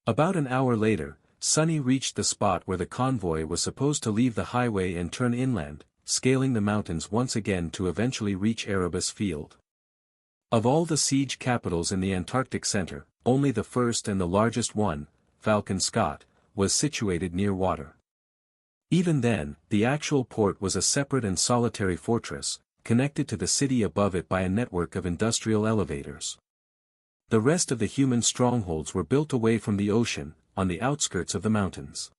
About an hour later, Sunny reached the spot where the convoy was supposed to leave the highway and turn inland, scaling the mountains once again to eventually reach Erebus Field. Of all the siege capitals in the Antarctic center, only the first and the largest one, Falcon Scott, was situated near water. Even then, the actual port was a separate and solitary fortress, connected to the city above it by a network of industrial elevators. The rest of the human strongholds were built away from the ocean, on the outskirts of the mountains.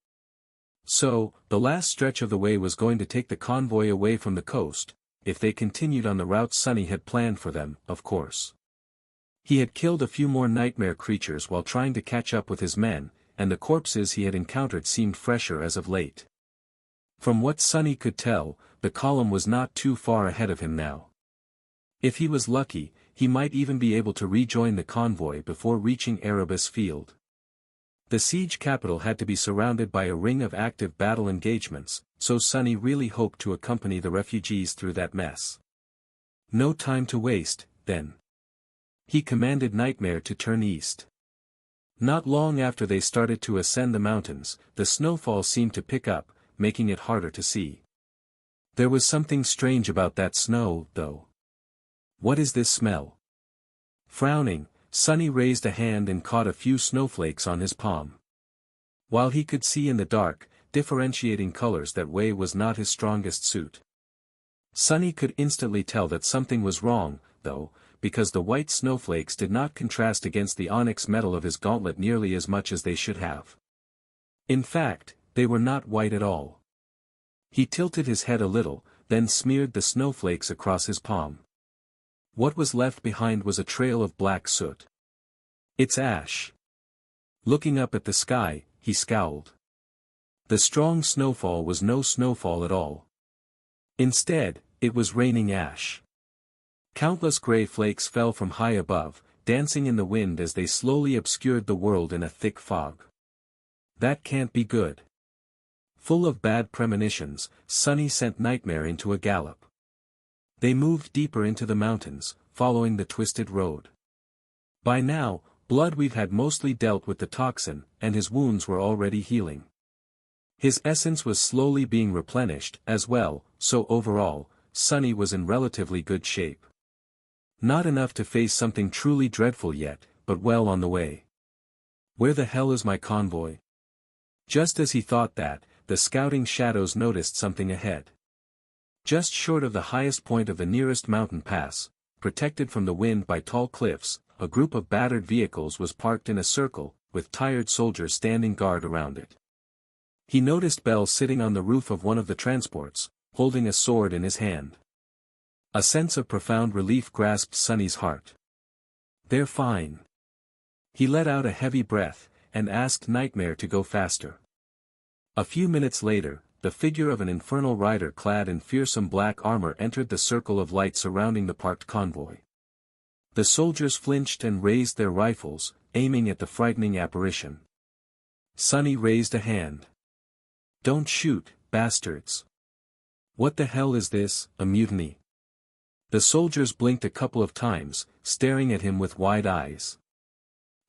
So, the last stretch of the way was going to take the convoy away from the coast, if they continued on the route Sunny had planned for them, of course. He had killed a few more nightmare creatures while trying to catch up with his men, and the corpses he had encountered seemed fresher as of late. From what Sunny could tell, the column was not too far ahead of him now. If he was lucky, he might even be able to rejoin the convoy before reaching Erebus Field. The siege capital had to be surrounded by a ring of active battle engagements, so Sunny really hoped to accompany the refugees through that mess. No time to waste, then. He commanded Nightmare to turn east. Not long after they started to ascend the mountains, the snowfall seemed to pick up, making it harder to see. There was something strange about that snow, though. What is this smell? Frowning, Sunny raised a hand and caught a few snowflakes on his palm. While he could see in the dark, differentiating colors that way was not his strongest suit. Sunny could instantly tell that something was wrong, though, because the white snowflakes did not contrast against the onyx metal of his gauntlet nearly as much as they should have. In fact, they were not white at all. He tilted his head a little, then smeared the snowflakes across his palm. What was left behind was a trail of black soot. It's ash. Looking up at the sky, he scowled. The strong snowfall was no snowfall at all. Instead, it was raining ash. Countless gray flakes fell from high above, dancing in the wind as they slowly obscured the world in a thick fog. That can't be good. Full of bad premonitions, Sunny sent Nightmare into a gallop. They moved deeper into the mountains, following the twisted road. By now, Bloodweave had mostly dealt with the toxin, and his wounds were already healing. His essence was slowly being replenished as well, so overall, Sunny was in relatively good shape. Not enough to face something truly dreadful yet, but well on the way. Where the hell is my convoy? Just as he thought that, the scouting shadows noticed something ahead. Just short of the highest point of the nearest mountain pass, protected from the wind by tall cliffs, a group of battered vehicles was parked in a circle, with tired soldiers standing guard around it. He noticed Bell sitting on the roof of one of the transports, holding a sword in his hand. A sense of profound relief grasped Sunny's heart. They're fine. He let out a heavy breath, and asked Nightmare to go faster. A few minutes later, the figure of an infernal rider clad in fearsome black armor entered the circle of light surrounding the parked convoy. The soldiers flinched and raised their rifles, aiming at the frightening apparition. Sunny raised a hand. Don't shoot, bastards. What the hell is this, a mutiny? The soldiers blinked a couple of times, staring at him with wide eyes.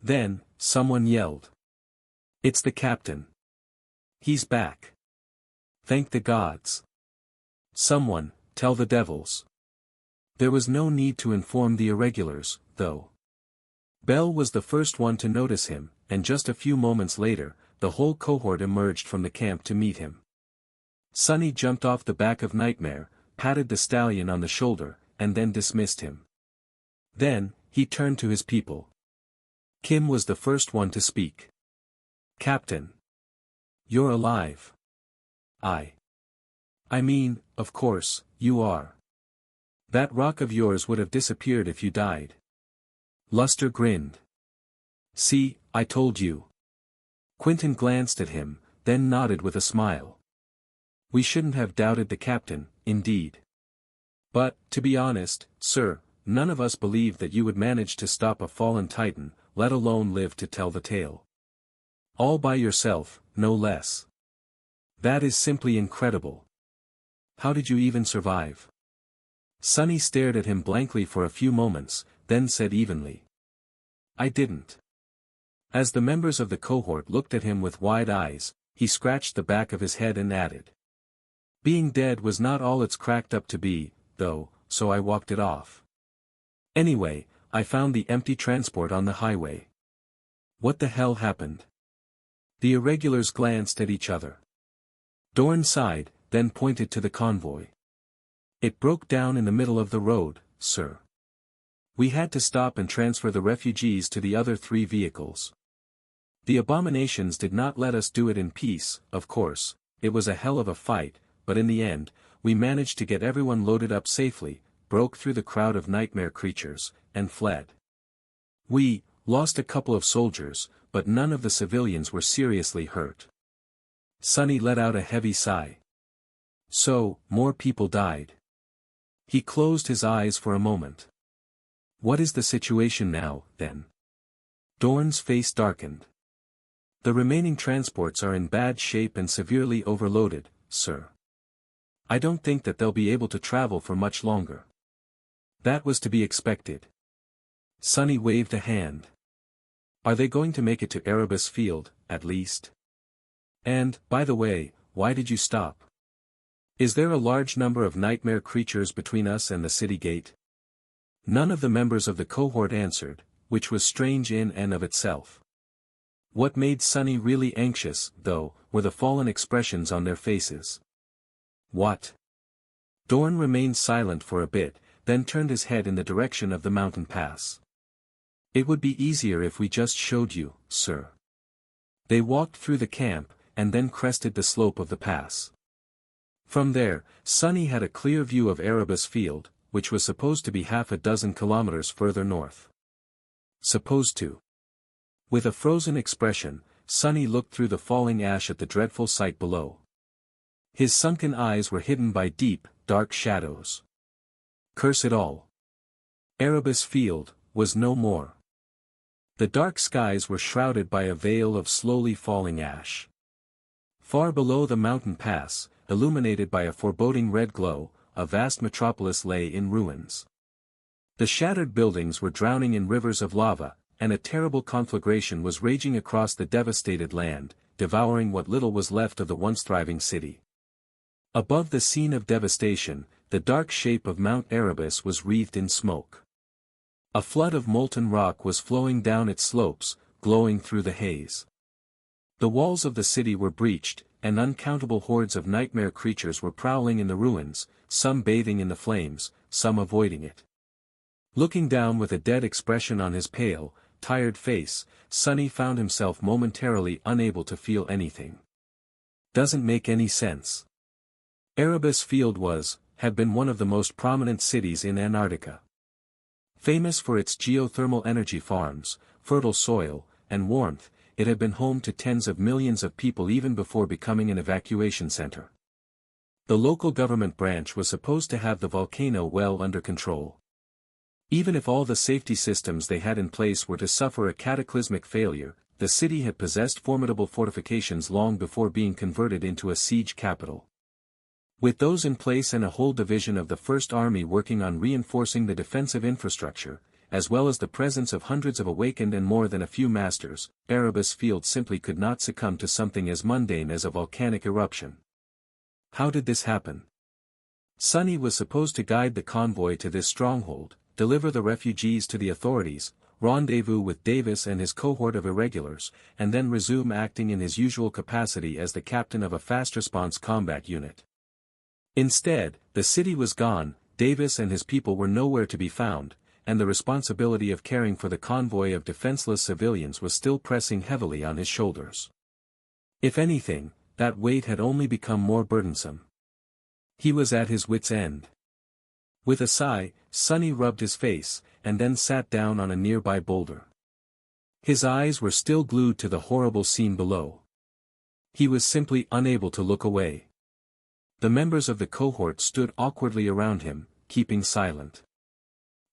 Then, someone yelled. It's the captain. He's back. Thank the gods. Someone, tell the devils. There was no need to inform the irregulars, though. Bell was the first one to notice him, and just a few moments later, the whole cohort emerged from the camp to meet him. Sunny jumped off the back of Nightmare, patted the stallion on the shoulder, and then dismissed him. Then, he turned to his people. Kim was the first one to speak. Captain. You're alive. I mean, of course, you are. That rock of yours would have disappeared if you died. Luster grinned. See, I told you. Quentin glanced at him, then nodded with a smile. We shouldn't have doubted the captain, indeed. But, to be honest, sir, none of us believed that you would manage to stop a fallen titan, let alone live to tell the tale. All by yourself, no less. That is simply incredible. How did you even survive? Sunny stared at him blankly for a few moments, then said evenly. I didn't. As the members of the cohort looked at him with wide eyes, he scratched the back of his head and added. Being dead was not all it's cracked up to be, though, so I walked it off. Anyway, I found the empty transport on the highway. What the hell happened? The irregulars glanced at each other. Dorn sighed, then pointed to the convoy. It broke down in the middle of the road, sir. We had to stop and transfer the refugees to the other 3 vehicles. The abominations did not let us do it in peace, of course. It was a hell of a fight, but in the end, we managed to get everyone loaded up safely, broke through the crowd of nightmare creatures, and fled. We lost a couple of soldiers, but none of the civilians were seriously hurt. Sonny let out a heavy sigh. So, more people died. He closed his eyes for a moment. What is the situation now, then? Dorn's face darkened. The remaining transports are in bad shape and severely overloaded, sir. I don't think that they'll be able to travel for much longer. That was to be expected. Sonny waved a hand. Are they going to make it to Erebus Field, at least? And, by the way, why did you stop? Is there a large number of nightmare creatures between us and the city gate? None of the members of the cohort answered, which was strange in and of itself. What made Sonny really anxious, though, were the fallen expressions on their faces. What? Dorn remained silent for a bit, then turned his head in the direction of the mountain pass. It would be easier if we just showed you, sir. They walked through the camp, and then crested the slope of the pass. From there, Sonny had a clear view of Erebus Field, which was supposed to be half a dozen kilometers further north. Supposed to. With a frozen expression, Sonny looked through the falling ash at the dreadful sight below. His sunken eyes were hidden by deep, dark shadows. Curse it all. Erebus Field was no more. The dark skies were shrouded by a veil of slowly falling ash. Far below the mountain pass, illuminated by a foreboding red glow, a vast metropolis lay in ruins. The shattered buildings were drowning in rivers of lava, and a terrible conflagration was raging across the devastated land, devouring what little was left of the once thriving city. Above the scene of devastation, the dark shape of Mount Erebus was wreathed in smoke. A flood of molten rock was flowing down its slopes, glowing through the haze. The walls of the city were breached, and uncountable hordes of nightmare creatures were prowling in the ruins, some bathing in the flames, some avoiding it. Looking down with a dead expression on his pale, tired face, Sonny found himself momentarily unable to feel anything. Doesn't make any sense. Erebus Field had been one of the most prominent cities in Antarctica. Famous for its geothermal energy farms, fertile soil, and warmth, it had been home to tens of millions of people even before becoming an evacuation center. The local government branch was supposed to have the volcano well under control. Even if all the safety systems they had in place were to suffer a cataclysmic failure, the city had possessed formidable fortifications long before being converted into a siege capital. With those in place and a whole division of the First Army working on reinforcing the defensive infrastructure, as well as the presence of hundreds of awakened and more than a few masters, Erebus Field simply could not succumb to something as mundane as a volcanic eruption. How did this happen? Sonny was supposed to guide the convoy to this stronghold, deliver the refugees to the authorities, rendezvous with Davis and his cohort of irregulars, and then resume acting in his usual capacity as the captain of a fast-response combat unit. Instead, the city was gone, Davis and his people were nowhere to be found, and the responsibility of caring for the convoy of defenseless civilians was still pressing heavily on his shoulders. If anything, that weight had only become more burdensome. He was at his wits' end. With a sigh, Sonny rubbed his face, and then sat down on a nearby boulder. His eyes were still glued to the horrible scene below. He was simply unable to look away. The members of the cohort stood awkwardly around him, keeping silent.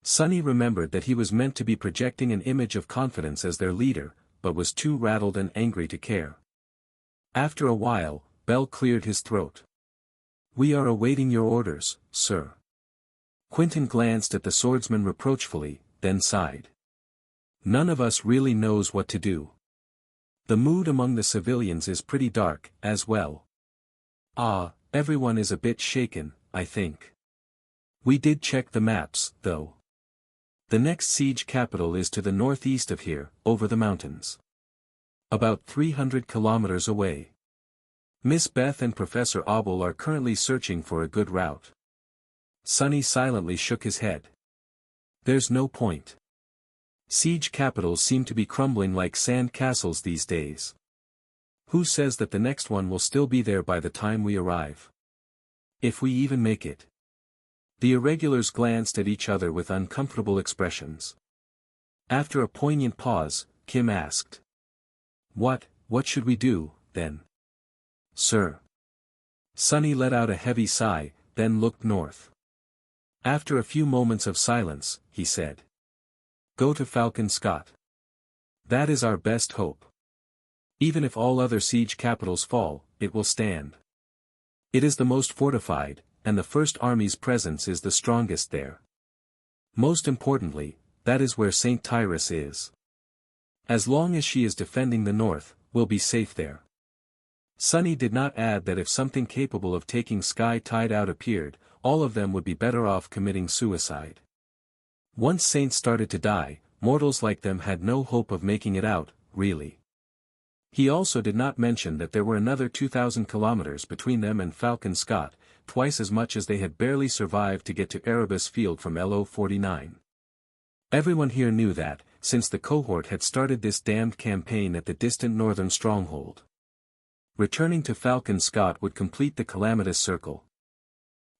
Sonny remembered that he was meant to be projecting an image of confidence as their leader, but was too rattled and angry to care. After a while, Bell cleared his throat. "We are awaiting your orders, sir." Quentin glanced at the swordsman reproachfully, then sighed. "None of us really knows what to do." The mood among the civilians is pretty dark, as well. Ah, everyone is a bit shaken, I think. We did check the maps, though. The next siege capital is to the northeast of here, over the mountains. About 300 kilometers away. Miss Beth and Professor Obel are currently searching for a good route. Sonny silently shook his head. There's no point. Siege capitals seem to be crumbling like sand castles these days. Who says that the next one will still be there by the time we arrive? If we even make it. The irregulars glanced at each other with uncomfortable expressions. After a poignant pause, Kim asked. What should we do, then? Sir. Sonny let out a heavy sigh, then looked north. After a few moments of silence, he said. Go to Falcon Scott. That is our best hope. Even if all other siege capitals fall, it will stand. It is the most fortified, and the First Army's presence is the strongest there. Most importantly, that is where St. Tyrus is. As long as she is defending the north, we'll be safe there. Sonny did not add that if something capable of taking Sky Tide out appeared, all of them would be better off committing suicide. Once saints started to die, mortals like them had no hope of making it out, really. He also did not mention that there were another 2,000 kilometers between them and Falcon Scott, twice as much as they had barely survived to get to Erebus Field from LO-49. Everyone here knew that, since the cohort had started this damned campaign at the distant northern stronghold. Returning to Falcon Scott would complete the calamitous circle.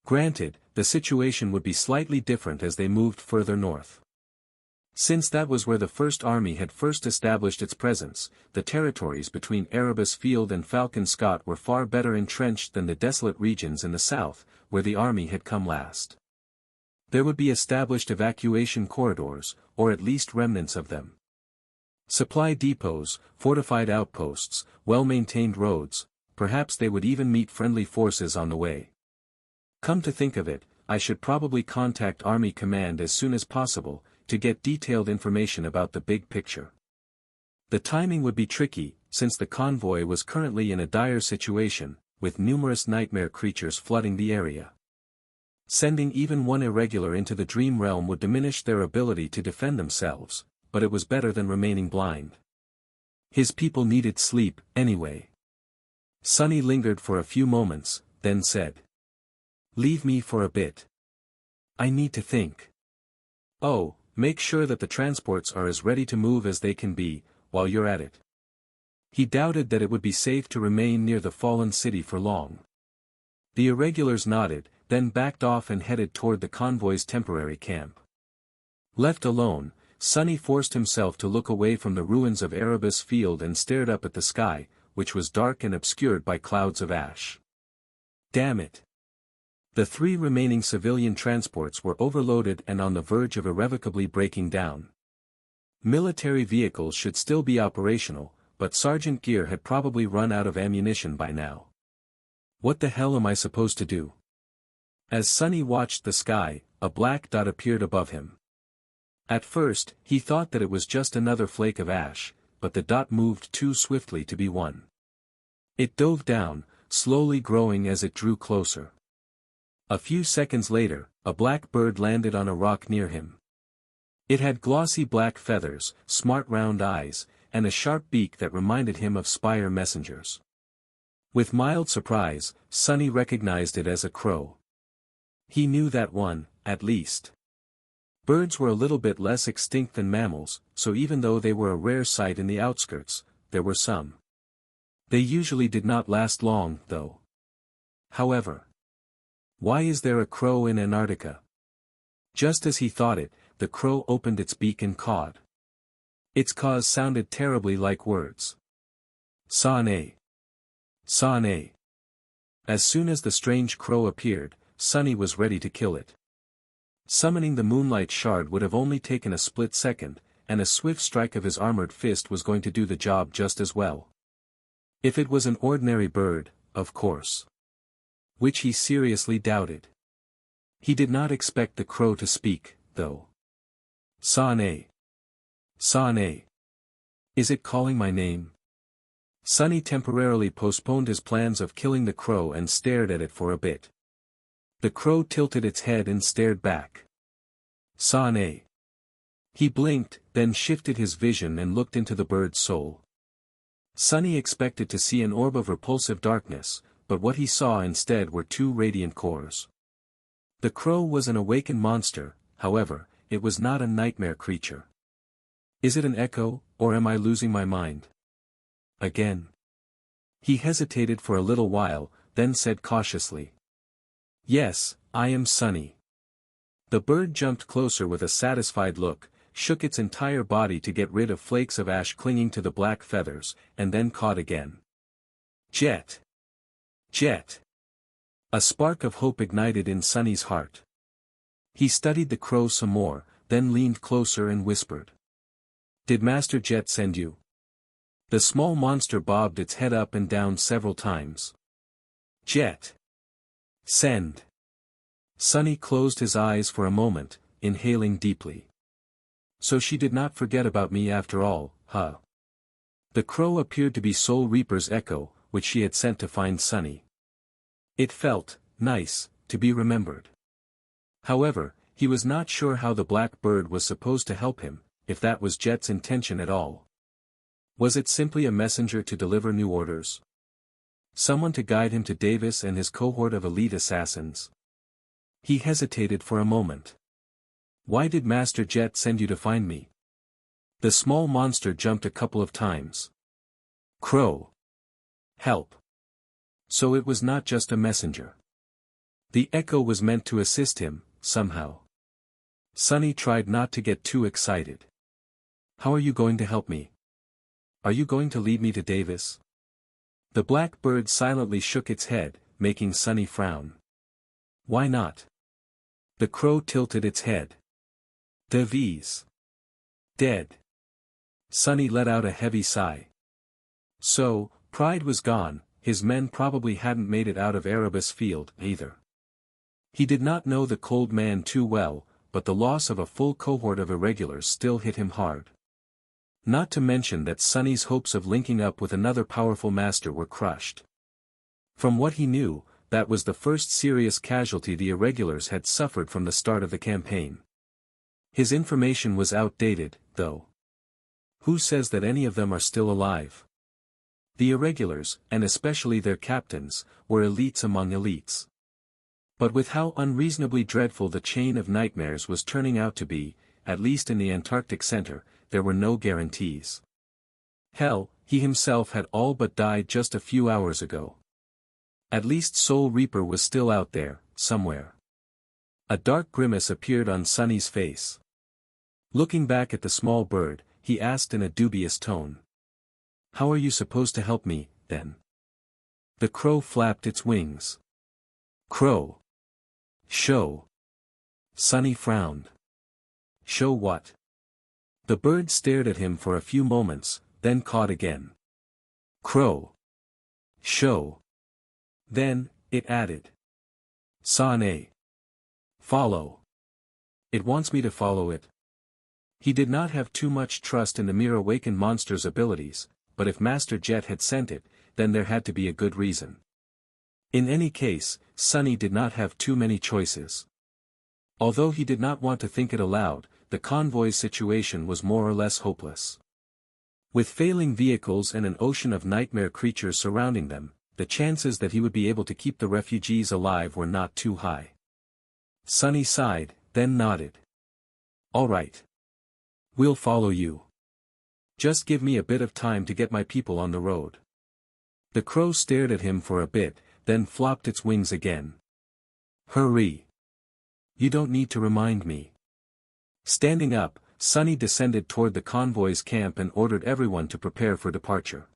Granted, the situation would be slightly different as they moved further north. Since that was where the First Army had first established its presence, the territories between Erebus Field and Falcon Scott were far better entrenched than the desolate regions in the south, where the army had come last. There would be established evacuation corridors, or at least remnants of them. Supply depots, fortified outposts, well-maintained roads, perhaps they would even meet friendly forces on the way. Come to think of it, I should probably contact Army Command as soon as possible, to get detailed information about the big picture. The timing would be tricky, since the convoy was currently in a dire situation, with numerous nightmare creatures flooding the area. Sending even one irregular into the dream realm would diminish their ability to defend themselves, but it was better than remaining blind. His people needed sleep, anyway. Sonny lingered for a few moments, then said. Leave me for a bit. I need to think. Oh, make sure that the transports are as ready to move as they can be, while you're at it. He doubted that it would be safe to remain near the fallen city for long. The irregulars nodded, then backed off and headed toward the convoy's temporary camp. Left alone, Sonny forced himself to look away from the ruins of Erebus Field and stared up at the sky, which was dark and obscured by clouds of ash. Damn it. The 3 remaining civilian transports were overloaded and on the verge of irrevocably breaking down. Military vehicles should still be operational, but Sergeant Gear had probably run out of ammunition by now. What the hell am I supposed to do? As Sonny watched the sky, a black dot appeared above him. At first, he thought that it was just another flake of ash, but the dot moved too swiftly to be one. It dove down, slowly growing as it drew closer. A few seconds later, a black bird landed on a rock near him. It had glossy black feathers, smart round eyes, and a sharp beak that reminded him of spire messengers. With mild surprise, Sonny recognized it as a crow. He knew that one, at least. Birds were a little bit less extinct than mammals, so even though they were a rare sight in the outskirts, there were some. They usually did not last long, though. However, why is there a crow in Antarctica? Just as he thought it, the crow opened its beak and cawed. Its caws sounded terribly like words. Sa-ne. Sa-ne. As soon as the strange crow appeared, Sonny was ready to kill it. Summoning the Moonlight Shard would have only taken a split second, and a swift strike of his armored fist was going to do the job just as well. If it was an ordinary bird, of course. Which he seriously doubted. He did not expect the crow to speak, though. Sa-ne. Sa-ne. Is it calling my name? Sunny temporarily postponed his plans of killing the crow and stared at it for a bit. The crow tilted its head and stared back. Saw an A. He blinked, then shifted his vision and looked into the bird's soul. Sunny expected to see an orb of repulsive darkness, but what he saw instead were two radiant cores. The crow was an awakened monster, however, it was not a nightmare creature. Is it an echo, or am I losing my mind? Again. He hesitated for a little while, then said cautiously. Yes, I am Sunny. The bird jumped closer with a satisfied look, shook its entire body to get rid of flakes of ash clinging to the black feathers, and then cawed again. Jet! Jet! A spark of hope ignited in Sunny's heart. He studied the crow some more, then leaned closer and whispered. Did Master Jet send you? The small monster bobbed its head up and down several times. Jet! Send! Sunny closed his eyes for a moment, inhaling deeply. So she did not forget about me after all, huh? The crow appeared to be Soul Reaper's echo, which she had sent to find Sunny. It felt nice to be remembered. However, he was not sure how the black bird was supposed to help him, if that was Jet's intention at all. Was it simply a messenger to deliver new orders? Someone to guide him to Davis and his cohort of elite assassins? He hesitated for a moment. Why did Master Jet send you to find me? The small monster jumped a couple of times. Crow. Help. So it was not just a messenger. The echo was meant to assist him, somehow. Sunny tried not to get too excited. How are you going to help me? Are you going to lead me to Davis? The black bird silently shook its head, making Sunny frown. Why not? The crow tilted its head. Davies. Dead. Sunny let out a heavy sigh. So, pride was gone, his men probably hadn't made it out of Erebus Field, either. He did not know the cold man too well, but the loss of a full cohort of irregulars still hit him hard. Not to mention that Sunny's hopes of linking up with another powerful master were crushed. From what he knew, that was the first serious casualty the irregulars had suffered from the start of the campaign. His information was outdated, though. Who says that any of them are still alive? The irregulars, and especially their captains, were elites among elites. But with how unreasonably dreadful the chain of nightmares was turning out to be, at least in the Antarctic Center, there were no guarantees. Hell, he himself had all but died just a few hours ago. At least Soul Reaper was still out there, somewhere. A dark grimace appeared on Sunny's face. Looking back at the small bird, he asked in a dubious tone. How are you supposed to help me, then? The crow flapped its wings. Crow. Show. Sunny frowned. Show what? The bird stared at him for a few moments, then cawed again. Crow. Show. Then, it added. Saw an A. Follow. It wants me to follow it. He did not have too much trust in the mere awakened monster's abilities, but if Master Jet had sent it, then there had to be a good reason. In any case, Sunny did not have too many choices. Although he did not want to think it aloud, the convoy's situation was more or less hopeless. With failing vehicles and an ocean of nightmare creatures surrounding them, the chances that he would be able to keep the refugees alive were not too high. Sunny sighed, then nodded. All right. We'll follow you. Just give me a bit of time to get my people on the road. The crow stared at him for a bit, then flopped its wings again. Hurry. You don't need to remind me. Standing up, Sunny descended toward the convoy's camp and ordered everyone to prepare for departure.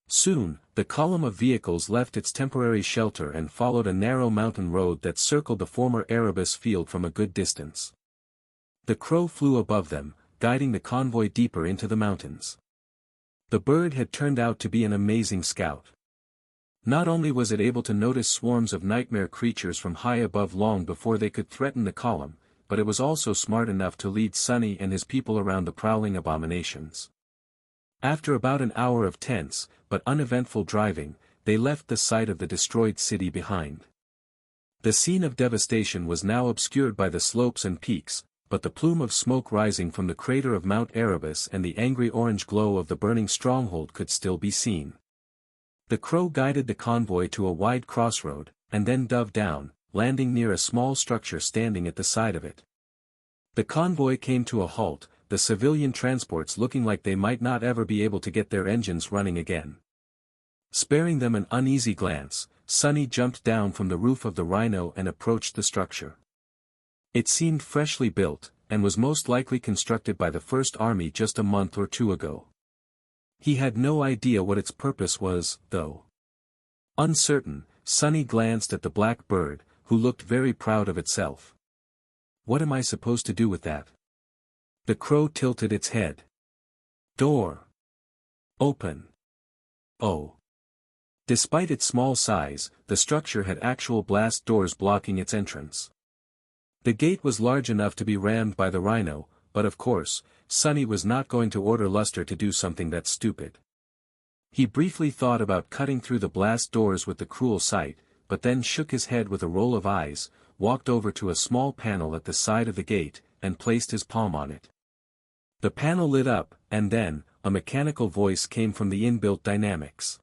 Soon, the column of vehicles left its temporary shelter and followed a narrow mountain road that circled the former Erebus field from a good distance. The crow flew above them, guiding the convoy deeper into the mountains. The bird had turned out to be an amazing scout. Not only was it able to notice swarms of nightmare creatures from high above long before they could threaten the column, but it was also smart enough to lead Sunny and his people around the prowling abominations. After about an hour of tense, but uneventful driving, they left the site of the destroyed city behind. The scene of devastation was now obscured by the slopes and peaks, but the plume of smoke rising from the crater of Mount Erebus and the angry orange glow of the burning stronghold could still be seen. The crow guided the convoy to a wide crossroad, and then dove down, landing near a small structure standing at the side of it. The convoy came to a halt, the civilian transports looking like they might not ever be able to get their engines running again. Sparing them an uneasy glance, Sonny jumped down from the roof of the Rhino and approached the structure. It seemed freshly built, and was most likely constructed by the First Army just a month or two ago. He had no idea what its purpose was, though. Uncertain, Sonny glanced at the black bird, who looked very proud of itself. "What am I supposed to do with that?" The crow tilted its head. "Door. Open." Oh. Despite its small size, the structure had actual blast doors blocking its entrance. The gate was large enough to be rammed by the Rhino, but of course, Sonny was not going to order Luster to do something that stupid. He briefly thought about cutting through the blast doors with the cruel sight, but then shook his head with a roll of eyes, walked over to a small panel at the side of the gate, and placed his palm on it. The panel lit up, and then, a mechanical voice came from the inbuilt dynamics.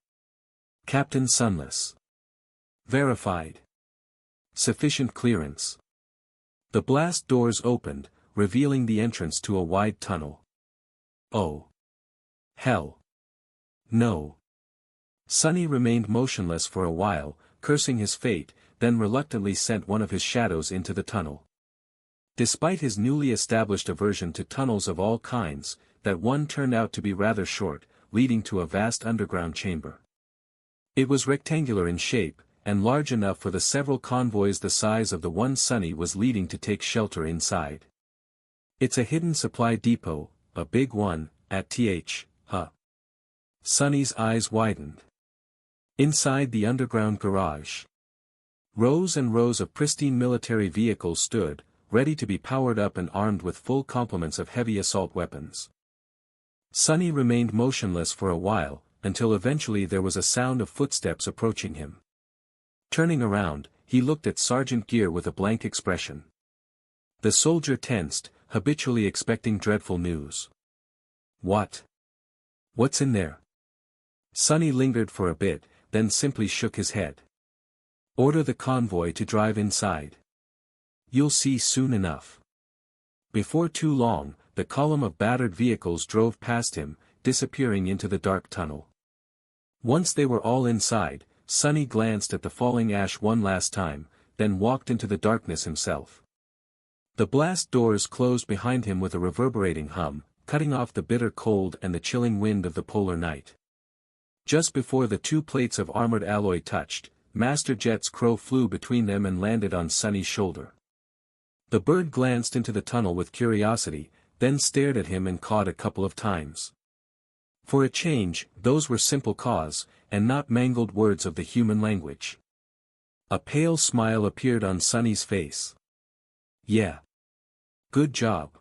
"Captain Sunless. Verified. Sufficient clearance." The blast doors opened, revealing the entrance to a wide tunnel. Oh. Hell. No. Sonny remained motionless for a while, cursing his fate, then reluctantly sent one of his shadows into the tunnel. Despite his newly established aversion to tunnels of all kinds, that one turned out to be rather short, leading to a vast underground chamber. It was rectangular in shape, and large enough for the several convoys the size of the one Sonny was leading to take shelter inside. "It's a hidden supply depot, a big one, at th, huh?" Sonny's eyes widened. Inside the underground garage, rows and rows of pristine military vehicles stood, ready to be powered up and armed with full complements of heavy assault weapons. Sonny remained motionless for a while, until eventually there was a sound of footsteps approaching him. Turning around, he looked at Sergeant Gear with a blank expression. The soldier tensed, habitually expecting dreadful news. "What? What's in there?" Sonny lingered for a bit, then simply shook his head. "Order the convoy to drive inside. You'll see soon enough." Before too long, the column of battered vehicles drove past him, disappearing into the dark tunnel. Once they were all inside, Sonny glanced at the falling ash one last time, then walked into the darkness himself. The blast doors closed behind him with a reverberating hum, cutting off the bitter cold and the chilling wind of the polar night. Just before the two plates of armored alloy touched, Master Jet's crow flew between them and landed on Sonny's shoulder. The bird glanced into the tunnel with curiosity, then stared at him and cawed a couple of times. For a change, those were simple caws, and not mangled words of the human language. A pale smile appeared on Sonny's face. "Yeah. Good job."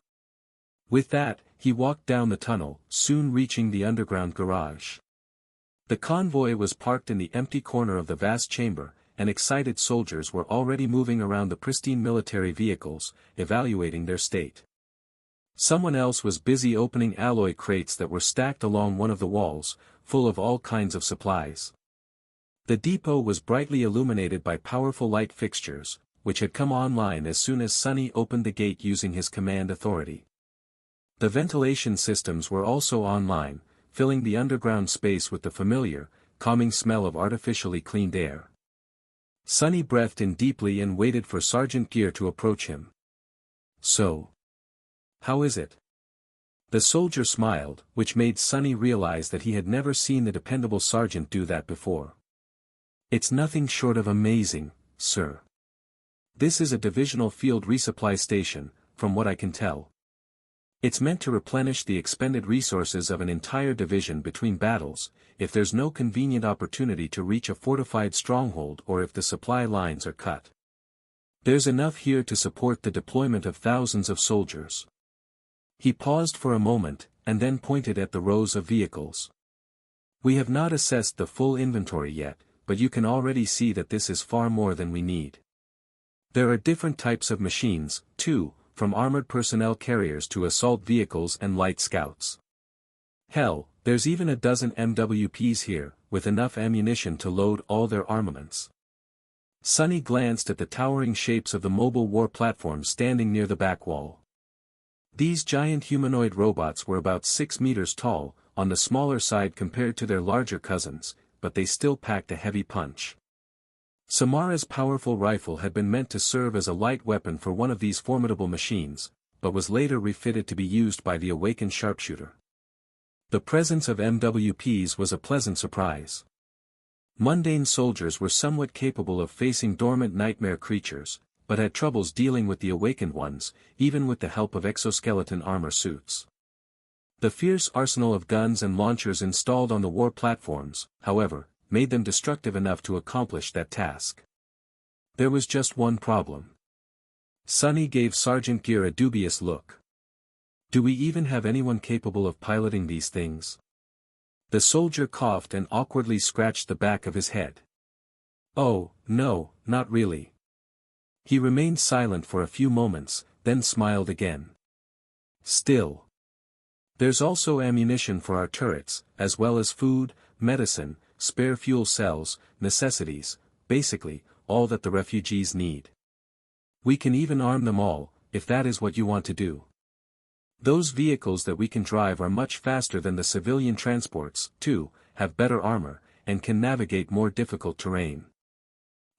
With that, he walked down the tunnel, soon reaching the underground garage. The convoy was parked in the empty corner of the vast chamber, and excited soldiers were already moving around the pristine military vehicles, evaluating their state. Someone else was busy opening alloy crates that were stacked along one of the walls, full of all kinds of supplies. The depot was brightly illuminated by powerful light fixtures, which had come online as soon as Sonny opened the gate using his command authority. The ventilation systems were also online, filling the underground space with the familiar, calming smell of artificially cleaned air. Sonny breathed in deeply and waited for Sergeant Gear to approach him. "So. How is it?" The soldier smiled, which made Sonny realize that he had never seen the dependable sergeant do that before. "It's nothing short of amazing, sir. This is a divisional field resupply station, from what I can tell. It's meant to replenish the expended resources of an entire division between battles, if there's no convenient opportunity to reach a fortified stronghold or if the supply lines are cut. There's enough here to support the deployment of thousands of soldiers." He paused for a moment, and then pointed at the rows of vehicles. "We have not assessed the full inventory yet, but you can already see that this is far more than we need. There are different types of machines, too, from armored personnel carriers to assault vehicles and light scouts. Hell, there's even a dozen MWPs here, with enough ammunition to load all their armaments." Sunny glanced at the towering shapes of the mobile war platforms standing near the back wall. These giant humanoid robots were about 6 meters tall, on the smaller side compared to their larger cousins, but they still packed a heavy punch. Samara's powerful rifle had been meant to serve as a light weapon for one of these formidable machines, but was later refitted to be used by the awakened sharpshooter. The presence of MWPs was a pleasant surprise. Mundane soldiers were somewhat capable of facing dormant nightmare creatures, but had troubles dealing with the awakened ones, even with the help of exoskeleton armor suits. The fierce arsenal of guns and launchers installed on the war platforms, however, made them destructive enough to accomplish that task. There was just one problem. Sunny gave Sergeant Gear a dubious look. "Do we even have anyone capable of piloting these things?" The soldier coughed and awkwardly scratched the back of his head. "Oh, no, not really." He remained silent for a few moments, then smiled again. "Still. There's also ammunition for our turrets, as well as food, medicine, spare fuel cells, necessities, basically, all that the refugees need. We can even arm them all, if that is what you want to do. Those vehicles that we can drive are much faster than the civilian transports, too, have better armor, and can navigate more difficult terrain.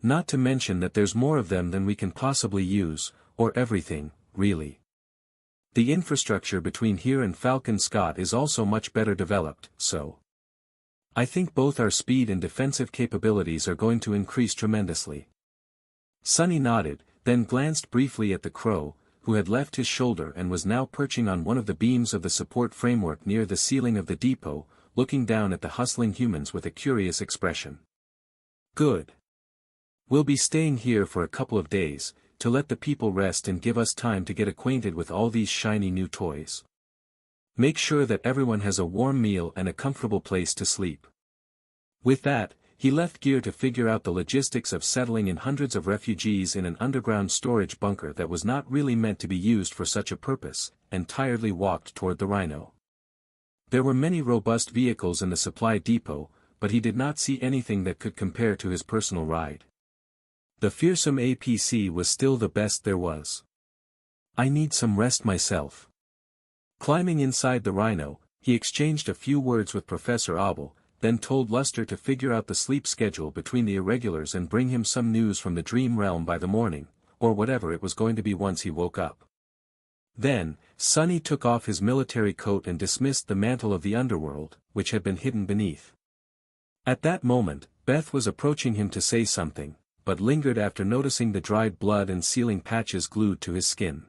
Not to mention that there's more of them than we can possibly use, or everything, really. The infrastructure between here and Falcon Scott is also much better developed, so I think both our speed and defensive capabilities are going to increase tremendously." Sunny nodded, then glanced briefly at the crow, who had left his shoulder and was now perching on one of the beams of the support framework near the ceiling of the depot, looking down at the hustling humans with a curious expression. "Good. We'll be staying here for a couple of days, to let the people rest and give us time to get acquainted with all these shiny new toys. Make sure that everyone has a warm meal and a comfortable place to sleep." With that, he left Gear to figure out the logistics of settling in hundreds of refugees in an underground storage bunker that was not really meant to be used for such a purpose, and tiredly walked toward the Rhino. There were many robust vehicles in the supply depot, but he did not see anything that could compare to his personal ride. The fearsome APC was still the best there was. "I need some rest myself." Climbing inside the Rhino, he exchanged a few words with Professor Abel, then told Luster to figure out the sleep schedule between the irregulars and bring him some news from the Dream Realm by the morning, or whatever it was going to be once he woke up. Then, Sunny took off his military coat and dismissed the mantle of the underworld, which had been hidden beneath. At that moment, Beth was approaching him to say something, but lingered after noticing the dried blood and sealing patches glued to his skin.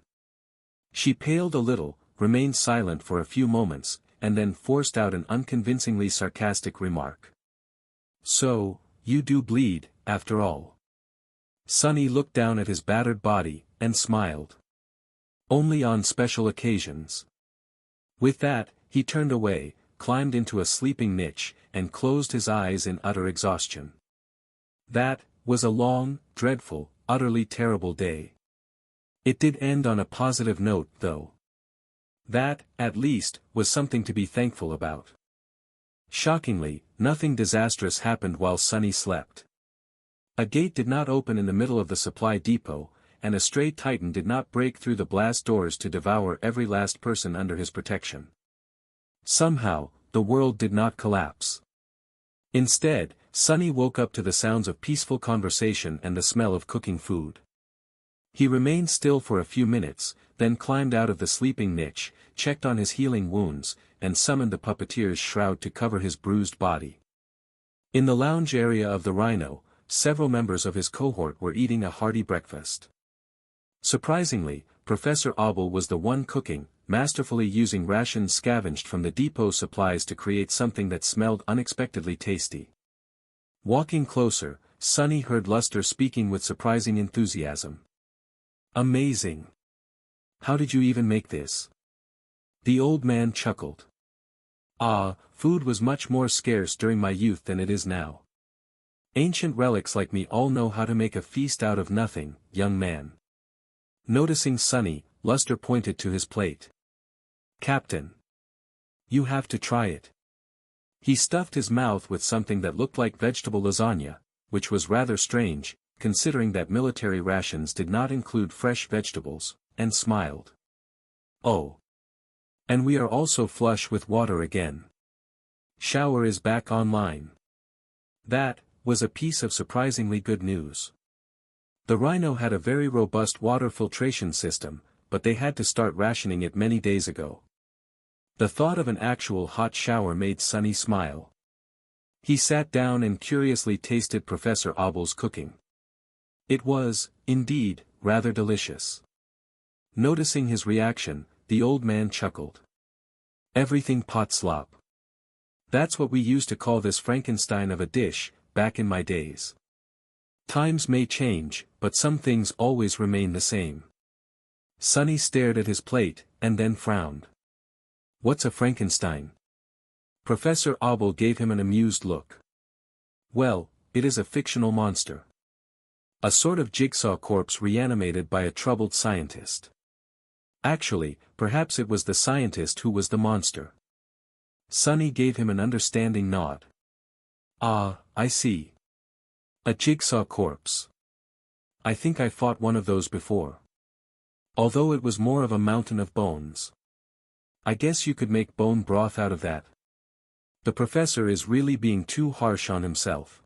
She paled a little, remained silent for a few moments, and then forced out an unconvincingly sarcastic remark. "So, you do bleed, after all." Sunny looked down at his battered body, and smiled. "Only on special occasions." With that, he turned away, climbed into a sleeping niche, and closed his eyes in utter exhaustion. That was a long, dreadful, utterly terrible day. It did end on a positive note, though. That, at least, was something to be thankful about. Shockingly, nothing disastrous happened while Sunny slept. A gate did not open in the middle of the supply depot, and a stray titan did not break through the blast doors to devour every last person under his protection. Somehow, the world did not collapse. Instead, Sunny woke up to the sounds of peaceful conversation and the smell of cooking food. He remained still for a few minutes, then climbed out of the sleeping niche, checked on his healing wounds, and summoned the puppeteer's shroud to cover his bruised body. In the lounge area of the Rhino, several members of his cohort were eating a hearty breakfast. Surprisingly, Professor Abel was the one cooking, masterfully using rations scavenged from the depot supplies to create something that smelled unexpectedly tasty. Walking closer, Sunny heard Luster speaking with surprising enthusiasm. "Amazing! How did you even make this?" The old man chuckled. Ah, food was much more scarce during my youth than it is now. Ancient relics like me all know how to make a feast out of nothing, young man. Noticing Sonny, Luster pointed to his plate. Captain. You have to try it. He stuffed his mouth with something that looked like vegetable lasagna, which was rather strange, considering that military rations did not include fresh vegetables, and smiled. Oh. And we are also flush with water again. Shower is back online. That was a piece of surprisingly good news. The Rhino had a very robust water filtration system, but they had to start rationing it many days ago. The thought of an actual hot shower made Sonny smile. He sat down and curiously tasted Professor Obble's cooking. It was, indeed, rather delicious. Noticing his reaction, the old man chuckled. Everything pot slop. That's what we used to call this Frankenstein of a dish, back in my days. Times may change, but some things always remain the same. Sonny stared at his plate, and then frowned. What's a Frankenstein? Professor Obble gave him an amused look. Well, it is a fictional monster. A sort of jigsaw corpse reanimated by a troubled scientist. Actually, perhaps it was the scientist who was the monster. Sonny gave him an understanding nod. Ah, I see. A jigsaw corpse. I think I fought one of those before. Although it was more of a mountain of bones. I guess you could make bone broth out of that. The professor is really being too harsh on himself.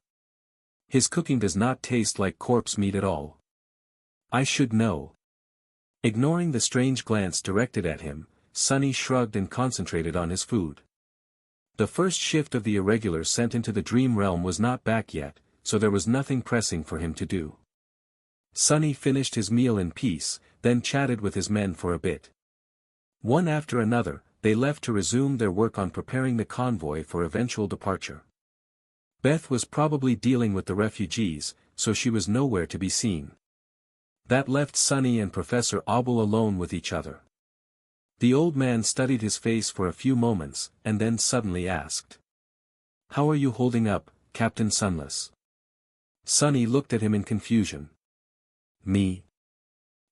His cooking does not taste like corpse meat at all. I should know. Ignoring the strange glance directed at him, Sonny shrugged and concentrated on his food. The first shift of the irregulars sent into the dream realm was not back yet, so there was nothing pressing for him to do. Sonny finished his meal in peace, then chatted with his men for a bit. One after another, they left to resume their work on preparing the convoy for eventual departure. Beth was probably dealing with the refugees, so she was nowhere to be seen. That left Sonny and Professor Obble alone with each other. The old man studied his face for a few moments, and then suddenly asked. How are you holding up, Captain Sunless? Sonny looked at him in confusion. Me?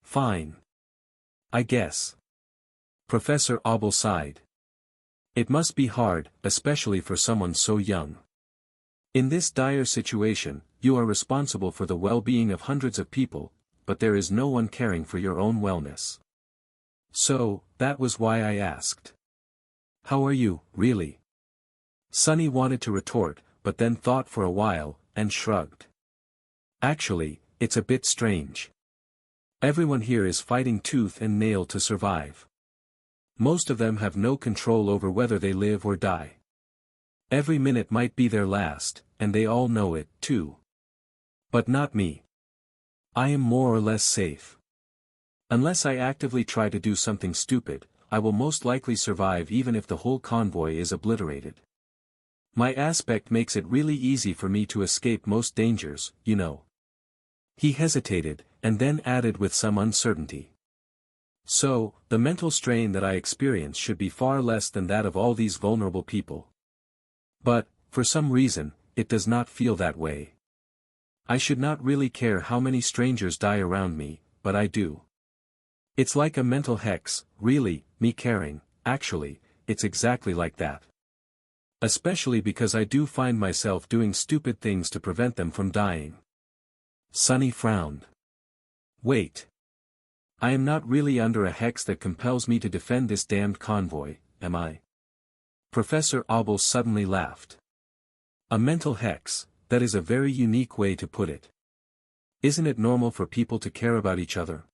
Fine. I guess. Professor Obble sighed. It must be hard, especially for someone so young. In this dire situation, you are responsible for the well-being of hundreds of people, but there is no one caring for your own wellness. So, that was why I asked. How are you, really? Sonny wanted to retort, but then thought for a while, and shrugged. Actually, it's a bit strange. Everyone here is fighting tooth and nail to survive. Most of them have no control over whether they live or die. Every minute might be their last, and they all know it, too. But not me. I am more or less safe. Unless I actively try to do something stupid, I will most likely survive even if the whole convoy is obliterated. My aspect makes it really easy for me to escape most dangers, you know. He hesitated, and then added with some uncertainty. So, the mental strain that I experience should be far less than that of all these vulnerable people. But, for some reason, it does not feel that way. I should not really care how many strangers die around me, but I do. It's like a mental hex, really, me caring, actually, it's exactly like that. Especially because I do find myself doing stupid things to prevent them from dying. Sonny frowned. Wait. I am not really under a hex that compels me to defend this damned convoy, am I? Professor Obble suddenly laughed. A mental hex, that is a very unique way to put it. Isn't it normal for people to care about each other?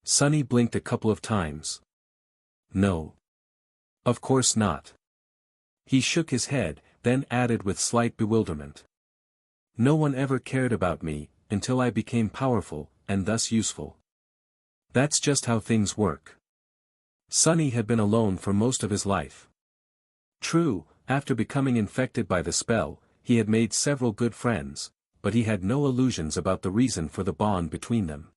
Sonny blinked a couple of times. No. Of course not. He shook his head, then added with slight bewilderment. No one ever cared about me, until I became powerful, and thus useful. That's just how things work. Sonny had been alone for most of his life. True, after becoming infected by the spell, he had made several good friends, but he had no illusions about the reason for the bond between them.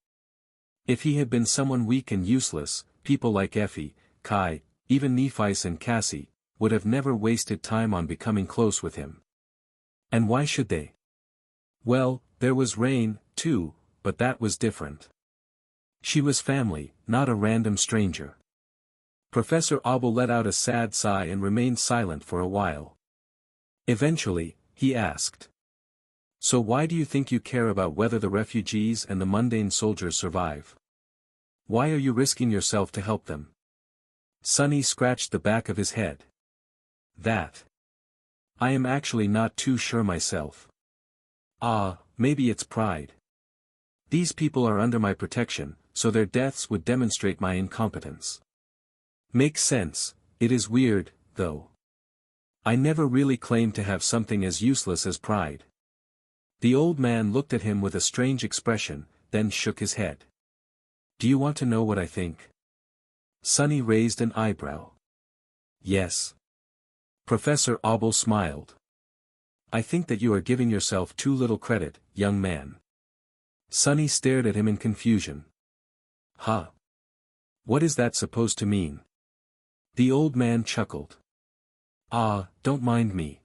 If he had been someone weak and useless, people like Effie, Kai, even Nephi and Cassie, would have never wasted time on becoming close with him. And why should they? Well, there was Rain, too, but that was different. She was family, not a random stranger. Professor Abel let out a sad sigh and remained silent for a while. Eventually, he asked. So why do you think you care about whether the refugees and the mundane soldiers survive? Why are you risking yourself to help them? Sonny scratched the back of his head. That. I am actually not too sure myself. Maybe it's pride. These people are under my protection, so their deaths would demonstrate my incompetence. Makes sense. It is weird, though. I never really claimed to have something as useless as pride. The old man looked at him with a strange expression, then shook his head. Do you want to know what I think? Sonny raised an eyebrow. Yes. Professor Abel smiled. I think that you are giving yourself too little credit, young man. Sonny stared at him in confusion. Huh? What is that supposed to mean? The old man chuckled. Don't mind me.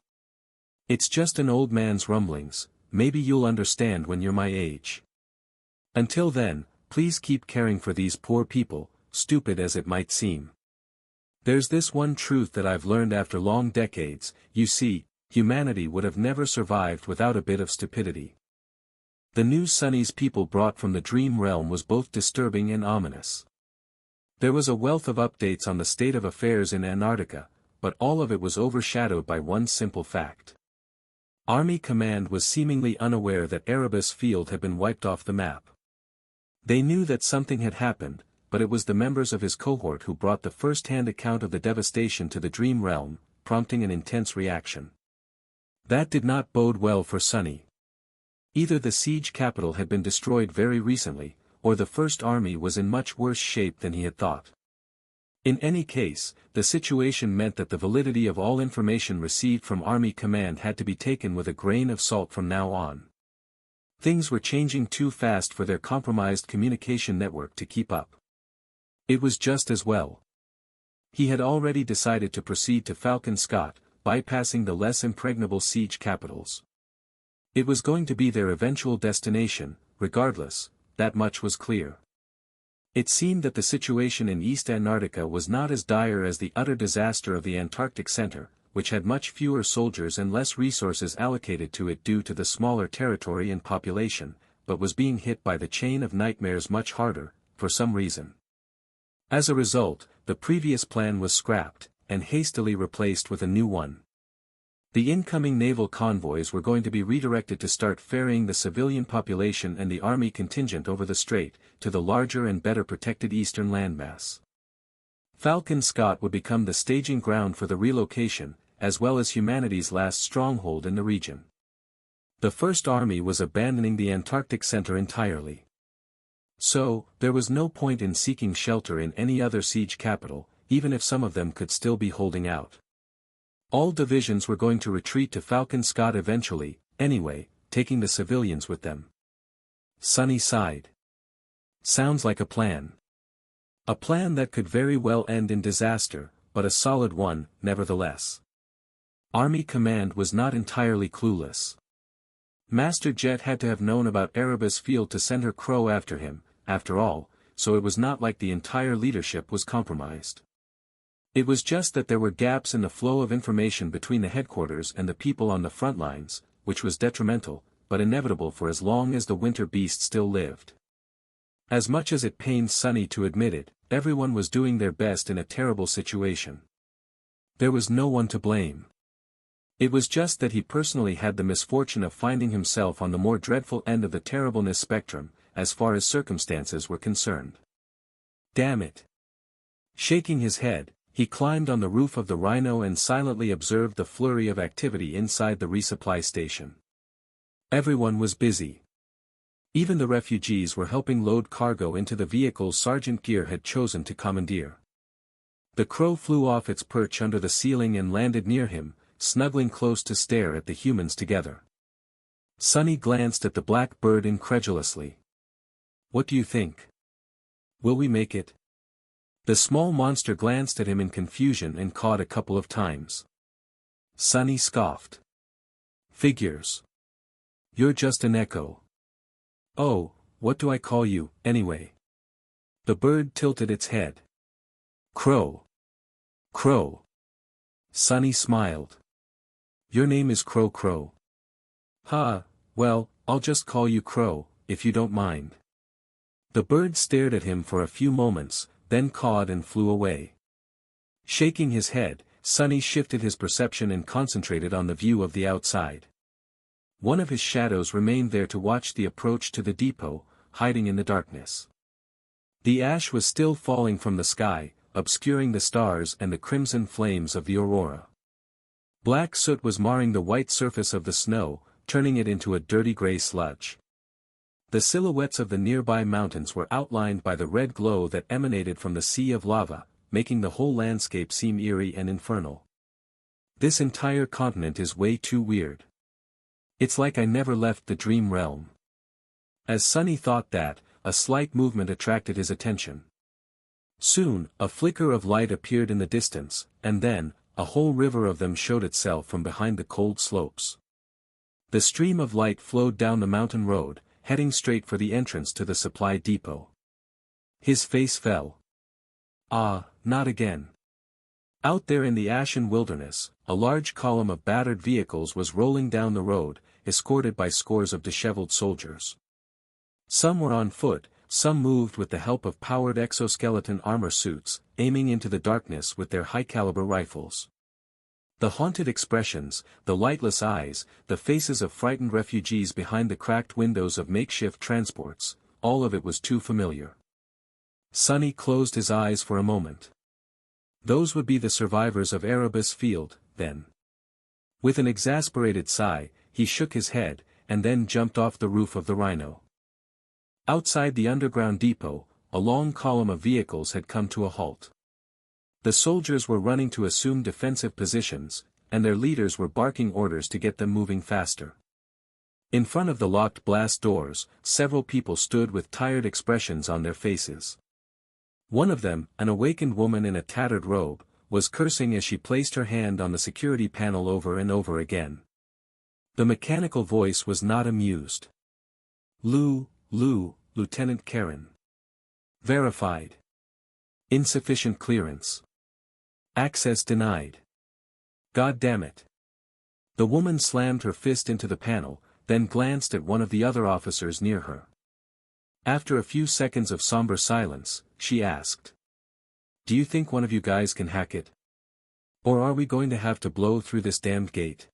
It's just an old man's rumblings, maybe you'll understand when you're my age. Until then, please keep caring for these poor people, stupid as it might seem. There's this one truth that I've learned after long decades, you see, humanity would have never survived without a bit of stupidity. The news Sonny's people brought from the dream realm was both disturbing and ominous. There was a wealth of updates on the state of affairs in Antarctica, but all of it was overshadowed by one simple fact. Army Command was seemingly unaware that Erebus Field had been wiped off the map. They knew that something had happened, but it was the members of his cohort who brought the first-hand account of the devastation to the dream realm, prompting an intense reaction. That did not bode well for Sonny. Either the siege capital had been destroyed very recently, or the First Army was in much worse shape than he had thought. In any case, the situation meant that the validity of all information received from Army Command had to be taken with a grain of salt from now on. Things were changing too fast for their compromised communication network to keep up. It was just as well. He had already decided to proceed to Falcon Scott, bypassing the less impregnable siege capitals. It was going to be their eventual destination, regardless, that much was clear. It seemed that the situation in East Antarctica was not as dire as the utter disaster of the Antarctic Center, which had much fewer soldiers and less resources allocated to it due to the smaller territory and population, but was being hit by the chain of nightmares much harder, for some reason. As a result, the previous plan was scrapped, and hastily replaced with a new one. The incoming naval convoys were going to be redirected to start ferrying the civilian population and the army contingent over the strait, to the larger and better protected eastern landmass. Falcon Scott would become the staging ground for the relocation, as well as humanity's last stronghold in the region. The First Army was abandoning the Antarctic Center entirely. So, there was no point in seeking shelter in any other siege capital, even if some of them could still be holding out. All divisions were going to retreat to Falcon Scott eventually, anyway, taking the civilians with them. Sonny sighed. Sounds like a plan. A plan that could very well end in disaster, but a solid one, nevertheless. Army Command was not entirely clueless. Master Jet had to have known about Erebus Field to send her crow after him, after all, so it was not like the entire leadership was compromised. It was just that there were gaps in the flow of information between the headquarters and the people on the front lines, which was detrimental, but inevitable for as long as the winter beast still lived. As much as it pained Sonny to admit it, everyone was doing their best in a terrible situation. There was no one to blame. It was just that he personally had the misfortune of finding himself on the more dreadful end of the terribleness spectrum, as far as circumstances were concerned. Damn it! Shaking his head, he climbed on the roof of the Rhino and silently observed the flurry of activity inside the resupply station. Everyone was busy. Even the refugees were helping load cargo into the vehicles Sergeant Gear had chosen to commandeer. The crow flew off its perch under the ceiling and landed near him, snuggling close to stare at the humans together. Sonny glanced at the black bird incredulously. What do you think? Will we make it? The small monster glanced at him in confusion and cawed a couple of times. Sunny scoffed. Figures. You're just an echo. Oh, what do I call you, anyway? The bird tilted its head. Crow. Crow. Sunny smiled. Your name is Crow Crow. Ha, well, I'll just call you Crow, if you don't mind. The bird stared at him for a few moments, then cawed and flew away. Shaking his head, Sunny shifted his perception and concentrated on the view of the outside. One of his shadows remained there to watch the approach to the depot, hiding in the darkness. The ash was still falling from the sky, obscuring the stars and the crimson flames of the aurora. Black soot was marring the white surface of the snow, turning it into a dirty gray sludge. The silhouettes of the nearby mountains were outlined by the red glow that emanated from the sea of lava, making the whole landscape seem eerie and infernal. This entire continent is way too weird. It's like I never left the dream realm. As Sunny thought that, a slight movement attracted his attention. Soon, a flicker of light appeared in the distance, and then, a whole river of them showed itself from behind the cold slopes. The stream of light flowed down the mountain road, heading straight for the entrance to the supply depot. His face fell. Ah, not again. Out there in the ashen wilderness, a large column of battered vehicles was rolling down the road, escorted by scores of disheveled soldiers. Some were on foot, some moved with the help of powered exoskeleton armor suits, aiming into the darkness with their high-caliber rifles. The haunted expressions, the lightless eyes, the faces of frightened refugees behind the cracked windows of makeshift transports, all of it was too familiar. Sunny closed his eyes for a moment. Those would be the survivors of Erebus Field, then. With an exasperated sigh, he shook his head, and then jumped off the roof of the Rhino. Outside the underground depot, a long column of vehicles had come to a halt. The soldiers were running to assume defensive positions, and their leaders were barking orders to get them moving faster. In front of the locked blast doors, several people stood with tired expressions on their faces. One of them, an awakened woman in a tattered robe, was cursing as she placed her hand on the security panel over and over again. The mechanical voice was not amused. Lieutenant Karen. Verified. Insufficient clearance. Access denied. God damn it. The woman slammed her fist into the panel, then glanced at one of the other officers near her. After a few seconds of somber silence, she asked. Do you think one of you guys can hack it? Or are we going to have to blow through this damned gate?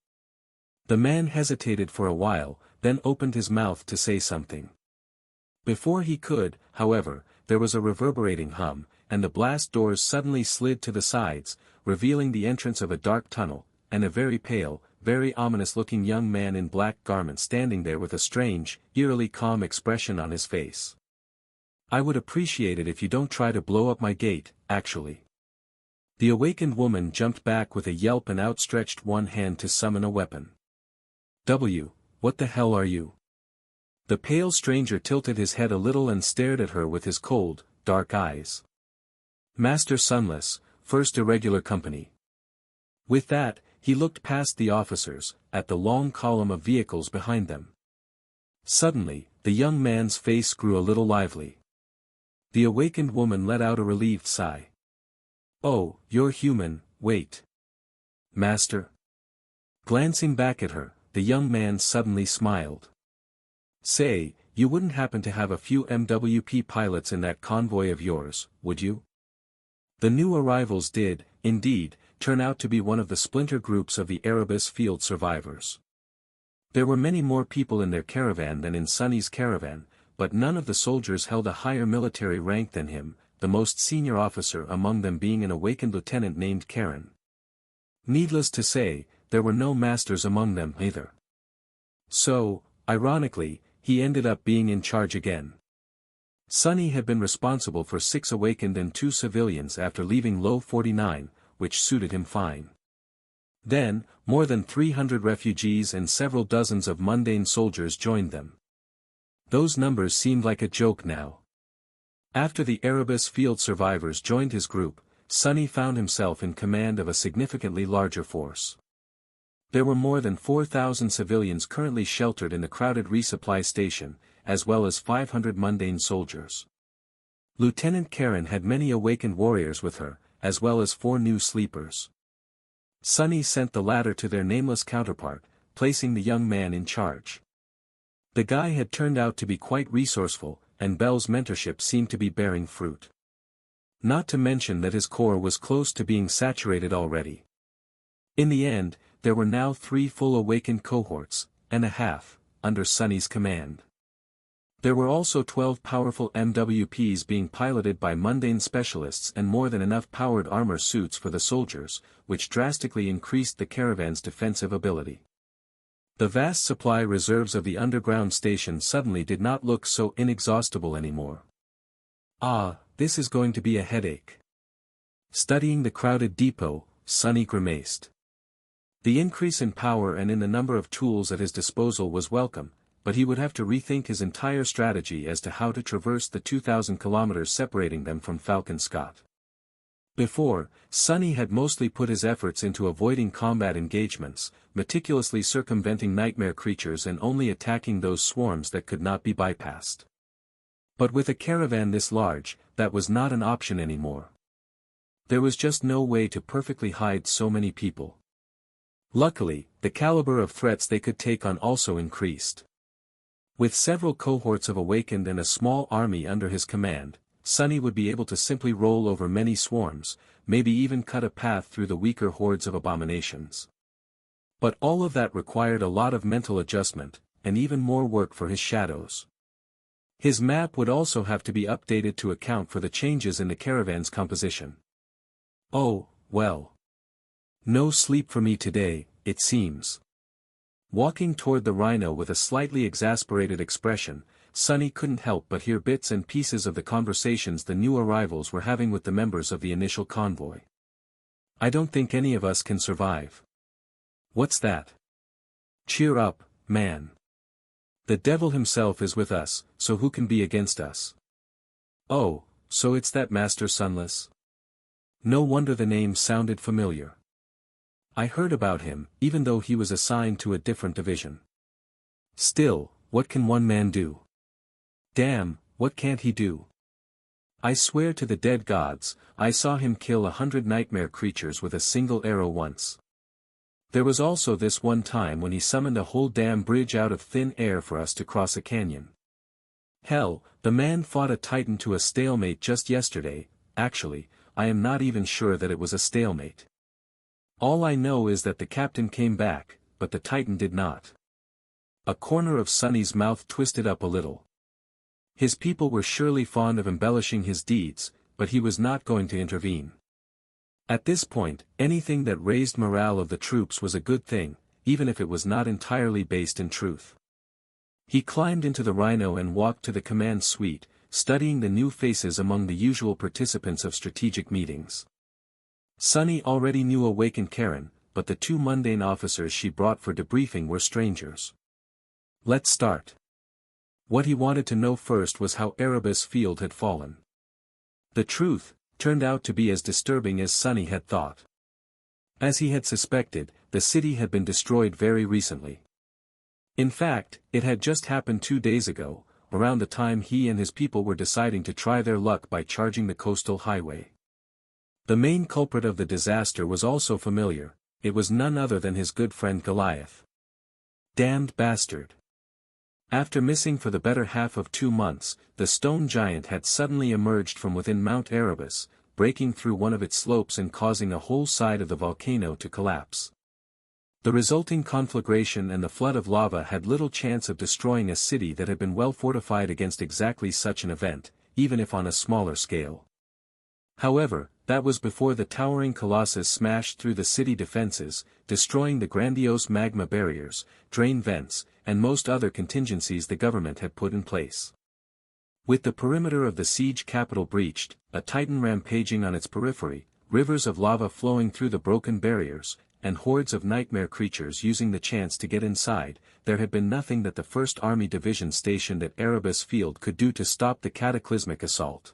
The man hesitated for a while, then opened his mouth to say something. Before he could, however, there was a reverberating hum, and the blast doors suddenly slid to the sides, revealing the entrance of a dark tunnel, and a very pale, very ominous-looking young man in black garments standing there with a strange, eerily calm expression on his face. I would appreciate it if you don't try to blow up my gate, actually. The awakened woman jumped back with a yelp and outstretched one hand to summon a weapon. What the hell are you? The pale stranger tilted his head a little and stared at her with his cold, dark eyes. Master Sunless, First Irregular Company. With that, he looked past the officers, at the long column of vehicles behind them. Suddenly, the young man's face grew a little lively. The awakened woman let out a relieved sigh. Oh, you're human, wait. Master? Glancing back at her, the young man suddenly smiled. Say, you wouldn't happen to have a few MWP pilots in that convoy of yours, would you? The new arrivals did, indeed, turn out to be one of the splinter groups of the Erebus Field survivors. There were many more people in their caravan than in Sunny's caravan, but none of the soldiers held a higher military rank than him, the most senior officer among them being an awakened lieutenant named Karen. Needless to say, there were no masters among them either. So, ironically, he ended up being in charge again. Sunny had been responsible for 6 awakened and 2 civilians after leaving Low 49, which suited him fine. Then, more than 300 refugees and several dozens of mundane soldiers joined them. Those numbers seemed like a joke now. After the Erebus field survivors joined his group, Sonny found himself in command of a significantly larger force. There were more than 4,000 civilians currently sheltered in the crowded resupply station, as well as 500 mundane soldiers. Lieutenant Karen had many awakened warriors with her, as well as 4 new sleepers. Sonny sent the latter to their nameless counterpart, placing the young man in charge. The guy had turned out to be quite resourceful, and Bell's mentorship seemed to be bearing fruit. Not to mention that his core was close to being saturated already. In the end, there were now 3 full awakened cohorts, and a half, under Sonny's command. There were also 12 powerful MWPs being piloted by mundane specialists and more than enough powered armor suits for the soldiers, which drastically increased the caravan's defensive ability. The vast supply reserves of the underground station suddenly did not look so inexhaustible anymore. Ah, this is going to be a headache. Studying the crowded depot, Sonny grimaced. The increase in power and in the number of tools at his disposal was welcome, but he would have to rethink his entire strategy as to how to traverse the 2,000 kilometers separating them from Falcon Scott. Before, Sonny had mostly put his efforts into avoiding combat engagements, meticulously circumventing nightmare creatures and only attacking those swarms that could not be bypassed. But with a caravan this large, that was not an option anymore. There was just no way to perfectly hide so many people. Luckily, the caliber of threats they could take on also increased. With several cohorts of awakened and a small army under his command, Sonny would be able to simply roll over many swarms, maybe even cut a path through the weaker hordes of abominations. But all of that required a lot of mental adjustment, and even more work for his shadows. His map would also have to be updated to account for the changes in the caravan's composition. Oh, well. No sleep for me today, it seems. Walking toward the rhino with a slightly exasperated expression, Sonny couldn't help but hear bits and pieces of the conversations the new arrivals were having with the members of the initial convoy. I don't think any of us can survive. What's that? Cheer up, man. The devil himself is with us, so who can be against us? Oh, so it's that Master Sunless? No wonder the name sounded familiar. I heard about him, even though he was assigned to a different division. Still, what can one man do? Damn, what can't he do? I swear to the dead gods, I saw him kill 100 nightmare creatures with a single arrow once. There was also this one time when he summoned a whole damn bridge out of thin air for us to cross a canyon. Hell, the man fought a titan to a stalemate just yesterday. Actually, I am not even sure that it was a stalemate. All I know is that the captain came back, but the titan did not. A corner of Sonny's mouth twisted up a little. His people were surely fond of embellishing his deeds, but he was not going to intervene. At this point, anything that raised morale of the troops was a good thing, even if it was not entirely based in truth. He climbed into the rhino and walked to the command suite, studying the new faces among the usual participants of strategic meetings. Sonny already knew awakened Karen, but the 2 mundane officers she brought for debriefing were strangers. Let's start. What he wanted to know first was how Erebus Field had fallen. The truth turned out to be as disturbing as Sonny had thought. As he had suspected, the city had been destroyed very recently. In fact, it had just happened 2 days ago, around the time he and his people were deciding to try their luck by charging the coastal highway. The main culprit of the disaster was also familiar. It was none other than his good friend Goliath. Damned bastard. After missing for the better half of 2 months, the stone giant had suddenly emerged from within Mount Erebus, breaking through one of its slopes and causing a whole side of the volcano to collapse. The resulting conflagration and the flood of lava had little chance of destroying a city that had been well fortified against exactly such an event, even if on a smaller scale. However, that was before the towering colossus smashed through the city defenses, destroying the grandiose magma barriers, drain vents, and most other contingencies the government had put in place. With the perimeter of the siege capital breached, a titan rampaging on its periphery, rivers of lava flowing through the broken barriers, and hordes of nightmare creatures using the chance to get inside, there had been nothing that the 1st Army Division stationed at Erebus Field could do to stop the cataclysmic assault.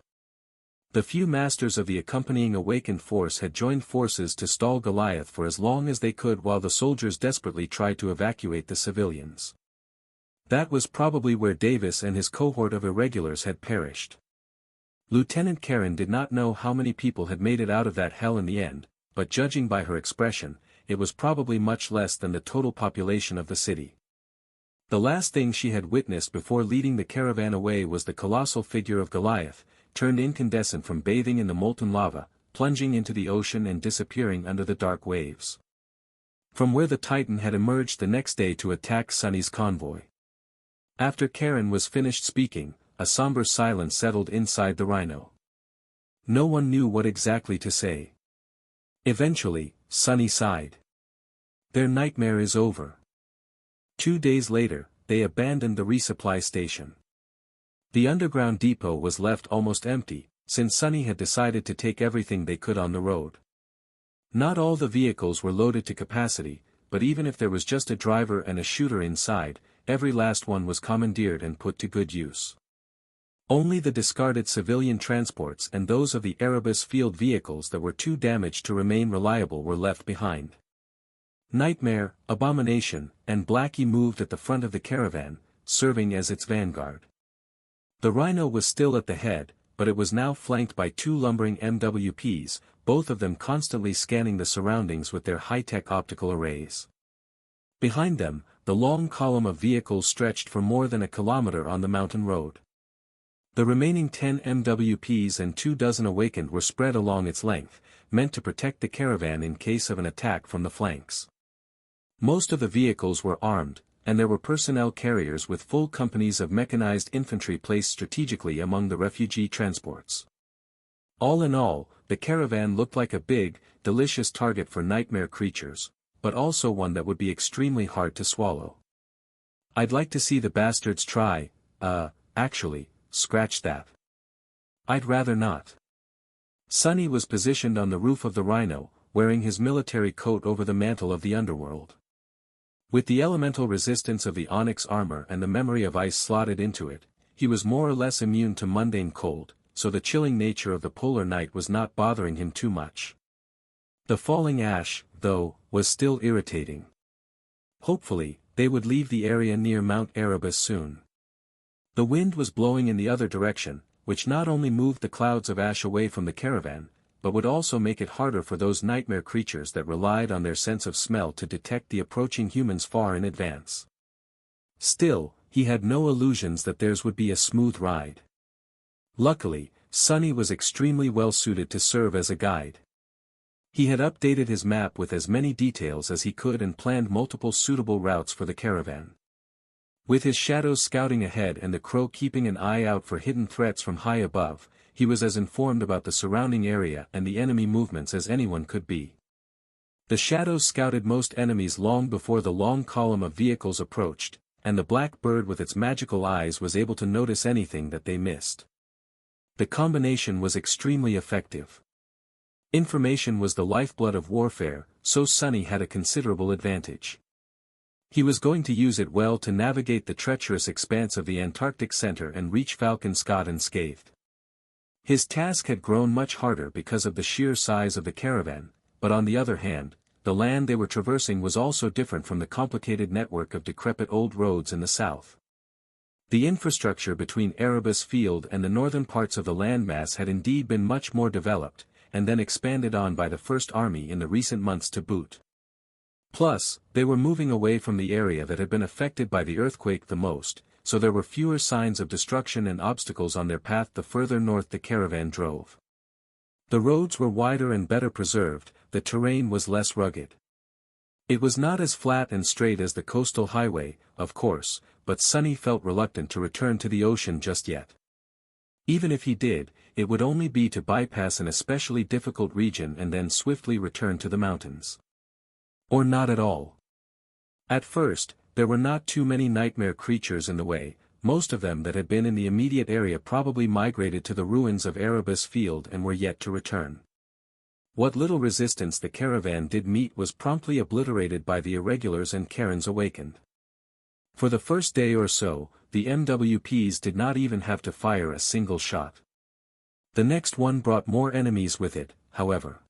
The few masters of the accompanying awakened force had joined forces to stall Goliath for as long as they could while the soldiers desperately tried to evacuate the civilians. That was probably where Davis and his cohort of irregulars had perished. Lieutenant Karen did not know how many people had made it out of that hell in the end, but judging by her expression, it was probably much less than the total population of the city. The last thing she had witnessed before leading the caravan away was the colossal figure of Goliath, turned incandescent from bathing in the molten lava, plunging into the ocean and disappearing under the dark waves. From where the Titan had emerged the next day to attack Sonny's convoy. After Karen was finished speaking, a somber silence settled inside the Rhino. No one knew what exactly to say. Eventually, Sonny sighed. Their nightmare is over. 2 days later, they abandoned the resupply station. The underground depot was left almost empty, since Sonny had decided to take everything they could on the road. Not all the vehicles were loaded to capacity, but even if there was just a driver and a shooter inside, every last one was commandeered and put to good use. Only the discarded civilian transports and those of the Erebus field vehicles that were too damaged to remain reliable were left behind. Nightmare, Abomination, and Blackie moved at the front of the caravan, serving as its vanguard. The Rhino was still at the head, but it was now flanked by 2 lumbering MWPs, both of them constantly scanning the surroundings with their high-tech optical arrays. Behind them, the long column of vehicles stretched for more than a kilometer on the mountain road. The remaining 10 MWPs and 24 awakened were spread along its length, meant to protect the caravan in case of an attack from the flanks. Most of the vehicles were armed, and there were personnel carriers with full companies of mechanized infantry placed strategically among the refugee transports. All in all, the caravan looked like a big, delicious target for nightmare creatures, but also one that would be extremely hard to swallow. I'd like to see the bastards try, actually, scratch that. I'd rather not. Sonny was positioned on the roof of the Rhino, wearing his military coat over the mantle of the underworld. With the elemental resistance of the onyx armor and the memory of ice slotted into it, he was more or less immune to mundane cold, so the chilling nature of the polar night was not bothering him too much. The falling ash, though, was still irritating. Hopefully, they would leave the area near Mount Erebus soon. The wind was blowing in the other direction, which not only moved the clouds of ash away from the caravan, but would also make it harder for those nightmare creatures that relied on their sense of smell to detect the approaching humans far in advance. Still, he had no illusions that theirs would be a smooth ride. Luckily, Sonny was extremely well suited to serve as a guide. He had updated his map with as many details as he could and planned multiple suitable routes for the caravan. With his shadows scouting ahead and the crow keeping an eye out for hidden threats from high above, he was as informed about the surrounding area and the enemy movements as anyone could be. The shadows scouted most enemies long before the long column of vehicles approached, and the black bird with its magical eyes was able to notice anything that they missed. The combination was extremely effective. Information was the lifeblood of warfare, so Sonny had a considerable advantage. He was going to use it well to navigate the treacherous expanse of the Antarctic Center and reach Falcon Scott unscathed. His task had grown much harder because of the sheer size of the caravan, but on the other hand, the land they were traversing was also different from the complicated network of decrepit old roads in the south. The infrastructure between Erebus Field and the northern parts of the landmass had indeed been much more developed, and then expanded on by the First Army in the recent months to boot. Plus, they were moving away from the area that had been affected by the earthquake the most, so there were fewer signs of destruction and obstacles on their path the further north the caravan drove. The roads were wider and better preserved, the terrain was less rugged. It was not as flat and straight as the coastal highway, of course, but Sonny felt reluctant to return to the ocean just yet. Even if he did, it would only be to bypass an especially difficult region and then swiftly return to the mountains. Or not at all. At first, there were not too many nightmare creatures in the way, most of them that had been in the immediate area probably migrated to the ruins of Erebus Field and were yet to return. What little resistance the caravan did meet was promptly obliterated by the irregulars and Karens awakened. For the first day or so, the MWPs did not even have to fire a single shot. The next one brought more enemies with it, however.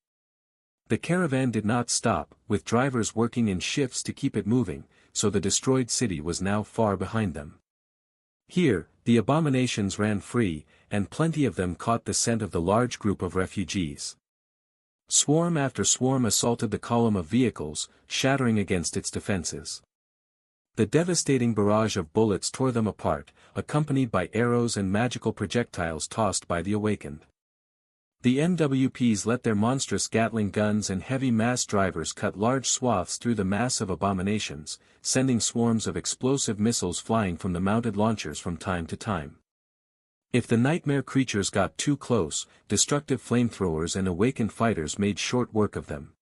The caravan did not stop, with drivers working in shifts to keep it moving, so the destroyed city was now far behind them. Here, the abominations ran free, and plenty of them caught the scent of the large group of refugees. Swarm after swarm assaulted the column of vehicles, shattering against its defenses. The devastating barrage of bullets tore them apart, accompanied by arrows and magical projectiles tossed by the awakened. The MWPs let their monstrous Gatling guns and heavy mass drivers cut large swaths through the mass of abominations, sending swarms of explosive missiles flying from the mounted launchers from time to time. If the nightmare creatures got too close, destructive flamethrowers and awakened fighters made short work of them.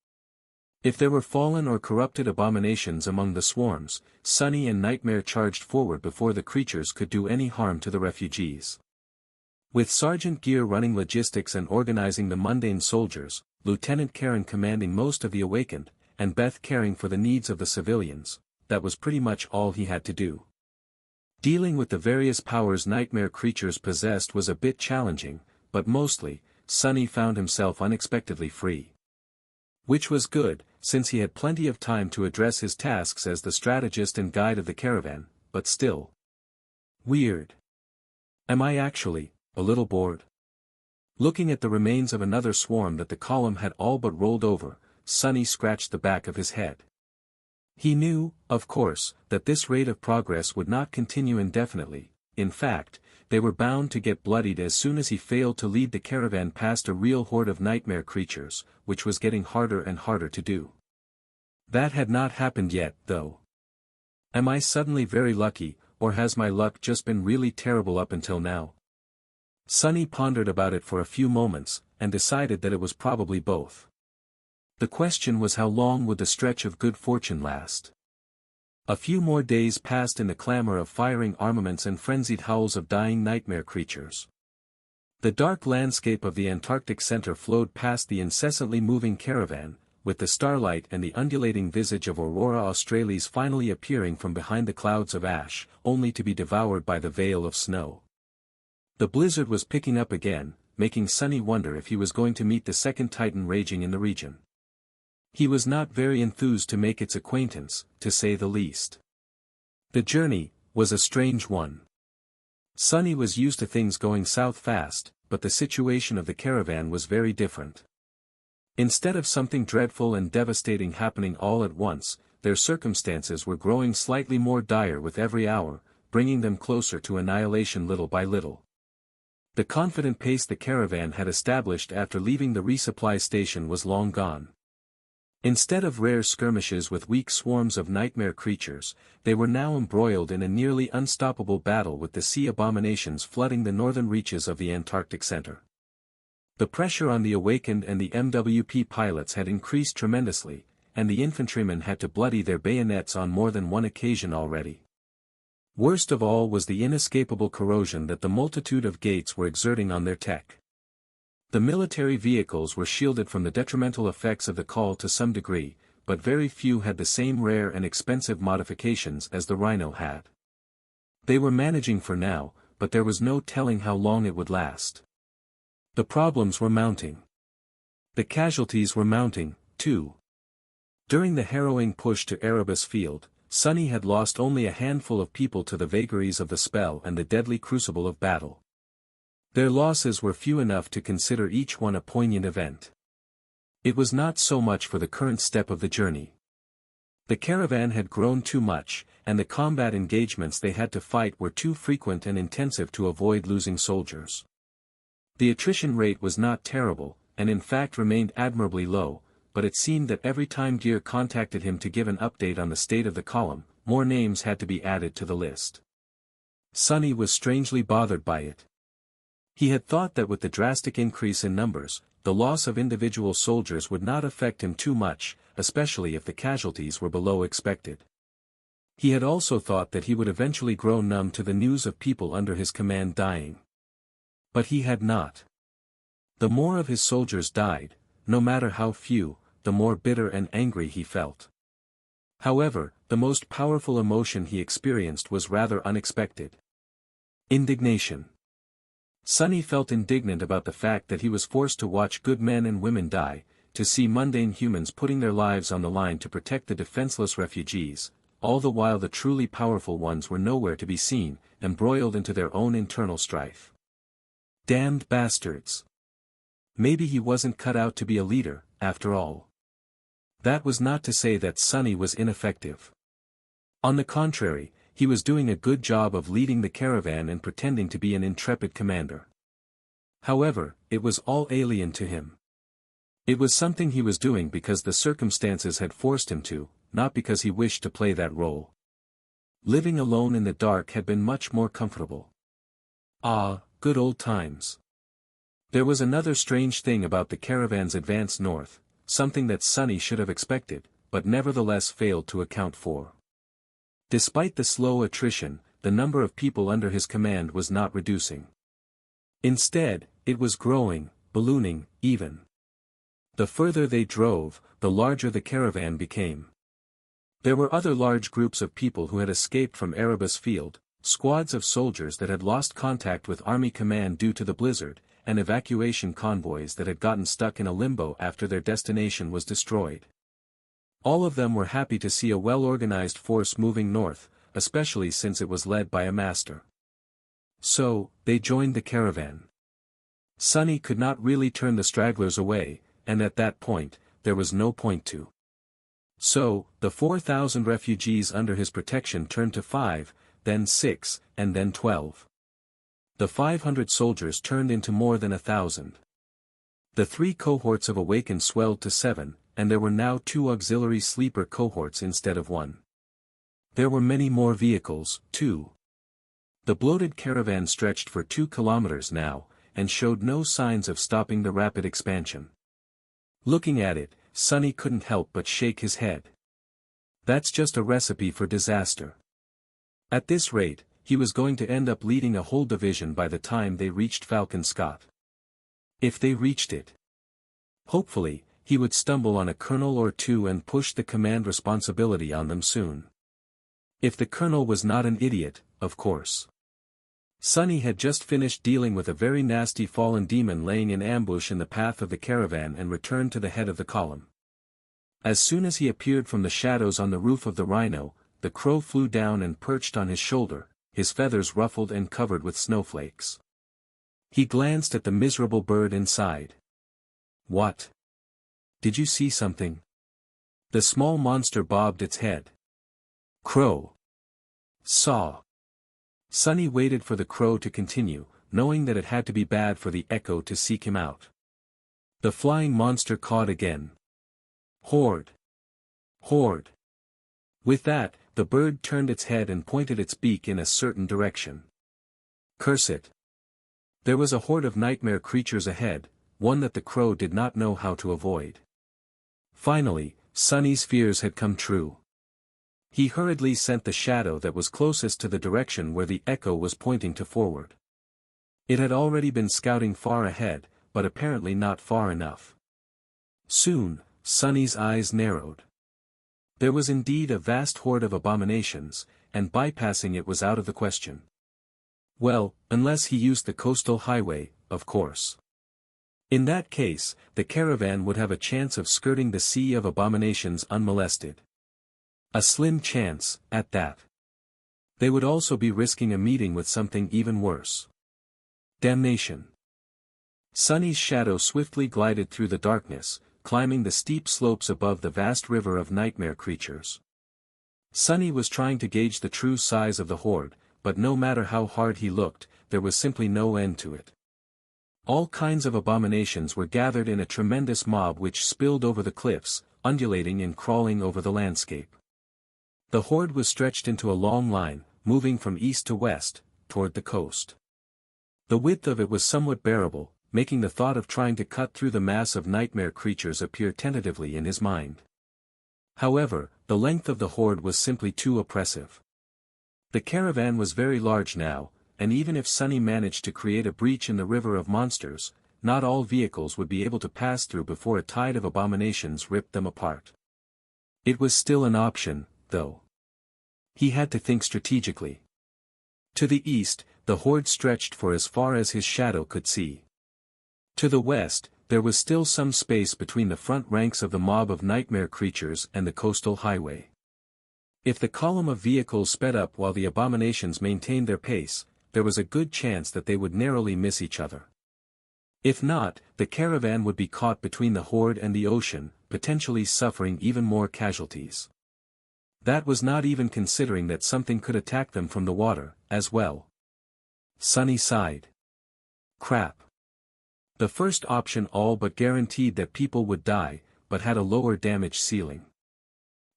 If there were fallen or corrupted abominations among the swarms, Sunny and Nightmare charged forward before the creatures could do any harm to the refugees. With Sergeant Gear running logistics and organizing the mundane soldiers, Lieutenant Karen commanding most of the awakened, and Beth caring for the needs of the civilians, that was pretty much all he had to do. Dealing with the various powers nightmare creatures possessed was a bit challenging, but mostly, Sunny found himself unexpectedly free. Which was good, since he had plenty of time to address his tasks as the strategist and guide of the caravan, but still. Weird. Am I actually a little bored? Looking at the remains of another swarm that the column had all but rolled over, Sunny scratched the back of his head. He knew, of course, that this rate of progress would not continue indefinitely. In fact, they were bound to get bloodied as soon as he failed to lead the caravan past a real horde of nightmare creatures, which was getting harder and harder to do. That had not happened yet, though. Am I suddenly very lucky, or has my luck just been really terrible up until now? Sunny pondered about it for a few moments, and decided that it was probably both. The question was how long would the stretch of good fortune last? A few more days passed in the clamor of firing armaments and frenzied howls of dying nightmare creatures. The dark landscape of the Antarctic center flowed past the incessantly moving caravan, with the starlight and the undulating visage of Aurora Australis finally appearing from behind the clouds of ash, only to be devoured by the veil of snow. The blizzard was picking up again, making Sunny wonder if he was going to meet the second Titan raging in the region. He was not very enthused to make its acquaintance, to say the least. The journey was a strange one. Sunny was used to things going south fast, but the situation of the caravan was very different. Instead of something dreadful and devastating happening all at once, their circumstances were growing slightly more dire with every hour, bringing them closer to annihilation little by little. The confident pace the caravan had established after leaving the resupply station was long gone. Instead of rare skirmishes with weak swarms of nightmare creatures, they were now embroiled in a nearly unstoppable battle with the sea abominations flooding the northern reaches of the Antarctic center. The pressure on the awakened and the MWP pilots had increased tremendously, and the infantrymen had to bloody their bayonets on more than one occasion already. Worst of all was the inescapable corrosion that the multitude of gates were exerting on their tech. The military vehicles were shielded from the detrimental effects of the call to some degree, but very few had the same rare and expensive modifications as the Rhino had. They were managing for now, but there was no telling how long it would last. The problems were mounting. The casualties were mounting, too. During the harrowing push to Erebus Field, Sunny had lost only a handful of people to the vagaries of the spell and the deadly crucible of battle. Their losses were few enough to consider each one a poignant event. It was not so much for the current step of the journey. The caravan had grown too much, and the combat engagements they had to fight were too frequent and intensive to avoid losing soldiers. The attrition rate was not terrible, and in fact remained admirably low, but it seemed that every time Gear contacted him to give an update on the state of the column, more names had to be added to the list. Sunny was strangely bothered by it. He had thought that with the drastic increase in numbers, the loss of individual soldiers would not affect him too much, especially if the casualties were below expected. He had also thought that he would eventually grow numb to the news of people under his command dying. But he had not. The more of his soldiers died, no matter how few, the more bitter and angry he felt. However, the most powerful emotion he experienced was rather unexpected. Indignation. Sunny felt indignant about the fact that he was forced to watch good men and women die, to see mundane humans putting their lives on the line to protect the defenseless refugees, all the while the truly powerful ones were nowhere to be seen, embroiled into their own internal strife. Damned bastards. Maybe he wasn't cut out to be a leader, after all. That was not to say that Sunny was ineffective. On the contrary, he was doing a good job of leading the caravan and pretending to be an intrepid commander. However, it was all alien to him. It was something he was doing because the circumstances had forced him to, not because he wished to play that role. Living alone in the dark had been much more comfortable. Ah, good old times. There was another strange thing about the caravan's advance north, something that Sunny should have expected, but nevertheless failed to account for. Despite the slow attrition, the number of people under his command was not reducing. Instead, it was growing, ballooning, even. The further they drove, the larger the caravan became. There were other large groups of people who had escaped from Erebus Field, squads of soldiers that had lost contact with army command due to the blizzard, and evacuation convoys that had gotten stuck in a limbo after their destination was destroyed. All of them were happy to see a well-organized force moving north, especially since it was led by a master. So, they joined the caravan. Sunny could not really turn the stragglers away, and at that point, there was no point to. So, the 4,000 refugees under his protection turned to 5, then 6, and then 12. The 500 soldiers turned into more than 1,000. The 3 cohorts of awakened swelled to 7, and there were now 2 auxiliary sleeper cohorts instead of 1. There were many more vehicles, too. The bloated caravan stretched for 2 kilometers now, and showed no signs of stopping the rapid expansion. Looking at it, Sunny couldn't help but shake his head. That's just a recipe for disaster. At this rate, he was going to end up leading a whole division by the time they reached Falcon Scott. If they reached it. Hopefully, he would stumble on a colonel or 2 and push the command responsibility on them soon. If the colonel was not an idiot, of course. Sunny had just finished dealing with a very nasty fallen demon laying in ambush in the path of the caravan and returned to the head of the column. As soon as he appeared from the shadows on the roof of the rhino, the crow flew down and perched on his shoulder, his feathers ruffled and covered with snowflakes. He glanced at the miserable bird inside. What? Did you see something? The small monster bobbed its head. Crow. Saw. Sunny waited for the crow to continue, knowing that it had to be bad for the echo to seek him out. The flying monster cawed again. Horde. Horde. With that, the bird turned its head and pointed its beak in a certain direction. Curse it. There was a horde of nightmare creatures ahead, one that the crow did not know how to avoid. Finally, Sunny's fears had come true. He hurriedly sent the shadow that was closest to the direction where the echo was pointing to forward. It had already been scouting far ahead, but apparently not far enough. Soon, Sunny's eyes narrowed. There was indeed a vast horde of abominations, and bypassing it was out of the question. Well, unless he used the coastal highway, of course. In that case, the caravan would have a chance of skirting the sea of abominations unmolested. A slim chance, at that. They would also be risking a meeting with something even worse. Damnation. Sunny's shadow swiftly glided through the darkness, climbing the steep slopes above the vast river of nightmare creatures. Sunny was trying to gauge the true size of the horde, but no matter how hard he looked, there was simply no end to it. All kinds of abominations were gathered in a tremendous mob which spilled over the cliffs, undulating and crawling over the landscape. The horde was stretched into a long line, moving from east to west, toward the coast. The width of it was somewhat bearable, making the thought of trying to cut through the mass of nightmare creatures appear tentatively in his mind. However, the length of the horde was simply too oppressive. The caravan was very large now, and even if Sunny managed to create a breach in the river of monsters, not all vehicles would be able to pass through before a tide of abominations ripped them apart. It was still an option, though. He had to think strategically. To the east, the horde stretched for as far as his shadow could see. To the west, there was still some space between the front ranks of the mob of nightmare creatures and the coastal highway. If the column of vehicles sped up while the abominations maintained their pace, there was a good chance that they would narrowly miss each other. If not, the caravan would be caught between the horde and the ocean, potentially suffering even more casualties. That was not even considering that something could attack them from the water, as well. Sunny sighed. Crap. The first option all but guaranteed that people would die, but had a lower damage ceiling.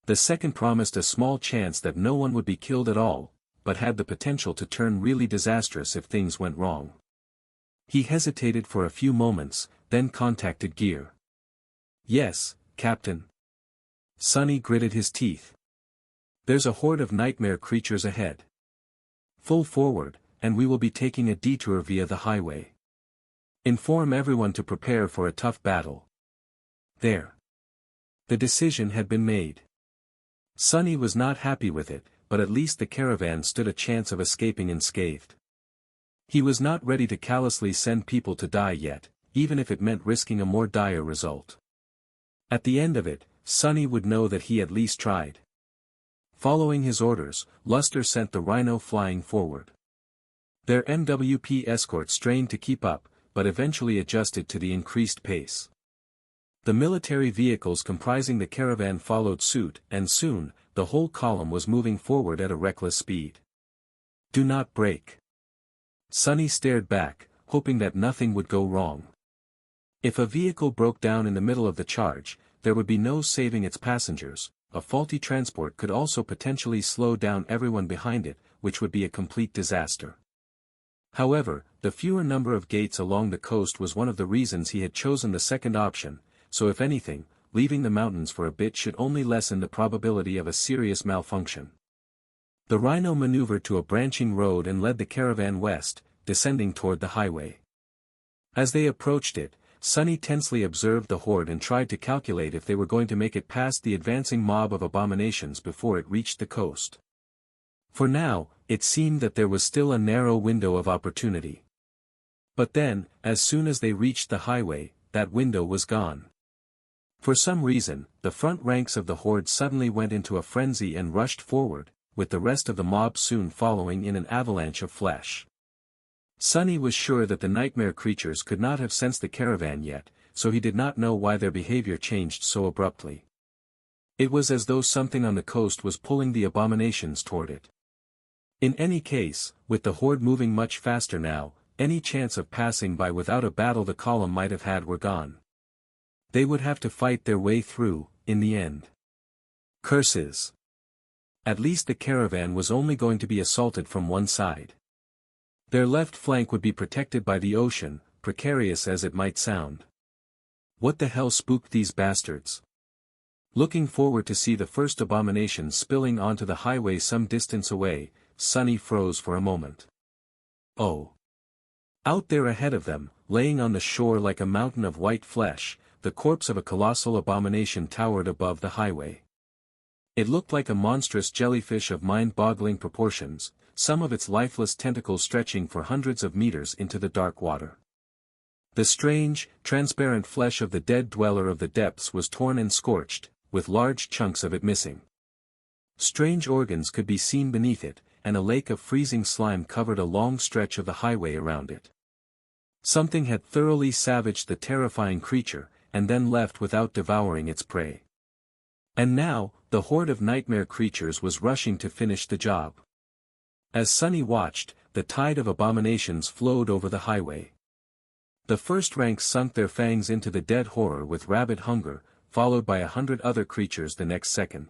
The second promised a small chance that no one would be killed at all, but had the potential to turn really disastrous if things went wrong. He hesitated for a few moments, then contacted gear. "Yes, Captain." Sunny gritted his teeth. "There's a horde of nightmare creatures ahead. Full forward, and we will be taking a detour via the highway. Inform everyone to prepare for a tough battle." There. The decision had been made. Sunny was not happy with it, but at least the caravan stood a chance of escaping unscathed. He was not ready to callously send people to die yet, even if it meant risking a more dire result. At the end of it, Sunny would know that he at least tried. Following his orders, Luster sent the Rhino flying forward. Their MWP escort strained to keep up, but eventually adjusted to the increased pace. The military vehicles comprising the caravan followed suit, and soon, the whole column was moving forward at a reckless speed. "Do not break." Sunny stared back, hoping that nothing would go wrong. If a vehicle broke down in the middle of the charge, there would be no saving its passengers. A faulty transport could also potentially slow down everyone behind it, which would be a complete disaster. However, the fewer number of gates along the coast was one of the reasons he had chosen the second option, so if anything, leaving the mountains for a bit should only lessen the probability of a serious malfunction. The Rhino maneuvered to a branching road and led the caravan west, descending toward the highway. As they approached it, Sunny tensely observed the horde and tried to calculate if they were going to make it past the advancing mob of abominations before it reached the coast. For now, it seemed that there was still a narrow window of opportunity. But then, as soon as they reached the highway, that window was gone. For some reason, the front ranks of the horde suddenly went into a frenzy and rushed forward, with the rest of the mob soon following in an avalanche of flesh. Sunny was sure that the nightmare creatures could not have sensed the caravan yet, so he did not know why their behavior changed so abruptly. It was as though something on the coast was pulling the abominations toward it. In any case, with the horde moving much faster now, any chance of passing by without a battle the column might have had were gone. They would have to fight their way through, in the end. Curses. At least the caravan was only going to be assaulted from one side. Their left flank would be protected by the ocean, precarious as it might sound. What the hell spooked these bastards? Looking forward to see the first abomination spilling onto the highway some distance away, Sunny froze for a moment. Oh! Out there ahead of them, laying on the shore like a mountain of white flesh, the corpse of a colossal abomination towered above the highway. It looked like a monstrous jellyfish of mind-boggling proportions, some of its lifeless tentacles stretching for hundreds of meters into the dark water. The strange, transparent flesh of the dead dweller of the depths was torn and scorched, with large chunks of it missing. Strange organs could be seen beneath it, and a lake of freezing slime covered a long stretch of the highway around it. Something had thoroughly savaged the terrifying creature, and then left without devouring its prey. And now, the horde of nightmare creatures was rushing to finish the job. As Sunny watched, the tide of abominations flowed over the highway. The first ranks sunk their fangs into the dead horror with rabid hunger, followed by 100 other creatures the next second.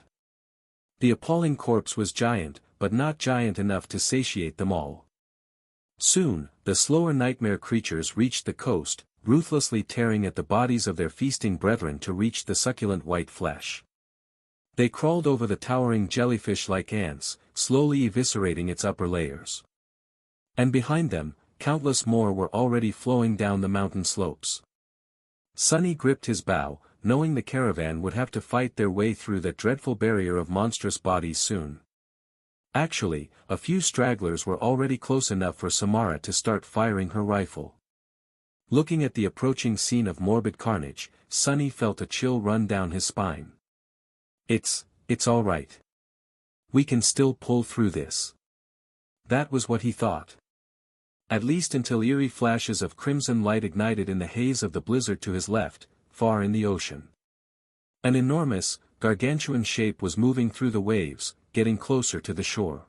The appalling corpse was giant, but not giant enough to satiate them all. Soon, the slower nightmare creatures reached the coast, ruthlessly tearing at the bodies of their feasting brethren to reach the succulent white flesh. They crawled over the towering jellyfish like ants, slowly eviscerating its upper layers. And behind them, countless more were already flowing down the mountain slopes. Sunny gripped his bow, knowing the caravan would have to fight their way through that dreadful barrier of monstrous bodies soon. Actually, a few stragglers were already close enough for Samara to start firing her rifle. Looking at the approaching scene of morbid carnage, Sunny felt a chill run down his spine. It's all right. We can still pull through this. That was what he thought. At least until eerie flashes of crimson light ignited in the haze of the blizzard to his left, far in the ocean. An enormous, gargantuan shape was moving through the waves, getting closer to the shore.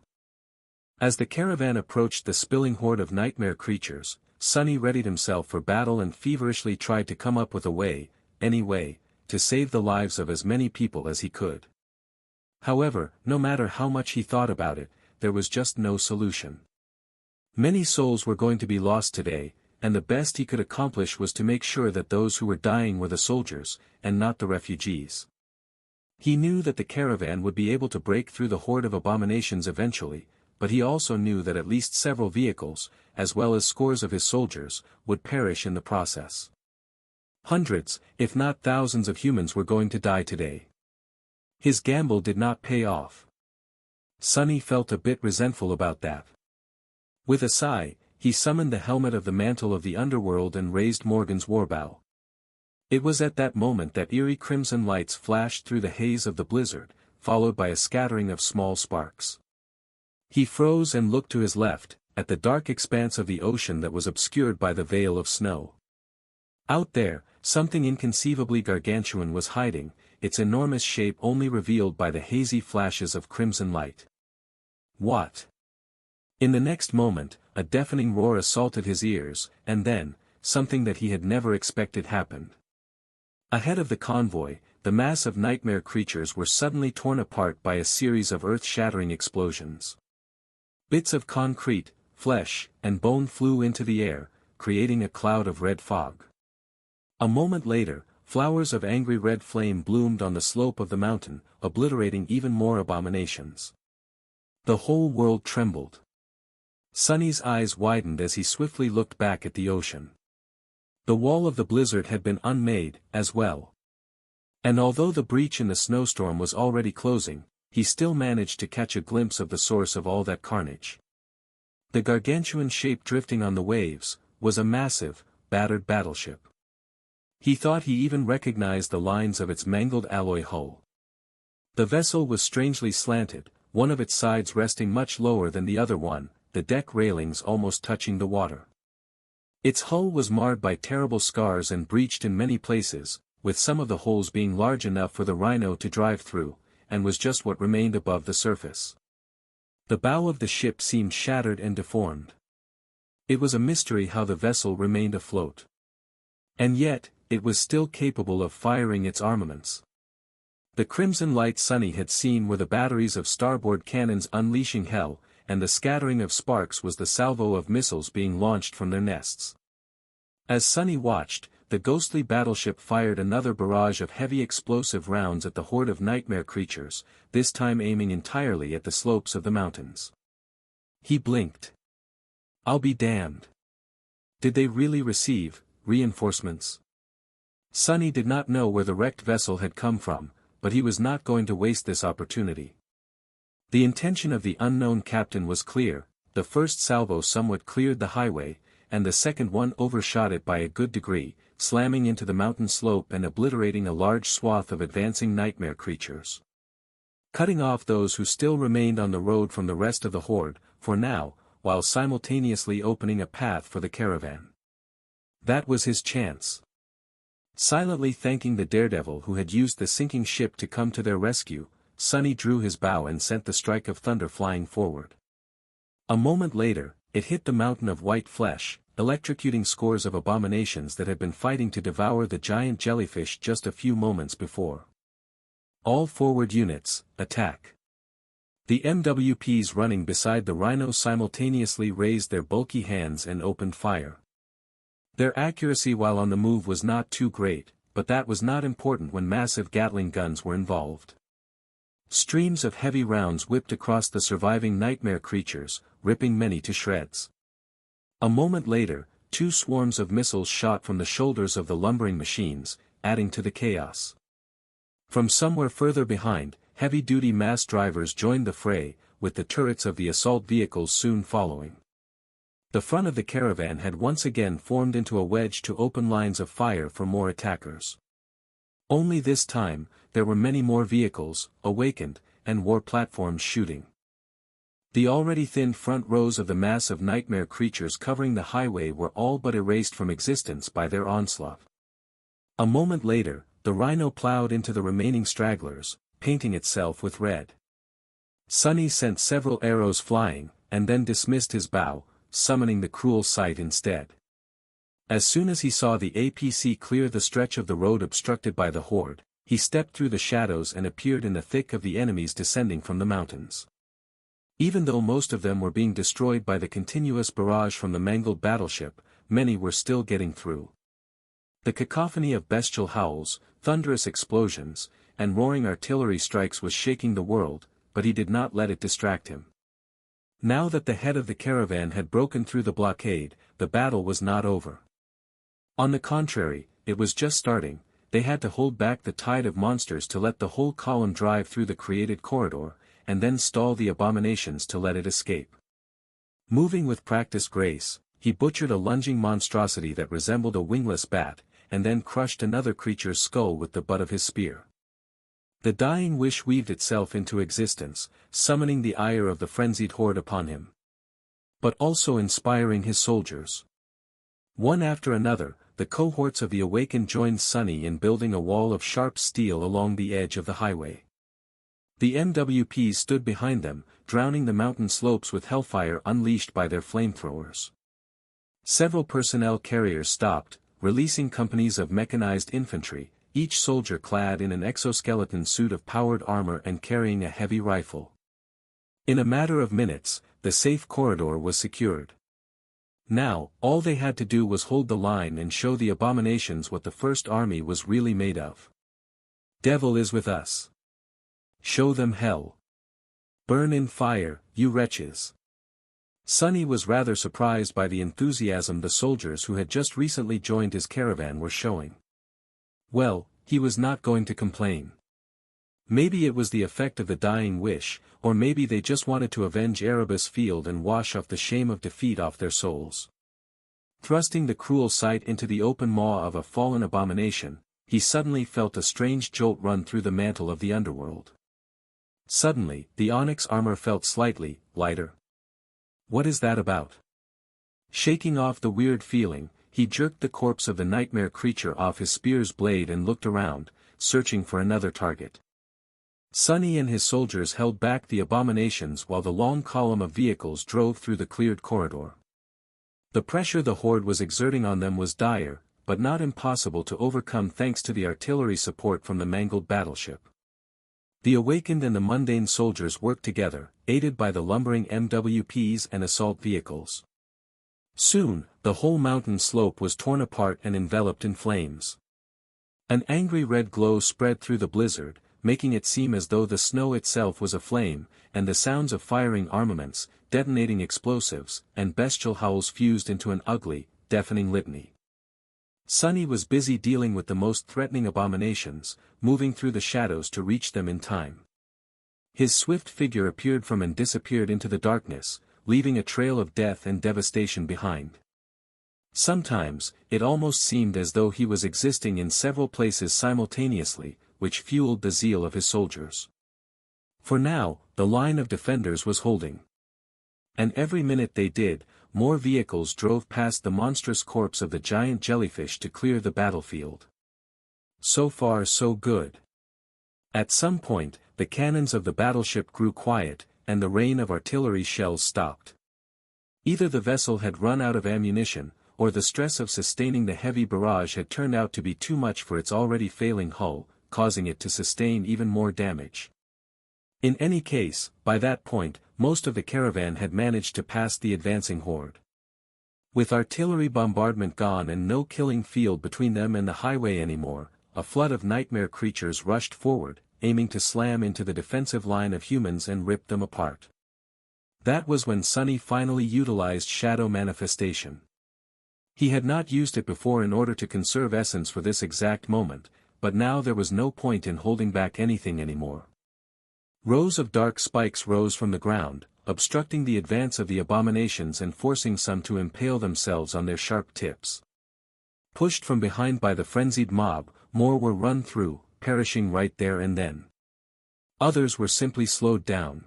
As the caravan approached the spilling horde of nightmare creatures, Sunny readied himself for battle and feverishly tried to come up with a way, any way, to save the lives of as many people as he could. However, no matter how much he thought about it, there was just no solution. Many souls were going to be lost today, and the best he could accomplish was to make sure that those who were dying were the soldiers, and not the refugees. He knew that the caravan would be able to break through the horde of abominations eventually, but he also knew that at least several vehicles, as well as scores of his soldiers, would perish in the process. Hundreds, if not thousands of humans were going to die today. His gamble did not pay off. Sunny felt a bit resentful about that. With a sigh, he summoned the helmet of the mantle of the underworld and raised Morgan's warbow. It was at that moment that eerie crimson lights flashed through the haze of the blizzard, followed by a scattering of small sparks. He froze and looked to his left, at the dark expanse of the ocean that was obscured by the veil of snow. Out there, something inconceivably gargantuan was hiding, its enormous shape only revealed by the hazy flashes of crimson light. What? In the next moment, a deafening roar assaulted his ears, and then, something that he had never expected happened. Ahead of the convoy, the mass of nightmare creatures were suddenly torn apart by a series of earth-shattering explosions. Bits of concrete, flesh, and bone flew into the air, creating a cloud of red fog. A moment later, flowers of angry red flame bloomed on the slope of the mountain, obliterating even more abominations. The whole world trembled. Sunny's eyes widened as he swiftly looked back at the ocean. The wall of the blizzard had been unmade, as well. And although the breach in the snowstorm was already closing, he still managed to catch a glimpse of the source of all that carnage. The gargantuan shape drifting on the waves, was a massive, battered battleship. He thought he even recognized the lines of its mangled alloy hull. The vessel was strangely slanted, one of its sides resting much lower than the other one, the deck railings almost touching the water. Its hull was marred by terrible scars and breached in many places, with some of the holes being large enough for the rhino to drive through, and was just what remained above the surface. The bow of the ship seemed shattered and deformed. It was a mystery how the vessel remained afloat. And yet, it was still capable of firing its armaments. The crimson light Sunny had seen were the batteries of starboard cannons unleashing hell, and the scattering of sparks was the salvo of missiles being launched from their nests. As Sunny watched, the ghostly battleship fired another barrage of heavy explosive rounds at the horde of nightmare creatures, this time aiming entirely at the slopes of the mountains. He blinked. I'll be damned. Did they really receive reinforcements? Sunny did not know where the wrecked vessel had come from, but he was not going to waste this opportunity. The intention of the unknown captain was clear. The first salvo somewhat cleared the highway, and the second one overshot it by a good degree, slamming into the mountain slope and obliterating a large swath of advancing nightmare creatures. Cutting off those who still remained on the road from the rest of the horde, for now, while simultaneously opening a path for the caravan. That was his chance. Silently thanking the daredevil who had used the sinking ship to come to their rescue, Sunny drew his bow and sent the strike of thunder flying forward. A moment later, it hit the mountain of white flesh, electrocuting scores of abominations that had been fighting to devour the giant jellyfish just a few moments before. All forward units, attack. The MWPs running beside the rhino simultaneously raised their bulky hands and opened fire. Their accuracy while on the move was not too great, but that was not important when massive Gatling guns were involved. Streams of heavy rounds whipped across the surviving nightmare creatures, ripping many to shreds. A moment later, two swarms of missiles shot from the shoulders of the lumbering machines, adding to the chaos. From somewhere further behind, heavy-duty mass drivers joined the fray, with the turrets of the assault vehicles soon following. The front of the caravan had once again formed into a wedge to open lines of fire for more attackers. Only this time, there were many more vehicles, awakened, and war platforms shooting. The already thin front rows of the mass of nightmare creatures covering the highway were all but erased from existence by their onslaught. A moment later, the rhino plowed into the remaining stragglers, painting itself with red. Sunny sent several arrows flying, and then dismissed his bow, summoning the cruel sight instead. As soon as he saw the APC clear the stretch of the road obstructed by the horde, he stepped through the shadows and appeared in the thick of the enemies descending from the mountains. Even though most of them were being destroyed by the continuous barrage from the mangled battleship, many were still getting through. The cacophony of bestial howls, thunderous explosions, and roaring artillery strikes was shaking the world, but he did not let it distract him. Now that the head of the caravan had broken through the blockade, the battle was not over. On the contrary, it was just starting. They had to hold back the tide of monsters to let the whole column drive through the created corridor, and then stall the abominations to let it escape. Moving with practiced grace, he butchered a lunging monstrosity that resembled a wingless bat, and then crushed another creature's skull with the butt of his spear. The dying wish weaved itself into existence, summoning the ire of the frenzied horde upon him, but also inspiring his soldiers. One after another, the cohorts of the awakened joined Sunny in building a wall of sharp steel along the edge of the highway. The MWPs stood behind them, drowning the mountain slopes with hellfire unleashed by their flamethrowers. Several personnel carriers stopped, releasing companies of mechanized infantry, each soldier clad in an exoskeleton suit of powered armor and carrying a heavy rifle. In a matter of minutes, the safe corridor was secured. Now, all they had to do was hold the line and show the abominations what the First Army was really made of. Devil is with us. Show them hell. Burn in fire, you wretches. Sunny was rather surprised by the enthusiasm the soldiers who had just recently joined his caravan were showing. Well, he was not going to complain. Maybe it was the effect of the dying wish, or maybe they just wanted to avenge Erebus Field and wash off the shame of defeat off their souls. Thrusting the cruel sight into the open maw of a fallen abomination, he suddenly felt a strange jolt run through the mantle of the underworld. Suddenly, the onyx armor felt slightly lighter. What is that about? Shaking off the weird feeling, he jerked the corpse of the nightmare creature off his spear's blade and looked around, searching for another target. Sunny and his soldiers held back the abominations while the long column of vehicles drove through the cleared corridor. The pressure the horde was exerting on them was dire, but not impossible to overcome thanks to the artillery support from the mangled battleship. The awakened and the mundane soldiers worked together, aided by the lumbering MWPs and assault vehicles. Soon, the whole mountain slope was torn apart and enveloped in flames. An angry red glow spread through the blizzard, making it seem as though the snow itself was aflame, and the sounds of firing armaments, detonating explosives, and bestial howls fused into an ugly, deafening litany. Sunny was busy dealing with the most threatening abominations, moving through the shadows to reach them in time. His swift figure appeared from and disappeared into the darkness, leaving a trail of death and devastation behind. Sometimes, it almost seemed as though he was existing in several places simultaneously, which fueled the zeal of his soldiers. For now, the line of defenders was holding. And every minute they did, more vehicles drove past the monstrous corpse of the giant jellyfish to clear the battlefield. So far so good. At some point, the cannons of the battleship grew quiet, and the rain of artillery shells stopped. Either the vessel had run out of ammunition, or the stress of sustaining the heavy barrage had turned out to be too much for its already failing hull, causing it to sustain even more damage. In any case, by that point, most of the caravan had managed to pass the advancing horde. With artillery bombardment gone and no killing field between them and the highway anymore, a flood of nightmare creatures rushed forward, aiming to slam into the defensive line of humans and rip them apart. That was when Sunny finally utilized shadow manifestation. He had not used it before in order to conserve essence for this exact moment, but now there was no point in holding back anything anymore. Rows of dark spikes rose from the ground, obstructing the advance of the abominations and forcing some to impale themselves on their sharp tips. Pushed from behind by the frenzied mob, more were run through, perishing right there and then. Others were simply slowed down.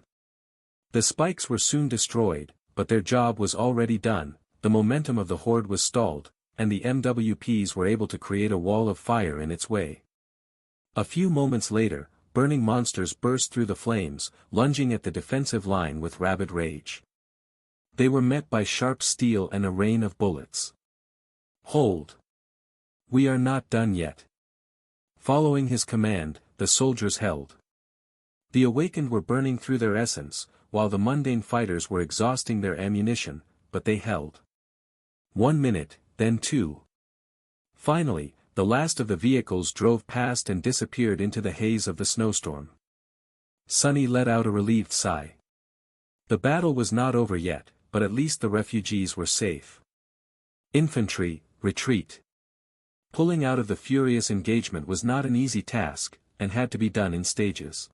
The spikes were soon destroyed, but their job was already done. The momentum of the horde was stalled, and the MWPs were able to create a wall of fire in its way. A few moments later, burning monsters burst through the flames, lunging at the defensive line with rabid rage. They were met by sharp steel and a rain of bullets. "Hold! We are not done yet." Following his command, the soldiers held. The awakened were burning through their essence, while the mundane fighters were exhausting their ammunition, but they held. 1 minute, then 2. Finally, the last of the vehicles drove past and disappeared into the haze of the snowstorm. Sunny let out a relieved sigh. The battle was not over yet, but at least the refugees were safe. Infantry, retreat. Pulling out of the furious engagement was not an easy task, and had to be done in stages.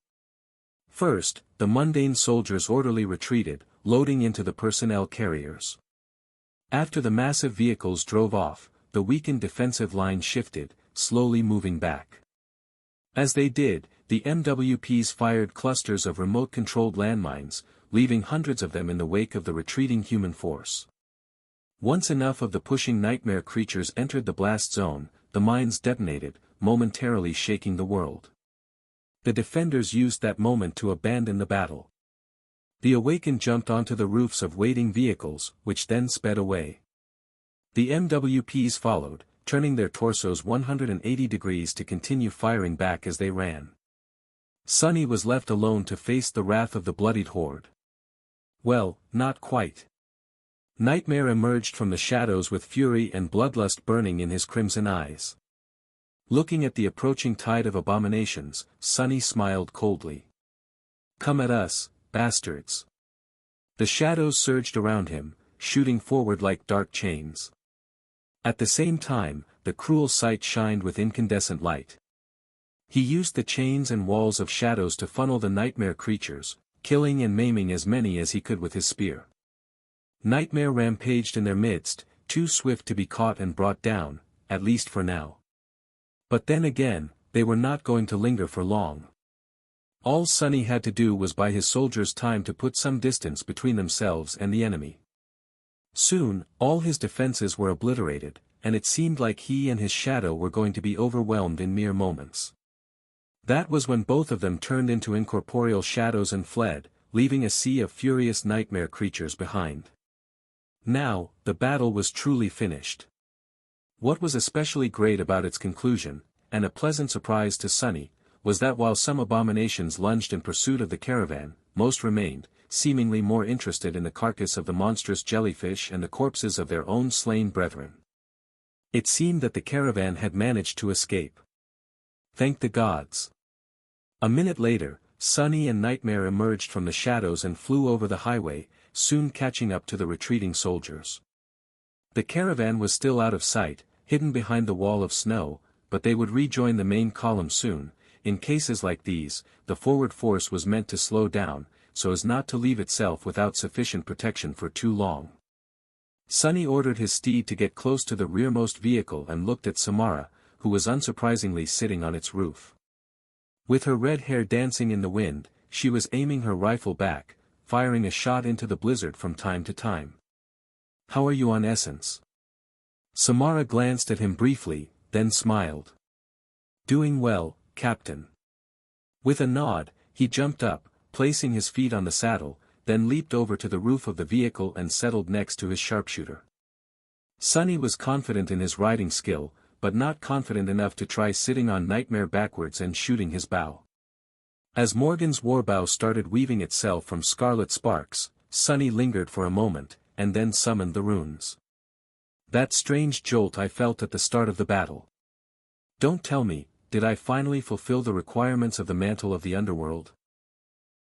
First, the mundane soldiers orderly retreated, loading into the personnel carriers. After the massive vehicles drove off, the weakened defensive line shifted, slowly moving back. As they did, the MWPs fired clusters of remote-controlled landmines, leaving hundreds of them in the wake of the retreating human force. Once enough of the pushing nightmare creatures entered the blast zone, the mines detonated, momentarily shaking the world. The defenders used that moment to abandon the battle. The awakened jumped onto the roofs of waiting vehicles, which then sped away. The MWPs followed, turning their torsos 180 degrees to continue firing back as they ran. Sunny was left alone to face the wrath of the bloodied horde. Well, not quite. Nightmare emerged from the shadows with fury and bloodlust burning in his crimson eyes. Looking at the approaching tide of abominations, Sunny smiled coldly. "Come at us, bastards." The shadows surged around him, shooting forward like dark chains. At the same time, the cruel sight shined with incandescent light. He used the chains and walls of shadows to funnel the nightmare creatures, killing and maiming as many as he could with his spear. Nightmare rampaged in their midst, too swift to be caught and brought down, at least for now. But then again, they were not going to linger for long. All Sunny had to do was buy his soldiers time to put some distance between themselves and the enemy. Soon, all his defenses were obliterated, and it seemed like he and his shadow were going to be overwhelmed in mere moments. That was when both of them turned into incorporeal shadows and fled, leaving a sea of furious nightmare creatures behind. Now, the battle was truly finished. What was especially great about its conclusion, and a pleasant surprise to Sunny, was that while some abominations lunged in pursuit of the caravan, most remained, seemingly more interested in the carcass of the monstrous jellyfish and the corpses of their own slain brethren. It seemed that the caravan had managed to escape. Thank the gods. A minute later, Sunny and Nightmare emerged from the shadows and flew over the highway, soon catching up to the retreating soldiers. The caravan was still out of sight, hidden behind the wall of snow, but they would rejoin the main column soon. In cases like these, the forward force was meant to slow down, so as not to leave itself without sufficient protection for too long. Sunny ordered his steed to get close to the rearmost vehicle and looked at Samara, who was unsurprisingly sitting on its roof. With her red hair dancing in the wind, she was aiming her rifle back, firing a shot into the blizzard from time to time. "How are you on essence?" Samara glanced at him briefly, then smiled. "Doing well, Captain." With a nod, he jumped up, placing his feet on the saddle, then leaped over to the roof of the vehicle and settled next to his sharpshooter. Sunny was confident in his riding skill, but not confident enough to try sitting on Nightmare backwards and shooting his bow. As Morgan's warbow started weaving itself from scarlet sparks, Sunny lingered for a moment, and then summoned the runes. "That strange jolt I felt at the start of the battle. Don't tell me, did I finally fulfill the requirements of the mantle of the underworld?"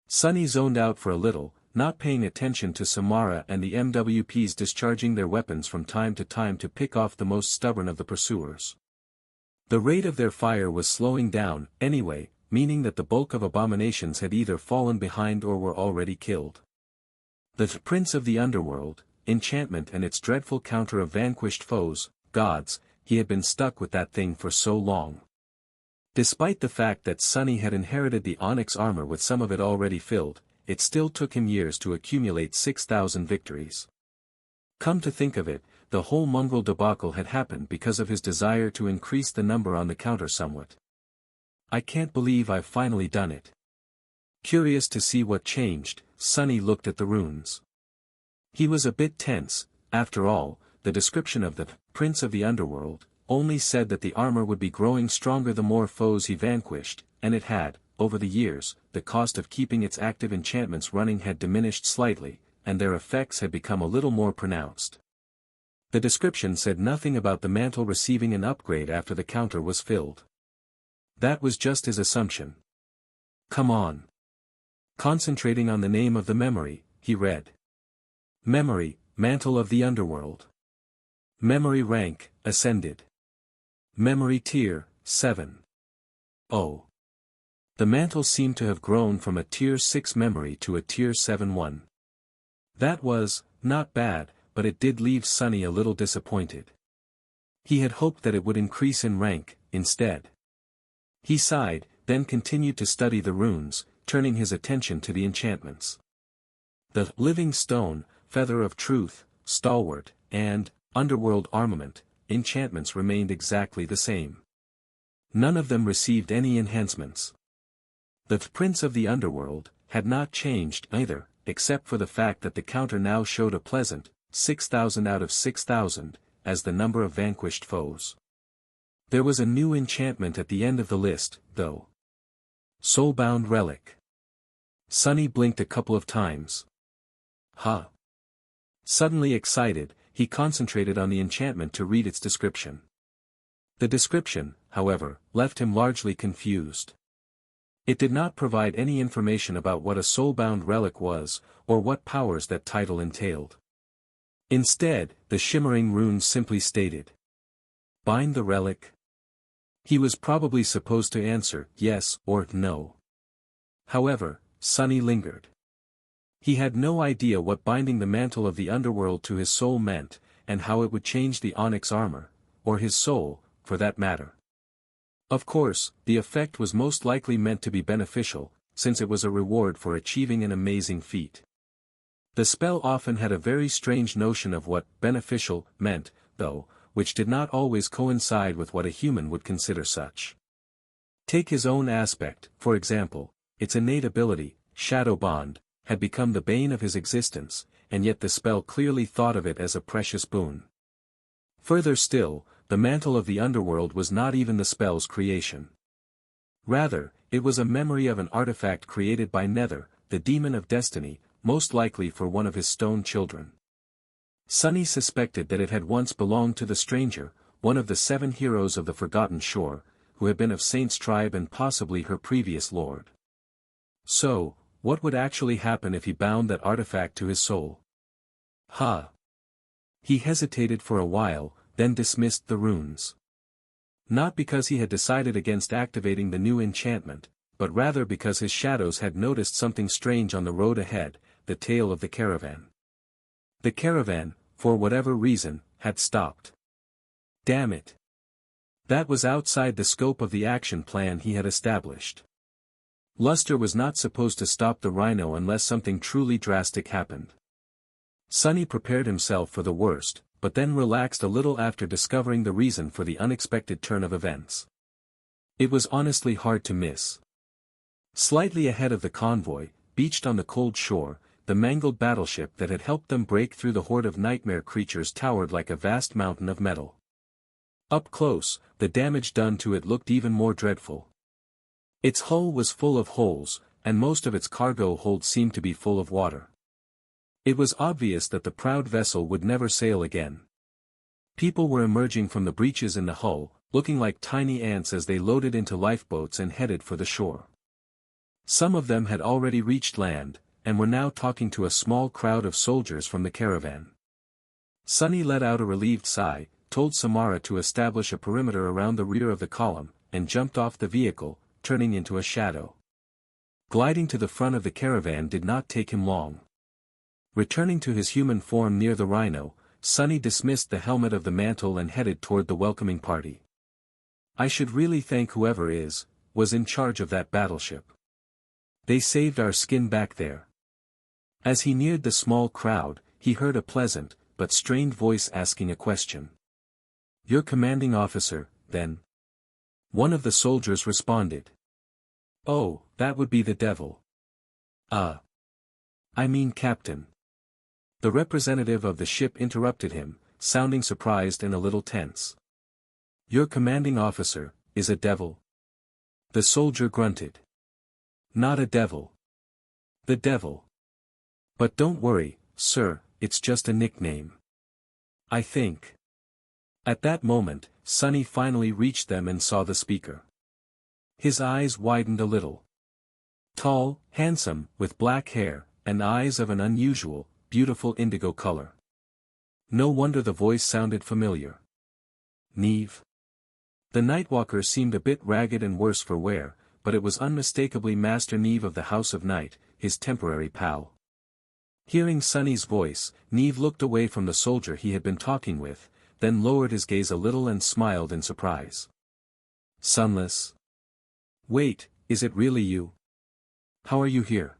Sunny zoned out for a little, not paying attention to Samara and the MWPs discharging their weapons from time to pick off the most stubborn of the pursuers. The rate of their fire was slowing down, anyway, meaning that the bulk of abominations had either fallen behind or were already killed. The prince of the underworld, enchantment and its dreadful counter of vanquished foes, gods, he had been stuck with that thing for so long. Despite the fact that Sunny had inherited the onyx armor with some of it already filled, it still took him years to accumulate 6,000 victories. Come to think of it, the whole mongrel debacle had happened because of his desire to increase the number on the counter somewhat. I can't believe I've finally done it. Curious to see what changed, Sunny looked at the runes. He was a bit tense. After all, the description of the Prince of the Underworld only said that the armor would be growing stronger the more foes he vanquished, and it had, over the years, the cost of keeping its active enchantments running had diminished slightly, and their effects had become a little more pronounced. The description said nothing about the mantle receiving an upgrade after the counter was filled. That was just his assumption. Come on. Concentrating on the name of the memory, he read. Memory, Mantle of the Underworld. Memory rank, Ascended. Memory tier, 7. Oh. The mantle seemed to have grown from a tier 6 memory to a tier 7 one. That was, not bad, but it did leave Sunny a little disappointed. He had hoped that it would increase in rank, instead. He sighed, then continued to study the runes, turning his attention to the enchantments. The living stone, feather of truth, stalwart, and underworld armament, enchantments remained exactly the same. None of them received any enhancements. The Prince of the Underworld had not changed either, except for the fact that the counter now showed a pleasant 6,000 out of 6,000, as the number of vanquished foes. There was a new enchantment at the end of the list, though. Soulbound Relic. Sunny blinked a couple of times. Huh. Suddenly excited, he concentrated on the enchantment to read its description. The description, however, left him largely confused. It did not provide any information about what a soulbound relic was, or what powers that title entailed. Instead, the shimmering runes simply stated. Bind the relic? He was probably supposed to answer yes or no. However, Sunny lingered. He had no idea what binding the mantle of the underworld to his soul meant, and how it would change the onyx armor, or his soul, for that matter. Of course, the effect was most likely meant to be beneficial, since it was a reward for achieving an amazing feat. The spell often had a very strange notion of what beneficial meant, though, which did not always coincide with what a human would consider such. Take his own aspect, for example, its innate ability, Shadow Bond, had become the bane of his existence, and yet the spell clearly thought of it as a precious boon. Further still, the mantle of the underworld was not even the spell's creation. Rather, it was a memory of an artifact created by Nether, the demon of destiny, most likely for one of his stone children. Sunny suspected that it had once belonged to the stranger, one of the 7 heroes of the Forgotten Shore, who had been of Saint's tribe and possibly her previous lord. So, what would actually happen if he bound that artifact to his soul? He hesitated for a while, then dismissed the runes. Not because he had decided against activating the new enchantment, but rather because his shadows had noticed something strange on the road ahead, the tail of the caravan. The caravan, for whatever reason, had stopped. Damn it. That was outside the scope of the action plan he had established. Luster was not supposed to stop the rhino unless something truly drastic happened. Sunny prepared himself for the worst, but then relaxed a little after discovering the reason for the unexpected turn of events. It was honestly hard to miss. Slightly ahead of the convoy, beached on the cold shore, the mangled battleship that had helped them break through the horde of nightmare creatures towered like a vast mountain of metal. Up close, the damage done to it looked even more dreadful. Its hull was full of holes, and most of its cargo hold seemed to be full of water. It was obvious that the proud vessel would never sail again. People were emerging from the breaches in the hull, looking like tiny ants as they loaded into lifeboats and headed for the shore. Some of them had already reached land, and were now talking to a small crowd of soldiers from the caravan. Sunny let out a relieved sigh, told Samara to establish a perimeter around the rear of the column, and jumped off the vehicle, turning into a shadow. Gliding to the front of the caravan did not take him long. Returning to his human form near the rhino, Sunny dismissed the helmet of the mantle and headed toward the welcoming party. I should really thank whoever was in charge of that battleship. They saved our skin back there. As he neared the small crowd, he heard a pleasant, but strained voice asking a question. Your commanding officer, then? One of the soldiers responded. Oh, that would be the devil. I mean Captain. The representative of the ship interrupted him, sounding surprised and a little tense. Your commanding officer, is a devil? The soldier grunted. Not a devil. The devil. But don't worry, sir, it's just a nickname. I think. At that moment, Sunny finally reached them and saw the speaker. His eyes widened a little. Tall, handsome, with black hair, and eyes of an unusual, beautiful indigo color. No wonder the voice sounded familiar. Neve. The Nightwalker seemed a bit ragged and worse for wear, but it was unmistakably Master Neve of the House of Night, his temporary pal. Hearing Sunny's voice, Neve looked away from the soldier he had been talking with, then lowered his gaze a little and smiled in surprise. Sunless? Wait, is it really you? How are you here?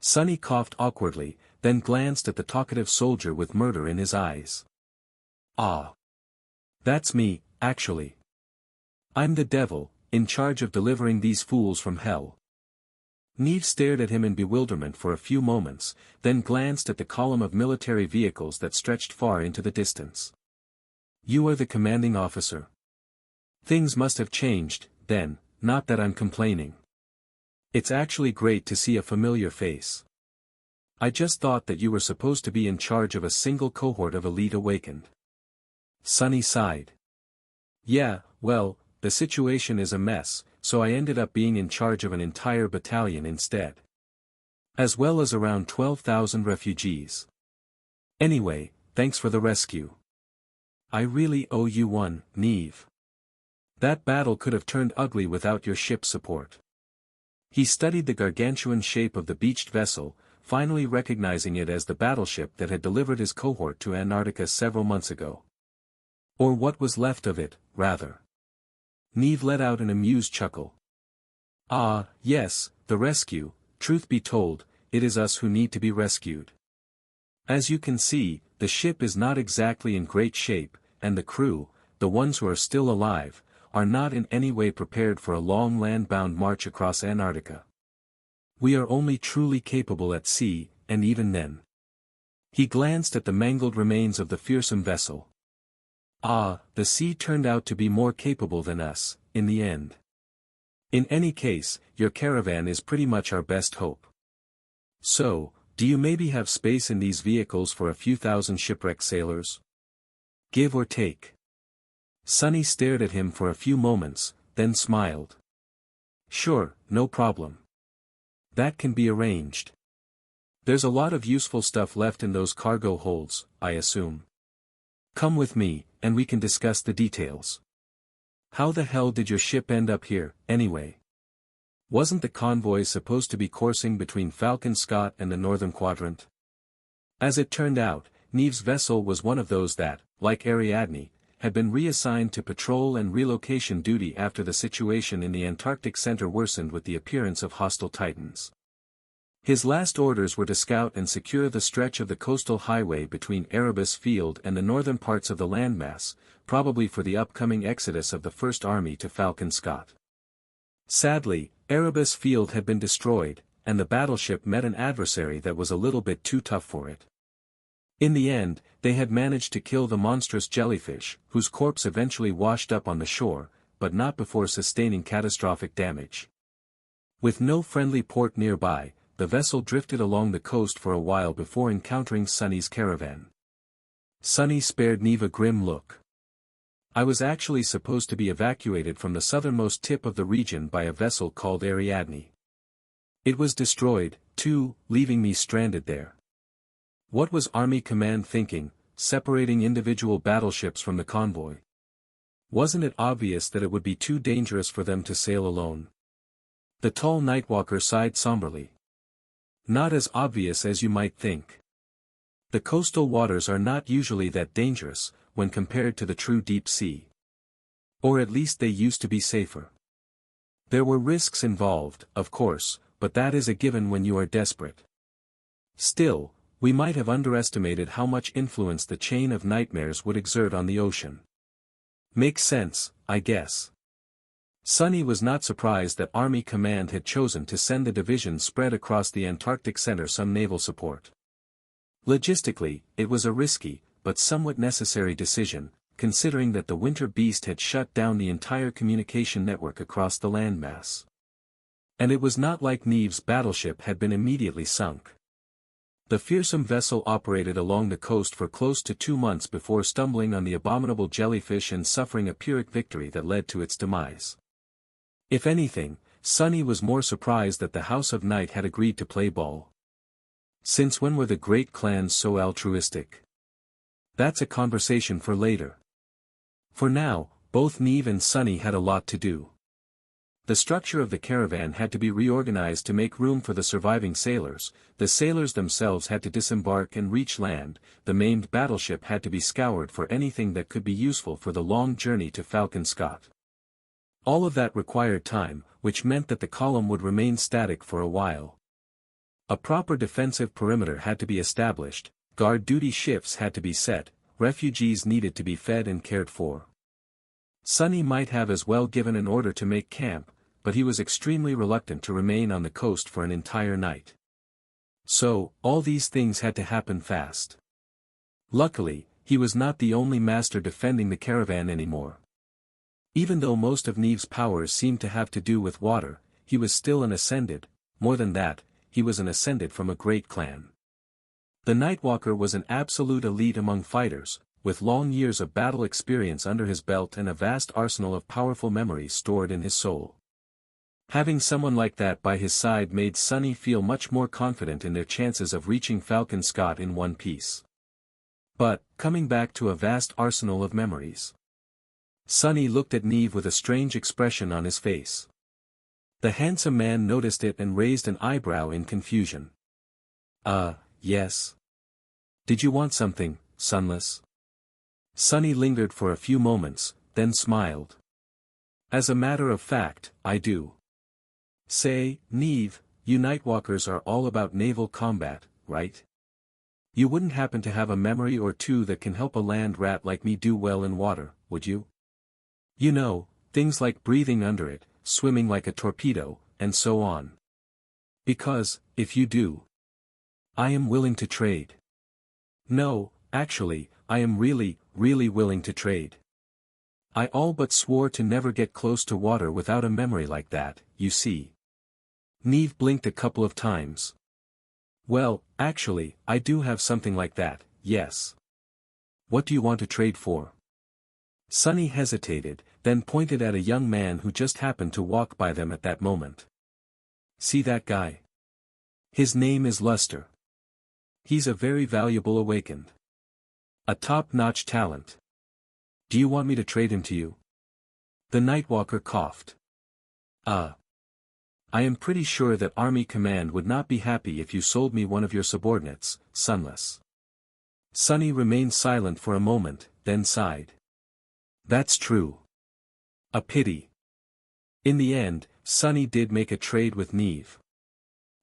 Sunny coughed awkwardly, then glanced at the talkative soldier with murder in his eyes. Ah. That's me, actually. I'm the devil, in charge of delivering these fools from hell. Neve stared at him in bewilderment for a few moments, then glanced at the column of military vehicles that stretched far into the distance. You are the commanding officer. Things must have changed, then, not that I'm complaining. It's actually great to see a familiar face. I just thought that you were supposed to be in charge of a single cohort of elite awakened. Sunny sighed. Yeah, well, the situation is a mess, so I ended up being in charge of an entire battalion instead. As well as around 12,000 refugees. Anyway, thanks for the rescue. I really owe you one, Neve. That battle could have turned ugly without your ship's support. He studied the gargantuan shape of the beached vessel, finally recognizing it as the battleship that had delivered his cohort to Antarctica several months ago. Or what was left of it, rather. Neve let out an amused chuckle. Ah, yes, the rescue, truth be told, it is us who need to be rescued. As you can see, the ship is not exactly in great shape, and the crew, the ones who are still alive, are not in any way prepared for a long land-bound march across Antarctica. We are only truly capable at sea, and even then. He glanced at the mangled remains of the fearsome vessel. Ah, the sea turned out to be more capable than us, in the end. In any case, your caravan is pretty much our best hope. So, do you maybe have space in these vehicles for a few thousand shipwrecked sailors? Give or take. Sunny stared at him for a few moments, then smiled. Sure, no problem. That can be arranged. There's a lot of useful stuff left in those cargo holds, I assume. Come with me, and we can discuss the details. How the hell did your ship end up here, anyway? Wasn't the convoy supposed to be coursing between Falcon Scott and the Northern Quadrant? As it turned out, Neve's vessel was one of those that, like Ariadne, had been reassigned to patrol and relocation duty after the situation in the Antarctic Center worsened with the appearance of hostile titans. His last orders were to scout and secure the stretch of the coastal highway between Erebus Field and the northern parts of the landmass, probably for the upcoming exodus of the First Army to Falcon Scott. Sadly, Erebus Field had been destroyed, and the battleship met an adversary that was a little bit too tough for it. In the end, they had managed to kill the monstrous jellyfish, whose corpse eventually washed up on the shore, but not before sustaining catastrophic damage. With no friendly port nearby, the vessel drifted along the coast for a while before encountering Sunny's caravan. Sunny spared Neve a grim look. I was actually supposed to be evacuated from the southernmost tip of the region by a vessel called Ariadne. It was destroyed, too, leaving me stranded there. What was Army Command thinking, separating individual battleships from the convoy? Wasn't it obvious that it would be too dangerous for them to sail alone? The tall Nightwalker sighed somberly. Not as obvious as you might think. The coastal waters are not usually that dangerous, when compared to the true deep sea. Or at least they used to be safer. There were risks involved, of course, but that is a given when you are desperate. Still, we might have underestimated how much influence the chain of nightmares would exert on the ocean. Makes sense, I guess. Sunny was not surprised that Army Command had chosen to send the division spread across the Antarctic center some naval support. Logistically, it was a risky, but somewhat necessary decision, considering that the winter beast had shut down the entire communication network across the landmass. And it was not like Neve's battleship had been immediately sunk. The fearsome vessel operated along the coast for close to 2 months before stumbling on the abominable jellyfish and suffering a Pyrrhic victory that led to its demise. If anything, Sunny was more surprised that the House of Night had agreed to play ball. Since when were the great clans so altruistic? That's a conversation for later. For now, both Neve and Sunny had a lot to do. The structure of the caravan had to be reorganized to make room for the surviving sailors, the sailors themselves had to disembark and reach land, the maimed battleship had to be scoured for anything that could be useful for the long journey to Falcon Scott. All of that required time, which meant that the column would remain static for a while. A proper defensive perimeter had to be established, guard duty shifts had to be set, refugees needed to be fed and cared for. Sunny might have as well given an order to make camp, but he was extremely reluctant to remain on the coast for an entire night. So, all these things had to happen fast. Luckily, he was not the only master defending the caravan anymore. Even though most of Neve's powers seemed to have to do with water, he was still an ascended, more than that, he was an ascended from a great clan. The Nightwalker was an absolute elite among fighters, with long years of battle experience under his belt and a vast arsenal of powerful memories stored in his soul. Having someone like that by his side made Sunny feel much more confident in their chances of reaching Falcon Scott in one piece. But, coming back to a vast arsenal of memories. Sunny looked at Neve with a strange expression on his face. The handsome man noticed it and raised an eyebrow in confusion. Yes. Did you want something, Sunless? Sunny lingered for a few moments, then smiled. As a matter of fact, I do. Say, Neve, you Nightwalkers are all about naval combat, right? You wouldn't happen to have a memory or two that can help a land rat like me do well in water, would you? You know, things like breathing under it, swimming like a torpedo, and so on. Because, if you do, I am willing to trade. No, actually, I am really willing to trade. I all but swore to never get close to water without a memory like that, you see. Neve blinked a couple of times. Well, actually, I do have something like that, yes. What do you want to trade for? Sunny hesitated, then pointed at a young man who just happened to walk by them at that moment. See that guy? His name is Luster. He's a very valuable awakened. A top-notch talent. Do you want me to trade him to you? The Nightwalker coughed. I am pretty sure that Army Command would not be happy if you sold me one of your subordinates, Sunless. Sunny remained silent for a moment, then sighed. That's true. A pity. In the end, Sunny did make a trade with Neve.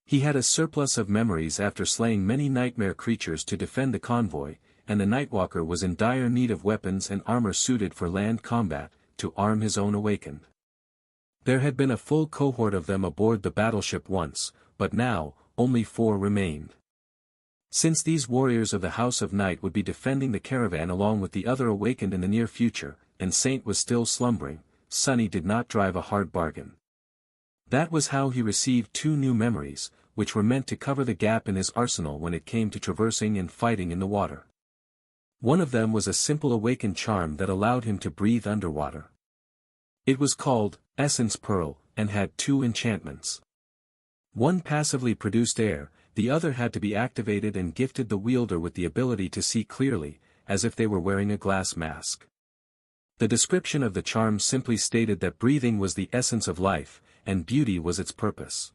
He had a surplus of memories after slaying many nightmare creatures to defend the convoy, and the Nightwalker was in dire need of weapons and armor suited for land combat, to arm his own awakened. There had been a full cohort of them aboard the battleship once, but now, only 4 remained. Since these warriors of the House of Night would be defending the caravan along with the other awakened in the near future, and Saint was still slumbering, Sunny did not drive a hard bargain. That was how he received 2 new memories, which were meant to cover the gap in his arsenal when it came to traversing and fighting in the water. One of them was a simple awakened charm that allowed him to breathe underwater. It was called Essence Pearl, and had 2 enchantments. One passively produced air, the other had to be activated and gifted the wielder with the ability to see clearly, as if they were wearing a glass mask. The description of the charm simply stated that breathing was the essence of life, and beauty was its purpose.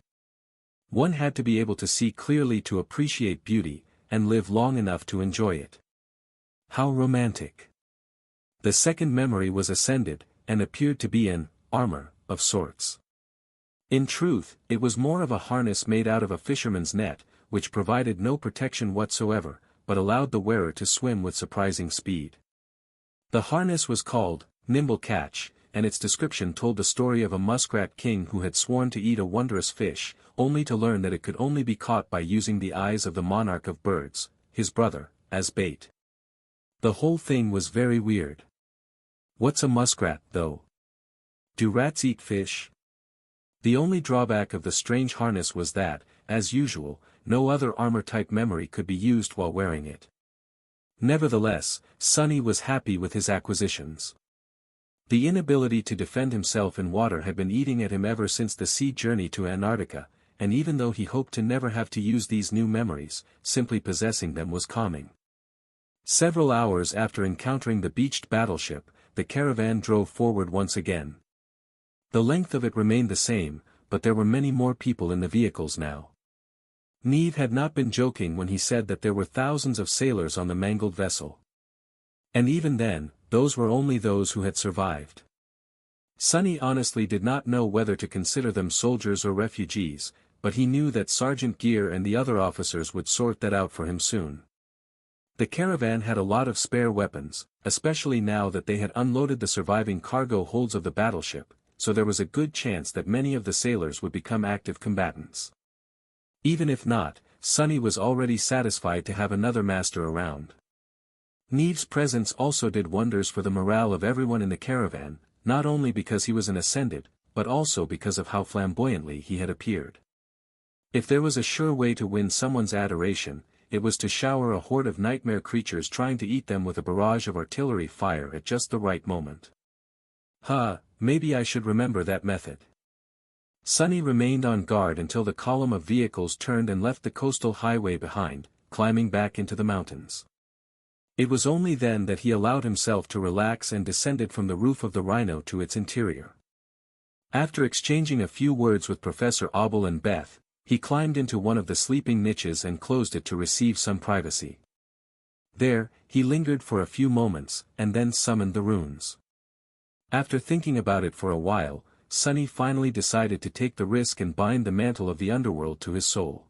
One had to be able to see clearly to appreciate beauty, and live long enough to enjoy it. How romantic. The second memory was ascended, and appeared to be an armor of sorts. In truth, it was more of a harness made out of a fisherman's net, which provided no protection whatsoever, but allowed the wearer to swim with surprising speed. The harness was called Nimble Catch, and its description told the story of a muskrat king who had sworn to eat a wondrous fish, only to learn that it could only be caught by using the eyes of the monarch of birds, his brother, as bait. The whole thing was very weird. What's a muskrat, though? Do rats eat fish? The only drawback of the strange harness was that, as usual, no other armor-type memory could be used while wearing it. Nevertheless, Sonny was happy with his acquisitions. The inability to defend himself in water had been eating at him ever since the sea journey to Antarctica, and even though he hoped to never have to use these new memories, simply possessing them was calming. Several hours after encountering the beached battleship, the caravan drove forward once again. The length of it remained the same, but there were many more people in the vehicles now. Neve had not been joking when he said that there were thousands of sailors on the mangled vessel. And even then, those were only those who had survived. Sonny honestly did not know whether to consider them soldiers or refugees, but he knew that Sergeant Gear and the other officers would sort that out for him soon. The caravan had a lot of spare weapons, especially now that they had unloaded the surviving cargo holds of the battleship, so there was a good chance that many of the sailors would become active combatants. Even if not, Sonny was already satisfied to have another master around. Neve's presence also did wonders for the morale of everyone in the caravan, not only because he was an ascended, but also because of how flamboyantly he had appeared. If there was a sure way to win someone's adoration, it was to shower a horde of nightmare creatures trying to eat them with a barrage of artillery fire at just the right moment. Maybe I should remember that method. Sonny remained on guard until the column of vehicles turned and left the coastal highway behind, climbing back into the mountains. It was only then that he allowed himself to relax and descended from the roof of the Rhino to its interior. After exchanging a few words with Professor Abel and Beth, he climbed into one of the sleeping niches and closed it to receive some privacy. There, he lingered for a few moments, and then summoned the runes. After thinking about it for a while, Sonny finally decided to take the risk and bind the mantle of the underworld to his soul.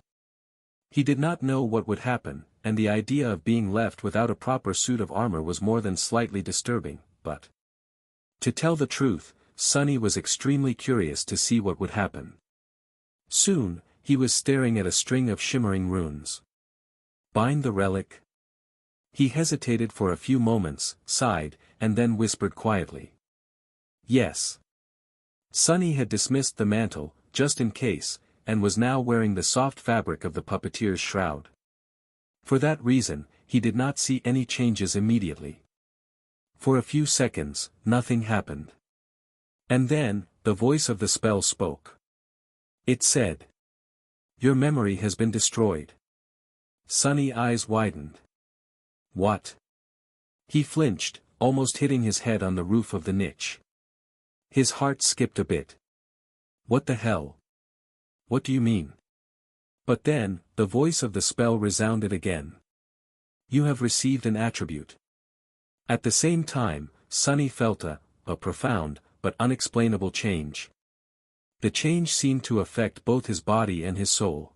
He did not know what would happen, and the idea of being left without a proper suit of armor was more than slightly disturbing, but to tell the truth, Sonny was extremely curious to see what would happen. Soon, he was staring at a string of shimmering runes. Bind the relic? He hesitated for a few moments, sighed, and then whispered quietly. Yes. Sonny had dismissed the mantle, just in case, and was now wearing the soft fabric of the puppeteer's shroud. For that reason, he did not see any changes immediately. For a few seconds, nothing happened. And then, the voice of the spell spoke. It said, "Your memory has been destroyed." Sonny's eyes widened. What? He flinched, almost hitting his head on the roof of the niche. His heart skipped a bit. What the hell? What do you mean? But then, the voice of the spell resounded again. You have received an attribute. At the same time, Sonny felt a profound, but unexplainable change. The change seemed to affect both his body and his soul.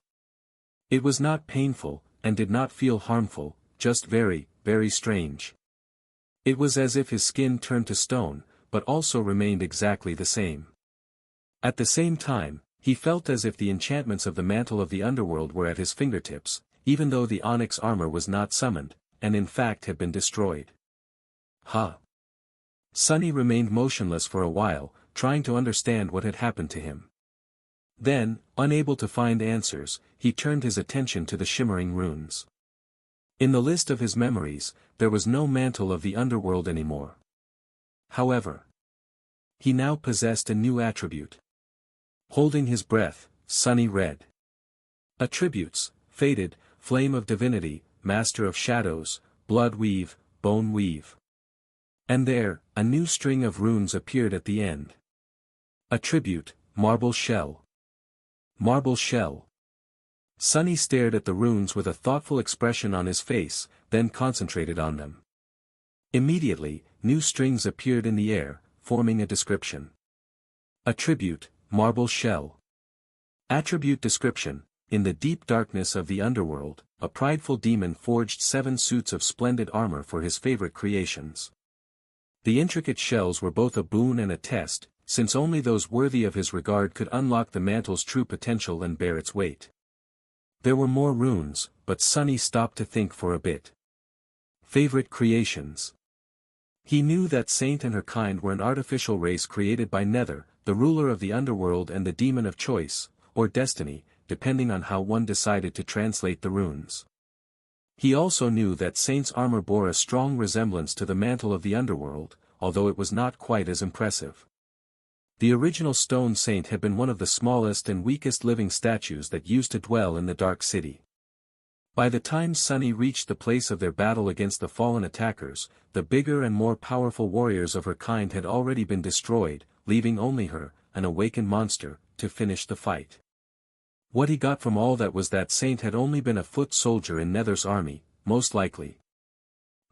It was not painful, and did not feel harmful, just very, very strange. It was as if his skin turned to stone, but also remained exactly the same. At the same time, he felt as if the enchantments of the mantle of the underworld were at his fingertips, even though the onyx armor was not summoned, and in fact had been destroyed. Sonny remained motionless for a while, trying to understand what had happened to him. Then, unable to find answers, he turned his attention to the shimmering runes. In the list of his memories, there was no mantle of the underworld anymore. However, he now possessed a new attribute. Holding his breath, Sonny read. Attributes: Faded, Flame of Divinity, Master of Shadows, Blood Weave, Bone Weave. And there, a new string of runes appeared at the end. Attribute: marble shell. Marble shell. Sunny stared at the runes with a thoughtful expression on his face, then concentrated on them. Immediately, new strings appeared in the air, forming a description. Attribute, marble shell. Attribute description: in the deep darkness of the underworld, a prideful demon forged 7 suits of splendid armor for his favorite creations. The intricate shells were both a boon and a test, since only those worthy of his regard could unlock the mantle's true potential and bear its weight. There were more runes, but Sunny stopped to think for a bit. Favorite creations. He knew that Saint and her kind were an artificial race created by Nether, the ruler of the underworld and the demon of choice, or destiny, depending on how one decided to translate the runes. He also knew that Saint's armor bore a strong resemblance to the mantle of the underworld, although it was not quite as impressive. The original stone saint had been one of the smallest and weakest living statues that used to dwell in the Dark City. By the time Sunny reached the place of their battle against the fallen attackers, the bigger and more powerful warriors of her kind had already been destroyed, leaving only her, an awakened monster, to finish the fight. What he got from all that was that Saint had only been a foot soldier in Nether's army, most likely.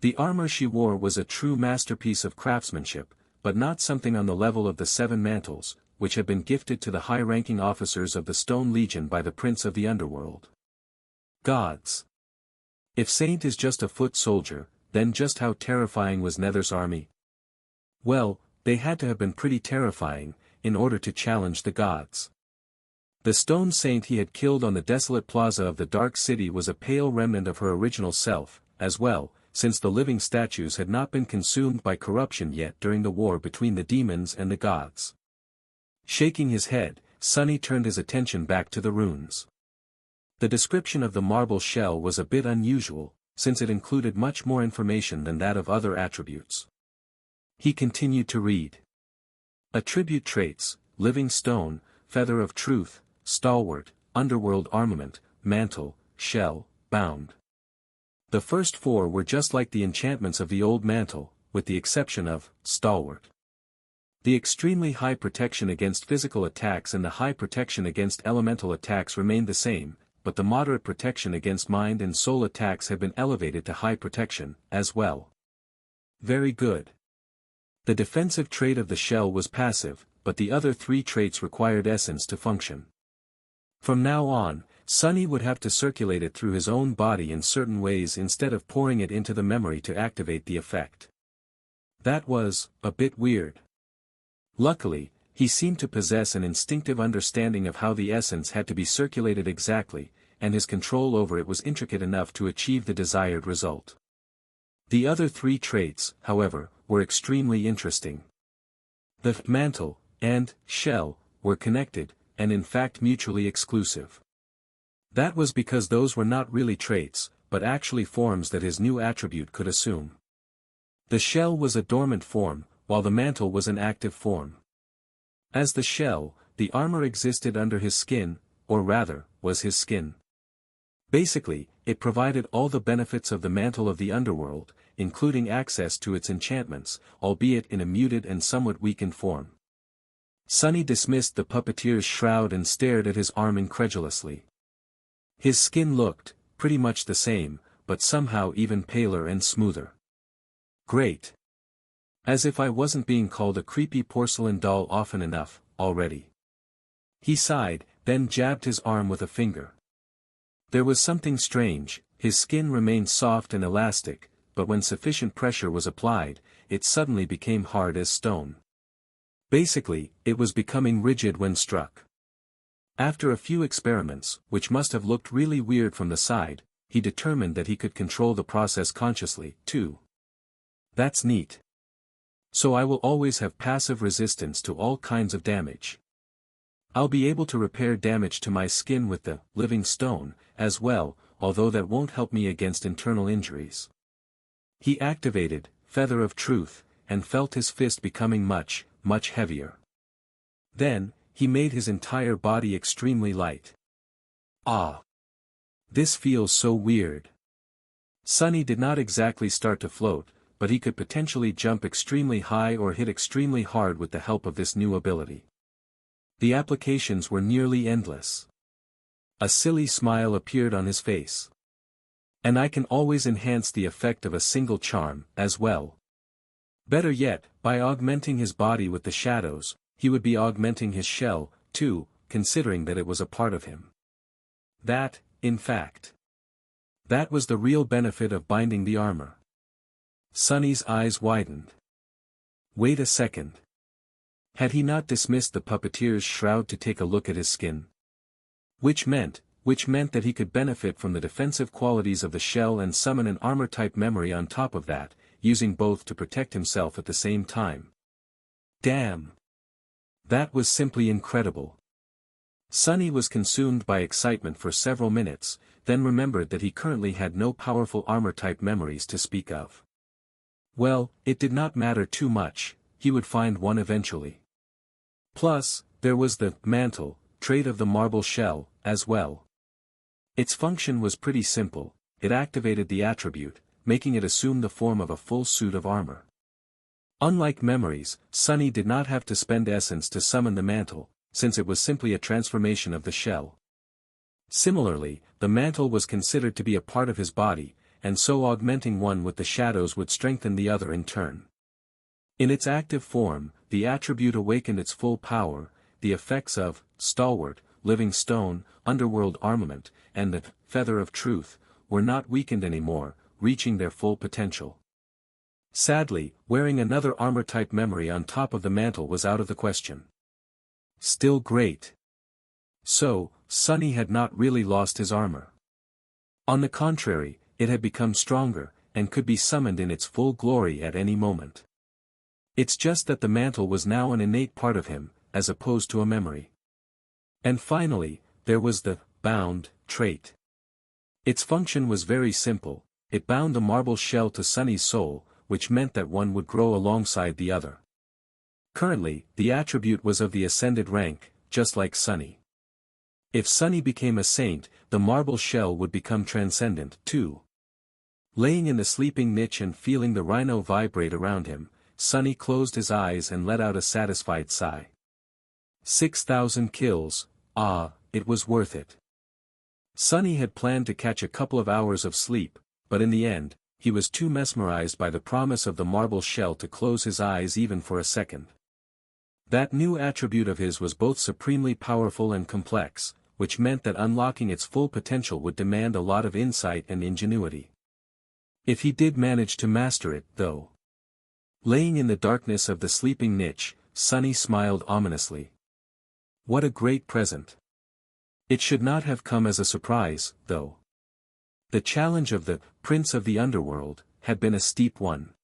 The armor she wore was a true masterpiece of craftsmanship, but not something on the level of the 7 mantles, which had been gifted to the high-ranking officers of the Stone Legion by the Prince of the Underworld. Gods! If Saint is just a foot soldier, then just how terrifying was Nether's army? Well, they had to have been pretty terrifying, in order to challenge the gods. The stone saint he had killed on the desolate plaza of the Dark City was a pale remnant of her original self, as well, since the living statues had not been consumed by corruption yet during the war between the demons and the gods. Shaking his head, Sunny turned his attention back to the runes. The description of the marble shell was a bit unusual, since it included much more information than that of other attributes. He continued to read. Attribute traits: living stone, feather of truth, stalwart, underworld armament, mantle, shell, bound. The first 4 were just like the enchantments of the old mantle, with the exception of stalwart. The extremely high protection against physical attacks and the high protection against elemental attacks remained the same, but the moderate protection against mind and soul attacks had been elevated to high protection, as well. Very good. The defensive trait of the shell was passive, but the other 3 traits required essence to function. From now on, Sunny would have to circulate it through his own body in certain ways instead of pouring it into the memory to activate the effect. That was a bit weird. Luckily, he seemed to possess an instinctive understanding of how the essence had to be circulated exactly, and his control over it was intricate enough to achieve the desired result. The other 3 traits, however, were extremely interesting. The mantle and shell were connected, and in fact mutually exclusive. That was because those were not really traits, but actually forms that his new attribute could assume. The shell was a dormant form, while the mantle was an active form. As the shell, the armor existed under his skin, or rather, was his skin. Basically, it provided all the benefits of the mantle of the underworld, including access to its enchantments, albeit in a muted and somewhat weakened form. Sunny dismissed the puppeteer's shroud and stared at his arm incredulously. His skin looked, pretty much the same, but somehow even paler and smoother. Great. As if I wasn't being called a creepy porcelain doll often enough, already. He sighed, then jabbed his arm with a finger. There was something strange, his skin remained soft and elastic, but when sufficient pressure was applied, it suddenly became hard as stone. Basically, it was becoming rigid when struck. After a few experiments, which must have looked really weird from the side, he determined that he could control the process consciously, too. That's neat. So I will always have passive resistance to all kinds of damage. I'll be able to repair damage to my skin with the living stone, as well, although that won't help me against internal injuries. He activated Feather of Truth, and felt his fist becoming much, much heavier. Then, he made his entire body extremely light. Ah! This feels so weird. Sunny did not exactly start to float, but he could potentially jump extremely high or hit extremely hard with the help of this new ability. The applications were nearly endless. A silly smile appeared on his face. And I can always enhance the effect of a single charm, as well. Better yet, by augmenting his body with the shadows, he would be augmenting his shell, too, considering that it was a part of him. That, in fact. That was the real benefit of binding the armor. Sonny's eyes widened. Wait a second. Had he not dismissed the puppeteer's shroud to take a look at his skin? Which meant that he could benefit from the defensive qualities of the shell and summon an armor-type memory on top of that, using both to protect himself at the same time. Damn! That was simply incredible. Sonny was consumed by excitement for several minutes, then remembered that he currently had no powerful armor-type memories to speak of. Well, it did not matter too much, he would find one eventually. Plus, there was the mantle trait of the marble shell, as well. Its function was pretty simple, it activated the attribute, making it assume the form of a full suit of armor. Unlike memories, Sonny did not have to spend essence to summon the mantle, since it was simply a transformation of the shell. Similarly, the mantle was considered to be a part of his body, and so augmenting one with the shadows would strengthen the other in turn. In its active form, the attribute awakened its full power, the effects of stalwart, living stone, underworld armament, and the feather of truth, were not weakened anymore, reaching their full potential. Sadly, wearing another armor-type memory on top of the mantle was out of the question. Still great. So, Sonny had not really lost his armor. On the contrary, it had become stronger, and could be summoned in its full glory at any moment. It's just that the mantle was now an innate part of him, as opposed to a memory. And finally, there was the bound trait. Its function was very simple, it bound the marble shell to Sonny's soul, which meant that one would grow alongside the other. Currently, the attribute was of the ascended rank, just like Sonny. If Sonny became a saint, the marble shell would become transcendent, too. Laying in the sleeping niche and feeling the rhino vibrate around him, Sonny closed his eyes and let out a satisfied sigh. 6,000 kills, it was worth it. Sonny had planned to catch a couple of hours of sleep, but in the end, he was too mesmerized by the promise of the marble shell to close his eyes even for a second. That new attribute of his was both supremely powerful and complex, which meant that unlocking its full potential would demand a lot of insight and ingenuity. If he did manage to master it, though. Laying in the darkness of the sleeping niche, Sonny smiled ominously. What a great present. It should not have come as a surprise, though. The challenge of the Prince of the Underworld had been a steep one.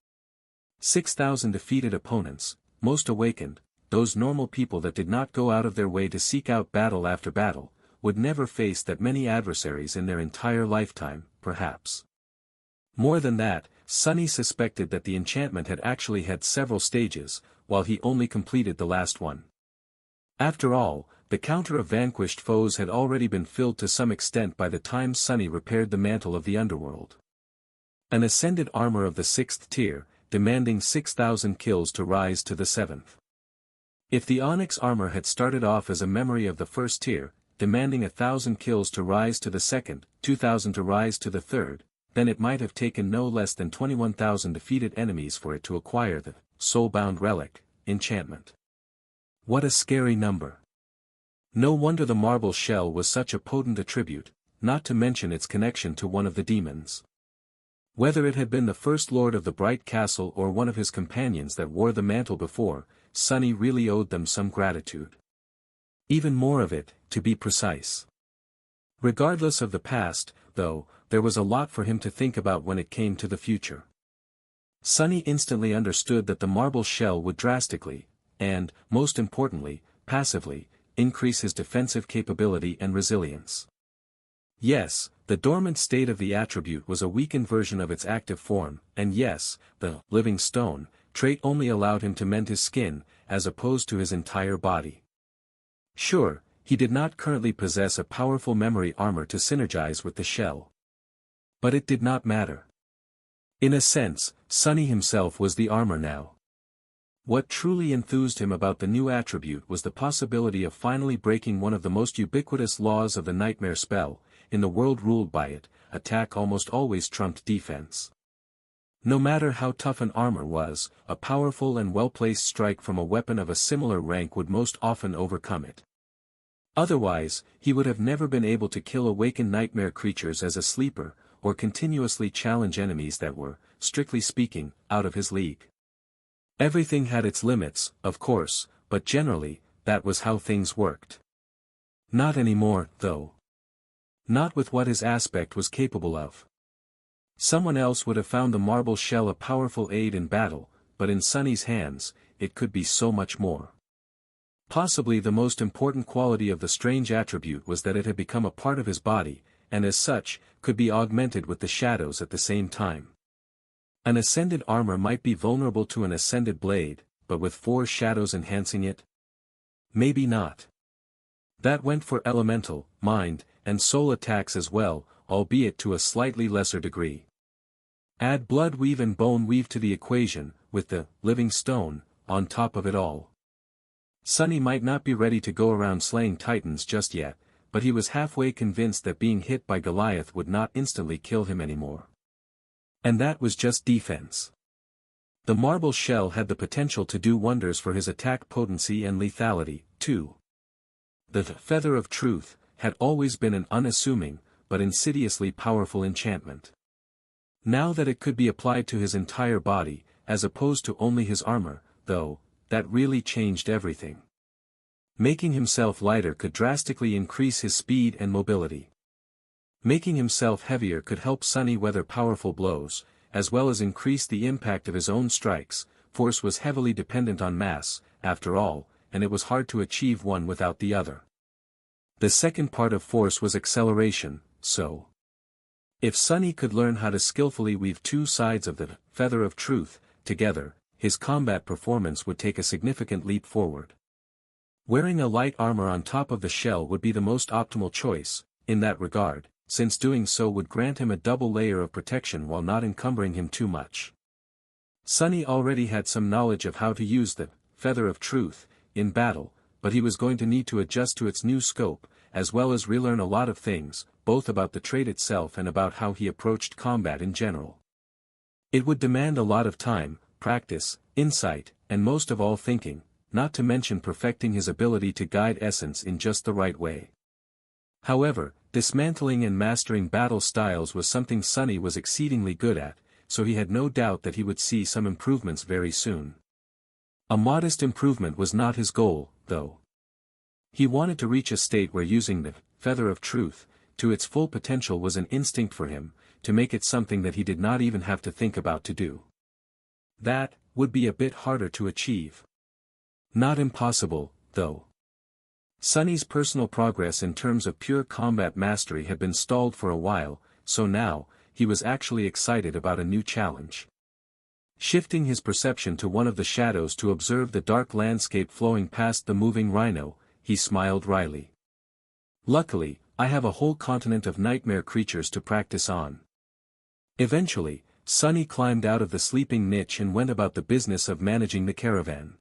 6,000 defeated opponents, most awakened, those normal people that did not go out of their way to seek out battle after battle, would never face that many adversaries in their entire lifetime, perhaps. More than that, Sonny suspected that the enchantment had actually had several stages, while he only completed the last one. After all, the counter of vanquished foes had already been filled to some extent by the time Sonny repaired the mantle of the underworld. An ascended armor of the 6th tier, demanding 6,000 kills to rise to the 7th. If the onyx armor had started off as a memory of the 1st tier, demanding 1,000 kills to rise to the 2nd, 2,000 to rise to the 3rd, then it might have taken no less than 21,000 defeated enemies for it to acquire the soul-bound relic enchantment. What a scary number. No wonder the marble shell was such a potent attribute, not to mention its connection to one of the demons. Whether it had been the first lord of the Bright Castle or one of his companions that wore the mantle before, Sonny really owed them some gratitude. Even more of it, to be precise. Regardless of the past, though, there was a lot for him to think about when it came to the future. Sonny instantly understood that the marble shell would drastically, and, most importantly, passively, increase his defensive capability and resilience. Yes, the dormant state of the attribute was a weakened version of its active form, and yes, the living stone trait only allowed him to mend his skin, as opposed to his entire body. Sure, he did not currently possess a powerful memory armor to synergize with the shell. But it did not matter. In a sense, Sonny himself was the armor now. What truly enthused him about the new attribute was the possibility of finally breaking one of the most ubiquitous laws of the nightmare spell. In the world ruled by it, attack almost always trumped defense. No matter how tough an armor was, a powerful and well-placed strike from a weapon of a similar rank would most often overcome it. Otherwise, he would have never been able to kill awakened nightmare creatures as a sleeper, or continuously challenge enemies that were, strictly speaking, out of his league. Everything had its limits, of course, but generally, that was how things worked. Not anymore, though. Not with what his aspect was capable of. Someone else would have found the marble shell a powerful aid in battle, but in Sunny's hands, it could be so much more. Possibly the most important quality of the strange attribute was that it had become a part of his body, and as such, could be augmented with the shadows at the same time. An ascended armor might be vulnerable to an ascended blade, but with 4 shadows enhancing it? Maybe not. That went for elemental, mind, and soul attacks as well, albeit to a slightly lesser degree. Add blood weave and bone weave to the equation, with the living stone on top of it all. Sunny might not be ready to go around slaying titans just yet, but he was halfway convinced that being hit by Goliath would not instantly kill him anymore. And that was just defense. The marble shell had the potential to do wonders for his attack potency and lethality, too. The Feather of Truth had always been an unassuming, but insidiously powerful enchantment. Now that it could be applied to his entire body, as opposed to only his armor, though, that really changed everything. Making himself lighter could drastically increase his speed and mobility. Making himself heavier could help Sunny weather powerful blows, as well as increase the impact of his own strikes. Force was heavily dependent on mass, after all, and it was hard to achieve one without the other. The second part of force was acceleration, so. If Sunny could learn how to skillfully weave 2 sides of the Feather of Truth together, his combat performance would take a significant leap forward. Wearing a light armor on top of the shell would be the most optimal choice, in that regard, since doing so would grant him a double layer of protection while not encumbering him too much. Sunny already had some knowledge of how to use the Feather of Truth in battle, but he was going to need to adjust to its new scope, as well as relearn a lot of things, both about the trait itself and about how he approached combat in general. It would demand a lot of time, practice, insight, and most of all thinking, not to mention perfecting his ability to guide essence in just the right way. However, dismantling and mastering battle styles was something Sunny was exceedingly good at, so he had no doubt that he would see some improvements very soon. A modest improvement was not his goal, though. He wanted to reach a state where using the Feather of Truth to its full potential was an instinct for him, to make it something that he did not even have to think about to do. That would be a bit harder to achieve. Not impossible, though. Sunny's personal progress in terms of pure combat mastery had been stalled for a while, so now, he was actually excited about a new challenge. Shifting his perception to one of the shadows to observe the dark landscape flowing past the moving rhino, he smiled wryly. Luckily, I have a whole continent of nightmare creatures to practice on. Eventually, Sunny climbed out of the sleeping niche and went about the business of managing the caravan.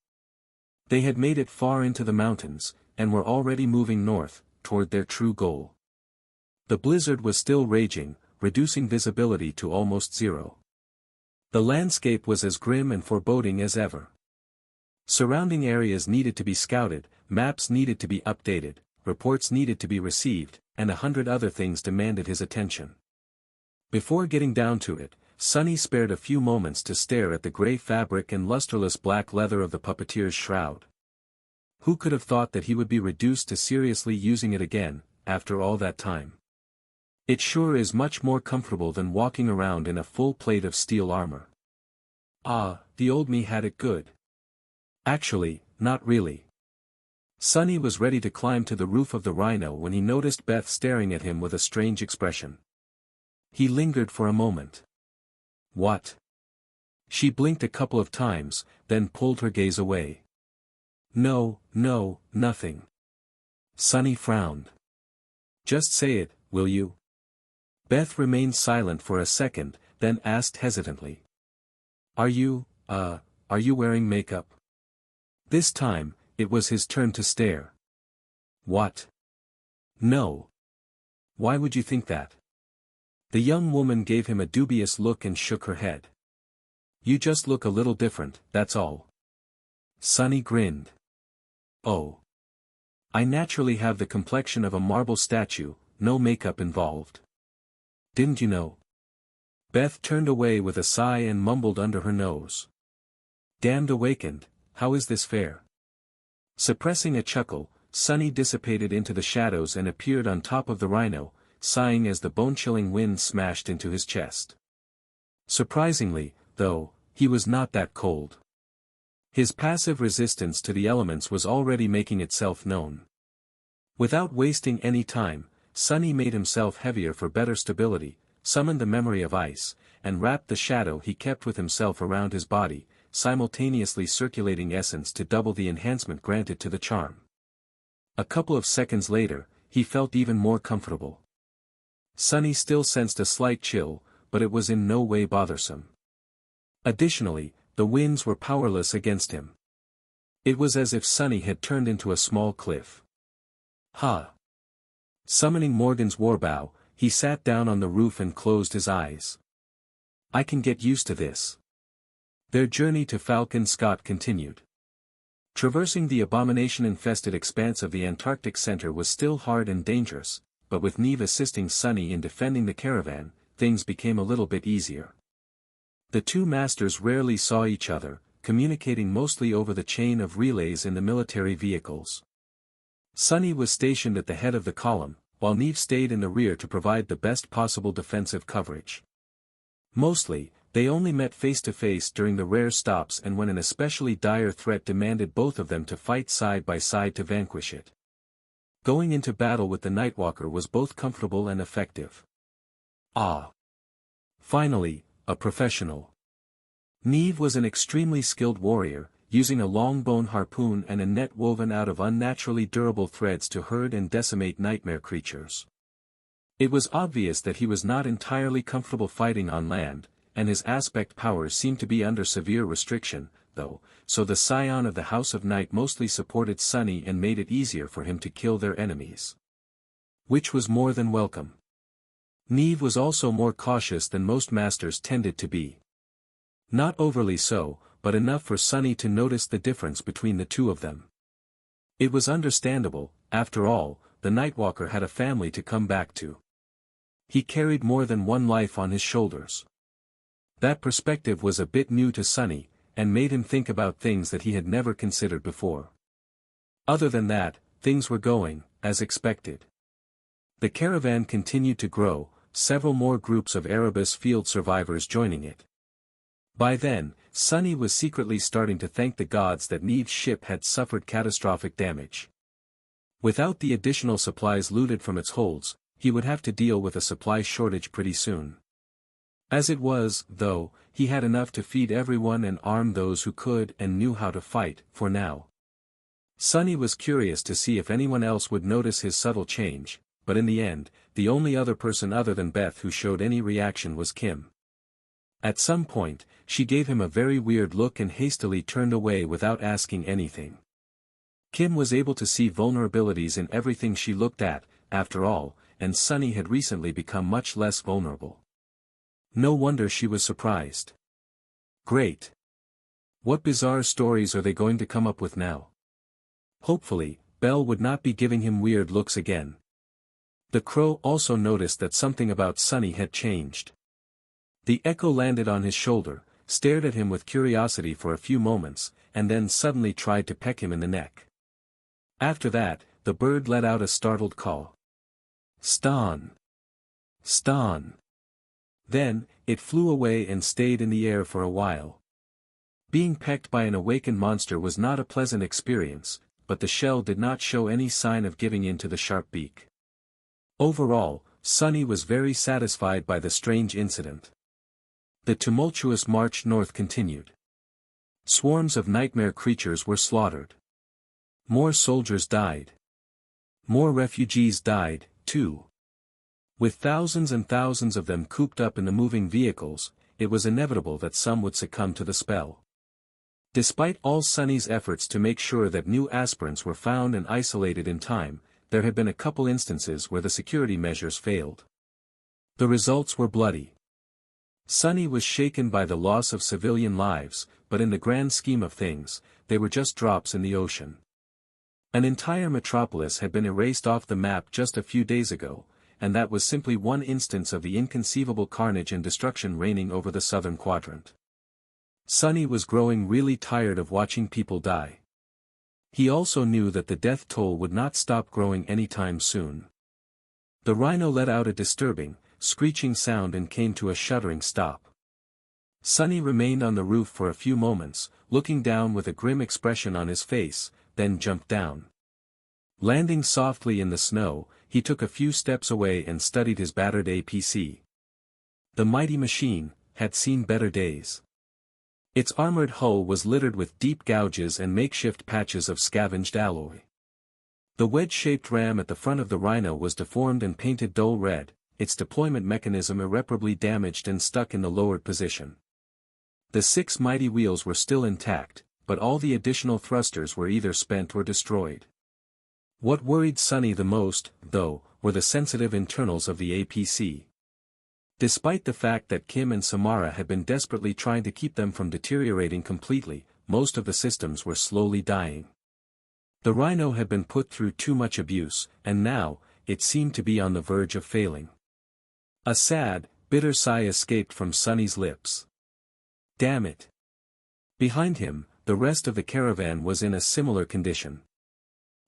They had made it far into the mountains, and were already moving north, toward their true goal. The blizzard was still raging, reducing visibility to almost zero. The landscape was as grim and foreboding as ever. Surrounding areas needed to be scouted, maps needed to be updated, reports needed to be received, and 100 other things demanded his attention. Before getting down to it, Sunny spared a few moments to stare at the gray fabric and lusterless black leather of the puppeteer's shroud. Who could have thought that he would be reduced to seriously using it again, after all that time? It sure is much more comfortable than walking around in a full plate of steel armor. Ah, the old me had it good. Actually, not really. Sunny was ready to climb to the roof of the rhino when he noticed Beth staring at him with a strange expression. He lingered for a moment. What? She blinked a couple of times, then pulled her gaze away. No, nothing. Sunny frowned. Just say it, will you? Beth remained silent for a second, then asked hesitantly. Are you wearing makeup? This time, it was his turn to stare. What? No. Why would you think that? The young woman gave him a dubious look and shook her head. You just look a little different, that's all. Sunny grinned. Oh. I naturally have the complexion of a marble statue, no makeup involved. Didn't you know? Beth turned away with a sigh and mumbled under her nose. Damned awakened, how is this fair? Suppressing a chuckle, Sunny dissipated into the shadows and appeared on top of the rhino, sighing as the bone-chilling wind smashed into his chest. Surprisingly, though, he was not that cold. His passive resistance to the elements was already making itself known. Without wasting any time, Sunny made himself heavier for better stability, summoned the memory of ice, and wrapped the shadow he kept with himself around his body, simultaneously circulating essence to double the enhancement granted to the charm. A couple of seconds later, he felt even more comfortable. Sunny still sensed a slight chill, but it was in no way bothersome. Additionally, the winds were powerless against him. It was as if Sunny had turned into a small cliff. Ha! Summoning Morgan's warbow, he sat down on the roof and closed his eyes. I can get used to this. Their journey to Falcon Scott continued. Traversing the abomination-infested expanse of the Antarctic Center was still hard and dangerous, but with Neve assisting Sunny in defending the caravan, things became a little bit easier. The two masters rarely saw each other, communicating mostly over the chain of relays in the military vehicles. Sunny was stationed at the head of the column, while Neve stayed in the rear to provide the best possible defensive coverage. Mostly, they only met face-to-face during the rare stops and when an especially dire threat demanded both of them to fight side by side to vanquish it. Going into battle with the Nightwalker was both comfortable and effective. Ah! Finally, a professional. Neve was an extremely skilled warrior, using a long-bone harpoon and a net woven out of unnaturally durable threads to herd and decimate nightmare creatures. It was obvious that he was not entirely comfortable fighting on land, and his aspect powers seemed to be under severe restriction, though, so the scion of the House of Night mostly supported Sunny and made it easier for him to kill their enemies. Which was more than welcome. Neve was also more cautious than most masters tended to be. Not overly so, but enough for Sunny to notice the difference between the two of them. It was understandable, after all, the Nightwalker had a family to come back to. He carried more than one life on his shoulders. That perspective was a bit new to Sunny, and made him think about things that he had never considered before. Other than that, things were going, as expected. The caravan continued to grow, several more groups of Erebus field survivors joining it. By then, Sunny was secretly starting to thank the gods that Neve's ship had suffered catastrophic damage. Without the additional supplies looted from its holds, he would have to deal with a supply shortage pretty soon. As it was, though, he had enough to feed everyone and arm those who could and knew how to fight, for now. Sunny was curious to see if anyone else would notice his subtle change, but in the end, the only other person other than Beth who showed any reaction was Kim. At some point, she gave him a very weird look and hastily turned away without asking anything. Kim was able to see vulnerabilities in everything she looked at, after all, and Sunny had recently become much less vulnerable. No wonder she was surprised. Great. What bizarre stories are they going to come up with now? Hopefully, Belle would not be giving him weird looks again. The crow also noticed that something about Sunny had changed. The echo landed on his shoulder, stared at him with curiosity for a few moments, and then suddenly tried to peck him in the neck. After that, the bird let out a startled call. Stan! Stan! Then, it flew away and stayed in the air for a while. Being pecked by an awakened monster was not a pleasant experience, but the shell did not show any sign of giving in to the sharp beak. Overall, Sunny was very satisfied by the strange incident. The tumultuous march north continued. Swarms of nightmare creatures were slaughtered. More soldiers died. More refugees died, too. With thousands and thousands of them cooped up in the moving vehicles, it was inevitable that some would succumb to the spell. Despite all Sonny's efforts to make sure that new aspirants were found and isolated in time, there had been a couple instances where the security measures failed. The results were bloody. Sonny was shaken by the loss of civilian lives, but in the grand scheme of things, they were just drops in the ocean. An entire metropolis had been erased off the map just a few days ago, and that was simply one instance of the inconceivable carnage and destruction reigning over the southern quadrant. Sonny was growing really tired of watching people die. He also knew that the death toll would not stop growing anytime soon. The rhino let out a disturbing, screeching sound and came to a shuddering stop. Sonny remained on the roof for a few moments, looking down with a grim expression on his face, then jumped down. Landing softly in the snow, he took a few steps away and studied his battered APC. The mighty machine had seen better days. Its armored hull was littered with deep gouges and makeshift patches of scavenged alloy. The wedge-shaped ram at the front of the rhino was deformed and painted dull red, its deployment mechanism irreparably damaged and stuck in the lowered position. The 6 mighty wheels were still intact, but all the additional thrusters were either spent or destroyed. What worried Sonny the most, though, were the sensitive internals of the APC. Despite the fact that Kim and Samara had been desperately trying to keep them from deteriorating completely, most of the systems were slowly dying. The rhino had been put through too much abuse, and now, it seemed to be on the verge of failing. A sad, bitter sigh escaped from Sonny's lips. Damn it. Behind him, the rest of the caravan was in a similar condition.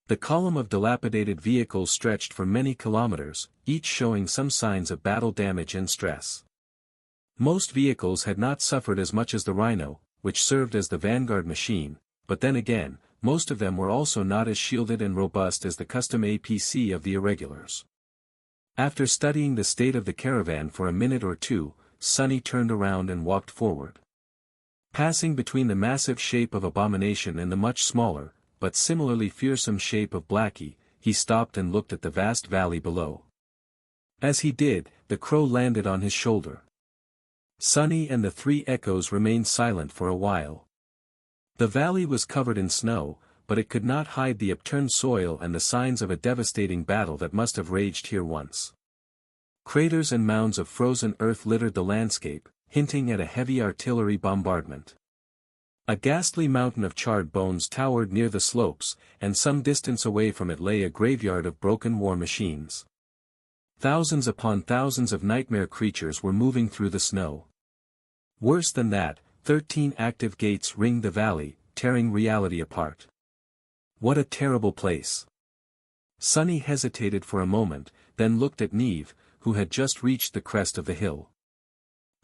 The column of dilapidated vehicles stretched for many kilometers, each showing some signs of battle damage and stress. Most vehicles had not suffered as much as the rhino, which served as the vanguard machine, but then again, most of them were also not as shielded and robust as the custom APC of the irregulars. After studying the state of the caravan for a minute or two, Sonny turned around and walked forward. Passing between the massive shape of Abomination and the much smaller, but similarly fearsome shape of Blackie, he stopped and looked at the vast valley below. As he did, the crow landed on his shoulder. Sonny and the 3 echoes remained silent for a while. The valley was covered in snow, but it could not hide the upturned soil and the signs of a devastating battle that must have raged here once. Craters and mounds of frozen earth littered the landscape, hinting at a heavy artillery bombardment. A ghastly mountain of charred bones towered near the slopes, and some distance away from it lay a graveyard of broken war machines. Thousands upon thousands of nightmare creatures were moving through the snow. Worse than that, 13 active gates ringed the valley, tearing reality apart. What a terrible place. Sonny hesitated for a moment, then looked at Neve, who had just reached the crest of the hill.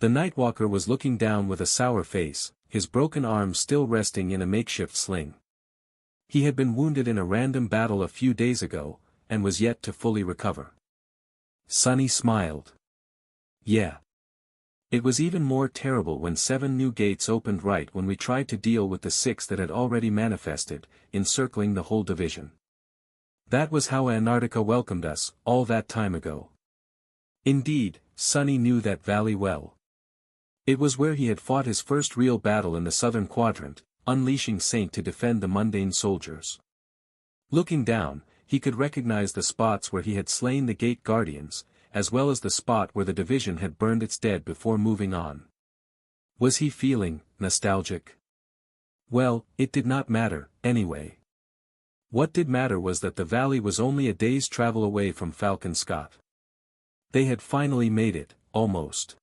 The Nightwalker was looking down with a sour face, his broken arm still resting in a makeshift sling. He had been wounded in a random battle a few days ago, and was yet to fully recover. Sonny smiled. Yeah. It was even more terrible when 7 new gates opened right when we tried to deal with the 6 that had already manifested, encircling the whole division. That was how Antarctica welcomed us, all that time ago. Indeed, Sonny knew that valley well. It was where he had fought his first real battle in the southern quadrant, unleashing Saint to defend the mundane soldiers. Looking down, he could recognize the spots where he had slain the gate guardians, as well as the spot where the division had burned its dead before moving on. Was he feeling nostalgic? Well, it did not matter, anyway. What did matter was that the valley was only a day's travel away from Falcon Scott. They had finally made it, almost.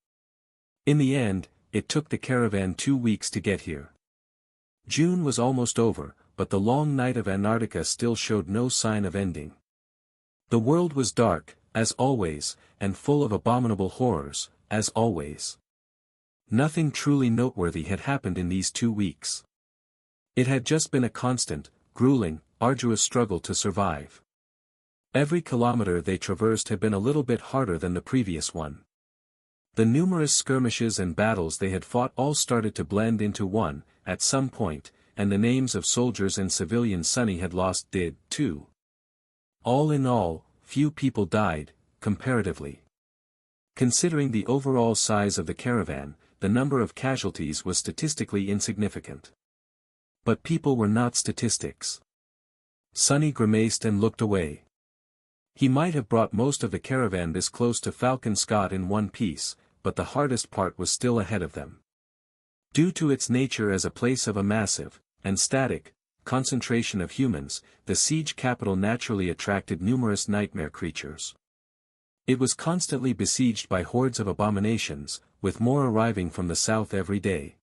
In the end, it took the caravan 2 weeks to get here. June was almost over, but the long night of Antarctica still showed no sign of ending. The world was dark, as always, and full of abominable horrors, as always. Nothing truly noteworthy had happened in these 2 weeks. It had just been a constant, grueling, arduous struggle to survive. Every kilometer they traversed had been a little bit harder than the previous one. The numerous skirmishes and battles they had fought all started to blend into one, at some point, and the names of soldiers and civilians Sonny had lost did, too. All in all, few people died, comparatively. Considering the overall size of the caravan, the number of casualties was statistically insignificant. But people were not statistics. Sunny grimaced and looked away. He might have brought most of the caravan this close to Falcon Scott in one piece, but the hardest part was still ahead of them. Due to its nature as a place of a massive, and static, concentration of humans, the siege capital naturally attracted numerous nightmare creatures. It was constantly besieged by hordes of abominations, with more arriving from the south every day.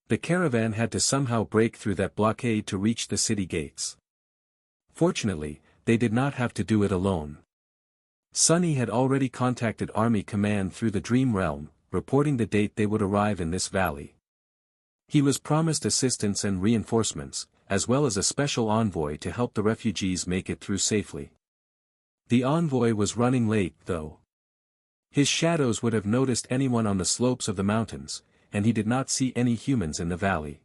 The caravan had to somehow break through that blockade to reach the city gates. Fortunately, they did not have to do it alone. Sunny had already contacted Army Command through the Dream Realm, reporting the date they would arrive in this valley. He was promised assistance and reinforcements, as well as a special envoy to help the refugees make it through safely. The envoy was running late, though. His shadows would have noticed anyone on the slopes of the mountains, and he did not see any humans in the valley.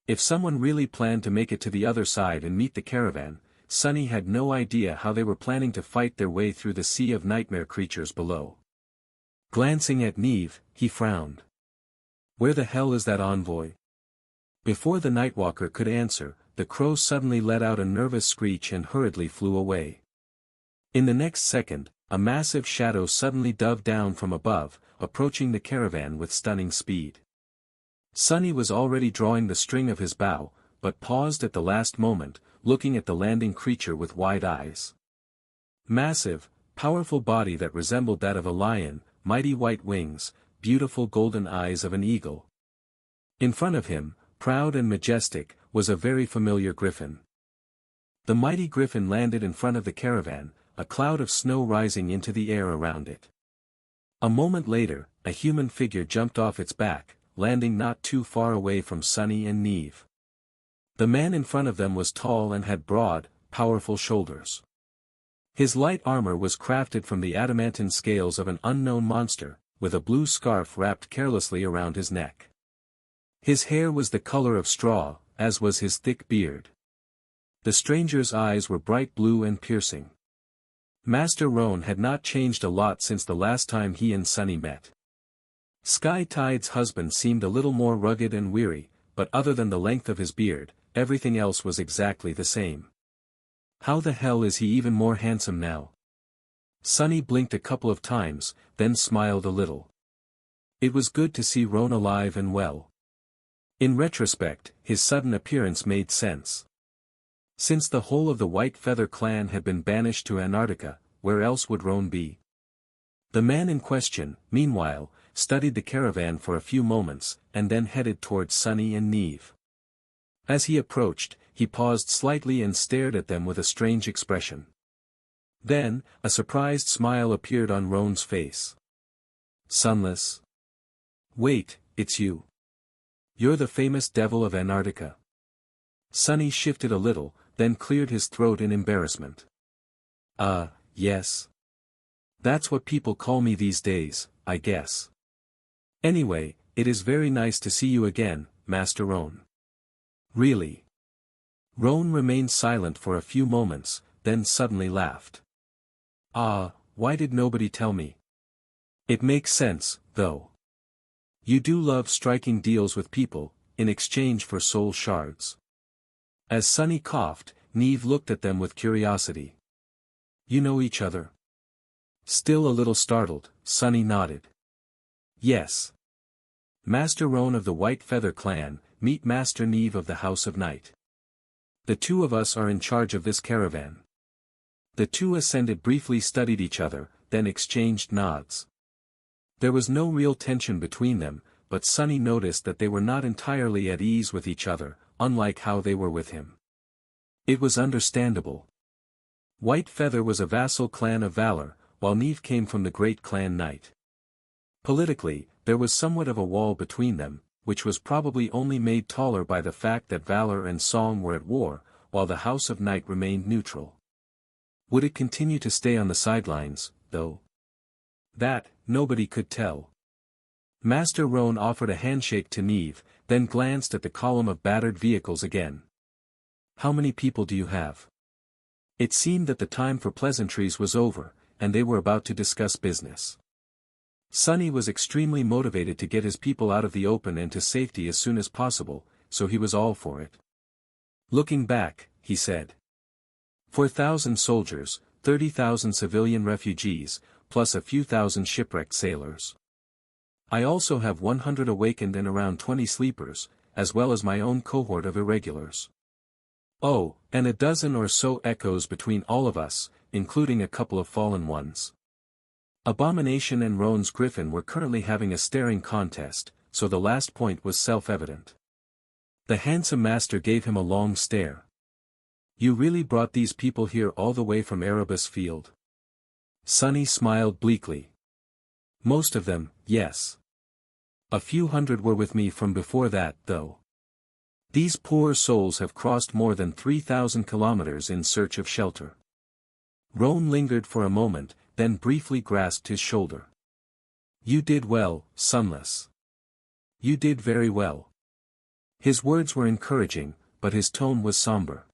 If someone really planned to make it to the other side and meet the caravan, Sunny had no idea how they were planning to fight their way through the sea of nightmare creatures below. Glancing at Neve, he frowned. Where the hell is that envoy? Before the Nightwalker could answer, the crow suddenly let out a nervous screech and hurriedly flew away. In the next second, a massive shadow suddenly dove down from above, approaching the caravan with stunning speed. Sunny was already drawing the string of his bow, but paused at the last moment, looking at the landing creature with wide eyes. Massive, powerful body that resembled that of a lion, mighty white wings, beautiful golden eyes of an eagle. In front of him, proud and majestic, was a very familiar griffin. The mighty griffin landed in front of the caravan, a cloud of snow rising into the air around it. A moment later, a human figure jumped off its back, landing not too far away from Sunny and Neve. The man in front of them was tall and had broad, powerful shoulders. His light armor was crafted from the adamantine scales of an unknown monster, with a blue scarf wrapped carelessly around his neck. His hair was the color of straw, as was his thick beard. The stranger's eyes were bright blue and piercing. Master Roan had not changed a lot since the last time he and Sunny met. Sky Tide's husband seemed a little more rugged and weary, but other than the length of his beard, everything else was exactly the same. How the hell is he even more handsome now? Sunny blinked a couple of times, then smiled a little. It was good to see Roan alive and well. In retrospect, his sudden appearance made sense. Since the whole of the White Feather clan had been banished to Antarctica, where else would Roan be? The man in question, meanwhile, studied the caravan for a few moments, and then headed towards Sunny and Neve. As he approached, he paused slightly and stared at them with a strange expression. Then, a surprised smile appeared on Roan's face. Sunless. Wait, it's you. You're the famous devil of Antarctica. Sunny shifted a little, then cleared his throat in embarrassment. Yes. That's what people call me these days, I guess. Anyway, it is very nice to see you again, Master Roan. Really? Roan remained silent for a few moments, then suddenly laughed. Why did nobody tell me? It makes sense, though. You do love striking deals with people, in exchange for soul shards. As Sunny coughed, Neve looked at them with curiosity. You know each other? Still a little startled, Sunny nodded. Yes. Master Roan of the White Feather clan, meet Master Neve of the House of Night. The two of us are in charge of this caravan. The two ascended briefly studied each other, then exchanged nods. There was no real tension between them, but Sunny noticed that they were not entirely at ease with each other, unlike how they were with him. It was understandable. White Feather was a vassal clan of valor, while Neve came from the great clan Night. Politically, there was somewhat of a wall between them, which was probably only made taller by the fact that valor and song were at war, while the House of Night remained neutral. Would it continue to stay on the sidelines, though? That, nobody could tell. Master Roan offered a handshake to Neve, then glanced at the column of battered vehicles again. How many people do you have? It seemed that the time for pleasantries was over, and they were about to discuss business. Sunny was extremely motivated to get his people out of the open and to safety as soon as possible, so he was all for it. Looking back, he said. 4,000 soldiers, 30,000 civilian refugees, plus a few thousand shipwrecked sailors. I also have 100 awakened and around 20 sleepers, as well as my own cohort of irregulars. Oh, and a dozen or so echoes between all of us, including a couple of fallen ones. Abomination and Roan's griffin were currently having a staring contest, so the last point was self-evident. The handsome master gave him a long stare. You really brought these people here all the way from Erebus Field? Sunny smiled bleakly. Most of them, yes. A few hundred were with me from before that, though. These poor souls have crossed more than 3,000 kilometers in search of shelter. Roan lingered for a moment, then briefly grasped his shoulder. You did well, Sunless. You did very well. His words were encouraging, but his tone was somber.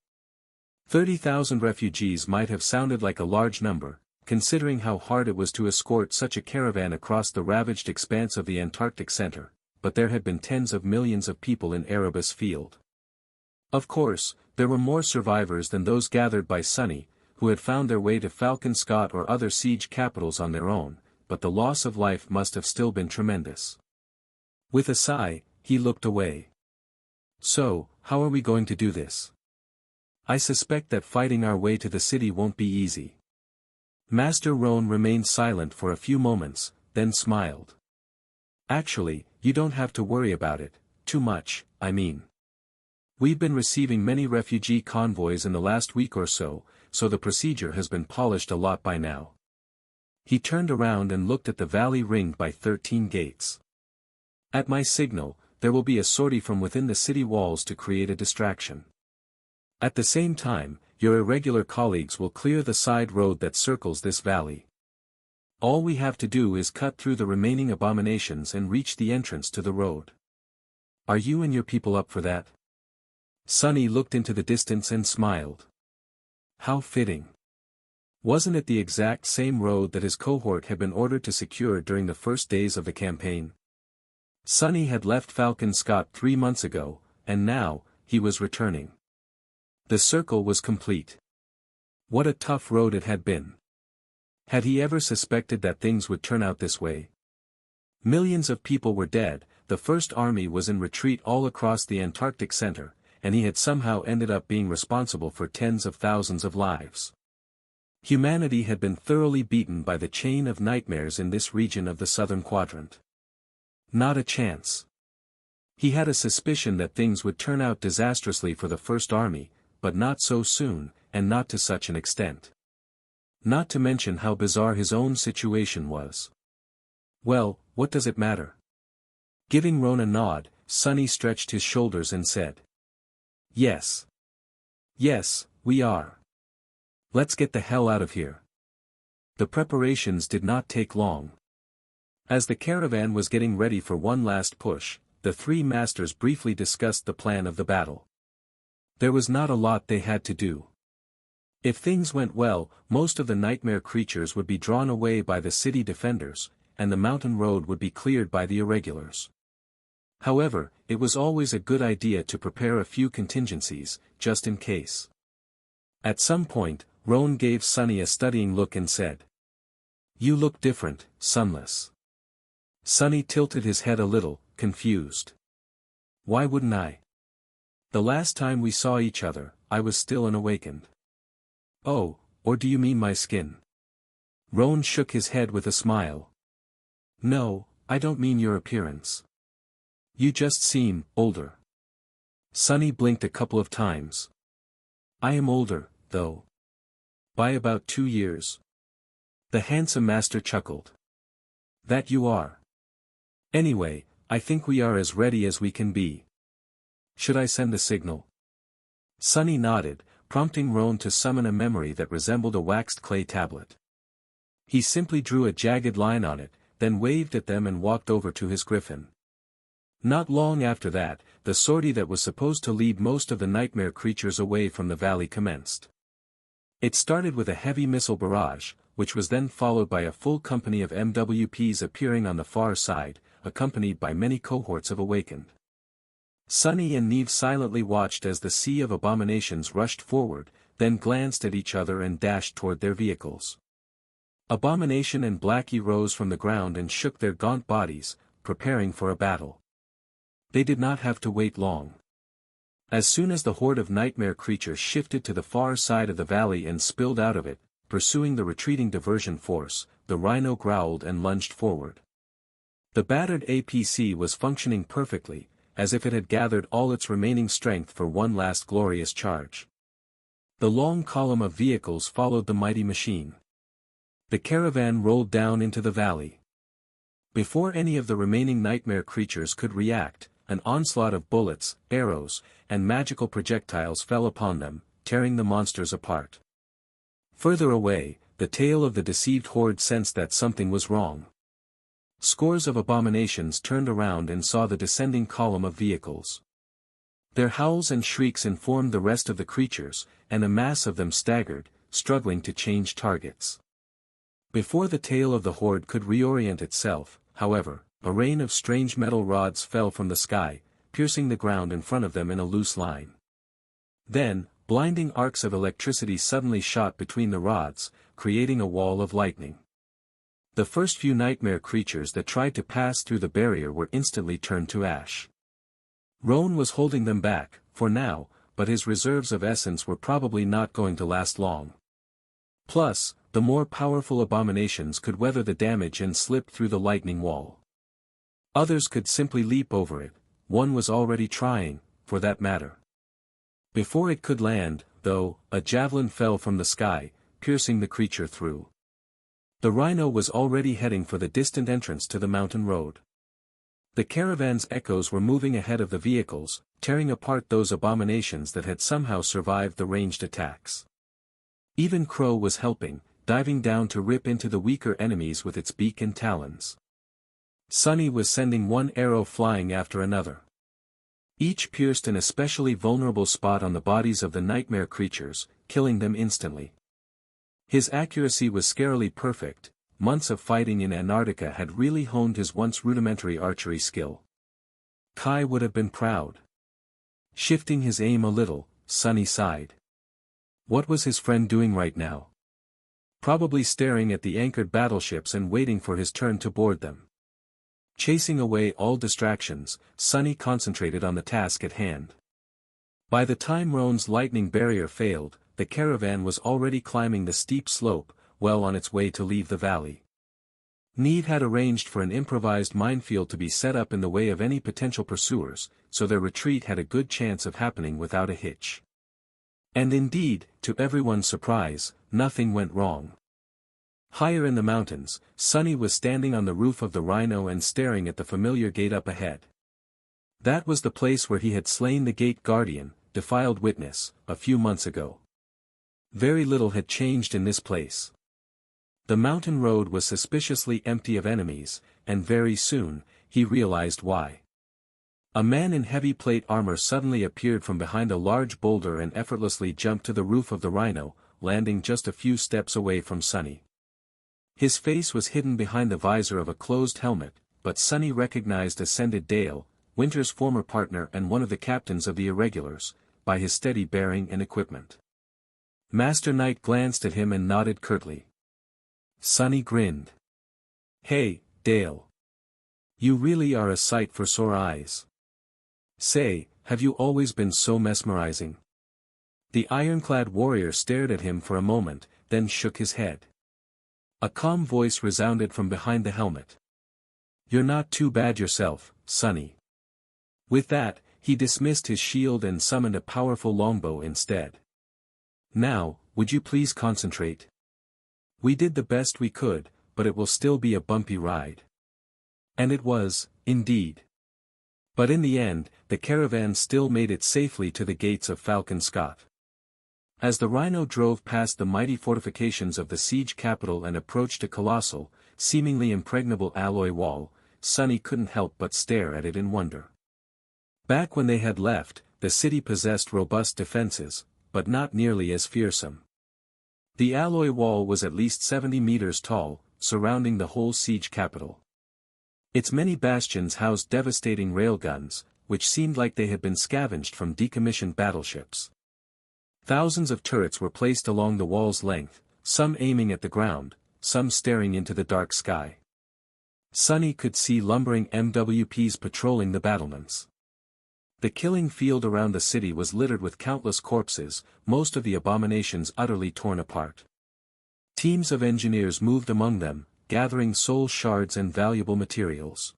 30,000 refugees might have sounded like a large number, considering how hard it was to escort such a caravan across the ravaged expanse of the Antarctic center, but there had been tens of millions of people in Erebus Field. Of course, there were more survivors than those gathered by Sunny, who had found their way to Falcon Scott or other siege capitals on their own, but the loss of life must have still been tremendous. With a sigh, he looked away. So, how are we going to do this? I suspect that fighting our way to the city won't be easy. Master Roan remained silent for a few moments, then smiled. Actually, you don't have to worry about it, too much, I mean. We've been receiving many refugee convoys in the last week or so the procedure has been polished a lot by now. He turned around and looked at the valley ringed by 13 gates. At my signal, there will be a sortie from within the city walls to create a distraction. At the same time, your irregular colleagues will clear the side road that circles this valley. All we have to do is cut through the remaining abominations and reach the entrance to the road. Are you and your people up for that? Sunny looked into the distance and smiled. How fitting. Wasn't it the exact same road that his cohort had been ordered to secure during the first days of the campaign? Sunny had left Falcon Scott 3 months ago, and now, he was returning. The circle was complete. What a tough road it had been. Had he ever suspected that things would turn out this way? Millions of people were dead, the First Army was in retreat all across the Antarctic center, and he had somehow ended up being responsible for tens of thousands of lives. Humanity had been thoroughly beaten by the chain of nightmares in this region of the southern quadrant. Not a chance. He had a suspicion that things would turn out disastrously for the First Army, but not so soon, and not to such an extent. Not to mention how bizarre his own situation was. Well, what does it matter? Giving Roan a nod, Sunny stretched his shoulders and said. Yes. Yes, we are. Let's get the hell out of here. The preparations did not take long. As the caravan was getting ready for one last push, the three masters briefly discussed the plan of the battle. There was not a lot they had to do. If things went well, most of the nightmare creatures would be drawn away by the city defenders, and the mountain road would be cleared by the irregulars. However, it was always a good idea to prepare a few contingencies, just in case. At some point, Roan gave Sunny a studying look and said. You look different, Sunless. Sunny tilted his head a little, confused. Why wouldn't I? The last time we saw each other, I was still unawakened. Oh, or do you mean my skin? Roan shook his head with a smile. No, I don't mean your appearance. You just seem older. Sunny blinked a couple of times. I am older, though. By about 2 years. The handsome master chuckled. That you are. Anyway, I think we are as ready as we can be. Should I send the signal? Sunny nodded, prompting Roan to summon a memory that resembled a waxed clay tablet. He simply drew a jagged line on it, then waved at them and walked over to his griffin. Not long after that, the sortie that was supposed to lead most of the nightmare creatures away from the valley commenced. It started with a heavy missile barrage, which was then followed by a full company of MWPs appearing on the far side, accompanied by many cohorts of awakened. Sunny and Neve silently watched as the sea of abominations rushed forward, then glanced at each other and dashed toward their vehicles. Abomination and Blackie rose from the ground and shook their gaunt bodies, preparing for a battle. They did not have to wait long. As soon as the horde of nightmare creatures shifted to the far side of the valley and spilled out of it, pursuing the retreating diversion force, the rhino growled and lunged forward. The battered APC was functioning perfectly, as if it had gathered all its remaining strength for one last glorious charge. The long column of vehicles followed the mighty machine. The caravan rolled down into the valley. Before any of the remaining nightmare creatures could react, an onslaught of bullets, arrows, and magical projectiles fell upon them, tearing the monsters apart. Further away, the tail of the deceived horde sensed that something was wrong. Scores of abominations turned around and saw the descending column of vehicles. Their howls and shrieks informed the rest of the creatures, and a mass of them staggered, struggling to change targets. Before the tail of the horde could reorient itself, however, a rain of strange metal rods fell from the sky, piercing the ground in front of them in a loose line. Then, blinding arcs of electricity suddenly shot between the rods, creating a wall of lightning. The first few nightmare creatures that tried to pass through the barrier were instantly turned to ash. Roan was holding them back, for now, but his reserves of essence were probably not going to last long. Plus, the more powerful abominations could weather the damage and slip through the lightning wall. Others could simply leap over it, one was already trying, for that matter. Before it could land, though, a javelin fell from the sky, piercing the creature through. The rhino was already heading for the distant entrance to the mountain road. The caravan's echoes were moving ahead of the vehicles, tearing apart those abominations that had somehow survived the ranged attacks. Even Crow was helping, diving down to rip into the weaker enemies with its beak and talons. Sunny was sending one arrow flying after another. Each pierced an especially vulnerable spot on the bodies of the nightmare creatures, killing them instantly. His accuracy was scarily perfect. Months of fighting in Antarctica had really honed his once rudimentary archery skill. Kai would have been proud. Shifting his aim a little, Sunny sighed. What was his friend doing right now? Probably staring at the anchored battleships and waiting for his turn to board them. Chasing away all distractions, Sunny concentrated on the task at hand. By the time Roan's lightning barrier failed, the caravan was already climbing the steep slope, well on its way to leave the valley. Neve had arranged for an improvised minefield to be set up in the way of any potential pursuers, so their retreat had a good chance of happening without a hitch. And indeed, to everyone's surprise, nothing went wrong. Higher in the mountains, Sunny was standing on the roof of the rhino and staring at the familiar gate up ahead. That was the place where he had slain the gate guardian, defiled witness, a few months ago. Very little had changed in this place. The mountain road was suspiciously empty of enemies, and very soon, he realized why. A man in heavy plate armor suddenly appeared from behind a large boulder and effortlessly jumped to the roof of the rhino, landing just a few steps away from Sunny. His face was hidden behind the visor of a closed helmet, but Sunny recognized Ascended Dale, Winter's former partner and one of the captains of the irregulars, by his steady bearing and equipment. Master Knight glanced at him and nodded curtly. Sunny grinned. Hey, Dale. You really are a sight for sore eyes. Say, have you always been so mesmerizing? The ironclad warrior stared at him for a moment, then shook his head. A calm voice resounded from behind the helmet. You're not too bad yourself, Sunny. With that, he dismissed his shield and summoned a powerful longbow instead. Now, would you please concentrate? We did the best we could, but it will still be a bumpy ride. And it was, indeed. But in the end, the caravan still made it safely to the gates of Falcon Scott. As the rhino drove past the mighty fortifications of the siege capital and approached a colossal, seemingly impregnable alloy wall, Sunny couldn't help but stare at it in wonder. Back when they had left, the city possessed robust defenses, but not nearly as fearsome. The alloy wall was at least 70 meters tall, surrounding the whole siege capital. Its many bastions housed devastating railguns, which seemed like they had been scavenged from decommissioned battleships. Thousands of turrets were placed along the wall's length, some aiming at the ground, some staring into the dark sky. Sunny could see lumbering MWPs patrolling the battlements. The killing field around the city was littered with countless corpses, most of the abominations utterly torn apart. Teams of engineers moved among them, gathering soul shards and valuable materials.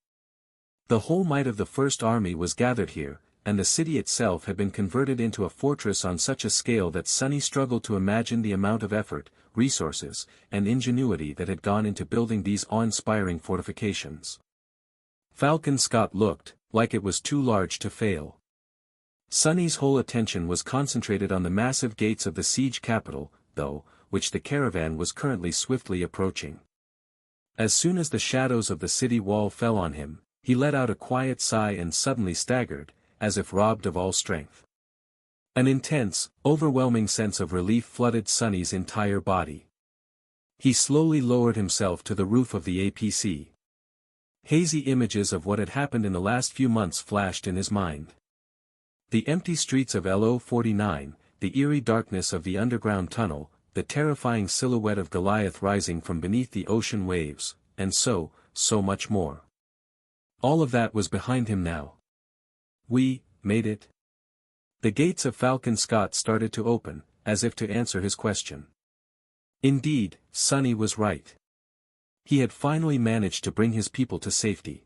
The whole might of the First Army was gathered here, and the city itself had been converted into a fortress on such a scale that Sunny struggled to imagine the amount of effort, resources, and ingenuity that had gone into building these awe-inspiring fortifications. Falcon Scott looked like it was too large to fail. Sunny's whole attention was concentrated on the massive gates of the siege capital, though, which the caravan was currently swiftly approaching. As soon as the shadows of the city wall fell on him, he let out a quiet sigh and suddenly staggered, as if robbed of all strength. An intense, overwhelming sense of relief flooded Sunny's entire body. He slowly lowered himself to the roof of the APC. Hazy images of what had happened in the last few months flashed in his mind. The empty streets of LO-49, the eerie darkness of the underground tunnel, the terrifying silhouette of Goliath rising from beneath the ocean waves, and so much more. All of that was behind him now. We made it. The gates of Falcon Scott started to open, as if to answer his question. Indeed, Sunny was right. He had finally managed to bring his people to safety.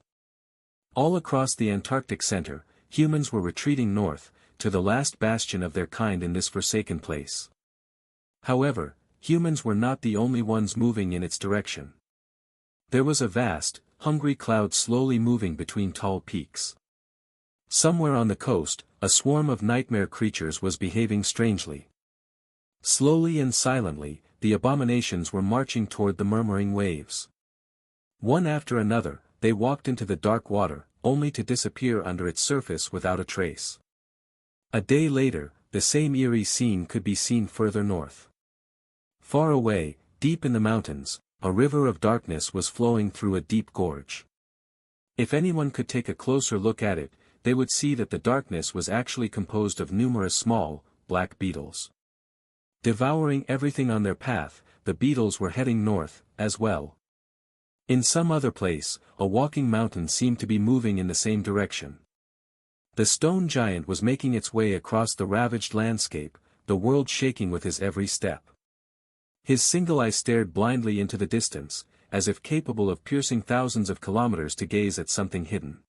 All across the Antarctic Center, humans were retreating north, to the last bastion of their kind in this forsaken place. However, humans were not the only ones moving in its direction. There was a vast, hungry cloud slowly moving between tall peaks. Somewhere on the coast, a swarm of nightmare creatures was behaving strangely. Slowly and silently, the abominations were marching toward the murmuring waves. One after another, they walked into the dark water, only to disappear under its surface without a trace. A day later, the same eerie scene could be seen further north. Far away, deep in the mountains, a river of darkness was flowing through a deep gorge. If anyone could take a closer look at it, they would see that the darkness was actually composed of numerous small, black beetles. Devouring everything on their path, the beetles were heading north, as well. In some other place, a walking mountain seemed to be moving in the same direction. The stone giant was making its way across the ravaged landscape, the world shaking with his every step. His single eye stared blindly into the distance, as if capable of piercing thousands of kilometers to gaze at something hidden.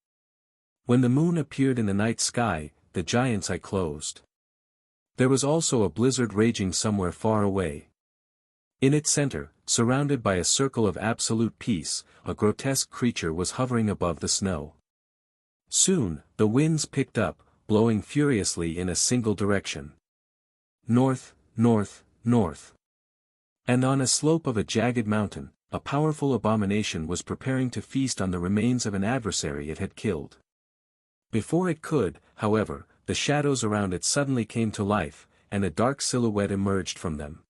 When the moon appeared in the night sky, the giant's eye closed. There was also a blizzard raging somewhere far away. In its center, surrounded by a circle of absolute peace, a grotesque creature was hovering above the snow. Soon, the winds picked up, blowing furiously in a single direction. North, north, north. And on a slope of a jagged mountain, a powerful abomination was preparing to feast on the remains of an adversary it had killed. Before it could, however, the shadows around it suddenly came to life, and a dark silhouette emerged from them.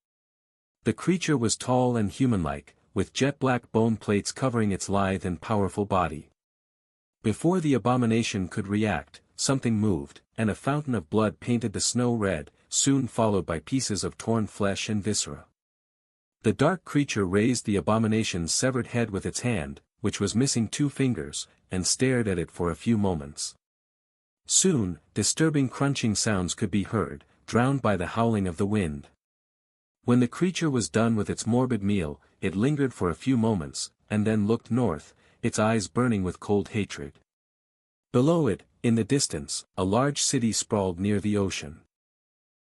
The creature was tall and human-like, with jet-black bone plates covering its lithe and powerful body. Before the abomination could react, something moved, and a fountain of blood painted the snow red, soon followed by pieces of torn flesh and viscera. The dark creature raised the abomination's severed head with its hand, which was missing 2 fingers, and stared at it for a few moments. Soon, disturbing crunching sounds could be heard, drowned by the howling of the wind. When the creature was done with its morbid meal, it lingered for a few moments, and then looked north, its eyes burning with cold hatred. Below it, in the distance, a large city sprawled near the ocean.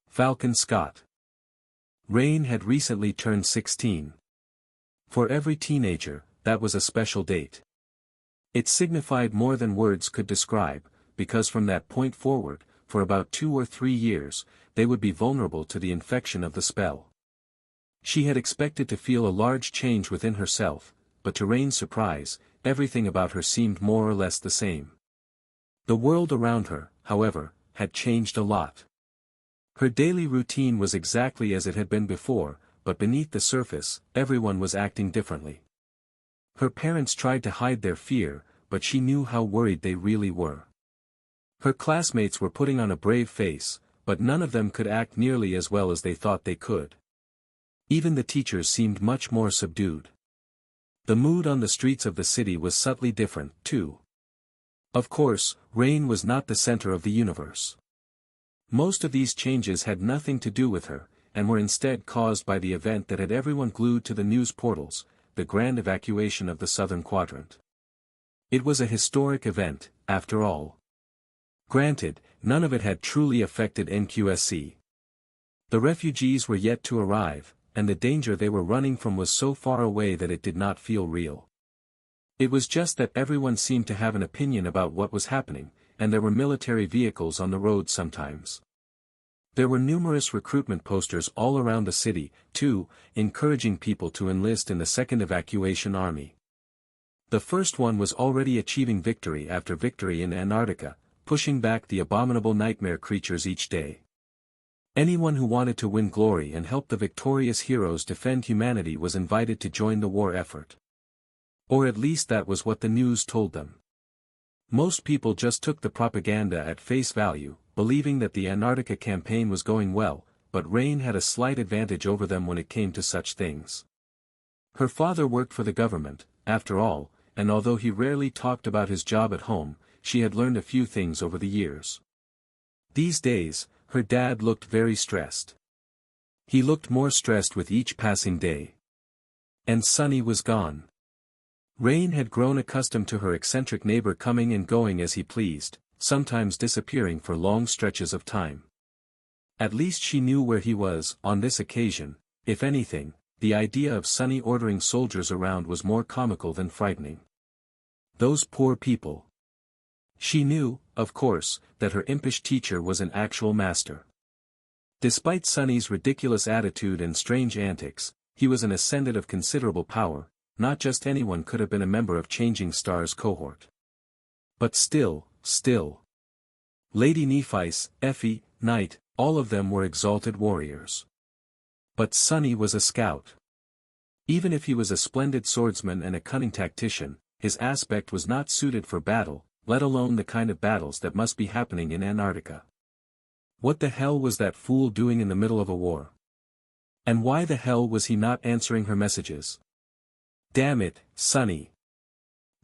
Falcon Scott. Rain had recently turned 16. For every teenager, that was a special date. It signified more than words could describe, because from that point forward, for about 2 or 3 years, they would be vulnerable to the infection of the spell. She had expected to feel a large change within herself, but to Rain's surprise, everything about her seemed more or less the same. The world around her, however, had changed a lot. Her daily routine was exactly as it had been before, but beneath the surface, everyone was acting differently. Her parents tried to hide their fear, but she knew how worried they really were. Her classmates were putting on a brave face, but none of them could act nearly as well as they thought they could. Even the teachers seemed much more subdued. The mood on the streets of the city was subtly different, too. Of course, Rain was not the center of the universe. Most of these changes had nothing to do with her, and were instead caused by the event that had everyone glued to the news portals, the grand evacuation of the southern quadrant. It was a historic event, after all. Granted, none of it had truly affected NQSC. The refugees were yet to arrive, and the danger they were running from was so far away that it did not feel real. It was just that everyone seemed to have an opinion about what was happening, and there were military vehicles on the road sometimes. There were numerous recruitment posters all around the city, too, encouraging people to enlist in the Second Evacuation Army. The first one was already achieving victory after victory in Antarctica, pushing back the abominable nightmare creatures each day. Anyone who wanted to win glory and help the victorious heroes defend humanity was invited to join the war effort. Or at least that was what the news told them. Most people just took the propaganda at face value, believing that the Antarctica campaign was going well, but Rain had a slight advantage over them when it came to such things. Her father worked for the government, after all, and although he rarely talked about his job at home, she had learned a few things over the years. These days, her dad looked very stressed. He looked more stressed with each passing day. And Sunny was gone. Rain had grown accustomed to her eccentric neighbor coming and going as he pleased, sometimes disappearing for long stretches of time. At least she knew where he was, on this occasion. If anything, the idea of Sunny ordering soldiers around was more comical than frightening. Those poor people. She knew, of course, that her impish teacher was an actual master. Despite Sunny's ridiculous attitude and strange antics, he was an ascendant of considerable power. Not just anyone could have been a member of Changing Stars cohort. But still. Lady Nephice, Effie, Knight, all of them were exalted warriors. But Sunny was a scout. Even if he was a splendid swordsman and a cunning tactician, his aspect was not suited for battle, let alone the kind of battles that must be happening in Antarctica. What the hell was that fool doing in the middle of a war? And why the hell was he not answering her messages? Damn it, Sunny.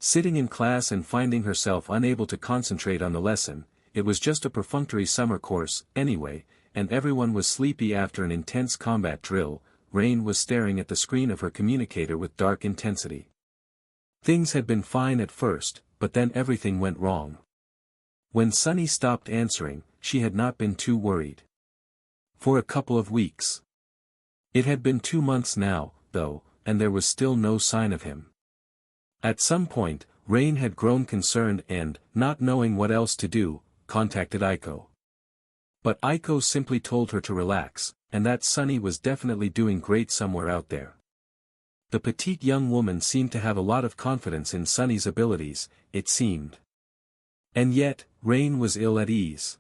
Sitting in class and finding herself unable to concentrate on the lesson, it was just a perfunctory summer course, anyway, and everyone was sleepy after an intense combat drill. Rain was staring at the screen of her communicator with dark intensity. Things had been fine at first, but then everything went wrong. When Sunny stopped answering, she had not been too worried. For a couple of weeks. It had been 2 months now, though, and there was still no sign of him. At some point, Rain had grown concerned and, not knowing what else to do, contacted Aiko. But Aiko simply told her to relax, and that Sunny was definitely doing great somewhere out there. The petite young woman seemed to have a lot of confidence in Sunny's abilities, it seemed. And yet, Rain was ill at ease.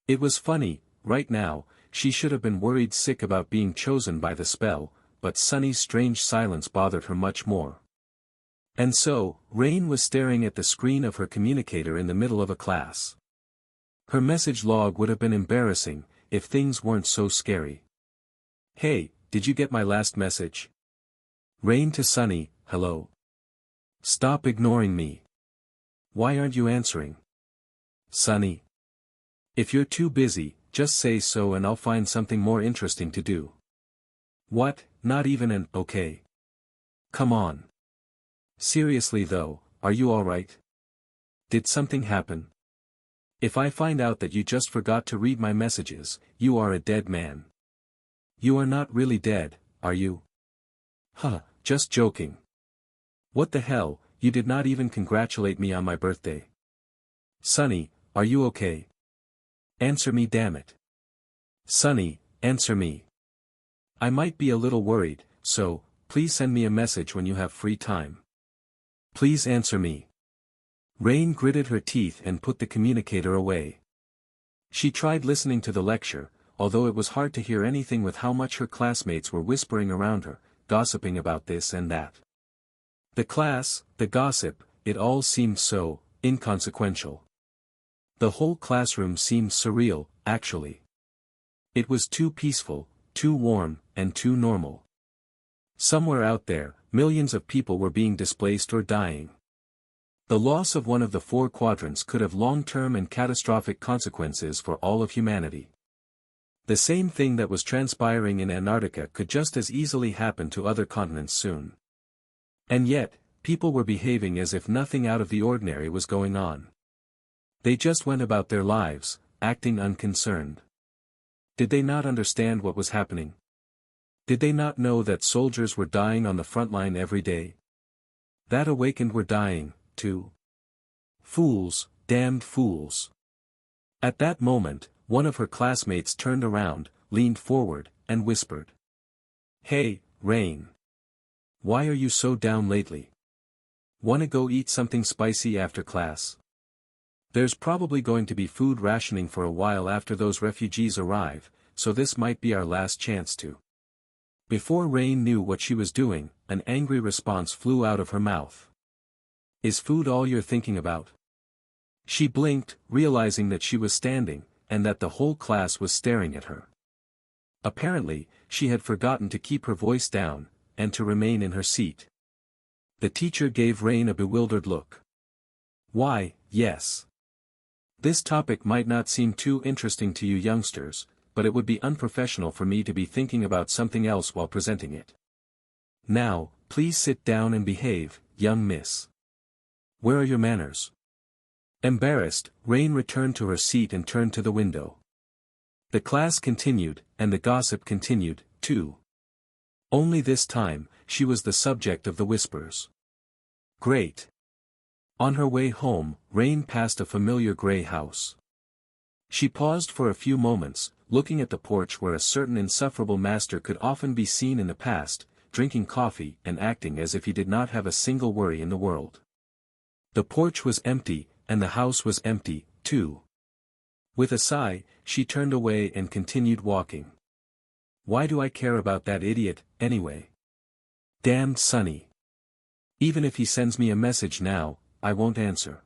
It was funny, right now, she should have been worried sick about being chosen by the spell, but Sunny's strange silence bothered her much more. And so, Rain was staring at the screen of her communicator in the middle of a class. Her message log would have been embarrassing, if things weren't so scary. Hey, did you get my last message? Rain to Sunny, hello. Stop ignoring me. Why aren't you answering? Sunny. If you're too busy, just say so and I'll find something more interesting to do. What, not even an okay? Come on. Seriously though, are you alright? Did something happen? If I find out that you just forgot to read my messages, you are a dead man. You are not really dead, are you? Huh, just joking. What the hell, you did not even congratulate me on my birthday. Sunny, are you okay? Answer me, damn it. Sunny, answer me. I might be a little worried, so, please send me a message when you have free time. Please answer me. Rain gritted her teeth and put the communicator away. She tried listening to the lecture, although it was hard to hear anything with how much her classmates were whispering around her, gossiping about this and that. The class, the gossip, it all seemed so inconsequential. The whole classroom seemed surreal, actually. It was too peaceful, too warm, and too normal. Somewhere out there, millions of people were being displaced or dying. The loss of one of the four quadrants could have long-term and catastrophic consequences for all of humanity. The same thing that was transpiring in Antarctica could just as easily happen to other continents soon. And yet, people were behaving as if nothing out of the ordinary was going on. They just went about their lives, acting unconcerned. Did they not understand what was happening? Did they not know that soldiers were dying on the front line every day? That awakened were dying, too. Fools, damned fools. At that moment, one of her classmates turned around, leaned forward, and whispered. "Hey, Rain. Why are you so down lately? Wanna go eat something spicy after class? There's probably going to be food rationing for a while after those refugees arrive, so this might be our last chance to." Before Rain knew what she was doing, an angry response flew out of her mouth. "Is food all you're thinking about?" She blinked, realizing that she was standing, and that the whole class was staring at her. Apparently, she had forgotten to keep her voice down, and to remain in her seat. The teacher gave Rain a bewildered look. "Why, yes. This topic might not seem too interesting to you youngsters, but it would be unprofessional for me to be thinking about something else while presenting it. Now, please sit down and behave, young miss. Where are your manners?" Embarrassed, Rain returned to her seat and turned to the window. The class continued, and the gossip continued, too. Only this time, she was the subject of the whispers. Great. On her way home, Rain passed a familiar gray house. She paused for a few moments, looking at the porch where a certain insufferable master could often be seen in the past, drinking coffee and acting as if he did not have a single worry in the world. The porch was empty, and the house was empty, too. With a sigh, she turned away and continued walking. Why do I care about that idiot, anyway? Damned Sonny. Even if he sends me a message now, I won't answer.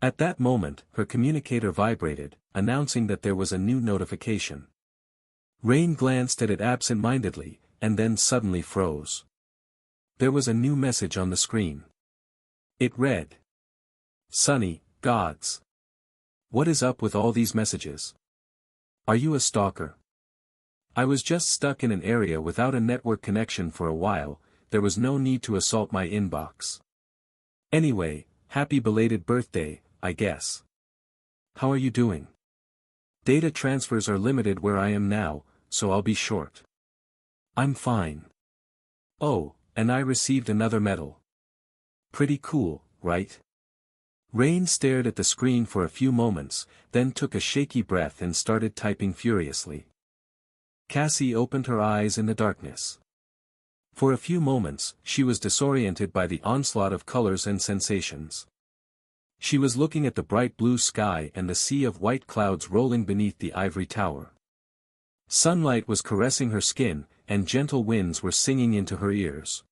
At that moment, her communicator vibrated, announcing that there was a new notification. Rain glanced at it absent-mindedly, and then suddenly froze. There was a new message on the screen. It read. Sonny, gods. What is up with all these messages? Are you a stalker? I was just stuck in an area without a network connection for a while, there was no need to assault my inbox. Anyway, happy belated birthday, I guess. How are you doing? Data transfers are limited where I am now, so I'll be short. I'm fine. Oh, and I received another medal. Pretty cool, right? Rain stared at the screen for a few moments, then took a shaky breath and started typing furiously. Cassie opened her eyes in the darkness. For a few moments, she was disoriented by the onslaught of colors and sensations. She was looking at the bright blue sky and the sea of white clouds rolling beneath the ivory tower. Sunlight was caressing her skin, and gentle winds were singing into her ears.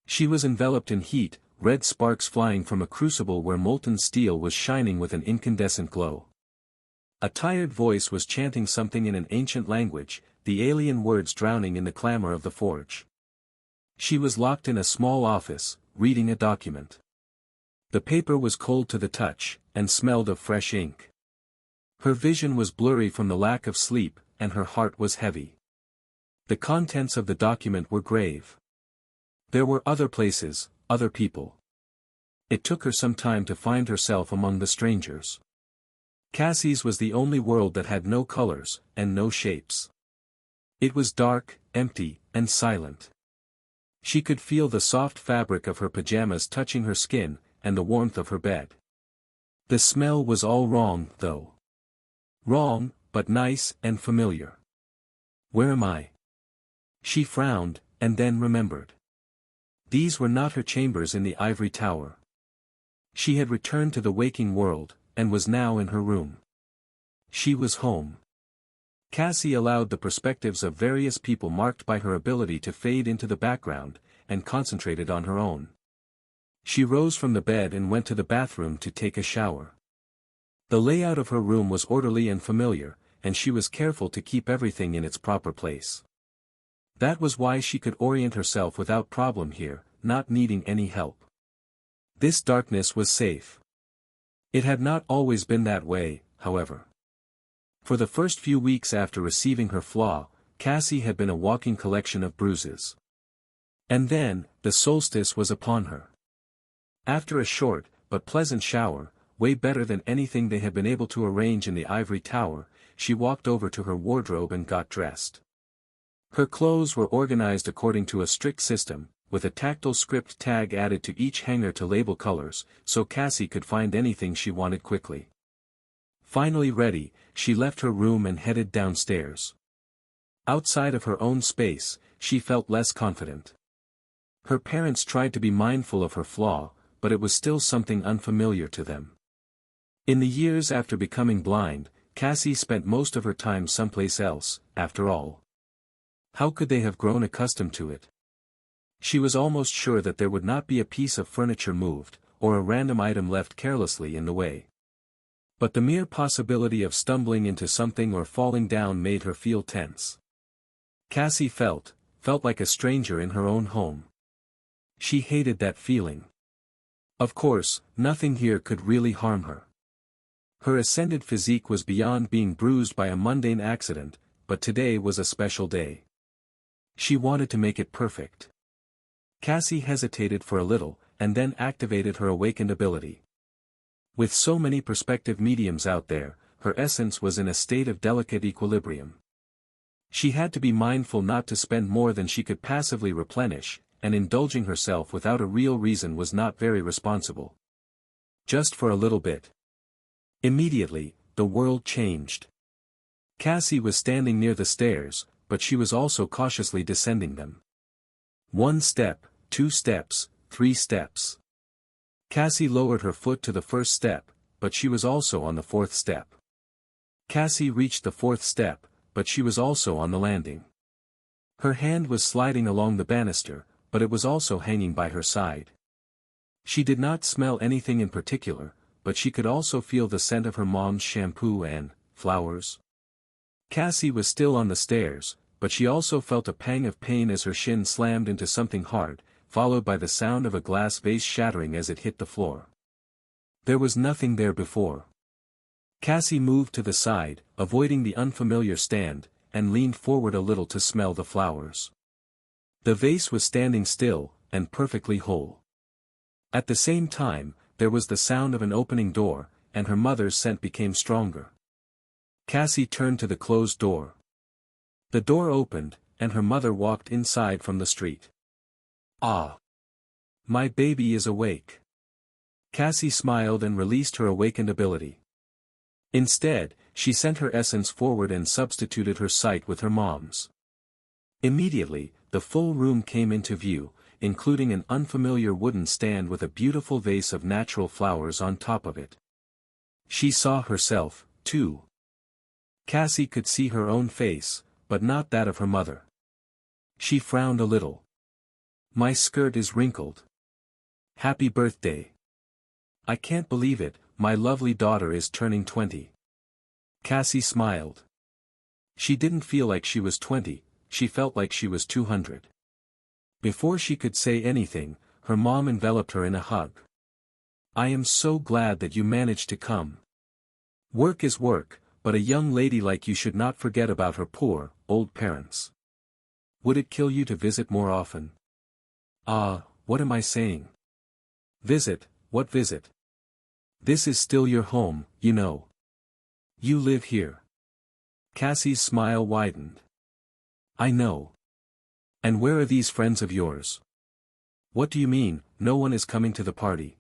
She was enveloped in heat, red sparks flying from a crucible where molten steel was shining with an incandescent glow. A tired voice was chanting something in an ancient language, the alien words drowning in the clamor of the forge. She was locked in a small office, reading a document. The paper was cold to the touch, and smelled of fresh ink. Her vision was blurry from the lack of sleep, and her heart was heavy. The contents of the document were grave. There were other places, other people. It took her some time to find herself among the strangers. Cassie's was the only world that had no colors, and no shapes. It was dark, empty, and silent. She could feel the soft fabric of her pajamas touching her skin, and the warmth of her bed. The smell was all wrong, though. Wrong, but nice and familiar. Where am I? She frowned, and then remembered. These were not her chambers in the ivory tower. She had returned to the waking world, and was now in her room. She was home. Cassie allowed the perspectives of various people marked by her ability to fade into the background, and concentrated on her own. She rose from the bed and went to the bathroom to take a shower. The layout of her room was orderly and familiar, and she was careful to keep everything in its proper place. That was why she could orient herself without problem here, not needing any help. This darkness was safe. It had not always been that way, however. For the first few weeks after receiving her flaw, Cassie had been a walking collection of bruises. And then, the solstice was upon her. After a short, but pleasant shower, way better than anything they had been able to arrange in the ivory tower, she walked over to her wardrobe and got dressed. Her clothes were organized according to a strict system, with a tactile script tag added to each hanger to label colors, so Cassie could find anything she wanted quickly. Finally ready, she left her room and headed downstairs. Outside of her own space, she felt less confident. Her parents tried to be mindful of her flaw, but it was still something unfamiliar to them. In the years after becoming blind, Cassie spent most of her time someplace else, after all. How could they have grown accustomed to it? She was almost sure that there would not be a piece of furniture moved, or a random item left carelessly in the way. But the mere possibility of stumbling into something or falling down made her feel tense. Cassie felt like a stranger in her own home. She hated that feeling. Of course, nothing here could really harm her. Her ascended physique was beyond being bruised by a mundane accident, but today was a special day. She wanted to make it perfect. Cassie hesitated for a little, and then activated her awakened ability. With so many perspective mediums out there, her essence was in a state of delicate equilibrium. She had to be mindful not to spend more than she could passively replenish, and indulging herself without a real reason was not very responsible. Just for a little bit. Immediately, the world changed. Cassie was standing near the stairs, but she was also cautiously descending them. 1 step, 2 steps, 3 steps. Cassie lowered her foot to the first step, but she was also on the 4th step. Cassie reached the 4th step, but she was also on the landing. Her hand was sliding along the banister, but it was also hanging by her side. She did not smell anything in particular, but she could also feel the scent of her mom's shampoo and flowers. Cassie was still on the stairs, but she also felt a pang of pain as her shin slammed into something hard, followed by the sound of a glass vase shattering as it hit the floor. There was nothing there before. Cassie moved to the side, avoiding the unfamiliar stand, and leaned forward a little to smell the flowers. The vase was standing still, and perfectly whole. At the same time, there was the sound of an opening door, and her mother's scent became stronger. Cassie turned to the closed door. The door opened, and her mother walked inside from the street. "Ah! My baby is awake." Cassie smiled and released her awakened ability. Instead, she sent her essence forward and substituted her sight with her mom's. Immediately, the full room came into view, including an unfamiliar wooden stand with a beautiful vase of natural flowers on top of it. She saw herself, too. Cassie could see her own face, but not that of her mother. She frowned a little. "My skirt is wrinkled. Happy birthday. I can't believe it, my lovely daughter is turning 20. Cassie smiled. She didn't feel like she was 20, she felt like she was 200. Before she could say anything, her mom enveloped her in a hug. "I am so glad that you managed to come. Work is work, but a young lady like you should not forget about her poor, old parents. Would it kill you to visit more often?" "Ah, what am I saying? Visit, what visit? This is still your home, you know. You live here." Cassie's smile widened. "I know. And where are these friends of yours?" "What do you mean, no one is coming to the party?"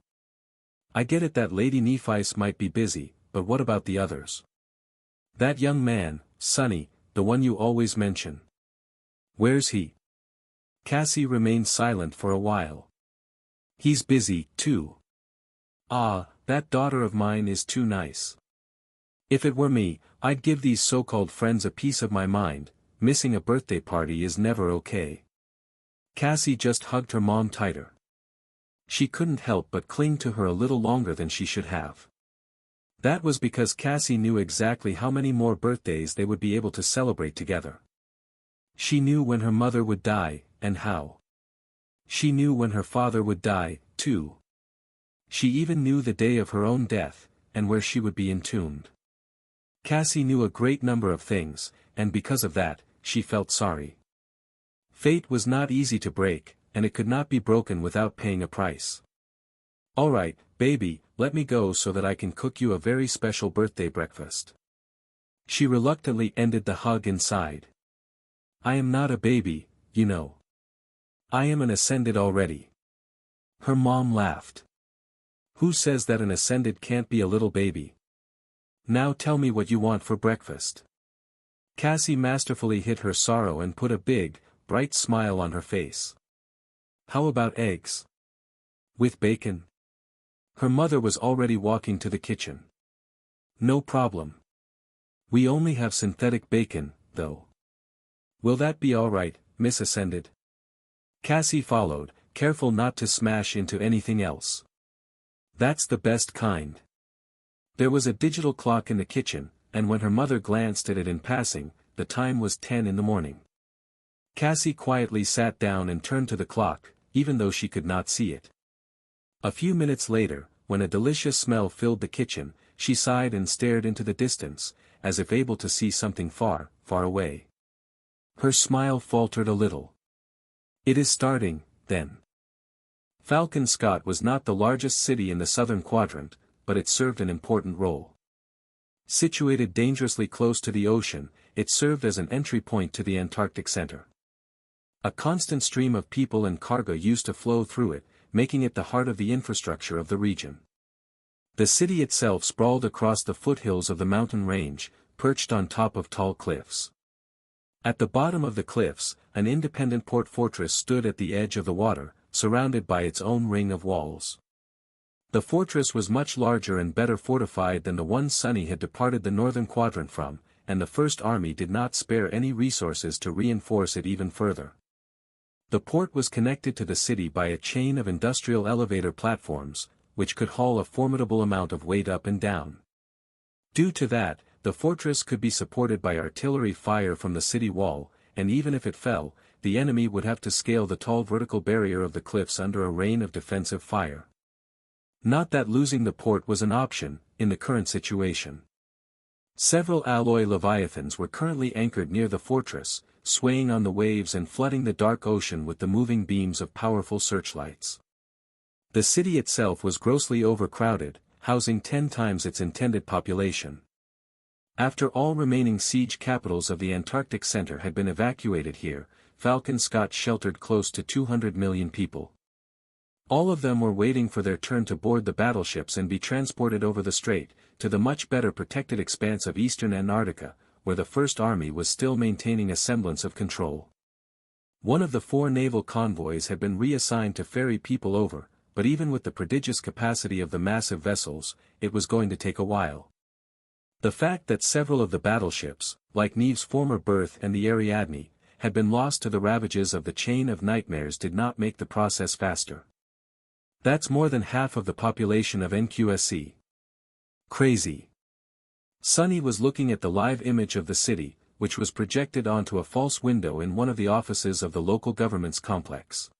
"I get it that Lady Nephice might be busy, but what about the others? That young man, Sonny, the one you always mention. Where's he?" Cassie remained silent for a while. "He's busy, too. Ah, that daughter of mine is too nice. If it were me, I'd give these so-called friends a piece of my mind. Missing a birthday party is never okay." Cassie just hugged her mom tighter. She couldn't help but cling to her a little longer than she should have. That was because Cassie knew exactly how many more birthdays they would be able to celebrate together. She knew when her mother would die, and how. She knew when her father would die, too. She even knew the day of her own death, and where she would be entombed. Cassie knew a great number of things, and because of that, she felt sorry. Fate was not easy to break, and it could not be broken without paying a price. "All right, baby, let me go so that I can cook you a very special birthday breakfast." She reluctantly ended the hug inside. "I am not a baby, you know. I am an ascended already." Her mom laughed. "Who says that an ascended can't be a little baby? Now tell me what you want for breakfast." Cassie masterfully hid her sorrow and put a big, bright smile on her face. "How about eggs? With bacon?" Her mother was already walking to the kitchen. "No problem. We only have synthetic bacon, though." "Will that be all right, Miss Ascended?" Cassie followed, careful not to smash into anything else. "That's the best kind." There was a digital clock in the kitchen, and when her mother glanced at it in passing, the time was 10 in the morning. Cassie quietly sat down and turned to the clock, even though she could not see it. A few minutes later, when a delicious smell filled the kitchen, she sighed and stared into the distance, as if able to see something far, far away. Her smile faltered a little. "It is starting, then." Falcon Scott was not the largest city in the southern quadrant, but it served an important role. Situated dangerously close to the ocean, it served as an entry point to the Antarctic Center. A constant stream of people and cargo used to flow through it, making it the heart of the infrastructure of the region. The city itself sprawled across the foothills of the mountain range, perched on top of tall cliffs. At the bottom of the cliffs, an independent port fortress stood at the edge of the water, surrounded by its own ring of walls. The fortress was much larger and better fortified than the one Sunny had departed the northern quadrant from, and the First Army did not spare any resources to reinforce it even further. The port was connected to the city by a chain of industrial elevator platforms, which could haul a formidable amount of weight up and down. Due to that, the fortress could be supported by artillery fire from the city wall, and even if it fell, the enemy would have to scale the tall vertical barrier of the cliffs under a rain of defensive fire. Not that losing the port was an option, in the current situation. Several alloy leviathans were currently anchored near the fortress, swaying on the waves and flooding the dark ocean with the moving beams of powerful searchlights. The city itself was grossly overcrowded, housing 10 times its intended population. After all remaining siege capitals of the Antarctic Center had been evacuated here, Falcon Scott sheltered close to 200 million people. All of them were waiting for their turn to board the battleships and be transported over the strait, to the much better protected expanse of eastern Antarctica, where the First Army was still maintaining a semblance of control. One of the 4 naval convoys had been reassigned to ferry people over, but even with the prodigious capacity of the massive vessels, it was going to take a while. The fact that several of the battleships, like Neve's former berth and the Ariadne, had been lost to the ravages of the chain of nightmares did not make the process faster. That's more than half of the population of NQSC. Crazy. Sunny was looking at the live image of the city, which was projected onto a false window in one of the offices of the local government's complex.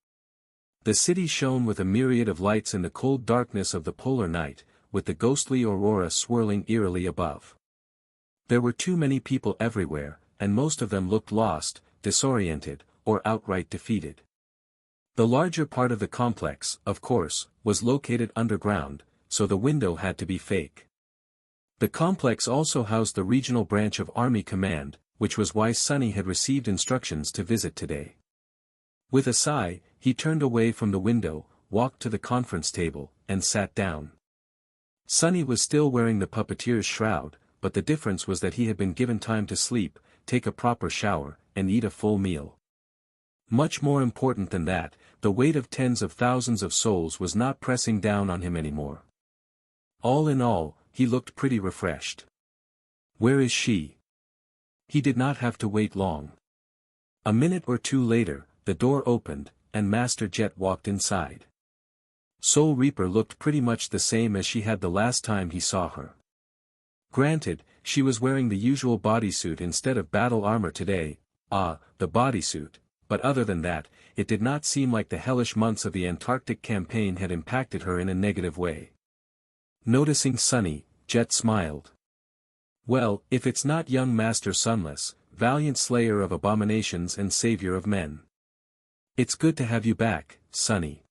The city shone with a myriad of lights in the cold darkness of the polar night, with the ghostly aurora swirling eerily above. There were too many people everywhere, and most of them looked lost, disoriented, or outright defeated. The larger part of the complex, of course, was located underground, so the window had to be fake. The complex also housed the regional branch of Army Command, which was why Sunny had received instructions to visit today. With a sigh, he turned away from the window, walked to the conference table, and sat down. Sunny was still wearing the puppeteer's shroud, but the difference was that he had been given time to sleep, take a proper shower, and eat a full meal. Much more important than that, the weight of tens of thousands of souls was not pressing down on him anymore. All in all, he looked pretty refreshed. Where is she? He did not have to wait long. A minute or two later, the door opened, and Master Jet walked inside. Soul Reaper looked pretty much the same as she had the last time he saw her. Granted, she was wearing the usual bodysuit instead of battle armor today, the bodysuit, but other than that, it did not seem like the hellish months of the Antarctic campaign had impacted her in a negative way. Noticing Sunny, Jet smiled. Well, if it's not young Master Sunless, valiant slayer of abominations and savior of men. It's good to have you back, Sunny.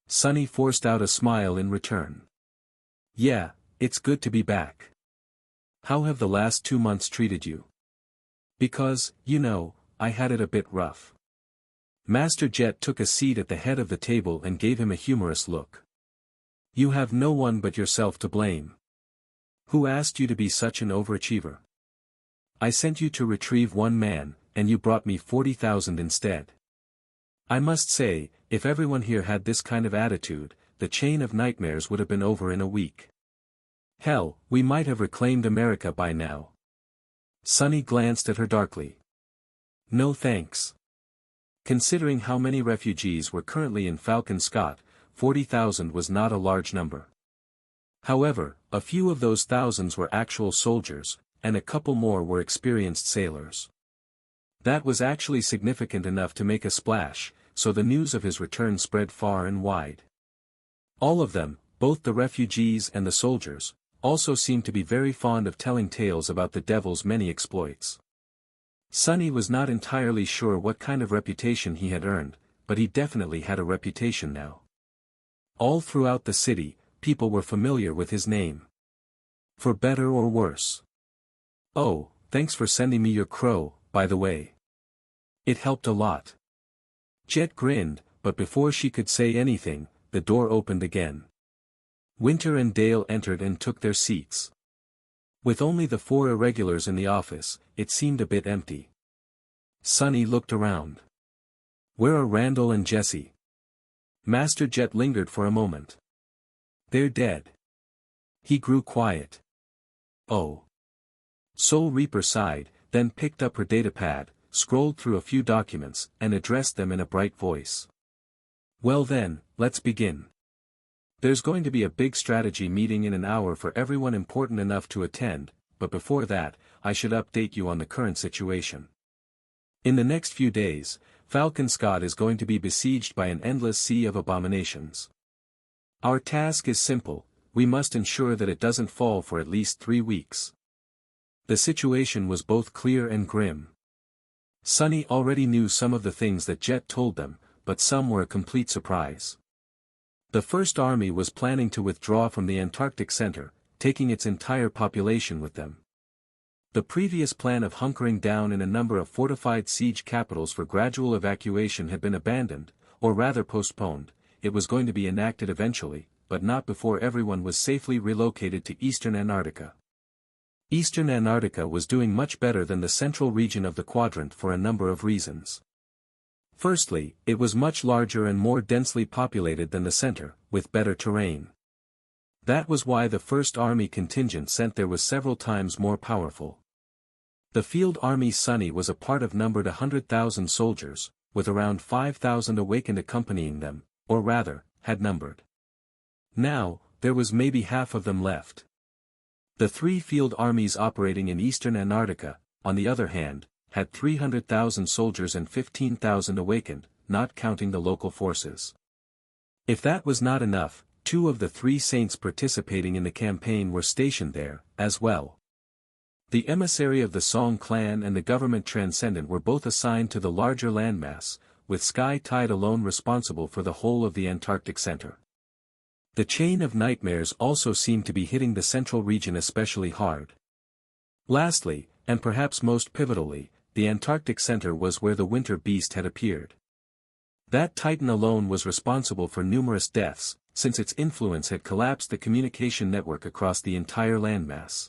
Sunny forced out a smile in return. Yeah, it's good to be back. How have the last 2 months treated you? Because, I had it a bit rough. Master Jet took a seat at the head of the table and gave him a humorous look. You have no one but yourself to blame. Who asked you to be such an overachiever? I sent you to retrieve one man, and you brought me 40,000 instead. I must say, if everyone here had this kind of attitude, the chain of nightmares would have been over in a week. Hell, we might have reclaimed America by now. Sunny glanced at her darkly. No thanks. Considering how many refugees were currently in Falcon Scott, 40,000 was not a large number. However, a few of those thousands were actual soldiers, and a couple more were experienced sailors. That was actually significant enough to make a splash, so the news of his return spread far and wide. All of them, both the refugees and the soldiers, also seemed to be very fond of telling tales about the devil's many exploits. Sunny was not entirely sure what kind of reputation he had earned, but he definitely had a reputation now. All throughout the city, people were familiar with his name. For better or worse. Oh, thanks for sending me your crow, by the way. It helped a lot. Jet grinned, but before she could say anything, the door opened again. Winter and Dale entered and took their seats. With only the 4 irregulars in the office, it seemed a bit empty. Sunny looked around. Where are Randall and Jesse? Master Jet lingered for a moment. They're dead. He grew quiet. Oh. Soul Reaper sighed, then picked up her datapad, scrolled through a few documents, and addressed them in a bright voice. Well then, let's begin. There's going to be a big strategy meeting in an hour for everyone important enough to attend, but before that, I should update you on the current situation. In the next few days, Falcon Scott is going to be besieged by an endless sea of abominations. Our task is simple, we must ensure that it doesn't fall for at least 3 weeks. The situation was both clear and grim. Sunny already knew some of the things that Jet told them, but some were a complete surprise. The First Army was planning to withdraw from the Antarctic Center, taking its entire population with them. The previous plan of hunkering down in a number of fortified siege capitals for gradual evacuation had been abandoned, or rather postponed. It was going to be enacted eventually, but not before everyone was safely relocated to eastern Antarctica. Eastern Antarctica was doing much better than the central region of the quadrant for a number of reasons. Firstly, it was much larger and more densely populated than the center, with better terrain. That was why the First Army contingent sent there was several times more powerful. The Field Army Sunny was a part of numbered 100,000 soldiers, with around 5,000 awakened accompanying them, or rather, had numbered. Now, there was maybe half of them left. The 3 field armies operating in eastern Antarctica, on the other hand, had 300,000 soldiers and 15,000 awakened, not counting the local forces. If that was not enough, 2 of the 3 saints participating in the campaign were stationed there, as well. The emissary of the Song clan and the government transcendent were both assigned to the larger landmass, with Sky Tide alone responsible for the whole of the Antarctic Center. The chain of nightmares also seemed to be hitting the central region especially hard. Lastly, and perhaps most pivotally, the Antarctic Center was where the winter beast had appeared. That titan alone was responsible for numerous deaths, since its influence had collapsed the communication network across the entire landmass.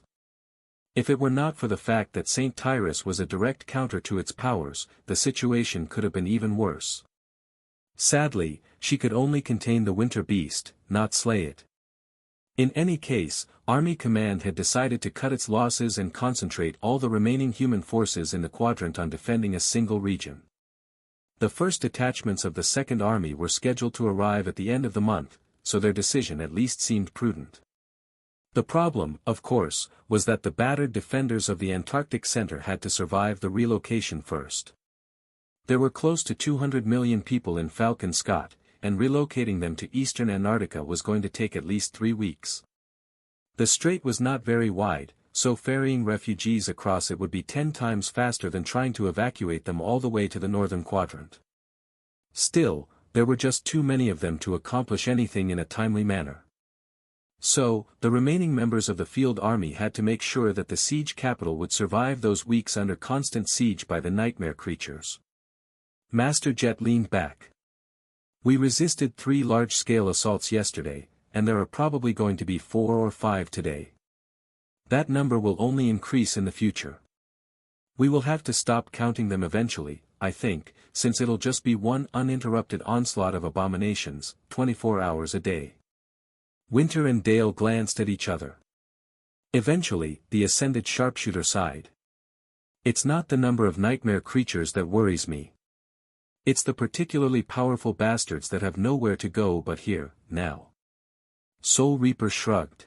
If it were not for the fact that St. Tyrus was a direct counter to its powers, the situation could have been even worse. Sadly, she could only contain the winter beast, not slay it. In any case, Army Command had decided to cut its losses and concentrate all the remaining human forces in the quadrant on defending a single region. The first detachments of the Second Army were scheduled to arrive at the end of the month, so their decision at least seemed prudent. The problem, of course, was that the battered defenders of the Antarctic Center had to survive the relocation first. There were close to 200 million people in Falcon Scott, and relocating them to eastern Antarctica was going to take at least 3 weeks. The strait was not very wide, so ferrying refugees across it would be 10 times faster than trying to evacuate them all the way to the northern quadrant. Still, there were just too many of them to accomplish anything in a timely manner. So, the remaining members of the field army had to make sure that the siege capital would survive those weeks under constant siege by the nightmare creatures. Master Jet leaned back. We resisted 3 large-scale assaults yesterday, and there are probably going to be 4 or 5 today. That number will only increase in the future. We will have to stop counting them eventually, I think, since it'll just be one uninterrupted onslaught of abominations, 24 hours a day. Winter and Dale glanced at each other. Eventually, the ascended sharpshooter sighed. It's not the number of nightmare creatures that worries me. It's the particularly powerful bastards that have nowhere to go but here, now. Soul Reaper shrugged.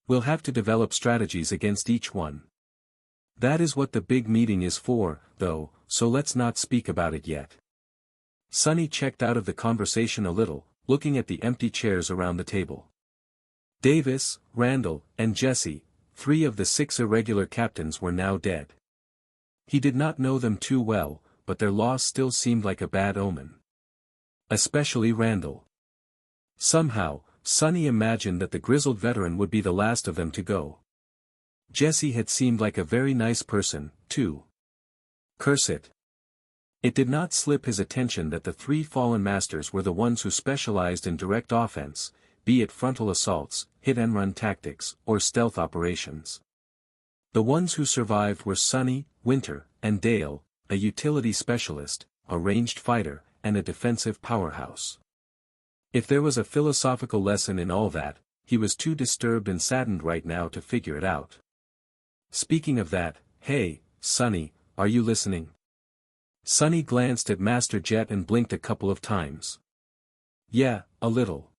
We'll have to develop strategies against each one. That is what the big meeting is for, though, so let's not speak about it yet. Sonny checked out of the conversation a little, looking at the empty chairs around the table. Davis, Randall, and Jesse, 3 of the 6 irregular captains were now dead. He did not know them too well, but their loss still seemed like a bad omen. Especially Randall. Somehow, Sonny imagined that the grizzled veteran would be the last of them to go. Jesse had seemed like a very nice person, too. Curse it. It did not slip his attention that the 3 fallen masters were the ones who specialized in direct offense, be it frontal assaults, hit-and-run tactics, or stealth operations. The ones who survived were Sonny, Winter, and Dale, a utility specialist, a ranged fighter, and a defensive powerhouse. If there was a philosophical lesson in all that, he was too disturbed and saddened right now to figure it out. Speaking of that, hey, Sonny, are you listening? Sonny glanced at Master Jet and blinked a couple of times. Yeah, a little.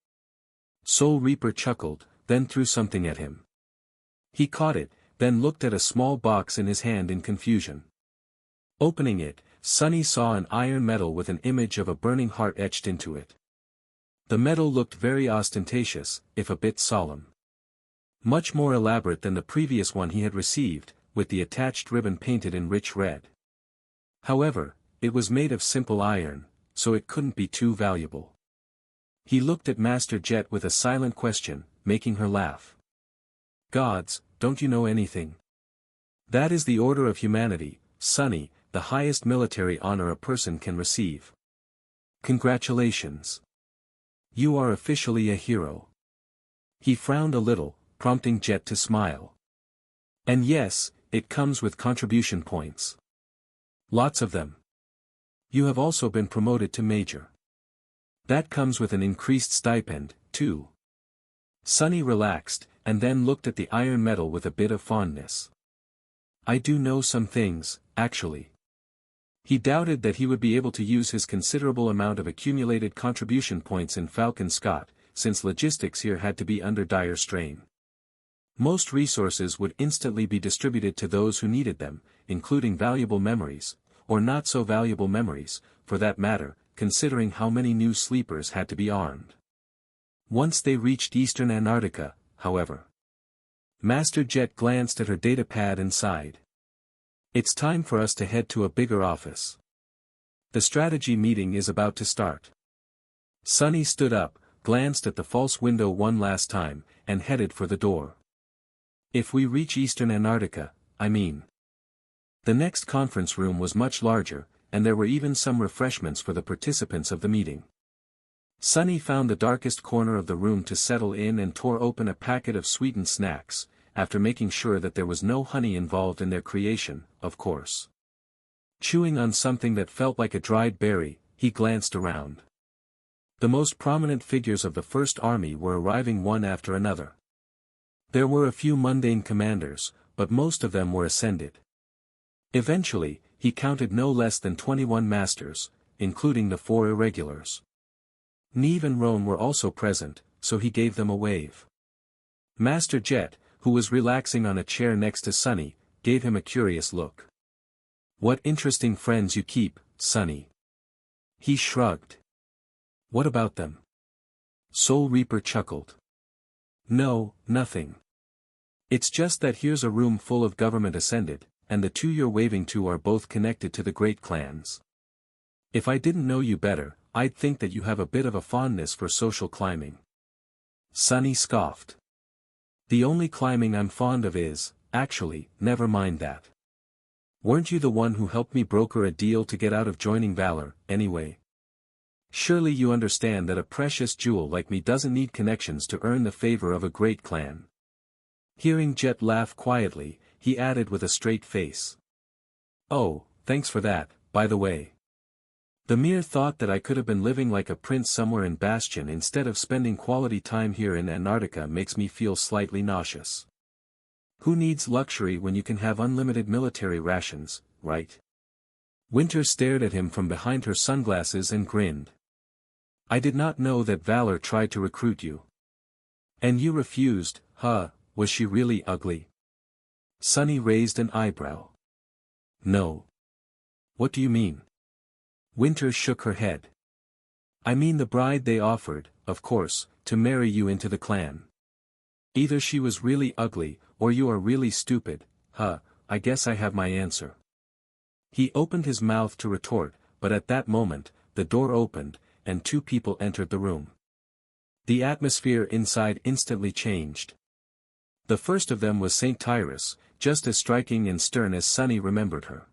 Soul Reaper chuckled, then threw something at him. He caught it, then looked at a small box in his hand in confusion. Opening it, Sonny saw an iron medal with an image of a burning heart etched into it. The medal looked very ostentatious, if a bit solemn. Much more elaborate than the previous one he had received, with the attached ribbon painted in rich red. However, it was made of simple iron, so it couldn't be too valuable. He looked at Master Jet with a silent question, making her laugh. Gods, don't you know anything? That is the order of humanity, Sonny, the highest military honor a person can receive. Congratulations. You are officially a hero. He frowned a little, prompting Jet to smile. And yes, it comes with contribution points. Lots of them. You have also been promoted to Major. That comes with an increased stipend, too. Sonny relaxed, and then looked at the iron medal with a bit of fondness. I do know some things, actually. He doubted that he would be able to use his considerable amount of accumulated contribution points in Falcon Scott, since logistics here had to be under dire strain. Most resources would instantly be distributed to those who needed them, including valuable memories, or not so valuable memories, for that matter, considering how many new sleepers had to be armed. Once they reached eastern Antarctica, however. Master Jet glanced at her datapad and sighed. It's time for us to head to a bigger office. The strategy meeting is about to start. Sonny stood up, glanced at the false window one last time, and headed for the door. If we reach eastern Antarctica, I mean. The next conference room was much larger, and there were even some refreshments for the participants of the meeting. Sonny found the darkest corner of the room to settle in and tore open a packet of sweetened snacks, after making sure that there was no honey involved in their creation, of course. Chewing on something that felt like a dried berry, he glanced around. The most prominent figures of the First Army were arriving one after another. There were a few mundane commanders, but most of them were ascended. Eventually, he counted no less than 21 masters, including the 4 irregulars. Neve and Roan were also present, so he gave them a wave. Master Jet, who was relaxing on a chair next to Sunny, gave him a curious look. "What interesting friends you keep, Sunny." He shrugged. "What about them?" Soul Reaper chuckled. "No, nothing. It's just that here's a room full of government ascended, and the two you're waving to are both connected to the great clans. If I didn't know you better, I'd think that you have a bit of a fondness for social climbing." Sunny scoffed. "The only climbing I'm fond of is, actually, never mind that. Weren't you the one who helped me broker a deal to get out of joining Valor, anyway? Surely you understand that a precious jewel like me doesn't need connections to earn the favor of a great clan." Hearing Jet laugh quietly, he added with a straight face. "Oh, thanks for that, by the way. The mere thought that I could have been living like a prince somewhere in Bastion instead of spending quality time here in Antarctica makes me feel slightly nauseous. Who needs luxury when you can have unlimited military rations, right?" Winter stared at him from behind her sunglasses and grinned. "I did not know that Valor tried to recruit you. And you refused, huh? Was she really ugly?" Sunny raised an eyebrow. "No. What do you mean?" Winter shook her head. "I mean the bride they offered, of course, to marry you into the clan. Either she was really ugly, or you are really stupid, huh? I guess I have my answer." He opened his mouth to retort, but at that moment, the door opened, and two people entered the room. The atmosphere inside instantly changed. The first of them was Saint Tyrus, just as striking and stern as Sunny remembered her.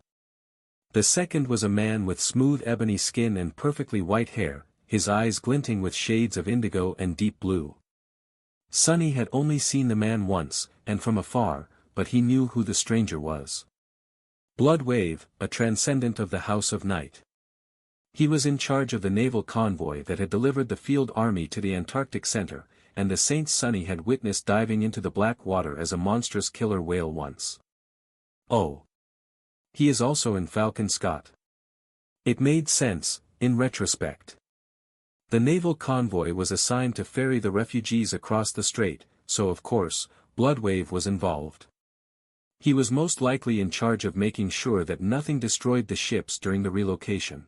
The second was a man with smooth ebony skin and perfectly white hair, his eyes glinting with shades of indigo and deep blue. Sunny had only seen the man once, and from afar, but he knew who the stranger was. Bloodwave, a transcendent of the House of Night. He was in charge of the naval convoy that had delivered the field army to the Antarctic Center, and the Saint Sunny had witnessed diving into the black water as a monstrous killer whale once. Oh. He is also in Falcon Scott. It made sense, in retrospect. The naval convoy was assigned to ferry the refugees across the strait, so of course, Bloodwave was involved. He was most likely in charge of making sure that nothing destroyed the ships during the relocation.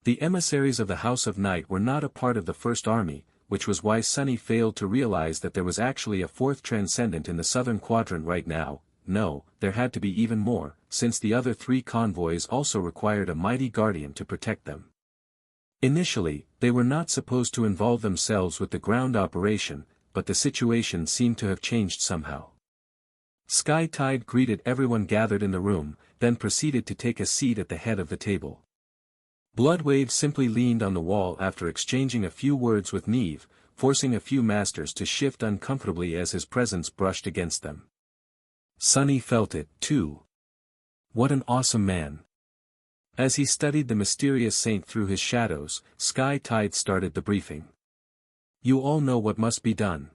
The emissaries of the House of Night were not a part of the First Army, which was why Sunny failed to realize that there was actually a fourth transcendent in the southern quadrant right now. No, there had to be even more, since the other three convoys also required a mighty guardian to protect them. Initially, they were not supposed to involve themselves with the ground operation, but the situation seemed to have changed somehow. Sky Tide greeted everyone gathered in the room, then proceeded to take a seat at the head of the table. Bloodwave simply leaned on the wall after exchanging a few words with Neve, forcing a few masters to shift uncomfortably as his presence brushed against them. Sunny felt it, too. What an awesome man. As he studied the mysterious saint through his shadows, Sky Tide started the briefing. "You all know what must be done."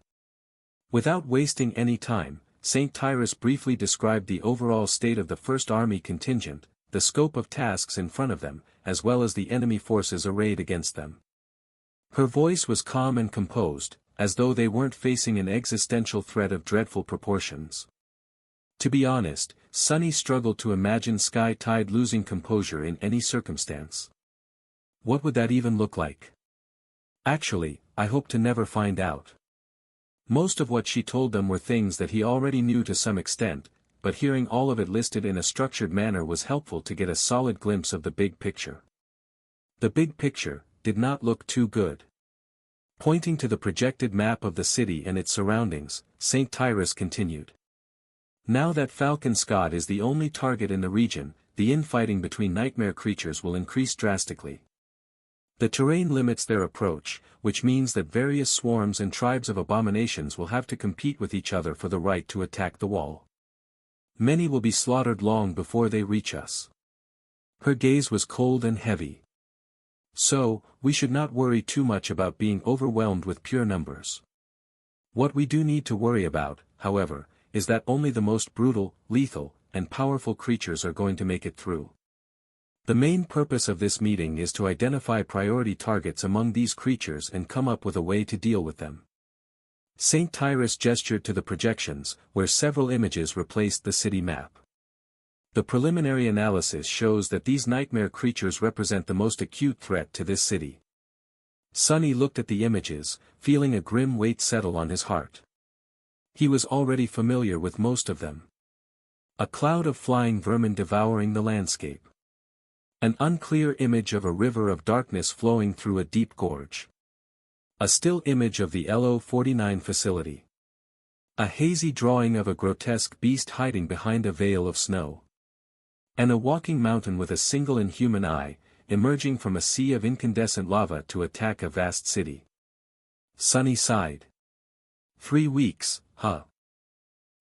Without wasting any time, Saint Tyrus briefly described the overall state of the First Army contingent, the scope of tasks in front of them, as well as the enemy forces arrayed against them. Her voice was calm and composed, as though they weren't facing an existential threat of dreadful proportions. To be honest, Sunny struggled to imagine Sky Tide losing composure in any circumstance. What would that even look like? Actually, I hope to never find out. Most of what she told them were things that he already knew to some extent, but hearing all of it listed in a structured manner was helpful to get a solid glimpse of the big picture. The big picture did not look too good. Pointing to the projected map of the city and its surroundings, Saint Tyrus continued. Now that Falcon Scott is the only target in the region, the infighting between nightmare creatures will increase drastically. The terrain limits their approach, which means that various swarms and tribes of abominations will have to compete with each other for the right to attack the wall. Many will be slaughtered long before they reach us. Her gaze was cold and heavy. So, we should not worry too much about being overwhelmed with pure numbers. What we do need to worry about, however, is that only the most brutal, lethal, and powerful creatures are going to make it through. The main purpose of this meeting is to identify priority targets among these creatures and come up with a way to deal with them. Saint Tyrus gestured to the projections, where several images replaced the city map. The preliminary analysis shows that these nightmare creatures represent the most acute threat to this city. Sonny looked at the images, feeling a grim weight settle on his heart. He was already familiar with most of them. A cloud of flying vermin devouring the landscape. An unclear image of a river of darkness flowing through a deep gorge. A still image of the LO-49 facility. A hazy drawing of a grotesque beast hiding behind a veil of snow. And a walking mountain with a single inhuman eye, emerging from a sea of incandescent lava to attack a vast city. Sonny sighed. 3 weeks, huh?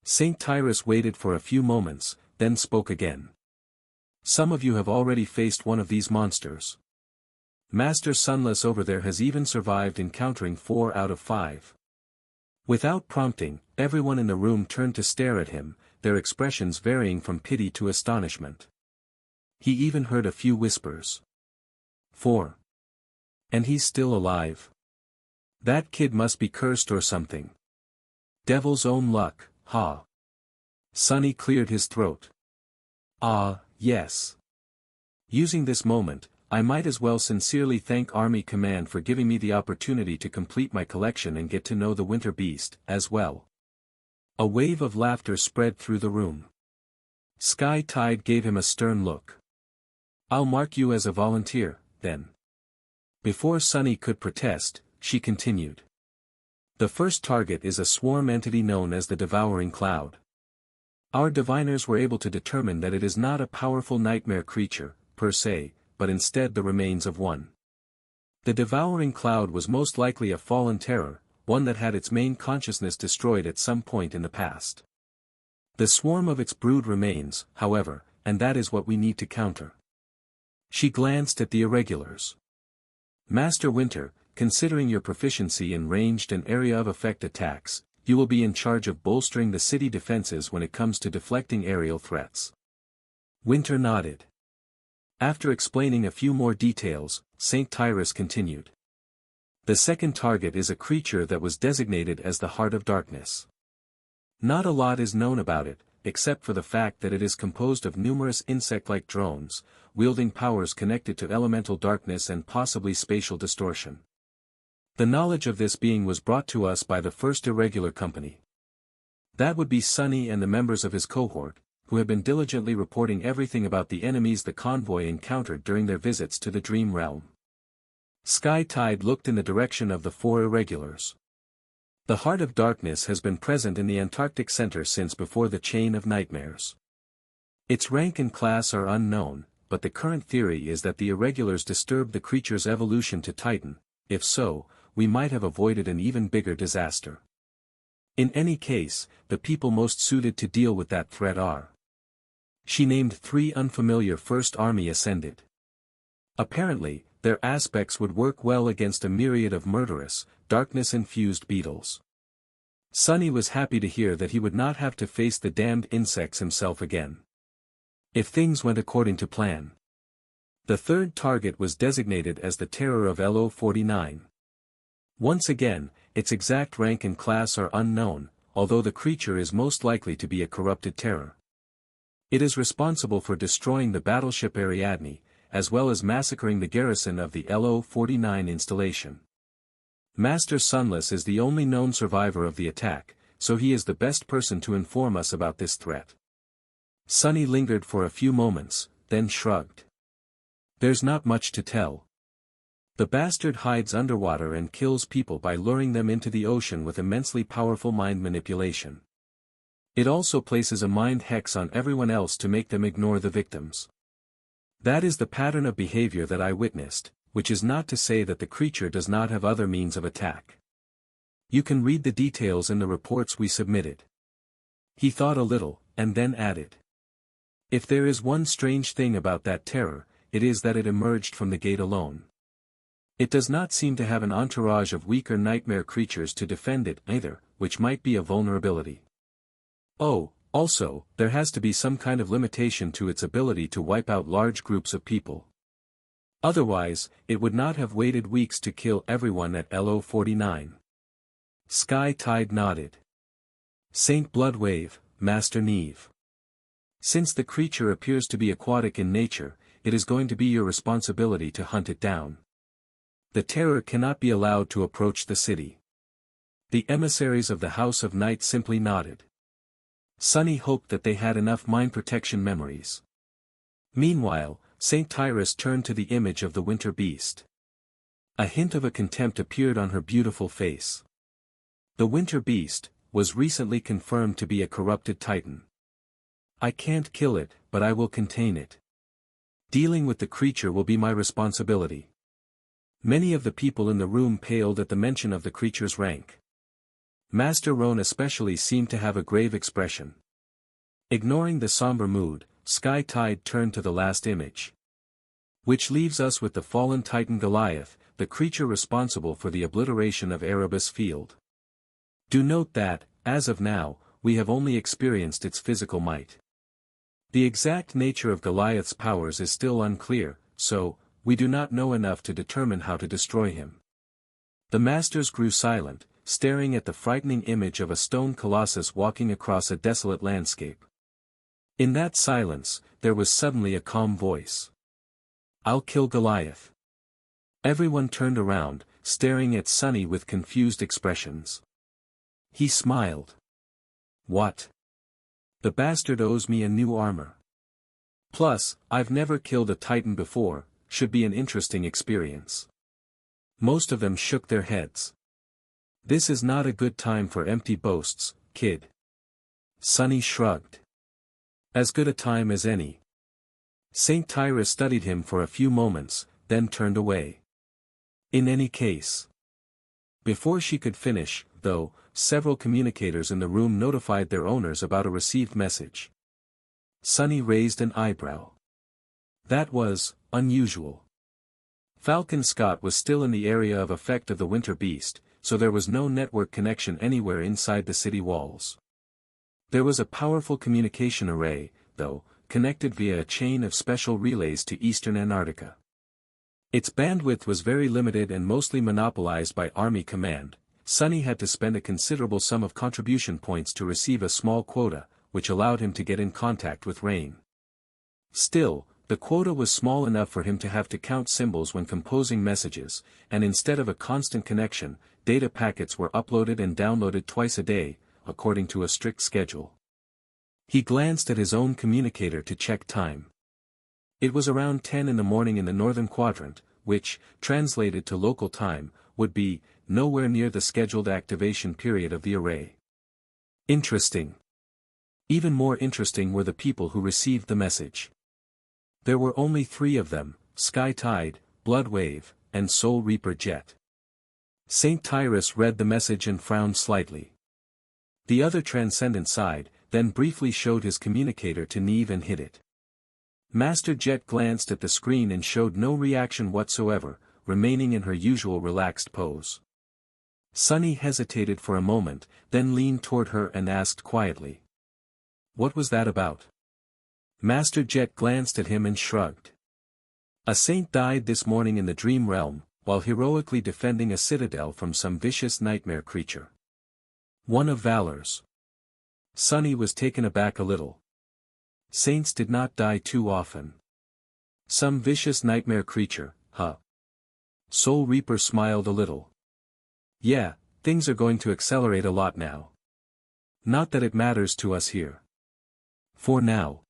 Saint Tyrus waited for a few moments, then spoke again. Some of you have already faced one of these monsters. Master Sunless over there has even survived encountering 4 out of 5. Without prompting, everyone in the room turned to stare at him, their expressions varying from pity to astonishment. He even heard a few whispers. 4. And he's still alive. That kid must be cursed or something. Devil's own luck, ha. Sonny cleared his throat. Ah, yes. Using this moment, I might as well sincerely thank Army Command for giving me the opportunity to complete my collection and get to know the Winter Beast, as well. A wave of laughter spread through the room. Sky Tide gave him a stern look. I'll mark you as a volunteer, then. Before Sonny could protest, she continued. The first target is a swarm entity known as the Devouring Cloud. Our diviners were able to determine that it is not a powerful nightmare creature, per se, but instead the remains of one. The Devouring Cloud was most likely a fallen terror, one that had its main consciousness destroyed at some point in the past. The swarm of its brood remains, however, and that is what we need to counter. She glanced at the irregulars. Master Winter, considering your proficiency in ranged and area of effect attacks, you will be in charge of bolstering the city defenses when it comes to deflecting aerial threats. Winter nodded. After explaining a few more details, Saint Tyrus continued. The second target is a creature that was designated as the Heart of Darkness. Not a lot is known about it, except for the fact that it is composed of numerous insect-like drones, wielding powers connected to elemental darkness and possibly spatial distortion. The knowledge of this being was brought to us by the first irregular company. That would be Sonny and the members of his cohort, who have been diligently reporting everything about the enemies the convoy encountered during their visits to the Dream Realm. Sky Tide looked in the direction of the 4 irregulars. The Heart of Darkness has been present in the Antarctic Center since before the Chain of Nightmares. Its rank and class are unknown, but the current theory is that the irregulars disturbed the creature's evolution to Titan. If so, we might have avoided an even bigger disaster. In any case, the people most suited to deal with that threat are. She named 3 unfamiliar First Army Ascended. Apparently, their aspects would work well against a myriad of murderous, darkness-infused beetles. Sonny was happy to hear that he would not have to face the damned insects himself again. If things went according to plan. The third target was designated as the Terror of LO-49. Once again, its exact rank and class are unknown, although the creature is most likely to be a corrupted terror. It is responsible for destroying the battleship Ariadne, as well as massacring the garrison of the LO-49 installation. Master Sunless is the only known survivor of the attack, so he is the best person to inform us about this threat. Sonny lingered for a few moments, then shrugged. There's not much to tell. The bastard hides underwater and kills people by luring them into the ocean with immensely powerful mind manipulation. It also places a mind hex on everyone else to make them ignore the victims. That is the pattern of behavior that I witnessed, which is not to say that the creature does not have other means of attack. You can read the details in the reports we submitted. He thought a little, and then added. If there is one strange thing about that terror, it is that it emerged from the gate alone. It does not seem to have an entourage of weaker nightmare creatures to defend it either, which might be a vulnerability. Oh, also, there has to be some kind of limitation to its ability to wipe out large groups of people. Otherwise, it would not have waited weeks to kill everyone at LO-49. Sky Tide nodded. Saint Bloodwave, Master Neve. Since the creature appears to be aquatic in nature, it is going to be your responsibility to hunt it down. The terror cannot be allowed to approach the city. The emissaries of the House of Night simply nodded. Sunny hoped that they had enough mind protection memories. Meanwhile, Saint Tyrus turned to the image of the winter beast. A hint of a contempt appeared on her beautiful face. The winter beast was recently confirmed to be a corrupted titan. I can't kill it, but I will contain it. Dealing with the creature will be my responsibility. Many of the people in the room paled at the mention of the creature's rank. Master Roan especially seemed to have a grave expression. Ignoring the somber mood, Sky Tide turned to the last image. Which leaves us with the fallen titan Goliath, the creature responsible for the obliteration of Erebus Field. Do note that, as of now, we have only experienced its physical might. The exact nature of Goliath's powers is still unclear, so, we do not know enough to determine how to destroy him. The masters grew silent, staring at the frightening image of a stone colossus walking across a desolate landscape. In that silence, there was suddenly a calm voice. I'll kill Goliath. Everyone turned around, staring at Sunny with confused expressions. He smiled. What? The bastard owes me a new armor. Plus, I've never killed a titan before, should be an interesting experience. Most of them shook their heads. This is not a good time for empty boasts, kid. Sunny shrugged. As good a time as any. Saint Tyrus studied him for a few moments, then turned away. In any case. Before she could finish, though, several communicators in the room notified their owners about a received message. Sunny raised an eyebrow. That was unusual. Falcon Scott was still in the area of effect of the winter beast, so there was no network connection anywhere inside the city walls. There was a powerful communication array, though, connected via a chain of special relays to eastern Antarctica. Its bandwidth was very limited and mostly monopolized by Army Command. Sunny had to spend a considerable sum of contribution points to receive a small quota, which allowed him to get in contact with Rain. Still, the quota was small enough for him to have to count symbols when composing messages, and instead of a constant connection, data packets were uploaded and downloaded twice a day, according to a strict schedule. He glanced at his own communicator to check time. It was around 10 in the morning in the northern quadrant, which, translated to local time, would be nowhere near the scheduled activation period of the array. Interesting. Even more interesting were the people who received the message. There were only 3 of them, Sky Tide, Bloodwave, and Soul Reaper Jet. Saint Tyrus read the message and frowned slightly. The other transcendent sighed, then briefly showed his communicator to Neve and hid it. Master Jet glanced at the screen and showed no reaction whatsoever, remaining in her usual relaxed pose. Sunny hesitated for a moment, then leaned toward her and asked quietly. What was that about? Master Jet glanced at him and shrugged. A saint died this morning in the dream realm, while heroically defending a citadel from some vicious nightmare creature. One of Valor's. Sunny was taken aback a little. Saints did not die too often. Some vicious nightmare creature, huh? Soul Reaper smiled a little. Yeah, things are going to accelerate a lot now. Not that it matters to us here. For now.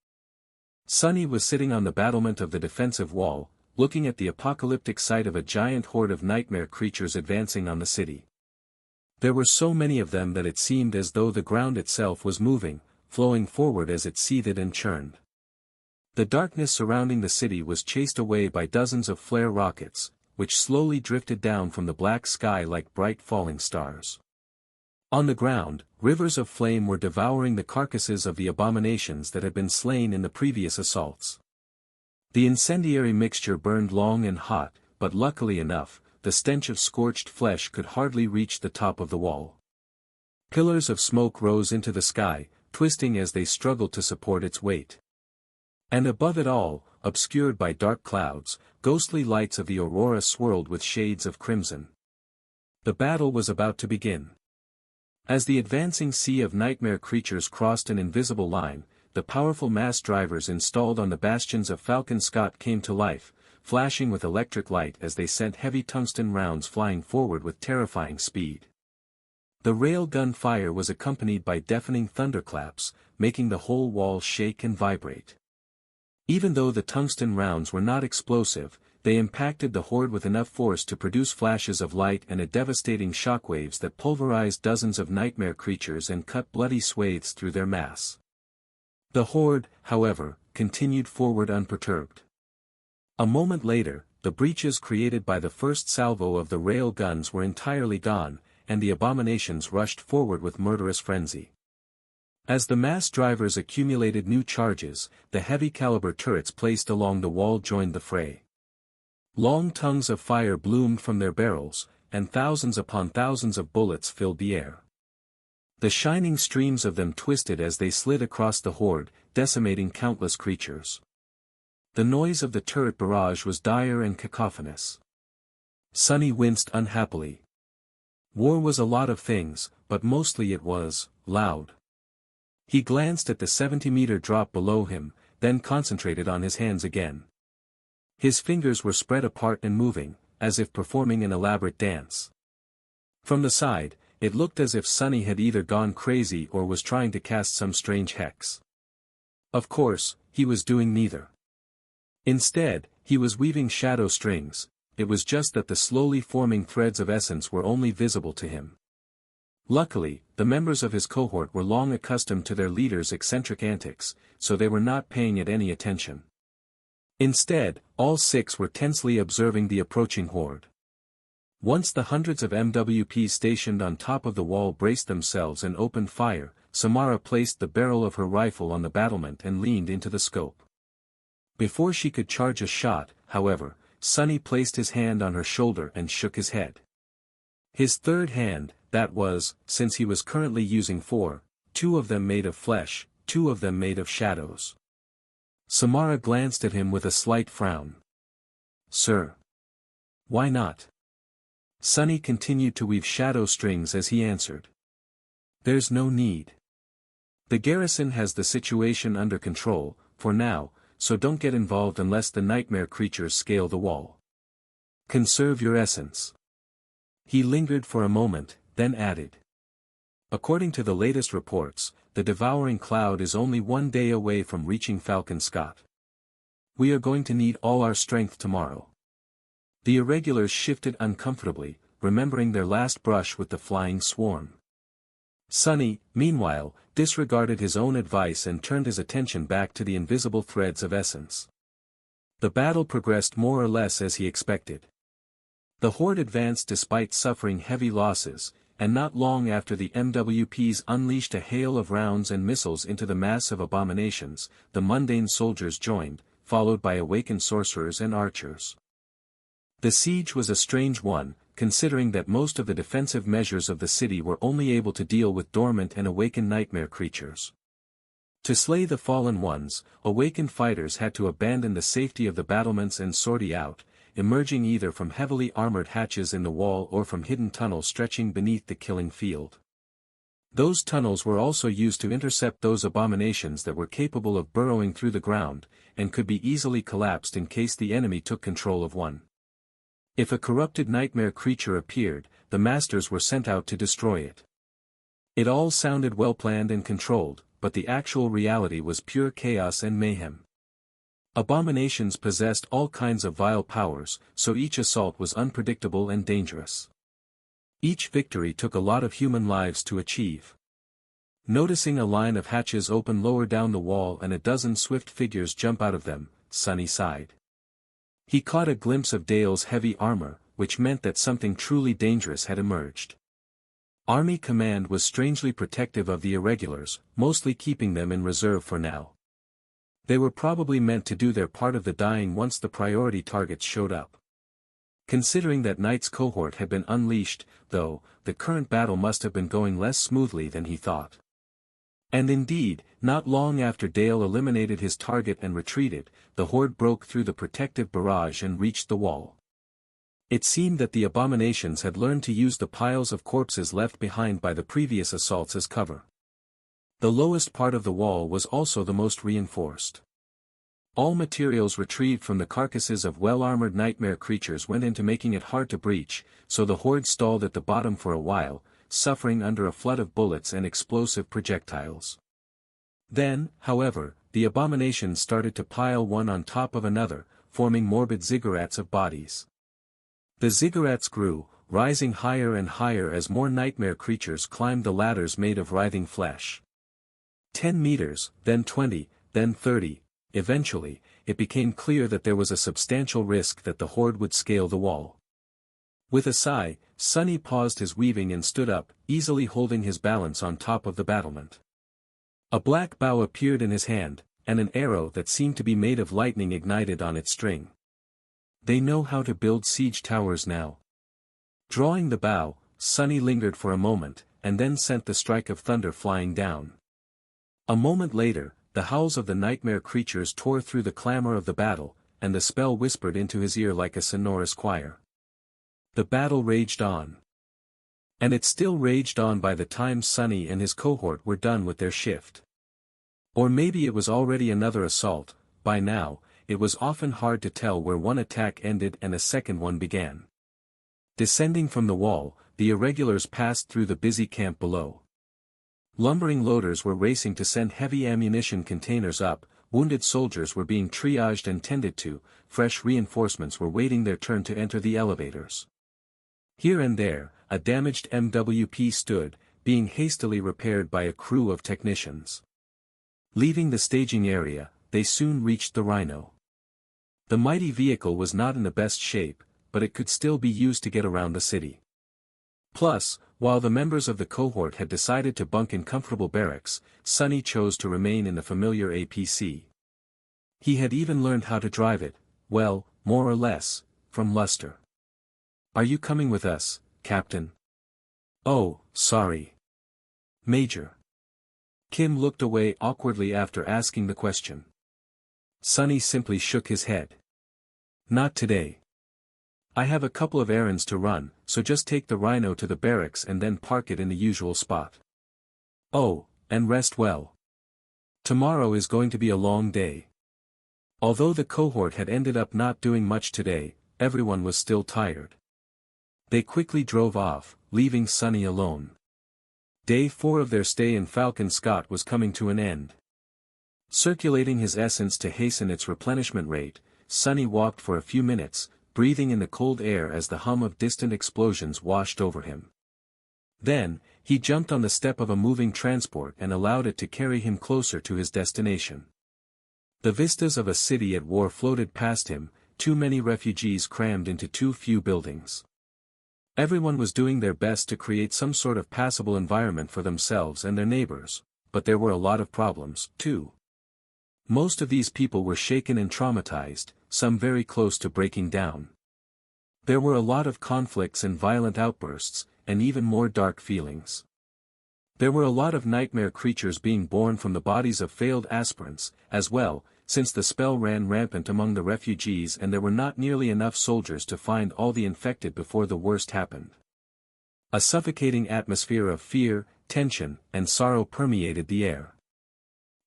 Sunny was sitting on the battlement of the defensive wall, looking at the apocalyptic sight of a giant horde of nightmare creatures advancing on the city. There were so many of them that it seemed as though the ground itself was moving, flowing forward as it seethed and churned. The darkness surrounding the city was chased away by dozens of flare rockets, which slowly drifted down from the black sky like bright falling stars. On the ground, rivers of flame were devouring the carcasses of the abominations that had been slain in the previous assaults. The incendiary mixture burned long and hot, but luckily enough, the stench of scorched flesh could hardly reach the top of the wall. Pillars of smoke rose into the sky, twisting as they struggled to support its weight. And above it all, obscured by dark clouds, ghostly lights of the aurora swirled with shades of crimson. The battle was about to begin. As the advancing sea of nightmare creatures crossed an invisible line, the powerful mass drivers installed on the bastions of Falcon Scott came to life, flashing with electric light as they sent heavy tungsten rounds flying forward with terrifying speed. The railgun fire was accompanied by deafening thunderclaps, making the whole wall shake and vibrate. Even though the tungsten rounds were not explosive, they impacted the horde with enough force to produce flashes of light and a devastating shockwaves that pulverized dozens of nightmare creatures and cut bloody swathes through their mass. The horde, however, continued forward unperturbed. A moment later, the breaches created by the first salvo of the rail guns were entirely gone, and the abominations rushed forward with murderous frenzy. As the mass drivers accumulated new charges, the heavy-caliber turrets placed along the wall joined the fray. Long tongues of fire bloomed from their barrels, and thousands upon thousands of bullets filled the air. The shining streams of them twisted as they slid across the horde, decimating countless creatures. The noise of the turret barrage was dire and cacophonous. Sonny winced unhappily. War was a lot of things, but mostly it was loud. He glanced at the 70-meter drop below him, then concentrated on his hands again. His fingers were spread apart and moving, as if performing an elaborate dance. From the side, it looked as if Sonny had either gone crazy or was trying to cast some strange hex. Of course, he was doing neither. Instead, he was weaving shadow strings. It was just that the slowly forming threads of essence were only visible to him. Luckily, the members of his cohort were long accustomed to their leader's eccentric antics, so they were not paying it any attention. Instead, all 6 were tensely observing the approaching horde. Once the hundreds of MWPs stationed on top of the wall braced themselves and opened fire, Samara placed the barrel of her rifle on the battlement and leaned into the scope. Before she could charge a shot, however, Sonny placed his hand on her shoulder and shook his head. His third hand, that was, since he was currently using 4, 2 of them made of flesh, 2 of them made of shadows. Samara glanced at him with a slight frown. "Sir. Why not?" Sonny continued to weave shadow strings as he answered. "There's no need. The garrison has the situation under control, for now, so don't get involved unless the nightmare creatures scale the wall. Conserve your essence." He lingered for a moment, then added. "According to the latest reports, the devouring cloud is only 1 day away from reaching Falcon Scott. We are going to need all our strength tomorrow." The irregulars shifted uncomfortably, remembering their last brush with the flying swarm. Sonny, meanwhile, disregarded his own advice and turned his attention back to the invisible threads of essence. The battle progressed more or less as he expected. The horde advanced despite suffering heavy losses, and not long after the MWPs unleashed a hail of rounds and missiles into the mass of abominations, the mundane soldiers joined, followed by awakened sorcerers and archers. The siege was a strange one, considering that most of the defensive measures of the city were only able to deal with dormant and awakened nightmare creatures. To slay the fallen ones, awakened fighters had to abandon the safety of the battlements and sortie out, emerging either from heavily armored hatches in the wall or from hidden tunnels stretching beneath the killing field. Those tunnels were also used to intercept those abominations that were capable of burrowing through the ground, and could be easily collapsed in case the enemy took control of one. If a corrupted nightmare creature appeared, the masters were sent out to destroy it. It all sounded well planned and controlled, but the actual reality was pure chaos and mayhem. Abominations possessed all kinds of vile powers, so each assault was unpredictable and dangerous. Each victory took a lot of human lives to achieve. Noticing a line of hatches open lower down the wall and a dozen swift figures jump out of them, Sonny sighed. He caught a glimpse of Dale's heavy armor, which meant that something truly dangerous had emerged. Army Command was strangely protective of the irregulars, mostly keeping them in reserve for now. They were probably meant to do their part of the dying once the priority targets showed up. Considering that Knight's cohort had been unleashed, though, the current battle must have been going less smoothly than he thought. And indeed, not long after Dale eliminated his target and retreated, the horde broke through the protective barrage and reached the wall. It seemed that the abominations had learned to use the piles of corpses left behind by the previous assaults as cover. The lowest part of the wall was also the most reinforced. All materials retrieved from the carcasses of well-armored nightmare creatures went into making it hard to breach, so the horde stalled at the bottom for a while, suffering under a flood of bullets and explosive projectiles. Then, however, the abominations started to pile one on top of another, forming morbid ziggurats of bodies. The ziggurats grew, rising higher and higher as more nightmare creatures climbed the ladders made of writhing flesh. 10 meters, then 20, then 30, eventually, it became clear that there was a substantial risk that the horde would scale the wall. With a sigh, Sonny paused his weaving and stood up, easily holding his balance on top of the battlement. A black bow appeared in his hand, and an arrow that seemed to be made of lightning ignited on its string. They know how to build siege towers now. Drawing the bow, Sonny lingered for a moment, and then sent the strike of thunder flying down. A moment later, the howls of the nightmare creatures tore through the clamor of the battle, and the spell whispered into his ear like a sonorous choir. The battle raged on. And it still raged on by the time Sonny and his cohort were done with their shift. Or maybe it was already another assault. By now, it was often hard to tell where one attack ended and a second one began. Descending from the wall, the irregulars passed through the busy camp below. Lumbering loaders were racing to send heavy ammunition containers up, wounded soldiers were being triaged and tended to, fresh reinforcements were waiting their turn to enter the elevators. Here and there, a damaged MWP stood, being hastily repaired by a crew of technicians. Leaving the staging area, they soon reached the Rhino. The mighty vehicle was not in the best shape, but it could still be used to get around the city. Plus, while the members of the cohort had decided to bunk in comfortable barracks, Sonny chose to remain in the familiar APC. He had even learned how to drive it, well, more or less, from Luster. "Are you coming with us, Captain?" "Oh, sorry. Major." Kim looked away awkwardly after asking the question. Sonny simply shook his head. "Not today. I have a couple of errands to run, so just take the Rhino to the barracks and then park it in the usual spot. Oh, and rest well. Tomorrow is going to be a long day." Although the cohort had ended up not doing much today, everyone was still tired. They quickly drove off, leaving Sonny alone. Day 4 of their stay in Falcon Scott was coming to an end. Circulating his essence to hasten its replenishment rate, Sonny walked for a few minutes, breathing in the cold air as the hum of distant explosions washed over him. Then, he jumped on the step of a moving transport and allowed it to carry him closer to his destination. The vistas of a city at war floated past him, too many refugees crammed into too few buildings. Everyone was doing their best to create some sort of passable environment for themselves and their neighbors, but there were a lot of problems, too. Most of these people were shaken and traumatized, some very close to breaking down. There were a lot of conflicts and violent outbursts, and even more dark feelings. There were a lot of nightmare creatures being born from the bodies of failed aspirants, as well, since the spell ran rampant among the refugees and there were not nearly enough soldiers to find all the infected before the worst happened. A suffocating atmosphere of fear, tension, and sorrow permeated the air.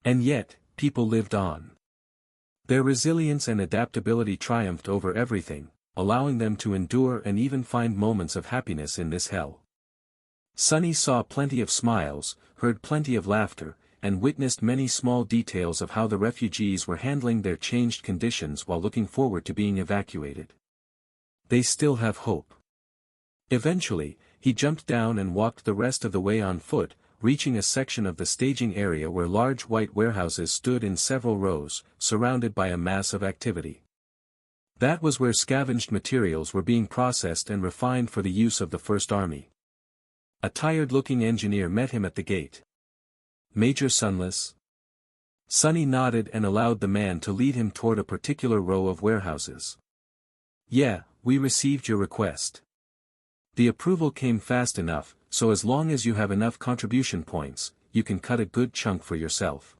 And yet, people lived on. Their resilience and adaptability triumphed over everything, allowing them to endure and even find moments of happiness in this hell. Sonny saw plenty of smiles, heard plenty of laughter, and witnessed many small details of how the refugees were handling their changed conditions while looking forward to being evacuated. They still have hope. Eventually, he jumped down and walked the rest of the way on foot, reaching a section of the staging area where large white warehouses stood in several rows, surrounded by a mass of activity. That was where scavenged materials were being processed and refined for the use of the First Army. A tired-looking engineer met him at the gate. "Major Sunless?" Sonny nodded and allowed the man to lead him toward a particular row of warehouses. "Yeah, we received your request. The approval came fast enough, so as long as you have enough contribution points, you can cut a good chunk for yourself.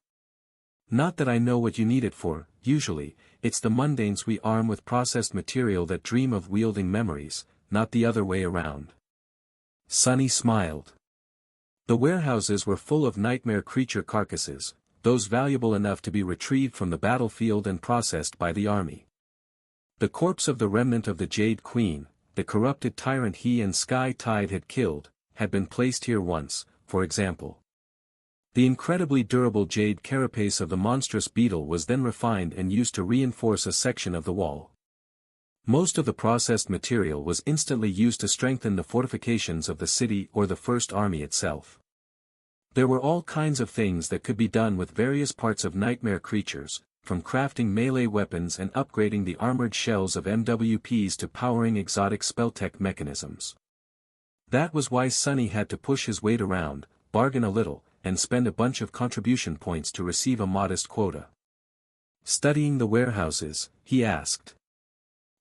Not that I know what you need it for, usually, it's the mundanes we arm with processed material that dream of wielding memories, not the other way around. Sunny smiled. The warehouses were full of nightmare creature carcasses, those valuable enough to be retrieved from the battlefield and processed by the army. The corpse of the remnant of the Jade Queen, the corrupted tyrant he and Sky Tide had killed, had been placed here once, for example. The incredibly durable jade carapace of the monstrous beetle was then refined and used to reinforce a section of the wall. Most of the processed material was instantly used to strengthen the fortifications of the city or the First Army itself. There were all kinds of things that could be done with various parts of nightmare creatures, from crafting melee weapons and upgrading the armored shells of MWPs to powering exotic spelltech mechanisms. That was why Sunny had to push his weight around, bargain a little, and spend a bunch of contribution points to receive a modest quota. Studying the warehouses, he asked.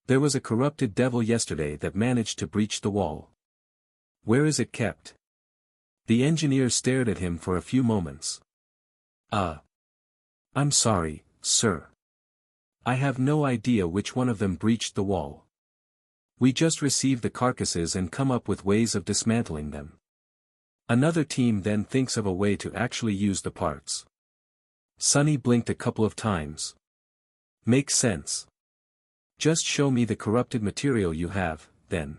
There was a corrupted devil yesterday that managed to breach the wall. Where is it kept? The engineer stared at him for a few moments. I'm sorry, sir. I have no idea which one of them breached the wall. We just received the carcasses and come up with ways of dismantling them. Another team then thinks of a way to actually use the parts. Sunny blinked a couple of times. Makes sense. Just show me the corrupted material you have, then.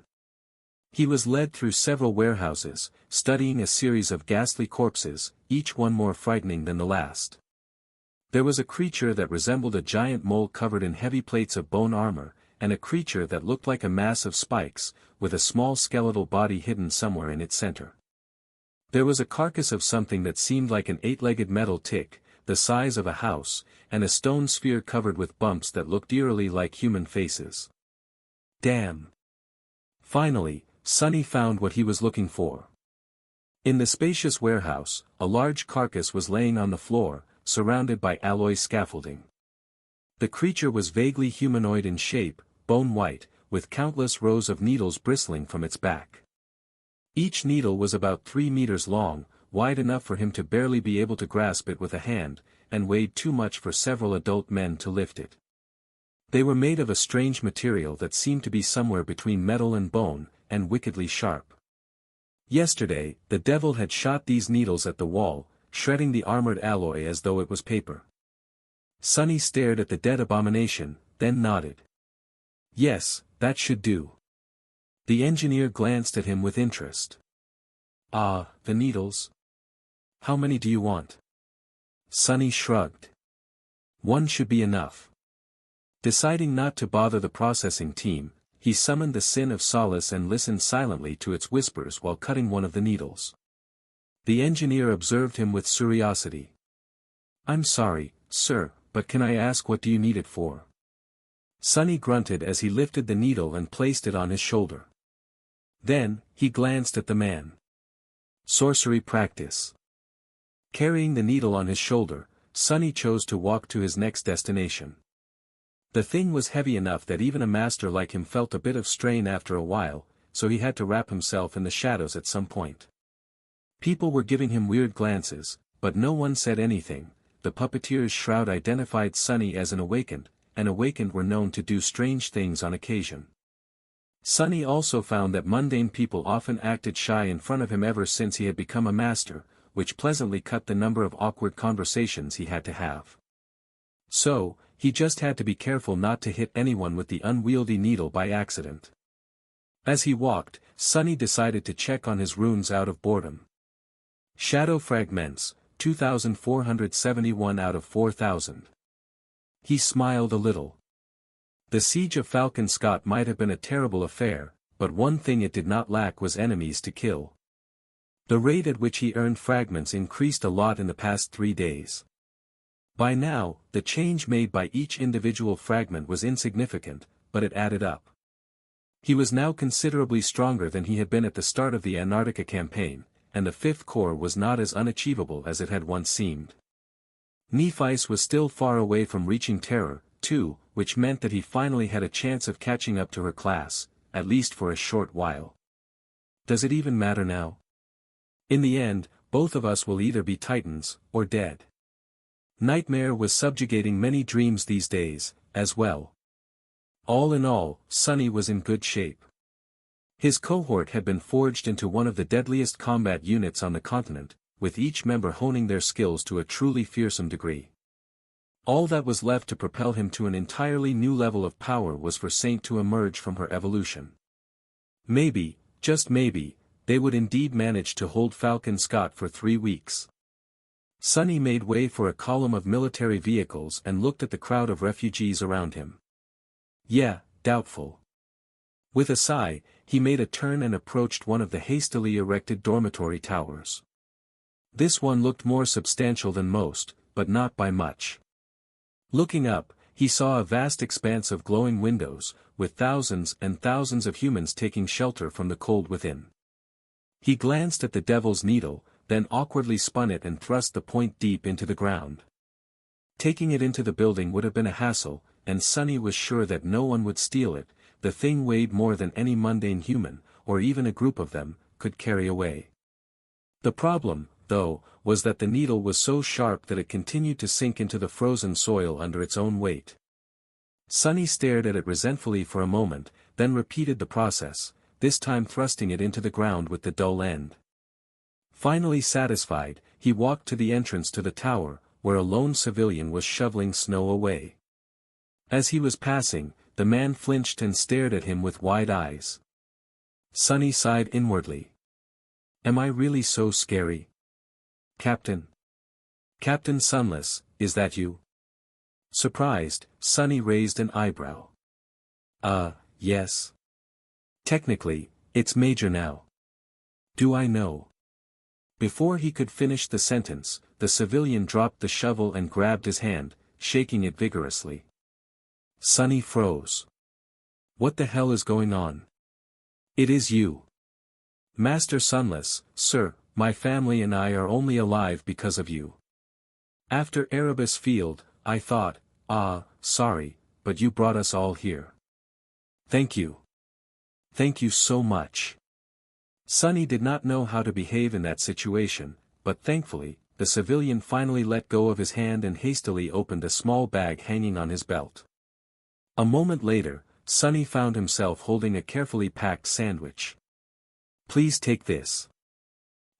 He was led through several warehouses, studying a series of ghastly corpses, each one more frightening than the last. There was a creature that resembled a giant mole covered in heavy plates of bone armor, and a creature that looked like a mass of spikes, with a small skeletal body hidden somewhere in its center. There was a carcass of something that seemed like an 8-legged metal tick, the size of a house, and a stone sphere covered with bumps that looked eerily like human faces. Damn. Finally, Sunny found what he was looking for. In the spacious warehouse, a large carcass was laying on the floor, surrounded by alloy scaffolding. The creature was vaguely humanoid in shape, bone-white, with countless rows of needles bristling from its back. Each needle was about 3 meters long, wide enough for him to barely be able to grasp it with a hand, and weighed too much for several adult men to lift it. They were made of a strange material that seemed to be somewhere between metal and bone, and wickedly sharp. Yesterday, the devil had shot these needles at the wall, shredding the armored alloy as though it was paper. Sunny stared at the dead abomination, then nodded. Yes, that should do. The engineer glanced at him with interest. The needles. How many do you want? Sunny shrugged. One should be enough. Deciding not to bother the processing team, he summoned the Sin of Solace and listened silently to its whispers while cutting one of the needles. The engineer observed him with curiosity. I'm sorry, sir, but can I ask what do you need it for? Sunny grunted as he lifted the needle and placed it on his shoulder. Then, he glanced at the man. Sorcery practice. Carrying the needle on his shoulder, Sunny chose to walk to his next destination. The thing was heavy enough that even a master like him felt a bit of strain after a while, so he had to wrap himself in the shadows at some point. People were giving him weird glances, but no one said anything. The puppeteer's shroud identified Sunny as an awakened, and awakened were known to do strange things on occasion. Sunny also found that mundane people often acted shy in front of him ever since he had become a master, which pleasantly cut the number of awkward conversations he had to have. So, he just had to be careful not to hit anyone with the unwieldy needle by accident. As he walked, Sunny decided to check on his runes out of boredom. Shadow fragments, 2,471 out of 4,000. He smiled a little. The siege of Falcon Scott might have been a terrible affair, but one thing it did not lack was enemies to kill. The rate at which he earned fragments increased a lot in the past 3 days. By now, the change made by each individual fragment was insignificant, but it added up. He was now considerably stronger than he had been at the start of the Antarctica campaign, and the Fifth Corps was not as unachievable as it had once seemed. Nephice was still far away from reaching Terror, too, which meant that he finally had a chance of catching up to her class, at least for a short while. Does it even matter now? In the end, both of us will either be titans, or dead. Nightmare was subjugating many dreams these days, as well. All in all, Sunny was in good shape. His cohort had been forged into one of the deadliest combat units on the continent, with each member honing their skills to a truly fearsome degree. All that was left to propel him to an entirely new level of power was for Saint to emerge from her evolution. Maybe, just maybe, they would indeed manage to hold Falcon Scott for 3 weeks. Sunny made way for a column of military vehicles and looked at the crowd of refugees around him. Yeah, doubtful. With a sigh, he made a turn and approached one of the hastily erected dormitory towers. This one looked more substantial than most, but not by much. Looking up, he saw a vast expanse of glowing windows, with thousands and thousands of humans taking shelter from the cold within. He glanced at the Devil's Needle, then awkwardly spun it and thrust the point deep into the ground. Taking it into the building would have been a hassle, and Sunny was sure that no one would steal it. The thing weighed more than any mundane human, or even a group of them, could carry away. The problem, though, was that the needle was so sharp that it continued to sink into the frozen soil under its own weight. Sunny stared at it resentfully for a moment, then repeated the process, this time thrusting it into the ground with the dull end. Finally satisfied, he walked to the entrance to the tower, where a lone civilian was shoveling snow away. As he was passing, the man flinched and stared at him with wide eyes. Sunny sighed inwardly. Am I really so scary? Captain? Captain Sunless, is that you? Surprised, Sunny raised an eyebrow. Yes. Technically, it's Major now. Do I know? Before he could finish the sentence, the civilian dropped the shovel and grabbed his hand, shaking it vigorously. Sunny froze. What the hell is going on? It is you. Master Sunless, sir, my family and I are only alive because of you. After Erebus Field, I thought, sorry, but you brought us all here. Thank you. Thank you so much. Sunny did not know how to behave in that situation, but thankfully, the civilian finally let go of his hand and hastily opened a small bag hanging on his belt. A moment later, Sunny found himself holding a carefully packed sandwich. Please take this.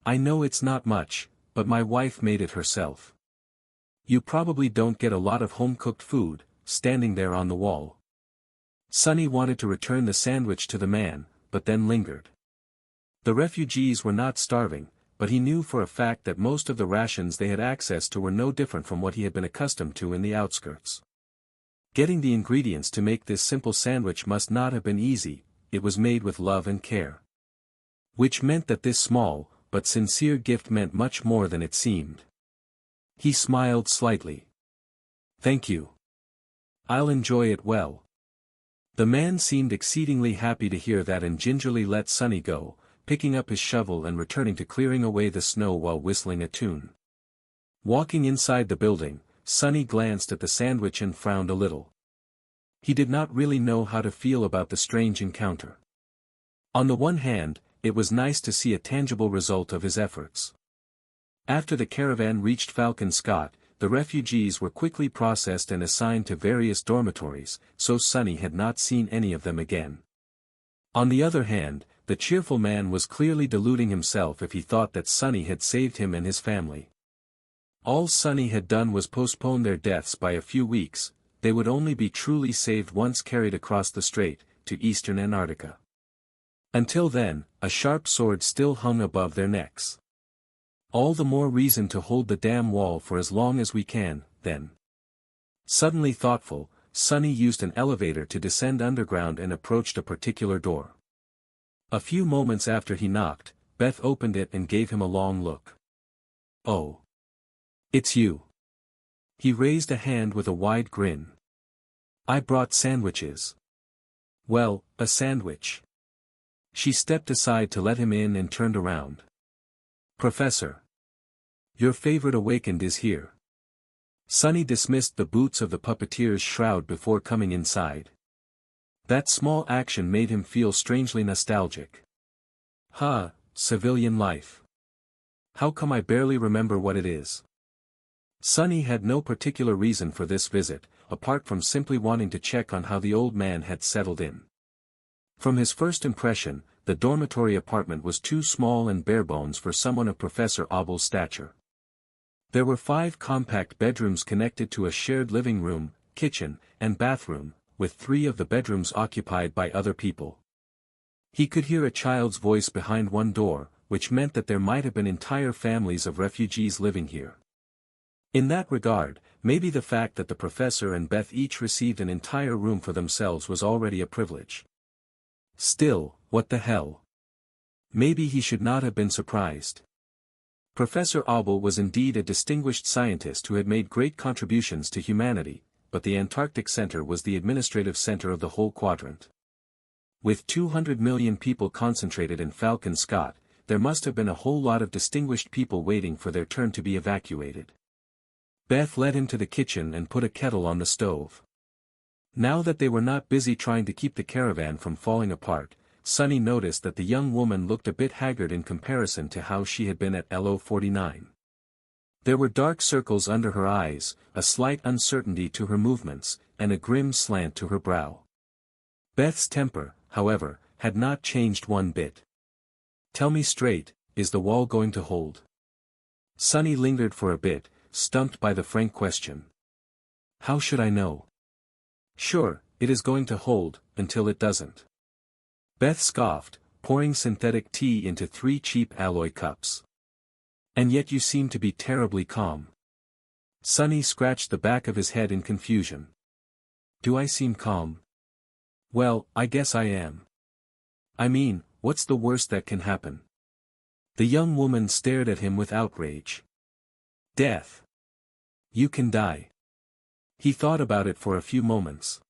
I know it's not much, but my wife made it herself. You probably don't get a lot of home-cooked food, standing there on the wall. Sunny wanted to return the sandwich to the man, but then lingered. The refugees were not starving, but he knew for a fact that most of the rations they had access to were no different from what he had been accustomed to in the outskirts. Getting the ingredients to make this simple sandwich must not have been easy, it was made with love and care. Which meant that this small, but sincere gift meant much more than it seemed. He smiled slightly. Thank you. I'll enjoy it well. The man seemed exceedingly happy to hear that and gingerly let Sunny go, picking up his shovel and returning to clearing away the snow while whistling a tune. Walking inside the building, Sunny glanced at the sandwich and frowned a little. He did not really know how to feel about the strange encounter. On the one hand, it was nice to see a tangible result of his efforts. After the caravan reached Falcon Scott, the refugees were quickly processed and assigned to various dormitories, so Sunny had not seen any of them again. On the other hand, the cheerful man was clearly deluding himself if he thought that Sunny had saved him and his family. All Sunny had done was postpone their deaths by a few weeks. They would only be truly saved once carried across the strait, to eastern Antarctica. Until then, a sharp sword still hung above their necks. All the more reason to hold the damn wall for as long as we can, then. Suddenly thoughtful, Sunny used an elevator to descend underground and approached a particular door. A few moments after he knocked, Beth opened it and gave him a long look. Oh. It's you. He raised a hand with a wide grin. I brought sandwiches. Well, a sandwich. She stepped aside to let him in and turned around. Professor. Your favorite awakened is here. Sunny dismissed the boots of the puppeteer's shroud before coming inside. That small action made him feel strangely nostalgic. Civilian life. How come I barely remember what it is? Sunny had no particular reason for this visit, apart from simply wanting to check on how the old man had settled in. From his first impression, the dormitory apartment was too small and barebones for someone of Professor Abel's stature. There were 5 compact bedrooms connected to a shared living room, kitchen, and bathroom, with 3 of the bedrooms occupied by other people. He could hear a child's voice behind one door, which meant that there might have been entire families of refugees living here. In that regard, maybe the fact that the professor and Beth each received an entire room for themselves was already a privilege. Still, what the hell? Maybe he should not have been surprised. Professor Abel was indeed a distinguished scientist who had made great contributions to humanity, but the Antarctic Center was the administrative center of the whole quadrant. With 200 million people concentrated in Falcon Scott, there must have been a whole lot of distinguished people waiting for their turn to be evacuated. Beth led him to the kitchen and put a kettle on the stove. Now that they were not busy trying to keep the caravan from falling apart, Sonny noticed that the young woman looked a bit haggard in comparison to how she had been at LO 49. There were dark circles under her eyes, a slight uncertainty to her movements, and a grim slant to her brow. Beth's temper, however, had not changed one bit. "Tell me straight, is the wall going to hold?" Sonny lingered for a bit, stumped by the frank question. "How should I know?" "Sure, it is going to hold, until it doesn't." Beth scoffed, pouring synthetic tea into 3 cheap alloy cups. "And yet you seem to be terribly calm." Sonny scratched the back of his head in confusion. "Do I seem calm?" "Well, I guess I am. I mean, what's the worst that can happen?" The young woman stared at him with outrage. "Death. You can die." He thought about it for a few moments.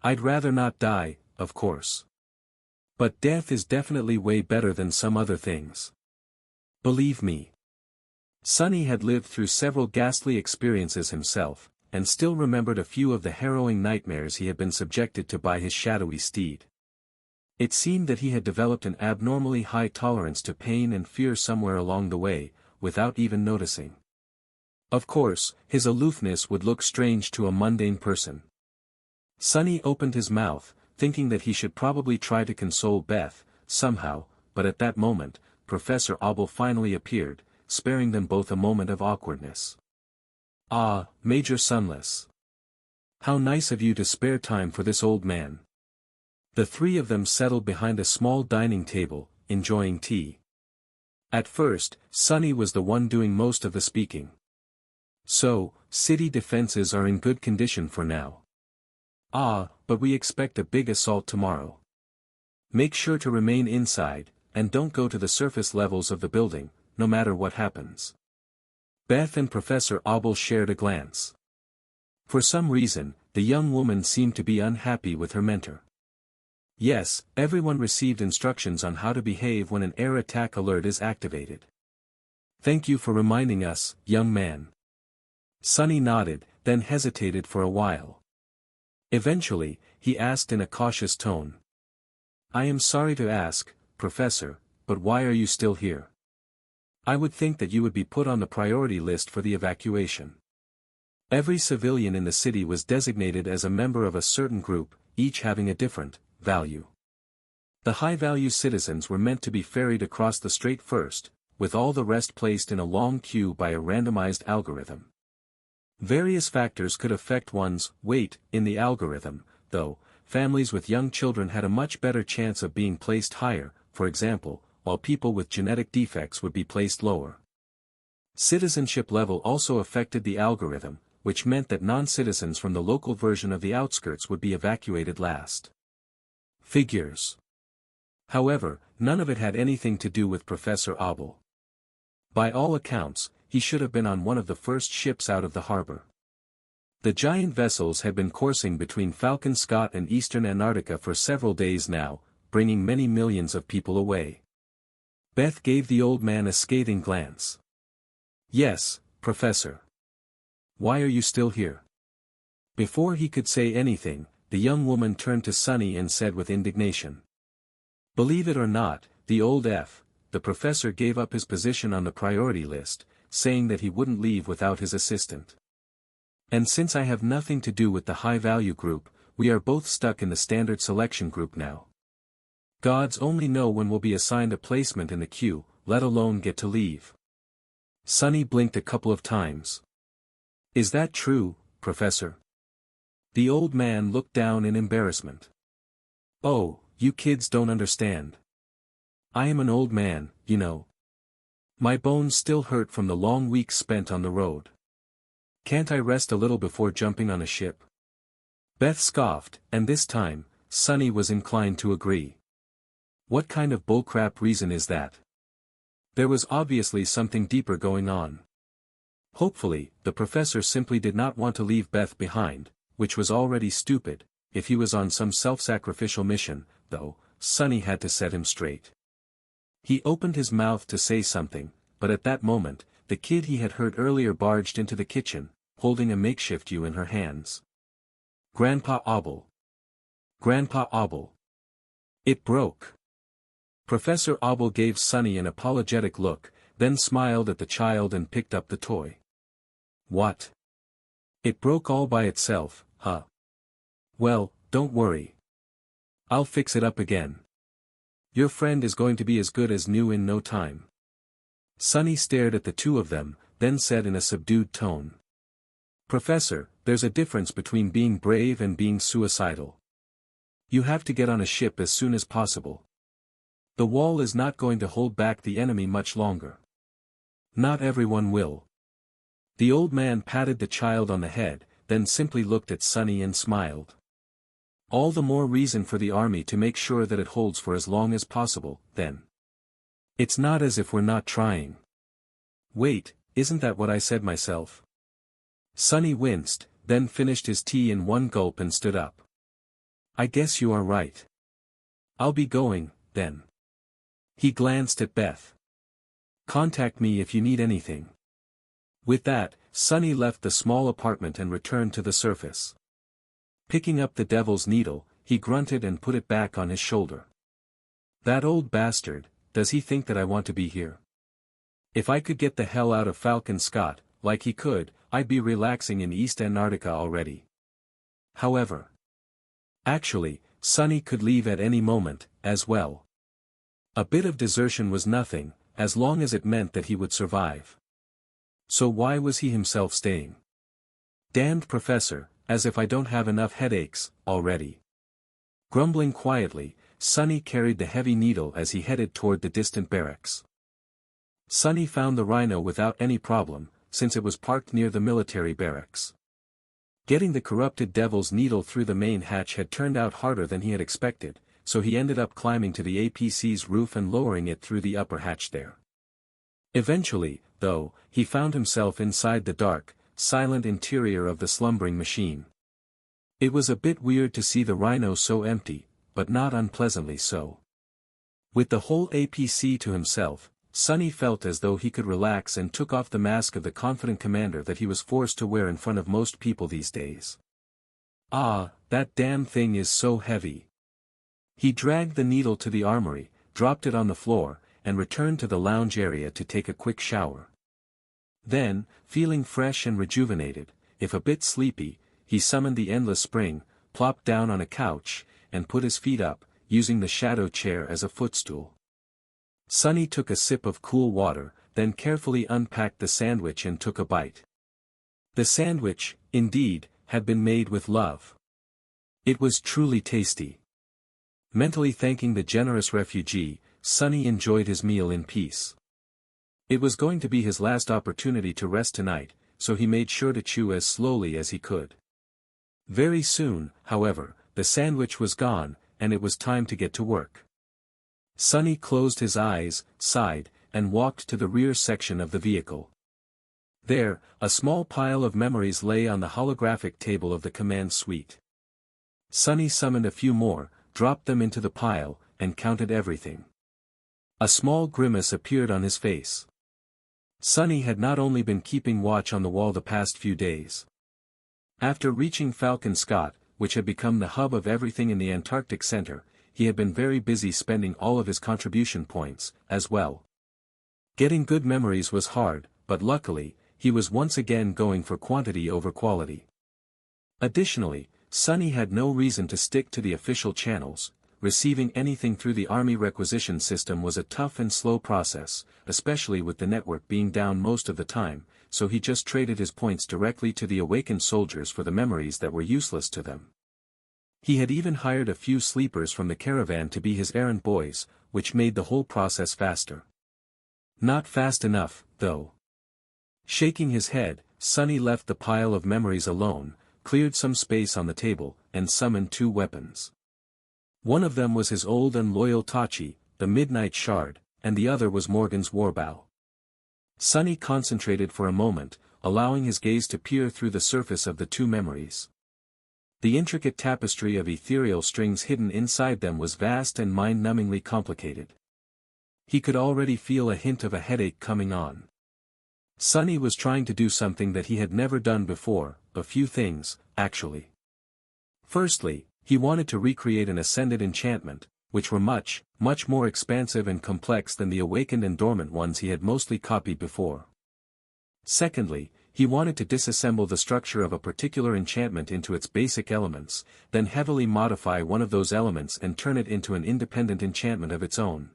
"I'd rather not die, of course. But death is definitely way better than some other things. Believe me." Sonny had lived through several ghastly experiences himself, and still remembered a few of the harrowing nightmares he had been subjected to by his shadowy steed. It seemed that he had developed an abnormally high tolerance to pain and fear somewhere along the way, without even noticing. Of course, his aloofness would look strange to a mundane person. Sonny opened his mouth, thinking that he should probably try to console Beth, somehow, but at that moment, Professor Abel finally appeared, sparing them both a moment of awkwardness. "Ah, Major Sunless. How nice of you to spare time for this old man." The 3 of them settled behind a small dining table, enjoying tea. At first, Sonny was the one doing most of the speaking. "So, city defenses are in good condition for now." "Ah, but we expect a big assault tomorrow. Make sure to remain inside, and don't go to the surface levels of the building, no matter what happens." Beth and Professor Abel shared a glance. For some reason, the young woman seemed to be unhappy with her mentor. Yes, everyone received instructions on how to behave when an air attack alert is activated. "Thank you for reminding us, young man." Sonny nodded, then hesitated for a while. Eventually, he asked in a cautious tone. "I am sorry to ask, Professor, but why are you still here? I would think that you would be put on the priority list for the evacuation." Every civilian in the city was designated as a member of a certain group, each having a different value. The high-value citizens were meant to be ferried across the strait first, with all the rest placed in a long queue by a randomized algorithm. Various factors could affect one's weight in the algorithm, though. Families with young children had a much better chance of being placed higher, for example, while people with genetic defects would be placed lower. Citizenship level also affected the algorithm, which meant that non-citizens from the local version of the outskirts would be evacuated last. Figures. However, none of it had anything to do with Professor Abel. By all accounts, he should have been on one of the first ships out of the harbor. The giant vessels had been coursing between Falcon Scott and eastern Antarctica for several days now, bringing many millions of people away. Beth gave the old man a scathing glance. "Yes, Professor. Why are you still here?" Before he could say anything, the young woman turned to Sonny and said with indignation. Believe it or not, the professor gave up his position on the priority list, saying that he wouldn't leave without his assistant. And since I have nothing to do with the high-value group, we are both stuck in the standard selection group now. Gods only know when we'll be assigned a placement in the queue, let alone get to leave. Sunny blinked a couple of times. Is that true, Professor? The old man looked down in embarrassment. Oh, you kids don't understand. I am an old man, you know. My bones still hurt from the long weeks spent on the road. Can't I rest a little before jumping on a ship? Beth scoffed, and this time, Sunny was inclined to agree. What kind of bullcrap reason is that? There was obviously something deeper going on. Hopefully, the professor simply did not want to leave Beth behind, which was already stupid. If he was on some self-sacrificial mission, though, Sunny had to set him straight. He opened his mouth to say something, but at that moment, the kid he had heard earlier barged into the kitchen, holding a makeshift U in her hands. Grandpa Obel. Grandpa Obel. It broke. Professor Obel gave Sunny an apologetic look, then smiled at the child and picked up the toy. What? It broke all by itself, huh? Well, don't worry. I'll fix it up again. Your friend is going to be as good as new in no time. Sunny stared at the two of them, then said in a subdued tone. Professor, there's a difference between being brave and being suicidal. You have to get on a ship as soon as possible. The wall is not going to hold back the enemy much longer. Not everyone will. The old man patted the child on the head, then simply looked at Sunny and smiled. All the more reason for the army to make sure that it holds for as long as possible, then. It's not as if we're not trying. Wait, isn't that what I said myself? Sunny winced, then finished his tea in one gulp and stood up. I guess you are right. I'll be going, then. He glanced at Beth. Contact me if you need anything. With that, Sunny left the small apartment and returned to the surface. Picking up the devil's needle, he grunted and put it back on his shoulder. That old bastard, does he think that I want to be here? If I could get the hell out of Falcon Scott, like he could, I'd be relaxing in East Antarctica already. However. Actually, Sunny could leave at any moment, as well. A bit of desertion was nothing, as long as it meant that he would survive. So why was he himself staying? Damned professor, as if I don't have enough headaches, already. Grumbling quietly, Sunny carried the heavy needle as he headed toward the distant barracks. Sunny found the rhino without any problem, since it was parked near the military barracks. Getting the corrupted devil's needle through the main hatch had turned out harder than he had expected, so he ended up climbing to the APC's roof and lowering it through the upper hatch there. Eventually, though, he found himself inside the dark, silent interior of the slumbering machine. It was a bit weird to see the rhino so empty, but not unpleasantly so. With the whole APC to himself, Sunny felt as though he could relax and took off the mask of the confident commander that he was forced to wear in front of most people these days. Ah, that damn thing is so heavy. He dragged the needle to the armory, dropped it on the floor, and returned to the lounge area to take a quick shower. Then, feeling fresh and rejuvenated, if a bit sleepy, he summoned the endless spring, plopped down on a couch, and put his feet up, using the shadow chair as a footstool. Sunny took a sip of cool water, then carefully unpacked the sandwich and took a bite. The sandwich, indeed, had been made with love. It was truly tasty. Mentally thanking the generous refugee, Sunny enjoyed his meal in peace. It was going to be his last opportunity to rest tonight, so he made sure to chew as slowly as he could. Very soon, however, the sandwich was gone, and it was time to get to work. Sunny closed his eyes, sighed, and walked to the rear section of the vehicle. There, a small pile of memories lay on the holographic table of the command suite. Sunny summoned a few more, dropped them into the pile, and counted everything. A small grimace appeared on his face. Sunny had not only been keeping watch on the wall the past few days. After reaching Falcon Scott, which had become the hub of everything in the Antarctic Center, he had been very busy spending all of his contribution points, as well. Getting good memories was hard, but luckily, he was once again going for quantity over quality. Additionally, Sunny had no reason to stick to the official channels. Receiving anything through the Army requisition system was a tough and slow process, especially with the network being down most of the time, so he just traded his points directly to the awakened soldiers for the memories that were useless to them. He had even hired a few sleepers from the caravan to be his errand boys, which made the whole process faster. Not fast enough, though. Shaking his head, Sunny left the pile of memories alone, cleared some space on the table, and summoned 2 weapons. One of them was his old and loyal Tachi, the Midnight Shard, and the other was Morgan's warbow. Sunny concentrated for a moment, allowing his gaze to peer through the surface of the 2 memories. The intricate tapestry of ethereal strings hidden inside them was vast and mind-numbingly complicated. He could already feel a hint of a headache coming on. Sunny was trying to do something that he had never done before, a few things, actually. Firstly, he wanted to recreate an ascended enchantment, which were much, much more expansive and complex than the awakened and dormant ones he had mostly copied before. Secondly, he wanted to disassemble the structure of a particular enchantment into its basic elements, then heavily modify one of those elements and turn it into an independent enchantment of its own.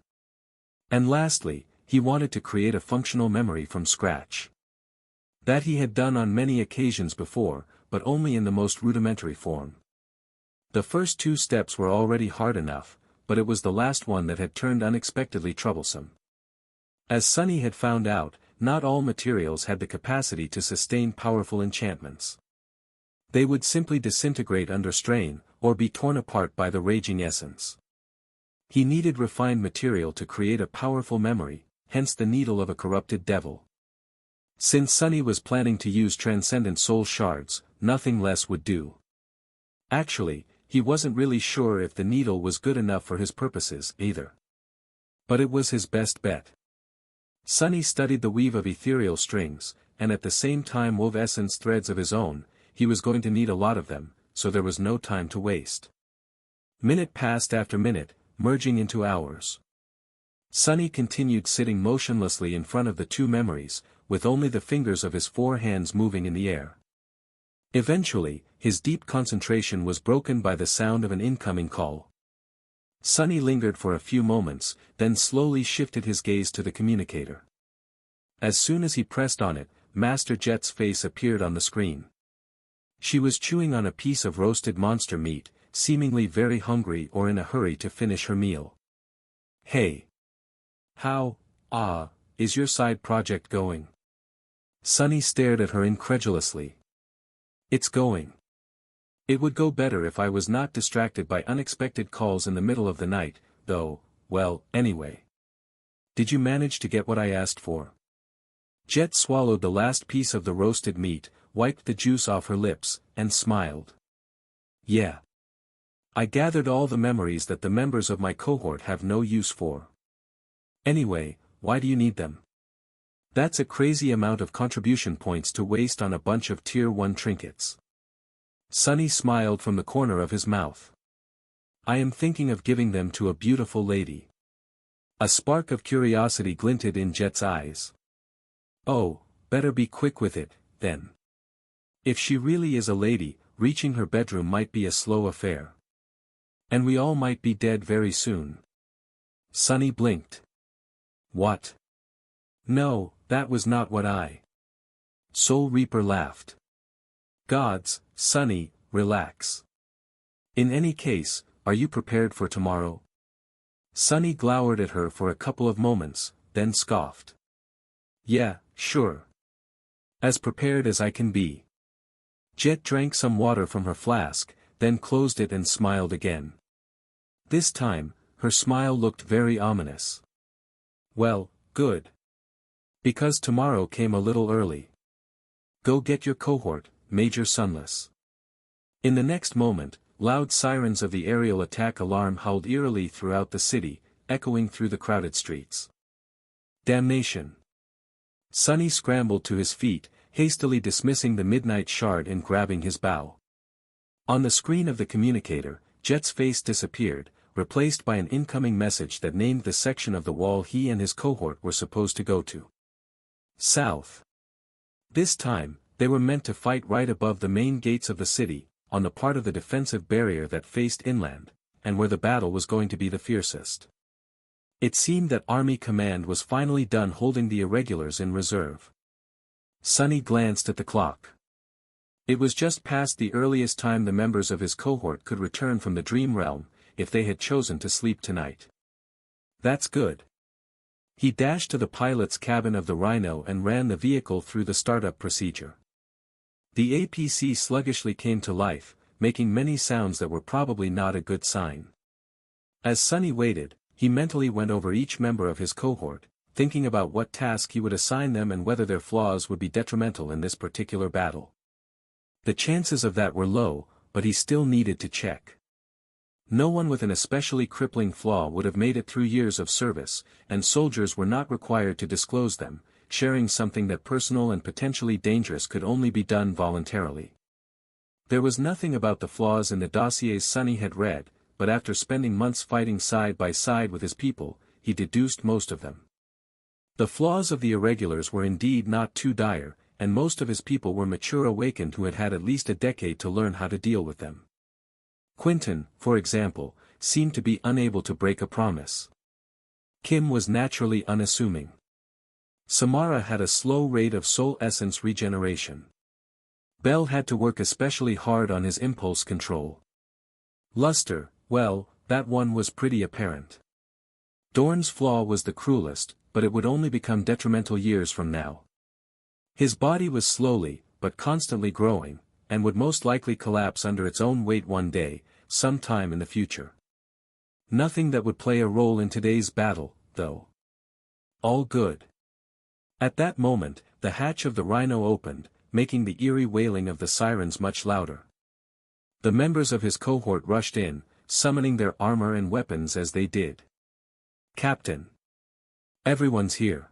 And lastly, he wanted to create a functional memory from scratch. That he had done on many occasions before, but only in the most rudimentary form. The first 2 steps were already hard enough, but it was the last one that had turned unexpectedly troublesome. As Sunny had found out, not all materials had the capacity to sustain powerful enchantments. They would simply disintegrate under strain, or be torn apart by the raging essence. He needed refined material to create a powerful memory, hence the needle of a corrupted devil. Since Sunny was planning to use transcendent soul shards, nothing less would do. Actually, he wasn't really sure if the needle was good enough for his purposes, either. But it was his best bet. Sunny studied the weave of ethereal strings, and at the same time wove essence threads of his own. He was going to need a lot of them, so there was no time to waste. Minute passed after minute, merging into hours. Sunny continued sitting motionlessly in front of the 2 memories, with only the fingers of his 4 hands moving in the air. Eventually, his deep concentration was broken by the sound of an incoming call. Sunny lingered for a few moments, then slowly shifted his gaze to the communicator. As soon as he pressed on it, Master Jet's face appeared on the screen. She was chewing on a piece of roasted monster meat, seemingly very hungry or in a hurry to finish her meal. "Hey. How, is your side project going?" Sunny stared at her incredulously. "It's going. It would go better if I was not distracted by unexpected calls in the middle of the night, though, well, anyway. Did you manage to get what I asked for?" Jet swallowed the last piece of the roasted meat, wiped the juice off her lips, and smiled. "Yeah. I gathered all the memories that the members of my cohort have no use for. Anyway, why do you need them? That's a crazy amount of contribution points to waste on a bunch of Tier 1 trinkets." Sunny smiled from the corner of his mouth. "I am thinking of giving them to a beautiful lady." A spark of curiosity glinted in Jet's eyes. "Oh, better be quick with it, then. If she really is a lady, reaching her bedroom might be a slow affair. And we all might be dead very soon." Sunny blinked. "What? No, that was not what I—" Soul Reaper laughed. "Gods, Sunny, relax. In any case, are you prepared for tomorrow?" Sunny glowered at her for a couple of moments, then scoffed. "Yeah, sure. As prepared as I can be." Jet drank some water from her flask, then closed it and smiled again. This time, her smile looked very ominous. "Well, good. Because tomorrow came a little early. Go get your cohort, Major Sunless." In the next moment, loud sirens of the aerial attack alarm howled eerily throughout the city, echoing through the crowded streets. Damnation! Sunny scrambled to his feet, hastily dismissing the Midnight Shard and grabbing his bow. On the screen of the communicator, Jet's face disappeared, replaced by an incoming message that named the section of the wall he and his cohort were supposed to go to. South. This time, they were meant to fight right above the main gates of the city, on the part of the defensive barrier that faced inland, and where the battle was going to be the fiercest. It seemed that Army Command was finally done holding the irregulars in reserve. Sonny glanced at the clock. It was just past the earliest time the members of his cohort could return from the dream realm, if they had chosen to sleep tonight. That's good. He dashed to the pilot's cabin of the Rhino and ran the vehicle through the startup procedure. The APC sluggishly came to life, making many sounds that were probably not a good sign. As Sonny waited, he mentally went over each member of his cohort, thinking about what task he would assign them and whether their flaws would be detrimental in this particular battle. The chances of that were low, but he still needed to check. No one with an especially crippling flaw would have made it through years of service, and soldiers were not required to disclose them. Sharing something that personal and potentially dangerous could only be done voluntarily. There was nothing about the flaws in the dossiers Sonny had read, but after spending months fighting side by side with his people, he deduced most of them. The flaws of the irregulars were indeed not too dire, and most of his people were mature awakened who had had at least a decade to learn how to deal with them. Quinton, for example, seemed to be unable to break a promise. Kim was naturally unassuming. Samara had a slow rate of soul essence regeneration. Bell had to work especially hard on his impulse control. Luster, well, that one was pretty apparent. Dorn's flaw was the cruelest, but it would only become detrimental years from now. His body was slowly, but constantly growing, and would most likely collapse under its own weight one day, sometime in the future. Nothing that would play a role in today's battle, though. All good. At that moment, the hatch of the Rhino opened, making the eerie wailing of the sirens much louder. The members of his cohort rushed in, summoning their armor and weapons as they did. Captain. Everyone's here.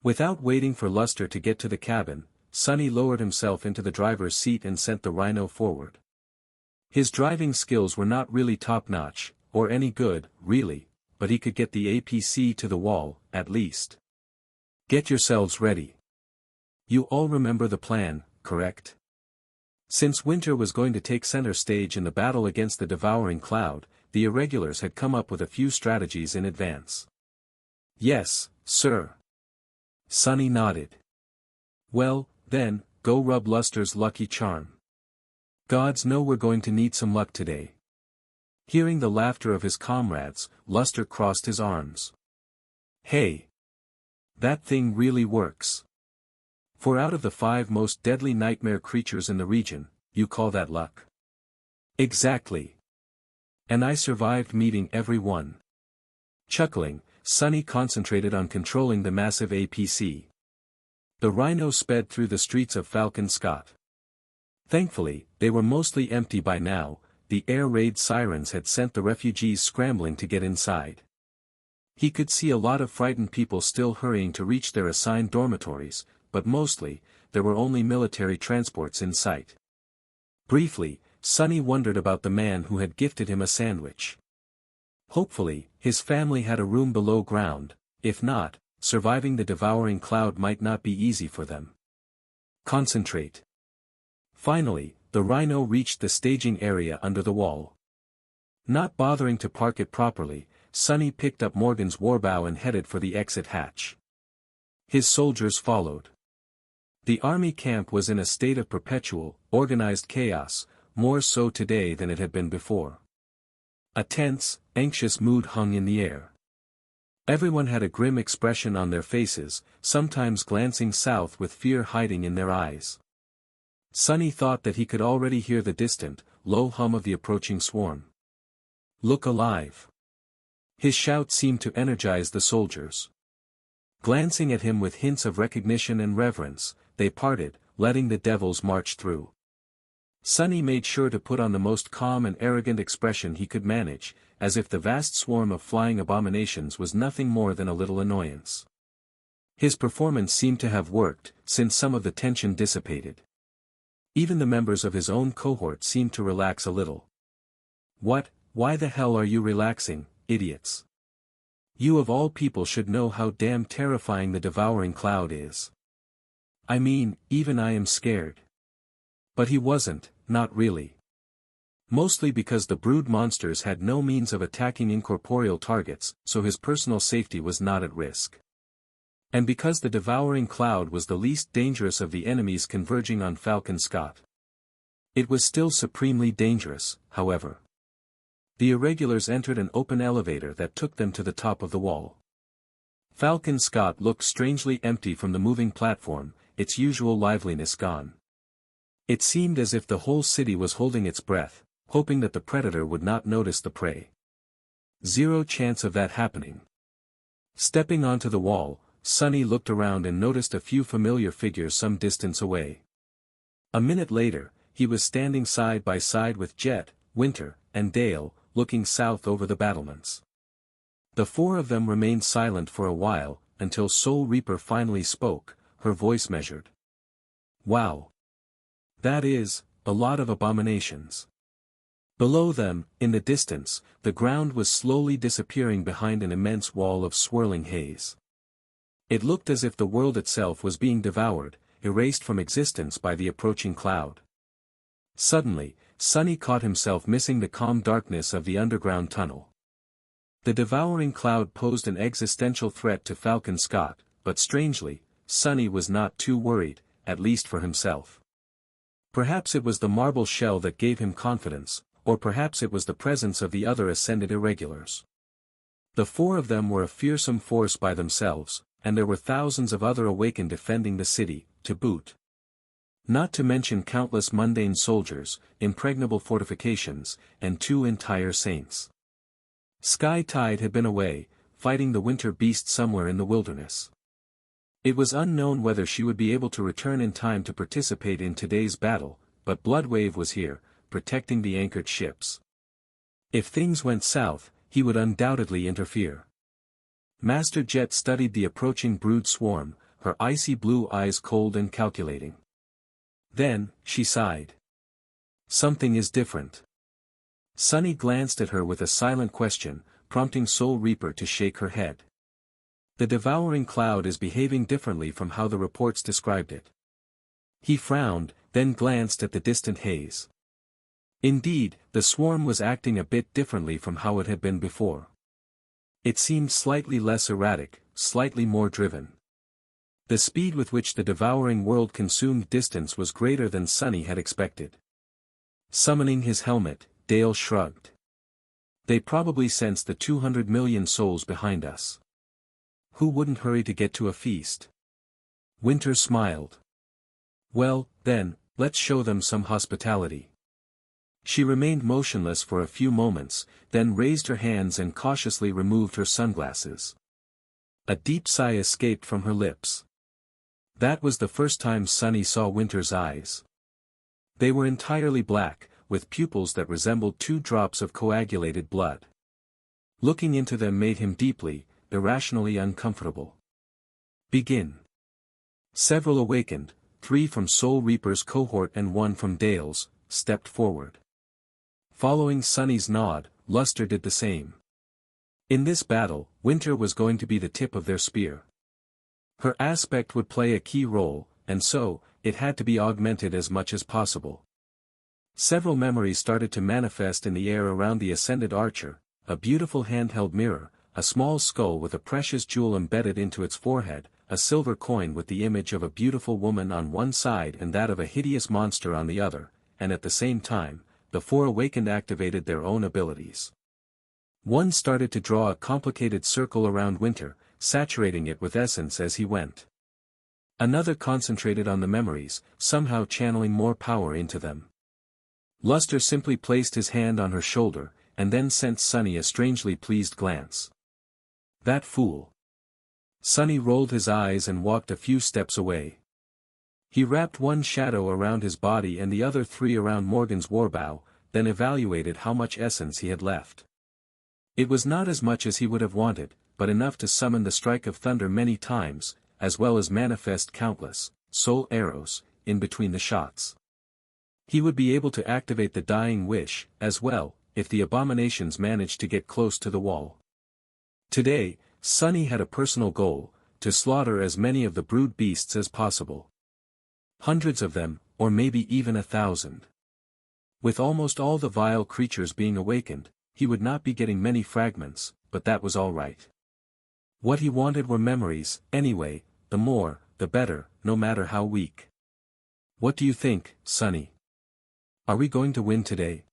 Without waiting for Luster to get to the cabin, Sonny lowered himself into the driver's seat and sent the Rhino forward. His driving skills were not really top-notch, or any good, really, but he could get the APC to the wall, at least. Get yourselves ready. You all remember the plan, correct? Since winter was going to take center stage in the battle against the devouring cloud, the irregulars had come up with a few strategies in advance. Yes, sir. Sonny nodded. Well, then, go rub Luster's lucky charm. Gods know we're going to need some luck today. Hearing the laughter of his comrades, Luster crossed his arms. Hey! That thing really works. For out of the 5 most deadly nightmare creatures in the region, you call that luck? Exactly. And I survived meeting every one. Chuckling, Sonny concentrated on controlling the massive APC. The Rhino sped through the streets of Falcon Scott. Thankfully, they were mostly empty by now. The air raid sirens had sent the refugees scrambling to get inside. He could see a lot of frightened people still hurrying to reach their assigned dormitories, but mostly, there were only military transports in sight. Briefly, Sonny wondered about the man who had gifted him a sandwich. Hopefully, his family had a room below ground. If not, surviving the devouring cloud might not be easy for them. Concentrate. Finally, the Rhino reached the staging area under the wall. Not bothering to park it properly, Sonny picked up Morgan's warbow and headed for the exit hatch. His soldiers followed. The army camp was in a state of perpetual, organized chaos, more so today than it had been before. A tense, anxious mood hung in the air. Everyone had a grim expression on their faces, sometimes glancing south with fear hiding in their eyes. Sonny thought that he could already hear the distant, low hum of the approaching swarm. Look alive. His shout seemed to energize the soldiers. Glancing at him with hints of recognition and reverence, they parted, letting the devils march through. Sonny made sure to put on the most calm and arrogant expression he could manage, as if the vast swarm of flying abominations was nothing more than a little annoyance. His performance seemed to have worked, since some of the tension dissipated. Even the members of his own cohort seemed to relax a little. What, why the hell are you relaxing, idiots? You of all people should know how damn terrifying the devouring cloud is. I mean, even I am scared. But he wasn't, not really. Mostly because the brood monsters had no means of attacking incorporeal targets, so his personal safety was not at risk. And because the devouring cloud was the least dangerous of the enemies converging on Falcon Scott. It was still supremely dangerous, however. The irregulars entered an open elevator that took them to the top of the wall. Falcon Scott looked strangely empty from the moving platform, its usual liveliness gone. It seemed as if the whole city was holding its breath, hoping that the predator would not notice the prey. Zero chance of that happening. Stepping onto the wall, Sunny looked around and noticed a few familiar figures some distance away. A minute later, he was standing side by side with Jet, Winter, and Dale, looking south over the battlements. The four of them remained silent for a while, until Soul Reaper finally spoke, her voice measured. Wow. That is, a lot of abominations. Below them, in the distance, the ground was slowly disappearing behind an immense wall of swirling haze. It looked as if the world itself was being devoured, erased from existence by the approaching cloud. Suddenly, Sunny caught himself missing the calm darkness of the underground tunnel. The devouring cloud posed an existential threat to Falcon Scott, but strangely, Sunny was not too worried, at least for himself. Perhaps it was the marble shell that gave him confidence, or perhaps it was the presence of the other ascended irregulars. The four of them were a fearsome force by themselves, and there were thousands of other awakened defending the city, to boot. Not to mention countless mundane soldiers, impregnable fortifications, and 2 entire saints. Sky Tide had been away, fighting the winter beast somewhere in the wilderness. It was unknown whether she would be able to return in time to participate in today's battle, but Bloodwave was here, protecting the anchored ships. If things went south, he would undoubtedly interfere. Master Jet studied the approaching brood swarm, her icy blue eyes cold and calculating. Then, she sighed. Something is different. Sunny glanced at her with a silent question, prompting Soul Reaper to shake her head. The devouring cloud is behaving differently from how the reports described it. He frowned, then glanced at the distant haze. Indeed, the swarm was acting a bit differently from how it had been before. It seemed slightly less erratic, slightly more driven. The speed with which the devouring world consumed distance was greater than Sunny had expected. Summoning his helmet, Dale shrugged. They probably sensed the 200 million souls behind us. Who wouldn't hurry to get to a feast? Winter smiled. Well, then, let's show them some hospitality. She remained motionless for a few moments, then raised her hands and cautiously removed her sunglasses. A deep sigh escaped from her lips. That was the first time Sunny saw Winter's eyes. They were entirely black, with pupils that resembled 2 drops of coagulated blood. Looking into them made him deeply, irrationally uncomfortable. Begin. Several awakened, 3 from Soul Reaper's cohort and 1 from Dale's, stepped forward. Following Sunny's nod, Luster did the same. In this battle, Winter was going to be the tip of their spear. Her aspect would play a key role, and so, it had to be augmented as much as possible. Several memories started to manifest in the air around the ascended archer, a beautiful handheld mirror, a small skull with a precious jewel embedded into its forehead, a silver coin with the image of a beautiful woman on one side and that of a hideous monster on the other, and at the same time, the 4 awakened activated their own abilities. One started to draw a complicated circle around Winter, saturating it with essence as he went. Another concentrated on the memories, somehow channeling more power into them. Luster simply placed his hand on her shoulder, and then sent Sunny a strangely pleased glance. That fool. Sunny rolled his eyes and walked a few steps away. He wrapped one shadow around his body and the other 3 around Morgan's warbow, then evaluated how much essence he had left. It was not as much as he would have wanted, but enough to summon the strike of thunder many times, as well as manifest countless soul arrows in between the shots. He would be able to activate the dying wish, as well, if the abominations managed to get close to the wall. Today, Sunny had a personal goal, to slaughter as many of the brood beasts as possible. Hundreds of them, or maybe even 1,000. With almost all the vile creatures being awakened, he would not be getting many fragments, but that was all right. What he wanted were memories, anyway, the more, the better, no matter how weak. What do you think, Sonny? Are we going to win today?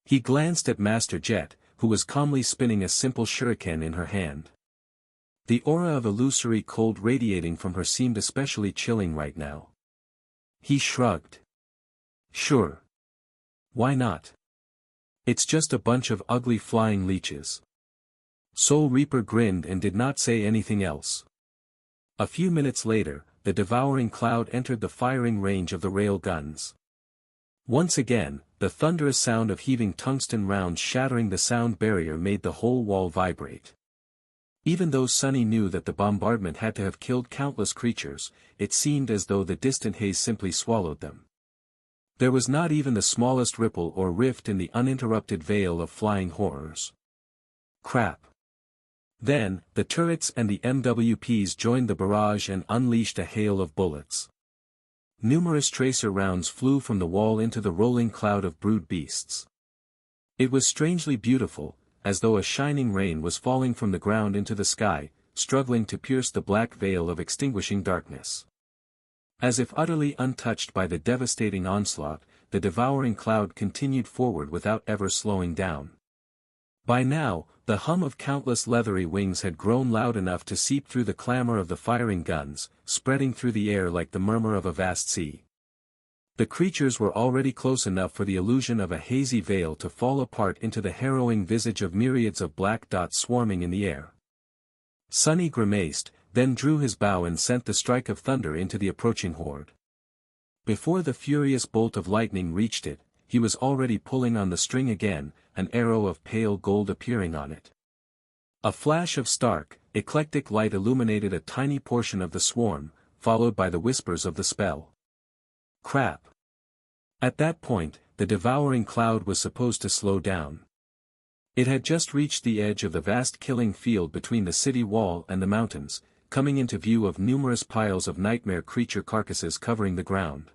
He glanced at Master Jet, who was calmly spinning a simple shuriken in her hand. The aura of illusory cold radiating from her seemed especially chilling right now. He shrugged. Sure. Why not? It's just a bunch of ugly flying leeches. Soul Reaper grinned and did not say anything else. A few minutes later, the devouring cloud entered the firing range of the rail guns. Once again, the thunderous sound of heaving tungsten rounds shattering the sound barrier made the whole wall vibrate. Even though Sonny knew that the bombardment had to have killed countless creatures, it seemed as though the distant haze simply swallowed them. There was not even the smallest ripple or rift in the uninterrupted veil of flying horrors. Crap. Then, the turrets and the MWPs joined the barrage and unleashed a hail of bullets. Numerous tracer rounds flew from the wall into the rolling cloud of brood beasts. It was strangely beautiful, as though a shining rain was falling from the ground into the sky, struggling to pierce the black veil of extinguishing darkness. As if utterly untouched by the devastating onslaught, the devouring cloud continued forward without ever slowing down. By now, the hum of countless leathery wings had grown loud enough to seep through the clamor of the firing guns, spreading through the air like the murmur of a vast sea. The creatures were already close enough for the illusion of a hazy veil to fall apart into the harrowing visage of myriads of black dots swarming in the air. Sonny grimaced, then drew his bow and sent the strike of thunder into the approaching horde. Before the furious bolt of lightning reached it, he was already pulling on the string again, an arrow of pale gold appearing on it. A flash of stark, eclectic light illuminated a tiny portion of the swarm, followed by the whispers of the spell. Crap. At that point, the devouring cloud was supposed to slow down. It had just reached the edge of the vast killing field between the city wall and the mountains, coming into view of numerous piles of nightmare creature carcasses covering the ground.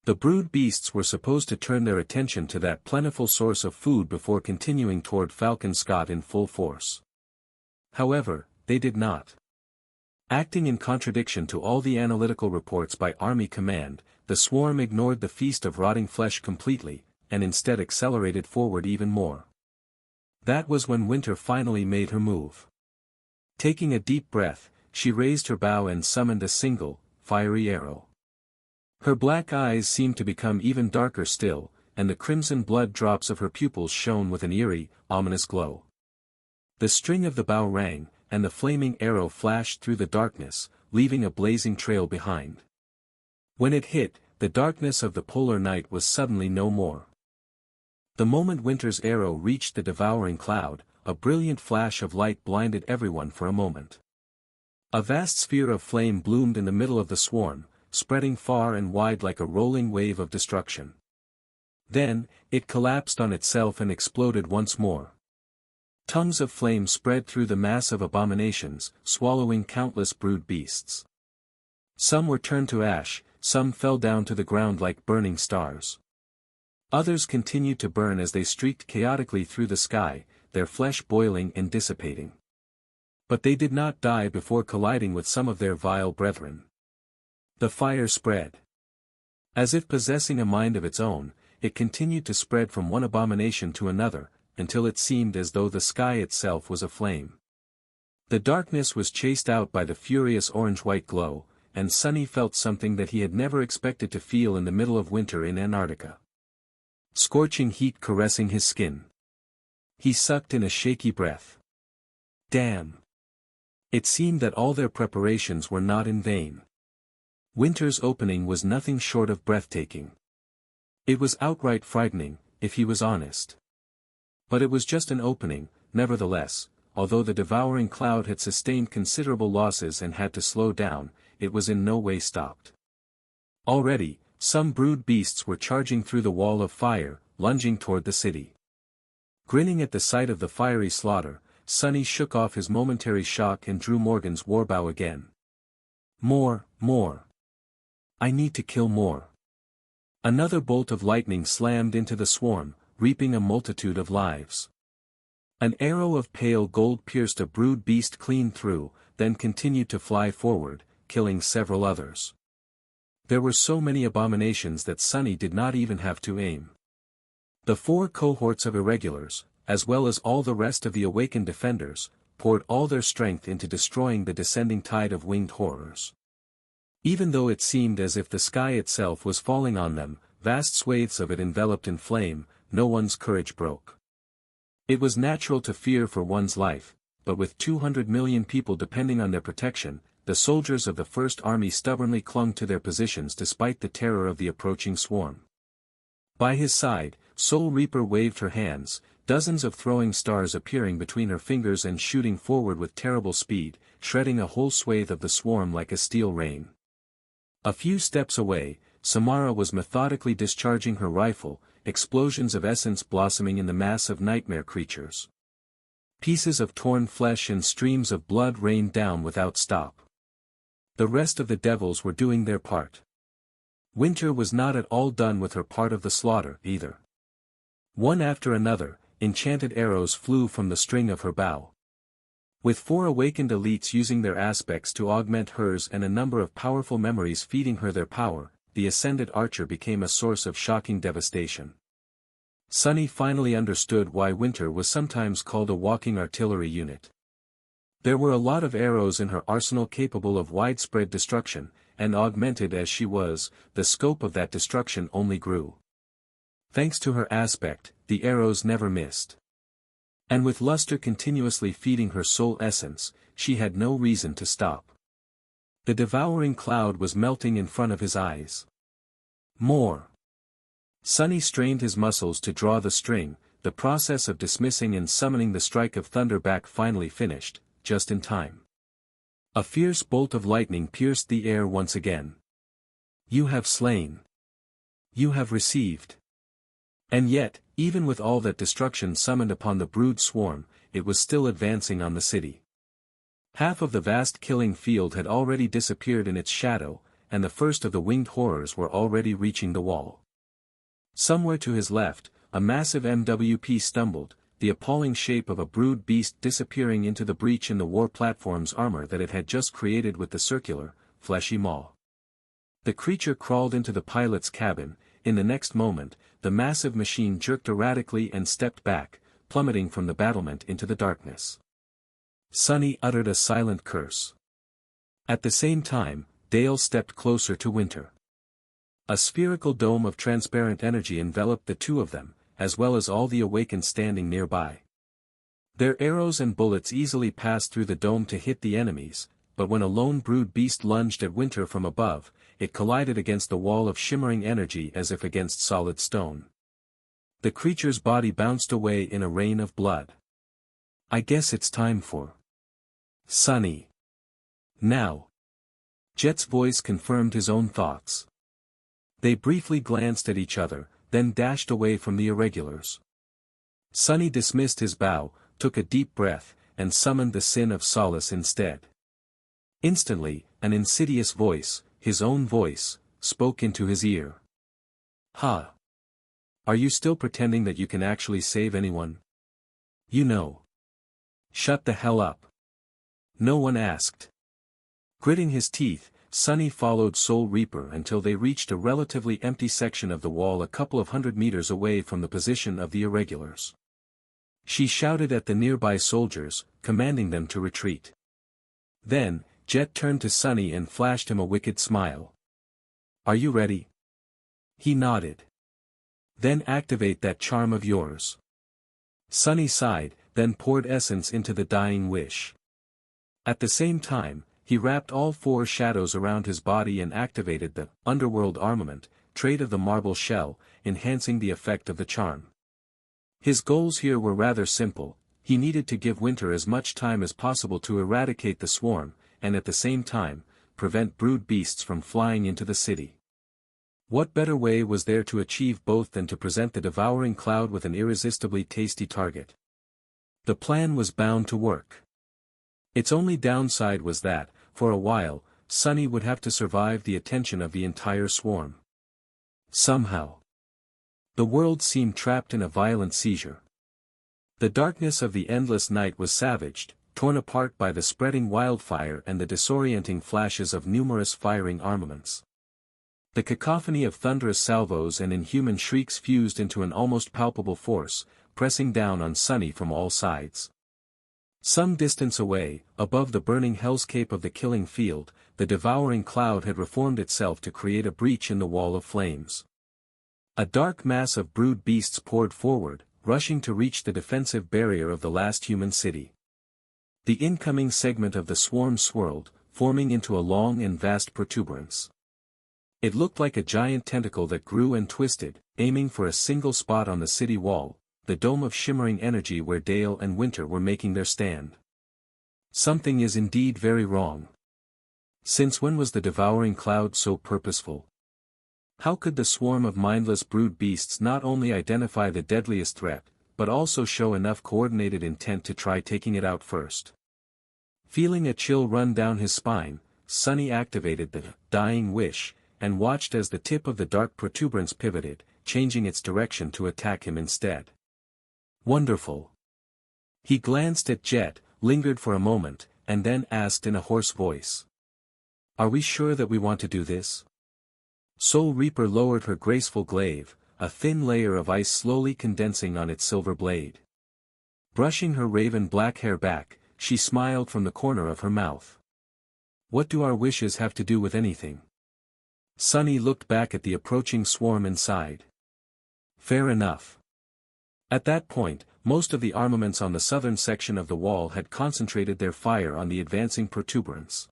The brood beasts were supposed to turn their attention to that plentiful source of food before continuing toward Falcon Scott in full force. However, they did not. Acting in contradiction to all the analytical reports by Army Command, the swarm ignored the feast of rotting flesh completely, and instead accelerated forward even more. That was when Winter finally made her move. Taking a deep breath, she raised her bow and summoned a single, fiery arrow. Her black eyes seemed to become even darker still, and the crimson blood drops of her pupils shone with an eerie, ominous glow. The string of the bow rang, and the flaming arrow flashed through the darkness, leaving a blazing trail behind. When it hit, the darkness of the polar night was suddenly no more. The moment Winter's arrow reached the devouring cloud, a brilliant flash of light blinded everyone for a moment. A vast sphere of flame bloomed in the middle of the swarm, spreading far and wide like a rolling wave of destruction. Then, it collapsed on itself and exploded once more. Tongues of flame spread through the mass of abominations, swallowing countless brood beasts. Some were turned to ash, some fell down to the ground like burning stars. Others continued to burn as they streaked chaotically through the sky, their flesh boiling and dissipating. But they did not die before colliding with some of their vile brethren. The fire spread. As if possessing a mind of its own, it continued to spread from one abomination to another, until it seemed as though the sky itself was aflame. The darkness was chased out by the furious orange-white glow, and Sonny felt something that he had never expected to feel in the middle of winter in Antarctica. Scorching heat caressing his skin. He sucked in a shaky breath. Damn. It seemed that all their preparations were not in vain. Winter's opening was nothing short of breathtaking. It was outright frightening, if he was honest. But it was just an opening, nevertheless, although the devouring cloud had sustained considerable losses and had to slow down, it was in no way stopped. Already, some brood beasts were charging through the wall of fire, lunging toward the city. Grinning at the sight of the fiery slaughter, Sonny shook off his momentary shock and drew Morgan's warbow again. More. I need to kill more. Another bolt of lightning slammed into the swarm, reaping a multitude of lives. An arrow of pale gold pierced a brood beast clean through, then continued to fly forward, killing several others. There were so many abominations that Sunny did not even have to aim. The 4 cohorts of irregulars, as well as all the rest of the awakened defenders, poured all their strength into destroying the descending tide of winged horrors. Even though it seemed as if the sky itself was falling on them, vast swathes of it enveloped in flame, no one's courage broke. It was natural to fear for one's life, but with 200 million people depending on their protection, the soldiers of the First Army stubbornly clung to their positions despite the terror of the approaching swarm. By his side, Soul Reaper waved her hands, dozens of throwing stars appearing between her fingers and shooting forward with terrible speed, shredding a whole swathe of the swarm like a steel rain. A few steps away, Samara was methodically discharging her rifle, explosions of essence blossoming in the mass of nightmare creatures. Pieces of torn flesh and streams of blood rained down without stop. The rest of the devils were doing their part. Winter was not at all done with her part of the slaughter, either. One after another, enchanted arrows flew from the string of her bow. With 4 awakened elites using their aspects to augment hers and a number of powerful memories feeding her their power, the ascended archer became a source of shocking devastation. Sunny finally understood why Winter was sometimes called a walking artillery unit. There were a lot of arrows in her arsenal capable of widespread destruction, and augmented as she was, the scope of that destruction only grew. Thanks to her aspect, the arrows never missed. And with luster continuously feeding her soul essence, she had no reason to stop. The devouring cloud was melting in front of his eyes. More. Sunny strained his muscles to draw the string, the process of dismissing and summoning the strike of thunder back finally finished, just in time. A fierce bolt of lightning pierced the air once again. You have slain. You have received. And yet, even with all that destruction summoned upon the brood swarm, it was still advancing on the city. Half of the vast killing field had already disappeared in its shadow, and the first of the winged horrors were already reaching the wall. Somewhere to his left, a massive MWP stumbled, the appalling shape of a brood beast disappearing into the breach in the war platform's armor that it had just created with the circular, fleshy maw. The creature crawled into the pilot's cabin. In the next moment, the massive machine jerked erratically and stepped back, plummeting from the battlement into the darkness. Sunny uttered a silent curse. At the same time, Dale stepped closer to Winter. A spherical dome of transparent energy enveloped the two of them, as well as all the awakened standing nearby. Their arrows and bullets easily passed through the dome to hit the enemies, but when a lone brood beast lunged at Winter from above, it collided against the wall of shimmering energy as if against solid stone. The creature's body bounced away in a rain of blood. I guess it's time for Sunny. Now. Jet's voice confirmed his own thoughts. They briefly glanced at each other, then dashed away from the irregulars. Sunny dismissed his bow, took a deep breath, and summoned the sin of solace instead. Instantly, an insidious voice, his own voice, spoke into his ear. Ha! Are you still pretending that you can actually save anyone? You know. Shut the hell up. No one asked. Gritting his teeth, Sunny followed Soul Reaper until they reached a relatively empty section of the wall a couple of 100 meters away from the position of the irregulars. She shouted at the nearby soldiers, commanding them to retreat. Then, Jet turned to Sunny and flashed him a wicked smile. Are you ready? He nodded. Then activate that charm of yours. Sunny sighed, then poured essence into the dying wish. At the same time, he wrapped all 4 shadows around his body and activated the underworld armament, trait of the marble shell, enhancing the effect of the charm. His goals here were rather simple. He needed to give Winter as much time as possible to eradicate the swarm, and at the same time, prevent brood beasts from flying into the city. What better way was there to achieve both than to present the devouring cloud with an irresistibly tasty target? The plan was bound to work. Its only downside was that, for a while, Sunny would have to survive the attention of the entire swarm. Somehow, the world seemed trapped in a violent seizure. The darkness of the endless night was savaged, torn apart by the spreading wildfire and the disorienting flashes of numerous firing armaments. The cacophony of thunderous salvos and inhuman shrieks fused into an almost palpable force, pressing down on Sunny from all sides. Some distance away, above the burning hellscape of the killing field, the devouring cloud had reformed itself to create a breach in the wall of flames. A dark mass of brood beasts poured forward, rushing to reach the defensive barrier of the last human city. The incoming segment of the swarm swirled, forming into a long and vast protuberance. It looked like a giant tentacle that grew and twisted, aiming for a single spot on the city wall, the dome of shimmering energy where Dale and Winter were making their stand. Something is indeed very wrong. Since when was the devouring cloud so purposeful? How could the swarm of mindless brood beasts not only identify the deadliest threat, but also show enough coordinated intent to try taking it out first? Feeling a chill run down his spine, Sunny activated the dying wish, and watched as the tip of the dark protuberance pivoted, changing its direction to attack him instead. Wonderful. He glanced at Jet, lingered for a moment, and then asked in a hoarse voice. Are we sure that we want to do this? Soul Reaper lowered her graceful glaive, a thin layer of ice slowly condensing on its silver blade. Brushing her raven black hair back, she smiled from the corner of her mouth. What do our wishes have to do with anything? Sunny looked back at the approaching swarm and sighed. Fair enough. At that point, most of the armaments on the southern section of the wall had concentrated their fire on the advancing protuberance.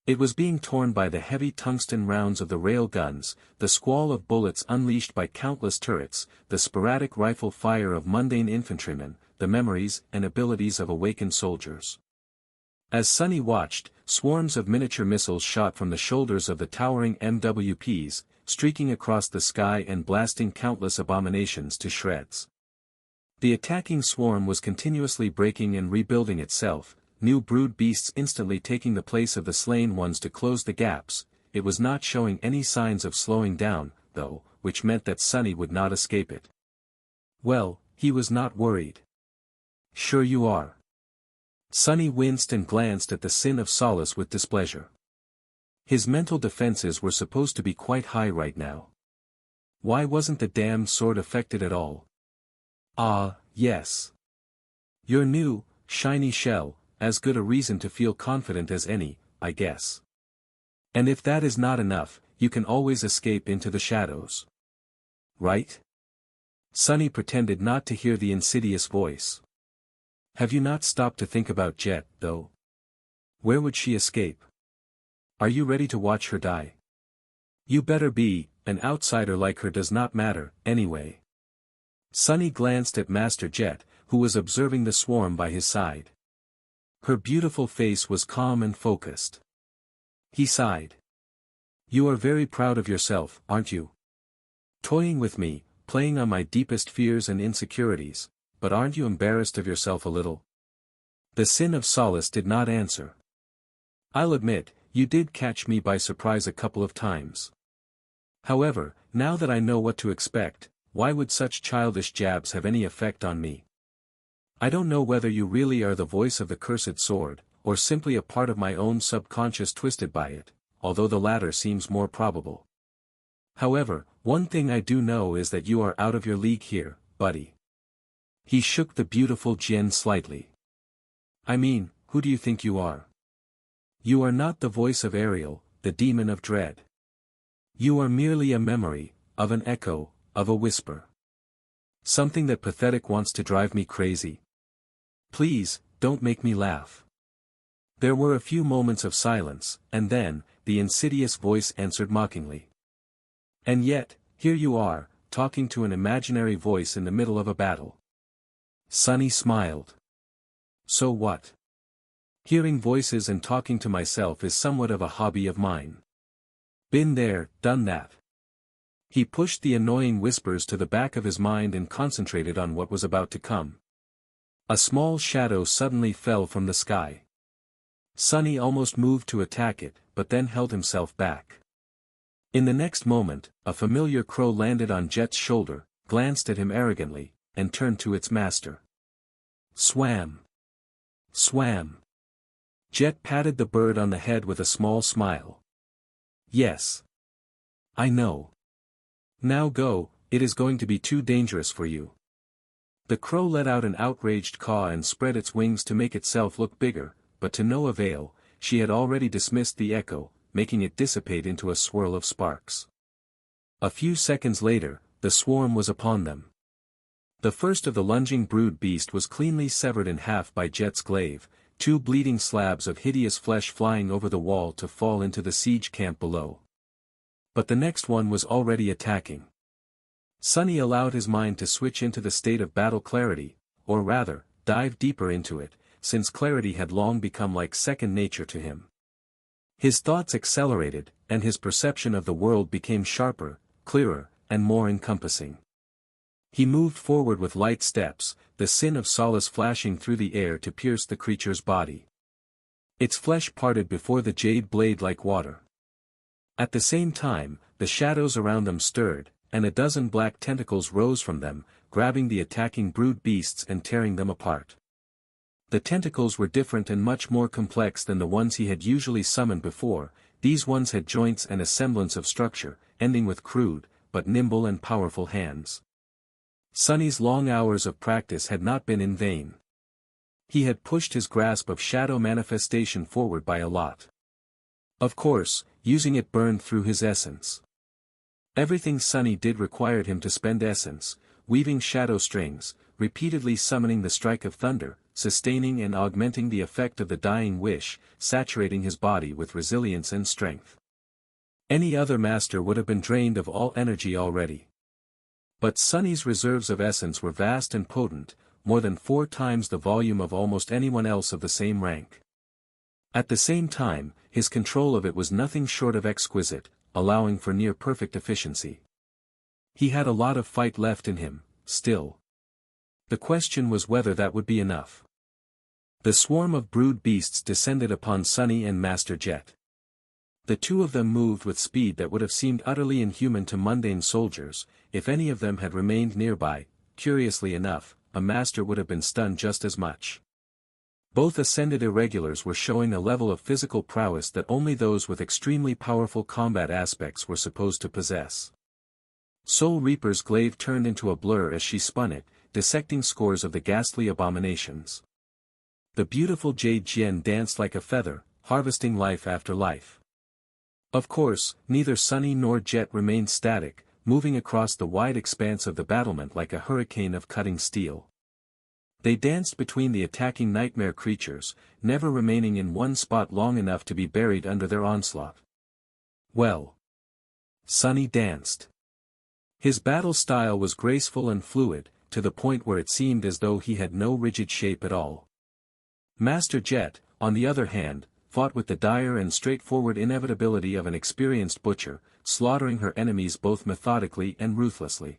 It was being torn by the heavy tungsten rounds of the rail guns, the squall of bullets unleashed by countless turrets, the sporadic rifle fire of mundane infantrymen, the memories and abilities of awakened soldiers. As Sunny watched, swarms of miniature missiles shot from the shoulders of the towering MWPs, streaking across the sky and blasting countless abominations to shreds. The attacking swarm was continuously breaking and rebuilding itself, new brood beasts instantly taking the place of the slain ones to close the gaps. It was not showing any signs of slowing down, though, which meant that Sunny would not escape it. Well, he was not worried. Sure you are. Sunny winced and glanced at the Sin of Solace with displeasure. His mental defenses were supposed to be quite high right now. Why wasn't the damned sword affected at all? Ah, yes. Your new, shiny shell, as good a reason to feel confident as any, I guess. And if that is not enough, you can always escape into the shadows. Right? Sunny pretended not to hear the insidious voice. Have you not stopped to think about Jet, though? Where would she escape? Are you ready to watch her die? You better be. An outsider like her does not matter, anyway. Sunny glanced at Master Jet, who was observing the swarm by his side. Her beautiful face was calm and focused. He sighed. You are very proud of yourself, aren't you? Toying with me, playing on my deepest fears and insecurities, but aren't you embarrassed of yourself a little? The Sin of Solace did not answer. I'll admit, you did catch me by surprise a couple of times. However, now that I know what to expect, why would such childish jabs have any effect on me? I don't know whether you really are the voice of the cursed sword, or simply a part of my own subconscious twisted by it, although the latter seems more probable. However, one thing I do know is that you are out of your league here, buddy. He shook the beautiful Jen slightly. I mean, who do you think you are? You are not the voice of Ariel, the demon of dread. You are merely a memory, of an echo, of a whisper. Something that pathetic wants to drive me crazy. Please, don't make me laugh. There were a few moments of silence, and then, the insidious voice answered mockingly. And yet, here you are, talking to an imaginary voice in the middle of a battle. Sunny smiled. So what? Hearing voices and talking to myself is somewhat of a hobby of mine. Been there, done that. He pushed the annoying whispers to the back of his mind and concentrated on what was about to come. A small shadow suddenly fell from the sky. Sunny almost moved to attack it, but then held himself back. In the next moment, a familiar crow landed on Jet's shoulder, glanced at him arrogantly, and turned to its master. Swam. Swam. Jet patted the bird on the head with a small smile. Yes. I know. Now go, it is going to be too dangerous for you. The crow let out an outraged caw and spread its wings to make itself look bigger, but to no avail, she had already dismissed the echo, making it dissipate into a swirl of sparks. A few seconds later, the swarm was upon them. The first of the lunging brood beast was cleanly severed in half by Jet's glaive, two bleeding slabs of hideous flesh flying over the wall to fall into the siege camp below. But the next one was already attacking. Sunny allowed his mind to switch into the state of battle clarity, or rather, dive deeper into it, since clarity had long become like second nature to him. His thoughts accelerated, and his perception of the world became sharper, clearer, and more encompassing. He moved forward with light steps, the sin of solace flashing through the air to pierce the creature's body. Its flesh parted before the jade blade like water. At the same time, the shadows around them stirred, and a dozen black tentacles rose from them, grabbing the attacking brood beasts and tearing them apart. The tentacles were different and much more complex than the ones he had usually summoned before. These ones had joints and a semblance of structure, ending with crude, but nimble and powerful hands. Sunny's long hours of practice had not been in vain. He had pushed his grasp of shadow manifestation forward by a lot. Of course, using it burned through his essence. Everything Sunny did required him to spend essence, weaving shadow strings, repeatedly summoning the strike of thunder, sustaining and augmenting the effect of the dying wish, saturating his body with resilience and strength. Any other master would have been drained of all energy already. But Sunny's reserves of essence were vast and potent, more than 4 times the volume of almost anyone else of the same rank. At the same time, his control of it was nothing short of exquisite, allowing for near-perfect efficiency. He had a lot of fight left in him, still. The question was whether that would be enough. The swarm of brood beasts descended upon Sunny and Master Jet. The two of them moved with speed that would have seemed utterly inhuman to mundane soldiers. If any of them had remained nearby, curiously enough, a master would have been stunned just as much. Both ascended irregulars were showing a level of physical prowess that only those with extremely powerful combat aspects were supposed to possess. Soul Reaper's glaive turned into a blur as she spun it, dissecting scores of the ghastly abominations. The beautiful Jade Jian danced like a feather, harvesting life after life. Of course, neither Sunny nor Jet remained static, moving across the wide expanse of the battlement like a hurricane of cutting steel. They danced between the attacking nightmare creatures, never remaining in one spot long enough to be buried under their onslaught. Well. Sunny danced. His battle style was graceful and fluid, to the point where it seemed as though he had no rigid shape at all. Master Jet, on the other hand, fought with the dire and straightforward inevitability of an experienced butcher, slaughtering her enemies both methodically and ruthlessly.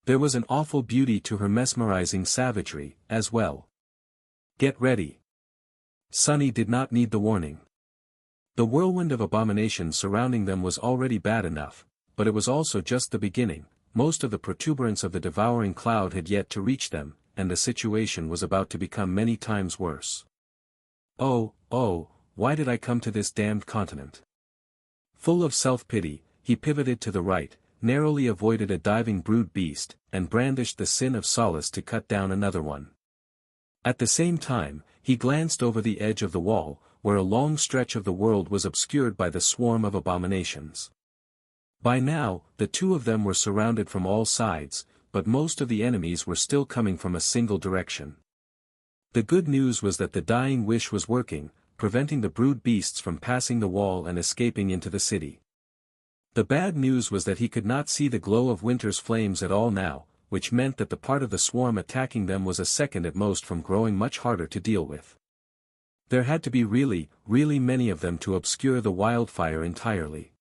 There was an awful beauty to her mesmerizing savagery, as well. Get ready. Sunny did not need the warning. The whirlwind of abomination surrounding them was already bad enough, but it was also just the beginning. Most of the protuberance of the devouring cloud had yet to reach them, and the situation was about to become many times worse. Oh, why did I come to this damned continent? Full of self-pity, he pivoted to the right, narrowly avoided a diving brood beast, and brandished the sin of solace to cut down another one. At the same time, he glanced over the edge of the wall, where a long stretch of the world was obscured by the swarm of abominations. By now, the two of them were surrounded from all sides, but most of the enemies were still coming from a single direction. The good news was that the dying wish was working, preventing the brood beasts from passing the wall and escaping into the city. The bad news was that he could not see the glow of winter's flames at all now, which meant that the part of the swarm attacking them was a second at most from growing much harder to deal with. There had to be really many of them to obscure the wildfire entirely.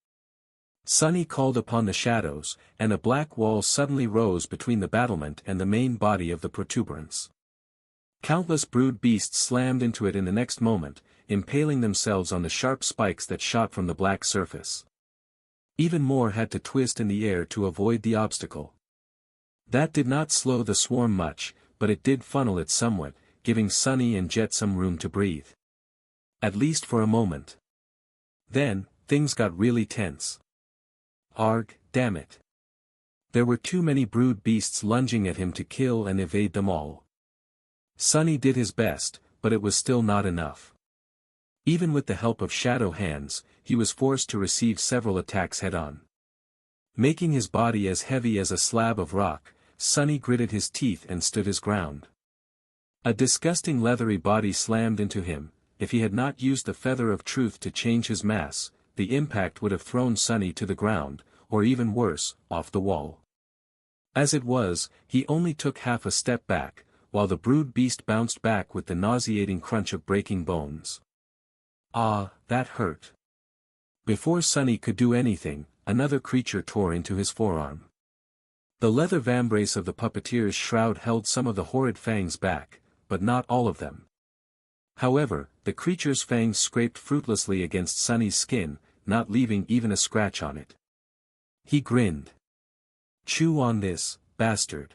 Sunny called upon the shadows, and a black wall suddenly rose between the battlement and the main body of the protuberance. Countless brood beasts slammed into it in the next moment, impaling themselves on the sharp spikes that shot from the black surface. Even more had to twist in the air to avoid the obstacle. That did not slow the swarm much, but it did funnel it somewhat, giving Sunny and Jet some room to breathe. At least for a moment. Then, things got really tense. Arg, damn it. There were too many brood beasts lunging at him to kill and evade them all. Sunny did his best, but it was still not enough. Even with the help of shadow hands, he was forced to receive several attacks head-on. Making his body as heavy as a slab of rock, Sunny gritted his teeth and stood his ground. A disgusting leathery body slammed into him. If he had not used the feather of truth to change his mass, the impact would have thrown Sunny to the ground, or even worse, off the wall. As it was, he only took half a step back, while the brood beast bounced back with the nauseating crunch of breaking bones. Ah, that hurt. Before Sunny could do anything, another creature tore into his forearm. The leather vambrace of the puppeteer's shroud held some of the horrid fangs back, but not all of them. However, the creature's fangs scraped fruitlessly against Sunny's skin, not leaving even a scratch on it. He grinned. Chew on this, bastard.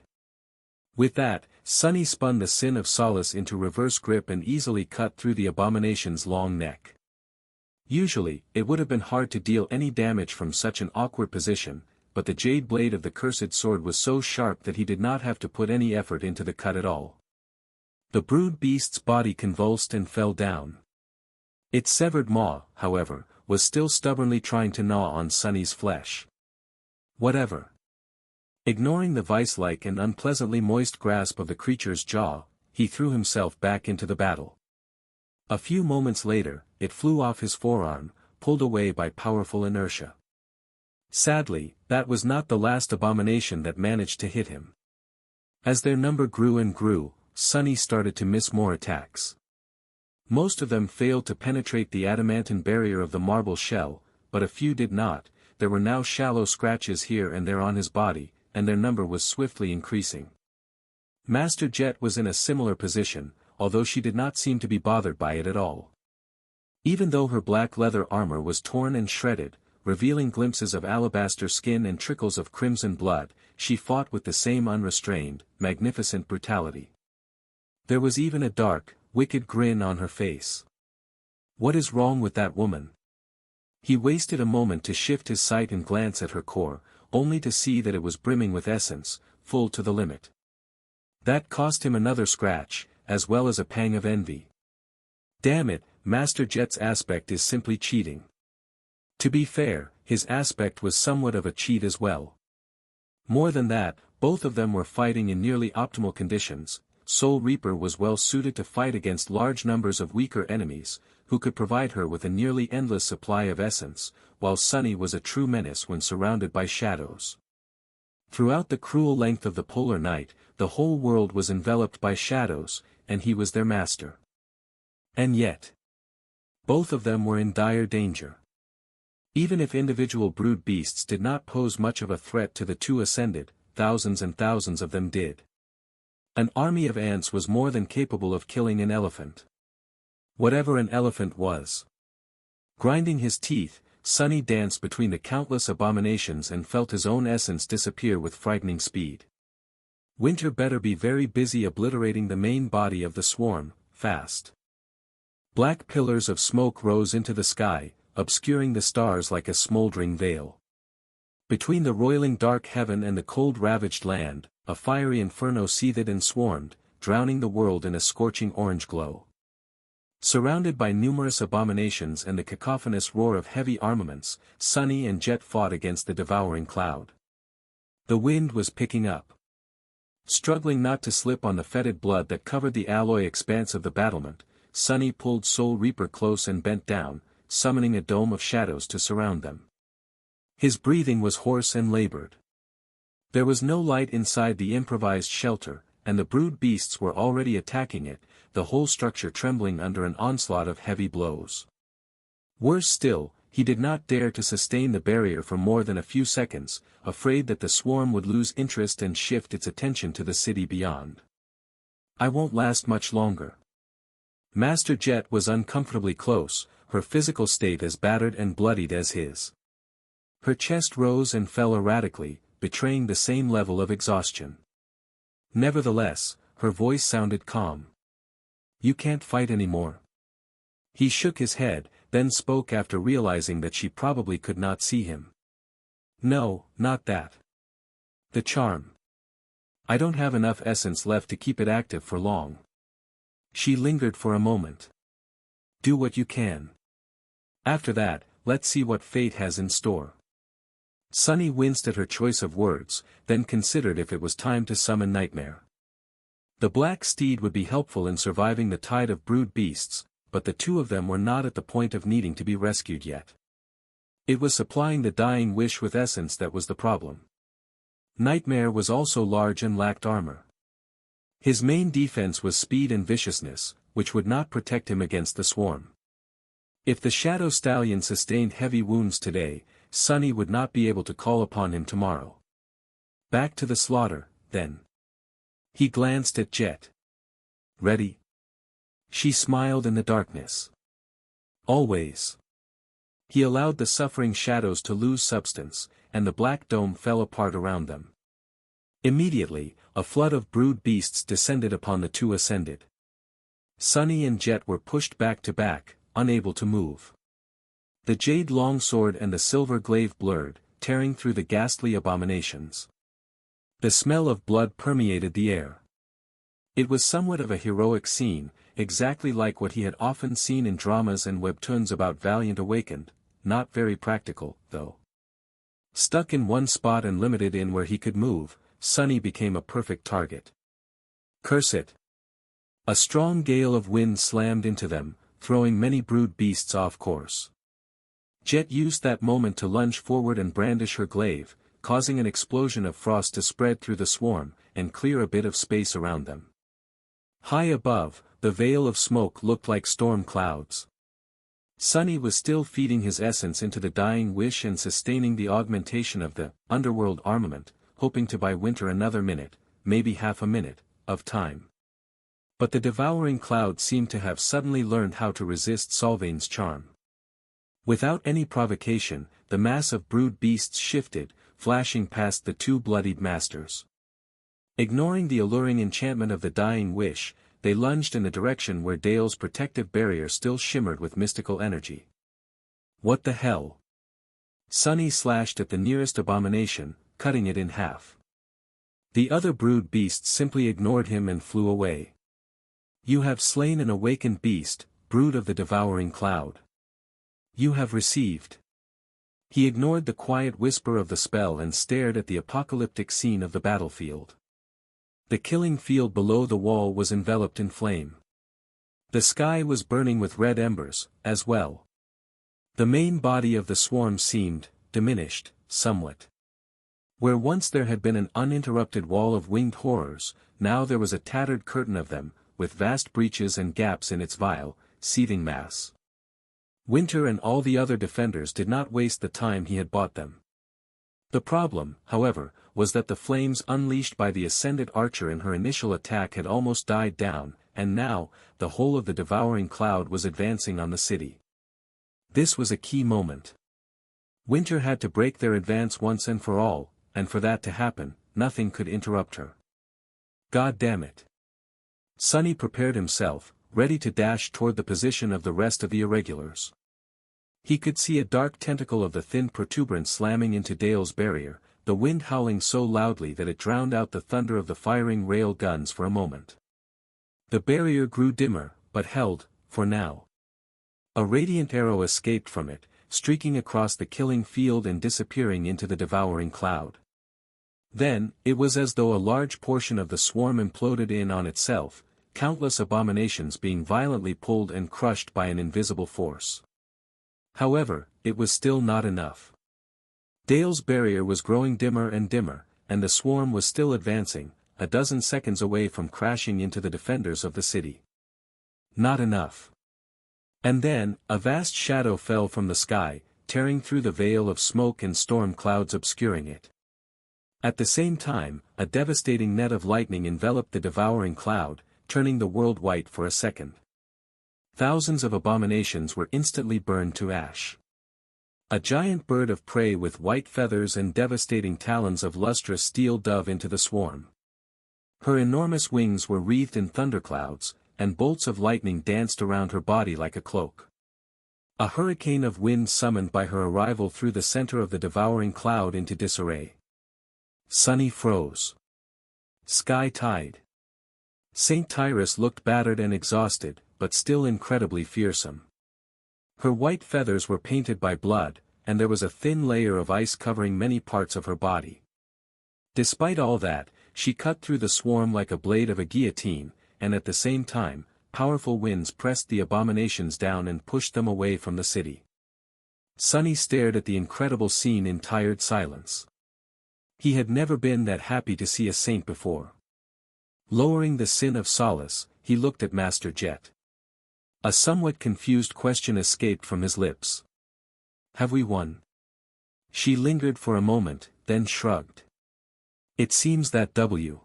With that, Sunny spun the Sin of Solace into reverse grip and easily cut through the abomination's long neck. Usually, it would have been hard to deal any damage from such an awkward position, but the jade blade of the cursed sword was so sharp that he did not have to put any effort into the cut at all. The brood beast's body convulsed and fell down. Its severed maw, however, was still stubbornly trying to gnaw on Sunny's flesh. Whatever. Ignoring the vice-like and unpleasantly moist grasp of the creature's jaw, he threw himself back into the battle. A few moments later, it flew off his forearm, pulled away by powerful inertia. Sadly, that was not the last abomination that managed to hit him. As their number grew and grew, Sunny started to miss more attacks. Most of them failed to penetrate the adamantine barrier of the marble shell, but a few did not. There were now shallow scratches here and there on his body, and their number was swiftly increasing. Master Jet was in a similar position, although she did not seem to be bothered by it at all. Even though her black leather armor was torn and shredded, revealing glimpses of alabaster skin and trickles of crimson blood, she fought with the same unrestrained, magnificent brutality. There was even a dark, wicked grin on her face. What is wrong with that woman? He wasted a moment to shift his sight and glance at her core, only to see that it was brimming with essence, full to the limit. That cost him another scratch, as well as a pang of envy. Damn it, Master Jet's aspect is simply cheating. To be fair, his aspect was somewhat of a cheat as well. More than that, both of them were fighting in nearly optimal conditions. Soul Reaper was well suited to fight against large numbers of weaker enemies, who could provide her with a nearly endless supply of essence, while Sunny was a true menace when surrounded by shadows. Throughout the cruel length of the polar night, the whole world was enveloped by shadows, and he was their master. And yet, both of them were in dire danger. Even if individual brood beasts did not pose much of a threat to the two ascended, thousands and thousands of them did. An army of ants was more than capable of killing an elephant. Whatever an elephant was. Grinding his teeth, Sunny danced between the countless abominations and felt his own essence disappear with frightening speed. Winter better be very busy obliterating the main body of the swarm, fast. Black pillars of smoke rose into the sky, obscuring the stars like a smoldering veil. Between the roiling dark heaven and the cold ravaged land, a fiery inferno seethed and swarmed, drowning the world in a scorching orange glow. Surrounded by numerous abominations and the cacophonous roar of heavy armaments, Sunny and Jet fought against the devouring cloud. The wind was picking up. Struggling not to slip on the fetid blood that covered the alloy expanse of the battlement, Sunny pulled Soul Reaper close and bent down, summoning a dome of shadows to surround them. His breathing was hoarse and labored. There was no light inside the improvised shelter, and the brood beasts were already attacking it, the whole structure trembling under an onslaught of heavy blows. Worse still, he did not dare to sustain the barrier for more than a few seconds, afraid that the swarm would lose interest and shift its attention to the city beyond. I won't last much longer. Master Jet was uncomfortably close, her physical state as battered and bloodied as his. Her chest rose and fell erratically, betraying the same level of exhaustion. Nevertheless, her voice sounded calm. "You can't fight anymore." He shook his head, then spoke after realizing that she probably could not see him. "No, not that. The charm. I don't have enough essence left to keep it active for long." She lingered for a moment. "Do what you can. After that, let's see what fate has in store." Sunny winced at her choice of words, then considered if it was time to summon Nightmare. The black steed would be helpful in surviving the tide of brood beasts, but the two of them were not at the point of needing to be rescued yet. It was supplying the dying wish with essence that was the problem. Nightmare was also large and lacked armor. His main defense was speed and viciousness, which would not protect him against the swarm. If the Shadow Stallion sustained heavy wounds today, Sunny would not be able to call upon him tomorrow. Back to the slaughter, then. He glanced at Jet. "Ready?" She smiled in the darkness. "Always." He allowed the suffering shadows to lose substance, and the black dome fell apart around them. Immediately, a flood of brood beasts descended upon the two ascended. Sunny and Jet were pushed back to back, unable to move. The jade longsword and the silver glaive blurred, tearing through the ghastly abominations. The smell of blood permeated the air. It was somewhat of a heroic scene, exactly like what he had often seen in dramas and webtoons about Valiant Awakened, not very practical, though. Stuck in one spot and limited in where he could move, Sunny became a perfect target. Curse it! A strong gale of wind slammed into them, throwing many brood beasts off course. Jet used that moment to lunge forward and brandish her glaive, causing an explosion of frost to spread through the swarm, and clear a bit of space around them. High above, the veil of smoke looked like storm clouds. Sunny was still feeding his essence into the dying wish and sustaining the augmentation of the underworld armament, hoping to buy Winter another minute, maybe half a minute, of time. But the devouring cloud seemed to have suddenly learned how to resist Solvain's charm. Without any provocation, the mass of brood beasts shifted, flashing past the two bloodied masters. Ignoring the alluring enchantment of the dying wish, they lunged in the direction where Dale's protective barrier still shimmered with mystical energy. What the hell? Sunny slashed at the nearest abomination, cutting it in half. The other brood beasts simply ignored him and flew away. "You have slain an awakened beast, brood of the devouring cloud. You have received." He ignored the quiet whisper of the spell and stared at the apocalyptic scene of the battlefield. The killing field below the wall was enveloped in flame. The sky was burning with red embers, as well. The main body of the swarm seemed, diminished, somewhat. Where once there had been an uninterrupted wall of winged horrors, now there was a tattered curtain of them, with vast breaches and gaps in its vile, seething mass. Winter and all the other defenders did not waste the time he had bought them. The problem, however, was that the flames unleashed by the ascended archer in her initial attack had almost died down, and now, the whole of the devouring cloud was advancing on the city. This was a key moment. Winter had to break their advance once and for all, and for that to happen, nothing could interrupt her. God damn it. Sunny prepared himself, ready to dash toward the position of the rest of the irregulars. He could see a dark tentacle of the thin protuberance slamming into Dale's barrier, the wind howling so loudly that it drowned out the thunder of the firing rail guns for a moment. The barrier grew dimmer, but held, for now. A radiant arrow escaped from it, streaking across the killing field and disappearing into the devouring cloud. Then, it was as though a large portion of the swarm imploded in on itself, countless abominations being violently pulled and crushed by an invisible force. However, it was still not enough. Dale's barrier was growing dimmer and dimmer, and the swarm was still advancing, a dozen seconds away from crashing into the defenders of the city. Not enough. And then, a vast shadow fell from the sky, tearing through the veil of smoke and storm clouds obscuring it. At the same time, a devastating net of lightning enveloped the devouring cloud, turning the world white for a second. thousands of abominations were instantly burned to ash. A giant bird of prey with white feathers and devastating talons of lustrous steel dove into the swarm. Her enormous wings were wreathed in thunderclouds, and bolts of lightning danced around her body like a cloak. A hurricane of wind summoned by her arrival threw the center of the devouring cloud into disarray. Sunny froze. Sky tied. Saint Tyrus looked battered and exhausted, but still incredibly fearsome. Her white feathers were painted by blood, and there was a thin layer of ice covering many parts of her body. Despite all that, she cut through the swarm like a blade of a guillotine, and at the same time, powerful winds pressed the abominations down and pushed them away from the city. Sunny stared at the incredible scene in tired silence. He had never been that happy to see a saint before. Lowering the sin of solace, he looked at Master Jet. A somewhat confused question escaped from his lips. Have we won? She lingered for a moment, then shrugged. It seems that W.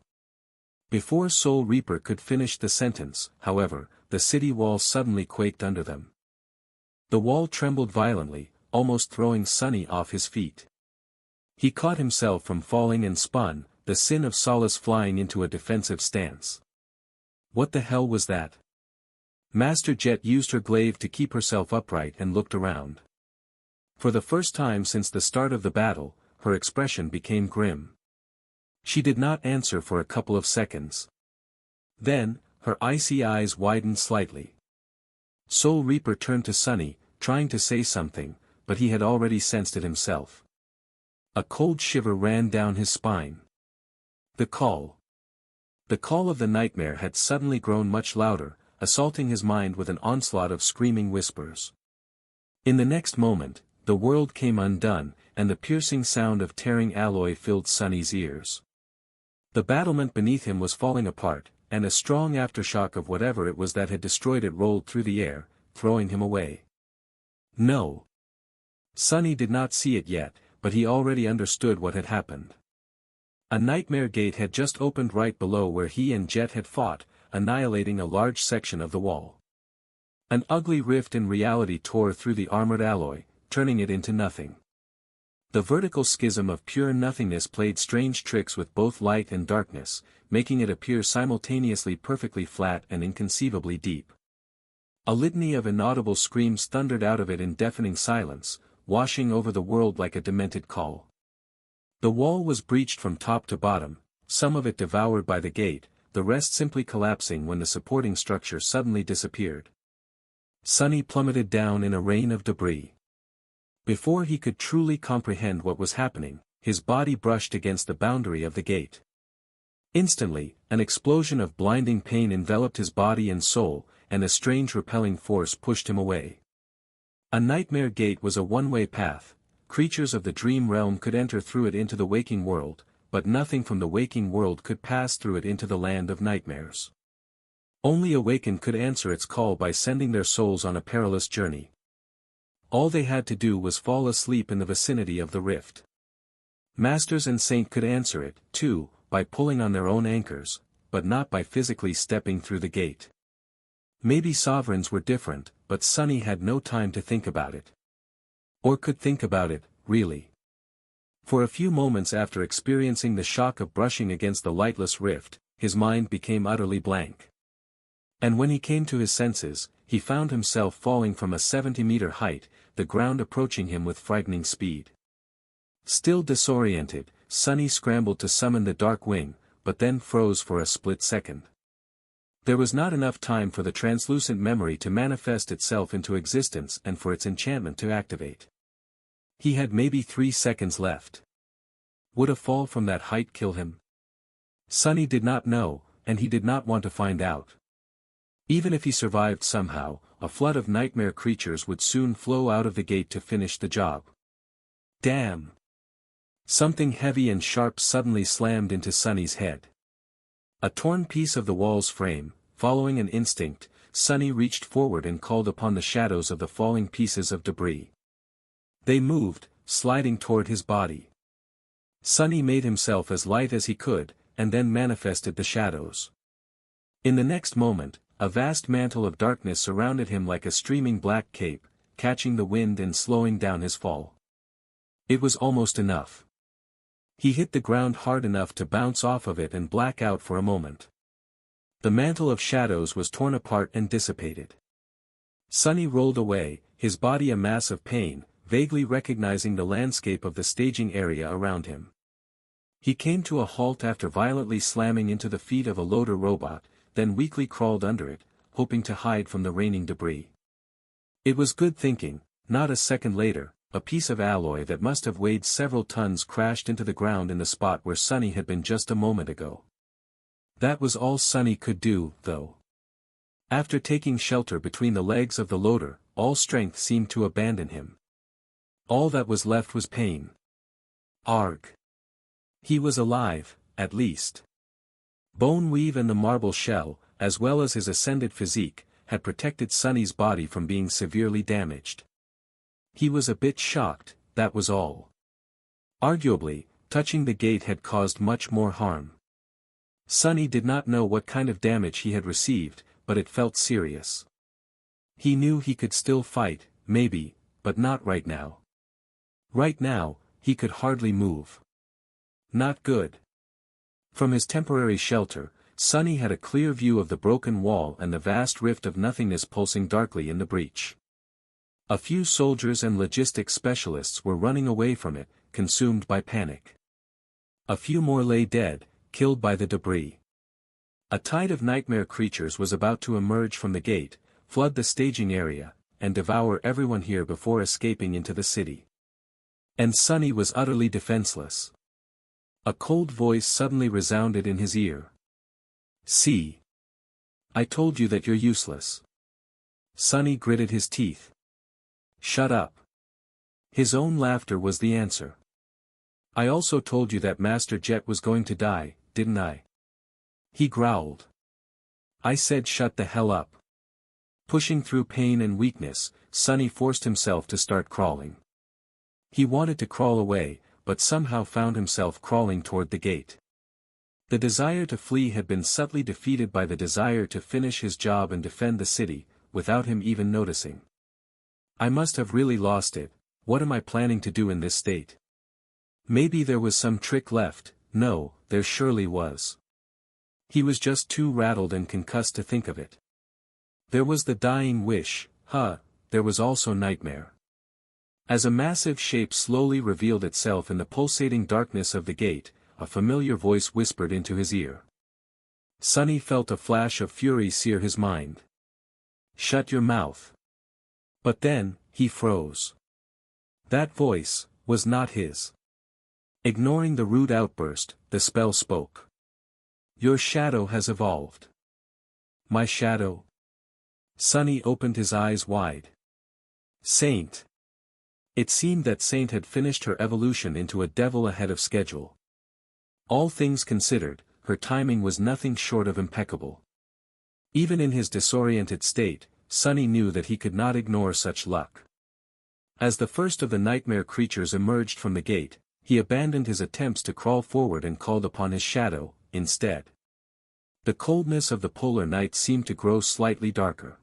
Before Soul Reaper could finish the sentence, however, the city wall suddenly quaked under them. The wall trembled violently, almost throwing Sunny off his feet. He caught himself from falling and spun, the sin of solace flying into a defensive stance. What the hell was that? Master Jet used her glaive to keep herself upright and looked around. For the first time since the start of the battle, her expression became grim. She did not answer for a couple of seconds. Then, her icy eyes widened slightly. Soul Reaper turned to Sunny, trying to say something, but he had already sensed it himself. A cold shiver ran down his spine. The call. The call of the nightmare had suddenly grown much louder, assaulting his mind with an onslaught of screaming whispers. In the next moment, the world came undone, and the piercing sound of tearing alloy filled Sunny's ears. The battlement beneath him was falling apart, and a strong aftershock of whatever it was that had destroyed it rolled through the air, throwing him away. No. Sunny did not see it yet, but he already understood what had happened. A nightmare gate had just opened right below where he and Jet had fought, annihilating a large section of the wall. An ugly rift in reality tore through the armored alloy, turning it into nothing. The vertical schism of pure nothingness played strange tricks with both light and darkness, making it appear simultaneously perfectly flat and inconceivably deep. A litany of inaudible screams thundered out of it in deafening silence, washing over the world like a demented call. The wall was breached from top to bottom, some of it devoured by the gate, the rest simply collapsing when the supporting structure suddenly disappeared. Sunny plummeted down in a rain of debris. Before he could truly comprehend what was happening, his body brushed against the boundary of the gate. Instantly, an explosion of blinding pain enveloped his body and soul, and a strange repelling force pushed him away. A nightmare gate was a one-way path. Creatures of the dream realm could enter through it into the waking world, but nothing from the waking world could pass through it into the land of nightmares. Only awakened could answer its call by sending their souls on a perilous journey. All they had to do was fall asleep in the vicinity of the rift. Masters and Saint could answer it, too, by pulling on their own anchors, but not by physically stepping through the gate. Maybe sovereigns were different, but Sunny had no time to think about it. Or could think about it, really. For a few moments after experiencing the shock of brushing against the lightless rift, his mind became utterly blank. And when he came to his senses, he found himself falling from a 70-meter height, the ground approaching him with frightening speed. Still disoriented, Sunny scrambled to summon the dark wing, but then froze for a split second. There was not enough time for the translucent memory to manifest itself into existence and for its enchantment to activate. He had maybe 3 seconds left. Would a fall from that height kill him? Sunny did not know, and he did not want to find out. Even if he survived somehow, a flood of nightmare creatures would soon flow out of the gate to finish the job. Damn! Something heavy and sharp suddenly slammed into Sunny's head. A torn piece of the wall's frame. Following an instinct, Sunny reached forward and called upon the shadows of the falling pieces of debris. They moved, sliding toward his body. Sunny made himself as light as he could, and then manifested the shadows. In the next moment, A vast mantle of darkness surrounded him like a streaming black cape, catching the wind and slowing down his fall. It was almost enough. He hit the ground hard enough to bounce off of it and black out for a moment. The mantle of shadows was torn apart and dissipated. Sunny rolled away, his body a mass of pain, vaguely recognizing the landscape of the staging area around him. He came to a halt after violently slamming into the feet of a loader robot, then weakly crawled under it, hoping to hide from the raining debris. It was good thinking. Not a second later, a piece of alloy that must have weighed several tons crashed into the ground in the spot where Sunny had been just a moment ago. That was all Sunny could do, though. After taking shelter between the legs of the loader, all strength seemed to abandon him. All that was left was pain. Arg! He was alive, at least. Bone weave and the marble shell, as well as his ascended physique, had protected Sunny's body from being severely damaged. He was a bit shocked, that was all. Arguably, touching the gate had caused much more harm. Sunny did not know what kind of damage he had received, but it felt serious. He knew he could still fight, maybe, but not right now. Right now, he could hardly move. Not good. From his temporary shelter, Sunny had a clear view of the broken wall and the vast rift of nothingness pulsing darkly in the breach. A few soldiers and logistics specialists were running away from it, consumed by panic. A few more lay dead, killed by the debris. A tide of nightmare creatures was about to emerge from the gate, flood the staging area, and devour everyone here before escaping into the city. And Sunny was utterly defenseless. A cold voice suddenly resounded in his ear. "See. I told you that you're useless." Sunny gritted his teeth. "Shut up." His own laughter was the answer. "I also told you that Master Jet was going to die, didn't I?" He growled. "I said shut the hell up." Pushing through pain and weakness, Sunny forced himself to start crawling. He wanted to crawl away, but somehow found himself crawling toward the gate. The desire to flee had been subtly defeated by the desire to finish his job and defend the city, without him even noticing. "I must have really lost it. What am I planning to do in this state?" Maybe there was some trick left. No, there surely was. He was just too rattled and concussed to think of it. There was the dying wish, there was also nightmare. As a massive shape slowly revealed itself in the pulsating darkness of the gate, a familiar voice whispered into his ear. Sunny felt a flash of fury sear his mind. "Shut your mouth." But then, he froze. That voice was not his. Ignoring the rude outburst, the spell spoke. "Your shadow has evolved." "My shadow?" Sunny opened his eyes wide. Saint. It seemed that Saint had finished her evolution into a devil ahead of schedule. All things considered, her timing was nothing short of impeccable. Even in his disoriented state, Sunny knew that he could not ignore such luck. As the first of the nightmare creatures emerged from the gate, he abandoned his attempts to crawl forward and called upon his shadow, instead. The coldness of the polar night seemed to grow slightly darker.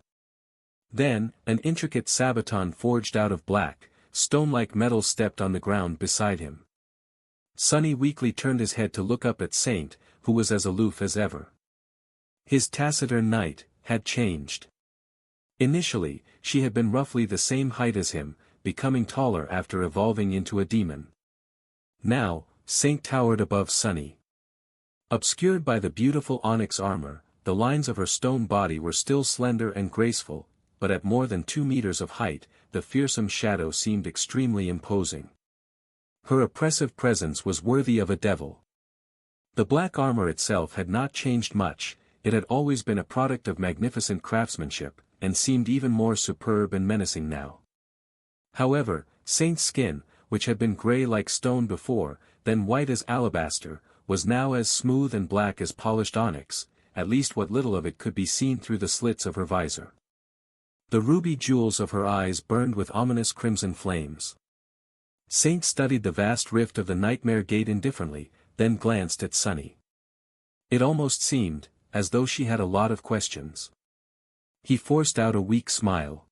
Then, an intricate sabaton forged out of black, stone-like metal stepped on the ground beside him. Sunny weakly turned his head to look up at Saint, who was as aloof as ever. His taciturn knight had changed. Initially, she had been roughly the same height as him, becoming taller after evolving into a demon. Now, Saint towered above Sunny. Obscured by the beautiful onyx armor, the lines of her stone body were still slender and graceful, but at more than 2 meters of height, the fearsome shadow seemed extremely imposing. Her oppressive presence was worthy of a devil. The black armor itself had not changed much, it had always been a product of magnificent craftsmanship, and seemed even more superb and menacing now. However, Saint's skin, which had been gray like stone before, then white as alabaster, was now as smooth and black as polished onyx, at least what little of it could be seen through the slits of her visor. The ruby jewels of her eyes burned with ominous crimson flames. Saint studied the vast rift of the nightmare gate indifferently, then glanced at Sunny. It almost seemed, as though she had a lot of questions. He forced out a weak smile.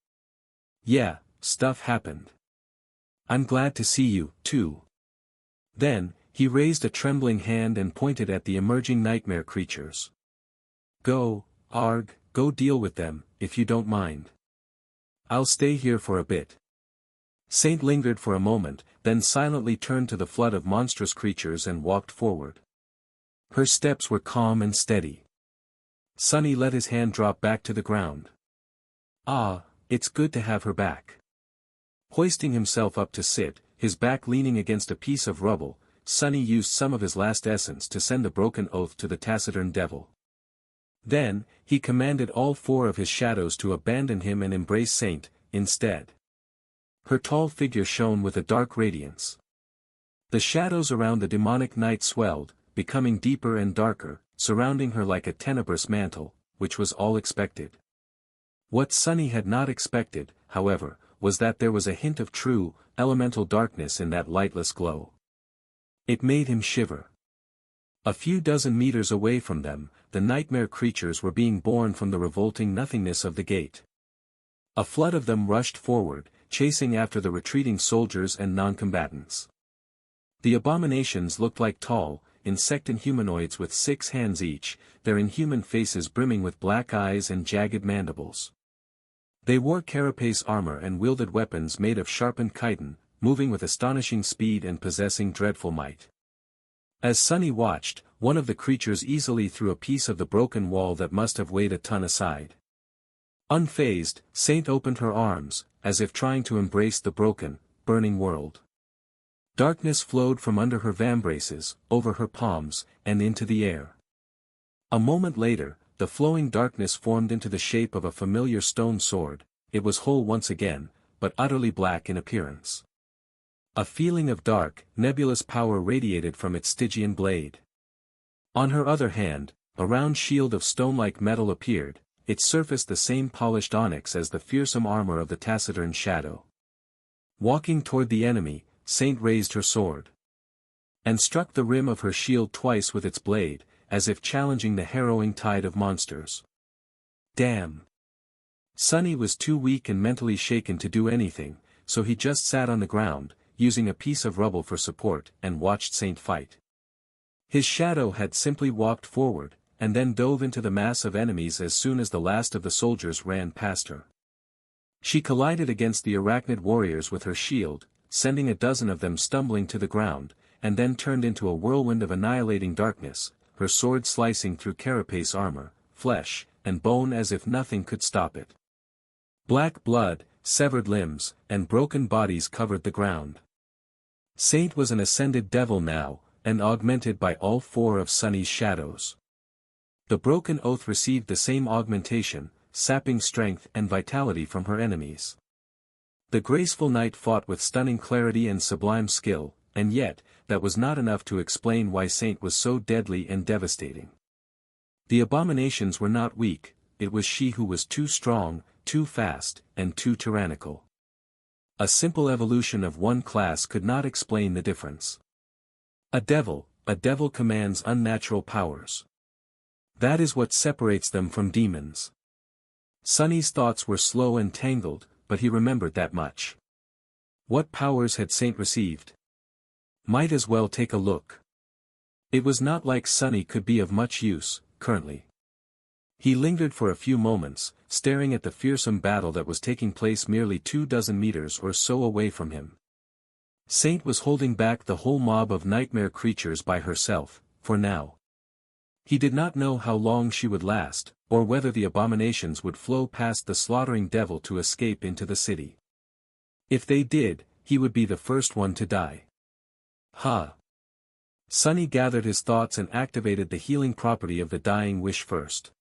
Yeah, stuff happened. I'm glad to see you, too. Then, he raised a trembling hand and pointed at the emerging nightmare creatures. Go, go deal with them, if you don't mind. I'll stay here for a bit. Saint lingered for a moment, then silently turned to the flood of monstrous creatures and walked forward. Her steps were calm and steady. Sunny let his hand drop back to the ground. Ah, it's good to have her back. Hoisting himself up to sit, his back leaning against a piece of rubble, Sunny used some of his last essence to send a broken oath to the taciturn devil. Then, he commanded all 4 of his shadows to abandon him and embrace Saint, instead. Her tall figure shone with a dark radiance. The shadows around the demonic knight swelled, becoming deeper and darker, surrounding her like a tenebrous mantle, which was all expected. What Sunny had not expected, however, was that there was a hint of true, elemental darkness in that lightless glow. It made him shiver. A few dozen meters away from them, the nightmare creatures were being born from the revolting nothingness of the gate. A flood of them rushed forward, chasing after the retreating soldiers and non-combatants. The abominations looked like tall, insected humanoids with 6 hands each, their inhuman faces brimming with black eyes and jagged mandibles. They wore carapace armor and wielded weapons made of sharpened chitin, moving with astonishing speed and possessing dreadful might. As Sunny watched, one of the creatures easily threw a piece of the broken wall that must have weighed a ton aside. Unfazed, Saint opened her arms, as if trying to embrace the broken, burning world. Darkness flowed from under her vambraces, over her palms, and into the air. A moment later, the flowing darkness formed into the shape of a familiar stone sword. It was whole once again, but utterly black in appearance. A feeling of dark, nebulous power radiated from its Stygian blade. On her other hand, a round shield of stone-like metal appeared, its surface the same polished onyx as the fearsome armor of the taciturn shadow. Walking toward the enemy, Saint raised her sword. And struck the rim of her shield twice with its blade, as if challenging the harrowing tide of monsters. Damn! Sunny was too weak and mentally shaken to do anything, so he just sat on the ground, using a piece of rubble for support, and watched Saint fight. His shadow had simply walked forward, and then dove into the mass of enemies as soon as the last of the soldiers ran past her. She collided against the arachnid warriors with her shield, sending a dozen of them stumbling to the ground, and then turned into a whirlwind of annihilating darkness, her sword slicing through carapace armor, flesh, and bone as if nothing could stop it. Black blood, severed limbs, and broken bodies covered the ground. Saint was an ascended devil now, and augmented by all 4 of Sunny's shadows. The broken oath received the same augmentation, sapping strength and vitality from her enemies. The graceful knight fought with stunning clarity and sublime skill, and yet, that was not enough to explain why Saint was so deadly and devastating. The abominations were not weak, it was she who was too strong, too fast, and too tyrannical. A simple evolution of one class could not explain the difference. A devil commands unnatural powers. That is what separates them from demons. Sunny's thoughts were slow and tangled, but he remembered that much. What powers had Saint received? Might as well take a look. It was not like Sunny could be of much use, currently. He lingered for a few moments, staring at the fearsome battle that was taking place merely 24 meters or so away from him. Saint was holding back the whole mob of nightmare creatures by herself, for now. He did not know how long she would last, or whether the abominations would flow past the slaughtering devil to escape into the city. If they did, he would be the first one to die. Sunny gathered his thoughts and activated the healing property of the dying wish first.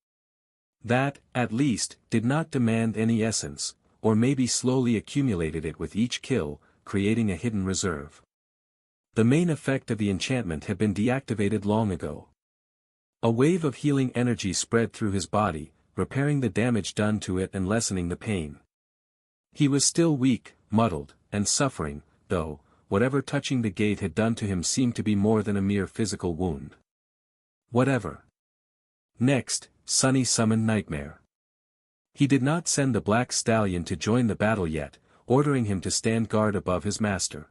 That, at least, did not demand any essence, or maybe slowly accumulated it with each kill, creating a hidden reserve. The main effect of the enchantment had been deactivated long ago. A wave of healing energy spread through his body, repairing the damage done to it and lessening the pain. He was still weak, muddled, and suffering, though, whatever touching the gate had done to him seemed to be more than a mere physical wound. Whatever. Next, Sunny summoned Nightmare. He did not send the black stallion to join the battle yet, ordering him to stand guard above his master.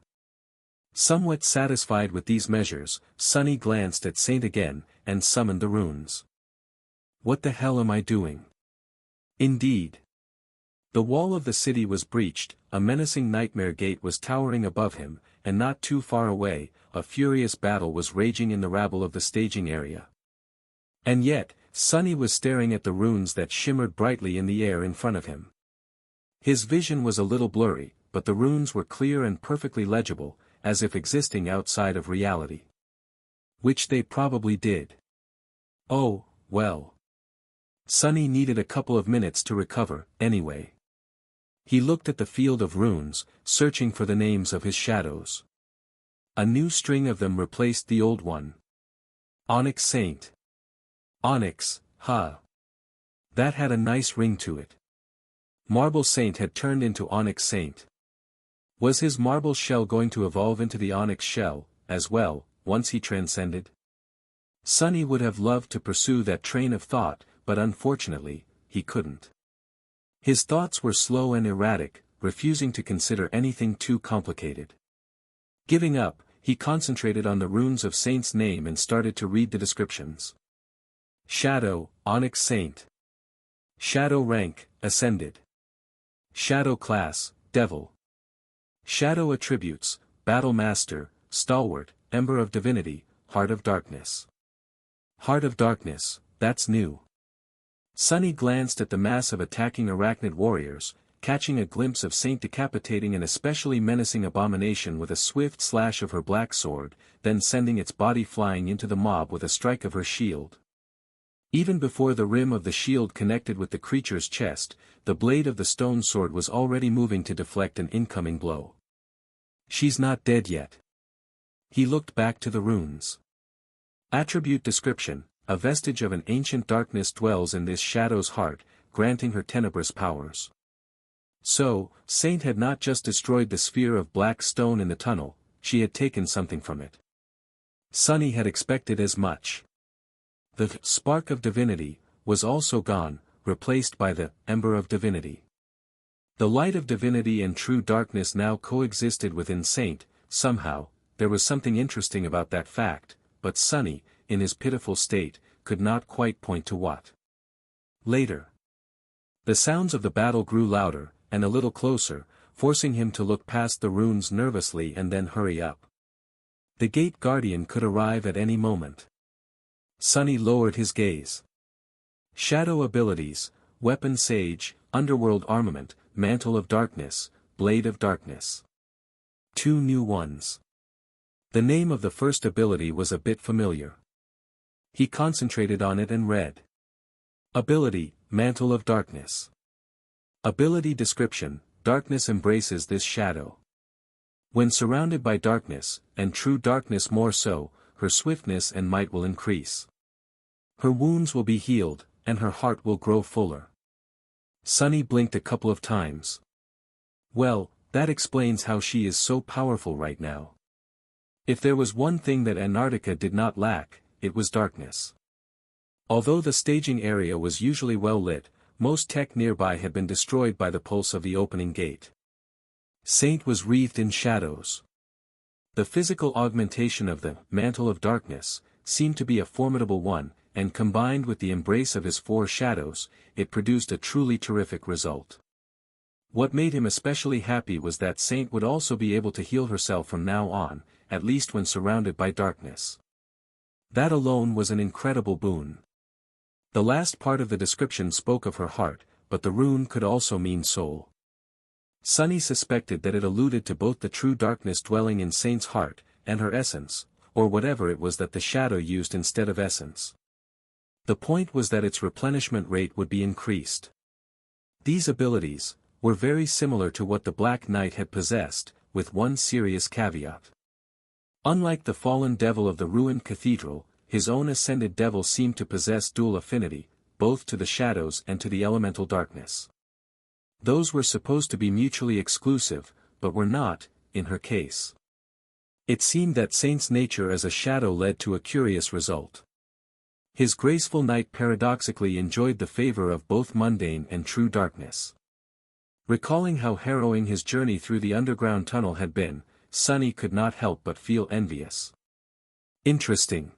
Somewhat satisfied with these measures, Sunny glanced at Saint again, and summoned the runes. What the hell am I doing? Indeed. The wall of the city was breached, a menacing nightmare gate was towering above him, and not too far away, a furious battle was raging in the rabble of the staging area. And yet, Sunny was staring at the runes that shimmered brightly in the air in front of him. His vision was a little blurry, but the runes were clear and perfectly legible, as if existing outside of reality. Which they probably did. Oh, well. Sunny needed a couple of minutes to recover, anyway. He looked at the field of runes, searching for the names of his shadows. A new string of them replaced the old one. Onyx Saint. Onyx, huh? That had a nice ring to it. Marble Saint had turned into Onyx Saint. Was his marble shell going to evolve into the onyx shell, as well, once he transcended? Sunny would have loved to pursue that train of thought, but unfortunately, he couldn't. His thoughts were slow and erratic, refusing to consider anything too complicated. Giving up, he concentrated on the runes of Saint's name and started to read the descriptions. Shadow, Onyx Saint. Shadow rank, Ascended. Shadow class, Devil. Shadow attributes, Battle Master, Stalwart, Ember of Divinity, Heart of Darkness. Heart of Darkness, that's new. Sunny glanced at the mass of attacking arachnid warriors, catching a glimpse of Saint decapitating an especially menacing abomination with a swift slash of her black sword, then sending its body flying into the mob with a strike of her shield. Even before the rim of the shield connected with the creature's chest, the blade of the stone sword was already moving to deflect an incoming blow. She's not dead yet. He looked back to the runes. Attribute description: a vestige of an ancient darkness dwells in this shadow's heart, granting her tenebrous powers. So, Saint had not just destroyed the sphere of black stone in the tunnel, she had taken something from it. Sunny had expected as much. The spark of divinity was also gone, replaced by the ember of divinity. The light of divinity and true darkness now coexisted within Saint. Somehow, there was something interesting about that fact, but Sunny, in his pitiful state, could not quite point to what. Later. The sounds of the battle grew louder, and a little closer, forcing him to look past the runes nervously and then hurry up. The gate guardian could arrive at any moment. Sunny lowered his gaze. Shadow abilities: Weapon Sage, Underworld Armament, Mantle of Darkness, Blade of Darkness. 2 new ones. The name of the first ability was a bit familiar. He concentrated on it and read. Ability, Mantle of Darkness. Ability description: darkness embraces this shadow. When surrounded by darkness, and true darkness more so, her swiftness and might will increase. Her wounds will be healed, and her heart will grow fuller. Sunny blinked a couple of times. Well, that explains how she is so powerful right now. If there was one thing that Antarctica did not lack, it was darkness. Although the staging area was usually well lit, most tech nearby had been destroyed by the pulse of the opening gate. Saint was wreathed in shadows. The physical augmentation of the Mantle of Darkness seemed to be a formidable one, and combined with the embrace of his 4 shadows, it produced a truly terrific result. What made him especially happy was that Saint would also be able to heal herself from now on, at least when surrounded by darkness. That alone was an incredible boon. The last part of the description spoke of her heart, but the rune could also mean soul. Sunny suspected that it alluded to both the true darkness dwelling in Saint's heart, and her essence, or whatever it was that the shadow used instead of essence. The point was that its replenishment rate would be increased. These abilities were very similar to what the Black Knight had possessed, with one serious caveat. Unlike the fallen devil of the ruined cathedral, his own ascended devil seemed to possess dual affinity, both to the shadows and to the elemental darkness. Those were supposed to be mutually exclusive, but were not, in her case. It seemed that Saint's nature as a shadow led to a curious result. His graceful knight paradoxically enjoyed the favor of both mundane and true darkness. Recalling how harrowing his journey through the underground tunnel had been, Sunny could not help but feel envious. Interesting.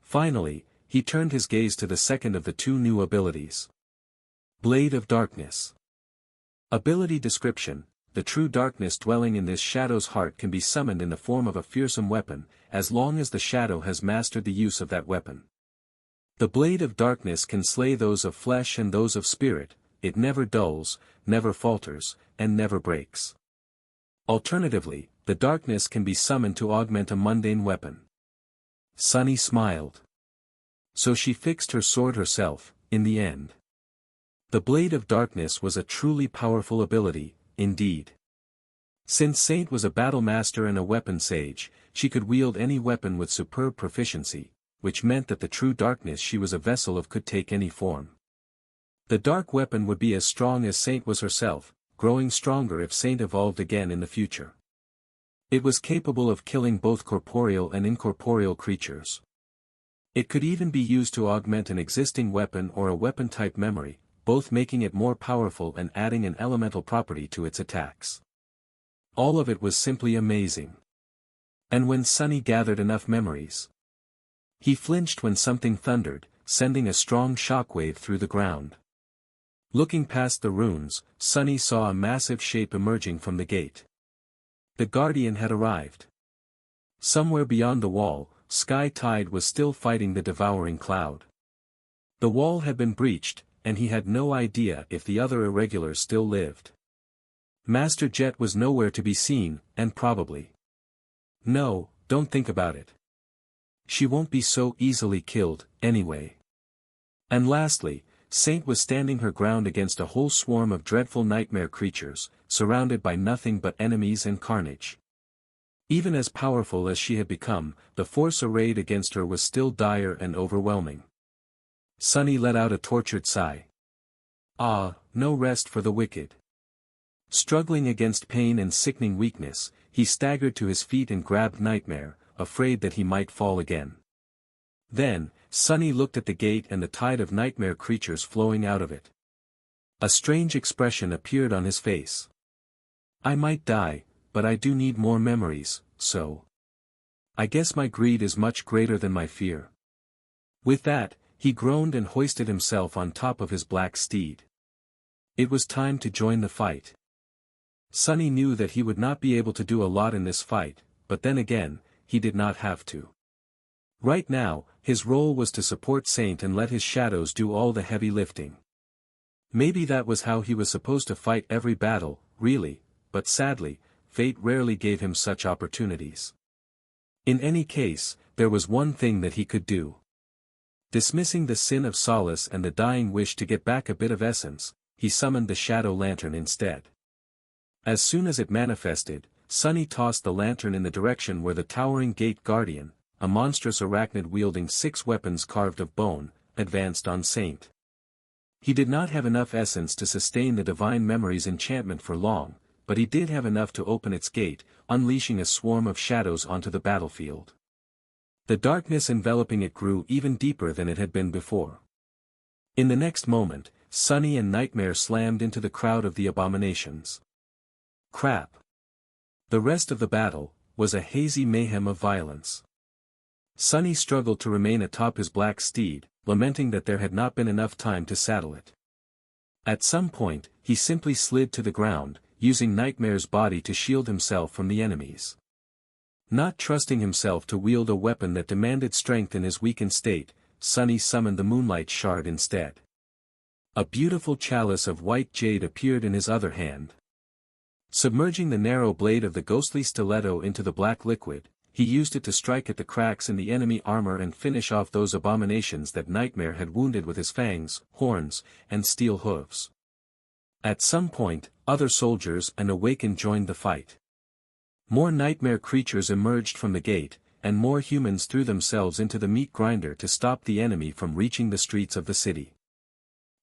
Finally, he turned his gaze to the second of the two new abilities. Blade of Darkness. Ability description: the true darkness dwelling in this shadow's heart can be summoned in the form of a fearsome weapon, as long as the shadow has mastered the use of that weapon. The blade of darkness can slay those of flesh and those of spirit, it never dulls, never falters, and never breaks. Alternatively, the darkness can be summoned to augment a mundane weapon. Sunny smiled. So she fixed her sword herself, in the end. The Blade of Darkness was a truly powerful ability, indeed. Since Saint was a battle master and a weapon sage, she could wield any weapon with superb proficiency, which meant that the true darkness she was a vessel of could take any form. The dark weapon would be as strong as Saint was herself, growing stronger if Saint evolved again in the future. It was capable of killing both corporeal and incorporeal creatures. It could even be used to augment an existing weapon or a weapon-type memory, both making it more powerful and adding an elemental property to its attacks. All of it was simply amazing. And when Sunny gathered enough memories, he flinched when something thundered, sending a strong shockwave through the ground. Looking past the runes, Sunny saw a massive shape emerging from the gate. The Guardian had arrived. Somewhere beyond the wall, Sky Tide was still fighting the devouring cloud. The wall had been breached, and he had no idea if the other irregulars still lived. Master Jet was nowhere to be seen, and probably. No, don't think about it. She won't be so easily killed, anyway. And lastly, Saint was standing her ground against a whole swarm of dreadful nightmare creatures, surrounded by nothing but enemies and carnage. Even as powerful as she had become, the force arrayed against her was still dire and overwhelming. Sunny let out a tortured sigh. Ah, no rest for the wicked. Struggling against pain and sickening weakness, he staggered to his feet and grabbed Nightmare, afraid that he might fall again. Then, Sunny looked at the gate and the tide of nightmare creatures flowing out of it. A strange expression appeared on his face. I might die, but I do need more memories, so. I guess my greed is much greater than my fear. With that, he groaned and hoisted himself on top of his black steed. It was time to join the fight. Sunny knew that he would not be able to do a lot in this fight, but then again, he did not have to. Right now, his role was to support Saint and let his shadows do all the heavy lifting. Maybe that was how he was supposed to fight every battle, really, but sadly, fate rarely gave him such opportunities. In any case, there was one thing that he could do. Dismissing the sin of solace and the dying wish to get back a bit of essence, he summoned the shadow lantern instead. As soon as it manifested, Sunny tossed the lantern in the direction where the towering gate guardian, a monstrous arachnid wielding 6 weapons carved of bone, advanced on Saint. He did not have enough essence to sustain the divine memory's enchantment for long, but he did have enough to open its gate, unleashing a swarm of shadows onto the battlefield. The darkness enveloping it grew even deeper than it had been before. In the next moment, Sunny and Nightmare slammed into the crowd of the abominations. Crap. The rest of the battle was a hazy mayhem of violence. Sunny struggled to remain atop his black steed, lamenting that there had not been enough time to saddle it. At some point, he simply slid to the ground, using Nightmare's body to shield himself from the enemies. Not trusting himself to wield a weapon that demanded strength in his weakened state, Sunny summoned the Moonlight Shard instead. A beautiful chalice of white jade appeared in his other hand. Submerging the narrow blade of the ghostly stiletto into the black liquid, he used it to strike at the cracks in the enemy armor and finish off those abominations that Nightmare had wounded with his fangs, horns, and steel hooves. At some point, other soldiers and Awakened joined the fight. More nightmare creatures emerged from the gate, and more humans threw themselves into the meat grinder to stop the enemy from reaching the streets of the city.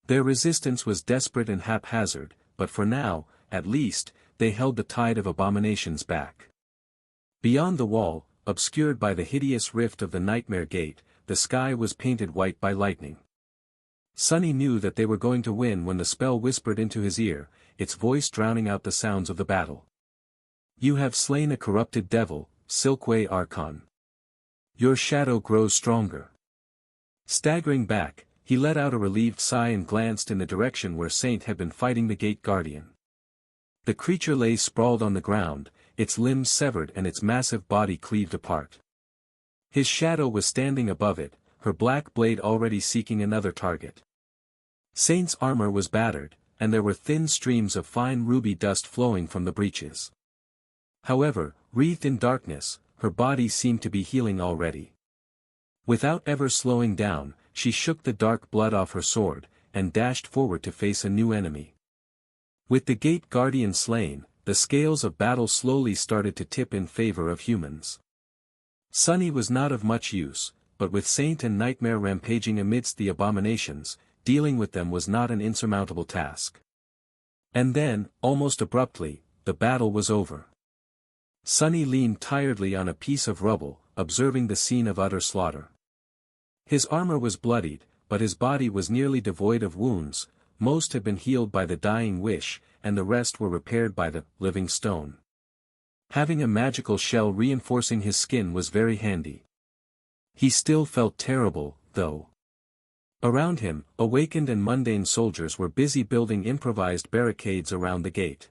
Their resistance was desperate and haphazard, but for now, at least, they held the tide of abominations back. Beyond the wall, obscured by the hideous rift of the nightmare gate, the sky was painted white by lightning. Sunny knew that they were going to win when the spell whispered into his ear, its voice drowning out the sounds of the battle. You have slain a corrupted devil, Silkway Archon. Your shadow grows stronger. Staggering back, he let out a relieved sigh and glanced in the direction where Saint had been fighting the gate guardian. The creature lay sprawled on the ground, its limbs severed and its massive body cleaved apart. His shadow was standing above it, her black blade already seeking another target. Saint's armor was battered, and there were thin streams of fine ruby dust flowing from the breaches. However, wreathed in darkness, her body seemed to be healing already. Without ever slowing down, she shook the dark blood off her sword, and dashed forward to face a new enemy. With the gate guardian slain, the scales of battle slowly started to tip in favor of humans. Sunny was not of much use, but with Saint and Nightmare rampaging amidst the abominations, dealing with them was not an insurmountable task. And then, almost abruptly, the battle was over. Sunny leaned tiredly on a piece of rubble, observing the scene of utter slaughter. His armor was bloodied, but his body was nearly devoid of wounds, most had been healed by the dying wish, and the rest were repaired by the living stone. Having a magical shell reinforcing his skin was very handy. He still felt terrible, though. Around him, awakened and mundane soldiers were busy building improvised barricades around the gate.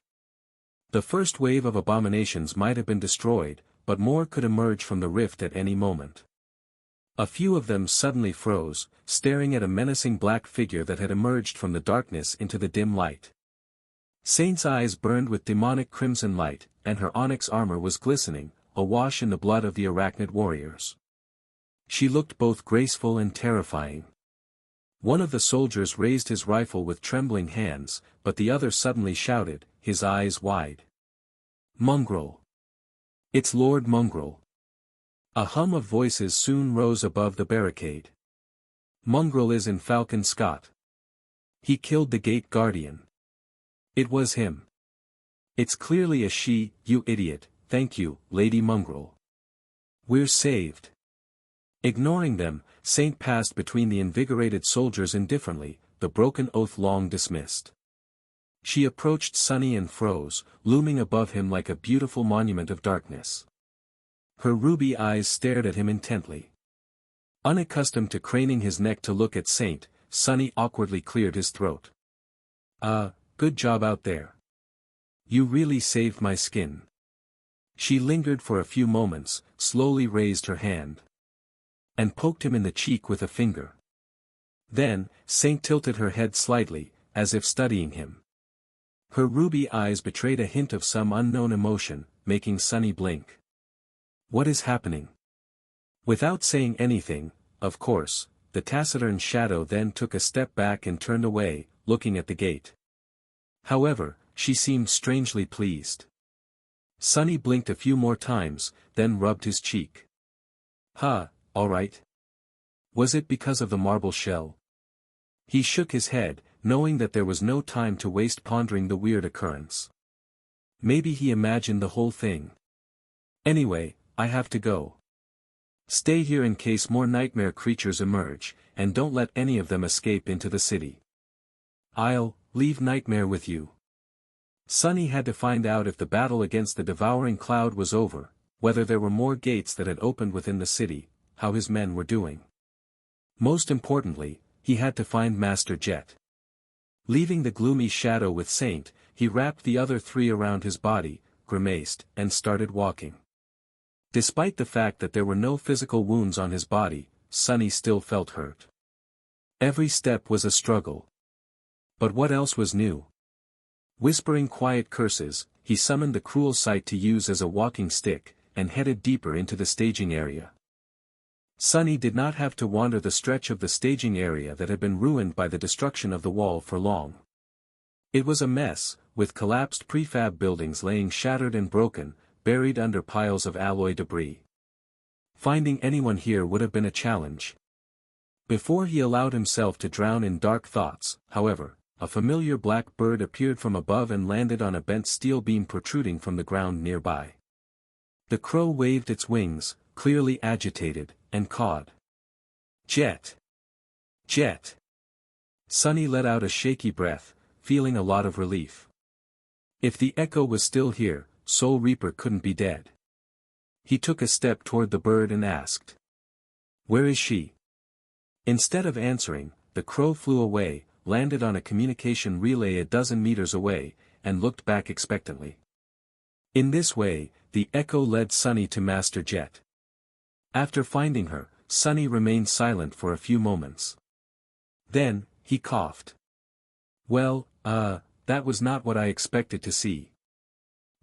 The first wave of abominations might have been destroyed, but more could emerge from the rift at any moment. A few of them suddenly froze, staring at a menacing black figure that had emerged from the darkness into the dim light. Saint's eyes burned with demonic crimson light, and her onyx armor was glistening, awash in the blood of the arachnid warriors. She looked both graceful and terrifying. One of the soldiers raised his rifle with trembling hands, but the other suddenly shouted, his eyes wide. Mongrel! It's Lord Mongrel! A hum of voices soon rose above the barricade. Mongrel is in Falcon Scott. He killed the gate guardian. It was him. It's clearly a she, you idiot, thank you, Lady Mongrel. We're saved. Ignoring them, Saint passed between the invigorated soldiers indifferently, the broken oath long dismissed. She approached Sunny and froze, looming above him like a beautiful monument of darkness. Her ruby eyes stared at him intently. Unaccustomed to craning his neck to look at Saint, Sunny awkwardly cleared his throat. Good job out there. You really saved my skin. She lingered for a few moments, slowly raised her hand. And poked him in the cheek with a finger. Then, Saint tilted her head slightly, as if studying him. Her ruby eyes betrayed a hint of some unknown emotion, making Sunny blink. What is happening? Without saying anything, of course, the taciturn shadow then took a step back and turned away, looking at the gate. However, she seemed strangely pleased. Sunny blinked a few more times, then rubbed his cheek. All right. Was it because of the marble shell? He shook his head, knowing that there was no time to waste pondering the weird occurrence. Maybe he imagined the whole thing. Anyway, I have to go. Stay here in case more nightmare creatures emerge, and don't let any of them escape into the city. I'll leave Nightmare with you. Sunny had to find out if the battle against the devouring cloud was over, whether there were more gates that had opened within the city, how his men were doing. Most importantly, he had to find Master Jet. Leaving the gloomy shadow with Saint, he wrapped the other three around his body, grimaced, and started walking. Despite the fact that there were no physical wounds on his body, Sunny still felt hurt. Every step was a struggle. But what else was new? Whispering quiet curses, he summoned the cruel sight to use as a walking stick, and headed deeper into the staging area. Sunny did not have to wander the stretch of the staging area that had been ruined by the destruction of the wall for long. It was a mess, with collapsed prefab buildings laying shattered and broken, buried under piles of alloy debris. Finding anyone here would have been a challenge. Before he allowed himself to drown in dark thoughts, however, a familiar black bird appeared from above and landed on a bent steel beam protruding from the ground nearby. The crow waved its wings, clearly agitated, and cawed. Jet! Jet! Sunny let out a shaky breath, feeling a lot of relief. If the echo was still here, Soul Reaper couldn't be dead. He took a step toward the bird and asked. Where is she? Instead of answering, the crow flew away, landed on a communication relay a dozen meters away, and looked back expectantly. In this way, the echo led Sunny to Master Jet. After finding her, Sunny remained silent for a few moments. Then, he coughed. Well, that was not what I expected to see.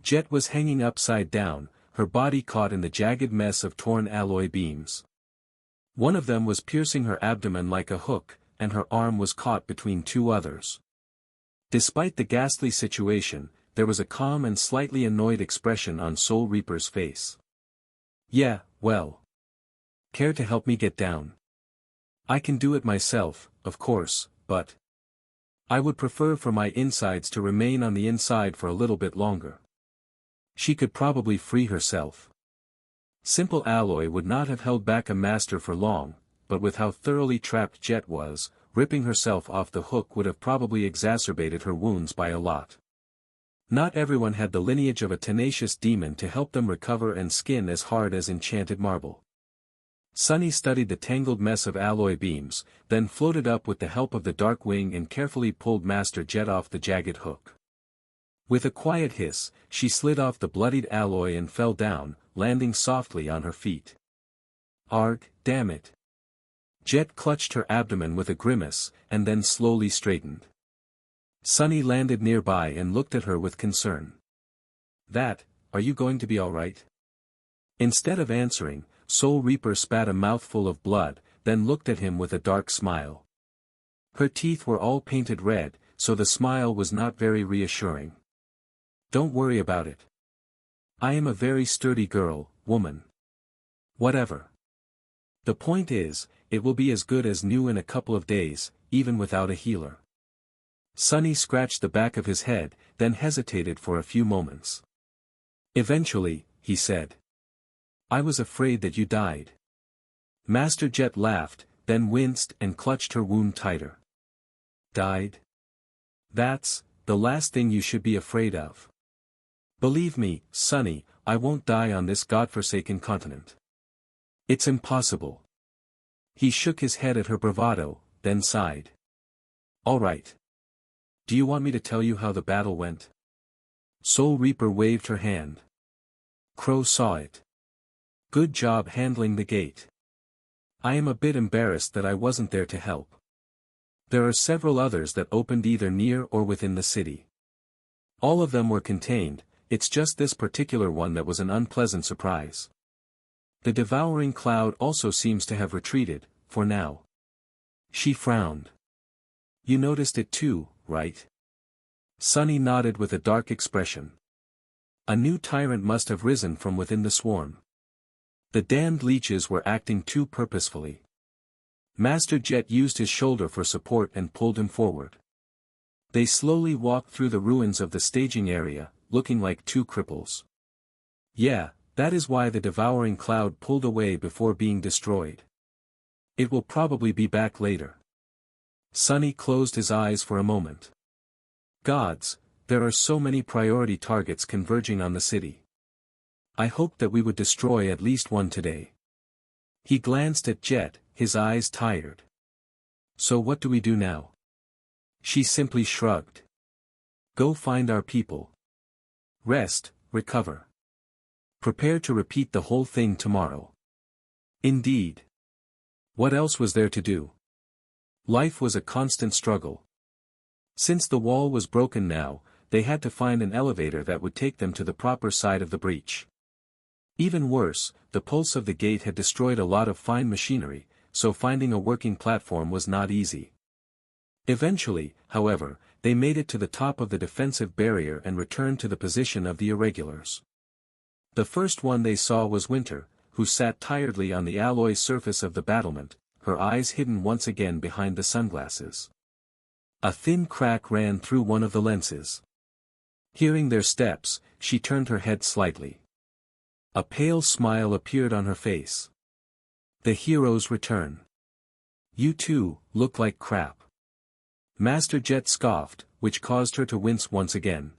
Jet was hanging upside down, her body caught in the jagged mess of torn alloy beams. One of them was piercing her abdomen like a hook, and her arm was caught between two others. Despite the ghastly situation, there was a calm and slightly annoyed expression on Soul Reaper's face. Yeah, well. Care to help me get down? I can do it myself, of course, but I would prefer for my insides to remain on the inside for a little bit longer. She could probably free herself. Simple alloy would not have held back a master for long, but with how thoroughly trapped Jet was, ripping herself off the hook would have probably exacerbated her wounds by a lot. Not everyone had the lineage of a tenacious demon to help them recover and skin as hard as enchanted marble. Sunny studied the tangled mess of alloy beams, then floated up with the help of the dark wing and carefully pulled Master Jet off the jagged hook. With a quiet hiss, she slid off the bloodied alloy and fell down, landing softly on her feet. Arg, damn it. Jet clutched her abdomen with a grimace, and then slowly straightened. Sunny landed nearby and looked at her with concern. Are you going to be alright? Instead of answering, Soul Reaper spat a mouthful of blood, then looked at him with a dark smile. Her teeth were all painted red, so the smile was not very reassuring. Don't worry about it. I am a very sturdy girl, woman. Whatever. The point is, it will be as good as new in a couple of days, even without a healer. Sunny scratched the back of his head, then hesitated for a few moments. Eventually, he said. I was afraid that you died. Master Jet laughed, then winced and clutched her wound tighter. Died? That's the last thing you should be afraid of. Believe me, Sunny, I won't die on this godforsaken continent. It's impossible. He shook his head at her bravado, then sighed. All right. Do you want me to tell you how the battle went? Soul Reaper waved her hand. Crow saw it. Good job handling the gate. I am a bit embarrassed that I wasn't there to help. There are several others that opened either near or within the city. All of them were contained, it's just this particular one that was an unpleasant surprise. The devouring cloud also seems to have retreated, for now. She frowned. You noticed it too, right? Sunny nodded with a dark expression. A new tyrant must have risen from within the swarm. The damned leeches were acting too purposefully. Master Jet used his shoulder for support and pulled him forward. They slowly walked through the ruins of the staging area, looking like two cripples. Yeah, that is why the devouring cloud pulled away before being destroyed. It will probably be back later. Sunny closed his eyes for a moment. Gods, there are so many priority targets converging on the city. I hoped that we would destroy at least one today. He glanced at Jet, his eyes tired. So what do we do now? She simply shrugged. Go find our people. Rest, recover. Prepare to repeat the whole thing tomorrow. Indeed. What else was there to do? Life was a constant struggle. Since the wall was broken now, they had to find an elevator that would take them to the proper side of the breach. Even worse, the pulse of the gate had destroyed a lot of fine machinery, so finding a working platform was not easy. Eventually, however, they made it to the top of the defensive barrier and returned to the position of the irregulars. The first one they saw was Winter, who sat tiredly on the alloy surface of the battlement, her eyes hidden once again behind the sunglasses. A thin crack ran through one of the lenses. Hearing their steps, she turned her head slightly. A pale smile appeared on her face. The hero's return. You too, look like crap. Master Jet scoffed, which caused her to wince once again.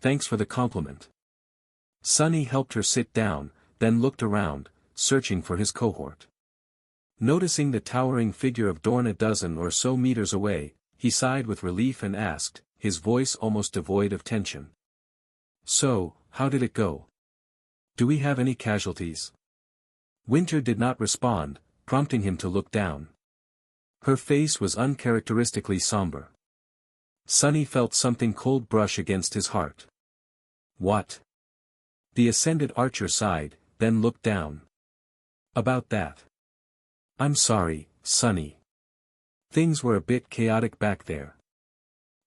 Thanks for the compliment. Sunny helped her sit down, then looked around, searching for his cohort. Noticing the towering figure of Dorn a dozen or so meters away, he sighed with relief and asked, his voice almost devoid of tension. So, how did it go? Do we have any casualties? Winter did not respond, prompting him to look down. Her face was uncharacteristically somber. Sunny felt something cold brush against his heart. What? The ascended archer sighed, then looked down. About that. I'm sorry, Sunny. Things were a bit chaotic back there.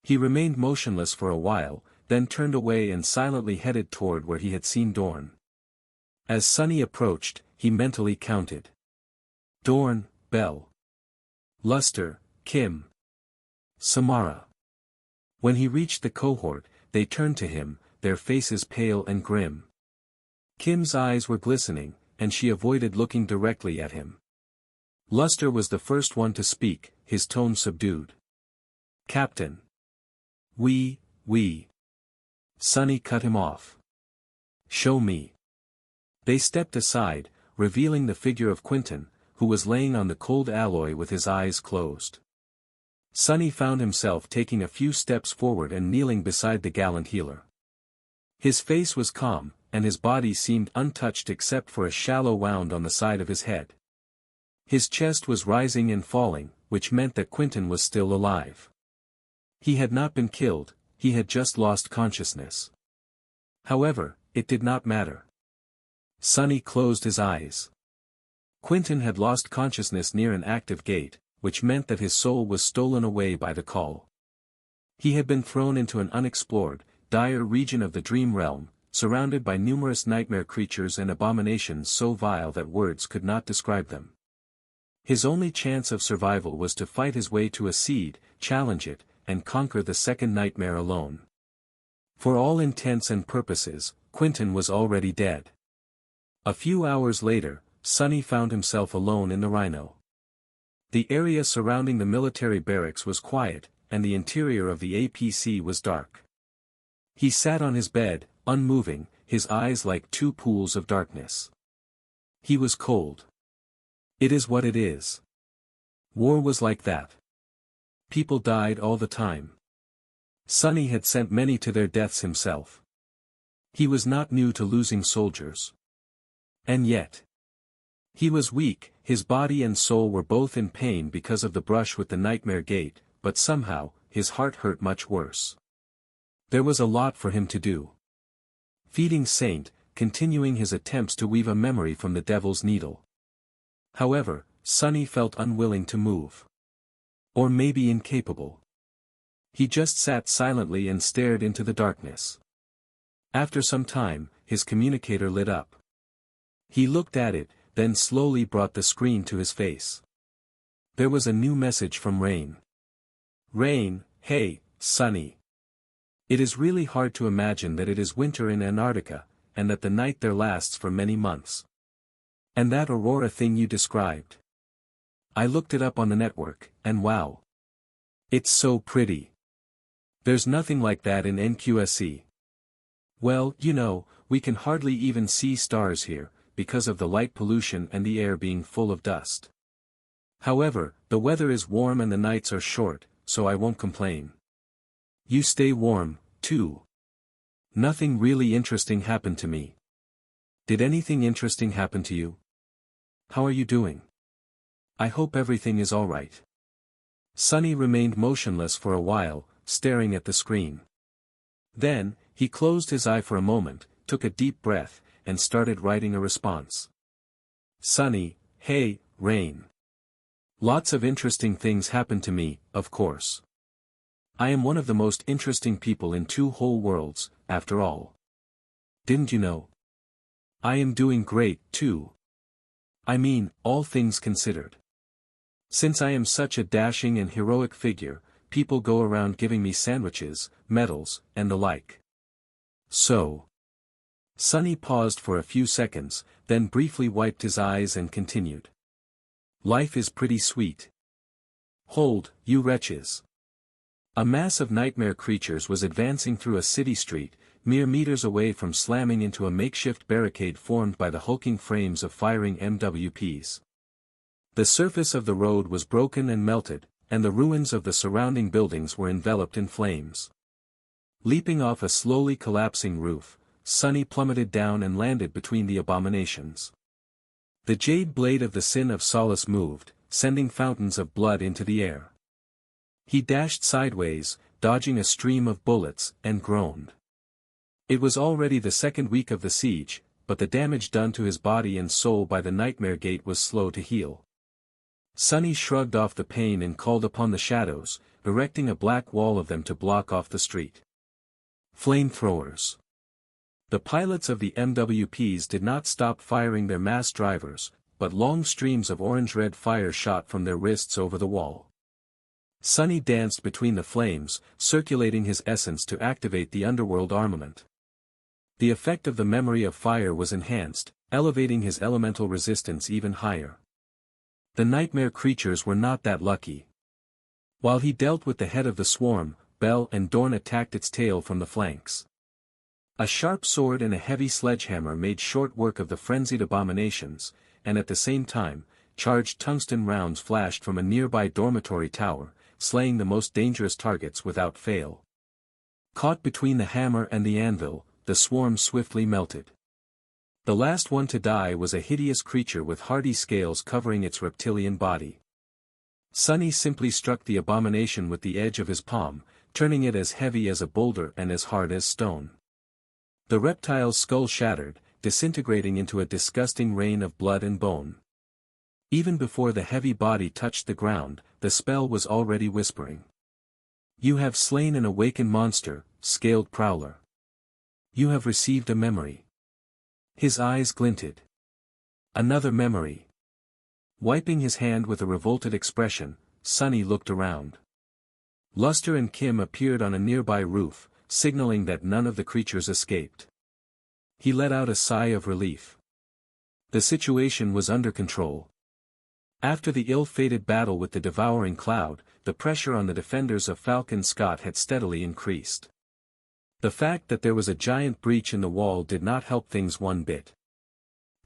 He remained motionless for a while, then turned away and silently headed toward where he had seen Dorn. As Sunny approached, he mentally counted. Dorn, Bell. Luster, Kim. Samara. When he reached the cohort, they turned to him, their faces pale and grim. Kim's eyes were glistening, and she avoided looking directly at him. Luster was the first one to speak, his tone subdued. Captain. We. Sunny cut him off. Show me. They stepped aside, revealing the figure of Quentin, who was laying on the cold alloy with his eyes closed. Sunny found himself taking a few steps forward and kneeling beside the gallant healer. His face was calm, and his body seemed untouched except for a shallow wound on the side of his head. His chest was rising and falling, which meant that Quentin was still alive. He had not been killed, he had just lost consciousness. However, it did not matter. Sunny closed his eyes. Quentin had lost consciousness near an active gate, which meant that his soul was stolen away by the call. He had been thrown into an unexplored, dire region of the dream realm, surrounded by numerous nightmare creatures and abominations so vile that words could not describe them. His only chance of survival was to fight his way to a seed, challenge it, and conquer the second nightmare alone. For all intents and purposes, Quentin was already dead. A few hours later, Sunny found himself alone in the Rhino. The area surrounding the military barracks was quiet, and the interior of the APC was dark. He sat on his bed, unmoving, his eyes like two pools of darkness. He was cold. It is what it is. War was like that. People died all the time. Sunny had sent many to their deaths himself. He was not new to losing soldiers. And yet, he was weak, his body and soul were both in pain because of the brush with the nightmare gate, but somehow, his heart hurt much worse. There was a lot for him to do. Feeding Saint, continuing his attempts to weave a memory from the Devil's Needle. However, Sunny felt unwilling to move. Or maybe incapable. He just sat silently and stared into the darkness. After some time, his communicator lit up. He looked at it, then slowly brought the screen to his face. There was a new message from Rain. Rain, hey, Sunny. It is really hard to imagine that it is winter in Antarctica, and that the night there lasts for many months. And that aurora thing you described. I looked it up on the network, and wow. It's so pretty. There's nothing like that in NQSE. Well, you know, we can hardly even see stars here, because of the light pollution and the air being full of dust. However, the weather is warm and the nights are short, so I won't complain. You stay warm, too. Nothing really interesting happened to me. Did anything interesting happen to you? How are you doing? I hope everything is all right. Sunny remained motionless for a while, staring at the screen. Then, he closed his eye for a moment, took a deep breath, and started writing a response. Sunny, hey, Rain. Lots of interesting things happened to me, of course. I am one of the most interesting people in two whole worlds, after all. Didn't you know? I am doing great, too. I mean, all things considered. Since I am such a dashing and heroic figure, people go around giving me sandwiches, medals, and the like. So. Sunny paused for a few seconds, then briefly wiped his eyes and continued. Life is pretty sweet. Hold, you wretches. A mass of nightmare creatures was advancing through a city street, mere meters away from slamming into a makeshift barricade formed by the hulking frames of firing MWPs. The surface of the road was broken and melted, and the ruins of the surrounding buildings were enveloped in flames. Leaping off a slowly collapsing roof, Sunny plummeted down and landed between the abominations. The jade blade of the Sin of Solace moved, sending fountains of blood into the air. He dashed sideways, dodging a stream of bullets, and groaned. It was already the second week of the siege, but the damage done to his body and soul by the Nightmare Gate was slow to heal. Sunny shrugged off the pain and called upon the shadows, erecting a black wall of them to block off the street. Flamethrowers. The pilots of the MWPs did not stop firing their mass drivers, but long streams of orange-red fire shot from their wrists over the wall. Sunny danced between the flames, circulating his essence to activate the underworld armament. The effect of the memory of fire was enhanced, elevating his elemental resistance even higher. The nightmare creatures were not that lucky. While he dealt with the head of the swarm, Bell and Dorn attacked its tail from the flanks. A sharp sword and a heavy sledgehammer made short work of the frenzied abominations, and at the same time, charged tungsten rounds flashed from a nearby dormitory tower, slaying the most dangerous targets without fail. Caught between the hammer and the anvil, the swarm swiftly melted. The last one to die was a hideous creature with hardy scales covering its reptilian body. Sunny simply struck the abomination with the edge of his palm, turning it as heavy as a boulder and as hard as stone. The reptile's skull shattered, disintegrating into a disgusting rain of blood and bone. Even before the heavy body touched the ground, the spell was already whispering. You have slain an awakened monster, scaled prowler. You have received a memory. His eyes glinted. Another memory. Wiping his hand with a revolted expression, Sunny looked around. Luster and Kim appeared on a nearby roof, signaling that none of the creatures escaped. He let out a sigh of relief. The situation was under control. After the ill-fated battle with the devouring cloud, the pressure on the defenders of Falcon Scott had steadily increased. The fact that there was a giant breach in the wall did not help things one bit.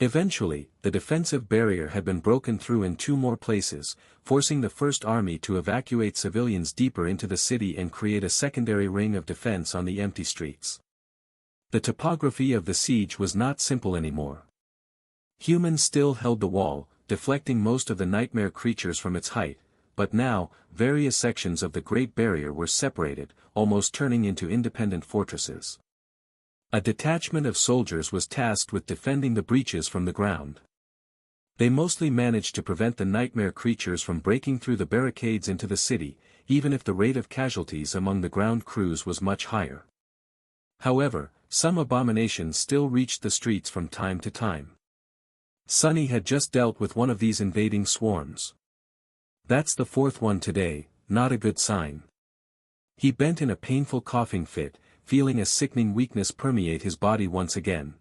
Eventually, the defensive barrier had been broken through in 2 more places, forcing the First Army to evacuate civilians deeper into the city and create a secondary ring of defense on the empty streets. The topography of the siege was not simple anymore. Humans still held the wall, deflecting most of the nightmare creatures from its height, but now, various sections of the Great Barrier were separated, almost turning into independent fortresses. A detachment of soldiers was tasked with defending the breaches from the ground. They mostly managed to prevent the nightmare creatures from breaking through the barricades into the city, even if the rate of casualties among the ground crews was much higher. However, some abominations still reached the streets from time to time. Sunny had just dealt with one of these invading swarms. That's the 4th one today, not a good sign. He bent in a painful coughing fit, feeling a sickening weakness permeate his body once again.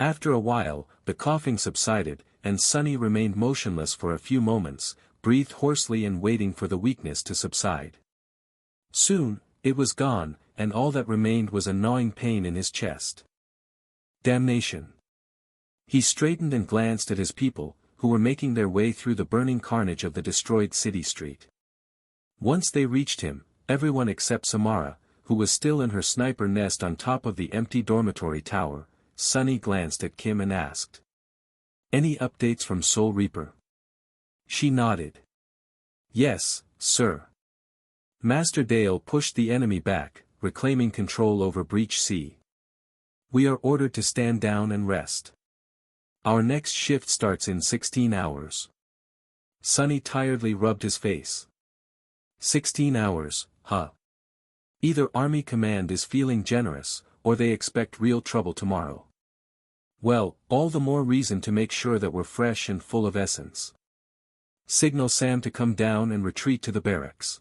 After a while, the coughing subsided, and Sunny remained motionless for a few moments, breathed hoarsely and waiting for the weakness to subside. Soon, it was gone, and all that remained was a gnawing pain in his chest. Damnation. He straightened and glanced at his people, who were making their way through the burning carnage of the destroyed city street. Once they reached him, everyone except Samara, who was still in her sniper nest on top of the empty dormitory tower, Sunny glanced at Kim and asked. Any updates from Soul Reaper? She nodded. Yes, sir. Master Dale pushed the enemy back, reclaiming control over Breach C. We are ordered to stand down and rest. Our next shift starts in 16 hours. Sunny tiredly rubbed his face. 16 hours, huh? Either Army Command is feeling generous, or they expect real trouble tomorrow. Well, all the more reason to make sure that we're fresh and full of essence. Signal Sam to come down and retreat to the barracks.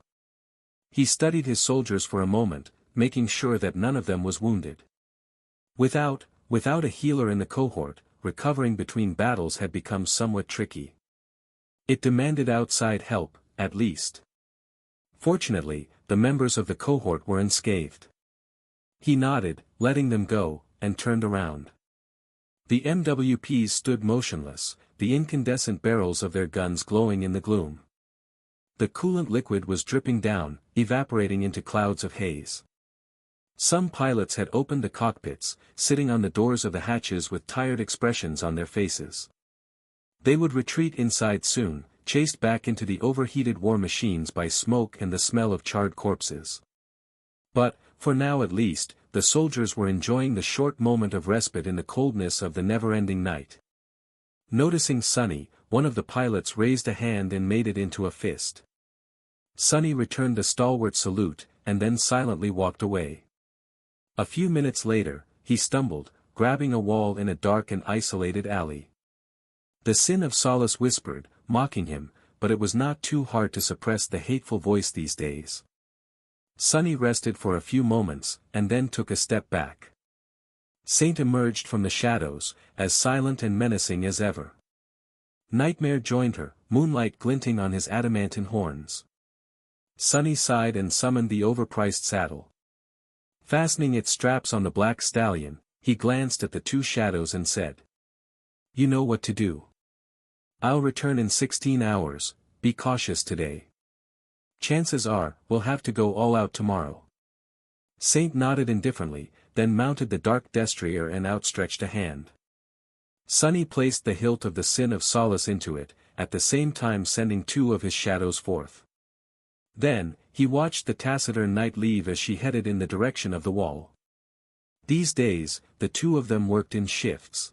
He studied his soldiers for a moment, making sure that none of them was wounded. Without a healer in the cohort, recovering between battles had become somewhat tricky. It demanded outside help, at least. Fortunately, the members of the cohort were unscathed. He nodded, letting them go, and turned around. The MWPs stood motionless, the incandescent barrels of their guns glowing in the gloom. The coolant liquid was dripping down, evaporating into clouds of haze. Some pilots had opened the cockpits, sitting on the doors of the hatches with tired expressions on their faces. They would retreat inside soon, chased back into the overheated war machines by smoke and the smell of charred corpses. But, for now at least, the soldiers were enjoying the short moment of respite in the coldness of the never-ending night. Noticing Sonny, one of the pilots raised a hand and made it into a fist. Sonny returned a stalwart salute, and then silently walked away. A few minutes later, he stumbled, grabbing a wall in a dark and isolated alley. The Sin of Solace whispered, mocking him, but it was not too hard to suppress the hateful voice these days. Sonny rested for a few moments, and then took a step back. Saint emerged from the shadows, as silent and menacing as ever. Nightmare joined her, moonlight glinting on his adamantine horns. Sonny sighed and summoned the overpriced saddle. Fastening its straps on the black stallion, he glanced at the two shadows and said, "You know what to do. I'll return in 16 hours, be cautious today. Chances are, we'll have to go all out tomorrow." Saint nodded indifferently, then mounted the dark destrier and outstretched a hand. Sonny placed the hilt of the Sin of Solace into it, at the same time sending two of his shadows forth. Then, he watched the taciturn night leave as she headed in the direction of the wall. These days, the two of them worked in shifts.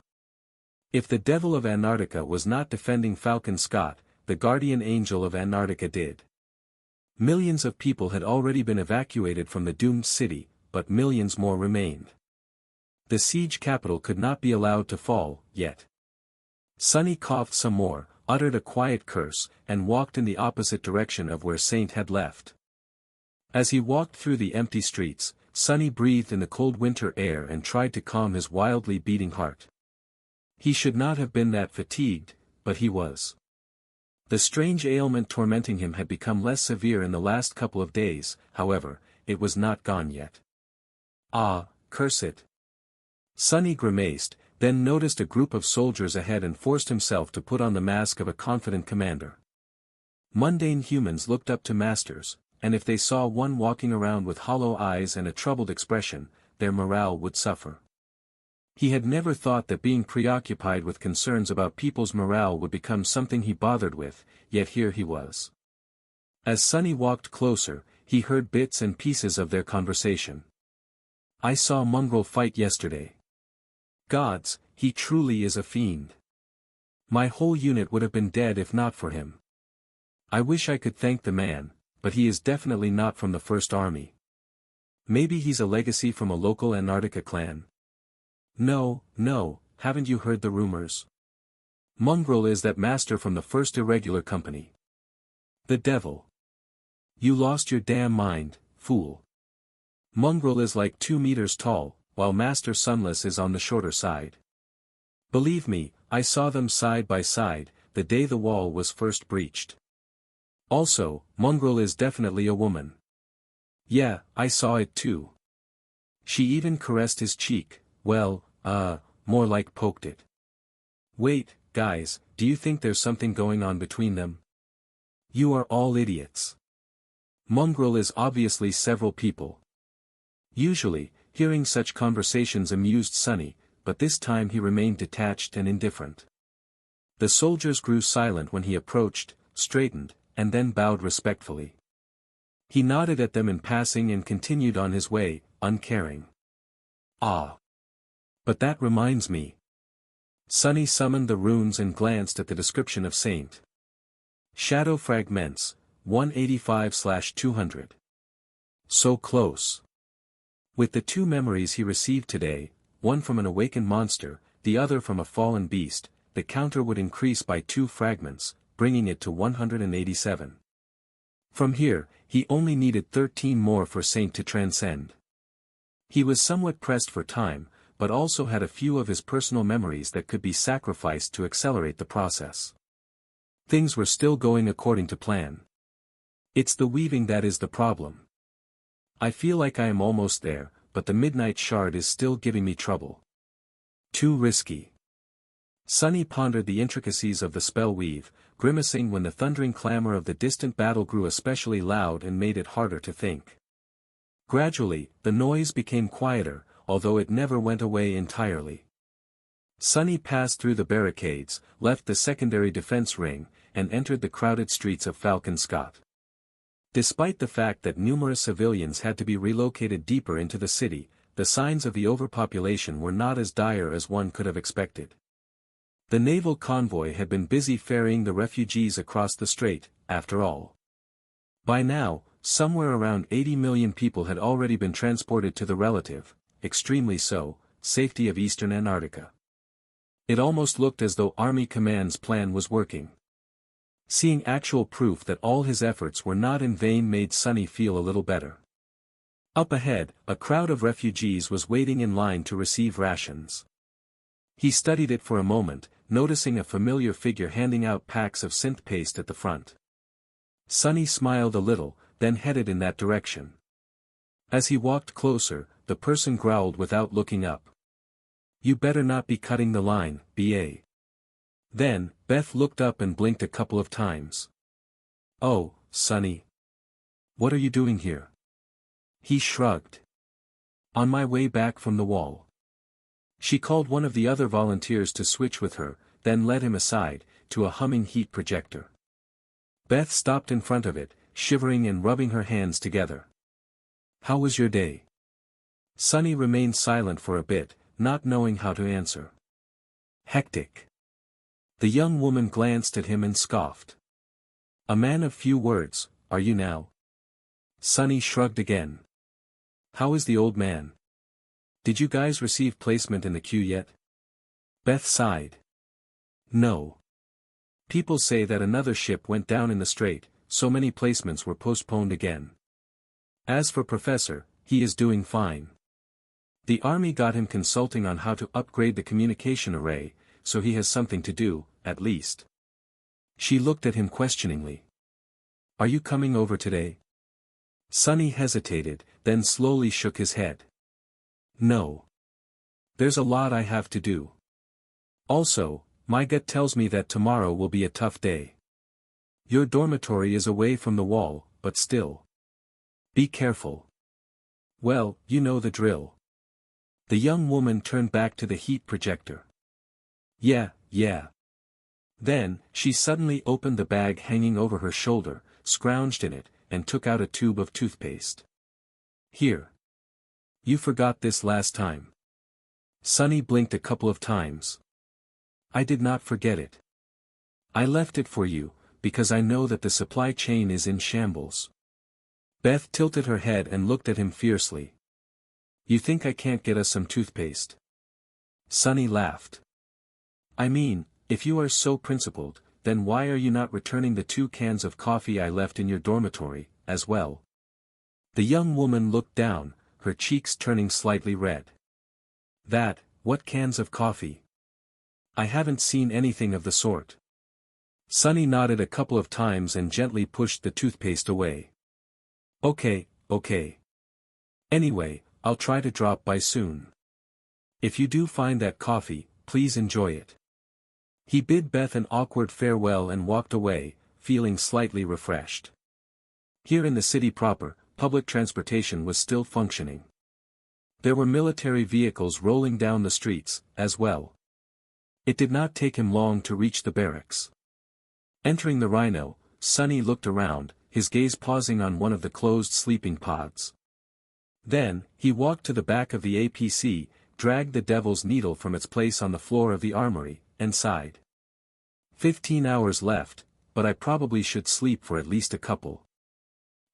If the Devil of Antarctica was not defending Falcon Scott, the Guardian Angel of Antarctica did. Millions of people had already been evacuated from the doomed city, but millions more remained. The siege capital could not be allowed to fall, yet. Sonny coughed some more, uttered a quiet curse, and walked in the opposite direction of where Saint had left. As he walked through the empty streets, Sonny breathed in the cold winter air and tried to calm his wildly beating heart. He should not have been that fatigued, but he was. The strange ailment tormenting him had become less severe in the last couple of days, however, it was not gone yet. Ah, curse it. Sonny grimaced, then noticed a group of soldiers ahead and forced himself to put on the mask of a confident commander. Mundane humans looked up to masters, and if they saw one walking around with hollow eyes and a troubled expression, their morale would suffer. He had never thought that being preoccupied with concerns about people's morale would become something he bothered with, yet here he was. As Sonny walked closer, he heard bits and pieces of their conversation. "I saw Mongrel fight yesterday. Gods, he truly is a fiend. My whole unit would have been dead if not for him. I wish I could thank the man, but he is definitely not from the First Army. Maybe he's a legacy from a local Antarctica clan. No, haven't you heard the rumors? Mongrel is that master from the First Irregular Company. The devil. You lost your damn mind, fool. Mongrel is like 2 meters tall, while Master Sunless is on the shorter side. Believe me, I saw them side by side, the day the wall was first breached. Also, Mongrel is definitely a woman. Yeah, I saw it too. She even caressed his cheek, well, more like poked it. Wait, guys, do you think there's something going on between them? You are all idiots. Mongrel is obviously several people. Usually, hearing such conversations amused Sonny, but this time he remained detached and indifferent. The soldiers grew silent when he approached, straightened, and then bowed respectfully. He nodded at them in passing and continued on his way, uncaring. Ah. But that reminds me. Sonny summoned the runes and glanced at the description of Saint. Shadow fragments, 185/200. So close. With the 2 memories he received today, one from an awakened monster, the other from a fallen beast, the counter would increase by 2 fragments, bringing it to 187. From here, he only needed 13 more for Saint to transcend. He was somewhat pressed for time, but also had a few of his personal memories that could be sacrificed to accelerate the process. Things were still going according to plan. It's the weaving that is the problem. I feel like I am almost there, but the midnight shard is still giving me trouble. Too risky. Sunny pondered the intricacies of the spell weave, grimacing when the thundering clamor of the distant battle grew especially loud and made it harder to think. Gradually, the noise became quieter, although it never went away entirely. Sunny passed through the barricades, left the secondary defense ring, and entered the crowded streets of Falcon Scott. Despite the fact that numerous civilians had to be relocated deeper into the city, the signs of the overpopulation were not as dire as one could have expected. The naval convoy had been busy ferrying the refugees across the strait, after all. By now, somewhere around 80 million people had already been transported to the relative, extremely so, safety of eastern Antarctica. It almost looked as though Army Command's plan was working. Seeing actual proof that all his efforts were not in vain made Sunny feel a little better. Up ahead, a crowd of refugees was waiting in line to receive rations. He studied it for a moment, noticing a familiar figure handing out packs of synth paste at the front. Sunny smiled a little, then headed in that direction. As he walked closer, the person growled without looking up. "You better not be cutting the line, B.A." Then, Beth looked up and blinked a couple of times. "Oh, Sunny. What are you doing here?" He shrugged. "On my way back from the wall." She called one of the other volunteers to switch with her, then led him aside, to a humming heat projector. Beth stopped in front of it, shivering and rubbing her hands together. "How was your day?" Sunny remained silent for a bit, not knowing how to answer. "Hectic." The young woman glanced at him and scoffed. "A man of few words, are you now?" Sunny shrugged again. "How is the old man? Did you guys receive placement in the queue yet?" Beth sighed. "No. People say that another ship went down in the strait, so many placements were postponed again. As for Professor, he is doing fine. The Army got him consulting on how to upgrade the communication array, so he has something to do, at least." She looked at him questioningly. "Are you coming over today?" Sunny hesitated, then slowly shook his head. "No. There's a lot I have to do. Also, my gut tells me that tomorrow will be a tough day. Your dormitory is away from the wall, but still. Be careful." "Well, you know the drill." The young woman turned back to the heat projector. Yeah. Then, she suddenly opened the bag hanging over her shoulder, scrounged in it, and took out a tube of toothpaste. "Here. You forgot this last time." Sunny blinked a couple of times. "I did not forget it. I left it for you, because I know that the supply chain is in shambles." Beth tilted her head and looked at him fiercely. "You think I can't get us some toothpaste?" Sunny laughed. "I mean, if you are so principled, then why are you not returning the 2 cans of coffee I left in your dormitory, as well?" The young woman looked down, her cheeks turning slightly red. What cans of coffee? I haven't seen anything of the sort." Sunny nodded a couple of times and gently pushed the toothpaste away. Okay. Anyway, I'll try to drop by soon. If you do find that coffee, please enjoy it." He bid Beth an awkward farewell and walked away, feeling slightly refreshed. Here in the city proper, public transportation was still functioning. There were military vehicles rolling down the streets, as well. It did not take him long to reach the barracks. Entering the Rhino, Sunny looked around, his gaze pausing on one of the closed sleeping pods. Then, he walked to the back of the APC, dragged the Devil's Needle from its place on the floor of the armory, and sighed. 15 hours left, but I probably should sleep for at least a couple.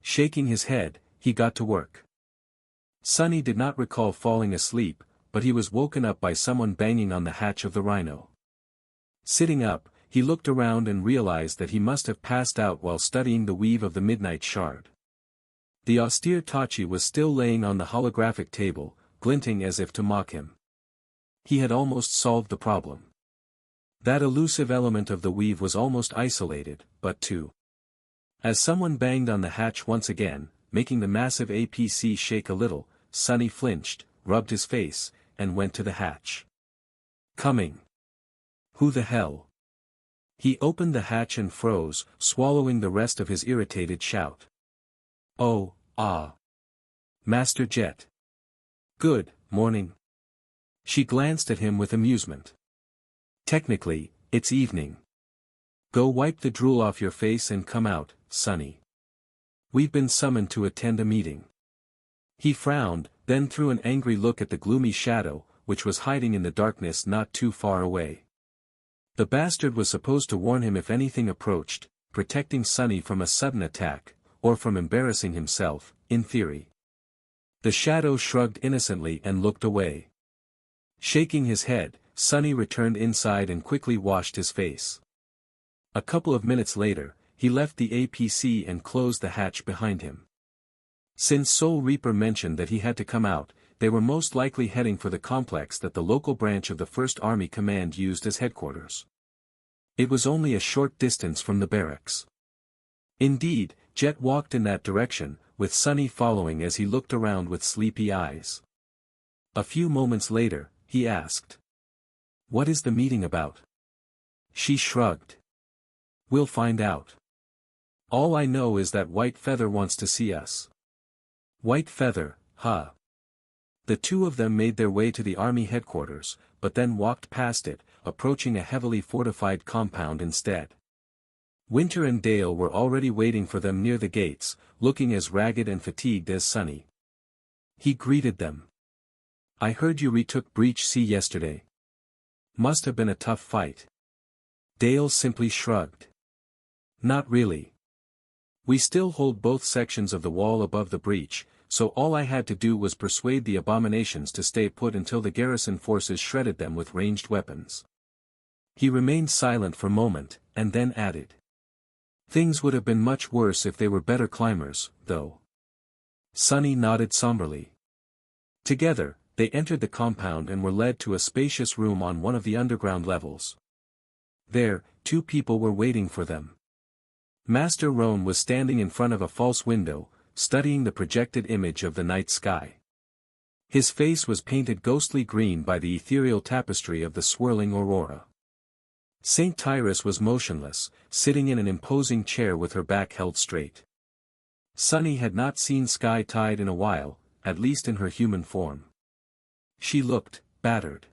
Shaking his head, he got to work. Sunny did not recall falling asleep, but he was woken up by someone banging on the hatch of the Rhino. Sitting up, he looked around and realized that he must have passed out while studying the weave of the midnight shard. The austere Tachi was still laying on the holographic table, glinting as if to mock him. He had almost solved the problem. That elusive element of the weave was almost isolated, but too. As someone banged on the hatch once again, making the massive APC shake a little, Sonny flinched, rubbed his face, and went to the hatch. Coming. Who the hell? He opened the hatch and froze, swallowing the rest of his irritated shout. Oh, ah. Master Jet. Good morning. She glanced at him with amusement. Technically, it's evening. Go wipe the drool off your face and come out, Sonny. We've been summoned to attend a meeting. He frowned, then threw an angry look at the gloomy shadow, which was hiding in the darkness not too far away. The bastard was supposed to warn him if anything approached, protecting Sonny from a sudden attack, or from embarrassing himself, in theory. The shadow shrugged innocently and looked away. Shaking his head, Sonny returned inside and quickly washed his face. A couple of minutes later, he left the APC and closed the hatch behind him. Since Soul Reaper mentioned that he had to come out, they were most likely heading for the complex that the local branch of the 1st Army Command used as headquarters. It was only a short distance from the barracks. Indeed, Jet walked in that direction, with Sonny following as he looked around with sleepy eyes. A few moments later, he asked. What is the meeting about? She shrugged. We'll find out. All I know is that White Feather wants to see us. White Feather, huh? The two of them made their way to the army headquarters, but then walked past it, approaching a heavily fortified compound instead. Winter and Dale were already waiting for them near the gates, looking as ragged and fatigued as Sonny. He greeted them. I heard you retook Breach C yesterday. Must have been a tough fight. Dale simply shrugged. Not really. We still hold both sections of the wall above the breach, so all I had to do was persuade the abominations to stay put until the garrison forces shredded them with ranged weapons. He remained silent for a moment, and then added. Things would have been much worse if they were better climbers, though. Sonny nodded somberly. Together, they entered the compound and were led to a spacious room on one of the underground levels. There, two people were waiting for them. Master Roan was standing in front of a false window, studying the projected image of the night sky. His face was painted ghostly green by the ethereal tapestry of the swirling aurora. Saint Tyrus was motionless, sitting in an imposing chair with her back held straight. Sonny had not seen Sky Tide in a while, at least in her human form. She looked battered.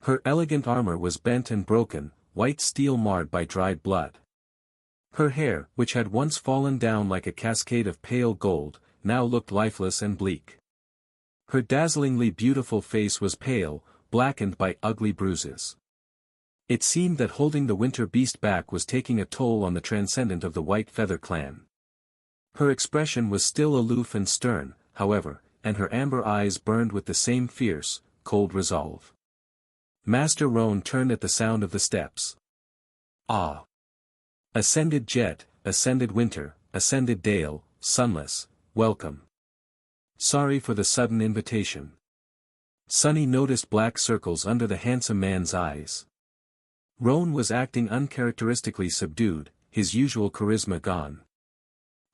Her elegant armor was bent and broken, white steel marred by dried blood. Her hair, which had once fallen down like a cascade of pale gold, now looked lifeless and bleak. Her dazzlingly beautiful face was pale, blackened by ugly bruises. It seemed that holding the winter beast back was taking a toll on the transcendent of the White Feather clan. Her expression was still aloof and stern, however, and her amber eyes burned with the same fierce, cold resolve. Master Roan turned at the sound of the steps. Ah! Ascended Jet, ascended Winter, ascended Dale, Sunless, welcome. Sorry for the sudden invitation. Sonny noticed black circles under the handsome man's eyes. Roan was acting uncharacteristically subdued, his usual charisma gone.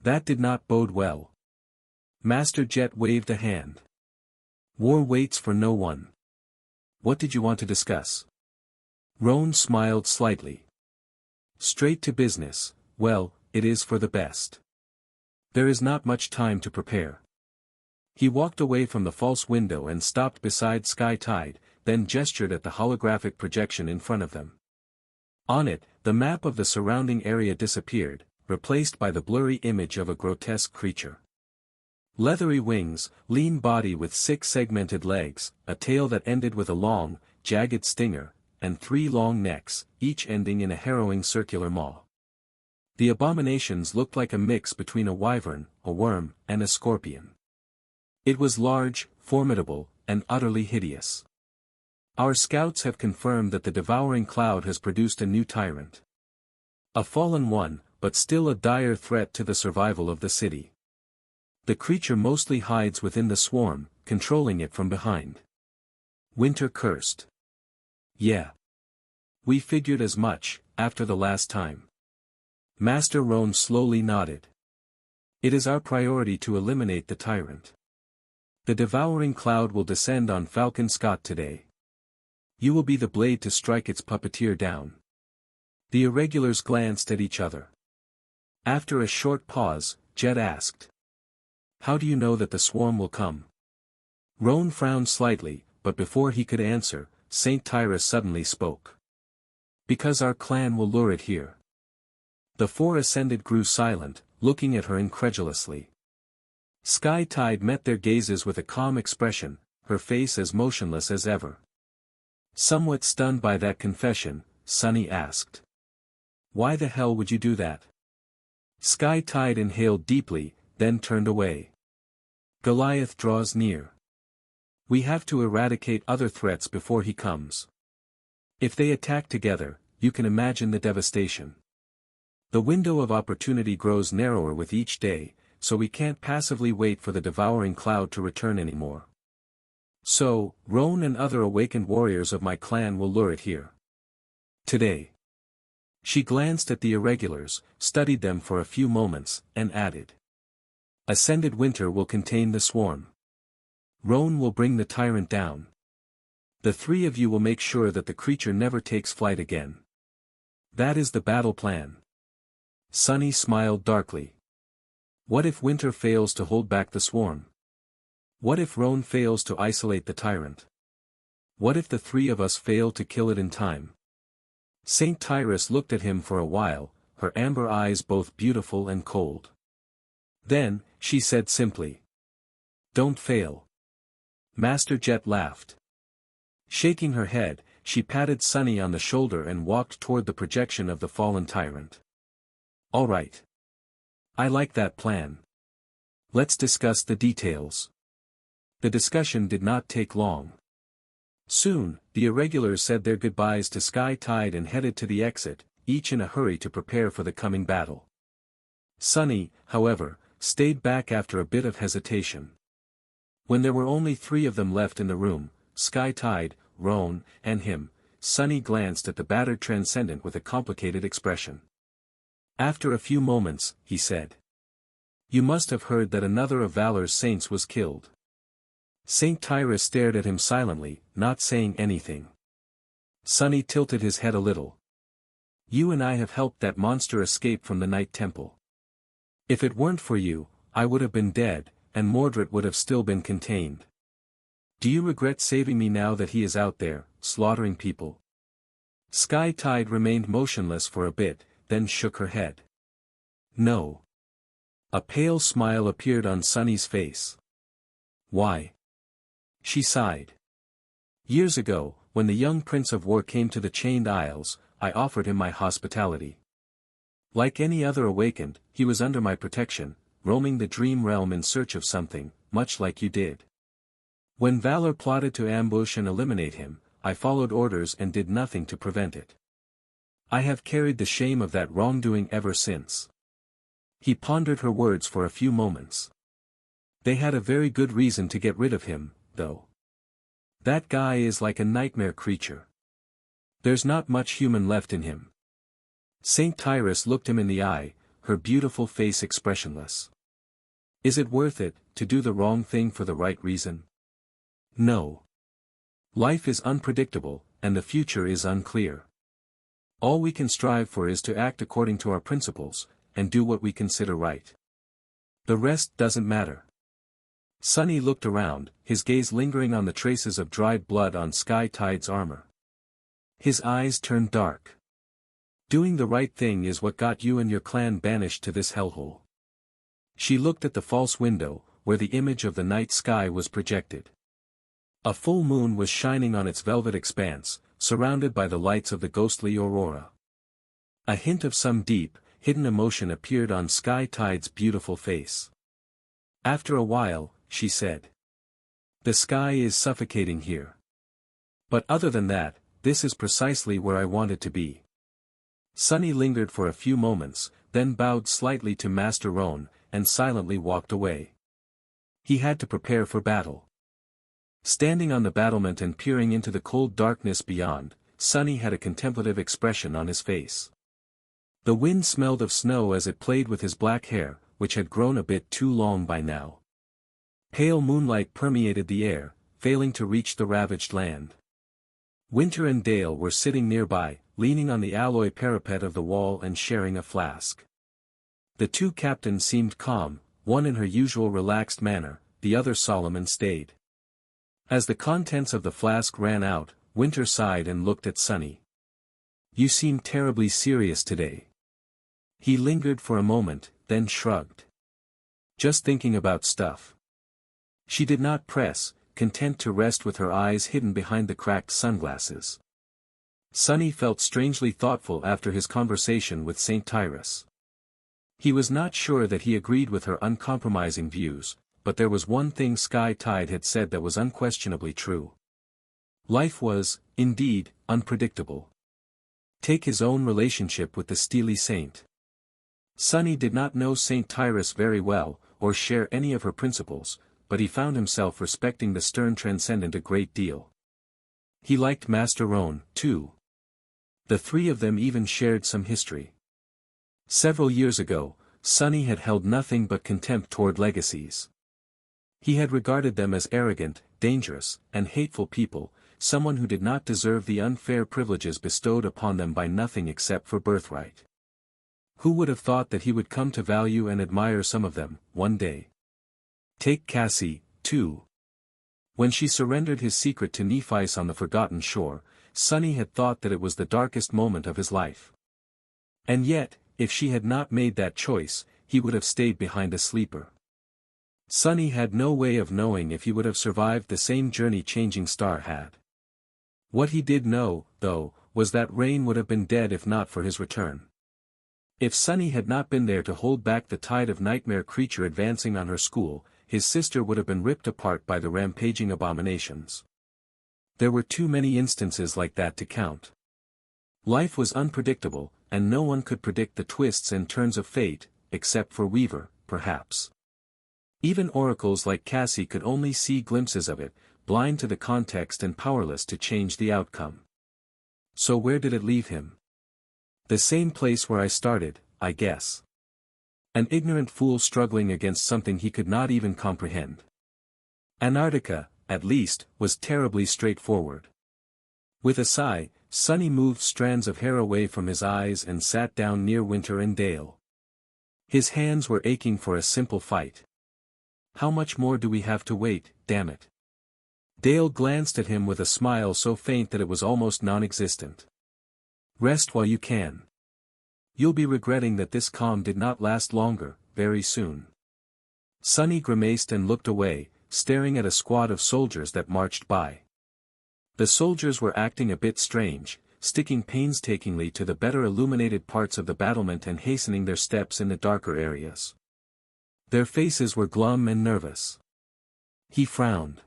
That did not bode well. Master Jet waved a hand. War waits for no one. What did you want to discuss? Roan smiled slightly. Straight to business, well, it is for the best. There is not much time to prepare. He walked away from the false window and stopped beside Sky Tide, then gestured at the holographic projection in front of them. On it, the map of the surrounding area disappeared, replaced by the blurry image of a grotesque creature. Leathery wings, lean body with 6 segmented legs, a tail that ended with a long, jagged stinger, and 3 long necks, each ending in a harrowing circular maw. The abominations looked like a mix between a wyvern, a worm, and a scorpion. It was large, formidable, and utterly hideous. Our scouts have confirmed that the devouring cloud has produced a new tyrant. A fallen one, but still a dire threat to the survival of the city. The creature mostly hides within the swarm, controlling it from behind. Winter cursed. Yeah. We figured as much, after the last time. Master Roan slowly nodded. It is our priority to eliminate the tyrant. The devouring cloud will descend on Falcon Scott today. You will be the blade to strike its puppeteer down. The irregulars glanced at each other. After a short pause, Jet asked. How do you know that the swarm will come? Roan frowned slightly, but before he could answer, Saint Tyrus suddenly spoke. Because our clan will lure it here. The four ascended grew silent, looking at her incredulously. Sky Tide met their gazes with a calm expression, her face as motionless as ever. Somewhat stunned by that confession, Sunny asked. Why the hell would you do that? Sky Tide inhaled deeply, then turned away. Goliath draws near. We have to eradicate other threats before he comes. If they attack together, you can imagine the devastation. The window of opportunity grows narrower with each day, so we can't passively wait for the devouring cloud to return anymore. So, Roan and other awakened warriors of my clan will lure it here. Today. She glanced at the irregulars, studied them for a few moments, and added. Ascended Winter will contain the swarm. Roan will bring the tyrant down. The three of you will make sure that the creature never takes flight again. That is the battle plan. Sunny smiled darkly. What if Winter fails to hold back the swarm? What if Roan fails to isolate the tyrant? What if the three of us fail to kill it in time? Saint Tyrus looked at him for a while, her amber eyes both beautiful and cold. Then, she said simply. Don't fail. Master Jet laughed. Shaking her head, she patted Sunny on the shoulder and walked toward the projection of the fallen tyrant. All right. I like that plan. Let's discuss the details. The discussion did not take long. Soon, the irregulars said their goodbyes to Sky Tide and headed to the exit, each in a hurry to prepare for the coming battle. Sunny, however, stayed back after a bit of hesitation. When there were only three of them left in the room, Sky Tide, Roan, and him, Sunny glanced at the battered transcendent with a complicated expression. After a few moments, he said. You must have heard that another of Valor's saints was killed. Saint Tyrus stared at him silently, not saying anything. Sunny tilted his head a little. You and I have helped that monster escape from the Night Temple. If it weren't for you, I would have been dead, and Mordred would have still been contained. Do you regret saving me now that he is out there, slaughtering people? Sky Tide remained motionless for a bit, then shook her head. No. A pale smile appeared on Sunny's face. Why? She sighed. Years ago, when the young Prince of War came to the Chained Isles, I offered him my hospitality. Like any other awakened, he was under my protection, roaming the dream realm in search of something, much like you did. When Valor plotted to ambush and eliminate him, I followed orders and did nothing to prevent it. I have carried the shame of that wrongdoing ever since. He pondered her words for a few moments. They had a very good reason to get rid of him, though. That guy is like a nightmare creature. There's not much human left in him. Saint Tyrus looked him in the eye, her beautiful face expressionless. Is it worth it, to do the wrong thing for the right reason? No. Life is unpredictable, and the future is unclear. All we can strive for is to act according to our principles, and do what we consider right. The rest doesn't matter. Sunny looked around, his gaze lingering on the traces of dried blood on Sky Tide's armor. His eyes turned dark. Doing the right thing is what got you and your clan banished to this hellhole. She looked at the false window, where the image of the night sky was projected. A full moon was shining on its velvet expanse, surrounded by the lights of the ghostly aurora. A hint of some deep, hidden emotion appeared on Sky Tide's beautiful face. After a while, she said. The sky is suffocating here. But other than that, this is precisely where I wanted to be. Sunny lingered for a few moments, then bowed slightly to Master Roan, and silently walked away. He had to prepare for battle. Standing on the battlement and peering into the cold darkness beyond, Sunny had a contemplative expression on his face. The wind smelled of snow as it played with his black hair, which had grown a bit too long by now. Pale moonlight permeated the air, failing to reach the ravaged land. Winter and Dale were sitting nearby, leaning on the alloy parapet of the wall and sharing a flask. The two captains seemed calm, one in her usual relaxed manner, the other solemn and staid. As the contents of the flask ran out, Winter sighed and looked at Sunny. "You seem terribly serious today." He lingered for a moment, then shrugged. "Just thinking about stuff." She did not press, content to rest with her eyes hidden behind the cracked sunglasses. Sunny felt strangely thoughtful after his conversation with St. Tyrus. He was not sure that he agreed with her uncompromising views, but there was one thing Sky Tide had said that was unquestionably true. Life was, indeed, unpredictable. Take his own relationship with the Steely Saint. Sunny did not know St. Tyrus very well, or share any of her principles, but he found himself respecting the stern transcendent a great deal. He liked Master Roan, too. The three of them even shared some history. Several years ago, Sunny had held nothing but contempt toward legacies. He had regarded them as arrogant, dangerous, and hateful people, someone who did not deserve the unfair privileges bestowed upon them by nothing except for birthright. Who would have thought that he would come to value and admire some of them, one day? Take Cassie, too. When she surrendered his secret to Nephice on the forgotten shore, Sunny had thought that it was the darkest moment of his life. And yet, if she had not made that choice, he would have stayed behind a sleeper. Sunny had no way of knowing if he would have survived the same journey Changing Star had. What he did know, though, was that Rain would have been dead if not for his return. If Sunny had not been there to hold back the tide of nightmare creature advancing on her school, his sister would have been ripped apart by the rampaging abominations. There were too many instances like that to count. Life was unpredictable, and no one could predict the twists and turns of fate, except for Weaver, perhaps. Even oracles like Cassie could only see glimpses of it, blind to the context and powerless to change the outcome. So where did it leave him? The same place where I started, I guess. An ignorant fool struggling against something he could not even comprehend. Antarctica, at least, was terribly straightforward. With a sigh, Sunny moved strands of hair away from his eyes and sat down near Winter and Dale. His hands were aching for a simple fight. How much more do we have to wait, damn it? Dale glanced at him with a smile so faint that it was almost non-existent. Rest while you can. You'll be regretting that this calm did not last longer, very soon. Sunny grimaced and looked away, staring at a squad of soldiers that marched by. The soldiers were acting a bit strange, sticking painstakingly to the better illuminated parts of the battlement and hastening their steps in the darker areas. Their faces were glum and nervous. He frowned.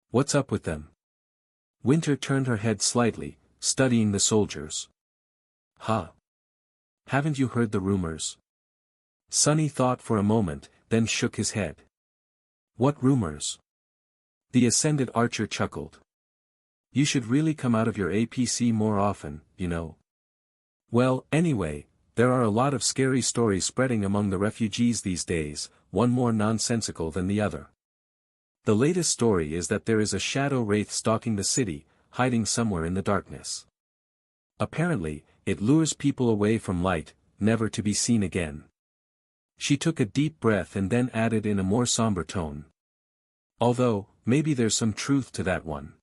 What's up with them? Winter turned her head slightly, studying the soldiers. Huh? Haven't you heard the rumors? Sunny thought for a moment, then shook his head. What rumors? The ascended archer chuckled. You should really come out of your APC more often, you know. Well, anyway, there are a lot of scary stories spreading among the refugees these days, one more nonsensical than the other. The latest story is that there is a shadow wraith stalking the city, hiding somewhere in the darkness. Apparently, it lures people away from light, never to be seen again. She took a deep breath and then added in a more somber tone. Although, maybe there's some truth to that one.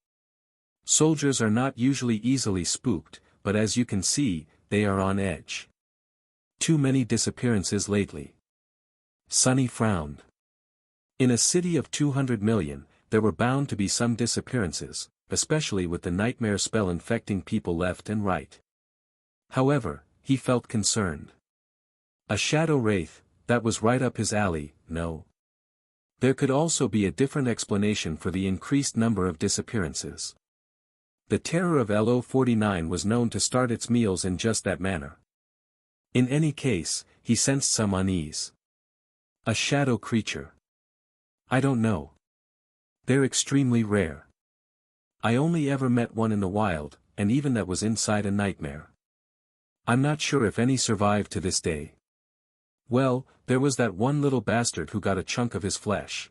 Soldiers are not usually easily spooked, but as you can see, they are on edge. Too many disappearances lately. Sunny frowned. In a city of 200 million, there were bound to be some disappearances, especially with the nightmare spell infecting people left and right. However, he felt concerned. A shadow wraith, that was right up his alley, no. There could also be a different explanation for the increased number of disappearances. The terror of LO-49 was known to start its meals in just that manner. In any case, he sensed some unease. A shadow creature. I don't know. They're extremely rare. I only ever met one in the wild, and even that was inside a nightmare. I'm not sure if any survived to this day. Well, there was that one little bastard who got a chunk of his flesh.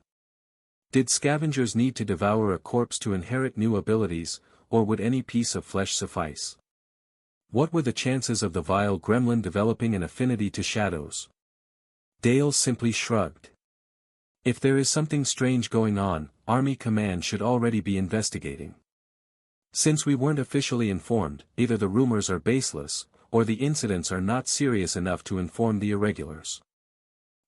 Did scavengers need to devour a corpse to inherit new abilities, or would any piece of flesh suffice? What were the chances of the vile gremlin developing an affinity to shadows? Dale simply shrugged. If there is something strange going on, Army Command should already be investigating. Since we weren't officially informed, either the rumors are baseless, or the incidents are not serious enough to inform the irregulars.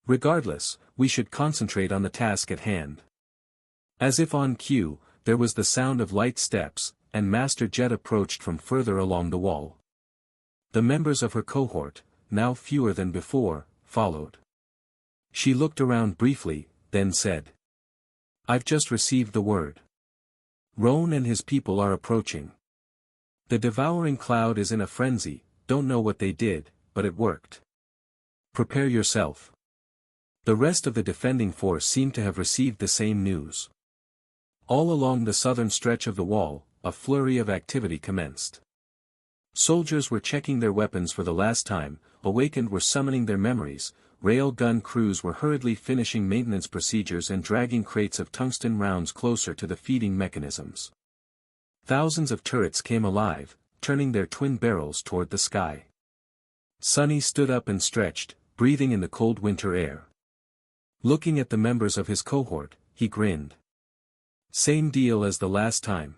Regardless, we should concentrate on the task at hand. As if on cue, there was the sound of light steps, and Master Jet approached from further along the wall. The members of her cohort, now fewer than before, followed. She looked around briefly, then said, "I've just received the word. Roan and his people are approaching. The devouring cloud is in a frenzy, don't know what they did, but it worked. Prepare yourself." The rest of the defending force seemed to have received the same news. All along the southern stretch of the wall, a flurry of activity commenced. Soldiers were checking their weapons for the last time, awakened were summoning their memories, rail gun crews were hurriedly finishing maintenance procedures and dragging crates of tungsten rounds closer to the feeding mechanisms. Thousands of turrets came alive, turning their twin barrels toward the sky. Sonny stood up and stretched, breathing in the cold winter air. Looking at the members of his cohort, he grinned. Same deal as the last time.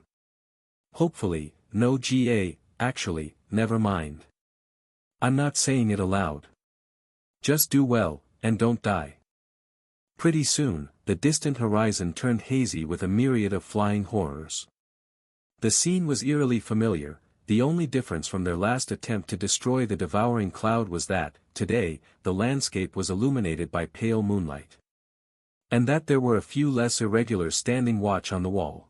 Hopefully, no GA, actually, never mind. I'm not saying it aloud. Just do well, and don't die. Pretty soon, the distant horizon turned hazy with a myriad of flying horrors. The scene was eerily familiar, the only difference from their last attempt to destroy the devouring cloud was that, today, the landscape was illuminated by pale moonlight. And that there were a few less irregulars standing watch on the wall.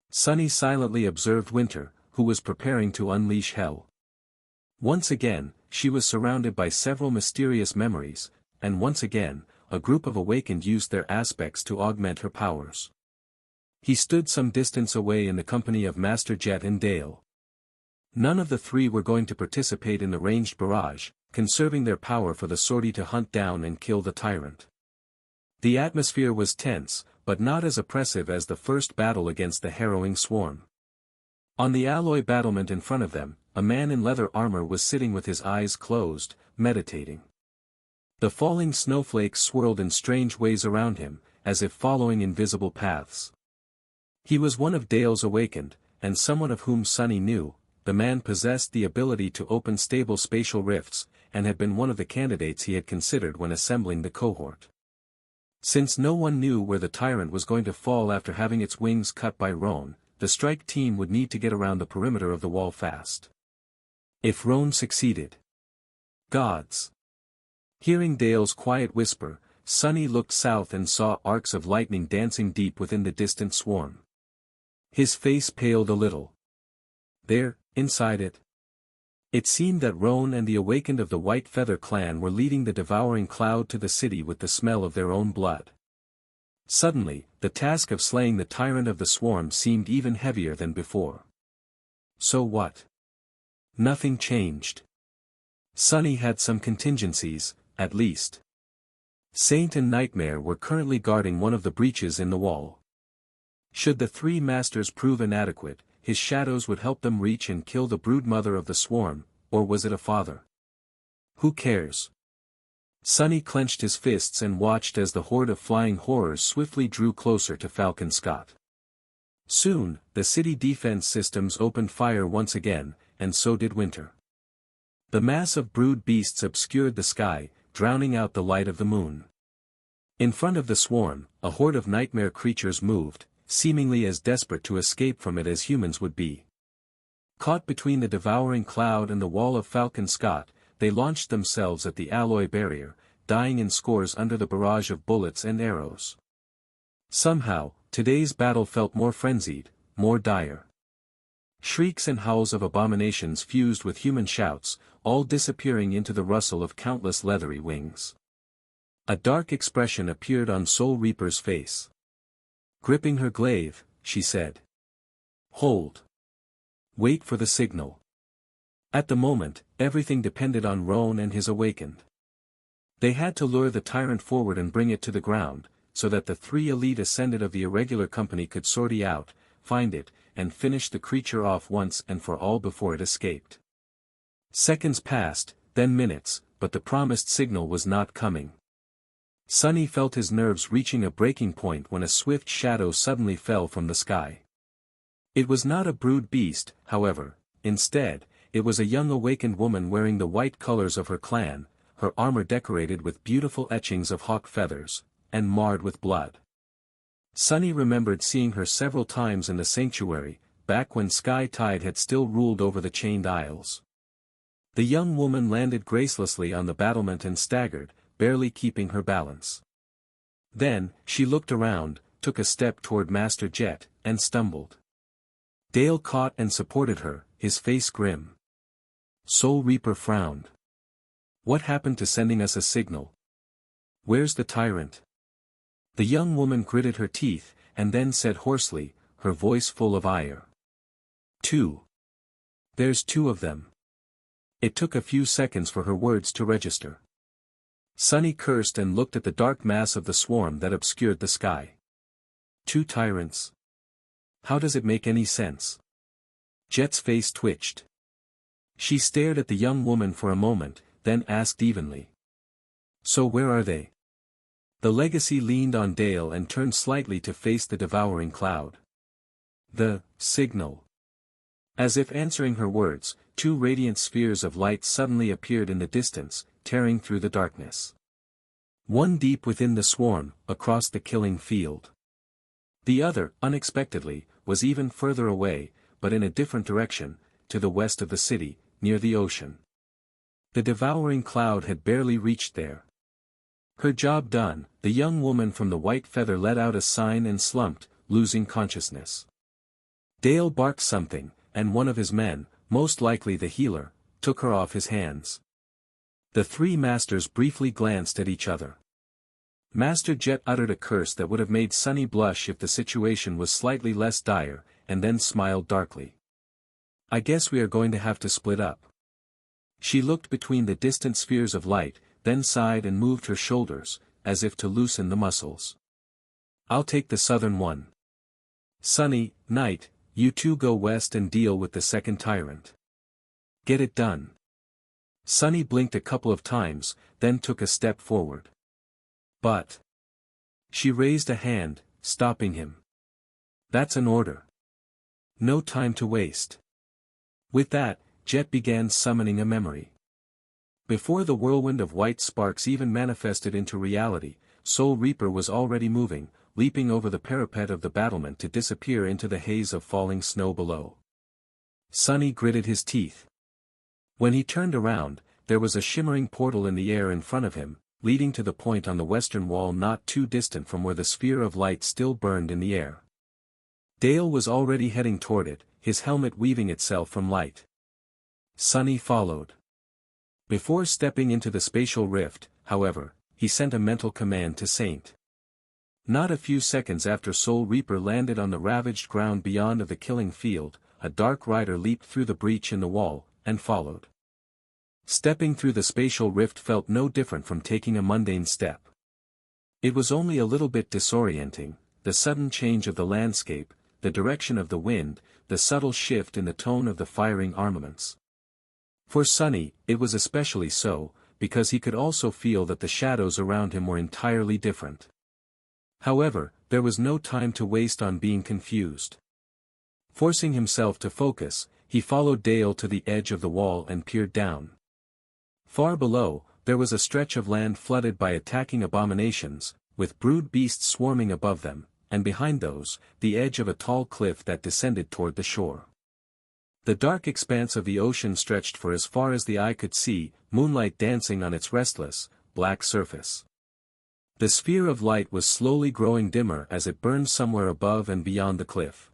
Sonny silently observed Winter, who was preparing to unleash hell. Once again, she was surrounded by several mysterious memories, and once again, a group of awakened used their aspects to augment her powers. He stood some distance away in the company of Master Jet and Dale. None of the three were going to participate in the ranged barrage, conserving their power for the sortie to hunt down and kill the tyrant. The atmosphere was tense, but not as oppressive as the first battle against the harrowing swarm. On the alloy battlement in front of them, a man in leather armor was sitting with his eyes closed, meditating. The falling snowflakes swirled in strange ways around him, as if following invisible paths. He was one of Dale's awakened, and someone of whom Sonny knew. The man possessed the ability to open stable spatial rifts, and had been one of the candidates he had considered when assembling the cohort. Since no one knew where the tyrant was going to fall after having its wings cut by Roan, the strike team would need to get around the perimeter of the wall fast. If Roan succeeded. Gods! Hearing Dale's quiet whisper, Sonny looked south and saw arcs of lightning dancing deep within the distant swarm. His face paled a little. There, inside it. It seemed that Roan and the awakened of the White Feather clan were leading the devouring cloud to the city with the smell of their own blood. Suddenly, the task of slaying the tyrant of the swarm seemed even heavier than before. So what? Nothing changed. Sonny had some contingencies, at least. Saint and Nightmare were currently guarding one of the breaches in the wall. Should the three masters prove inadequate, his shadows would help them reach and kill the broodmother of the swarm, or was it a father? Who cares? Sonny clenched his fists and watched as the horde of flying horrors swiftly drew closer to Falcon Scott. Soon, the city defense systems opened fire once again, and so did Winter. The mass of brood beasts obscured the sky, drowning out the light of the moon. In front of the swarm, a horde of nightmare creatures moved, seemingly as desperate to escape from it as humans would be. Caught between the devouring cloud and the wall of Falcon Scott, they launched themselves at the alloy barrier, dying in scores under the barrage of bullets and arrows. Somehow, today's battle felt more frenzied, more dire. Shrieks and howls of abominations fused with human shouts, all disappearing into the rustle of countless leathery wings. A dark expression appeared on Soul Reaper's face. Gripping her glaive, she said. Hold. Wait for the signal. At the moment, everything depended on Roan and his awakened. They had to lure the tyrant forward and bring it to the ground, so that the three elite ascended of the irregular company could sort it out, find it, and finish the creature off once and for all before it escaped. Seconds passed, then minutes, but the promised signal was not coming. Sonny felt his nerves reaching a breaking point when a swift shadow suddenly fell from the sky. It was not a brood beast, however. Instead, it was a young awakened woman wearing the white colors of her clan, her armor decorated with beautiful etchings of hawk feathers, and marred with blood. Sonny remembered seeing her several times in the sanctuary, back when Sky Tide had still ruled over the Chained Isles. The young woman landed gracelessly on the battlement and staggered, barely keeping her balance. Then, she looked around, took a step toward Master Jet, and stumbled. Dale caught and supported her, his face grim. Soul Reaper frowned. What happened to sending us a signal? Where's the tyrant? The young woman gritted her teeth, and then said hoarsely, her voice full of ire. Two. There's two of them. It took a few seconds for her words to register. Sonny cursed and looked at the dark mass of the swarm that obscured the sky. Two tyrants. How does it make any sense? Jet's face twitched. She stared at the young woman for a moment, then asked evenly. So where are they? The legacy leaned on Dale and turned slightly to face the devouring cloud. The signal. As if answering her words, two radiant spheres of light suddenly appeared in the distance, tearing through the darkness. One deep within the swarm, across the killing field. The other, unexpectedly, was even further away, but in a different direction, to the west of the city, near the ocean. The devouring cloud had barely reached there. Her job done, the young woman from the white feather let out a sign and slumped, losing consciousness. Dale barked something, and one of his men, most likely the healer, took her off his hands. The three masters briefly glanced at each other. Master Jet uttered a curse that would have made Sonny blush if the situation was slightly less dire, and then smiled darkly. I guess we are going to have to split up. She looked between the distant spheres of light, then sighed and moved her shoulders, as if to loosen the muscles. I'll take the southern one. Sonny, Knight, you two go west and deal with the second tyrant. Get it done. Sonny blinked a couple of times, then took a step forward. But. She raised a hand, stopping him. That's an order. No time to waste. With that, Jet began summoning a memory. Before the whirlwind of white sparks even manifested into reality, Soul Reaper was already moving, leaping over the parapet of the battlement to disappear into the haze of falling snow below. Sonny gritted his teeth. When he turned around, there was a shimmering portal in the air in front of him, leading to the point on the western wall not too distant from where the sphere of light still burned in the air. Dale was already heading toward it, his helmet weaving itself from light. Sonny followed. Before stepping into the spatial rift, however, he sent a mental command to Saint. Not a few seconds after Soul Reaper landed on the ravaged ground beyond of the killing field, a dark rider leaped through the breach in the wall, and followed. Stepping through the spatial rift felt no different from taking a mundane step. It was only a little bit disorienting, the sudden change of the landscape, the direction of the wind, the subtle shift in the tone of the firing armaments. For Sonny, it was especially so, because he could also feel that the shadows around him were entirely different. However, there was no time to waste on being confused. Forcing himself to focus, he followed Dale to the edge of the wall and peered down. Far below, there was a stretch of land flooded by attacking abominations, with brood beasts swarming above them, and behind those, the edge of a tall cliff that descended toward the shore. The dark expanse of the ocean stretched for as far as the eye could see, moonlight dancing on its restless, black surface. The sphere of light was slowly growing dimmer as it burned somewhere above and beyond the cliff.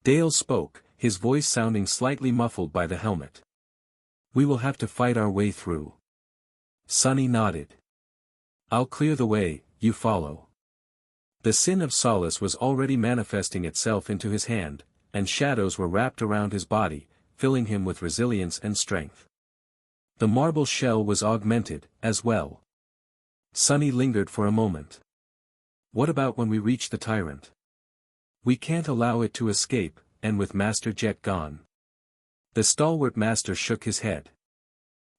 Dale spoke, his voice sounding slightly muffled by the helmet. We will have to fight our way through. Sonny nodded. I'll clear the way, you follow. The sin of solace was already manifesting itself into his hand, and shadows were wrapped around his body, filling him with resilience and strength. The marble shell was augmented, as well. Sunny lingered for a moment. What about when we reach the tyrant? We can't allow it to escape, and with Master Jet gone. The stalwart master shook his head.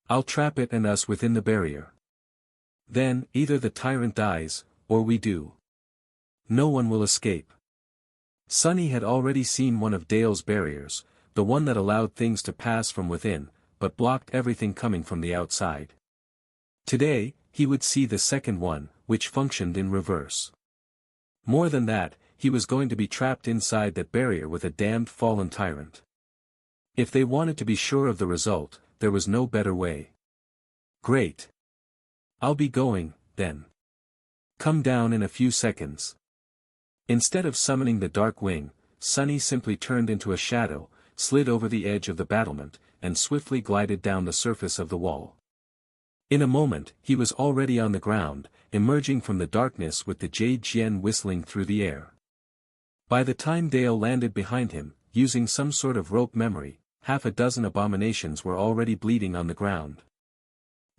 I'll trap it and us within the barrier. Then, either the tyrant dies, or we do. No one will escape. Sunny had already seen one of Dale's barriers, the one that allowed things to pass from within, but blocked everything coming from the outside. Today, he would see the second one, which functioned in reverse. More than that, he was going to be trapped inside that barrier with a damned fallen tyrant. If they wanted to be sure of the result, there was no better way. Great. I'll be going, then. Come down in a few seconds. Instead of summoning the dark wing, Sunny simply turned into a shadow, slid over the edge of the battlement, and swiftly glided down the surface of the wall. In a moment, he was already on the ground, emerging from the darkness with the jade Jian whistling through the air. By the time Dale landed behind him, using some sort of rope memory, half a dozen abominations were already bleeding on the ground.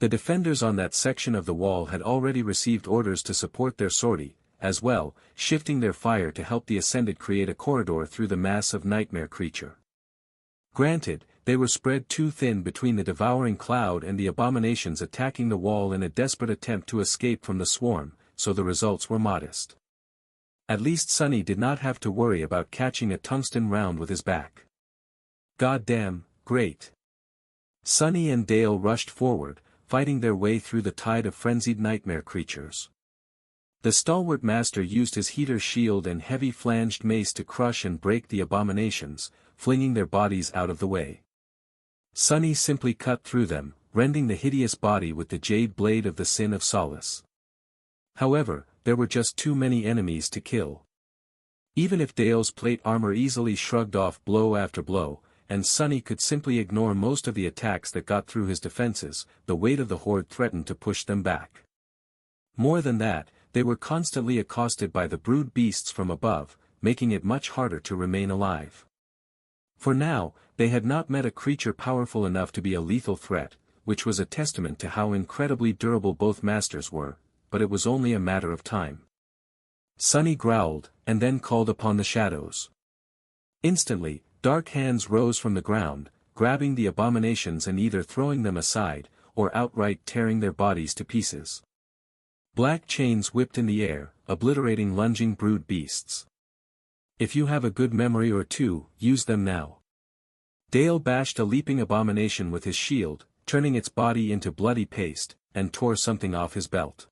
The defenders on that section of the wall had already received orders to support their sortie, as well, shifting their fire to help the Ascended create a corridor through the mass of nightmare creature. Granted, they were spread too thin between the devouring cloud and the abominations attacking the wall in a desperate attempt to escape from the swarm, so the results were modest. At least Sunny did not have to worry about catching a tungsten round with his back. Goddamn, great. Sunny and Dale rushed forward, fighting their way through the tide of frenzied nightmare creatures. The stalwart master used his heater shield and heavy flanged mace to crush and break the abominations, flinging their bodies out of the way. Sunny simply cut through them, rending the hideous body with the jade blade of the Sin of Solace. However, there were just too many enemies to kill. Even if Dale's plate armor easily shrugged off blow after blow, and Sunny could simply ignore most of the attacks that got through his defenses, the weight of the horde threatened to push them back. More than that, they were constantly accosted by the brood beasts from above, making it much harder to remain alive. For now, they had not met a creature powerful enough to be a lethal threat, which was a testament to how incredibly durable both masters were, but it was only a matter of time. Sunny growled, and then called upon the shadows. Instantly, dark hands rose from the ground, grabbing the abominations and either throwing them aside, or outright tearing their bodies to pieces. Black chains whipped in the air, obliterating lunging brood beasts. If you have a good memory or two, use them now. Dale bashed a leaping abomination with his shield, turning its body into bloody paste, and tore something off his belt.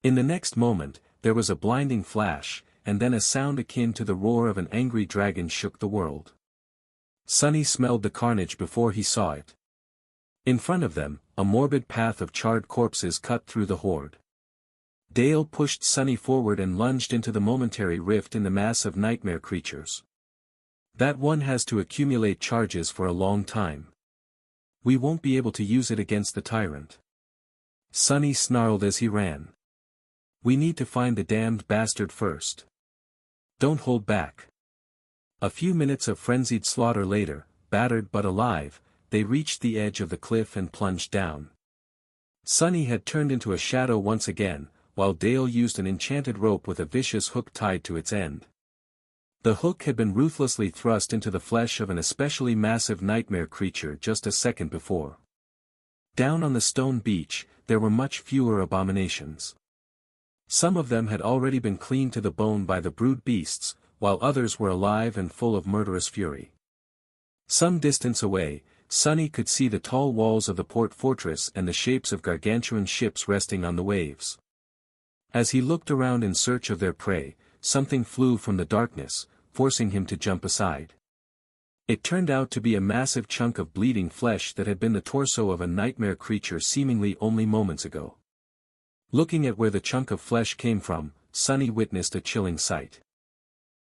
In the next moment, there was a blinding flash, and then a sound akin to the roar of an angry dragon shook the world. Sunny smelled the carnage before he saw it. In front of them, a morbid path of charred corpses cut through the horde. Dale pushed Sunny forward and lunged into the momentary rift in the mass of nightmare creatures. That one has to accumulate charges for a long time. We won't be able to use it against the tyrant. Sunny snarled as he ran. We need to find the damned bastard first. Don't hold back. A few minutes of frenzied slaughter later, battered but alive, they reached the edge of the cliff and plunged down. Sunny had turned into a shadow once again, while Dale used an enchanted rope with a vicious hook tied to its end. The hook had been ruthlessly thrust into the flesh of an especially massive nightmare creature just a second before. Down on the stone beach, there were much fewer abominations. Some of them had already been cleaned to the bone by the brood beasts, while others were alive and full of murderous fury. Some distance away, Sunny could see the tall walls of the port fortress and the shapes of gargantuan ships resting on the waves. As he looked around in search of their prey, something flew from the darkness, forcing him to jump aside. It turned out to be a massive chunk of bleeding flesh that had been the torso of a nightmare creature seemingly only moments ago. Looking at where the chunk of flesh came from, Sunny witnessed a chilling sight.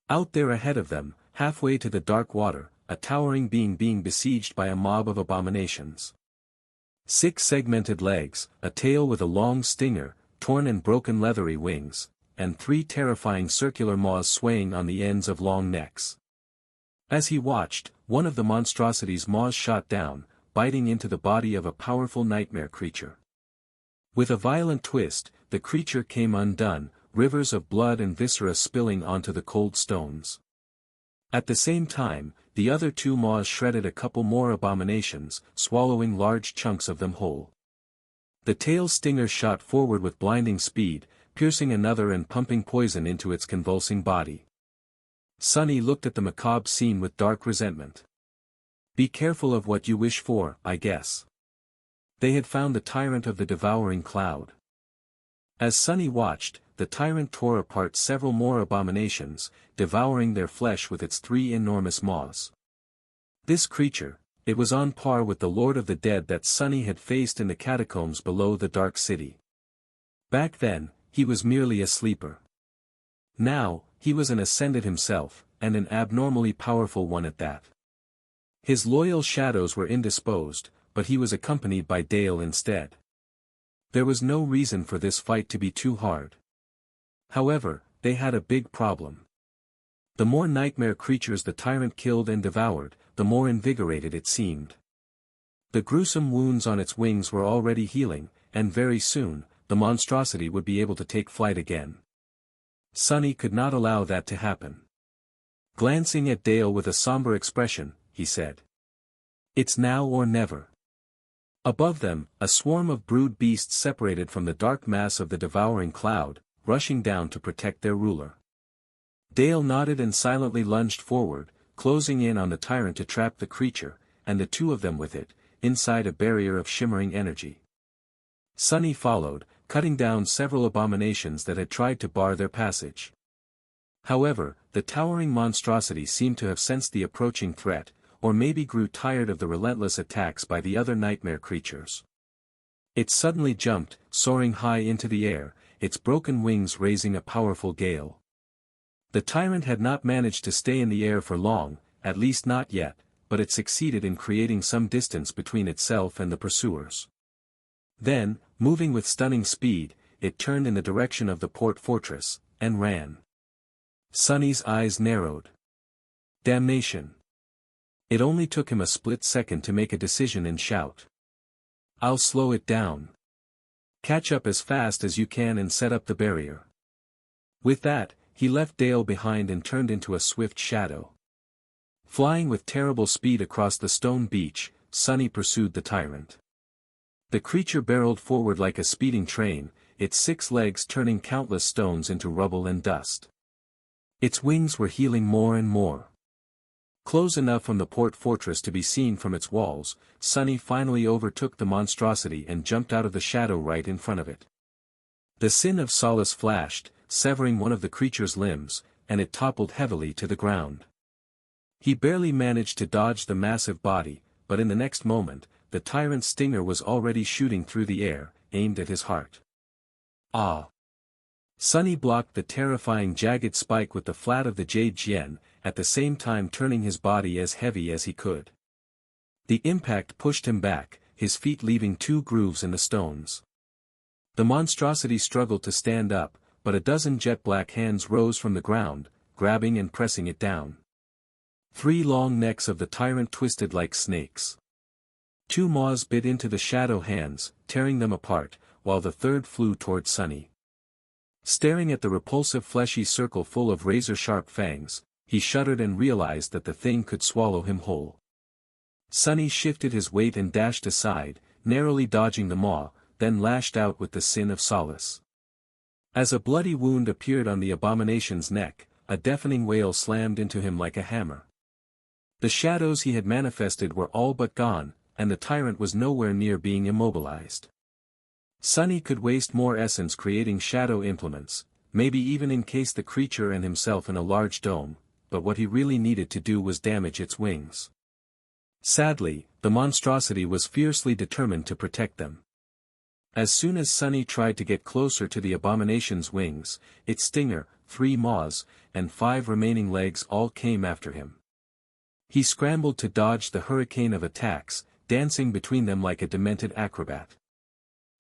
Out there ahead of them, halfway to the dark water, a towering being besieged by a mob of abominations. 6 segmented legs, a tail with a long stinger, torn and broken leathery wings, and 3 terrifying circular maws swaying on the ends of long necks. As he watched, one of the monstrosity's maws shot down, biting into the body of a powerful nightmare creature. With a violent twist, the creature came undone, rivers of blood and viscera spilling onto the cold stones. At the same time, the other two maws shredded a couple more abominations, swallowing large chunks of them whole. The tail stinger shot forward with blinding speed, piercing another and pumping poison into its convulsing body. Sunny looked at the macabre scene with dark resentment. Be careful of what you wish for, I guess. They had found the tyrant of the devouring cloud. As Sunny watched, the tyrant tore apart several more abominations, devouring their flesh with its 3 enormous maws. This creature, it was on par with the Lord of the Dead that Sunny had faced in the catacombs below the Dark City. Back then, he was merely a sleeper. Now, he was an ascendant himself, and an abnormally powerful one at that. His loyal shadows were indisposed, but he was accompanied by Dale instead. There was no reason for this fight to be too hard. However, they had a big problem. The more nightmare creatures the tyrant killed and devoured, the more invigorated it seemed. The gruesome wounds on its wings were already healing, and very soon, the monstrosity would be able to take flight again. Sunny could not allow that to happen. Glancing at Dale with a somber expression, he said, "It's now or never." Above them, a swarm of brood beasts separated from the dark mass of the devouring cloud, rushing down to protect their ruler. Dale nodded and silently lunged forward, closing in on the tyrant to trap the creature, and the two of them with it, inside a barrier of shimmering energy. Sunny followed, cutting down several abominations that had tried to bar their passage. However, the towering monstrosity seemed to have sensed the approaching threat, or maybe grew tired of the relentless attacks by the other nightmare creatures. It suddenly jumped, soaring high into the air, its broken wings raising a powerful gale. The tyrant had not managed to stay in the air for long, at least not yet, but it succeeded in creating some distance between itself and the pursuers. Then, moving with stunning speed, it turned in the direction of the port fortress, and ran. Sunny's eyes narrowed. Damnation! It only took him a split second to make a decision and shout. "I'll slow it down. Catch up as fast as you can and set up the barrier." With that, he left Dale behind and turned into a swift shadow. Flying with terrible speed across the stone beach, Sunny pursued the tyrant. The creature barreled forward like a speeding train, its 6 legs turning countless stones into rubble and dust. Its wings were healing more and more. Close enough from the port fortress to be seen from its walls, Sunny finally overtook the monstrosity and jumped out of the shadow right in front of it. The sin of solace flashed, severing one of the creature's limbs, and it toppled heavily to the ground. He barely managed to dodge the massive body, but in the next moment, the tyrant's stinger was already shooting through the air, aimed at his heart. Ah! Sunny blocked the terrifying jagged spike with the flat of the jade jian, at the same time turning his body as heavy as he could. The impact pushed him back, his feet leaving 2 grooves in the stones. The monstrosity struggled to stand up, but a dozen jet-black hands rose from the ground, grabbing and pressing it down. 3 long necks of the tyrant twisted like snakes. 2 maws bit into the shadow hands, tearing them apart, while the third flew toward Sunny. Staring at the repulsive fleshy circle full of razor-sharp fangs, he shuddered and realized that the thing could swallow him whole. Sunny shifted his weight and dashed aside, narrowly dodging the maw, then lashed out with the sin of solace. As a bloody wound appeared on the abomination's neck, a deafening wail slammed into him like a hammer. The shadows he had manifested were all but gone, and the tyrant was nowhere near being immobilized. Sunny could waste more essence creating shadow implements, maybe even encase the creature and himself in a large dome, but what he really needed to do was damage its wings. Sadly, the monstrosity was fiercely determined to protect them. As soon as Sunny tried to get closer to the abomination's wings, its stinger, 3 maws, and 5 remaining legs all came after him. He scrambled to dodge the hurricane of attacks, dancing between them like a demented acrobat.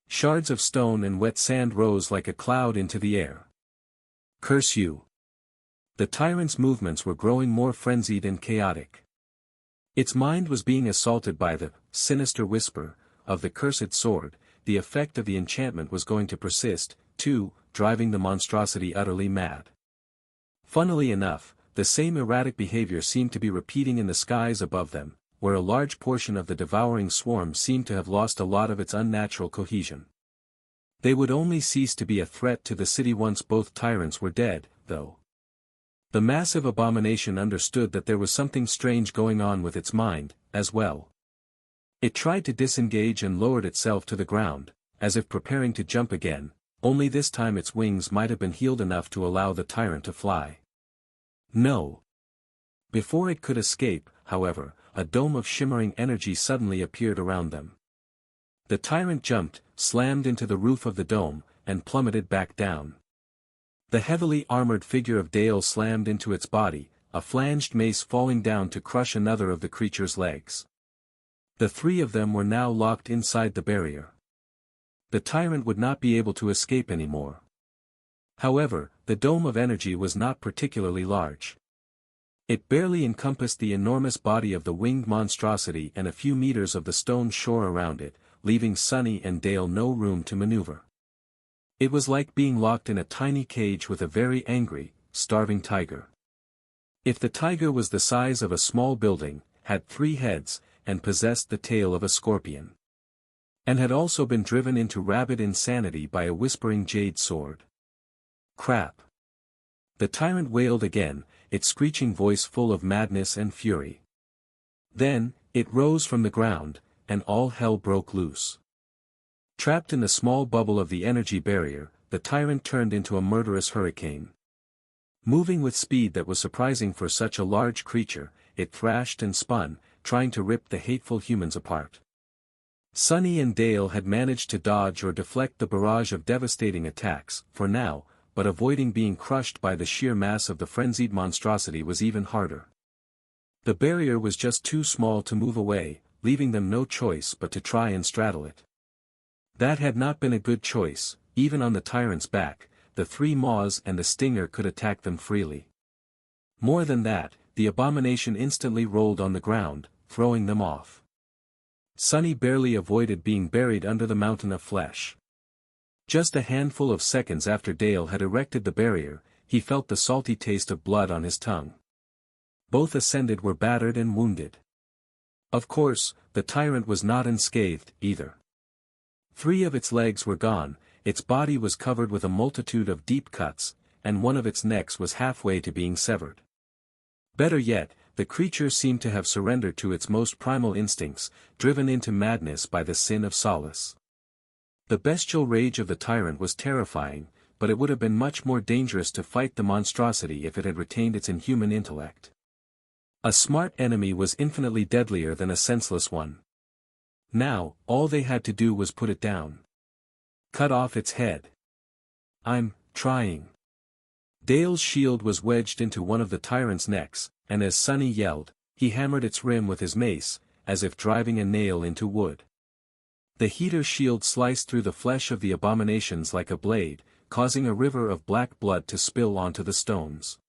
Shards of stone and wet sand rose like a cloud into the air. "Curse you!" The tyrant's movements were growing more frenzied and chaotic. Its mind was being assaulted by the sinister whisper of the cursed sword. The effect of the enchantment was going to persist, too, driving the monstrosity utterly mad. Funnily enough, the same erratic behavior seemed to be repeating in the skies above them, where a large portion of the devouring swarm seemed to have lost a lot of its unnatural cohesion. They would only cease to be a threat to the city once both tyrants were dead, though. The massive abomination understood that there was something strange going on with its mind, as well. It tried to disengage and lowered itself to the ground, as if preparing to jump again, only this time its wings might have been healed enough to allow the tyrant to fly. No. Before it could escape, however, a dome of shimmering energy suddenly appeared around them. The tyrant jumped, slammed into the roof of the dome, and plummeted back down. The heavily armored figure of Dale slammed into its body, a flanged mace falling down to crush another of the creature's legs. The three of them were now locked inside the barrier. The tyrant would not be able to escape anymore. However, the dome of energy was not particularly large. It barely encompassed the enormous body of the winged monstrosity and a few meters of the stone shore around it, leaving Sunny and Dale no room to maneuver. It was like being locked in a tiny cage with a very angry, starving tiger. If the tiger was the size of a small building, had 3 heads, and possessed the tail of a scorpion, and had also been driven into rabid insanity by a whispering jade sword. Crap. The tyrant wailed again, its screeching voice full of madness and fury. Then, it rose from the ground, and all hell broke loose. Trapped in the small bubble of the energy barrier, the tyrant turned into a murderous hurricane. Moving with speed that was surprising for such a large creature, it thrashed and spun, trying to rip the hateful humans apart. Sunny and Dale had managed to dodge or deflect the barrage of devastating attacks, for now, but avoiding being crushed by the sheer mass of the frenzied monstrosity was even harder. The barrier was just too small to move away, leaving them no choice but to try and straddle it. That had not been a good choice. Even on the tyrant's back, the 3 maws and the stinger could attack them freely. More than that, the abomination instantly rolled on the ground, throwing them off. Sunny barely avoided being buried under the mountain of flesh. Just a handful of seconds after Dale had erected the barrier, he felt the salty taste of blood on his tongue. Both ascended were battered and wounded. Of course, the tyrant was not unscathed, either. 3 of its legs were gone, its body was covered with a multitude of deep cuts, and one of its necks was halfway to being severed. Better yet, the creature seemed to have surrendered to its most primal instincts, driven into madness by the sin of solace. The bestial rage of the tyrant was terrifying, but it would have been much more dangerous to fight the monstrosity if it had retained its inhuman intellect. A smart enemy was infinitely deadlier than a senseless one. Now, all they had to do was put it down. Cut off its head. I'm trying. Dale's shield was wedged into one of the tyrant's necks, and as Sunny yelled, he hammered its rim with his mace, as if driving a nail into wood. The heater shield sliced through the flesh of the abominations like a blade, causing a river of black blood to spill onto the stones.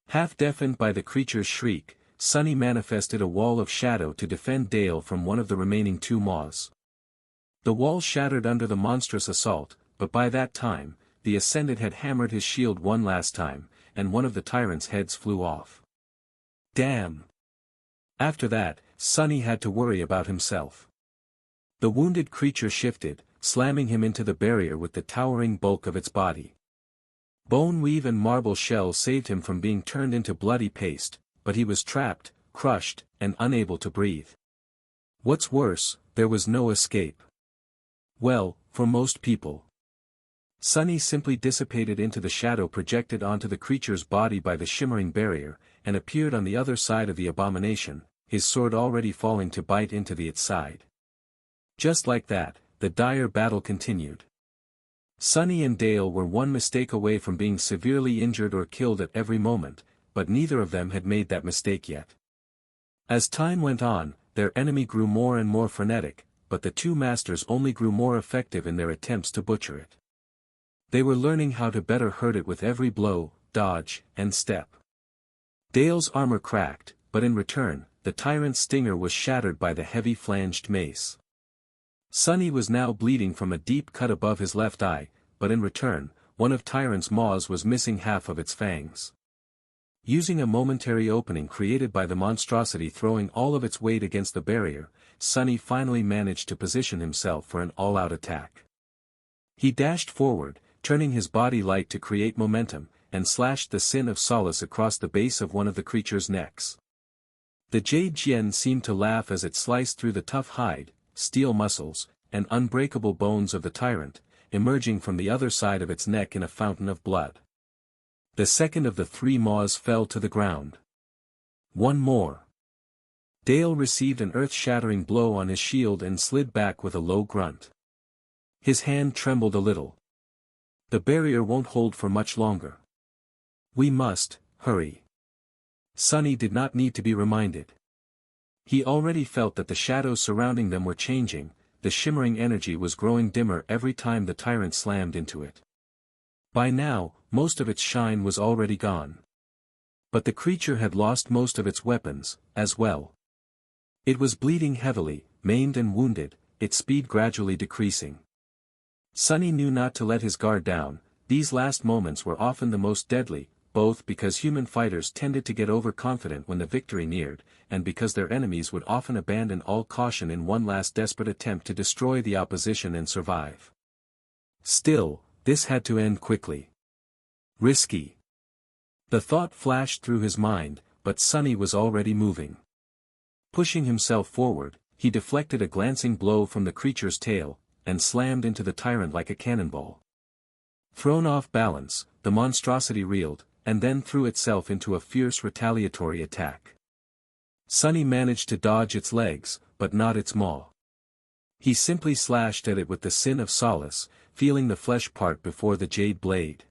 Half deafened by the creature's shriek, Sunny manifested a wall of shadow to defend Dale from one of the remaining 2 maws. The wall shattered under the monstrous assault, but by that time, the Ascendant had hammered his shield one last time, and one of the tyrant's heads flew off. Damn! After that, Sunny had to worry about himself. The wounded creature shifted, slamming him into the barrier with the towering bulk of its body. Bone weave and marble shell saved him from being turned into bloody paste, but he was trapped, crushed, and unable to breathe. What's worse, there was no escape. Well, for most people. Sunny simply dissipated into the shadow projected onto the creature's body by the shimmering barrier, and appeared on the other side of the abomination, his sword already falling to bite into its side. Just like that, the dire battle continued. Sunny and Dale were one mistake away from being severely injured or killed at every moment, but neither of them had made that mistake yet. As time went on, their enemy grew more and more frenetic, but the 2 masters only grew more effective in their attempts to butcher it. They were learning how to better hurt it with every blow, dodge, and step. Dale's armor cracked, but in return, the tyrant's stinger was shattered by the heavy flanged mace. Sonny was now bleeding from a deep cut above his left eye, but in return, one of Tyrant's maws was missing half of its fangs. Using a momentary opening created by the monstrosity throwing all of its weight against the barrier, Sonny finally managed to position himself for an all-out attack. He dashed forward, turning his body light to create momentum, and slashed the Sin of Solace across the base of one of the creature's necks. The Jade Jian seemed to laugh as it sliced through the tough hide, steel muscles, and unbreakable bones of the tyrant, emerging from the other side of its neck in a fountain of blood. The second of the 3 maws fell to the ground. One more. Dale received an earth-shattering blow on his shield and slid back with a low grunt. His hand trembled a little. The barrier won't hold for much longer. We must, hurry. Sonny did not need to be reminded. He already felt that the shadows surrounding them were changing, the shimmering energy was growing dimmer every time the tyrant slammed into it. By now, most of its shine was already gone. But the creature had lost most of its weapons, as well. It was bleeding heavily, maimed and wounded, its speed gradually decreasing. Sonny knew not to let his guard down. These last moments were often the most deadly, both because human fighters tended to get overconfident when the victory neared, and because their enemies would often abandon all caution in one last desperate attempt to destroy the opposition and survive. Still, this had to end quickly. Risky. The thought flashed through his mind, but Sonny was already moving. Pushing himself forward, he deflected a glancing blow from the creature's tail, and slammed into the tyrant like a cannonball. Thrown off balance, the monstrosity reeled, and then threw itself into a fierce retaliatory attack. Sonny managed to dodge its legs, but not its maw. He simply slashed at it with the Sin of Solace, feeling the flesh part before the jade blade.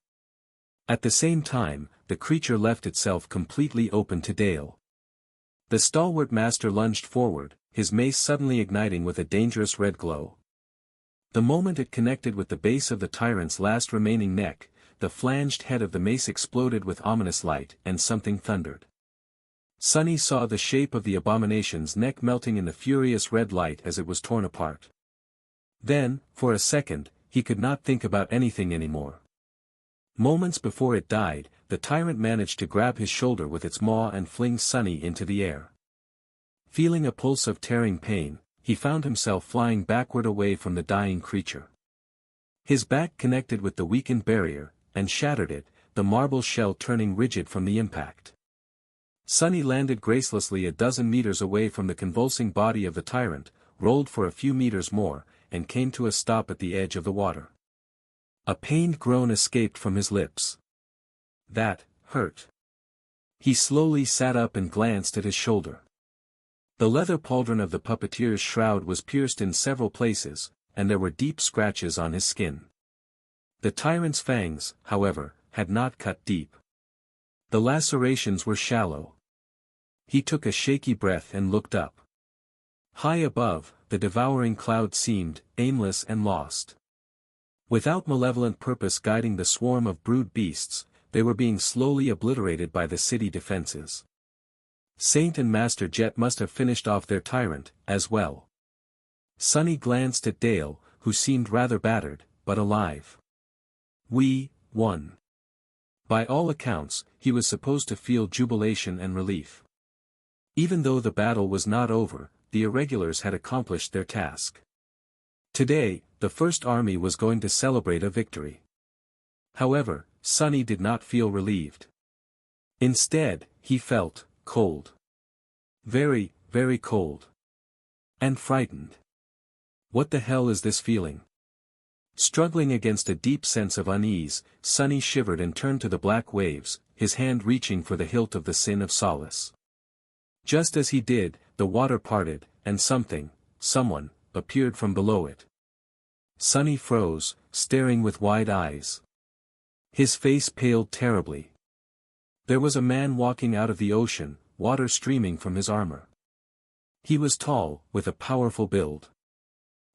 At the same time, the creature left itself completely open to Dale. The stalwart master lunged forward, his mace suddenly igniting with a dangerous red glow. The moment it connected with the base of the tyrant's last remaining neck, the flanged head of the mace exploded with ominous light and something thundered. Sonny saw the shape of the abomination's neck melting in the furious red light as it was torn apart. Then, for a second, he could not think about anything anymore. Moments before it died, the tyrant managed to grab his shoulder with its maw and fling Sonny into the air. Feeling a pulse of tearing pain, he found himself flying backward away from the dying creature. His back connected with the weakened barrier, and shattered it, the marble shell turning rigid from the impact. Sonny landed gracelessly a dozen meters away from the convulsing body of the tyrant, rolled for a few meters more, and came to a stop at the edge of the water. A pained groan escaped from his lips. That hurt. He slowly sat up and glanced at his shoulder. The leather pauldron of the puppeteer's shroud was pierced in several places, and there were deep scratches on his skin. The tyrant's fangs, however, had not cut deep. The lacerations were shallow. He took a shaky breath and looked up. High above, the devouring cloud seemed aimless and lost. Without malevolent purpose guiding the swarm of brood beasts, they were being slowly obliterated by the city defenses. Saint and Master Jet must have finished off their tyrant, as well. Sonny glanced at Dale, who seemed rather battered, but alive. We won. By all accounts, he was supposed to feel jubilation and relief. Even though the battle was not over, the irregulars had accomplished their task. Today, the First Army was going to celebrate a victory. However, Sonny did not feel relieved. Instead, he felt cold. Very, very cold. And frightened. What the hell is this feeling? Struggling against a deep sense of unease, Sonny shivered and turned to the black waves, his hand reaching for the hilt of the Sin of Solace. Just as he did, the water parted, and someone, appeared from below it. Sonny froze, staring with wide eyes. His face paled terribly. There was a man walking out of the ocean, water streaming from his armor. He was tall, with a powerful build.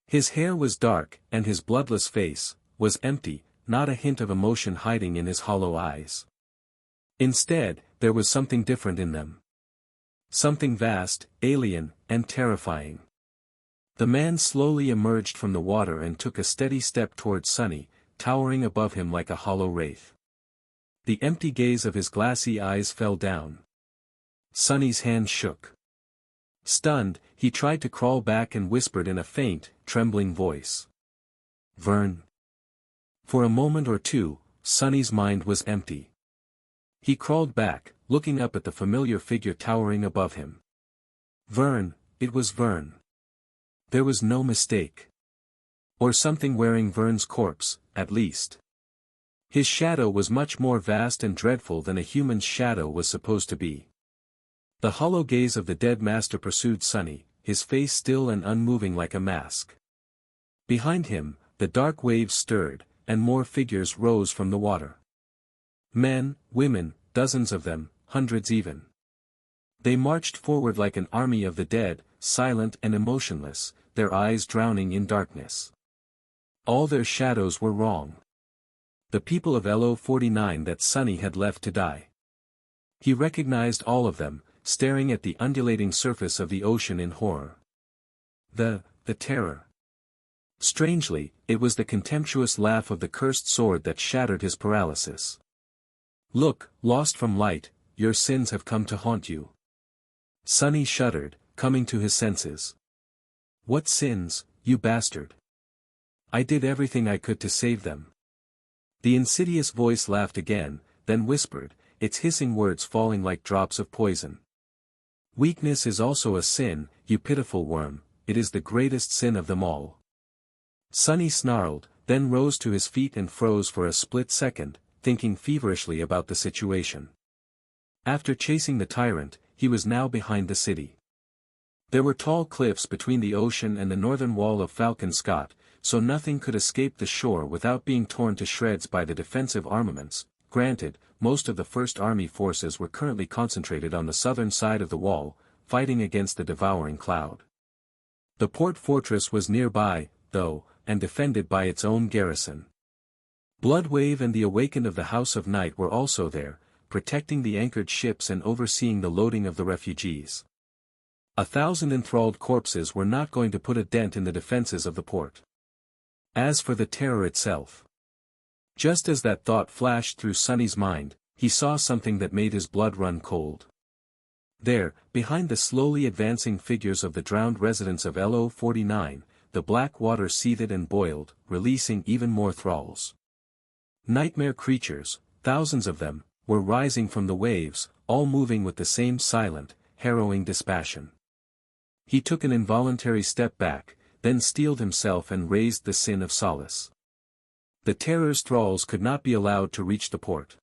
His hair was dark, and his bloodless face was empty, not a hint of emotion hiding in his hollow eyes. Instead, there was something different in them. Something vast, alien, and terrifying. The man slowly emerged from the water and took a steady step towards Sunny, towering above him like a hollow wraith. The empty gaze of his glassy eyes fell down. Sunny's hand shook. Stunned, he tried to crawl back and whispered in a faint, trembling voice. "Vern." For a moment or two, Sunny's mind was empty. He crawled back, looking up at the familiar figure towering above him. Vern, it was Vern. There was no mistake. Or something wearing Vern's corpse, at least. His shadow was much more vast and dreadful than a human's shadow was supposed to be. The hollow gaze of the dead master pursued Sunny, his face still and unmoving like a mask. Behind him, the dark waves stirred, and more figures rose from the water. Men, women, dozens of them, hundreds even. They marched forward like an army of the dead, silent and emotionless, their eyes drowning in darkness. All their shadows were wrong. The people of LO49 that Sunny had left to die. He recognized all of them, staring at the undulating surface of the ocean in horror. The terror. Strangely, it was the contemptuous laugh of the cursed sword that shattered his paralysis. "Look, lost from light, your sins have come to haunt you." Sunny shuddered, coming to his senses. "What sins, you bastard? I did everything I could to save them." The insidious voice laughed again, then whispered, its hissing words falling like drops of poison. "Weakness is also a sin, you pitiful worm, it is the greatest sin of them all." Sunny snarled, then rose to his feet and froze for a split second, thinking feverishly about the situation. After chasing the tyrant, he was now behind the city. There were tall cliffs between the ocean and the northern wall of Falcon Scott, so nothing could escape the shore without being torn to shreds by the defensive armaments. Granted, most of the First Army forces were currently concentrated on the southern side of the wall, fighting against the devouring cloud. The port fortress was nearby, though, and defended by its own garrison. Bloodwave and the Awakened of the House of Night were also there, protecting the anchored ships and overseeing the loading of the refugees. 1,000 enthralled corpses were not going to put a dent in the defenses of the port. As for the terror itself. Just as that thought flashed through Sunny's mind, he saw something that made his blood run cold. There, behind the slowly advancing figures of the drowned residents of LO49, the black water seethed and boiled, releasing even more thralls. Nightmare creatures, thousands of them, were rising from the waves, all moving with the same silent, harrowing dispassion. He took an involuntary step back, then steeled himself and raised the sin of solace. The terror's thralls could not be allowed to reach the port.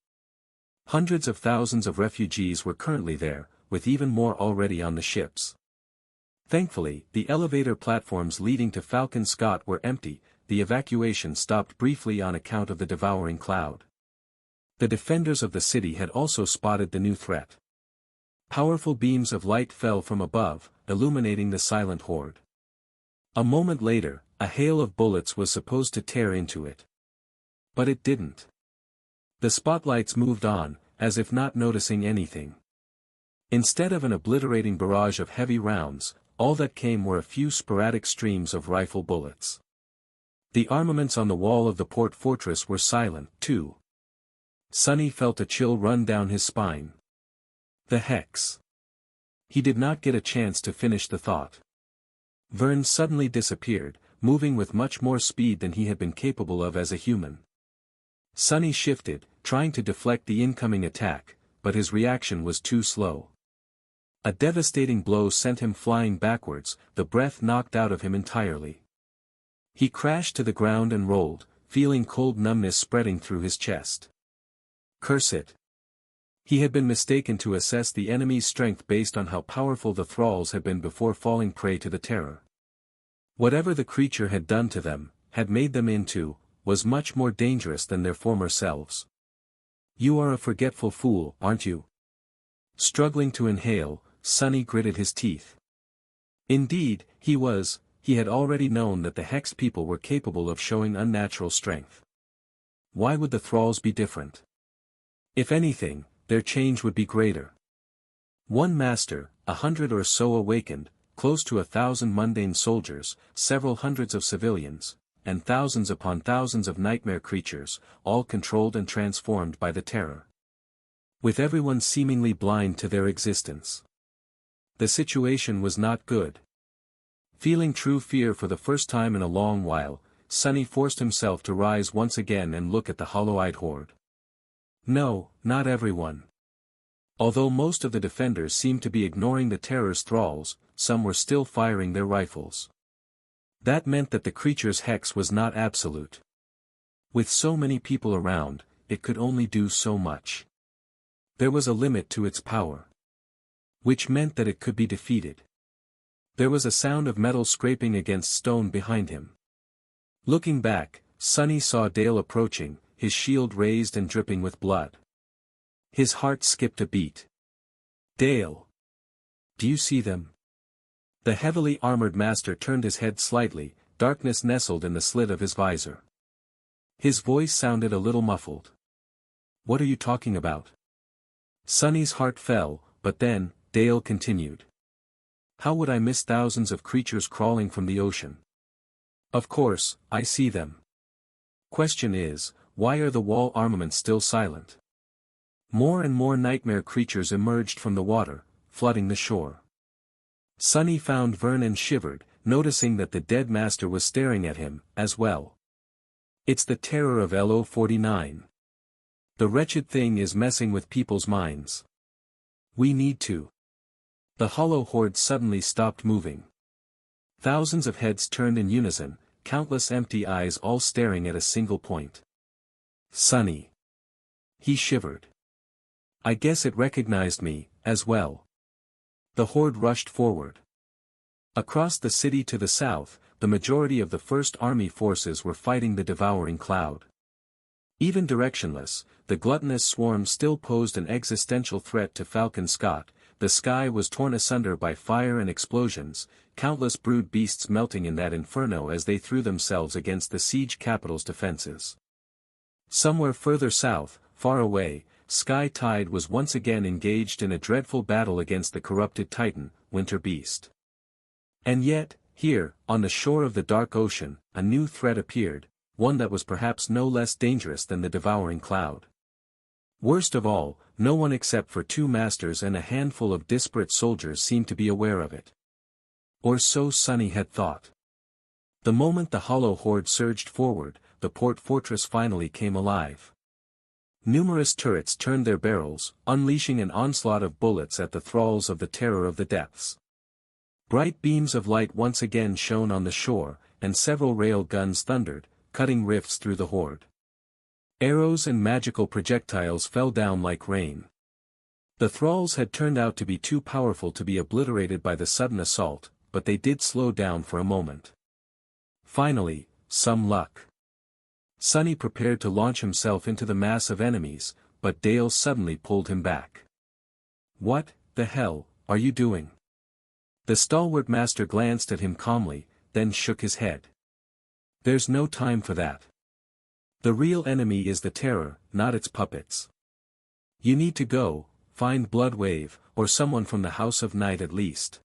Hundreds of thousands of refugees were currently there, with even more already on the ships. Thankfully, the elevator platforms leading to Falcon Scott were empty. The evacuation stopped briefly on account of the devouring cloud. The defenders of the city had also spotted the new threat. Powerful beams of light fell from above, illuminating the silent horde. A moment later, a hail of bullets was supposed to tear into it. But it didn't. The spotlights moved on, as if not noticing anything. Instead of an obliterating barrage of heavy rounds, all that came were a few sporadic streams of rifle bullets. The armaments on the wall of the port fortress were silent, too. Sunny felt a chill run down his spine. The hex. He did not get a chance to finish the thought. Vern suddenly disappeared, moving with much more speed than he had been capable of as a human. Sunny shifted, trying to deflect the incoming attack, but his reaction was too slow. A devastating blow sent him flying backwards, the breath knocked out of him entirely. He crashed to the ground and rolled, feeling cold numbness spreading through his chest. Curse it. He had been mistaken to assess the enemy's strength based on how powerful the thralls had been before falling prey to the terror. Whatever the creature had done to them, had made them into, was much more dangerous than their former selves. "You are a forgetful fool, aren't you?" Struggling to inhale, Sunny gritted his teeth. Indeed, he had already known that the Hexed people were capable of showing unnatural strength. Why would the thralls be different? If anything, their change would be greater. One master, 100 or so awakened, close to 1,000 mundane soldiers, several hundreds of civilians, and thousands upon thousands of nightmare creatures, all controlled and transformed by the terror. With everyone seemingly blind to their existence. The situation was not good. Feeling true fear for the first time in a long while, Sunny forced himself to rise once again and look at the hollow-eyed horde. No, not everyone. Although most of the defenders seemed to be ignoring the terror's thralls, some were still firing their rifles. That meant that the creature's hex was not absolute. With so many people around, it could only do so much. There was a limit to its power. Which meant that it could be defeated. There was a sound of metal scraping against stone behind him. Looking back, Sunny saw Dale approaching, his shield raised and dripping with blood. His heart skipped a beat. Dale! Do you see them? The heavily armored master turned his head slightly, darkness nestled in the slit of his visor. His voice sounded a little muffled. What are you talking about? Sunny's heart fell, but then, Dale continued. How would I miss thousands of creatures crawling from the ocean? Of course, I see them. Question is, why are the wall armaments still silent? More and more nightmare creatures emerged from the water, flooding the shore. Sunny found Vern and shivered, noticing that the dead master was staring at him, as well. It's the terror of LO-49. The wretched thing is messing with people's minds. We need to. The hollow horde suddenly stopped moving. Thousands of heads turned in unison, countless empty eyes all staring at a single point. Sunny. He shivered. I guess it recognized me, as well. The horde rushed forward. Across the city to the south, the majority of the First Army forces were fighting the devouring cloud. Even directionless, the gluttonous swarm still posed an existential threat to Falcon Scott. The sky was torn asunder by fire and explosions, countless brood beasts melting in that inferno as they threw themselves against the siege capital's defenses. Somewhere further south, far away, Sky Tide was once again engaged in a dreadful battle against the corrupted Titan, Winter Beast. And yet, here, on the shore of the dark ocean, a new threat appeared, one that was perhaps no less dangerous than the devouring cloud. Worst of all, no one except for two masters and a handful of disparate soldiers seemed to be aware of it. Or so Sunny had thought. The moment the hollow horde surged forward, the port fortress finally came alive. Numerous turrets turned their barrels, unleashing an onslaught of bullets at the thralls of the terror of the depths. Bright beams of light once again shone on the shore, and several rail guns thundered, cutting rifts through the horde. Arrows and magical projectiles fell down like rain. The thralls had turned out to be too powerful to be obliterated by the sudden assault, but they did slow down for a moment. Finally, some luck. Sunny prepared to launch himself into the mass of enemies, but Dale suddenly pulled him back. What the hell are you doing? The stalwart master glanced at him calmly, then shook his head. There's no time for that. The real enemy is the terror, not its puppets. You need to go, find Bloodwave, or someone from the House of Night at least.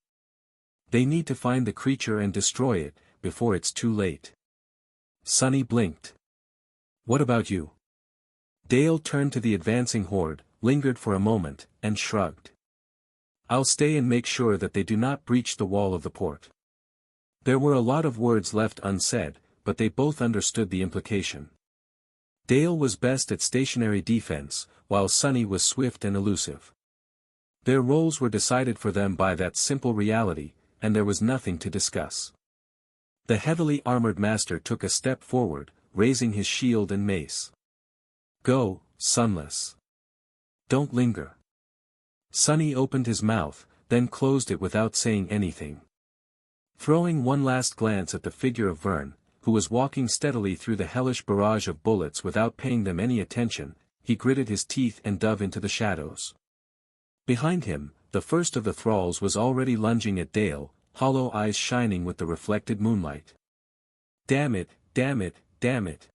They need to find the creature and destroy it, before it's too late. Sunny blinked. What about you? Dale turned to the advancing horde, lingered for a moment, and shrugged. I'll stay and make sure that they do not breach the wall of the port. There were a lot of words left unsaid, but they both understood the implication. Dale was best at stationary defense, while Sunny was swift and elusive. Their roles were decided for them by that simple reality, and there was nothing to discuss. The heavily armored master took a step forward, raising his shield and mace. Go, Sunless. Don't linger. Sunny opened his mouth, then closed it without saying anything. Throwing one last glance at the figure of Vern, who was walking steadily through the hellish barrage of bullets without paying them any attention, he gritted his teeth and dove into the shadows. Behind him, the first of the thralls was already lunging at Dale, hollow eyes shining with the reflected moonlight. Damn it, damn it, damn it.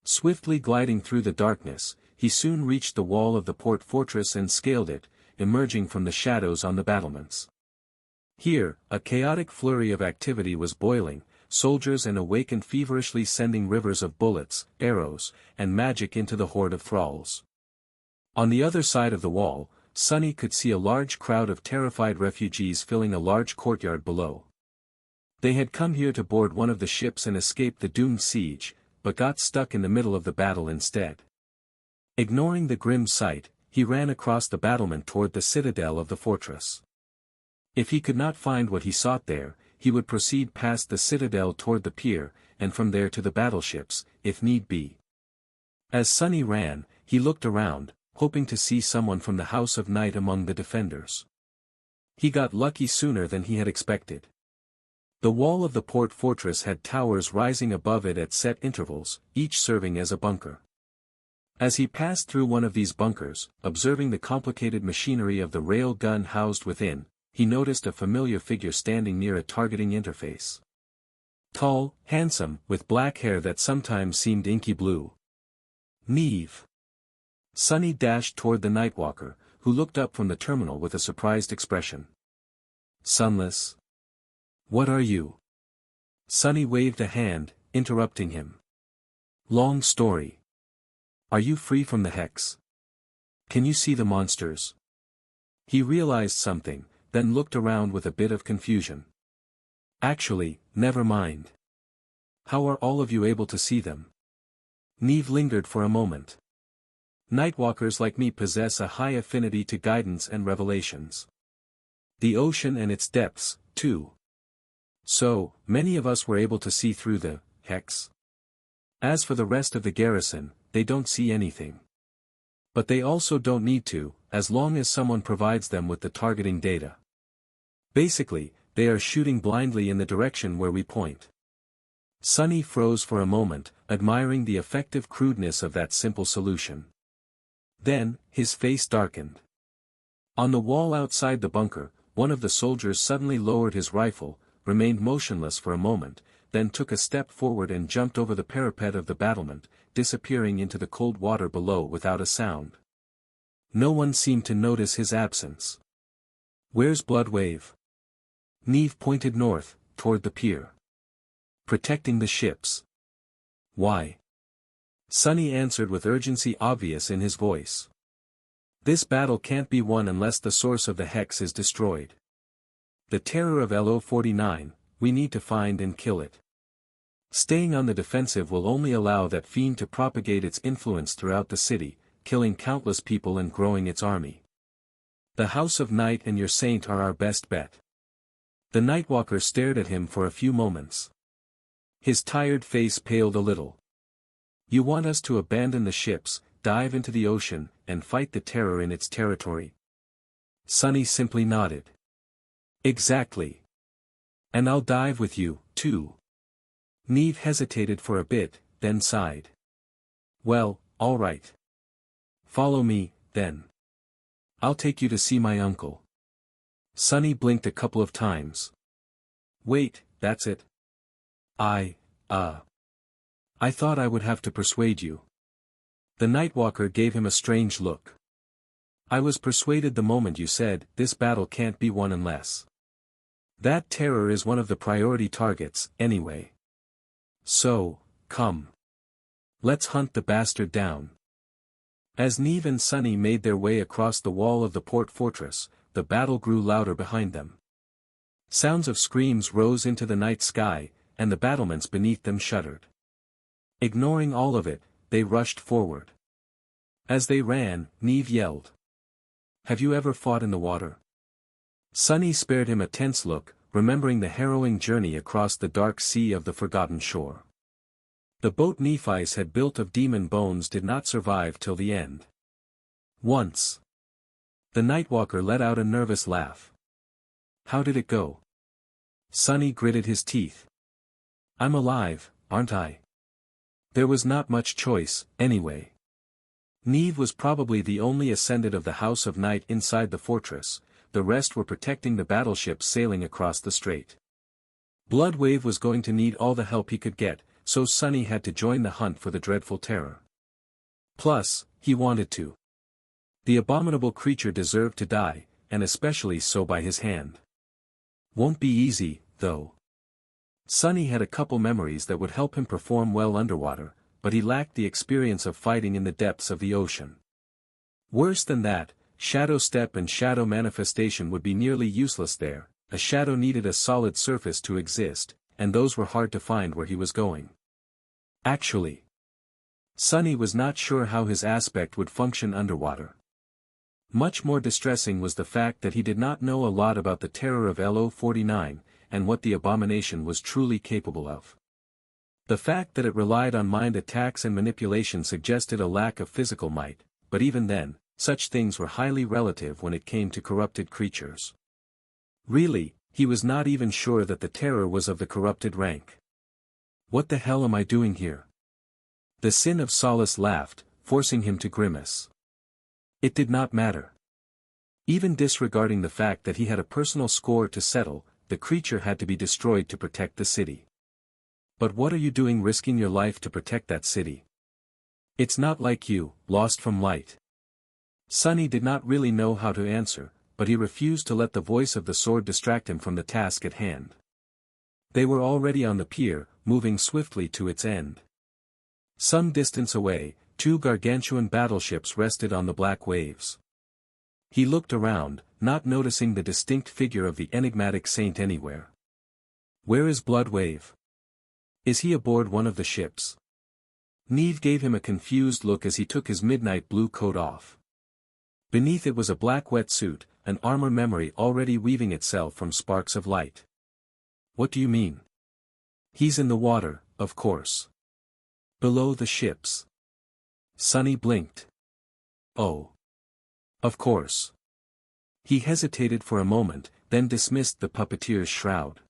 Swiftly gliding through the darkness, he soon reached the wall of the port fortress and scaled it, emerging from the shadows on the battlements. Here, a chaotic flurry of activity was boiling, soldiers and awakened feverishly sending rivers of bullets, arrows, and magic into the horde of thralls. On the other side of the wall, Sunny could see a large crowd of terrified refugees filling a large courtyard below. They had come here to board one of the ships and escape the doomed siege, but got stuck in the middle of the battle instead. Ignoring the grim sight, he ran across the battlement toward the citadel of the fortress. If he could not find what he sought there, he would proceed past the citadel toward the pier, and from there to the battleships, if need be. As Sunny ran, he looked around, hoping to see someone from the House of Night among the defenders. He got lucky sooner than he had expected. The wall of the port fortress had towers rising above it at set intervals, each serving as a bunker. As he passed through one of these bunkers, observing the complicated machinery of the rail gun housed within, he noticed a familiar figure standing near a targeting interface. Tall, handsome, with black hair that sometimes seemed inky blue. Neve. Sunny dashed toward the Nightwalker, who looked up from the terminal with a surprised expression. Sunless. What are you? Sunny waved a hand, interrupting him. Long story. Are you free from the hex? Can you see the monsters? He realized something, then looked around with a bit of confusion. Actually, never mind. How are all of you able to see them? Neve lingered for a moment. Nightwalkers like me possess a high affinity to guidance and revelations. The ocean and its depths, too. So, many of us were able to see through the hex. As for the rest of the garrison, they don't see anything. But they also don't need to, as long as someone provides them with the targeting data. Basically, they are shooting blindly in the direction where we point. Sunny froze for a moment, admiring the effective crudeness of that simple solution. Then, his face darkened. On the wall outside the bunker, one of the soldiers suddenly lowered his rifle, remained motionless for a moment, then took a step forward and jumped over the parapet of the battlement, disappearing into the cold water below without a sound. No one seemed to notice his absence. Where's Bloodwave? Neve pointed north, toward the pier. Protecting the ships. Why? Sunny answered with urgency obvious in his voice. This battle can't be won unless the source of the hex is destroyed. The terror of LO-49, we need to find and kill it. Staying on the defensive will only allow that fiend to propagate its influence throughout the city, killing countless people and growing its army. The House of Night and your saint are our best bet. The Nightwalker stared at him for a few moments. His tired face paled a little. You want us to abandon the ships, dive into the ocean, and fight the terror in its territory? Sunny simply nodded. Exactly. And I'll dive with you, too. Neve hesitated for a bit, then sighed. Well, all right. Follow me, then. I'll take you to see my uncle. Sunny blinked a couple of times. Wait, that's it? I thought I would have to persuade you. The Nightwalker gave him a strange look. I was persuaded the moment you said, this battle can't be won unless. That terror is one of the priority targets, anyway. So, come. Let's hunt the bastard down. As Neve and Sunny made their way across the wall of the port fortress, the battle grew louder behind them. Sounds of screams rose into the night sky, and the battlements beneath them shuddered. Ignoring all of it, they rushed forward. As they ran, Neve yelled. Have you ever fought in the water? Sunny spared him a tense look, remembering the harrowing journey across the dark sea of the Forgotten Shore. The boat Nephi's had built of demon bones did not survive till the end. Once. The Nightwalker let out a nervous laugh. How did it go? Sunny gritted his teeth. I'm alive, aren't I? There was not much choice, anyway. Neve was probably the only ascendant of the House of Night inside the fortress, the rest were protecting the battleships sailing across the strait. Bloodwave was going to need all the help he could get, so Sunny had to join the hunt for the dreadful terror. Plus, he wanted to. The abominable creature deserved to die, and especially so by his hand. Won't be easy, though. Sunny had a couple memories that would help him perform well underwater, but he lacked the experience of fighting in the depths of the ocean. Worse than that, shadow step and shadow manifestation would be nearly useless there. A shadow needed a solid surface to exist, and those were hard to find where he was going. Actually, Sunny was not sure how his aspect would function underwater. Much more distressing was the fact that he did not know a lot about the terror of LO-49, and what the abomination was truly capable of. The fact that it relied on mind attacks and manipulation suggested a lack of physical might, but even then, such things were highly relative when it came to corrupted creatures. Really, he was not even sure that the terror was of the corrupted rank. What the hell am I doing here? The sin of solace laughed, forcing him to grimace. It did not matter. Even disregarding the fact that he had a personal score to settle, the creature had to be destroyed to protect the city. But what are you doing risking your life to protect that city? It's not like you, lost from light. Sunny did not really know how to answer, but he refused to let the voice of the sword distract him from the task at hand. They were already on the pier, moving swiftly to its end. Some distance away, two gargantuan battleships rested on the black waves. He looked around, not noticing the distinct figure of the enigmatic saint anywhere. Where is Bloodwave? Is he aboard one of the ships? Neve gave him a confused look as he took his midnight blue coat off. Beneath it was a black wetsuit, an armor memory already weaving itself from sparks of light. What do you mean? He's in the water, of course. Below the ships. Sunny blinked. Oh. Of course. He hesitated for a moment, then dismissed the puppeteer's shroud.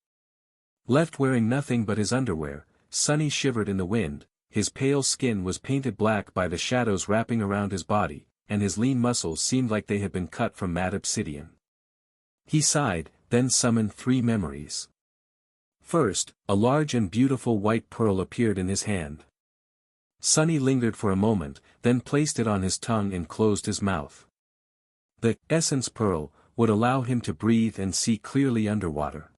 Left wearing nothing but his underwear, Sunny shivered in the wind, his pale skin was painted black by the shadows wrapping around his body, and his lean muscles seemed like they had been cut from matte obsidian. He sighed, then summoned three memories. First, a large and beautiful white pearl appeared in his hand. Sunny lingered for a moment, then placed it on his tongue and closed his mouth. The essence pearl would allow him to breathe and see clearly underwater.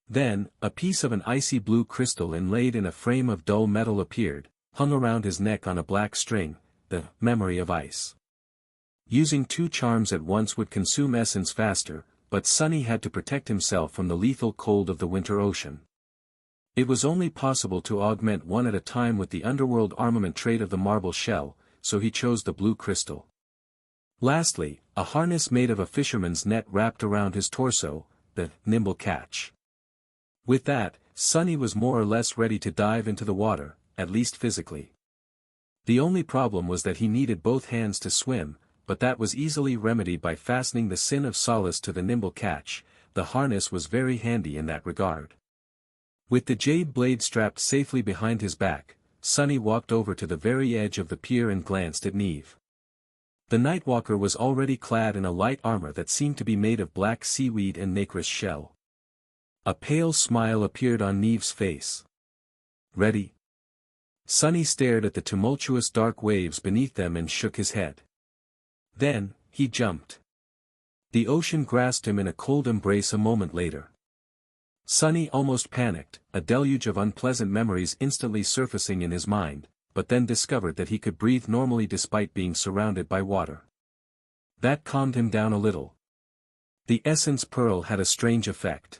Then, a piece of an icy blue crystal inlaid in a frame of dull metal appeared, hung around his neck on a black string, the memory of ice. Using two charms at once would consume essence faster, but Sunny had to protect himself from the lethal cold of the winter ocean. It was only possible to augment one at a time with the underworld armament trait of the marble shell, so he chose the blue crystal. Lastly, a harness made of a fisherman's net wrapped around his torso, the nimble catch. With that, Sunny was more or less ready to dive into the water, at least physically. The only problem was that he needed both hands to swim, but that was easily remedied by fastening the sin of solace to the nimble catch. The harness was very handy in that regard. With the jade blade strapped safely behind his back, Sunny walked over to the very edge of the pier and glanced at Neve. The Nightwalker was already clad in a light armor that seemed to be made of black seaweed and nacreous shell. A pale smile appeared on Neve's face. Ready? Sunny stared at the tumultuous dark waves beneath them and shook his head. Then, he jumped. The ocean grasped him in a cold embrace a moment later. Sunny almost panicked, a deluge of unpleasant memories instantly surfacing in his mind, but then discovered that he could breathe normally despite being surrounded by water. That calmed him down a little. The essence pearl had a strange effect.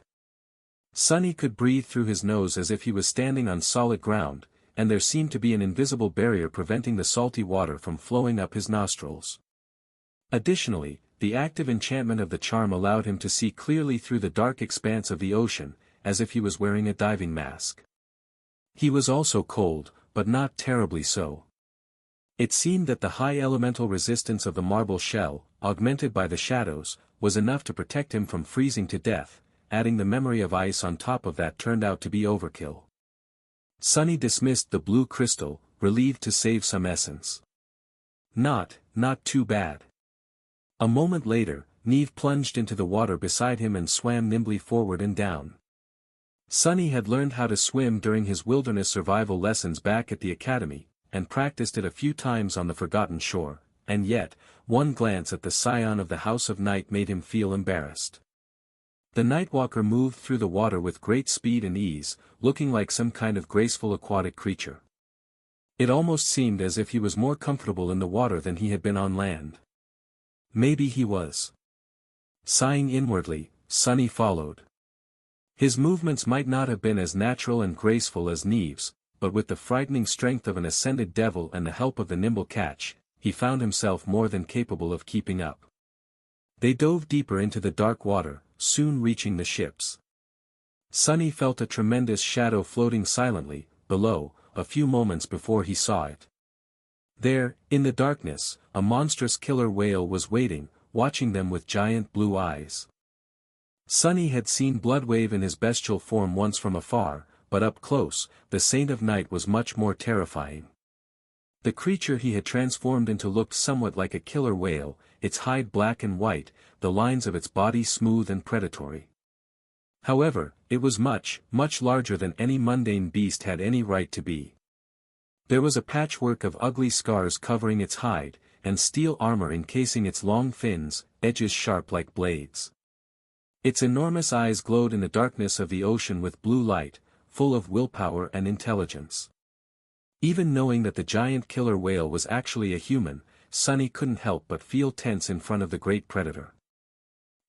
Sunny could breathe through his nose as if he was standing on solid ground, and there seemed to be an invisible barrier preventing the salty water from flowing up his nostrils. Additionally, the active enchantment of the charm allowed him to see clearly through the dark expanse of the ocean, as if he was wearing a diving mask. He was also cold, but not terribly so. It seemed that the high elemental resistance of the marble shell, augmented by the shadows, was enough to protect him from freezing to death. Adding the memory of ice on top of that turned out to be overkill. Sunny dismissed the blue crystal, relieved to save some essence. Not too bad. A moment later, Neve plunged into the water beside him and swam nimbly forward and down. Sunny had learned how to swim during his wilderness survival lessons back at the academy, and practiced it a few times on the forgotten shore, and yet, one glance at the scion of the House of Night made him feel embarrassed. The Nightwalker moved through the water with great speed and ease, looking like some kind of graceful aquatic creature. It almost seemed as if he was more comfortable in the water than he had been on land. Maybe he was. Sighing inwardly, Sunny followed. His movements might not have been as natural and graceful as Neve's, but with the frightening strength of an ascended devil and the help of the nimble catch, he found himself more than capable of keeping up. They dove deeper into the dark water, soon reaching the ships. Sunny felt a tremendous shadow floating silently below, a few moments before he saw it. There, in the darkness, a monstrous killer whale was waiting, watching them with giant blue eyes. Sunny had seen Bloodwave in his bestial form once from afar, but up close, the Saint of Night was much more terrifying. The creature he had transformed into looked somewhat like a killer whale, its hide black and white, the lines of its body smooth and predatory. However, it was much, much larger than any mundane beast had any right to be. There was a patchwork of ugly scars covering its hide, and steel armor encasing its long fins, edges sharp like blades. Its enormous eyes glowed in the darkness of the ocean with blue light, full of willpower and intelligence. Even knowing that the giant killer whale was actually a human, Sunny couldn't help but feel tense in front of the great predator.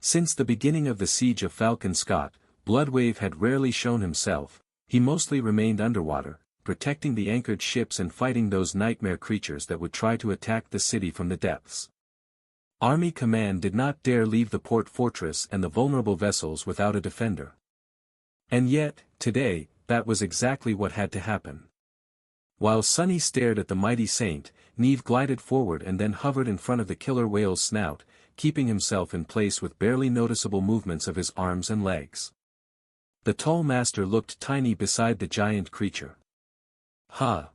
Since the beginning of the siege of Falcon Scott, Bloodwave had rarely shown himself. He mostly remained underwater, protecting the anchored ships and fighting those nightmare creatures that would try to attack the city from the depths. Army Command did not dare leave the port fortress and the vulnerable vessels without a defender. And yet, today, that was exactly what had to happen. While Sunny stared at the mighty saint, Neve glided forward and then hovered in front of the killer whale's snout, keeping himself in place with barely noticeable movements of his arms and legs. The tall master looked tiny beside the giant creature. Ha!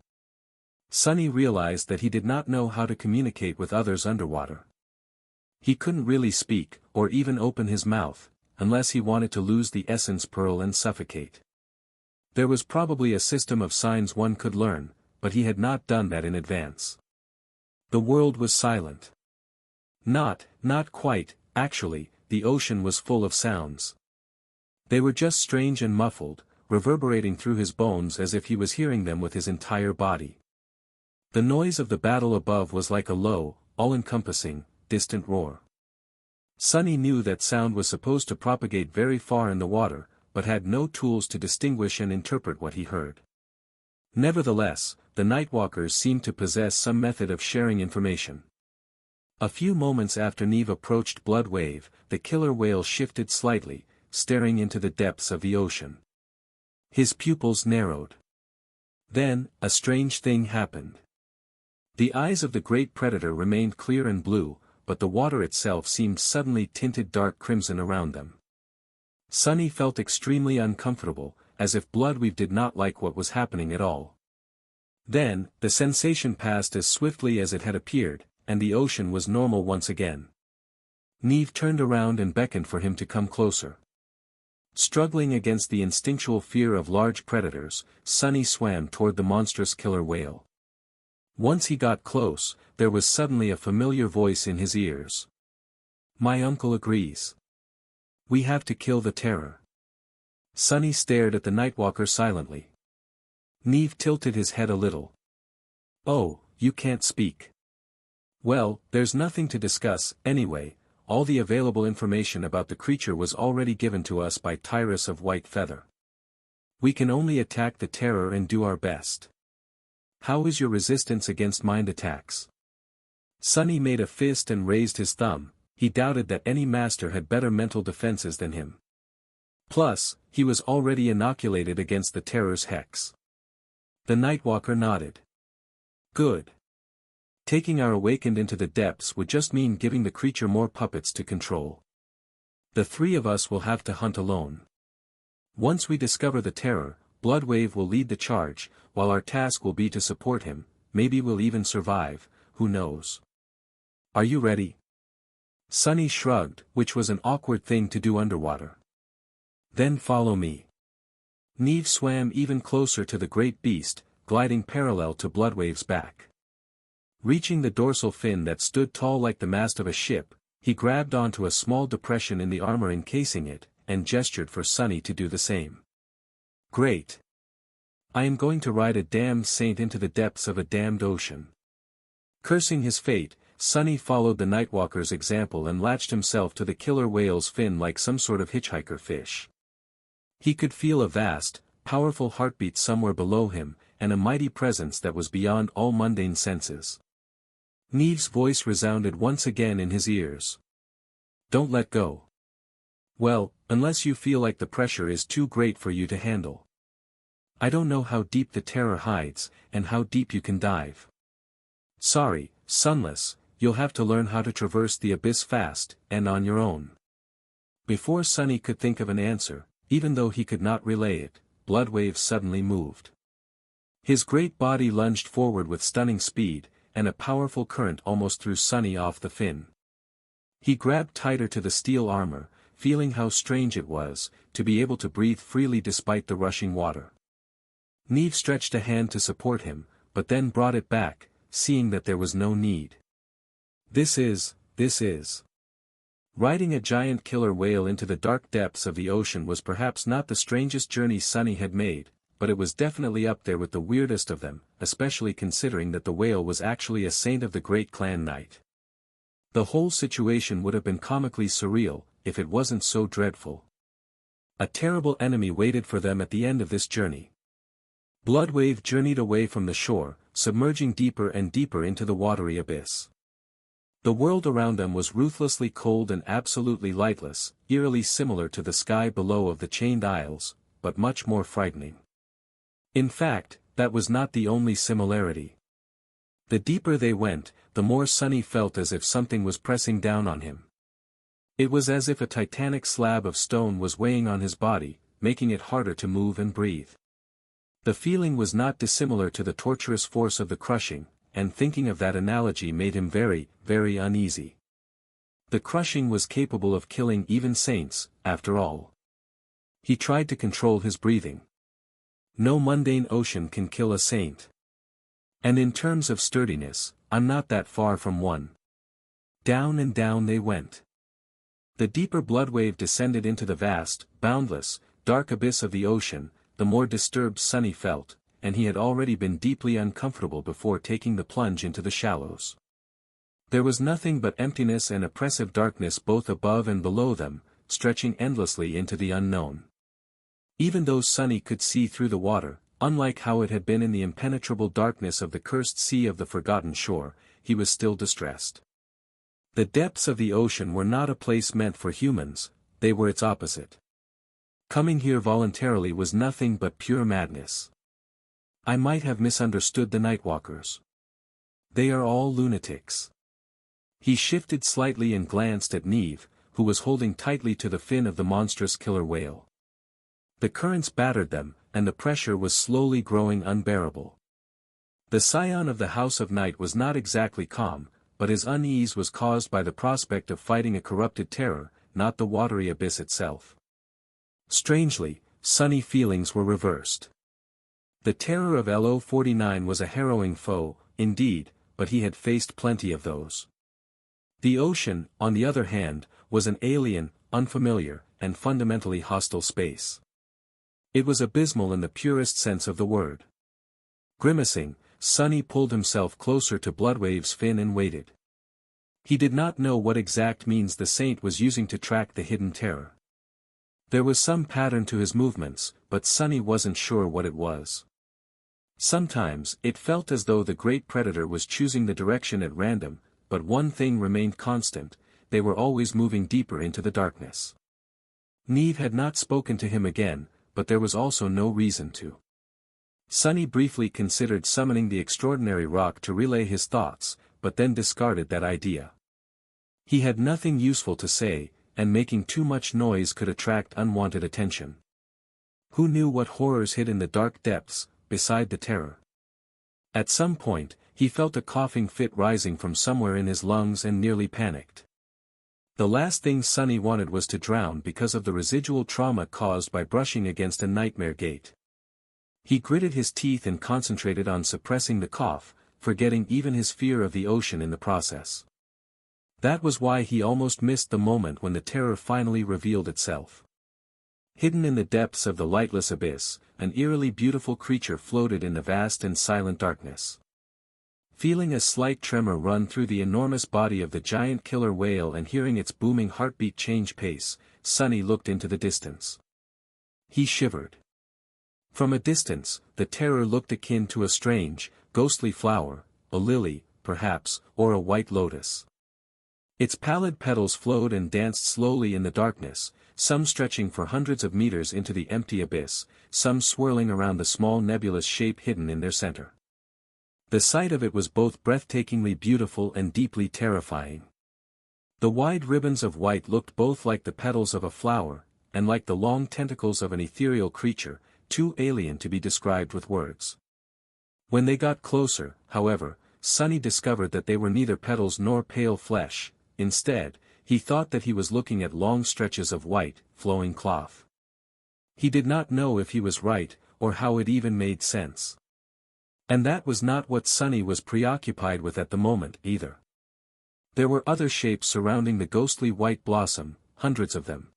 Sunny realized that he did not know how to communicate with others underwater. He couldn't really speak, or even open his mouth, unless he wanted to lose the essence pearl and suffocate. There was probably a system of signs one could learn, but he had not done that in advance. The world was silent. Not quite, actually, the ocean was full of sounds. They were just strange and muffled, reverberating through his bones as if he was hearing them with his entire body. The noise of the battle above was like a low, all-encompassing, distant roar. Sunny knew that sound was supposed to propagate very far in the water, but had no tools to distinguish and interpret what he heard. Nevertheless, the Nightwalkers seemed to possess some method of sharing information. A few moments after Neve approached Bloodwave, the killer whale shifted slightly, staring into the depths of the ocean. His pupils narrowed. Then, a strange thing happened. The eyes of the great predator remained clear and blue, but the water itself seemed suddenly tinted dark crimson around them. Sunny felt extremely uncomfortable, as if Bloodwave did not like what was happening at all. Then, the sensation passed as swiftly as it had appeared, and the ocean was normal once again. Neve turned around and beckoned for him to come closer. Struggling against the instinctual fear of large predators, Sunny swam toward the monstrous killer whale. Once he got close, there was suddenly a familiar voice in his ears. "My uncle agrees. We have to kill the terror." Sunny stared at the Nightwalker silently. Neve tilted his head a little. "Oh, you can't speak. Well, there's nothing to discuss, anyway. All the available information about the creature was already given to us by Tyrus of White Feather. We can only attack the terror and do our best. How is your resistance against mind attacks?" Sunny made a fist and raised his thumb. He doubted that any master had better mental defenses than him. Plus, he was already inoculated against the terror's hex. The Nightwalker nodded. "Good. Taking our awakened into the depths would just mean giving the creature more puppets to control. The three of us will have to hunt alone. Once we discover the terror, Bloodwave will lead the charge, while our task will be to support him. Maybe we'll even survive, who knows. Are you ready?" Sunny shrugged, which was an awkward thing to do underwater. "Then follow me." Neve swam even closer to the great beast, gliding parallel to Bloodwave's back. Reaching the dorsal fin that stood tall like the mast of a ship, he grabbed onto a small depression in the armor encasing it, and gestured for Sunny to do the same. Great! I am going to ride a damned saint into the depths of a damned ocean. Cursing his fate, Sunny followed the Nightwalker's example and latched himself to the killer whale's fin like some sort of hitchhiker fish. He could feel a vast, powerful heartbeat somewhere below him, and a mighty presence that was beyond all mundane senses. Neve's voice resounded once again in his ears. Don't let go. Well, unless you feel like the pressure is too great for you to handle. I don't know how deep the terror hides, and how deep you can dive. Sorry, Sunless, you'll have to learn how to traverse the abyss fast, and on your own. Before Sunny could think of an answer, even though he could not relay it, Bloodwave suddenly moved. His great body lunged forward with stunning speed, and a powerful current almost threw Sunny off the fin. He grabbed tighter to the steel armor, feeling how strange it was, to be able to breathe freely despite the rushing water. Neve stretched a hand to support him, but then brought it back, seeing that there was no need. This is. Riding a giant killer whale into the dark depths of the ocean was perhaps not the strangest journey Sunny had made, but it was definitely up there with the weirdest of them, especially considering that the whale was actually a saint of the great clan knight. The whole situation would have been comically surreal, if it wasn't so dreadful. A terrible enemy waited for them at the end of this journey. Bloodwave journeyed away from the shore, submerging deeper and deeper into the watery abyss. The world around them was ruthlessly cold and absolutely lightless, eerily similar to the sky below of the Chained Isles, but much more frightening. In fact, that was not the only similarity. The deeper they went, the more Sunny felt as if something was pressing down on him. It was as if a titanic slab of stone was weighing on his body, making it harder to move and breathe. The feeling was not dissimilar to the torturous force of the crushing, and thinking of that analogy made him very, very uneasy. The crushing was capable of killing even saints, after all. He tried to control his breathing. No mundane ocean can kill a saint. And in terms of sturdiness, I'm not that far from one. Down and down they went. The deeper Bloodwave descended into the vast, boundless, dark abyss of the ocean, the more disturbed Sunny felt, and he had already been deeply uncomfortable before taking the plunge into the shallows. There was nothing but emptiness and oppressive darkness both above and below them, stretching endlessly into the unknown. Even though Sunny could see through the water, unlike how it had been in the impenetrable darkness of the cursed sea of the forgotten shore, he was still distressed. The depths of the ocean were not a place meant for humans, they were its opposite. Coming here voluntarily was nothing but pure madness. I might have misunderstood the Nightwalkers. They are all lunatics. He shifted slightly and glanced at Neve, who was holding tightly to the fin of the monstrous killer whale. The currents battered them, and the pressure was slowly growing unbearable. The scion of the House of Night was not exactly calm, but his unease was caused by the prospect of fighting a corrupted terror, not the watery abyss itself. Strangely, Sunny feelings were reversed. The terror of LO-49 was a harrowing foe, indeed, but he had faced plenty of those. The ocean, on the other hand, was an alien, unfamiliar, and fundamentally hostile space. It was abysmal in the purest sense of the word. Grimacing, Sunny pulled himself closer to Bloodwave's fin and waited. He did not know what exact means the saint was using to track the hidden terror. There was some pattern to his movements, but Sunny wasn't sure what it was. Sometimes, it felt as though the great predator was choosing the direction at random, but one thing remained constant: they were always moving deeper into the darkness. Neve had not spoken to him again, but there was also no reason to. Sunny briefly considered summoning the extraordinary rock to relay his thoughts, but then discarded that idea. He had nothing useful to say, and making too much noise could attract unwanted attention. Who knew what horrors hid in the dark depths, beside the terror? At some point, he felt a coughing fit rising from somewhere in his lungs and nearly panicked. The last thing Sunny wanted was to drown because of the residual trauma caused by brushing against a nightmare gate. He gritted his teeth and concentrated on suppressing the cough, forgetting even his fear of the ocean in the process. That was why he almost missed the moment when the terror finally revealed itself. Hidden in the depths of the lightless abyss, an eerily beautiful creature floated in the vast and silent darkness. Feeling a slight tremor run through the enormous body of the giant killer whale and hearing its booming heartbeat change pace, Sonny looked into the distance. He shivered. From a distance, the terror looked akin to a strange, ghostly flower, a lily, perhaps, or a white lotus. Its pallid petals flowed and danced slowly in the darkness, some stretching for hundreds of meters into the empty abyss, some swirling around the small nebulous shape hidden in their center. The sight of it was both breathtakingly beautiful and deeply terrifying. The wide ribbons of white looked both like the petals of a flower, and like the long tentacles of an ethereal creature, too alien to be described with words. When they got closer, however, Sonny discovered that they were neither petals nor pale flesh. Instead, he thought that he was looking at long stretches of white, flowing cloth. He did not know if he was right, or how it even made sense. And that was not what Sonny was preoccupied with at the moment, either. There were other shapes surrounding the ghostly white blossom, hundreds of them.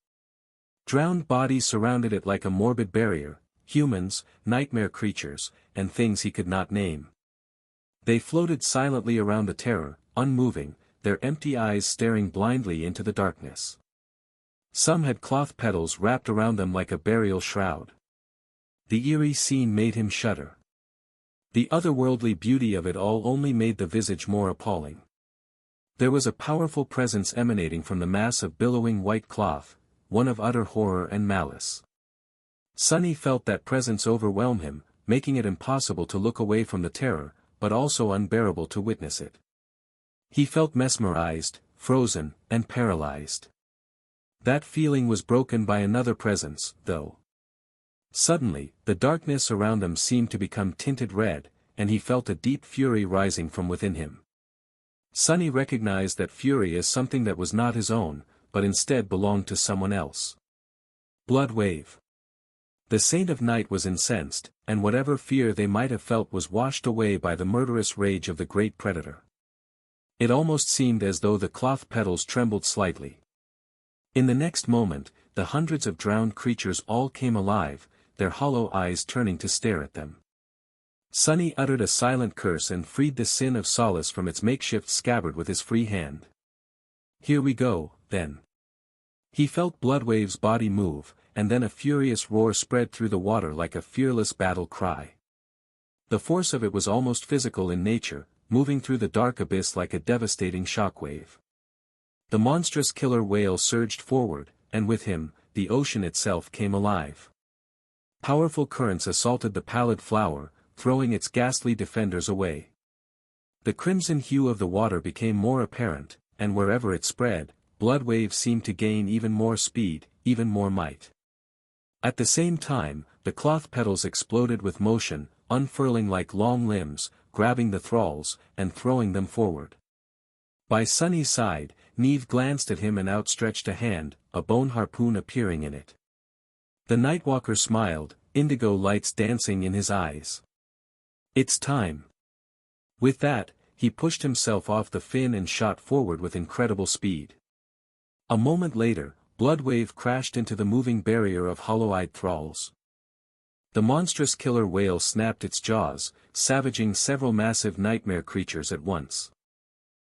Drowned bodies surrounded it like a morbid barrier, humans, nightmare creatures, and things he could not name. They floated silently around the terror, unmoving, their empty eyes staring blindly into the darkness. Some had cloth petals wrapped around them like a burial shroud. The eerie scene made him shudder. The otherworldly beauty of it all only made the visage more appalling. There was a powerful presence emanating from the mass of billowing white cloth, one of utter horror and malice. Sonny felt that presence overwhelm him, making it impossible to look away from the terror, but also unbearable to witness it. He felt mesmerized, frozen, and paralyzed. That feeling was broken by another presence, though. Suddenly, the darkness around them seemed to become tinted red, and he felt a deep fury rising from within him. Sonny recognized that fury as something that was not his own, but instead belonged to someone else. Blood Wave. The Saint of Night was incensed, and whatever fear they might have felt was washed away by the murderous rage of the great predator. It almost seemed as though the cloth petals trembled slightly. In the next moment, the hundreds of drowned creatures all came alive, their hollow eyes turning to stare at them. Sonny uttered a silent curse and freed the sin of solace from its makeshift scabbard with his free hand. Here we go, then. He felt Bloodwave's body move, and then a furious roar spread through the water like a fearless battle cry. The force of it was almost physical in nature, moving through the dark abyss like a devastating shockwave. The monstrous killer whale surged forward, and with him, the ocean itself came alive. Powerful currents assaulted the pallid flower, throwing its ghastly defenders away. The crimson hue of the water became more apparent, and wherever it spread, Bloodwave seemed to gain even more speed, even more might. At the same time, the cloth petals exploded with motion, unfurling like long limbs, grabbing the thralls, and throwing them forward. By Sonny's side, Neve glanced at him and outstretched a hand, a bone harpoon appearing in it. The Nightwalker smiled, indigo lights dancing in his eyes. It's time. With that, he pushed himself off the fin and shot forward with incredible speed. A moment later, Bloodwave crashed into the moving barrier of hollow-eyed thralls. The monstrous killer whale snapped its jaws, savaging several massive nightmare creatures at once.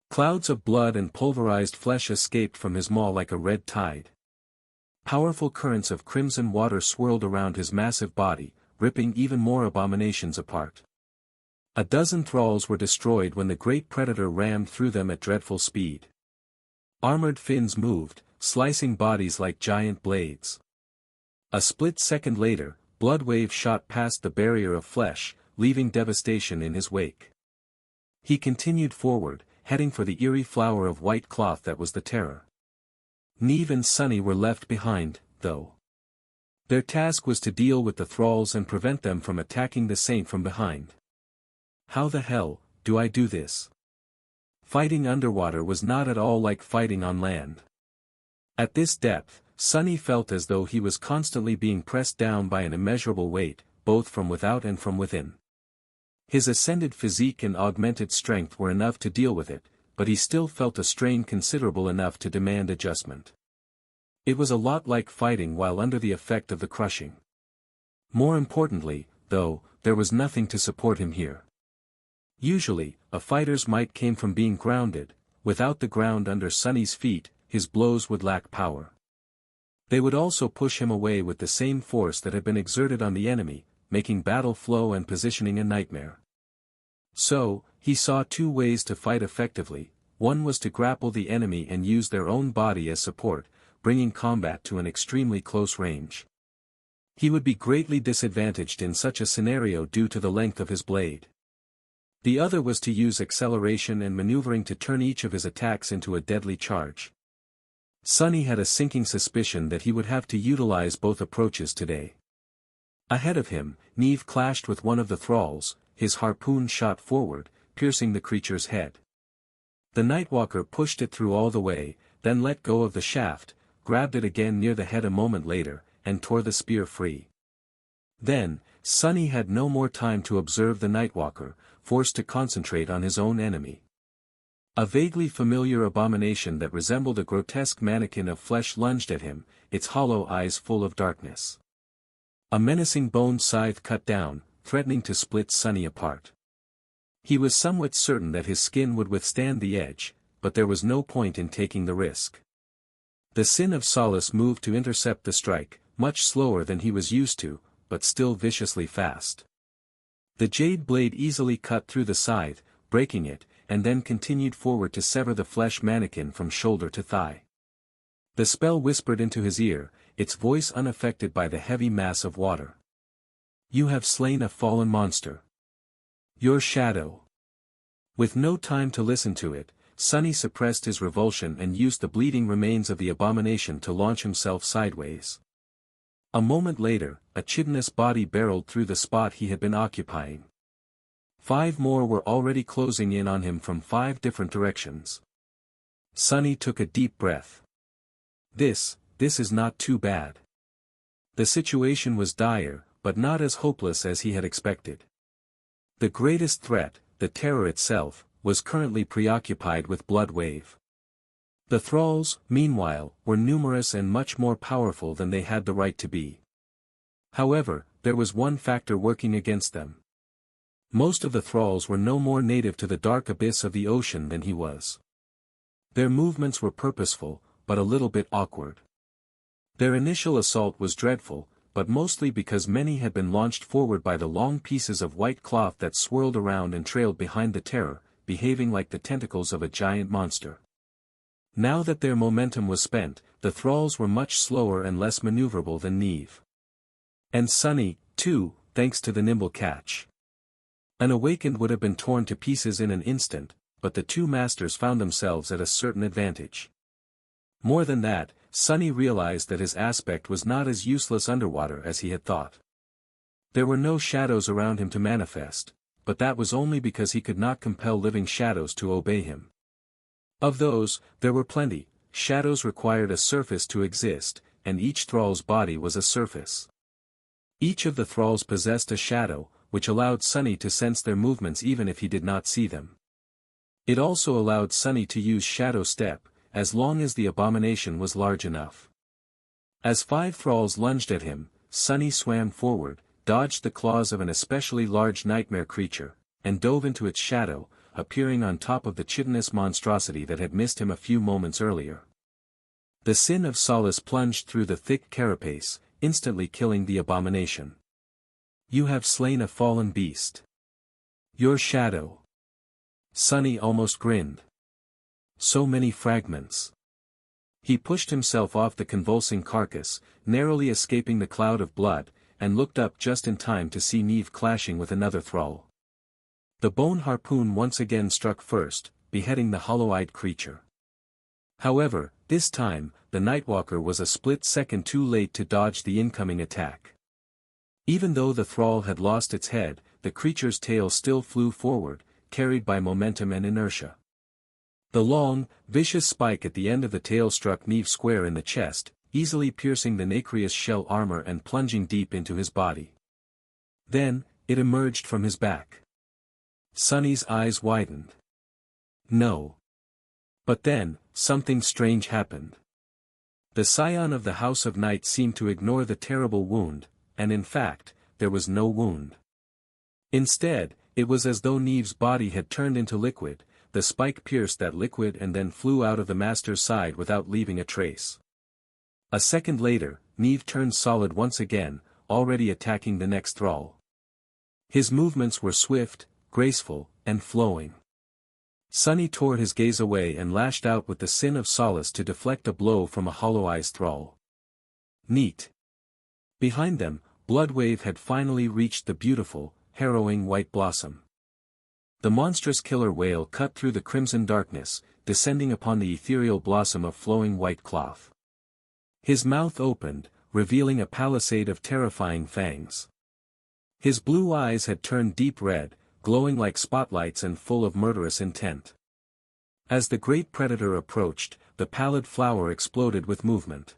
Clouds of blood and pulverized flesh escaped from his maw like a red tide. Powerful currents of crimson water swirled around his massive body, ripping even more abominations apart. A dozen thralls were destroyed when the great predator rammed through them at dreadful speed. Armored fins moved, slicing bodies like giant blades. A split second later, Bloodwave shot past the barrier of flesh, leaving devastation in his wake. He continued forward, heading for the eerie flower of white cloth that was the terror. Neve and Sonny were left behind, though. Their task was to deal with the thralls and prevent them from attacking the saint from behind. How the hell do I do this? Fighting underwater was not at all like fighting on land. At this depth, Sonny felt as though he was constantly being pressed down by an immeasurable weight, both from without and from within. His ascended physique and augmented strength were enough to deal with it, but he still felt a strain considerable enough to demand adjustment. It was a lot like fighting while under the effect of the crushing. More importantly, though, there was nothing to support him here. Usually, a fighter's might came from being grounded. Without the ground under Sunny's feet, his blows would lack power. They would also push him away with the same force that had been exerted on the enemy, making battle flow and positioning a nightmare. So, he saw two ways to fight effectively. One was to grapple the enemy and use their own body as support, bringing combat to an extremely close range. He would be greatly disadvantaged in such a scenario due to the length of his blade. The other was to use acceleration and maneuvering to turn each of his attacks into a deadly charge. Sunny had a sinking suspicion that he would have to utilize both approaches today. Ahead of him, Neve clashed with one of the thralls, his harpoon shot forward, piercing the creature's head. The Nightwalker pushed it through all the way, then let go of the shaft, grabbed it again near the head a moment later, and tore the spear free. Then, Sunny had no more time to observe the Nightwalker, forced to concentrate on his own enemy. A vaguely familiar abomination that resembled a grotesque mannequin of flesh lunged at him, its hollow eyes full of darkness. A menacing bone scythe cut down, threatening to split Sunny apart. He was somewhat certain that his skin would withstand the edge, but there was no point in taking the risk. The Sin of Solace moved to intercept the strike, much slower than he was used to, but still viciously fast. The jade blade easily cut through the scythe, breaking it, and then continued forward to sever the flesh mannequin from shoulder to thigh. The spell whispered into his ear, its voice unaffected by the heavy mass of water. "You have slain a fallen monster. Your shadow." With no time to listen to it, Sunny suppressed his revulsion and used the bleeding remains of the abomination to launch himself sideways. A moment later, a chitinous body barreled through the spot he had been occupying. 5 more were already closing in on him from 5 different directions. Sunny took a deep breath. This is not too bad. The situation was dire, but not as hopeless as he had expected. The greatest threat, the terror itself, was currently preoccupied with Bloodwave. The thralls, meanwhile, were numerous and much more powerful than they had the right to be. However, there was one factor working against them. Most of the thralls were no more native to the dark abyss of the ocean than he was. Their movements were purposeful, but a little bit awkward. Their initial assault was dreadful, but mostly because many had been launched forward by the long pieces of white cloth that swirled around and trailed behind the terror, behaving like the tentacles of a giant monster. Now that their momentum was spent, the thralls were much slower and less maneuverable than Neve. And Sunny, too, thanks to the nimble catch. An awakened would have been torn to pieces in an instant, but the two masters found themselves at a certain advantage. More than that, Sunny realized that his aspect was not as useless underwater as he had thought. There were no shadows around him to manifest, but that was only because he could not compel living shadows to obey him. Of those, there were plenty. Shadows required a surface to exist, and each thrall's body was a surface. Each of the thralls possessed a shadow, which allowed Sunny to sense their movements even if he did not see them. It also allowed Sunny to use Shadow Step, as long as the abomination was large enough. As 5 thralls lunged at him, Sunny swam forward, dodged the claws of an especially large nightmare creature, and dove into its shadow, appearing on top of the chitinous monstrosity that had missed him a few moments earlier. The Sin of Solace plunged through the thick carapace, instantly killing the abomination. "You have slain a fallen beast. Your shadow." Sunny almost grinned. So many fragments. He pushed himself off the convulsing carcass, narrowly escaping the cloud of blood, and looked up just in time to see Neve clashing with another thrall. The bone harpoon once again struck first, beheading the hollow-eyed creature. However, this time, the Nightwalker was a split second too late to dodge the incoming attack. Even though the thrall had lost its head, the creature's tail still flew forward, carried by momentum and inertia. The long, vicious spike at the end of the tail struck Neve square in the chest, easily piercing the nacreous shell armor and plunging deep into his body. Then, it emerged from his back. Sunny's eyes widened. No. But then, something strange happened. The scion of the House of Night seemed to ignore the terrible wound, and in fact, there was no wound. Instead, it was as though Neve's body had turned into liquid, the spike pierced that liquid and then flew out of the master's side without leaving a trace. A second later, Neve turned solid once again, already attacking the next thrall. His movements were swift, graceful, and flowing. Sunny tore his gaze away and lashed out with the sin of solace to deflect a blow from a hollow-eyed thrall. Neat. Behind them, Bloodwave had finally reached the beautiful, harrowing white blossom. The monstrous killer whale cut through the crimson darkness, descending upon the ethereal blossom of flowing white cloth. His mouth opened, revealing a palisade of terrifying fangs. His blue eyes had turned deep red, glowing like spotlights and full of murderous intent. As the great predator approached, the pallid flower exploded with movement.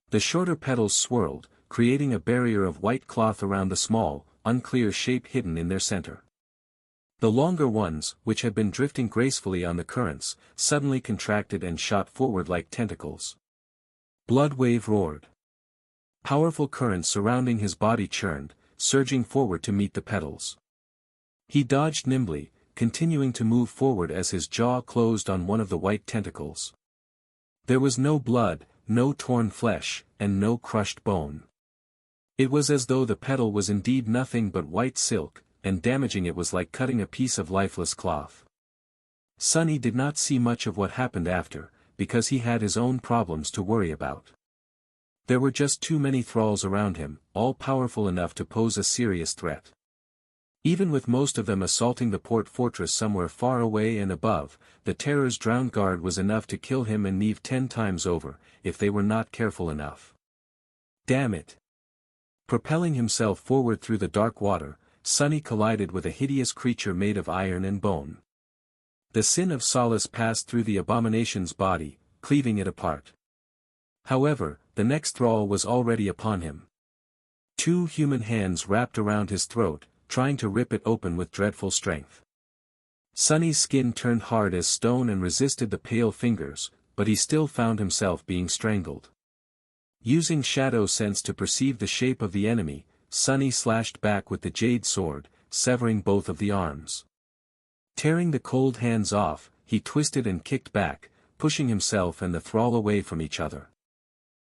The shorter petals swirled, creating a barrier of white cloth around the small, unclear shape hidden in their center. The longer ones, which had been drifting gracefully on the currents, suddenly contracted and shot forward like tentacles. Bloodwave roared. Powerful currents surrounding his body churned, surging forward to meet the petals. He dodged nimbly, continuing to move forward as his jaw closed on one of the white tentacles. There was no blood, no torn flesh, and no crushed bone. It was as though the petal was indeed nothing but white silk, and damaging it was like cutting a piece of lifeless cloth. Sunny did not see much of what happened after, because he had his own problems to worry about. There were just too many thralls around him, all powerful enough to pose a serious threat. Even with most of them assaulting the port fortress somewhere far away and above, the Terror's drowned guard was enough to kill him and Neve 10 times over, if they were not careful enough. Damn it! Propelling himself forward through the dark water, Sunny collided with a hideous creature made of iron and bone. The sin of solace passed through the abomination's body, cleaving it apart. However, the next thrall was already upon him. 2 human hands wrapped around his throat, trying to rip it open with dreadful strength. Sunny's skin turned hard as stone and resisted the pale fingers, but he still found himself being strangled. Using shadow sense to perceive the shape of the enemy, Sunny slashed back with the jade sword, severing both of the arms. Tearing the cold hands off, he twisted and kicked back, pushing himself and the thrall away from each other.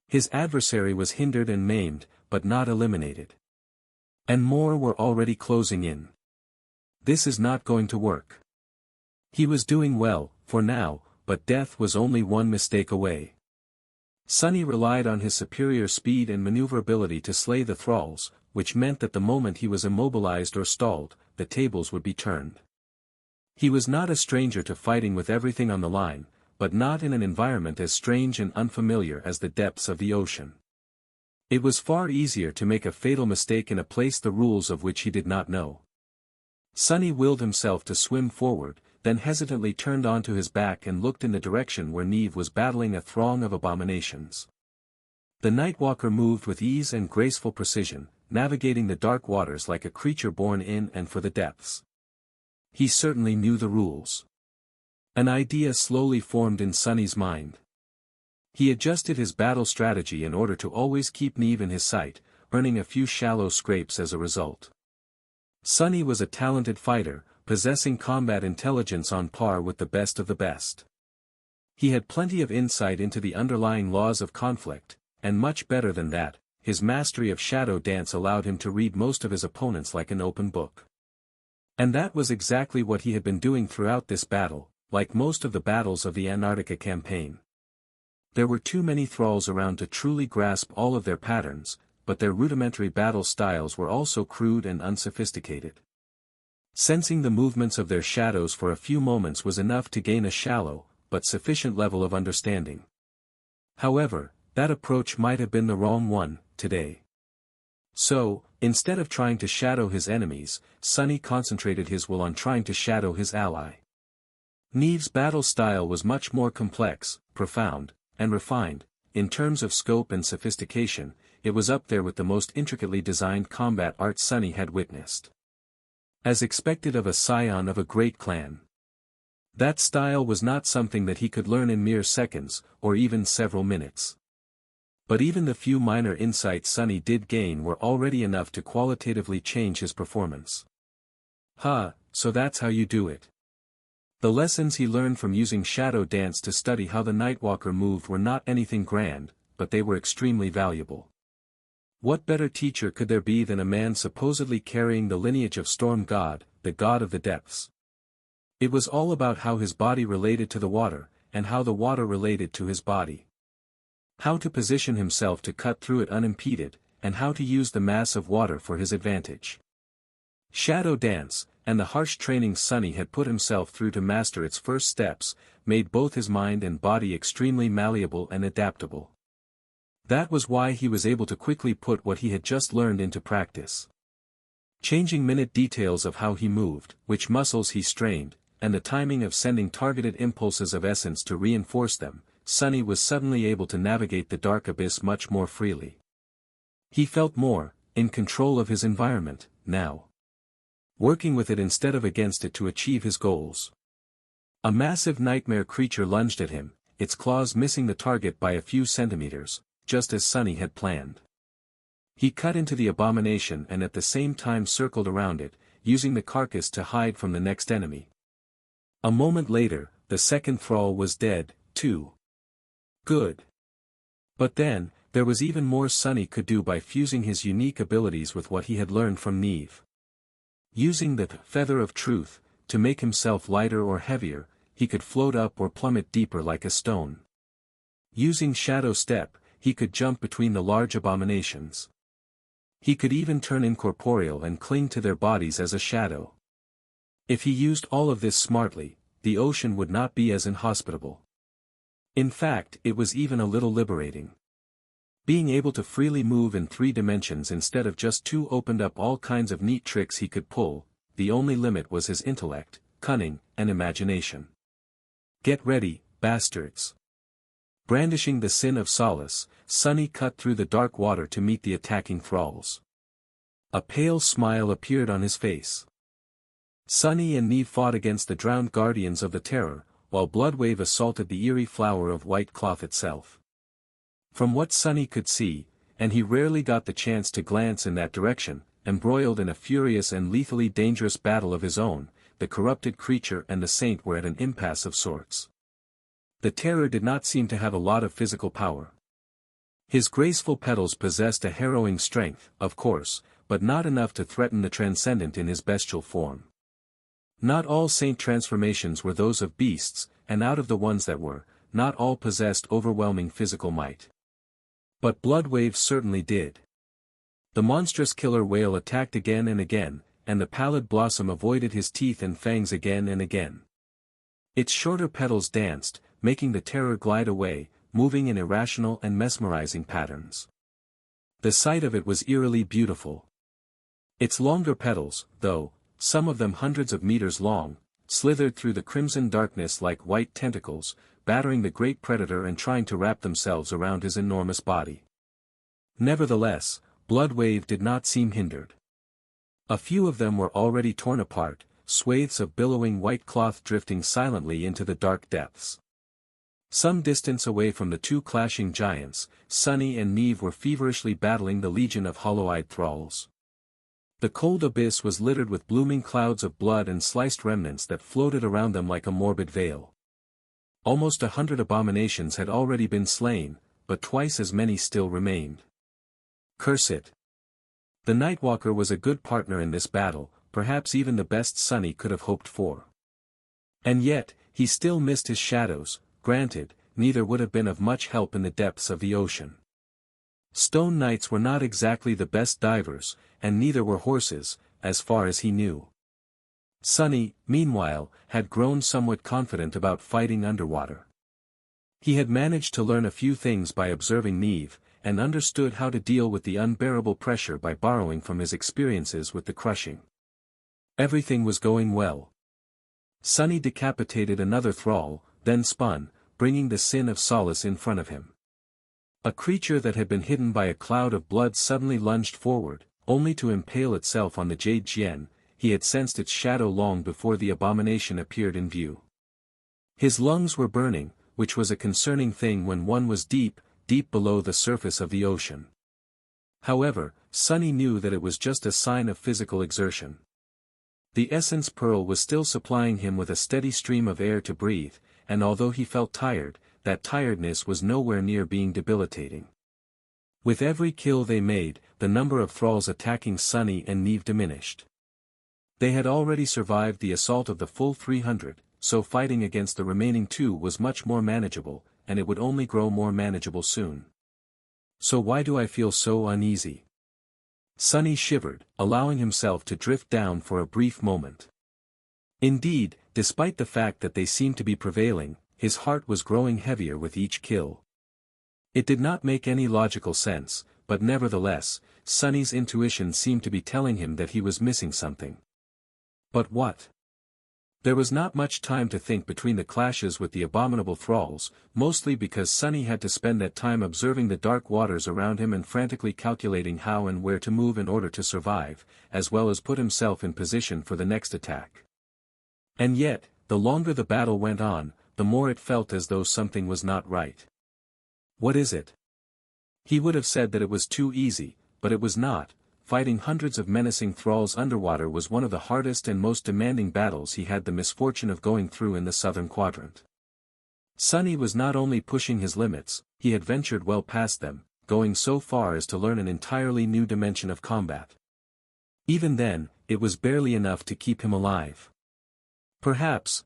His adversary was hindered and maimed, but not eliminated. And more were already closing in. This is not going to work. He was doing well, for now, but death was only one mistake away. Sunny relied on his superior speed and maneuverability to slay the thralls, which meant that the moment he was immobilized or stalled, the tables would be turned. He was not a stranger to fighting with everything on the line, but not in an environment as strange and unfamiliar as the depths of the ocean. It was far easier to make a fatal mistake in a place the rules of which he did not know. Sunny willed himself to swim forward, then hesitantly turned onto his back and looked in the direction where Neve was battling a throng of abominations. The Nightwalker moved with ease and graceful precision, navigating the dark waters like a creature born in and for the depths. He certainly knew the rules. An idea slowly formed in Sunny's mind. He adjusted his battle strategy in order to always keep Neve in his sight, earning a few shallow scrapes as a result. Sunny was a talented fighter, possessing combat intelligence on par with the best of the best. He had plenty of insight into the underlying laws of conflict, and much better than that, his mastery of shadow dance allowed him to read most of his opponents like an open book. And that was exactly what he had been doing throughout this battle, like most of the battles of the Antarctica campaign. There were too many thralls around to truly grasp all of their patterns, but their rudimentary battle styles were also crude and unsophisticated. Sensing the movements of their shadows for a few moments was enough to gain a shallow, but sufficient level of understanding. However, that approach might have been the wrong one, today. So, instead of trying to shadow his enemies, Sunny concentrated his will on trying to shadow his ally. Neve's battle style was much more complex, profound, and refined. In terms of scope and sophistication, it was up there with the most intricately designed combat art Sunny had witnessed. As expected of a scion of a great clan. That style was not something that he could learn in mere seconds, or even several minutes. But even the few minor insights Sunny did gain were already enough to qualitatively change his performance. So that's how you do it. The lessons he learned from using shadow dance to study how the Nightwalker moved were not anything grand, but they were extremely valuable. What better teacher could there be than a man supposedly carrying the lineage of Storm God, the god of the depths? It was all about how his body related to the water, and how the water related to his body. How to position himself to cut through it unimpeded, and how to use the mass of water for his advantage. Shadow dance, and the harsh training Sunny had put himself through to master its first steps, made both his mind and body extremely malleable and adaptable. That was why he was able to quickly put what he had just learned into practice. Changing minute details of how he moved, which muscles he strained, and the timing of sending targeted impulses of essence to reinforce them, Sunny was suddenly able to navigate the dark abyss much more freely. He felt more in control of his environment, now. Working with it instead of against it to achieve his goals. A massive nightmare creature lunged at him, its claws missing the target by a few centimeters, just as Sunny had planned. He cut into the abomination and at the same time circled around it, using the carcass to hide from the next enemy. A moment later, the second thrall was dead, too. Good. But then, there was even more Sunny could do by fusing his unique abilities with what he had learned from Neve. Using the feather of truth, to make himself lighter or heavier, he could float up or plummet deeper like a stone. Using shadow step, he could jump between the large abominations. He could even turn incorporeal and cling to their bodies as a shadow. If he used all of this smartly, the ocean would not be as inhospitable. In fact, it was even a little liberating. Being able to freely move in 3 dimensions instead of just 2 opened up all kinds of neat tricks he could pull. The only limit was his intellect, cunning, and imagination. Get ready, bastards. Brandishing the sin of solace, Sunny cut through the dark water to meet the attacking thralls. A pale smile appeared on his face. Sunny and Neve fought against the drowned guardians of the terror, while Bloodwave assaulted the eerie flower of white cloth itself. From what Sunny could see, and he rarely got the chance to glance in that direction, embroiled in a furious and lethally dangerous battle of his own, the corrupted creature and the saint were at an impasse of sorts. The terror did not seem to have a lot of physical power. His graceful petals possessed a harrowing strength, of course, but not enough to threaten the transcendent in his bestial form. Not all saint transformations were those of beasts, and out of the ones that were, not all possessed overwhelming physical might. But Bloodwave certainly did. The monstrous killer whale attacked again and again, and the pallid blossom avoided his teeth and fangs again and again. Its shorter petals danced, making the terror glide away, moving in irrational and mesmerizing patterns. The sight of it was eerily beautiful. Its longer petals, though, some of them hundreds of meters long, slithered through the crimson darkness like white tentacles, battering the great predator and trying to wrap themselves around his enormous body. Nevertheless, Bloodwave did not seem hindered. A few of them were already torn apart, swathes of billowing white cloth drifting silently into the dark depths. Some distance away from the 2 clashing giants, Sunny and Neve were feverishly battling the legion of hollow-eyed thralls. The cold abyss was littered with blooming clouds of blood and sliced remnants that floated around them like a morbid veil. Almost 100 abominations had already been slain, but twice as many still remained. Curse it. The Nightwalker was a good partner in this battle, perhaps even the best Sunny could have hoped for. And yet, he still missed his shadows. Granted, neither would have been of much help in the depths of the ocean. Stone knights were not exactly the best divers, and neither were horses, as far as he knew. Sunny, meanwhile, had grown somewhat confident about fighting underwater. He had managed to learn a few things by observing Neve, and understood how to deal with the unbearable pressure by borrowing from his experiences with the crushing. Everything was going well. Sunny decapitated another thrall, then spun, bringing the sin of solace in front of him. A creature that had been hidden by a cloud of blood suddenly lunged forward, only to impale itself on the jade Jian. He had sensed its shadow long before the abomination appeared in view. His lungs were burning, which was a concerning thing when one was deep, deep below the surface of the ocean. However, Sunny knew that it was just a sign of physical exertion. The essence pearl was still supplying him with a steady stream of air to breathe, and although he felt tired, that tiredness was nowhere near being debilitating. With every kill they made, the number of thralls attacking Sunny and Neve diminished. They had already survived the assault of the full 300, so fighting against the remaining 2 was much more manageable, and it would only grow more manageable soon. So why do I feel so uneasy? Sunny shivered, allowing himself to drift down for a brief moment. Indeed, despite the fact that they seemed to be prevailing, his heart was growing heavier with each kill. It did not make any logical sense, but nevertheless, Sunny's intuition seemed to be telling him that he was missing something. But what? There was not much time to think between the clashes with the abominable thralls, mostly because Sunny had to spend that time observing the dark waters around him and frantically calculating how and where to move in order to survive, as well as put himself in position for the next attack. And yet, the longer the battle went on, the more it felt as though something was not right. What is it? He would have said that it was too easy, but it was not. Fighting hundreds of menacing thralls underwater was one of the hardest and most demanding battles he had the misfortune of going through in the southern quadrant. Sunny was not only pushing his limits, he had ventured well past them, going so far as to learn an entirely new dimension of combat. Even then, it was barely enough to keep him alive. Perhaps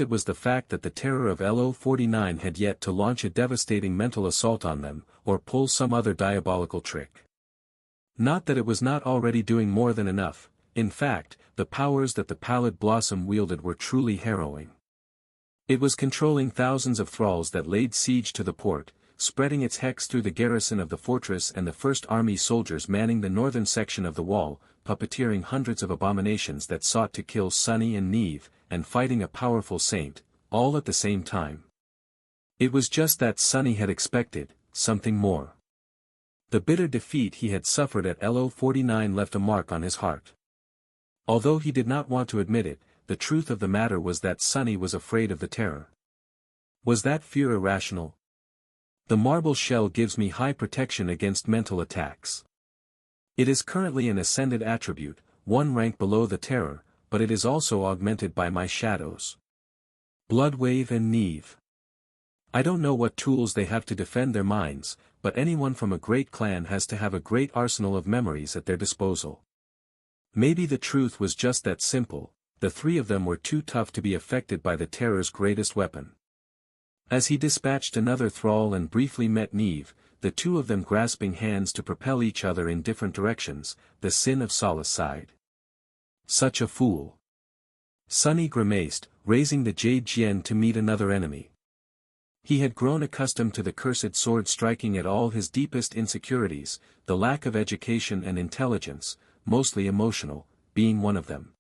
it was the fact that the terror of LO-49 had yet to launch a devastating mental assault on them, or pull some other diabolical trick. Not that it was not already doing more than enough. In fact, the powers that the pallid blossom wielded were truly harrowing. It was controlling thousands of thralls that laid siege to the port, spreading its hex through the garrison of the fortress and the First Army soldiers manning the northern section of the wall, puppeteering hundreds of abominations that sought to kill Sunny and Neve, and fighting a powerful saint, all at the same time. It was just that Sunny had expected, something more. The bitter defeat he had suffered at LO-49 left a mark on his heart. Although he did not want to admit it, the truth of the matter was that Sunny was afraid of the terror. Was that fear irrational? The marble shell gives me high protection against mental attacks. It is currently an ascended attribute, one rank below the terror, but it is also augmented by my shadows. Bloodwave and Neve. I don't know what tools they have to defend their minds, but anyone from a great clan has to have a great arsenal of memories at their disposal. Maybe the truth was just that simple, the 3 of them were too tough to be affected by the terror's greatest weapon. As he dispatched another thrall and briefly met Neve, the 2 of them grasping hands to propel each other in different directions, the sin of Solace sighed. Such a fool. Sunny grimaced, raising the jade Jian to meet another enemy. He had grown accustomed to the cursed sword striking at all his deepest insecurities, the lack of education and intelligence, mostly emotional, being one of them.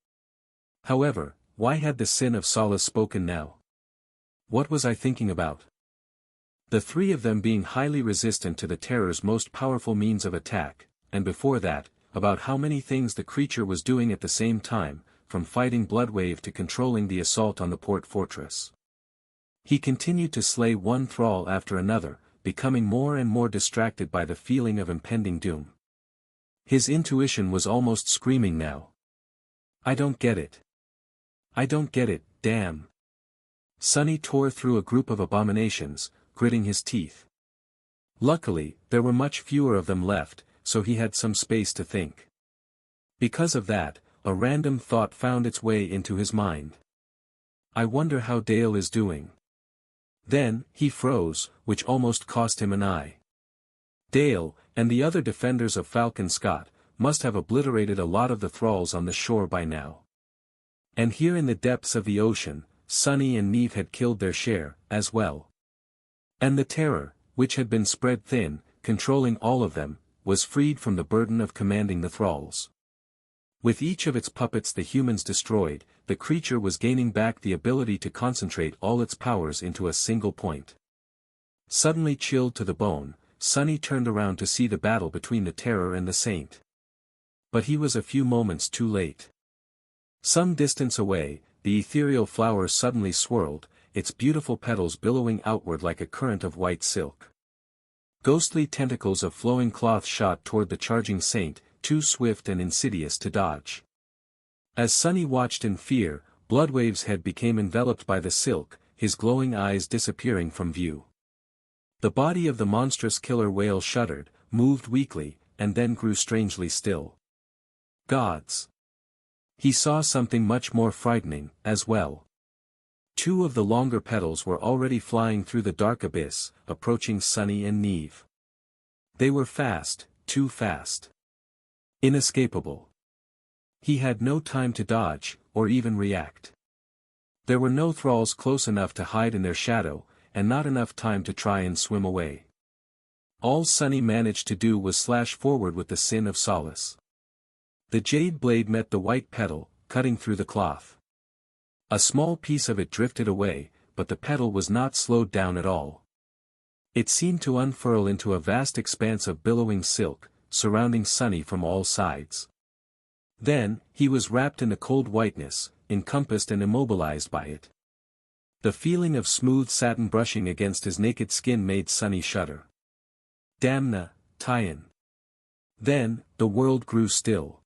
However, why had the sin of Solace spoken now? What was I thinking about? The 3 of them being highly resistant to the terror's most powerful means of attack, and before that, about how many things the creature was doing at the same time, from fighting Bloodwave to controlling the assault on the port fortress. He continued to slay one thrall after another, becoming more and more distracted by the feeling of impending doom. His intuition was almost screaming now. I don't get it. I don't get it, damn. Sunny tore through a group of abominations, gritting his teeth. Luckily, there were much fewer of them left, so he had some space to think. Because of that, a random thought found its way into his mind. I wonder how Dale is doing. Then, he froze, which almost cost him an eye. Dale, and the other defenders of Falcon Scott, must have obliterated a lot of the thralls on the shore by now. And here in the depths of the ocean, Sunny and Neve had killed their share, as well. And the terror, which had been spread thin, controlling all of them, was freed from the burden of commanding the thralls. With each of its puppets the humans destroyed, the creature was gaining back the ability to concentrate all its powers into a single point. Suddenly chilled to the bone, Sunny turned around to see the battle between the terror and the saint. But he was a few moments too late. Some distance away, the ethereal flower suddenly swirled, its beautiful petals billowing outward like a current of white silk. Ghostly tentacles of flowing cloth shot toward the charging saint, too swift and insidious to dodge. As Sunny watched in fear, Bloodwave's head became enveloped by the silk, his glowing eyes disappearing from view. The body of the monstrous killer whale shuddered, moved weakly, and then grew strangely still. Gods! He saw something much more frightening, as well. Two of the longer petals were already flying through the dark abyss, approaching Sunny and Neve. They were fast, too fast. Inescapable. He had no time to dodge, or even react. There were no thralls close enough to hide in their shadow, and not enough time to try and swim away. All Sunny managed to do was slash forward with the sin of solace. The jade blade met the white petal, cutting through the cloth. A small piece of it drifted away, but the petal was not slowed down at all. It seemed to unfurl into a vast expanse of billowing silk, surrounding Sunny from all sides. Then, he was wrapped in the cold whiteness, encompassed and immobilized by it. The feeling of smooth satin brushing against his naked skin made Sunny shudder. Damna, Tyan. Then, the world grew still.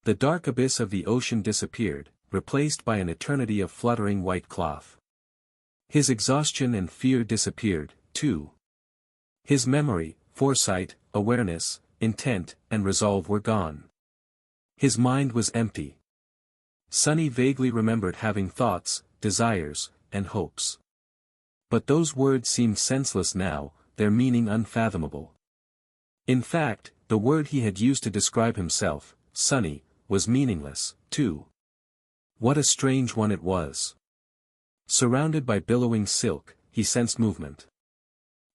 The dark abyss of the ocean disappeared, replaced by an eternity of fluttering white cloth. His exhaustion and fear disappeared, too. His memory, foresight, awareness, intent, and resolve were gone. His mind was empty. Sunny vaguely remembered having thoughts, desires, and hopes. But those words seemed senseless now, their meaning unfathomable. In fact, the word he had used to describe himself, Sunny, was meaningless, too. What a strange one it was. Surrounded by billowing silk, he sensed movement.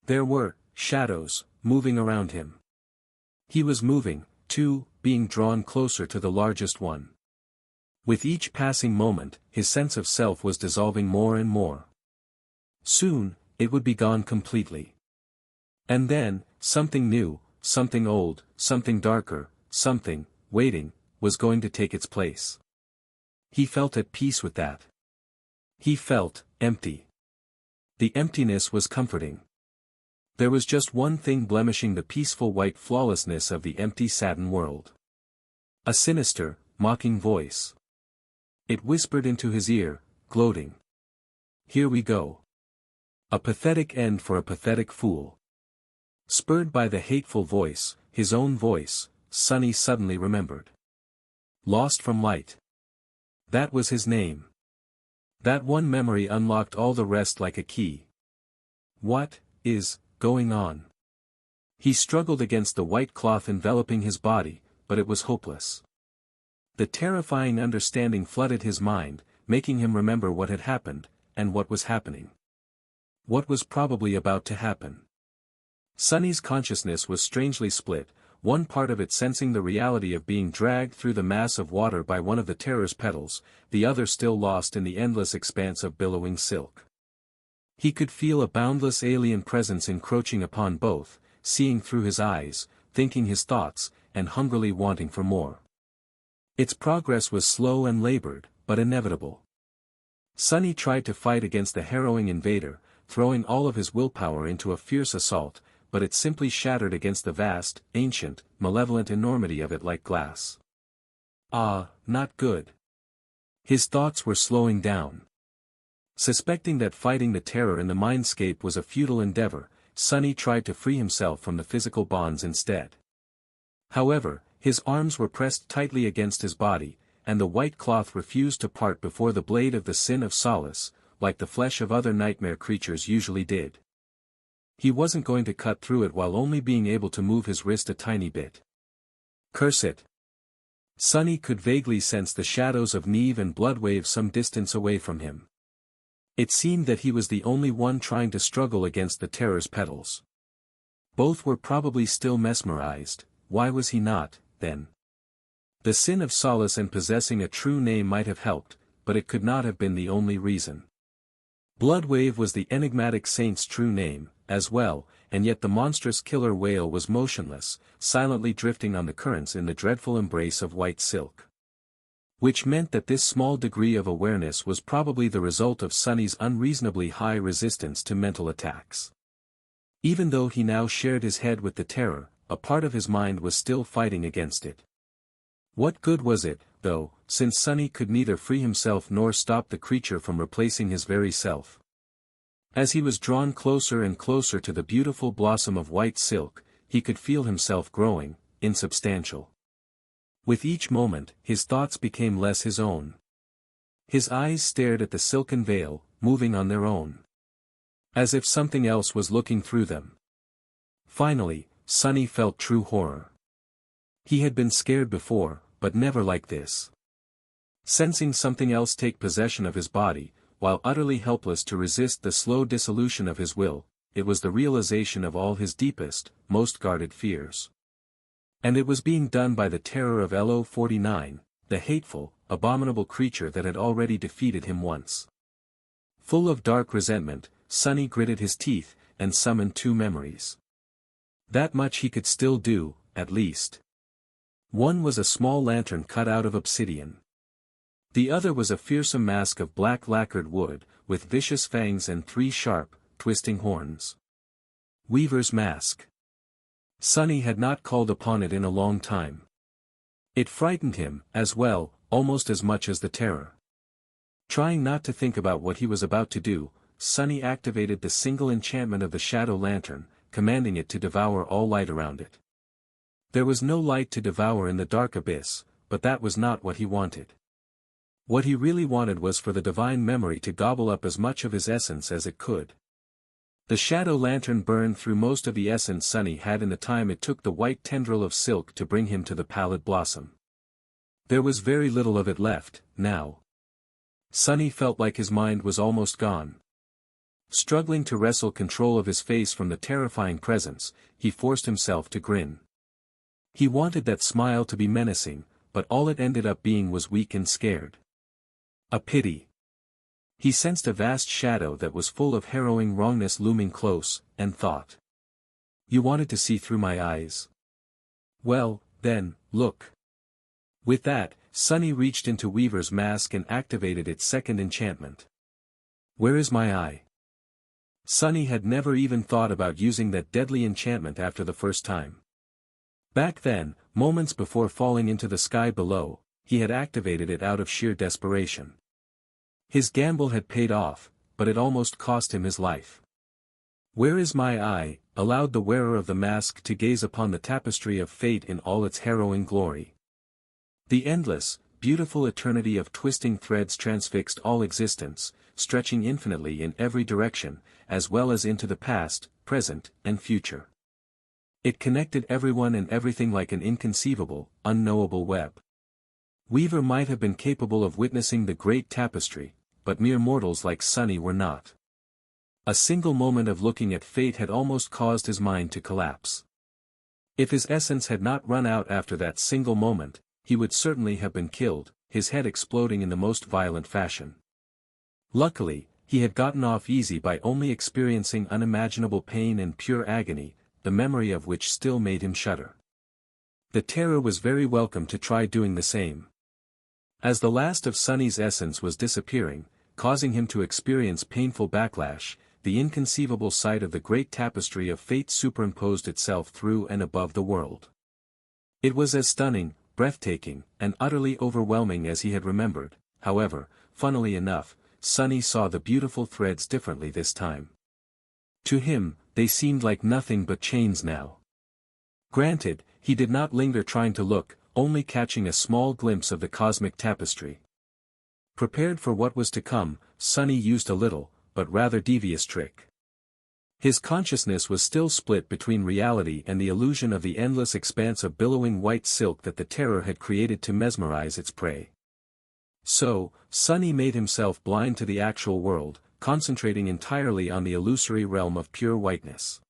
There were shadows moving around him. He was moving, too, being drawn closer to the largest one. With each passing moment, his sense of self was dissolving more and more. Soon, it would be gone completely. And then, something new, something old, something darker, something, waiting, was going to take its place. He felt at peace with that. He felt empty. The emptiness was comforting. There was just one thing blemishing the peaceful white flawlessness of the empty satin world. A sinister, mocking voice. It whispered into his ear, gloating. Here we go. A pathetic end for a pathetic fool. Spurred by the hateful voice, his own voice, Sunny suddenly remembered. Lost from light. That was his name. That one memory unlocked all the rest like a key. What is going on? He struggled against the white cloth enveloping his body, but it was hopeless. The terrifying understanding flooded his mind, making him remember what had happened, and what was happening. What was probably about to happen. Sunny's consciousness was strangely split, one part of it sensing the reality of being dragged through the mass of water by one of the terror's petals, the other still lost in the endless expanse of billowing silk. He could feel a boundless alien presence encroaching upon both, seeing through his eyes, thinking his thoughts, and hungrily wanting for more. Its progress was slow and labored, but inevitable. Sunny tried to fight against the harrowing invader, throwing all of his willpower into a fierce assault, but it simply shattered against the vast, ancient, malevolent enormity of it like glass. Ah, not good. His thoughts were slowing down. Suspecting that fighting the terror in the mindscape was a futile endeavor, Sunny tried to free himself from the physical bonds instead. However, his arms were pressed tightly against his body, and the white cloth refused to part before the blade of the sin of solace, like the flesh of other nightmare creatures usually did. He wasn't going to cut through it while only being able to move his wrist a tiny bit. Curse it. Sunny could vaguely sense the shadows of Neve and Bloodwave some distance away from him. It seemed that he was the only one trying to struggle against the terror's petals. Both were probably still mesmerized, why was he not, then? The sin of solace and possessing a true name might have helped, but it could not have been the only reason. Bloodwave was the enigmatic saint's true name, as well, and yet the monstrous killer whale was motionless, silently drifting on the currents in the dreadful embrace of white silk. Which meant that this small degree of awareness was probably the result of Sunny's unreasonably high resistance to mental attacks. Even though he now shared his head with the terror, a part of his mind was still fighting against it. What good was it, though, since Sunny could neither free himself nor stop the creature from replacing his very self? As he was drawn closer and closer to the beautiful blossom of white silk, he could feel himself growing, insubstantial. With each moment, his thoughts became less his own. His eyes stared at the silken veil, moving on their own. As if something else was looking through them. Finally, Sunny felt true horror. He had been scared before, but never like this. Sensing something else take possession of his body, while utterly helpless to resist the slow dissolution of his will, it was the realization of all his deepest, most guarded fears. And it was being done by the terror of Lo-49, the hateful, abominable creature that had already defeated him once. Full of dark resentment, Sunny gritted his teeth, and summoned two memories. That much he could still do, at least. One was a small lantern cut out of obsidian. The other was a fearsome mask of black lacquered wood, with vicious fangs and three sharp, twisting horns. Weaver's mask. Sunny had not called upon it in a long time. It frightened him, as well, almost as much as the terror. Trying not to think about what he was about to do, Sunny activated the single enchantment of the shadow lantern, commanding it to devour all light around it. There was no light to devour in the dark abyss, but that was not what he wanted. What he really wanted was for the divine memory to gobble up as much of his essence as it could. The shadow lantern burned through most of the essence Sunny had in the time it took the white tendril of silk to bring him to the pallid blossom. There was very little of it left, now. Sunny felt like his mind was almost gone. Struggling to wrestle control of his face from the terrifying presence, he forced himself to grin. He wanted that smile to be menacing, but all it ended up being was weak and scared. A pity. He sensed a vast shadow that was full of harrowing wrongness looming close, and thought. You wanted to see through my eyes? Well, then, look. With that, Sunny reached into Weaver's mask and activated its second enchantment. Where is my eye? Sunny had never even thought about using that deadly enchantment after the first time. Back then, moments before falling into the sky below, he had activated it out of sheer desperation. His gamble had paid off, but it almost cost him his life. Where is my eye, allowed the wearer of the mask to gaze upon the tapestry of fate in all its harrowing glory. The endless, beautiful eternity of twisting threads transfixed all existence, stretching infinitely in every direction, as well as into the past, present, and future. It connected everyone and everything like an inconceivable, unknowable web. Weaver might have been capable of witnessing the great tapestry, but mere mortals like Sunny were not. A single moment of looking at fate had almost caused his mind to collapse. If his essence had not run out after that single moment, he would certainly have been killed, his head exploding in the most violent fashion. Luckily, he had gotten off easy by only experiencing unimaginable pain and pure agony, the memory of which still made him shudder. The terror was very welcome to try doing the same. As the last of Sunny's essence was disappearing, causing him to experience painful backlash, the inconceivable sight of the great tapestry of fate superimposed itself through and above the world. It was as stunning, breathtaking, and utterly overwhelming as he had remembered. However, funnily enough, Sunny saw the beautiful threads differently this time. To him, they seemed like nothing but chains now. Granted, he did not linger trying to look, only catching a small glimpse of the cosmic tapestry. Prepared for what was to come, Sunny used a little, but rather devious trick. His consciousness was still split between reality and the illusion of the endless expanse of billowing white silk that the terror had created to mesmerize its prey. So, Sunny made himself blind to the actual world, concentrating entirely on the illusory realm of pure whiteness.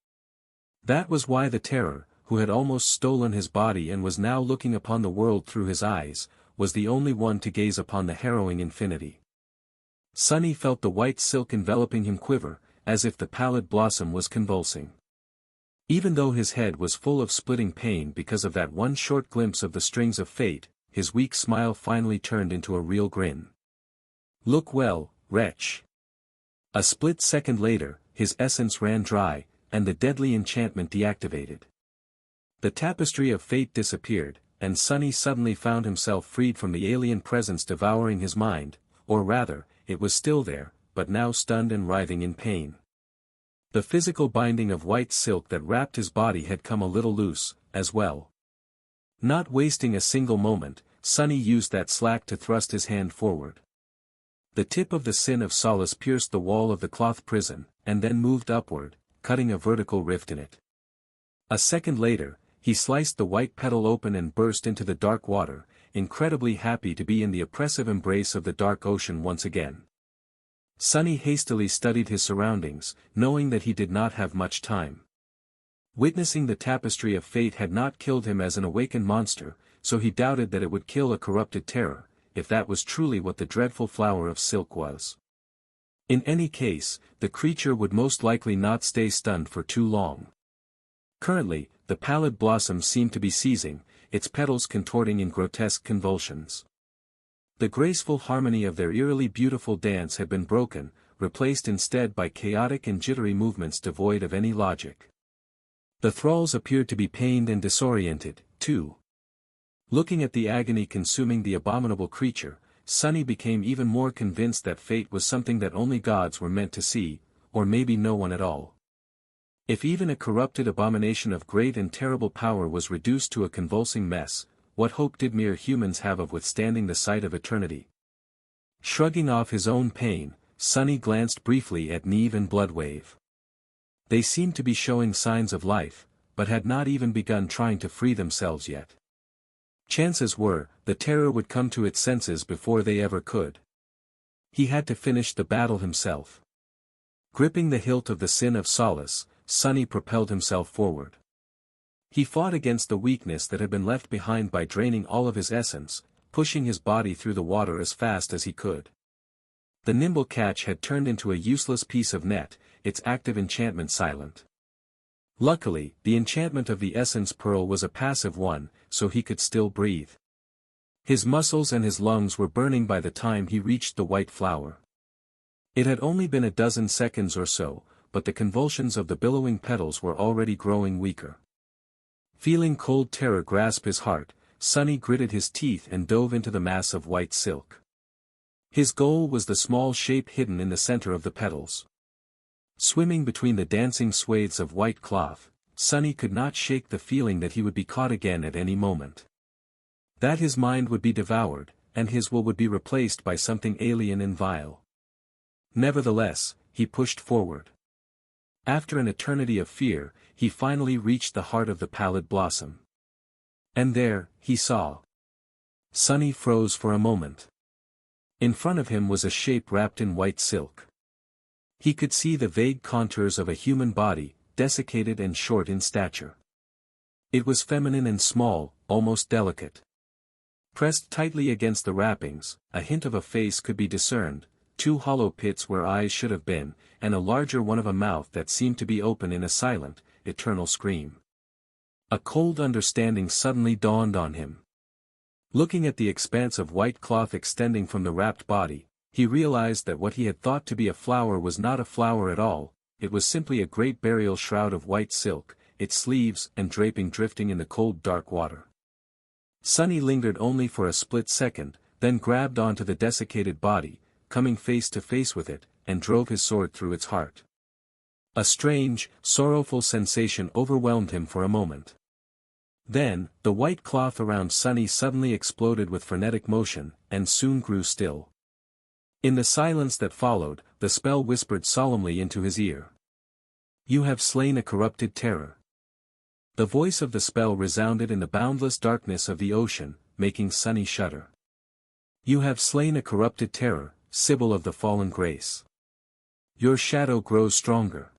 That was why the terror, who had almost stolen his body and was now looking upon the world through his eyes, was the only one to gaze upon the harrowing infinity. Sunny felt the white silk enveloping him quiver, as if the pallid blossom was convulsing. Even though his head was full of splitting pain because of that one short glimpse of the strings of fate, his weak smile finally turned into a real grin. "Look well, wretch." A split second later, his essence ran dry, and the deadly enchantment deactivated. The tapestry of fate disappeared, and Sunny suddenly found himself freed from the alien presence devouring his mind, or rather, it was still there, but now stunned and writhing in pain. The physical binding of white silk that wrapped his body had come a little loose, as well. Not wasting a single moment, Sunny used that slack to thrust his hand forward. The tip of the sin of solace pierced the wall of the cloth prison, and then moved upward, cutting a vertical rift in it. A second later, he sliced the white petal open and burst into the dark water, incredibly happy to be in the oppressive embrace of the dark ocean once again. Sunny hastily studied his surroundings, knowing that he did not have much time. Witnessing the tapestry of fate had not killed him as an awakened monster, so he doubted that it would kill a corrupted terror, if that was truly what the dreadful flower of silk was. In any case, the creature would most likely not stay stunned for too long. Currently, the pallid blossom seemed to be seizing, its petals contorting in grotesque convulsions. The graceful harmony of their eerily beautiful dance had been broken, replaced instead by chaotic and jittery movements devoid of any logic. The thralls appeared to be pained and disoriented, too. Looking at the agony consuming the abominable creature, Sunny became even more convinced that fate was something that only gods were meant to see, or maybe no one at all. If even a corrupted abomination of great and terrible power was reduced to a convulsing mess, what hope did mere humans have of withstanding the sight of eternity? Shrugging off his own pain, Sunny glanced briefly at Neve and Bloodwave. They seemed to be showing signs of life, but had not even begun trying to free themselves yet. Chances were, the terror would come to its senses before they ever could. He had to finish the battle himself. Gripping the hilt of the sin of solace, Sunny propelled himself forward. He fought against the weakness that had been left behind by draining all of his essence, pushing his body through the water as fast as he could. The nimble catch had turned into a useless piece of net, its active enchantment silent. Luckily, the enchantment of the essence pearl was a passive one, so he could still breathe. His muscles and his lungs were burning by the time he reached the white flower. It had only been a dozen seconds or so, but the convulsions of the billowing petals were already growing weaker. Feeling cold terror grasp his heart, Sunny gritted his teeth and dove into the mass of white silk. His goal was the small shape hidden in the center of the petals. Swimming between the dancing swathes of white cloth, Sunny could not shake the feeling that he would be caught again at any moment. That his mind would be devoured, and his will would be replaced by something alien and vile. Nevertheless, he pushed forward. After an eternity of fear, he finally reached the heart of the pallid blossom. And there, he saw. Sunny froze for a moment. In front of him was a shape wrapped in white silk. He could see the vague contours of a human body, desiccated and short in stature. It was feminine and small, almost delicate. Pressed tightly against the wrappings, a hint of a face could be discerned, 2 hollow pits where eyes should have been, and a larger one of a mouth that seemed to be open in a silent, eternal scream. A cold understanding suddenly dawned on him. Looking at the expanse of white cloth extending from the wrapped body, he realized that what he had thought to be a flower was not a flower at all, it was simply a great burial shroud of white silk, its sleeves and draping drifting in the cold dark water. Sunny lingered only for a split second, then grabbed onto the desiccated body, coming face to face with it, and drove his sword through its heart. A strange, sorrowful sensation overwhelmed him for a moment. Then, the white cloth around Sunny suddenly exploded with frenetic motion, and soon grew still. In the silence that followed, the spell whispered solemnly into his ear. "You have slain a corrupted terror." The voice of the spell resounded in the boundless darkness of the ocean, making Sunny shudder. "You have slain a corrupted terror, Sibyl of the fallen grace. Your shadow grows stronger."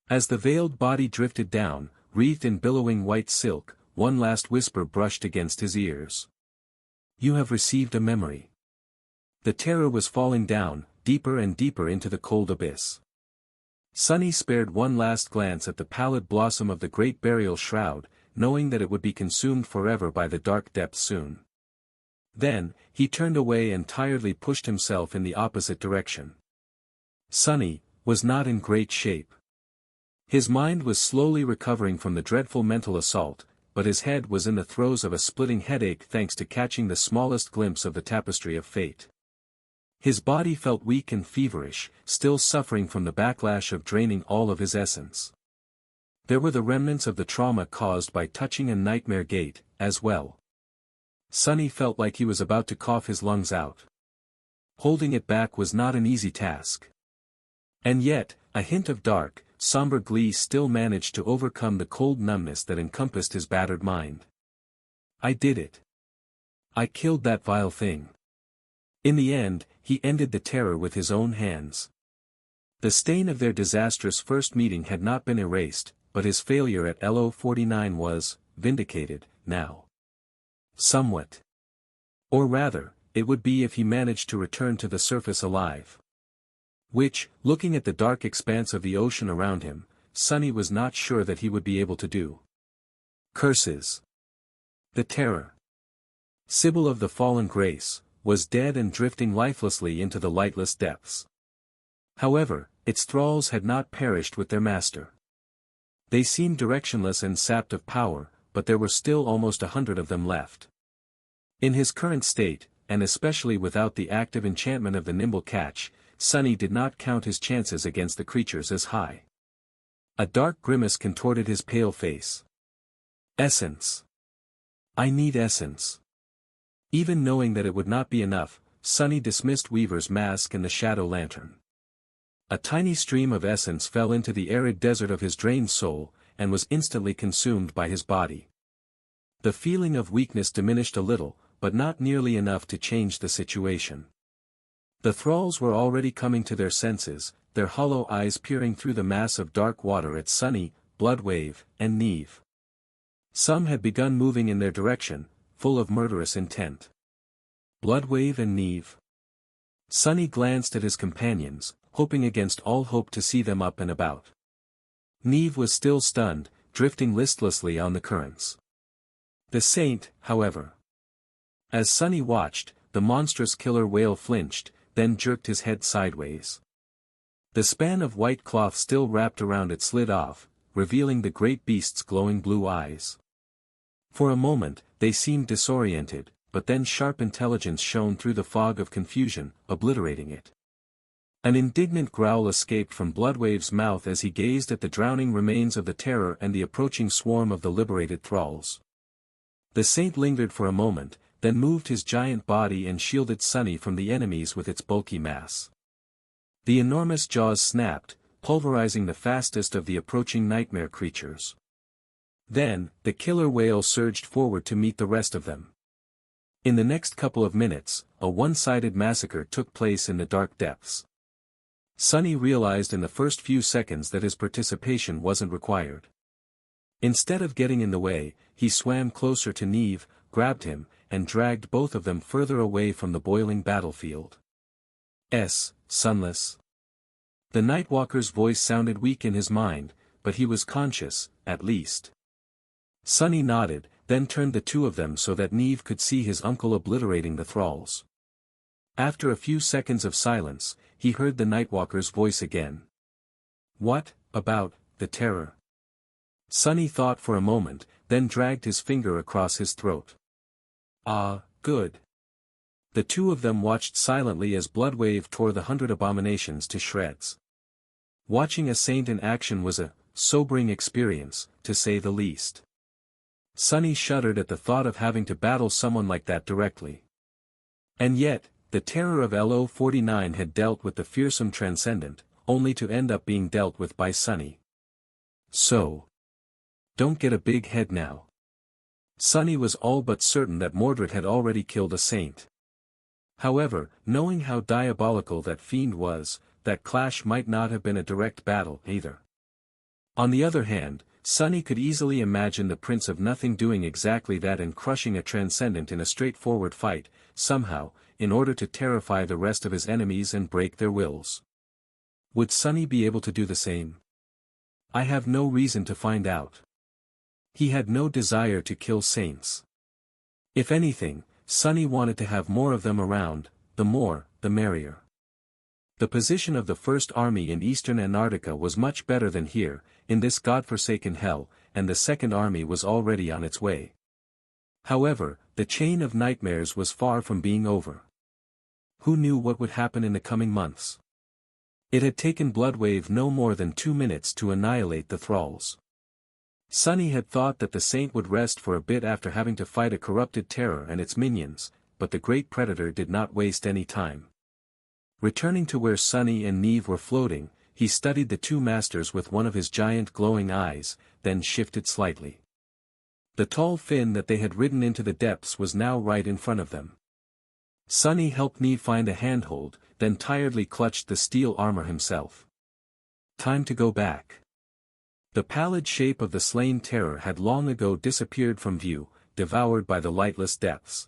As the veiled body drifted down, wreathed in billowing white silk, one last whisper brushed against his ears. "You have received a memory." The terror was falling down, deeper and deeper into the cold abyss. Sunny spared one last glance at the pallid blossom of the great burial shroud, knowing that it would be consumed forever by the dark depths soon. Then, he turned away and tiredly pushed himself in the opposite direction. Sunny was not in great shape. His mind was slowly recovering from the dreadful mental assault, but his head was in the throes of a splitting headache thanks to catching the smallest glimpse of the tapestry of fate. His body felt weak and feverish, still suffering from the backlash of draining all of his essence. There were the remnants of the trauma caused by touching a nightmare gate, as well. Sunny felt like he was about to cough his lungs out. Holding it back was not an easy task. And yet, a hint of dark, somber glee still managed to overcome the cold numbness that encompassed his battered mind. I did it. I killed that vile thing. In the end, he ended the terror with his own hands. The stain of their disastrous first meeting had not been erased, but his failure at LO49 was vindicated, now. Somewhat. Or rather, it would be if he managed to return to the surface alive. Which, looking at the dark expanse of the ocean around him, Sunny was not sure that he would be able to do. Curses. The terror. Sibyl of the fallen grace, was dead and drifting lifelessly into the lightless depths. However, its thralls had not perished with their master. They seemed directionless and sapped of power, but there were still almost 100 of them left. In his current state, and especially without the active enchantment of the nimble catch, Sunny did not count his chances against the creatures as high. A dark grimace contorted his pale face. Essence. I need essence. Even knowing that it would not be enough, Sunny dismissed Weaver's mask and the shadow lantern. A tiny stream of essence fell into the arid desert of his drained soul, and was instantly consumed by his body. The feeling of weakness diminished a little, but not nearly enough to change the situation. The thralls were already coming to their senses, their hollow eyes peering through the mass of dark water at Sunny, Bloodwave, and Neve. Some had begun moving in their direction, full of murderous intent. Bloodwave and Neve. Sunny glanced at his companions, hoping against all hope to see them up and about. Neve was still stunned, drifting listlessly on the currents. The saint, however. As Sunny watched, the monstrous killer whale flinched, then jerked his head sideways. The span of white cloth still wrapped around it slid off, revealing the great beast's glowing blue eyes. For a moment, they seemed disoriented, but then sharp intelligence shone through the fog of confusion, obliterating it. An indignant growl escaped from Bloodwave's mouth as he gazed at the drowning remains of the terror and the approaching swarm of the liberated thralls. The saint lingered for a moment, then moved his giant body and shielded Sunny from the enemies with its bulky mass. The enormous jaws snapped, pulverizing the fastest of the approaching nightmare creatures. Then, the killer whale surged forward to meet the rest of them. In the next couple of minutes, a one-sided massacre took place in the dark depths. Sunny realized in the first few seconds that his participation wasn't required. Instead of getting in the way, he swam closer to Neve, grabbed him, and dragged both of them further away from the boiling battlefield. Sunless. The Nightwalker's voice sounded weak in his mind, but he was conscious, at least. Sunny nodded, then turned the two of them so that Neve could see his uncle obliterating the thralls. After a few seconds of silence, he heard the Nightwalker's voice again. What about the terror? Sunny thought for a moment, then dragged his finger across his throat. Ah, good. The two of them watched silently as Bloodwave tore the 100 abominations to shreds. Watching a saint in action was a sobering experience, to say the least. Sunny shuddered at the thought of having to battle someone like that directly. And yet, the terror of LO49 had dealt with the fearsome transcendent, only to end up being dealt with by Sunny. So. Don't get a big head now. Sunny was all but certain that Mordred had already killed a saint. However, knowing how diabolical that fiend was, that clash might not have been a direct battle either. On the other hand, Sunny could easily imagine the Prince of Nothing doing exactly that and crushing a transcendent in a straightforward fight, somehow, in order to terrify the rest of his enemies and break their wills. Would Sunny be able to do the same? I have no reason to find out. He had no desire to kill saints. If anything, Sunny wanted to have more of them around, the more, the merrier. The position of the First Army in eastern Antarctica was much better than here, in this godforsaken hell, and the Second Army was already on its way. However, the chain of nightmares was far from being over. Who knew what would happen in the coming months? It had taken Bloodwave no more than 2 minutes to annihilate the thralls. Sunny had thought that the Saint would rest for a bit after having to fight a corrupted terror and its minions, but the great predator did not waste any time. Returning to where Sunny and Neve were floating, he studied the two masters with one of his giant glowing eyes, then shifted slightly. The tall fin that they had ridden into the depths was now right in front of them. Sunny helped Neve find a handhold, then tiredly clutched the steel armor himself. Time to go back. The pallid shape of the slain terror had long ago disappeared from view, devoured by the lightless depths.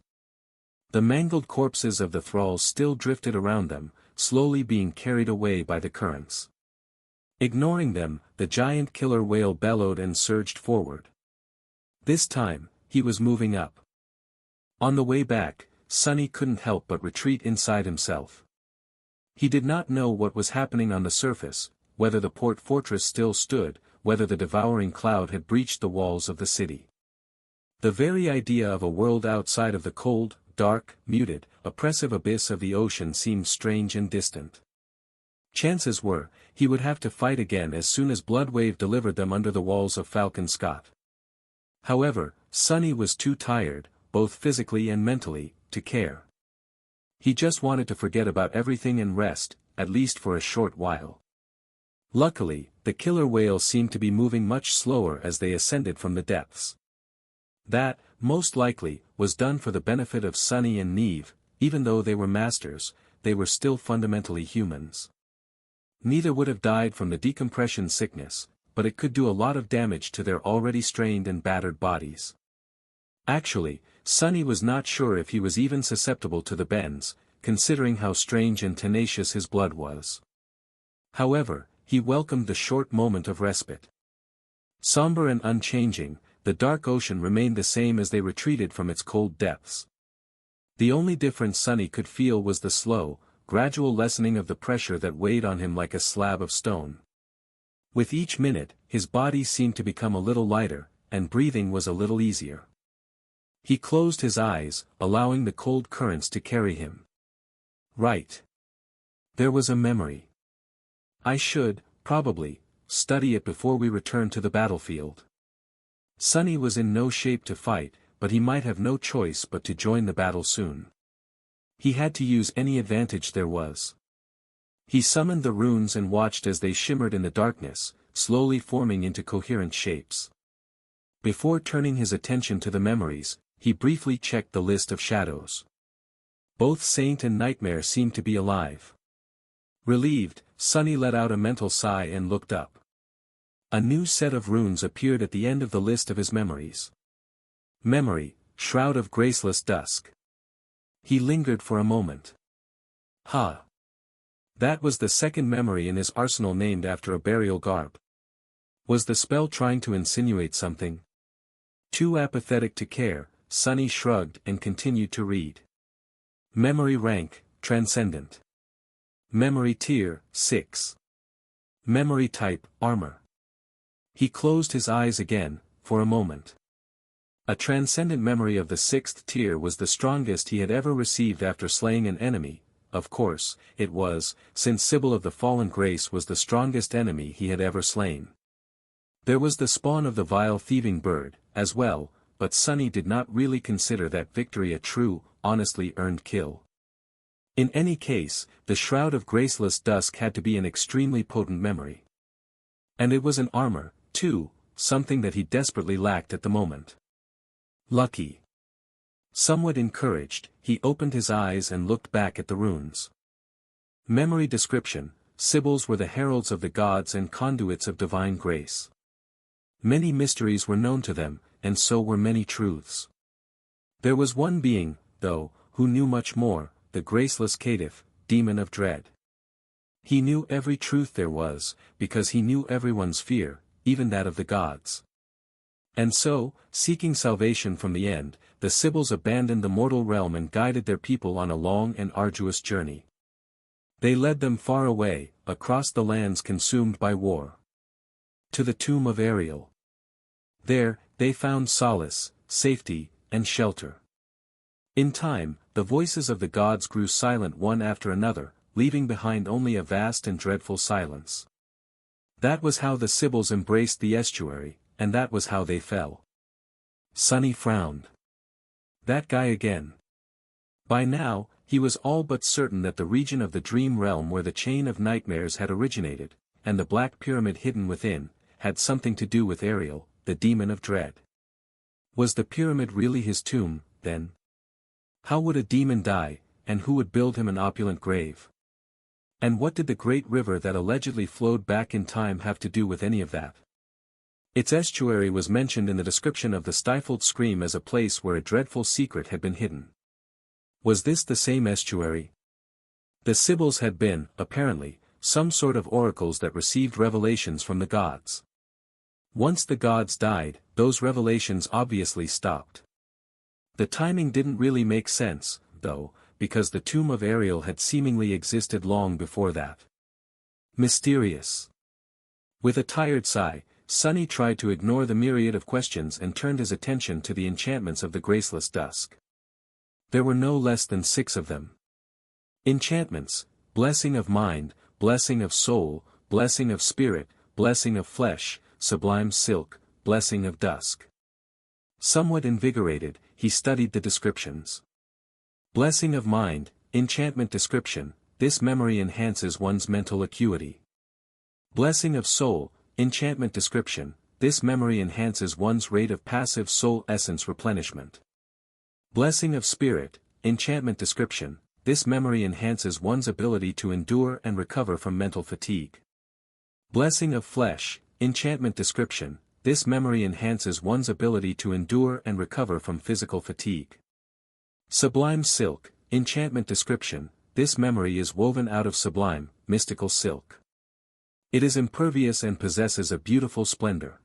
The mangled corpses of the thralls still drifted around them, slowly being carried away by the currents. Ignoring them, the giant killer whale bellowed and surged forward. This time, he was moving up. On the way back, Sunny couldn't help but retreat inside himself. He did not know what was happening on the surface, whether the port fortress still stood, whether the devouring cloud had breached the walls of the city. The very idea of a world outside of the cold, dark, muted, oppressive abyss of the ocean seemed strange and distant. Chances were, he would have to fight again as soon as Bloodwave delivered them under the walls of Falcon Scott. However, Sunny was too tired, both physically and mentally, to care. He just wanted to forget about everything and rest, at least for a short while. Luckily, the killer whale seemed to be moving much slower as they ascended from the depths. That, most likely, was done for the benefit of Sunny and Neve. Even though they were masters, they were still fundamentally humans. Neither would have died from the decompression sickness, but it could do a lot of damage to their already strained and battered bodies. Actually, Sunny was not sure if he was even susceptible to the bends, considering how strange and tenacious his blood was. However, he welcomed the short moment of respite. Somber and unchanging, the dark ocean remained the same as they retreated from its cold depths. The only difference Sunny could feel was the slow, gradual lessening of the pressure that weighed on him like a slab of stone. With each minute, his body seemed to become a little lighter, and breathing was a little easier. He closed his eyes, allowing the cold currents to carry him. Right. There was a memory. I should, probably, study it before we return to the battlefield. Sunny was in no shape to fight, but he might have no choice but to join the battle soon. He had to use any advantage there was. He summoned the runes and watched as they shimmered in the darkness, slowly forming into coherent shapes. Before turning his attention to the memories, he briefly checked the list of shadows. Both Saint and Nightmare seemed to be alive. Relieved, Sunny let out a mental sigh and looked up. A new set of runes appeared at the end of the list of his memories. Memory, Shroud of Graceless Dusk. He lingered for a moment. That was the second memory in his arsenal named after a burial garb. Was the spell trying to insinuate something? Too apathetic to care, Sunny shrugged and continued to read. Memory rank, Transcendent. Memory tier, 6. Memory type, Armor. He closed his eyes again, for a moment. A transcendent memory of the 6th tier was the strongest he had ever received after slaying an enemy. Of course, it was, since Sybil of the Fallen Grace was the strongest enemy he had ever slain. There was the spawn of the vile thieving bird, as well, but Sunny did not really consider that victory a true, honestly earned kill. In any case, the Shroud of Graceless Dusk had to be an extremely potent memory. And it was an armor, too, something that he desperately lacked at the moment. Lucky. Somewhat encouraged, he opened his eyes and looked back at the runes. Memory description: Sibyls were the heralds of the gods and conduits of divine grace. Many mysteries were known to them, and so were many truths. There was one being, though, who knew much more, the graceless caitiff, demon of dread. He knew every truth there was, because he knew everyone's fear, even that of the gods. And so, seeking salvation from the end, the Sibyls abandoned the mortal realm and guided their people on a long and arduous journey. They led them far away, across the lands consumed by war, to the tomb of Ariel. There, they found solace, safety, and shelter. In time, the voices of the gods grew silent one after another, leaving behind only a vast and dreadful silence. That was how the Sibyls embraced the estuary, and that was how they fell. Sunny frowned. That guy again. By now, he was all but certain that the region of the dream realm where the chain of nightmares had originated, and the black pyramid hidden within, had something to do with Ariel, the demon of dread. Was the pyramid really his tomb, then? How would a demon die, and who would build him an opulent grave? And what did the great river that allegedly flowed back in time have to do with any of that? Its estuary was mentioned in the description of the stifled scream as a place where a dreadful secret had been hidden. Was this the same estuary? The Sibyls had been, apparently, some sort of oracles that received revelations from the gods. Once the gods died, those revelations obviously stopped. The timing didn't really make sense, though, because the tomb of Ariel had seemingly existed long before that. Mysterious. With a tired sigh, Sunny tried to ignore the myriad of questions and turned his attention to the enchantments of the graceless dusk. There were no less than 6 of them. Enchantments: blessing of mind, blessing of soul, blessing of spirit, blessing of flesh, sublime silk, blessing of dusk. Somewhat invigorated, he studied the descriptions. Blessing of mind, enchantment description: this memory enhances one's mental acuity. Blessing of soul, enchantment description: this memory enhances one's rate of passive soul essence replenishment. Blessing of spirit, enchantment description: this memory enhances one's ability to endure and recover from mental fatigue. Blessing of flesh, enchantment description: this memory enhances one's ability to endure and recover from physical fatigue. Sublime silk, enchantment description: this memory is woven out of sublime, mystical silk. It is impervious and possesses a beautiful splendor.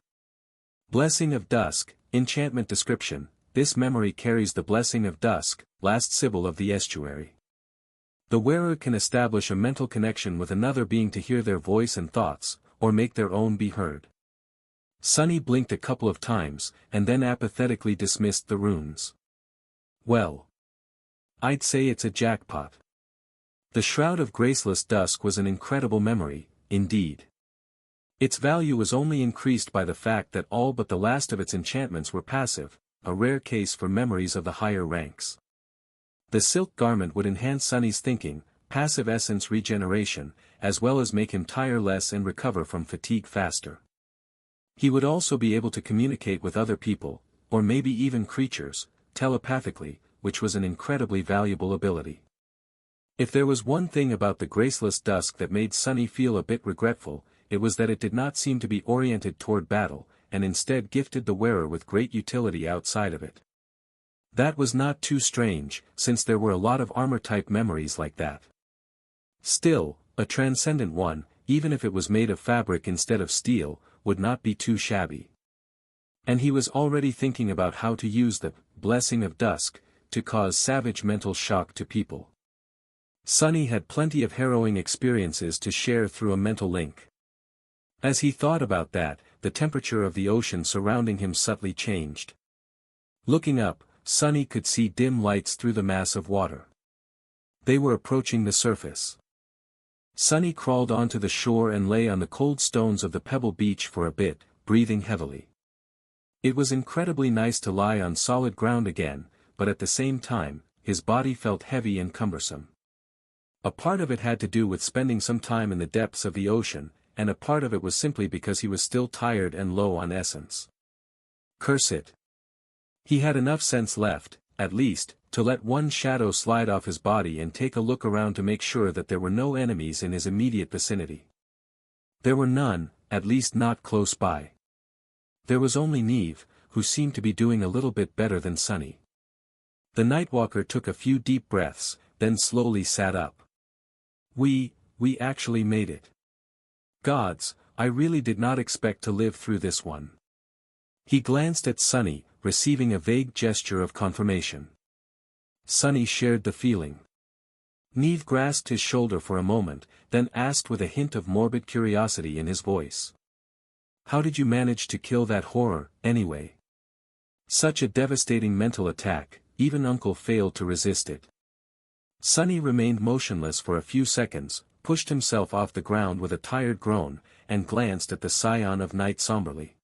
Blessing of dusk, enchantment description: this memory carries the blessing of dusk, last Sibyl of the estuary. The wearer can establish a mental connection with another being to hear their voice and thoughts, or make their own be heard. Sunny blinked a couple of times, and then apathetically dismissed the runes. Well, I'd say it's a jackpot. The Shroud of Graceless Dusk was an incredible memory, indeed. Its value was only increased by the fact that all but the last of its enchantments were passive, a rare case for memories of the higher ranks. The silk garment would enhance Sunny's thinking, passive essence regeneration, as well as make him tire less and recover from fatigue faster. He would also be able to communicate with other people, or maybe even creatures, telepathically, which was an incredibly valuable ability. If there was one thing about the Graceless Dusk that made Sunny feel a bit regretful, it was that it did not seem to be oriented toward battle, and instead gifted the wearer with great utility outside of it. That was not too strange, since there were a lot of armor-type memories like that. Still, a transcendent one, even if it was made of fabric instead of steel, would not be too shabby. And he was already thinking about how to use the blessing of dusk to cause savage mental shock to people. Sunny had plenty of harrowing experiences to share through a mental link. As he thought about that, the temperature of the ocean surrounding him subtly changed. Looking up, Sunny could see dim lights through the mass of water. They were approaching the surface. Sunny crawled onto the shore and lay on the cold stones of the pebble beach for a bit, breathing heavily. It was incredibly nice to lie on solid ground again, but at the same time, his body felt heavy and cumbersome. A part of it had to do with spending some time in the depths of the ocean, and a part of it was simply because he was still tired and low on essence. Curse it. He had enough sense left, at least, to let one shadow slide off his body and take a look around to make sure that there were no enemies in his immediate vicinity. There were none, at least not close by. There was only Neve, who seemed to be doing a little bit better than Sunny. The Nightwalker took a few deep breaths, then slowly sat up. we actually made it. Gods, I really did not expect to live through this one. He glanced at Sunny, receiving a vague gesture of confirmation. Sunny shared the feeling. Neve grasped his shoulder for a moment, then asked with a hint of morbid curiosity in his voice. How did you manage to kill that horror, anyway? Such a devastating mental attack, even Uncle failed to resist it. Sunny remained motionless for a few seconds, pushed himself off the ground with a tired groan, and glanced at the scion of night somberly.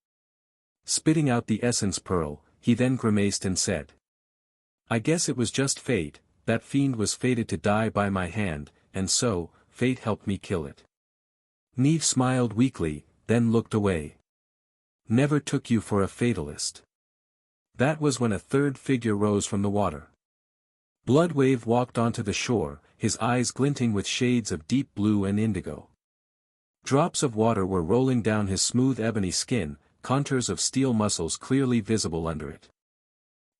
Spitting out the essence pearl, he then grimaced and said. I guess it was just fate, that fiend was fated to die by my hand, and so, fate helped me kill it. Neve smiled weakly, then looked away. Never took you for a fatalist. That was when a third figure rose from the water. Bloodwave walked onto the shore, his eyes glinting with shades of deep blue and indigo. Drops of water were rolling down his smooth ebony skin, contours of steel muscles clearly visible under it.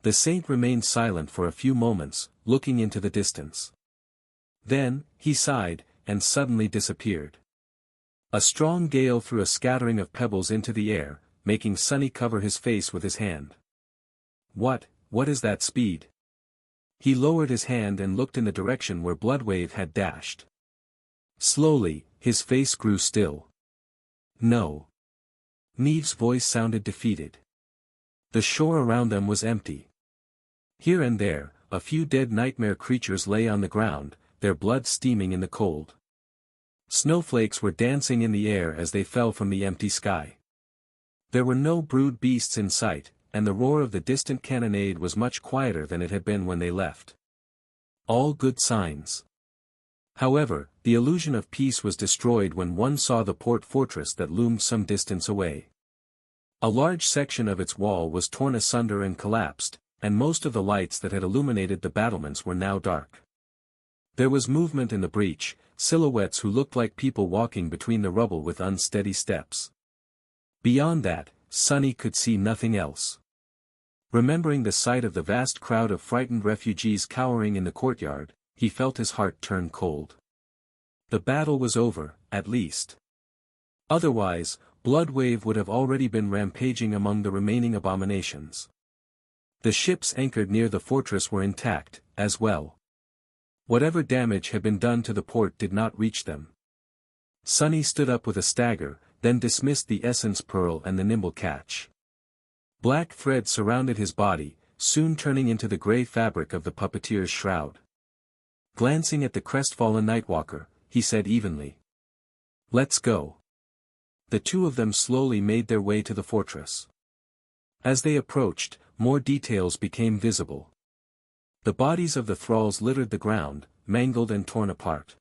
The saint remained silent for a few moments, looking into the distance. Then, he sighed, and suddenly disappeared. A strong gale threw a scattering of pebbles into the air, making Sunny cover his face with his hand. What is that speed? He lowered his hand and looked in the direction where Bloodwave had dashed. Slowly, his face grew still. No. Neve's voice sounded defeated. The shore around them was empty. Here and there, a few dead nightmare creatures lay on the ground, their blood steaming in the cold. Snowflakes were dancing in the air as they fell from the empty sky. There were no brood beasts in sight, and the roar of the distant cannonade was much quieter than it had been when they left. All good signs. However, the illusion of peace was destroyed when one saw the port fortress that loomed some distance away. A large section of its wall was torn asunder and collapsed, and most of the lights that had illuminated the battlements were now dark. There was movement in the breach, silhouettes who looked like people walking between the rubble with unsteady steps. Beyond that, Sunny could see nothing else. Remembering the sight of the vast crowd of frightened refugees cowering in the courtyard, he felt his heart turn cold. The battle was over, at least. Otherwise, Bloodwave would have already been rampaging among the remaining abominations. The ships anchored near the fortress were intact, as well. Whatever damage had been done to the port did not reach them. Sunny stood up with a stagger, then dismissed the essence pearl and the nimble catch. Black thread surrounded his body, soon turning into the gray fabric of the puppeteer's shroud. Glancing at the crestfallen Nightwalker, he said evenly. Let's go. The two of them slowly made their way to the fortress. As they approached, more details became visible. The bodies of the thralls littered the ground, mangled and torn apart.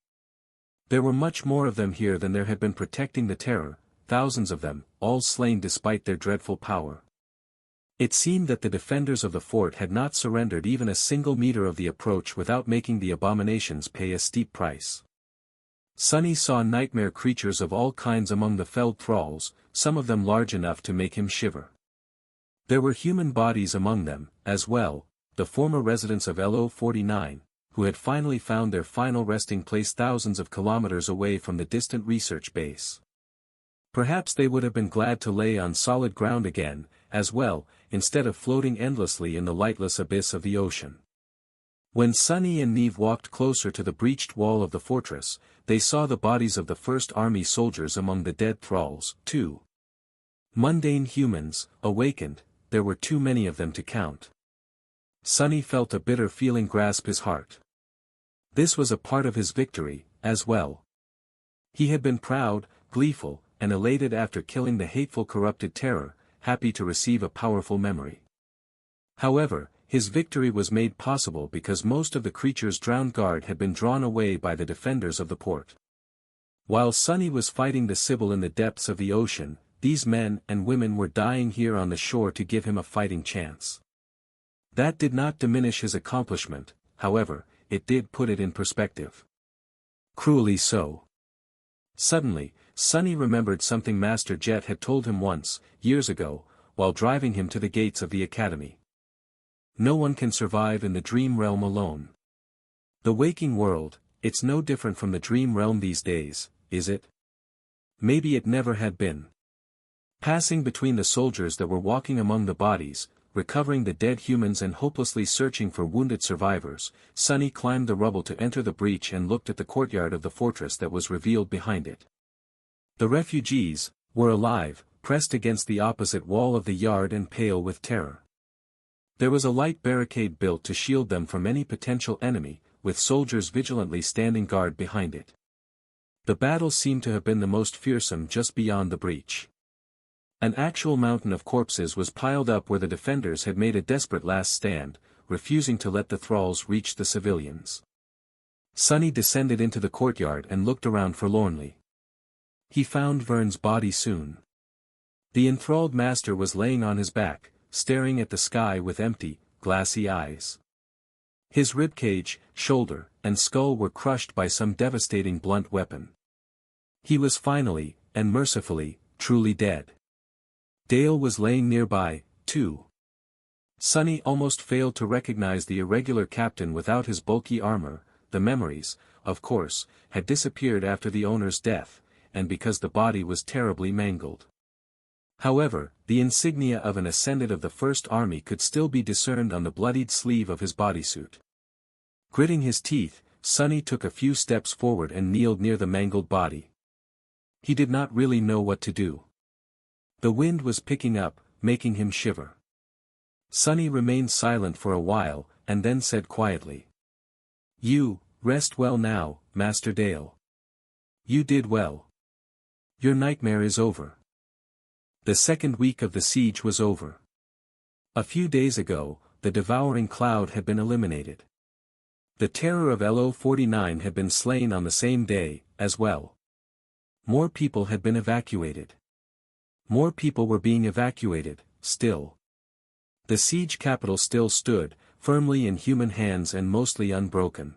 There were much more of them here than there had been protecting the Terror, thousands of them, all slain despite their dreadful power. It seemed that the defenders of the fort had not surrendered even a single meter of the approach without making the abominations pay a steep price. Sunny saw nightmare creatures of all kinds among the felled thralls, some of them large enough to make him shiver. There were human bodies among them, as well, the former residents of LO-49, who had finally found their final resting place thousands of kilometers away from the distant research base. Perhaps they would have been glad to lay on solid ground again, as well, instead of floating endlessly in the lightless abyss of the ocean. When Sunny and Neve walked closer to the breached wall of the fortress, they saw the bodies of the First Army soldiers among the dead thralls, too. Mundane humans, awakened, there were too many of them to count. Sunny felt a bitter feeling grasp his heart. This was a part of his victory, as well. He had been proud, gleeful, and elated after killing the hateful corrupted Terror, happy to receive a powerful memory. However, his victory was made possible because most of the creature's drowned guard had been drawn away by the defenders of the port. While Sunny was fighting the Sibyl in the depths of the ocean, these men and women were dying here on the shore to give him a fighting chance. That did not diminish his accomplishment, however, it did put it in perspective. Cruelly so. Suddenly, Sunny remembered something Master Jet had told him once, years ago, while driving him to the gates of the academy. No one can survive in the dream realm alone. The waking world, it's no different from the dream realm these days, is it? Maybe it never had been. Passing between the soldiers that were walking among the bodies, recovering the dead humans and hopelessly searching for wounded survivors, Sunny climbed the rubble to enter the breach and looked at the courtyard of the fortress that was revealed behind it. The refugees were alive, pressed against the opposite wall of the yard and pale with terror. There was a light barricade built to shield them from any potential enemy, with soldiers vigilantly standing guard behind it. The battle seemed to have been the most fearsome just beyond the breach. An actual mountain of corpses was piled up where the defenders had made a desperate last stand, refusing to let the thralls reach the civilians. Sunny descended into the courtyard and looked around forlornly. He found Vern's body soon. The enthralled master was laying on his back, staring at the sky with empty, glassy eyes. His ribcage, shoulder, and skull were crushed by some devastating blunt weapon. He was finally, and mercifully, truly dead. Dale was laying nearby, too. Sunny almost failed to recognize the irregular captain without his bulky armor. The memories, of course, had disappeared after the owner's death, and because the body was terribly mangled. However, the insignia of an ascendant of the First Army could still be discerned on the bloodied sleeve of his bodysuit. Gritting his teeth, Sunny took a few steps forward and kneeled near the mangled body. He did not really know what to do. The wind was picking up, making him shiver. Sunny remained silent for a while, and then said quietly. "You, rest well now, Master Dale. You did well. Your nightmare is over." The second week of the siege was over. A few days ago, the devouring cloud had been eliminated. The terror of LO-49 had been slain on the same day, as well. More people had been evacuated. More people were being evacuated, still. The siege capital still stood, firmly in human hands and mostly unbroken.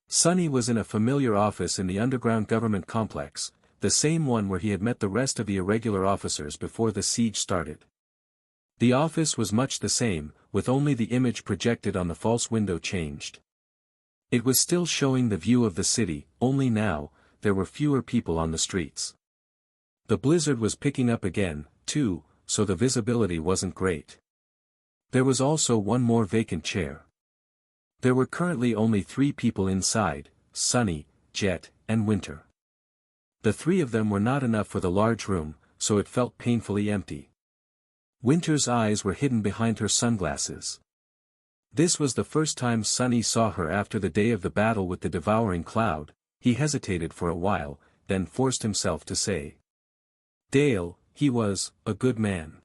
Sunny was in a familiar office in the underground government complex, the same one where he had met the rest of the irregular officers before the siege started. The office was much the same, with only the image projected on the false window changed. It was still showing the view of the city, only now, there were fewer people on the streets. The blizzard was picking up again, too, so the visibility wasn't great. There was also one more vacant chair. There were currently only 3 people inside, Sunny, Jet, and Winter. The 3 of them were not enough for the large room, so it felt painfully empty. Winter's eyes were hidden behind her sunglasses. This was the first time Sunny saw her after the day of the battle with the devouring cloud. He hesitated for a while, then forced himself to say, "Dale, he was a good man."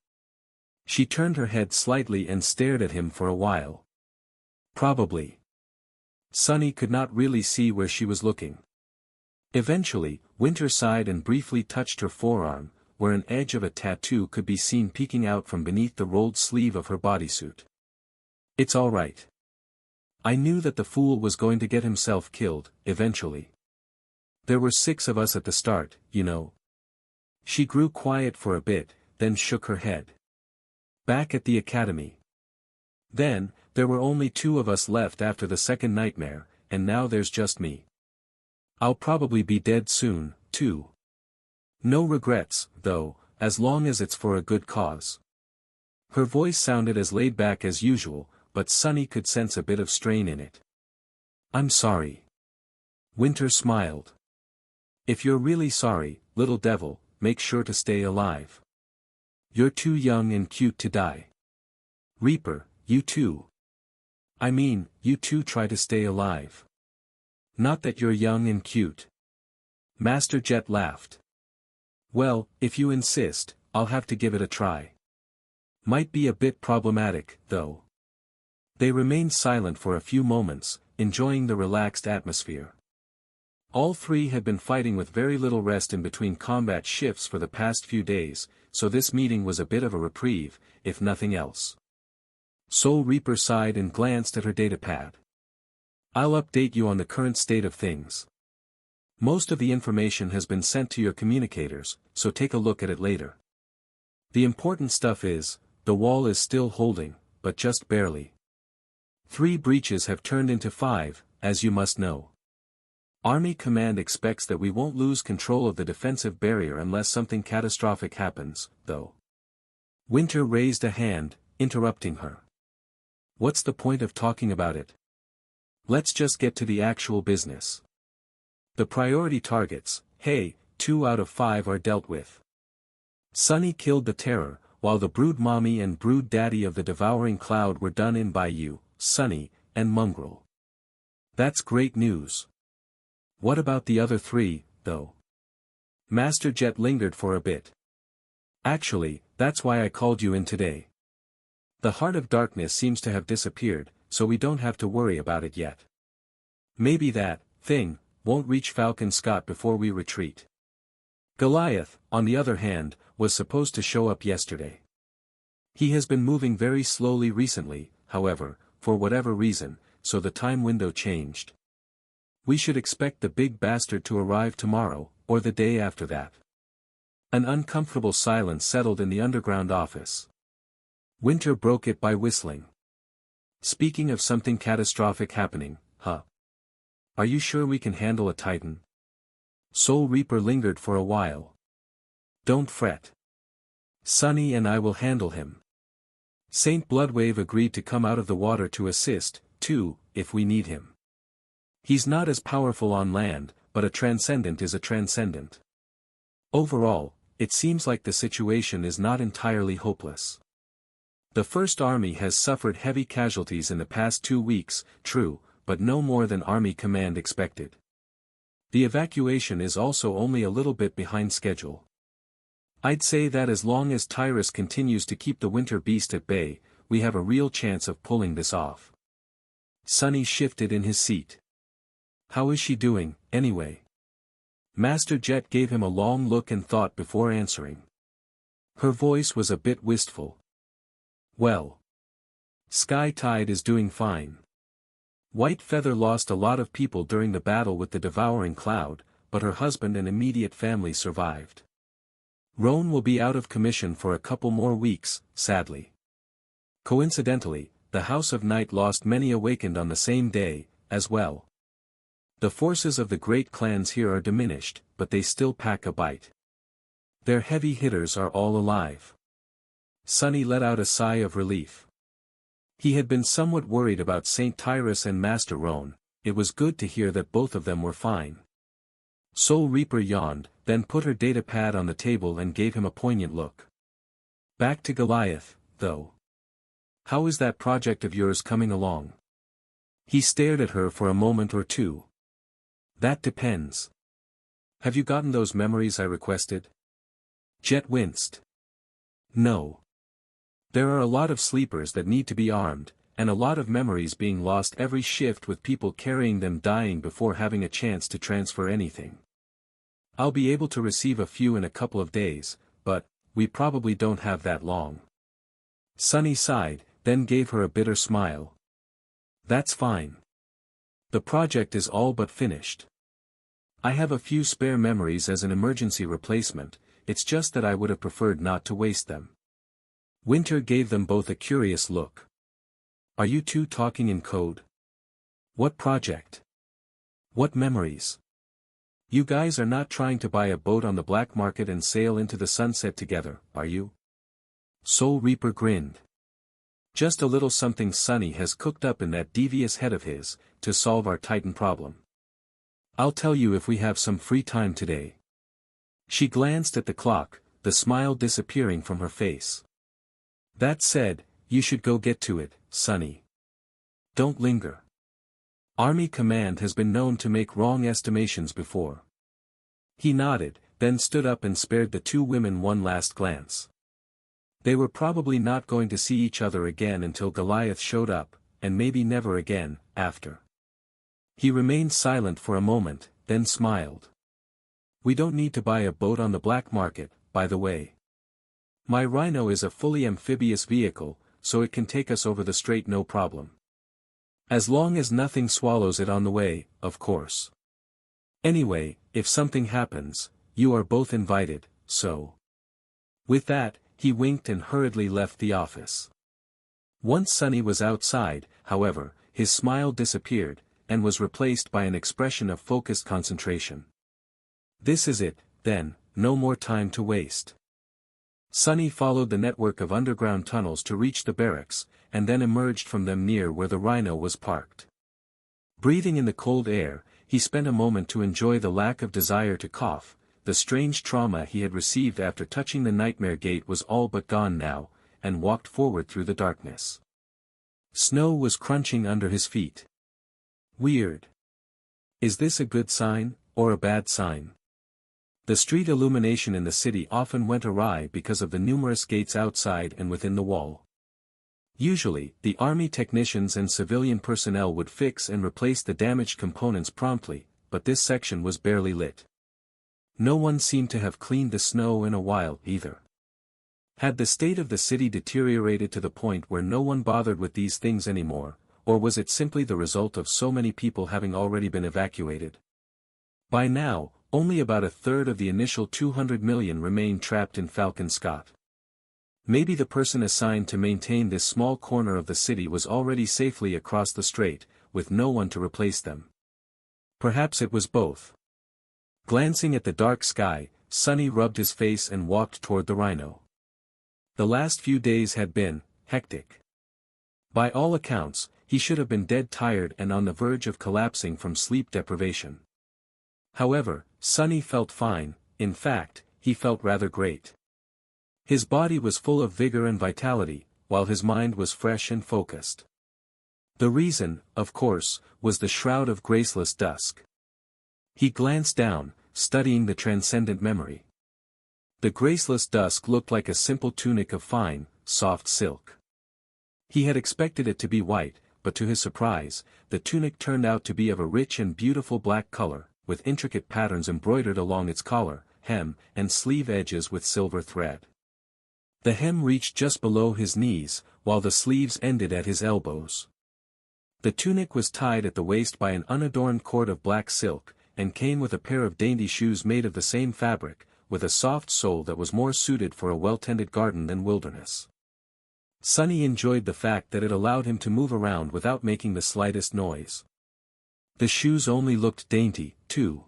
She turned her head slightly and stared at him for a while. Probably. Sunny could not really see where she was looking. Eventually, Winter sighed and briefly touched her forearm, where an edge of a tattoo could be seen peeking out from beneath the rolled sleeve of her bodysuit. "It's all right. I knew that the fool was going to get himself killed, eventually. There were 6 of us at the start, you know." She grew quiet for a bit, then shook her head. "Back at the academy. Then, there were only 2 of us left after the second nightmare, and now there's just me. I'll probably be dead soon, too. No regrets, though, as long as it's for a good cause." Her voice sounded as laid back as usual, but Sunny could sense a bit of strain in it. "I'm sorry." Winter smiled. "If you're really sorry, little devil, make sure to stay alive. You're too young and cute to die. Reaper, you too. I mean, you too try to stay alive. Not that you're young and cute." Master Jet laughed. "Well, if you insist, I'll have to give it a try. Might be a bit problematic, though." They remained silent for a few moments, enjoying the relaxed atmosphere. All 3 had been fighting with very little rest in between combat shifts for the past few days, so this meeting was a bit of a reprieve, if nothing else. Soul Reaper sighed and glanced at her datapad. "I'll update you on the current state of things. Most of the information has been sent to your communicators, so take a look at it later. The important stuff is, the wall is still holding, but just barely. 3 breaches have turned into 5, as you must know. Army Command expects that we won't lose control of the defensive barrier unless something catastrophic happens, though. Winter raised a hand, interrupting her. What's the point of talking about it? Let's just get to the actual business. The priority targets, hey, 2 out of 5 are dealt with. Sunny killed the terror, while the brood mommy and brood daddy of the devouring cloud were done in by you, Sunny, and Mongrel. That's great news. What about the other 3, though? Master Jet lingered for a bit. Actually, that's why I called you in today. The Heart of Darkness seems to have disappeared, so we don't have to worry about it yet. Maybe that thing won't reach Falcon Scott before we retreat. Goliath, on the other hand, was supposed to show up yesterday. He has been moving very slowly recently, however, for whatever reason, so the time window changed. We should expect the big bastard to arrive tomorrow, or the day after that. An uncomfortable silence settled in the underground office. Winter broke it by whistling. Speaking of something catastrophic happening, huh? Are you sure we can handle a Titan? Soul Reaper lingered for a while. Don't fret. Sunny and I will handle him. Saint Bloodwave agreed to come out of the water to assist, too, if we need him. He's not as powerful on land, but a transcendent is a transcendent. Overall, it seems like the situation is not entirely hopeless. The First Army has suffered heavy casualties in the past 2 weeks, true, but no more than Army Command expected. The evacuation is also only a little bit behind schedule. I'd say that as long as Tyrus continues to keep the winter beast at bay, we have a real chance of pulling this off. Sunny shifted in his seat. How is she doing, anyway? Master Jet gave him a long look and thought before answering. Her voice was a bit wistful. Well. Sky Tide is doing fine. White Feather lost a lot of people during the battle with the devouring cloud, but her husband and immediate family survived. Roan will be out of commission for a couple more weeks, sadly. Coincidentally, the House of Night lost many awakened on the same day, as well. The forces of the great clans here are diminished, but they still pack a bite. Their heavy hitters are all alive. Sunny let out a sigh of relief. He had been somewhat worried about Saint Tyrus and Master Roan. It was good to hear that both of them were fine. Soul Reaper yawned, then put her datapad on the table and gave him a poignant look. Back to Goliath, though. How is that project of yours coming along? He stared at her for a moment or two. That depends. Have you gotten those memories I requested? Jet winced. No. There are a lot of sleepers that need to be armed, and a lot of memories being lost every shift with people carrying them dying before having a chance to transfer anything. I'll be able to receive a few in a couple of days, but we probably don't have that long. Sunny sighed, then gave her a bitter smile. That's fine. The project is all but finished. I have a few spare memories as an emergency replacement, it's just that I would have preferred not to waste them. Winter gave them both a curious look. Are you two talking in code? What project? What memories? You guys are not trying to buy a boat on the black market and sail into the sunset together, are you? Soul Reaper grinned. Just a little something Sunny has cooked up in that devious head of his, to solve our Titan problem. I'll tell you if we have some free time today. She glanced at the clock, the smile disappearing from her face. That said, you should go get to it, Sunny. Don't linger. Army Command has been known to make wrong estimations before. He nodded, then stood up and spared the two women one last glance. They were probably not going to see each other again until Goliath showed up, and maybe never again, after. He remained silent for a moment, then smiled. We don't need to buy a boat on the black market, by the way. My Rhino is a fully amphibious vehicle, so it can take us over the strait no problem. As long as nothing swallows it on the way, of course. Anyway, if something happens, you are both invited, so. With that, he winked and hurriedly left the office. Once Sunny was outside, however, his smile disappeared, and was replaced by an expression of focused concentration. This is it, then, no more time to waste. Sunny followed the network of underground tunnels to reach the barracks, and then emerged from them near where the rhino was parked. Breathing in the cold air, he spent a moment to enjoy the lack of desire to cough. The strange trauma he had received after touching the nightmare gate was all but gone now, and walked forward through the darkness. Snow was crunching under his feet. Weird. Is this a good sign, or a bad sign? The street illumination in the city often went awry because of the numerous gates outside and within the wall. Usually, the army technicians and civilian personnel would fix and replace the damaged components promptly, but this section was barely lit. No one seemed to have cleaned the snow in a while either. Had the state of the city deteriorated to the point where no one bothered with these things anymore, or was it simply the result of so many people having already been evacuated? By now, only about a third of the initial 200 million remained trapped in Falcon Scott. Maybe the person assigned to maintain this small corner of the city was already safely across the strait, with no one to replace them. Perhaps it was both. Glancing at the dark sky, Sunny rubbed his face and walked toward the rhino. The last few days had been hectic. By all accounts, he should have been dead tired and on the verge of collapsing from sleep deprivation. However, Sunny felt fine. In fact, he felt rather great. His body was full of vigor and vitality, while his mind was fresh and focused. The reason, of course, was the shroud of graceless dusk. He glanced down, studying the transcendent memory. The graceless dusk looked like a simple tunic of fine, soft silk. He had expected it to be white, but to his surprise, the tunic turned out to be of a rich and beautiful black color, with intricate patterns embroidered along its collar, hem, and sleeve edges with silver thread. The hem reached just below his knees, while the sleeves ended at his elbows. The tunic was tied at the waist by an unadorned cord of black silk, and came with a pair of dainty shoes made of the same fabric, with a soft sole that was more suited for a well-tended garden than wilderness. Sunny enjoyed the fact that it allowed him to move around without making the slightest noise. The shoes only looked dainty, too.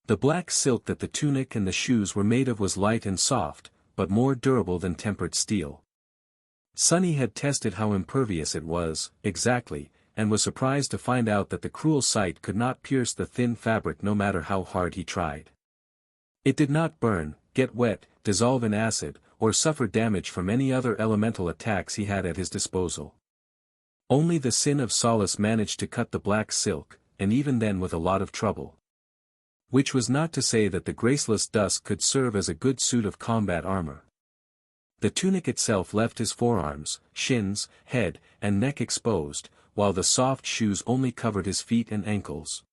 The black silk that the tunic and the shoes were made of was light and soft, but more durable than tempered steel. Sunny had tested how impervious it was, exactly, and was surprised to find out that the cruel sight could not pierce the thin fabric no matter how hard he tried. It did not burn, get wet, dissolve in acid, or suffer damage from any other elemental attacks he had at his disposal. Only the Sin of Solace managed to cut the black silk, and even then with a lot of trouble. Which was not to say that the graceless dusk could serve as a good suit of combat armor. The tunic itself left his forearms, shins, head, and neck exposed, while the soft shoes only covered his feet and ankles.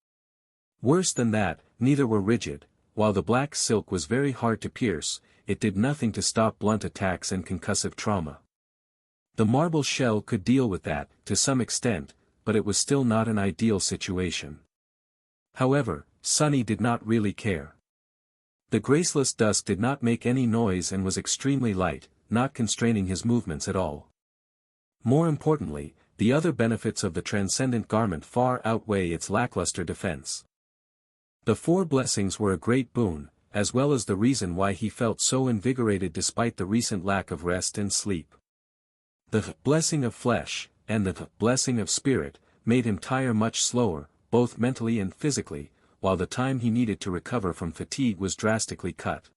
Worse than that, neither were rigid. While the black silk was very hard to pierce, it did nothing to stop blunt attacks and concussive trauma. The marble shell could deal with that, to some extent, but it was still not an ideal situation. However, Sunny did not really care. The graceless dusk did not make any noise and was extremely light, not constraining his movements at all. More importantly, the other benefits of the transcendent garment far outweigh its lackluster defense. The 4 blessings were a great boon, as well as the reason why he felt so invigorated despite the recent lack of rest and sleep. The blessing of flesh, and the blessing of spirit, made him tire much slower, both mentally and physically, while the time he needed to recover from fatigue was drastically cut.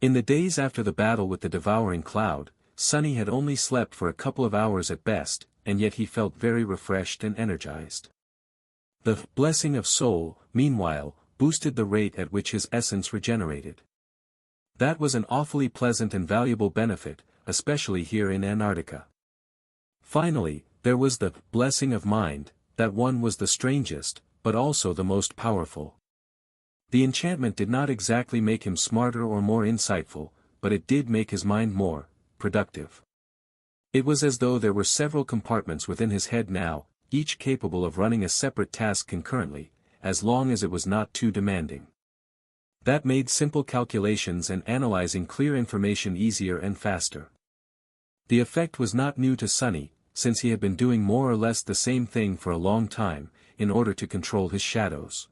In the days after the battle with the devouring cloud, Sunny had only slept for a couple of hours at best, and yet he felt very refreshed and energized. The blessing of soul, meanwhile, boosted the rate at which his essence regenerated. That was an awfully pleasant and valuable benefit, especially here in Antarctica. Finally, there was the blessing of mind. That one was the strangest, but also the most powerful. The enchantment did not exactly make him smarter or more insightful, but it did make his mind more productive. It was as though there were several compartments within his head now, each capable of running a separate task concurrently, as long as it was not too demanding. That made simple calculations and analyzing clear information easier and faster. The effect was not new to Sunny, since he had been doing more or less the same thing for a long time. in order to control his shadows.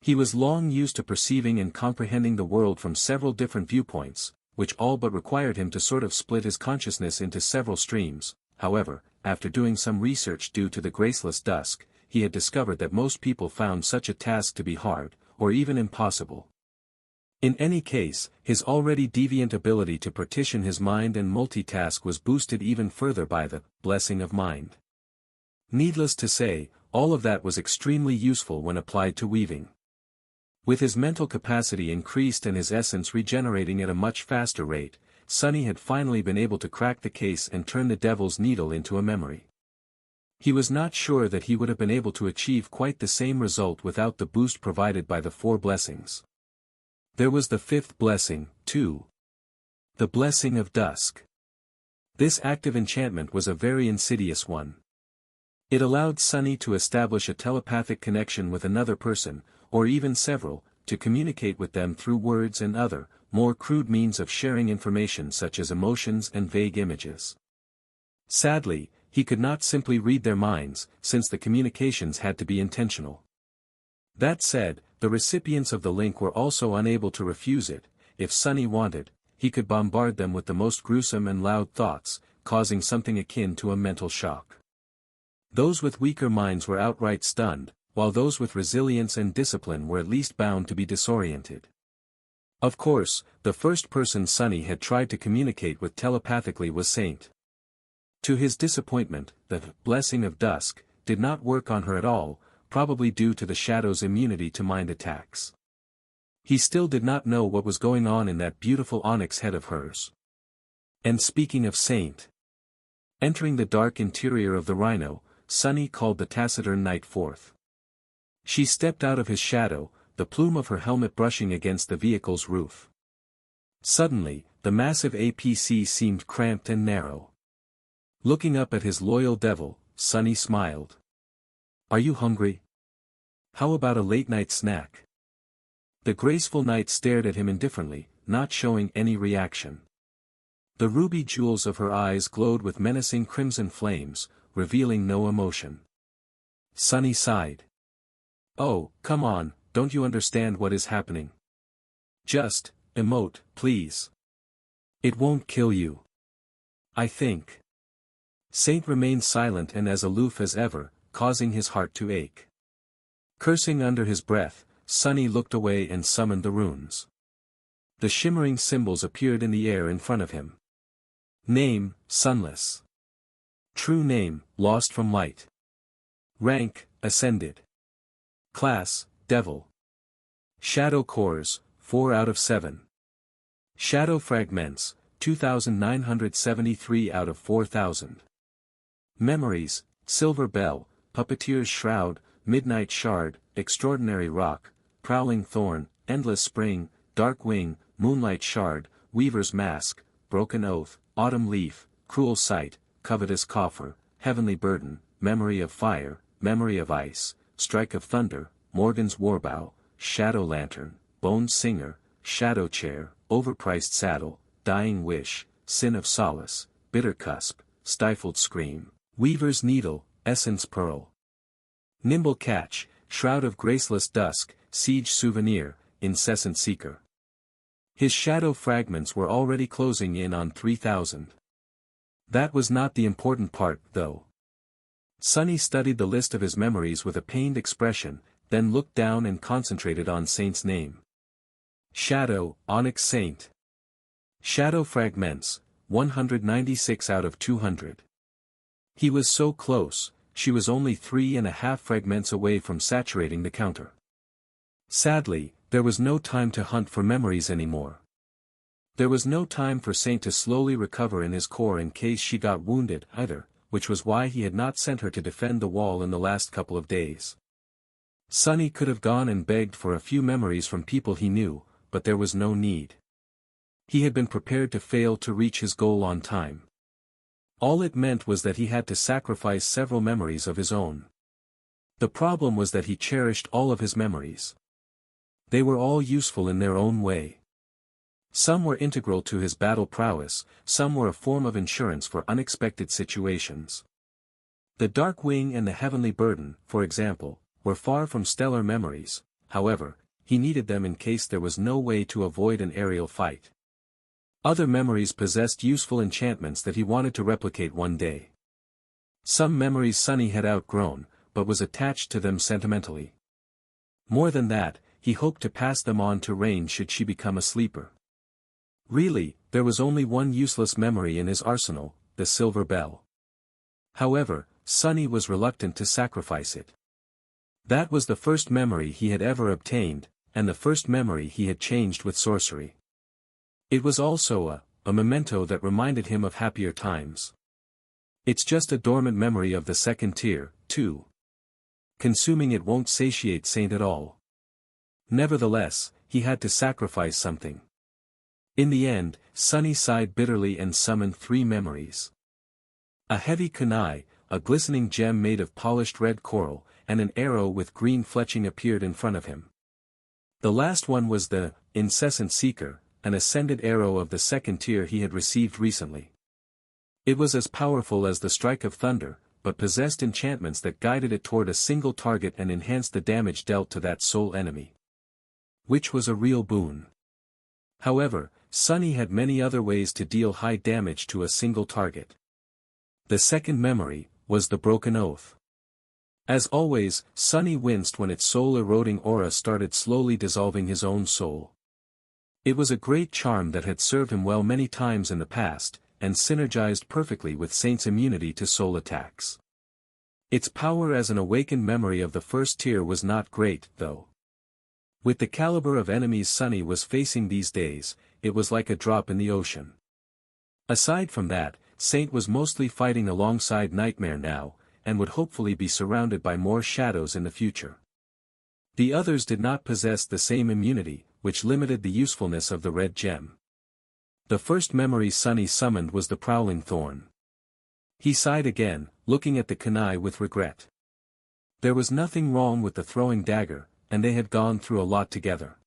He was long used to perceiving and comprehending the world from several different viewpoints, which all but required him to sort of split his consciousness into several streams. However, after doing some research due to the graceless dusk, he had discovered that most people found such a task to be hard, or even impossible. In any case, his already deviant ability to partition his mind and multitask was boosted even further by the blessing of mind. Needless to say, all of that was extremely useful when applied to weaving. With his mental capacity increased and his essence regenerating at a much faster rate, Sunny had finally been able to crack the case and turn the devil's needle into a memory. He was not sure that he would have been able to achieve quite the same result without the boost provided by the 4 blessings. There was the 5th blessing, too. The blessing of dusk. This active enchantment was a very insidious one. It allowed Sunny to establish a telepathic connection with another person, or even several, to communicate with them through words and other, more crude means of sharing information such as emotions and vague images. Sadly, he could not simply read their minds, since the communications had to be intentional. That said, the recipients of the link were also unable to refuse it. If Sunny wanted, he could bombard them with the most gruesome and loud thoughts, causing something akin to a mental shock. Those with weaker minds were outright stunned, while those with resilience and discipline were at least bound to be disoriented. Of course, the first person Sunny had tried to communicate with telepathically was Saint. To his disappointment, the blessing of dusk did not work on her at all, probably due to the shadow's immunity to mind attacks. He still did not know what was going on in that beautiful onyx head of hers. And speaking of Saint, entering the dark interior of the rhino, Sunny called the taciturn knight forth. She stepped out of his shadow, the plume of her helmet brushing against the vehicle's roof. Suddenly, the massive APC seemed cramped and narrow. Looking up at his loyal devil, Sunny smiled. "Are you hungry? How about a late-night snack?" The graceful knight stared at him indifferently, not showing any reaction. The ruby jewels of her eyes glowed with menacing crimson flames, revealing no emotion. Sunny sighed. "Oh, come on, don't you understand what is happening? Just emote, please. It won't kill you. I think." Saint remained silent and as aloof as ever, causing his heart to ache. Cursing under his breath, Sunny looked away and summoned the runes. The shimmering symbols appeared in the air in front of him. Name, Sunless. True name, Lost from Light. Rank, Ascended. Class, Devil. Shadow cores, 4 out of 7. Shadow fragments, 2,973 out of 4,000. Memories, Silver Bell, Puppeteer's Shroud, Midnight Shard, Extraordinary Rock, Prowling Thorn, Endless Spring, Dark Wing, Moonlight Shard, Weaver's Mask, Broken Oath, Autumn Leaf, Cruel Sight, Covetous Coffer, Heavenly Burden, Memory of Fire, Memory of Ice, Strike of Thunder, Morgan's Warbow, Shadow Lantern, Bone Singer, Shadow Chair, Overpriced Saddle, Dying Wish, Sin of Solace, Bitter Cusp, Stifled Scream, Weaver's Needle, Essence Pearl. Nimble Catch, Shroud of Graceless Dusk, Siege Souvenir, Incessant Seeker. His shadow fragments were already closing in on 3,000. That was not the important part, though. Sunny studied the list of his memories with a pained expression, then looked down and concentrated on Saint's name. Shadow, Onyx Saint. Shadow fragments, 196 out of 200. He was so close, she was only 3.5 fragments away from saturating the counter. Sadly, there was no time to hunt for memories anymore. There was no time for Saint to slowly recover in his core in case she got wounded either, which was why he had not sent her to defend the wall in the last couple of days. Sunny could have gone and begged for a few memories from people he knew, but there was no need. He had been prepared to fail to reach his goal on time. All it meant was that he had to sacrifice several memories of his own. The problem was that he cherished all of his memories. They were all useful in their own way. Some were integral to his battle prowess, some were a form of insurance for unexpected situations. The dark wing and the heavenly burden, for example, were far from stellar memories. However, he needed them in case there was no way to avoid an aerial fight. Other memories possessed useful enchantments that he wanted to replicate one day. Some memories Sunny had outgrown, but was attached to them sentimentally. More than that, he hoped to pass them on to Rain should she become a sleeper. Really, there was only one useless memory in his arsenal, the silver bell. However, Sunny was reluctant to sacrifice it. That was the first memory he had ever obtained, and the first memory he had changed with sorcery. It was also a memento that reminded him of happier times. It's just a dormant memory of the second tier, too. Consuming it won't satiate Saint at all. Nevertheless, he had to sacrifice something. In the end, Sunny sighed bitterly and summoned 3 memories. A heavy kunai, a glistening gem made of polished red coral, and an arrow with green fletching appeared in front of him. The last one was the incessant seeker, an ascended arrow of the second tier he had received recently. It was as powerful as the strike of thunder, but possessed enchantments that guided it toward a single target and enhanced the damage dealt to that sole enemy. Which was a real boon. However, Sunny had many other ways to deal high damage to a single target. The second memory was the broken oath. As always, Sunny winced when its soul-eroding aura started slowly dissolving his own soul. It was a great charm that had served him well many times in the past, and synergized perfectly with Saint's immunity to soul attacks. Its power as an awakened memory of the first tier was not great, though. With the caliber of enemies Sunny was facing these days, it was like a drop in the ocean. Aside from that, Saint was mostly fighting alongside Nightmare now, and would hopefully be surrounded by more shadows in the future. The others did not possess the same immunity, which limited the usefulness of the red gem. The first memory Sunny summoned was the prowling thorn. He sighed again, looking at the kunai with regret. There was nothing wrong with the throwing dagger, and they had gone through a lot together.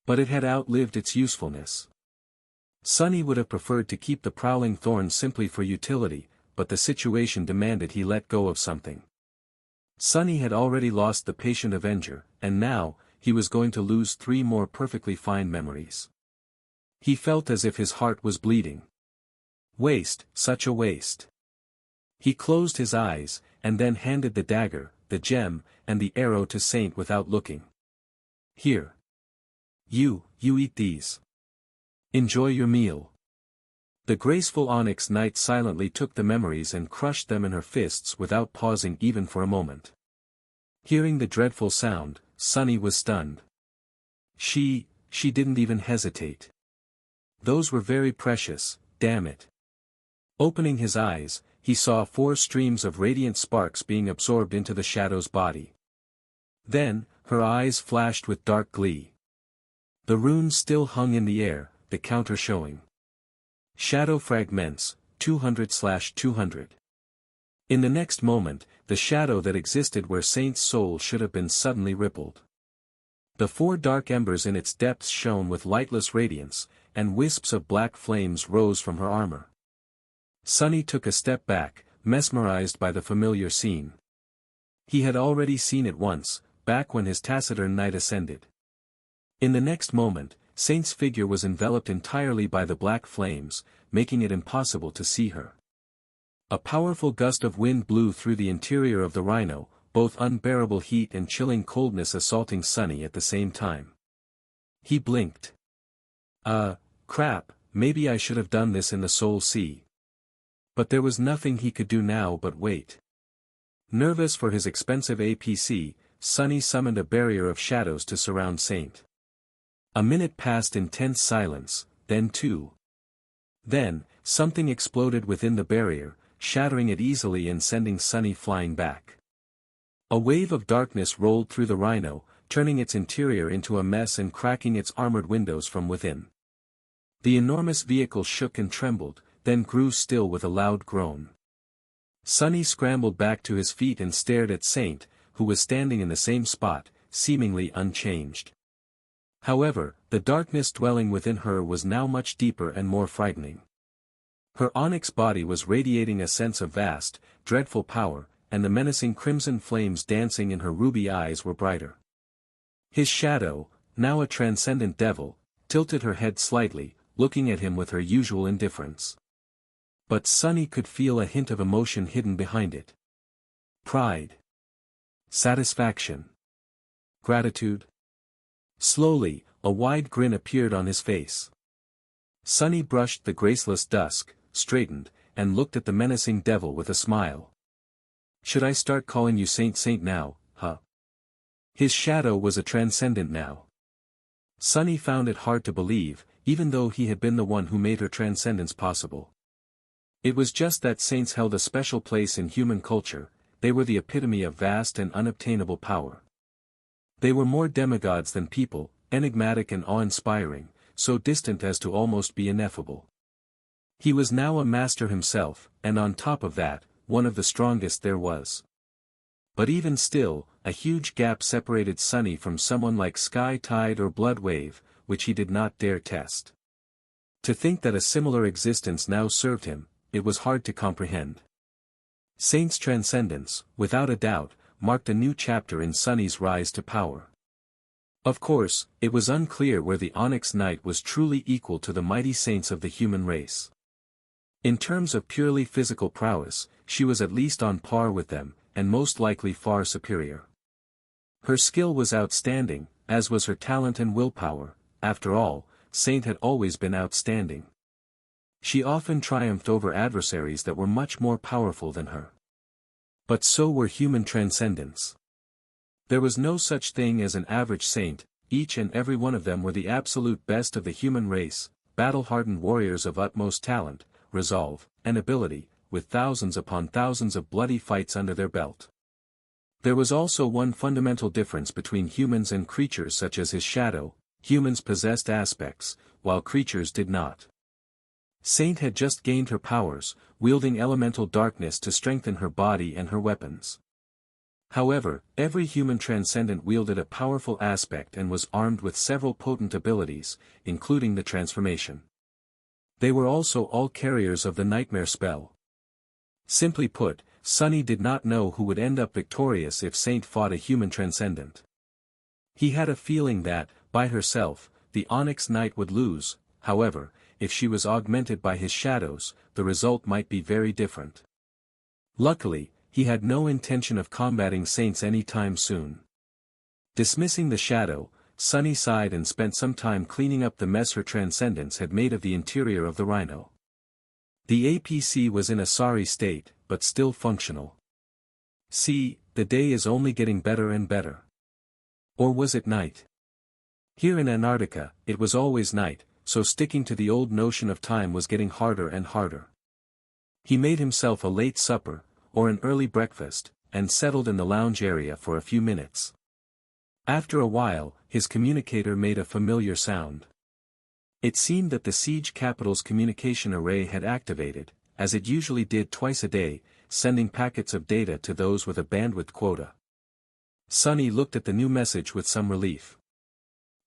But it had outlived its usefulness. Sunny would have preferred to keep the prowling thorn simply for utility, but the situation demanded he let go of something. Sunny had already lost the patient avenger, and now, he was going to lose 3 more perfectly fine memories. He felt as if his heart was bleeding. Waste, such a waste. He closed his eyes, and then handed the dagger, the gem, and the arrow to Saint without looking. Here. You eat these. Enjoy your meal. The graceful Onyx Knight silently took the memories and crushed them in her fists without pausing even for a moment. Hearing the dreadful sound, Sunny was stunned. She didn't even hesitate. Those were very precious, damn it. Opening his eyes, he saw 4 streams of radiant sparks being absorbed into the shadow's body. Then, her eyes flashed with dark glee. The runes still hung in the air, the counter showing. Shadow fragments, 200/200. In the next moment, the shadow that existed where Saint's soul should have been suddenly rippled. The 4 dark embers in its depths shone with lightless radiance, and wisps of black flames rose from her armor. Sunny took a step back, mesmerized by the familiar scene. He had already seen it once, back when his taciturn knight ascended. In the next moment, Saint's figure was enveloped entirely by the black flames, making it impossible to see her. A powerful gust of wind blew through the interior of the rhino, both unbearable heat and chilling coldness assaulting Sunny at the same time. He blinked. Crap, maybe I should have done this in the Soul Sea. But there was nothing he could do now but wait. Nervous for his expensive APC, Sunny summoned a barrier of shadows to surround Saint. A minute passed in tense silence, then 2. Then, something exploded within the barrier, shattering it easily and sending Sunny flying back. A wave of darkness rolled through the rhino, turning its interior into a mess and cracking its armored windows from within. The enormous vehicle shook and trembled, then grew still with a loud groan. Sunny scrambled back to his feet and stared at Saint, who was standing in the same spot, seemingly unchanged. However, the darkness dwelling within her was now much deeper and more frightening. Her onyx body was radiating a sense of vast, dreadful power, and the menacing crimson flames dancing in her ruby eyes were brighter. His shadow, now a transcendent devil, tilted her head slightly, looking at him with her usual indifference. But Sunny could feel a hint of emotion hidden behind it. Pride. Satisfaction. Gratitude. Slowly, a wide grin appeared on his face. Sunny brushed the graceless dusk, straightened, and looked at the menacing devil with a smile. "Should I start calling you Saint now, huh?" His shadow was a transcendent now. Sunny found it hard to believe, even though he had been the one who made her transcendence possible. It was just that saints held a special place in human culture. They were the epitome of vast and unobtainable power. They were more demigods than people, enigmatic and awe-inspiring, so distant as to almost be ineffable. He was now a master himself, and on top of that, one of the strongest there was. But even still, a huge gap separated Sunny from someone like Sky Tide or Blood Wave, which he did not dare test. To think that a similar existence now served him, it was hard to comprehend. Saint's transcendence, without a doubt, marked a new chapter in Sunny's rise to power. Of course, it was unclear where the Onyx Knight was truly equal to the mighty saints of the human race. In terms of purely physical prowess, she was at least on par with them, and most likely far superior. Her skill was outstanding, as was her talent and willpower. After all, Saint had always been outstanding. She often triumphed over adversaries that were much more powerful than her. But so were human transcendents. There was no such thing as an average saint. Each and every one of them were the absolute best of the human race, battle-hardened warriors of utmost talent, resolve, and ability, with thousands upon thousands of bloody fights under their belt. There was also one fundamental difference between humans and creatures such as his shadow. Humans possessed aspects, while creatures did not. Saint had just gained her powers, wielding elemental darkness to strengthen her body and her weapons. However, every human transcendent wielded a powerful aspect and was armed with several potent abilities, including the transformation. They were also all carriers of the nightmare spell. Simply put, Sunny did not know who would end up victorious if Saint fought a human transcendent. He had a feeling that, by herself, the Onyx Knight would lose. However, if she was augmented by his shadows, the result might be very different. Luckily, he had no intention of combating Saints any time soon. Dismissing the shadow, Sunny sighed and spent some time cleaning up the mess her transcendence had made of the interior of the rhino. The APC was in a sorry state, but still functional. See, the day is only getting better and better. Or was it night? Here in Antarctica, it was always night, so sticking to the old notion of time was getting harder and harder. He made himself a late supper, or an early breakfast, and settled in the lounge area for a few minutes. After a while, his communicator made a familiar sound. It seemed that the siege capital's communication array had activated, as it usually did twice a day, sending packets of data to those with a bandwidth quota. Sunny looked at the new message with some relief.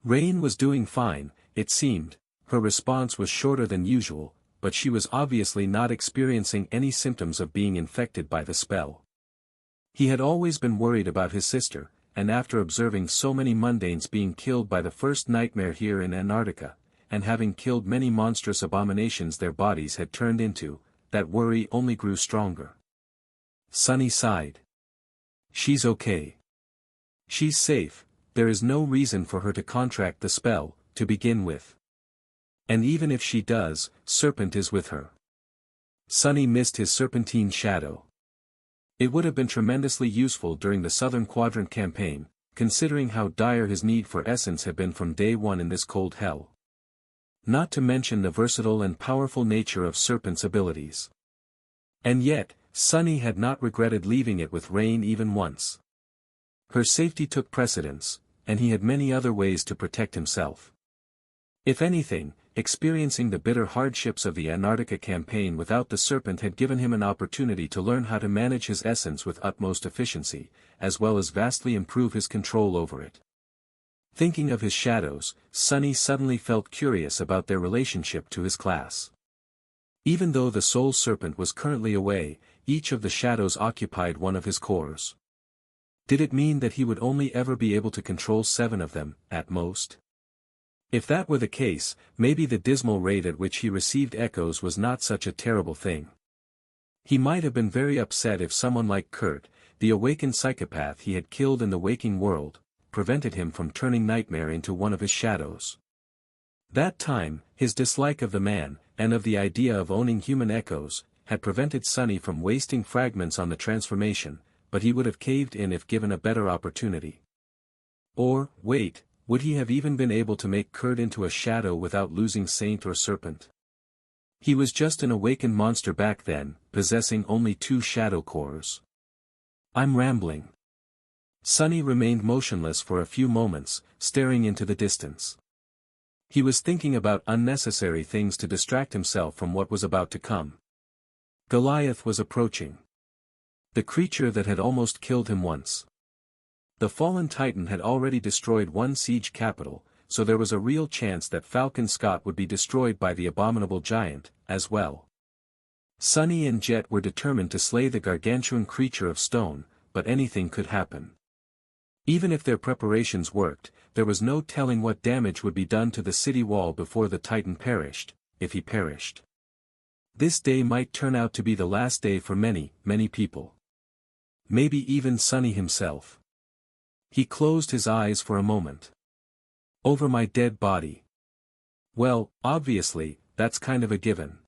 Rain was doing fine, it seemed. Her response was shorter than usual, but she was obviously not experiencing any symptoms of being infected by the spell. He had always been worried about his sister, and after observing so many mundanes being killed by the first nightmare here in Antarctica, and having killed many monstrous abominations their bodies had turned into, that worry only grew stronger. Sunny sighed. She's okay. She's safe. There is no reason for her to contract the spell, to begin with. And even if she does, Serpent is with her. Sunny missed his serpentine shadow. It would have been tremendously useful during the Southern Quadrant campaign, considering how dire his need for essence had been from day one in this cold hell. Not to mention the versatile and powerful nature of Serpent's abilities. And yet, Sunny had not regretted leaving it with Rain even once. Her safety took precedence, and he had many other ways to protect himself. If anything, experiencing the bitter hardships of the Antarctica campaign without the Serpent had given him an opportunity to learn how to manage his essence with utmost efficiency, as well as vastly improve his control over it. Thinking of his shadows, Sunny suddenly felt curious about their relationship to his class. Even though the soul serpent was currently away, each of the shadows occupied one of his cores. Did it mean that he would only ever be able to control 7 of them, at most? If that were the case, maybe the dismal rate at which he received echoes was not such a terrible thing. He might have been very upset if someone like Kurt, the awakened psychopath he had killed in the waking world, prevented him from turning Nightmare into one of his shadows. That time, his dislike of the man, and of the idea of owning human echoes, had prevented Sonny from wasting fragments on the transformation, but he would have caved in if given a better opportunity. Or, wait, would he have even been able to make Kurt into a shadow without losing Saint or Serpent? He was just an awakened monster back then, possessing only 2 shadow cores. I'm rambling. Sonny remained motionless for a few moments, staring into the distance. He was thinking about unnecessary things to distract himself from what was about to come. Goliath was approaching. The creature that had almost killed him once. The fallen Titan had already destroyed 1 siege capital, so there was a real chance that Falcon Scott would be destroyed by the abominable giant, as well. Sonny and Jet were determined to slay the gargantuan creature of stone, but anything could happen. Even if their preparations worked, there was no telling what damage would be done to the city wall before the Titan perished, if he perished. This day might turn out to be the last day for many, many people. Maybe even Sonny himself. He closed his eyes for a moment. Over my dead body. Well, obviously, that's kind of a given.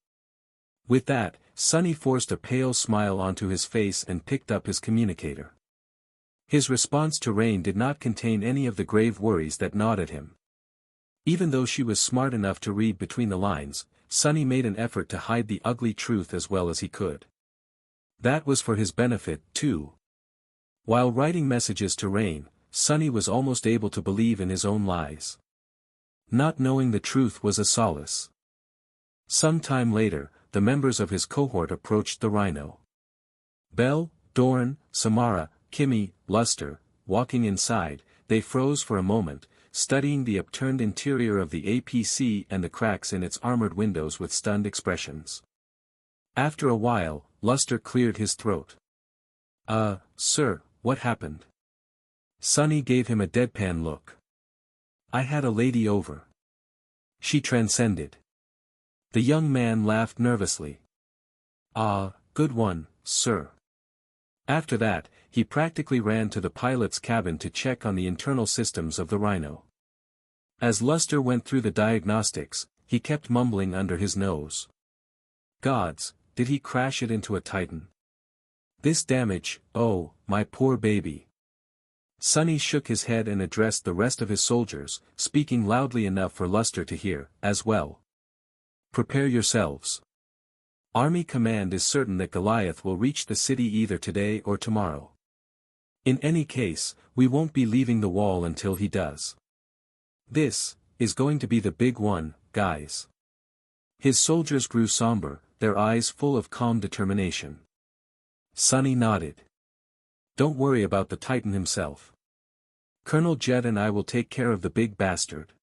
With that, Sonny forced a pale smile onto his face and picked up his communicator. His response to Rain did not contain any of the grave worries that gnawed at him. Even though she was smart enough to read between the lines, Sonny made an effort to hide the ugly truth as well as he could. That was for his benefit, too. While writing messages to Rain, Sonny was almost able to believe in his own lies. Not knowing the truth was a solace. Some time later, the members of his cohort approached the Rhino. Belle, Doran, Samara, Kimmy, Luster, walking inside, they froze for a moment, studying the upturned interior of the APC and the cracks in its armored windows with stunned expressions. After a while, Luster cleared his throat. Sir, what happened? Sonny gave him a deadpan look. I had a lady over. She transcended. The young man laughed nervously. Ah, good one, sir. After that, he practically ran to the pilot's cabin to check on the internal systems of the Rhino. As Luster went through the diagnostics, he kept mumbling under his nose. Gods, did he crash it into a Titan? This damage, oh, my poor baby. Sonny shook his head and addressed the rest of his soldiers, speaking loudly enough for Luster to hear, as well. Prepare yourselves. Army Command is certain that Goliath will reach the city either today or tomorrow. In any case, we won't be leaving the wall until he does. This is going to be the big one, guys. His soldiers grew somber, their eyes full of calm determination. Sonny nodded. Don't worry about the Titan himself. Colonel Jet and I will take care of the big bastard.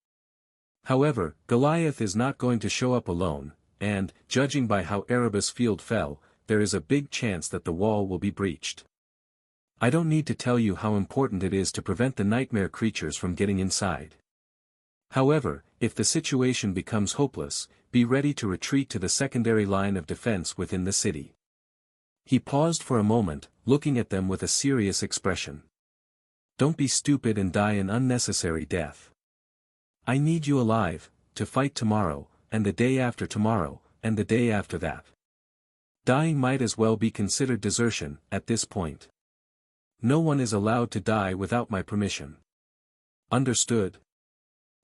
However, Goliath is not going to show up alone, and, judging by how Erebus Field fell, there is a big chance that the wall will be breached. I don't need to tell you how important it is to prevent the nightmare creatures from getting inside. However, if the situation becomes hopeless, be ready to retreat to the secondary line of defense within the city. He paused for a moment, looking at them with a serious expression. Don't be stupid and die an unnecessary death. I need you alive, to fight tomorrow, and the day after tomorrow, and the day after that. Dying might as well be considered desertion, at this point. No one is allowed to die without my permission. Understood?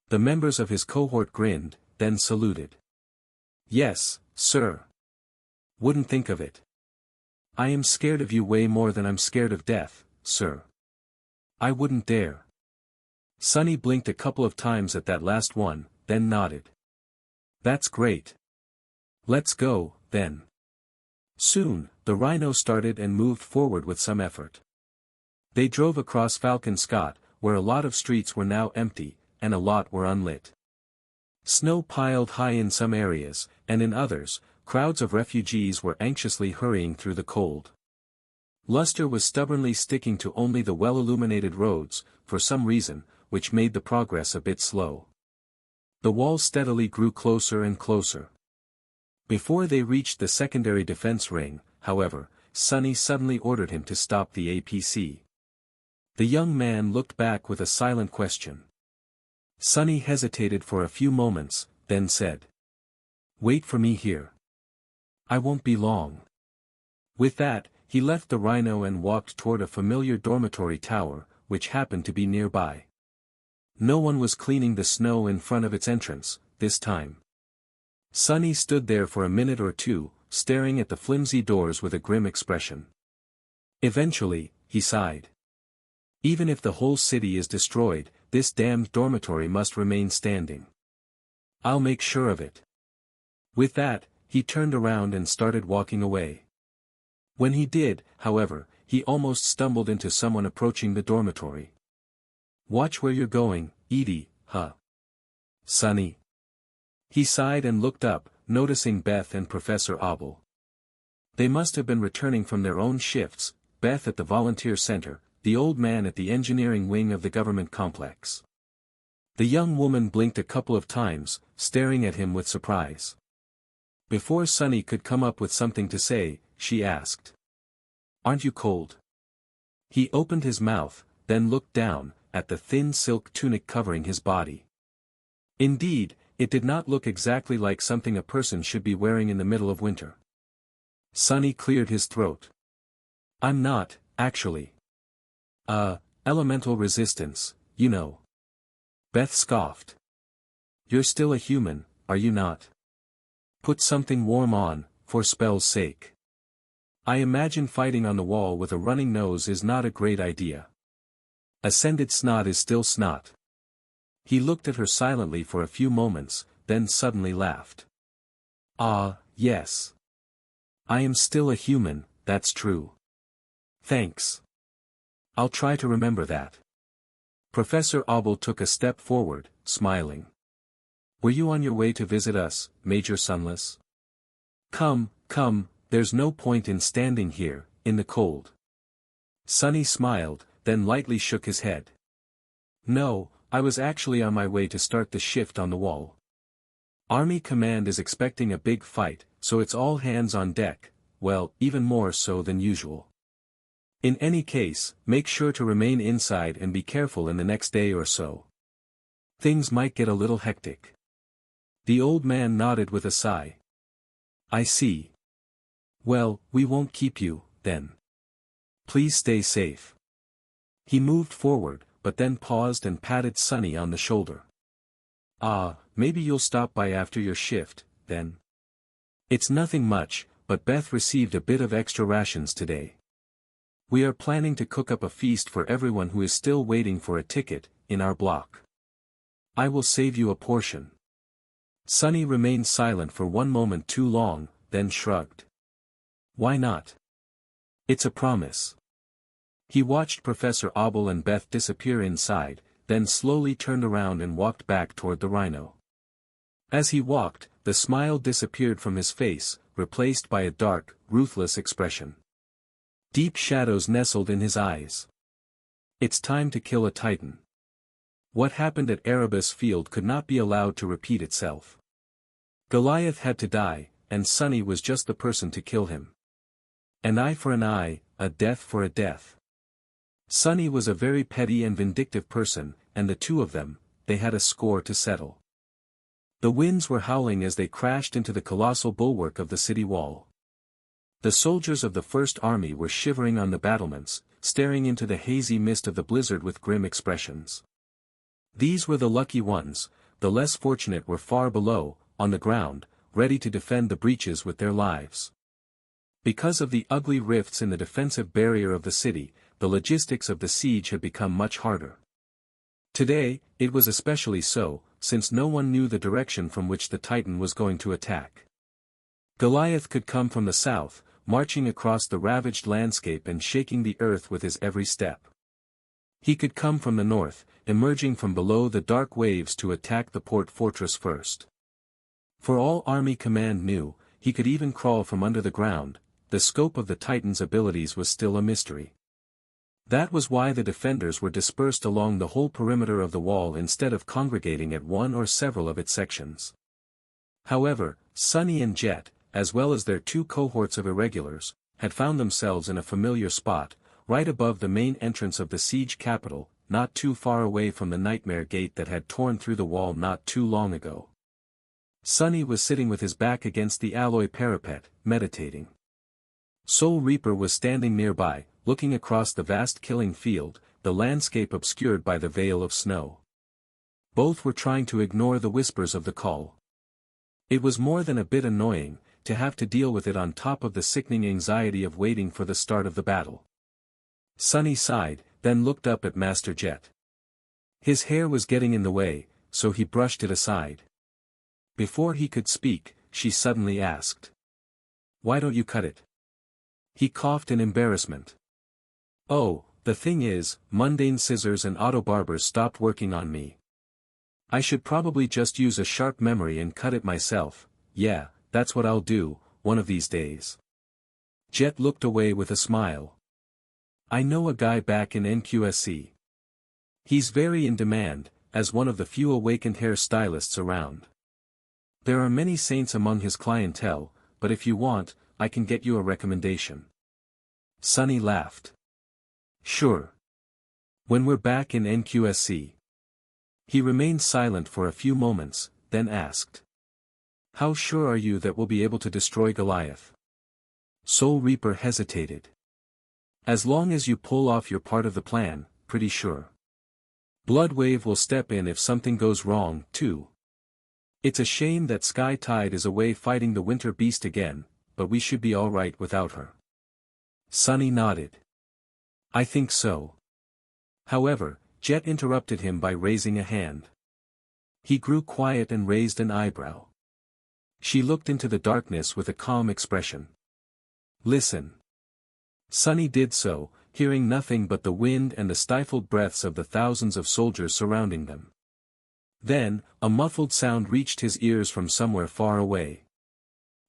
The members of his cohort grinned, then saluted. Yes, sir. Wouldn't think of it. I am scared of you way more than I'm scared of death, sir. I wouldn't dare. Sonny blinked a couple of times at that last one, then nodded. That's great. Let's go, then. Soon, the Rhino started and moved forward with some effort. They drove across Falcon Scott, where a lot of streets were now empty, and a lot were unlit. Snow piled high in some areas, and in others, crowds of refugees were anxiously hurrying through the cold. Luster was stubbornly sticking to only the well-illuminated roads, for some reason, which made the progress a bit slow. The wall steadily grew closer and closer. Before they reached the secondary defense ring, however, Sonny suddenly ordered him to stop the APC. The young man looked back with a silent question. Sonny hesitated for a few moments, then said, "Wait for me here. I won't be long." With that, he left the Rhino and walked toward a familiar dormitory tower, which happened to be nearby. No one was cleaning the snow in front of its entrance, this time. Sonny stood there for a minute or two, staring at the flimsy doors with a grim expression. Eventually, he sighed. Even if the whole city is destroyed, this damned dormitory must remain standing. I'll make sure of it. With that, he turned around and started walking away. When he did, however, he almost stumbled into someone approaching the dormitory. "Watch where you're going, Edie, huh?" "Sonny." He sighed and looked up, noticing Beth and Professor Obel. They must have been returning from their own shifts, Beth at the volunteer center, the old man at the engineering wing of the government complex. The young woman blinked a couple of times, staring at him with surprise. Before Sonny could come up with something to say, she asked, "Aren't you cold?" He opened his mouth, then looked down, at the thin silk tunic covering his body. Indeed, it did not look exactly like something a person should be wearing in the middle of winter. Sonny cleared his throat. "I'm not, actually. Elemental resistance, you know." Beth scoffed. "You're still a human, are you not? Put something warm on, for spell's sake. I imagine fighting on the wall with a running nose is not a great idea. Ascended snot is still snot." He looked at her silently for a few moments, then suddenly laughed. "Ah, yes. I am still a human, that's true. Thanks. I'll try to remember that." Professor Obel took a step forward, smiling. "Were you on your way to visit us, Major Sunless? Come, there's no point in standing here, in the cold." Sonny smiled, then lightly shook his head. "No, I was actually on my way to start the shift on the wall. Army Command is expecting a big fight, so it's all hands on deck, well, even more so than usual. In any case, make sure to remain inside and be careful in the next day or so. Things might get a little hectic." The old man nodded with a sigh. "I see. Well, we won't keep you, then. Please stay safe." He moved forward, but then paused and patted Sonny on the shoulder. Maybe you'll stop by after your shift, then. It's nothing much, but Beth received a bit of extra rations today. We are planning to cook up a feast for everyone who is still waiting for a ticket, in our block. I will save you a portion." Sonny remained silent for one moment too long, then shrugged. "Why not? It's a promise." He watched Professor Obel and Beth disappear inside, then slowly turned around and walked back toward the Rhino. As he walked, the smile disappeared from his face, replaced by a dark, ruthless expression. Deep shadows nestled in his eyes. It's time to kill a Titan. What happened at Erebus Field could not be allowed to repeat itself. Goliath had to die, and Sonny was just the person to kill him. An eye for an eye, a death for a death. Sonny was a very petty and vindictive person, and the two of them, they had a score to settle. The winds were howling as they crashed into the colossal bulwark of the city wall. The soldiers of the First Army were shivering on the battlements, staring into the hazy mist of the blizzard with grim expressions. These were the lucky ones, the less fortunate were far below, on the ground, ready to defend the breaches with their lives. Because of the ugly rifts in the defensive barrier of the city, the logistics of the siege had become much harder. Today, it was especially so, since no one knew the direction from which the Titan was going to attack. Goliath could come from the south, marching across the ravaged landscape and shaking the earth with his every step. He could come from the north, emerging from below the dark waves to attack the port fortress first. For all Army Command knew, he could even crawl from under the ground. The scope of the Titan's abilities was still a mystery. That was why the defenders were dispersed along the whole perimeter of the wall instead of congregating at one or several of its sections. However, Sunny and Jet, as well as their 2 cohorts of irregulars, had found themselves in a familiar spot, right above the main entrance of the siege capital, not too far away from the nightmare gate that had torn through the wall not too long ago. Sunny was sitting with his back against the alloy parapet, meditating. Soul Reaper was standing nearby, looking across the vast killing field, the landscape obscured by the veil of snow. Both were trying to ignore the whispers of the call. It was more than a bit annoying, to have to deal with it on top of the sickening anxiety of waiting for the start of the battle. Sunny sighed, then looked up at Master Jet. His hair was getting in the way, so he brushed it aside. Before he could speak, she suddenly asked. "Why don't you cut it?" He coughed in embarrassment. "Oh, the thing is, mundane scissors and auto barbers stopped working on me. I should probably just use a sharp memory and cut it myself. Yeah, that's what I'll do, one of these days." Jet looked away with a smile. "I know a guy back in NQSC. He's very in demand, as one of the few awakened hair stylists around. There are many saints among his clientele, but if you want, I can get you a recommendation." Sunny laughed. "Sure. When we're back in NQSC." He remained silent for a few moments, then asked. "How sure are you that we'll be able to destroy Goliath?" Soul Reaper hesitated. "As long as you pull off your part of the plan, pretty sure. Bloodwave will step in if something goes wrong, too. It's a shame that Sky Tide is away fighting the Winter Beast again, but we should be all right without her." Sunny nodded. "I think so." However, Jet interrupted him by raising a hand. He grew quiet and raised an eyebrow. She looked into the darkness with a calm expression. "Listen." Sunny did so, hearing nothing but the wind and the stifled breaths of the thousands of soldiers surrounding them. Then, a muffled sound reached his ears from somewhere far away.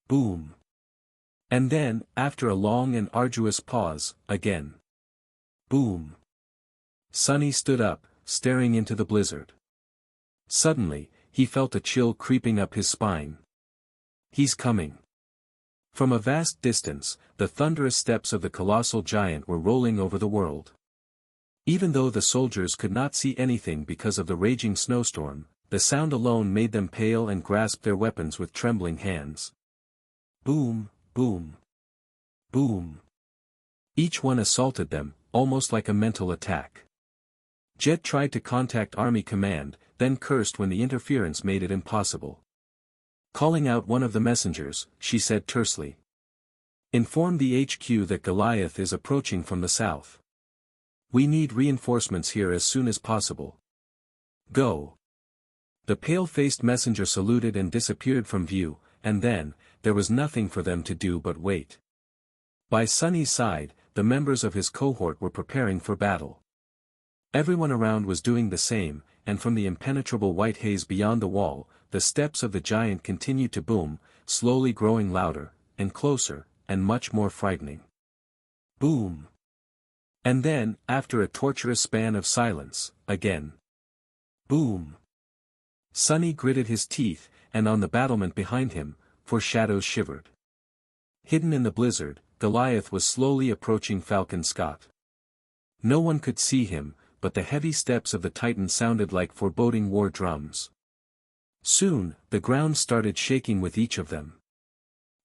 Boom. And then, after a long and arduous pause, again. Boom. Sunny stood up, staring into the blizzard. Suddenly, he felt a chill creeping up his spine. "He's coming." From a vast distance, the thunderous steps of the colossal giant were rolling over the world. Even though the soldiers could not see anything because of the raging snowstorm, the sound alone made them pale and grasp their weapons with trembling hands. Boom, boom. Boom. Each one assaulted them, almost like a mental attack. Jet tried to contact Army Command, then cursed when the interference made it impossible. Calling out one of the messengers, she said tersely. "Inform the HQ that Goliath is approaching from the south. We need reinforcements here as soon as possible. Go." The pale-faced messenger saluted and disappeared from view, and then, there was nothing for them to do but wait. By Sunny's side, the members of his cohort were preparing for battle. Everyone around was doing the same, and from the impenetrable white haze beyond the wall, the steps of the giant continued to boom, slowly growing louder, and closer, and much more frightening. Boom. And then, after a torturous span of silence, again. Boom. Sunny gritted his teeth, and on the battlement behind him, for shadows shivered. Hidden in the blizzard, Goliath was slowly approaching Falcon Scott. No one could see him, but the heavy steps of the Titan sounded like foreboding war drums. Soon, the ground started shaking with each of them.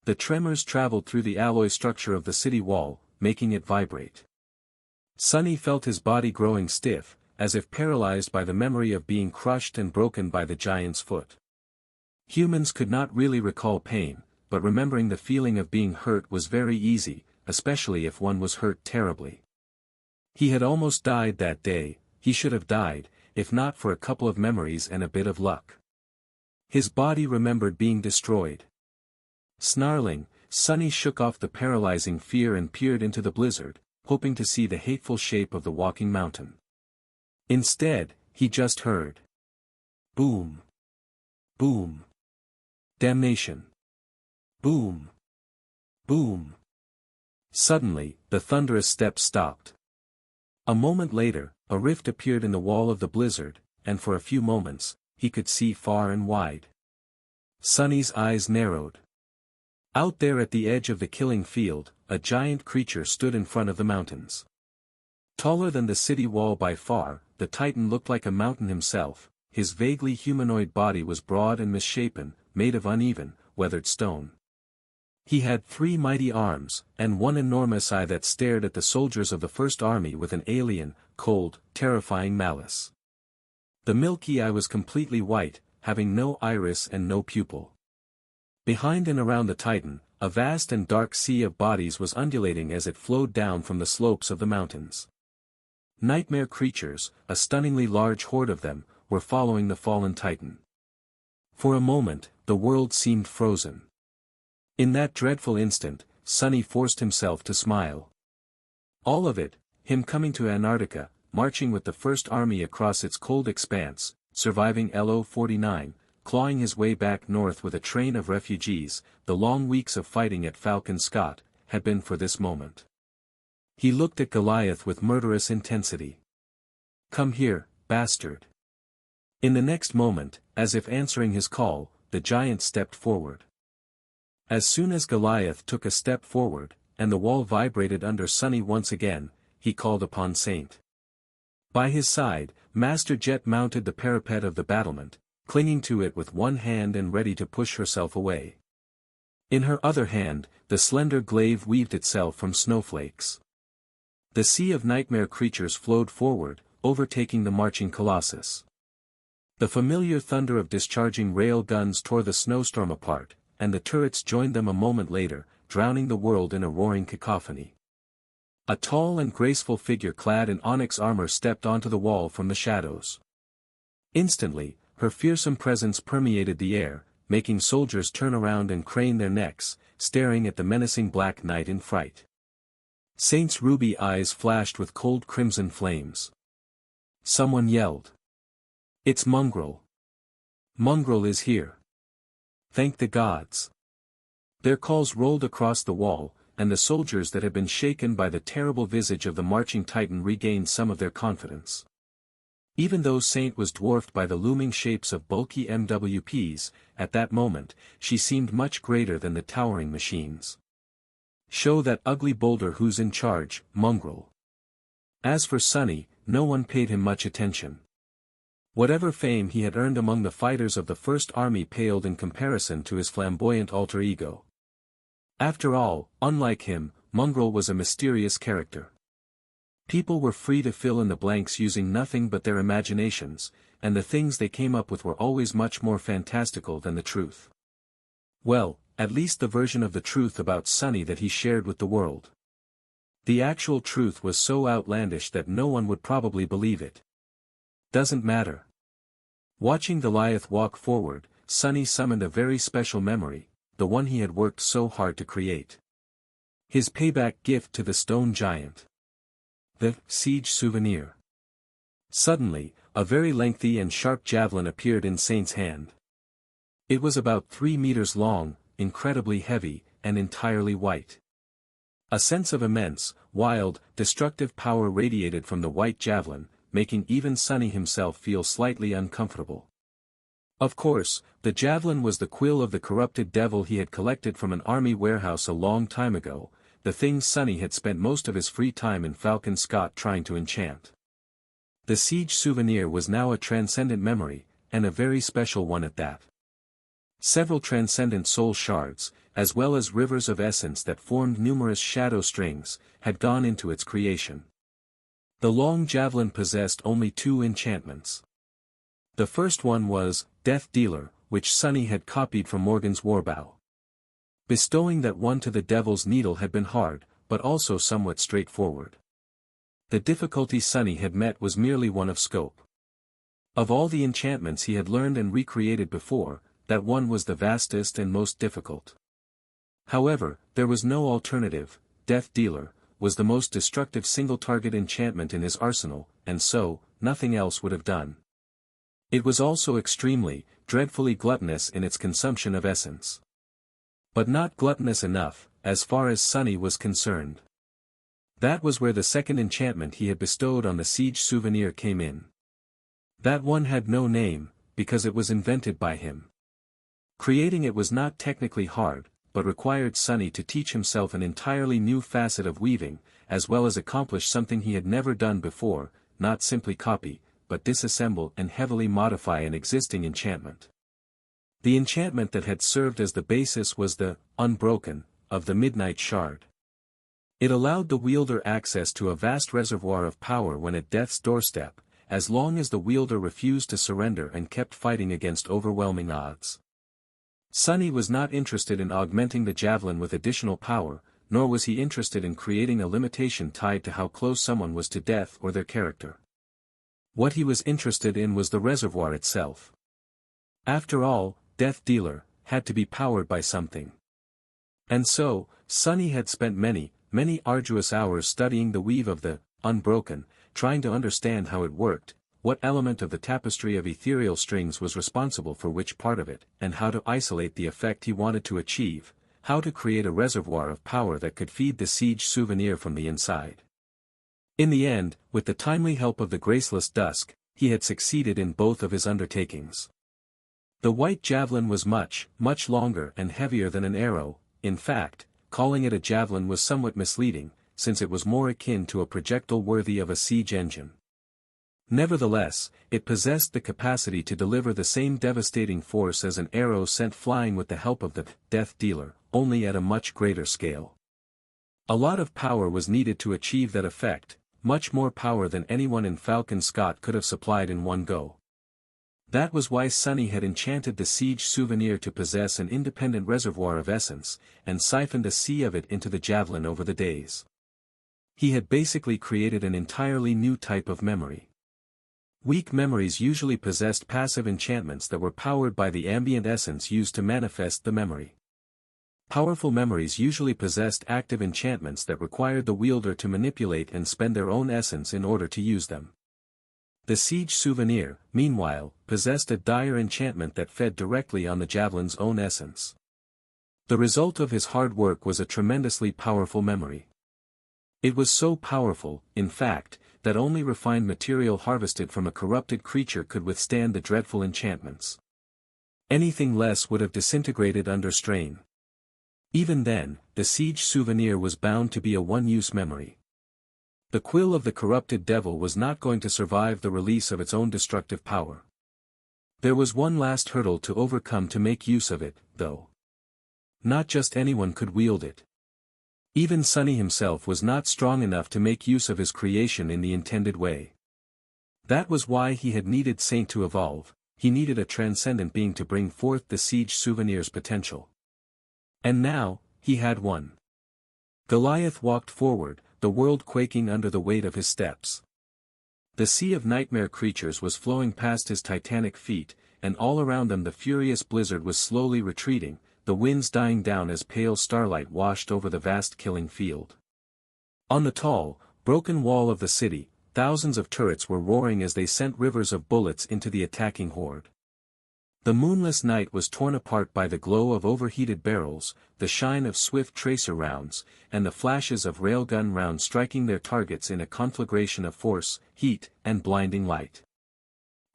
The tremors traveled through the alloy structure of the city wall, making it vibrate. Sunny felt his body growing stiff, as if paralyzed by the memory of being crushed and broken by the giant's foot. Humans could not really recall pain, but remembering the feeling of being hurt was very easy, especially if one was hurt terribly. He had almost died that day. He should have died, if not for a couple of memories and a bit of luck. His body remembered being destroyed. Snarling, Sunny shook off the paralyzing fear and peered into the blizzard, hoping to see the hateful shape of the walking mountain. Instead, he just heard. Boom. Boom. Damnation. Boom! Boom! Suddenly, the thunderous steps stopped. A moment later, a rift appeared in the wall of the blizzard, and for a few moments, he could see far and wide. Sonny's eyes narrowed. Out there at the edge of the killing field, a giant creature stood in front of the mountains. Taller than the city wall by far, the Titan looked like a mountain himself. His vaguely humanoid body was broad and misshapen, made of uneven, weathered stone. He had 3 mighty arms, and one enormous eye that stared at the soldiers of the First Army with an alien, cold, terrifying malice. The milky eye was completely white, having no iris and no pupil. Behind and around the Titan, a vast and dark sea of bodies was undulating as it flowed down from the slopes of the mountains. Nightmare creatures, a stunningly large horde of them, were following the fallen Titan. For a moment, the world seemed frozen. In that dreadful instant, Sonny forced himself to smile. All of it, him coming to Antarctica, marching with the First Army across its cold expanse, surviving LO-49, clawing his way back north with a train of refugees, the long weeks of fighting at Falcon Scott, had been for this moment. He looked at Goliath with murderous intensity. "Come here, bastard." In the next moment, as if answering his call, the giant stepped forward. As soon as Goliath took a step forward, and the wall vibrated under Sonny once again, he called upon Saint. By his side, Master Jet mounted the parapet of the battlement, clinging to it with one hand and ready to push herself away. In her other hand, the slender glaive weaved itself from snowflakes. The sea of nightmare creatures flowed forward, overtaking the marching colossus. The familiar thunder of discharging rail guns tore the snowstorm apart, and the turrets joined them a moment later, drowning the world in a roaring cacophony. A tall and graceful figure clad in onyx armor stepped onto the wall from the shadows. Instantly, her fearsome presence permeated the air, making soldiers turn around and crane their necks, staring at the menacing black knight in fright. Saint's ruby eyes flashed with cold crimson flames. Someone yelled. "It's Mongrel. Mongrel is here. Thank the gods." Their calls rolled across the wall, and the soldiers that had been shaken by the terrible visage of the marching Titan regained some of their confidence. Even though Saint was dwarfed by the looming shapes of bulky MWPs, at that moment, she seemed much greater than the towering machines. "Show that ugly boulder who's in charge, Mongrel." As for Sonny, no one paid him much attention. Whatever fame he had earned among the fighters of the First Army paled in comparison to his flamboyant alter ego. After all, unlike him, Mongrel was a mysterious character. People were free to fill in the blanks using nothing but their imaginations, and the things they came up with were always much more fantastical than the truth. Well, at least the version of the truth about Sonny that he shared with the world. The actual truth was so outlandish that no one would probably believe it. Doesn't matter. Watching Goliath walk forward, Sonny summoned a very special memory, the one he had worked so hard to create. His payback gift to the stone giant. The siege souvenir. Suddenly, a very lengthy and sharp javelin appeared in Saint's hand. It was about 3 meters long, incredibly heavy, and entirely white. A sense of immense, wild, destructive power radiated from the white javelin, making even Sonny himself feel slightly uncomfortable. Of course, the javelin was the quill of the corrupted devil he had collected from an army warehouse a long time ago, the thing Sonny had spent most of his free time in Falcon Scott trying to enchant. The siege souvenir was now a transcendent memory, and a very special one at that. Several transcendent soul shards, as well as rivers of essence that formed numerous shadow strings, had gone into its creation. The long javelin possessed only 2 enchantments. The first one was, Death Dealer, which Sonny had copied from Morgan's Warbow. Bestowing that one to the Devil's Needle had been hard, but also somewhat straightforward. The difficulty Sonny had met was merely one of scope. Of all the enchantments he had learned and recreated before, that one was the vastest and most difficult. However, there was no alternative. Death Dealer was the most destructive single-target enchantment in his arsenal, and so, nothing else would have done. It was also extremely, dreadfully gluttonous in its consumption of essence. But not gluttonous enough, as far as Sunny was concerned. That was where the second enchantment he had bestowed on the siege souvenir came in. That one had no name, because it was invented by him. Creating it was not technically hard, but required Sunny to teach himself an entirely new facet of weaving, as well as accomplish something he had never done before, not simply copy, but disassemble and heavily modify an existing enchantment. The enchantment that had served as the basis was the unbroken of the Midnight Shard. It allowed the wielder access to a vast reservoir of power when at death's doorstep, as long as the wielder refused to surrender and kept fighting against overwhelming odds. Sunny was not interested in augmenting the javelin with additional power, nor was he interested in creating a limitation tied to how close someone was to death or their character. What he was interested in was the reservoir itself. After all, Death Dealer had to be powered by something. And so, Sunny had spent many arduous hours studying the weave of the unbroken, trying to understand how it worked, what element of the tapestry of ethereal strings was responsible for which part of it, and how to isolate the effect he wanted to achieve, how to create a reservoir of power that could feed the siege souvenir from the inside. In the end, with the timely help of the graceless Dusk, he had succeeded in both of his undertakings. The white javelin was much longer and heavier than an arrow. In fact, calling it a javelin was somewhat misleading, since it was more akin to a projectile worthy of a siege engine. Nevertheless, it possessed the capacity to deliver the same devastating force as an arrow sent flying with the help of the Death Dealer, only at a much greater scale. A lot of power was needed to achieve that effect, much more power than anyone in Falcon Scott could have supplied in one go. That was why Sunny had enchanted the siege souvenir to possess an independent reservoir of essence, and siphoned a sea of it into the javelin over the days. He had basically created an entirely new type of memory. Weak memories usually possessed passive enchantments that were powered by the ambient essence used to manifest the memory. Powerful memories usually possessed active enchantments that required the wielder to manipulate and spend their own essence in order to use them. The siege souvenir, meanwhile, possessed a dire enchantment that fed directly on the javelin's own essence. The result of his hard work was a tremendously powerful memory. It was so powerful, in fact, that only refined material harvested from a corrupted creature could withstand the dreadful enchantments. Anything less would have disintegrated under strain. Even then, the siege souvenir was bound to be a one-use memory. The quill of the corrupted devil was not going to survive the release of its own destructive power. There was one last hurdle to overcome to make use of it, though. Not just anyone could wield it. Even Sunny himself was not strong enough to make use of his creation in the intended way. That was why he had needed Saint to evolve. He needed a transcendent being to bring forth the siege souvenir's potential. And now, he had one. Goliath walked forward, the world quaking under the weight of his steps. The sea of nightmare creatures was flowing past his titanic feet, and all around them the furious blizzard was slowly retreating, the winds dying down as pale starlight washed over the vast killing field. On the tall, broken wall of the city, thousands of turrets were roaring as they sent rivers of bullets into the attacking horde. The moonless night was torn apart by the glow of overheated barrels, the shine of swift tracer rounds, and the flashes of railgun rounds striking their targets in a conflagration of force, heat, and blinding light.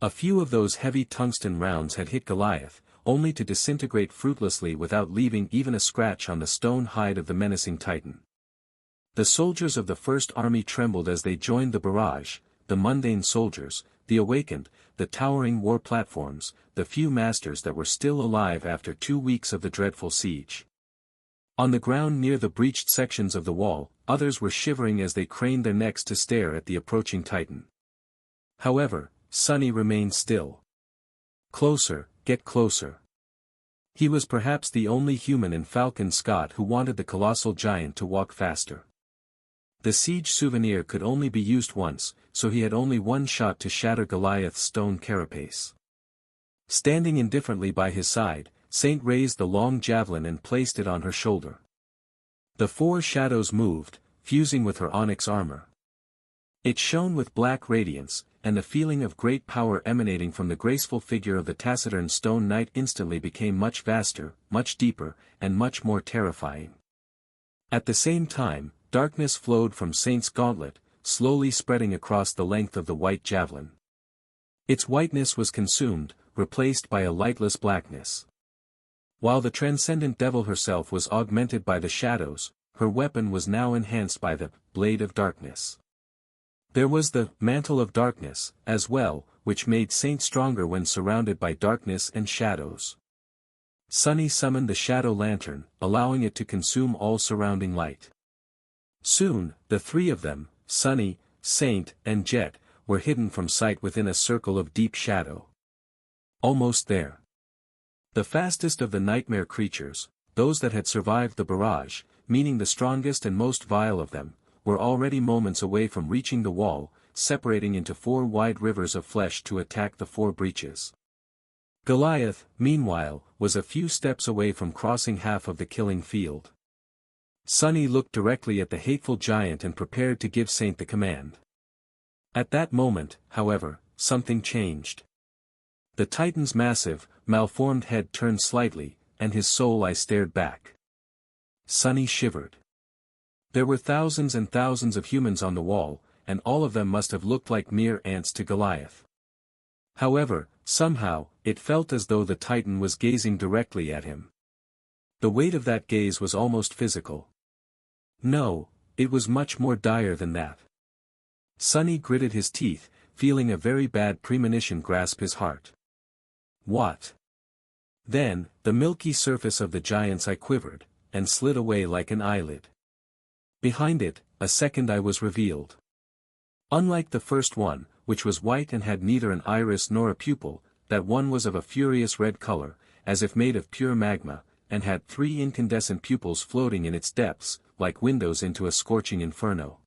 A few of those heavy tungsten rounds had hit Goliath, only to disintegrate fruitlessly without leaving even a scratch on the stone hide of the menacing Titan. The soldiers of the First Army trembled as they joined the barrage, the mundane soldiers, the awakened, the towering war platforms, the few masters that were still alive after 2 weeks of the dreadful siege. On the ground near the breached sections of the wall, others were shivering as they craned their necks to stare at the approaching Titan. However, Sunny remained still. Closer, get closer. He was perhaps the only human in Falcon Scott who wanted the colossal giant to walk faster. The siege souvenir could only be used once, so he had only one shot to shatter Goliath's stone carapace. Standing indifferently by his side, Saint raised the long javelin and placed it on her shoulder. The 4 shadows moved, fusing with her onyx armor. It shone with black radiance, and the feeling of great power emanating from the graceful figure of the taciturn stone knight instantly became much vaster, much deeper, and much more terrifying. At the same time, darkness flowed from Saint's gauntlet, slowly spreading across the length of the white javelin. Its whiteness was consumed, replaced by a lightless blackness. While the transcendent devil herself was augmented by the shadows, her weapon was now enhanced by the blade of darkness. There was the mantle of darkness, as well, which made Saint stronger when surrounded by darkness and shadows. Sunny summoned the shadow lantern, allowing it to consume all surrounding light. Soon, the three of them, Sunny, Saint, and Jet, were hidden from sight within a circle of deep shadow. Almost there. The fastest of the nightmare creatures, those that had survived the barrage, meaning the strongest and most vile of them, were already moments away from reaching the wall, separating into 4 wide rivers of flesh to attack the 4 breaches. Goliath, meanwhile, was a few steps away from crossing half of the killing field. Sunny looked directly at the hateful giant and prepared to give Saint the command. At that moment, however, something changed. The Titan's massive, malformed head turned slightly, and his soul eye stared back. Sunny shivered. There were thousands and thousands of humans on the wall, and all of them must have looked like mere ants to Goliath. However, somehow, it felt as though the Titan was gazing directly at him. The weight of that gaze was almost physical. No, it was much more dire than that. Sunny gritted his teeth, feeling a very bad premonition grasp his heart. What? Then, the milky surface of the giant's eye quivered, and slid away like an eyelid. Behind it, a second eye was revealed. Unlike the first one, which was white and had neither an iris nor a pupil, that one was of a furious red color, as if made of pure magma, and had 3 incandescent pupils floating in its depths, like windows into a scorching inferno.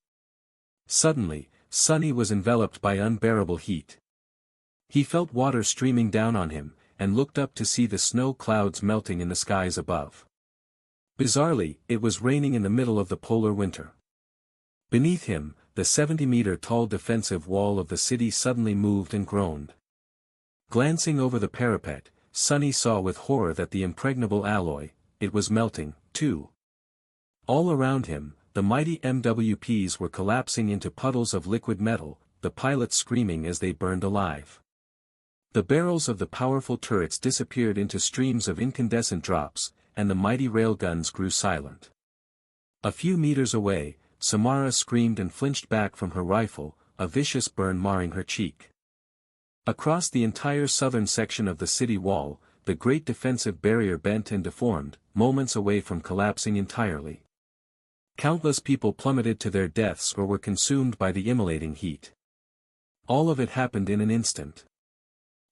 Suddenly, Sunny was enveloped by unbearable heat. He felt water streaming down on him, and looked up to see the snow clouds melting in the skies above. Bizarrely, it was raining in the middle of the polar winter. Beneath him, the 70-meter-tall defensive wall of the city suddenly moved and groaned. Glancing over the parapet, Sunny saw with horror that the impregnable alloy, it was melting, too. All around him, the mighty MWPs were collapsing into puddles of liquid metal, the pilots screaming as they burned alive. The barrels of the powerful turrets disappeared into streams of incandescent drops, and the mighty railguns grew silent. A few meters away, Samara screamed and flinched back from her rifle, a vicious burn marring her cheek. Across the entire southern section of the city wall, the great defensive barrier bent and deformed, moments away from collapsing entirely. Countless people plummeted to their deaths or were consumed by the immolating heat. All of it happened in an instant.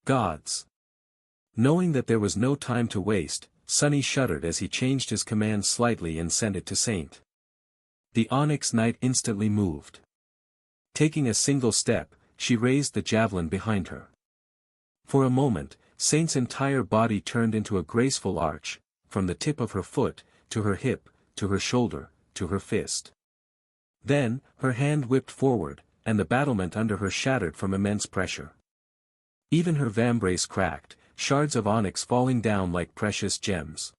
Gods! Knowing that there was no time to waste, Sunny shuddered as he changed his command slightly and sent it to Saint. The Onyx Knight instantly moved. Taking a single step, she raised the javelin behind her. For a moment, Saint's entire body turned into a graceful arch, from the tip of her foot, to her hip, to her shoulder, to her fist. Then, her hand whipped forward, and the battlement under her shattered from immense pressure. Even her vambrace cracked, shards of onyx falling down like precious gems.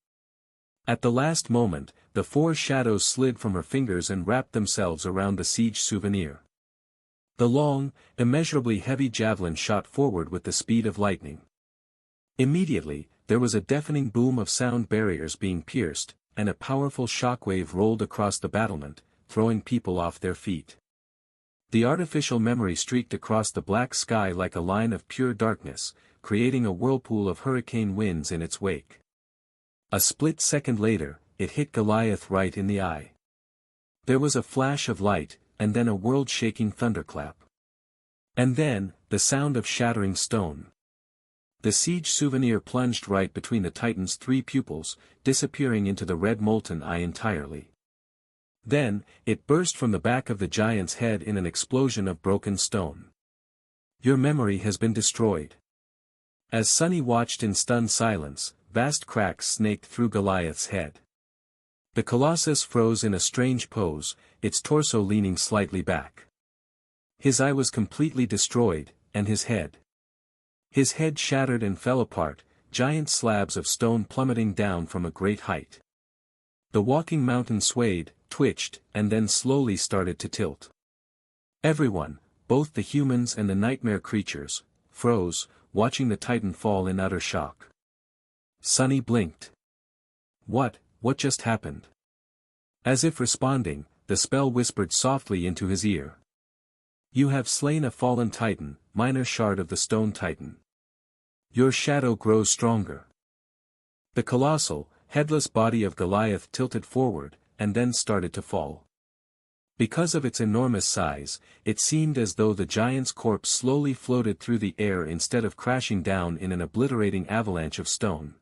At the last moment, the 4 shadows slid from her fingers and wrapped themselves around the siege souvenir. The long, immeasurably heavy javelin shot forward with the speed of lightning. Immediately, there was a deafening boom of sound barriers being pierced, and a powerful shockwave rolled across the battlement, throwing people off their feet. The artificial memory streaked across the black sky like a line of pure darkness, creating a whirlpool of hurricane winds in its wake. A split second later, it hit Goliath right in the eye. There was a flash of light, and then a world-shaking thunderclap. And then, the sound of shattering stone. The siege souvenir plunged right between the Titan's 3 pupils, disappearing into the red molten eye entirely. Then, it burst from the back of the giant's head in an explosion of broken stone. Your memory has been destroyed. As Sunny watched in stunned silence, vast cracks snaked through Goliath's head. The colossus froze in a strange pose, its torso leaning slightly back. His eye was completely destroyed, and his head. His head shattered and fell apart, giant slabs of stone plummeting down from a great height. The walking mountain swayed, twitched, and then slowly started to tilt. Everyone, both the humans and the nightmare creatures, froze, watching the titan fall in utter shock. Sunny blinked. What just happened? As if responding, the spell whispered softly into his ear. You have slain a fallen titan, minor shard of the stone titan. Your shadow grows stronger. The colossal, headless body of Goliath tilted forward, and then started to fall. Because of its enormous size, it seemed as though the giant's corpse slowly floated through the air instead of crashing down in an obliterating avalanche of stone.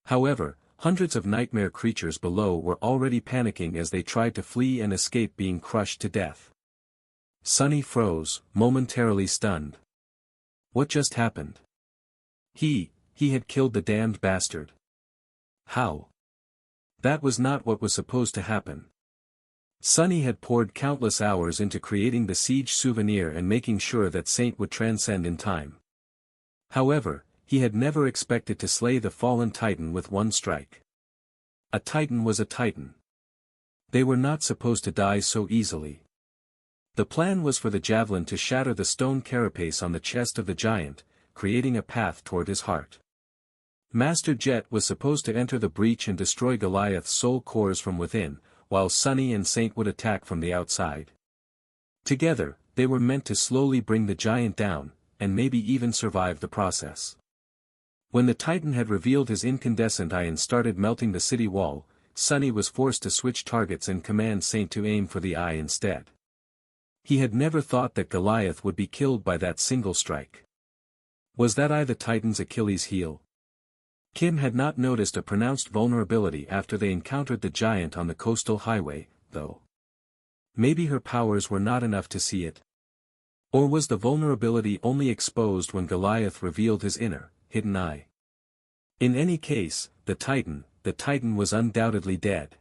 However, hundreds of nightmare creatures below were already panicking as they tried to flee and escape being crushed to death. Sunny froze, momentarily stunned. What just happened? He had killed the damned bastard. How? That was not what was supposed to happen. Sunny had poured countless hours into creating the siege souvenir and making sure that Saint would transcend in time. However, he had never expected to slay the fallen titan with one strike. A titan was a titan. They were not supposed to die so easily. The plan was for the javelin to shatter the stone carapace on the chest of the giant, creating a path toward his heart. Master Jet was supposed to enter the breach and destroy Goliath's soul cores from within, while Sunny and Saint would attack from the outside. Together, they were meant to slowly bring the giant down, and maybe even survive the process. When the Titan had revealed his incandescent eye and started melting the city wall, Sunny was forced to switch targets and command Saint to aim for the eye instead. He had never thought that Goliath would be killed by that single strike. Was that eye the Titan's Achilles heel? Kim had not noticed a pronounced vulnerability after they encountered the giant on the coastal highway, though. Maybe her powers were not enough to see it. Or was the vulnerability only exposed when Goliath revealed his inner, hidden eye? In any case, the Titan was undoubtedly dead.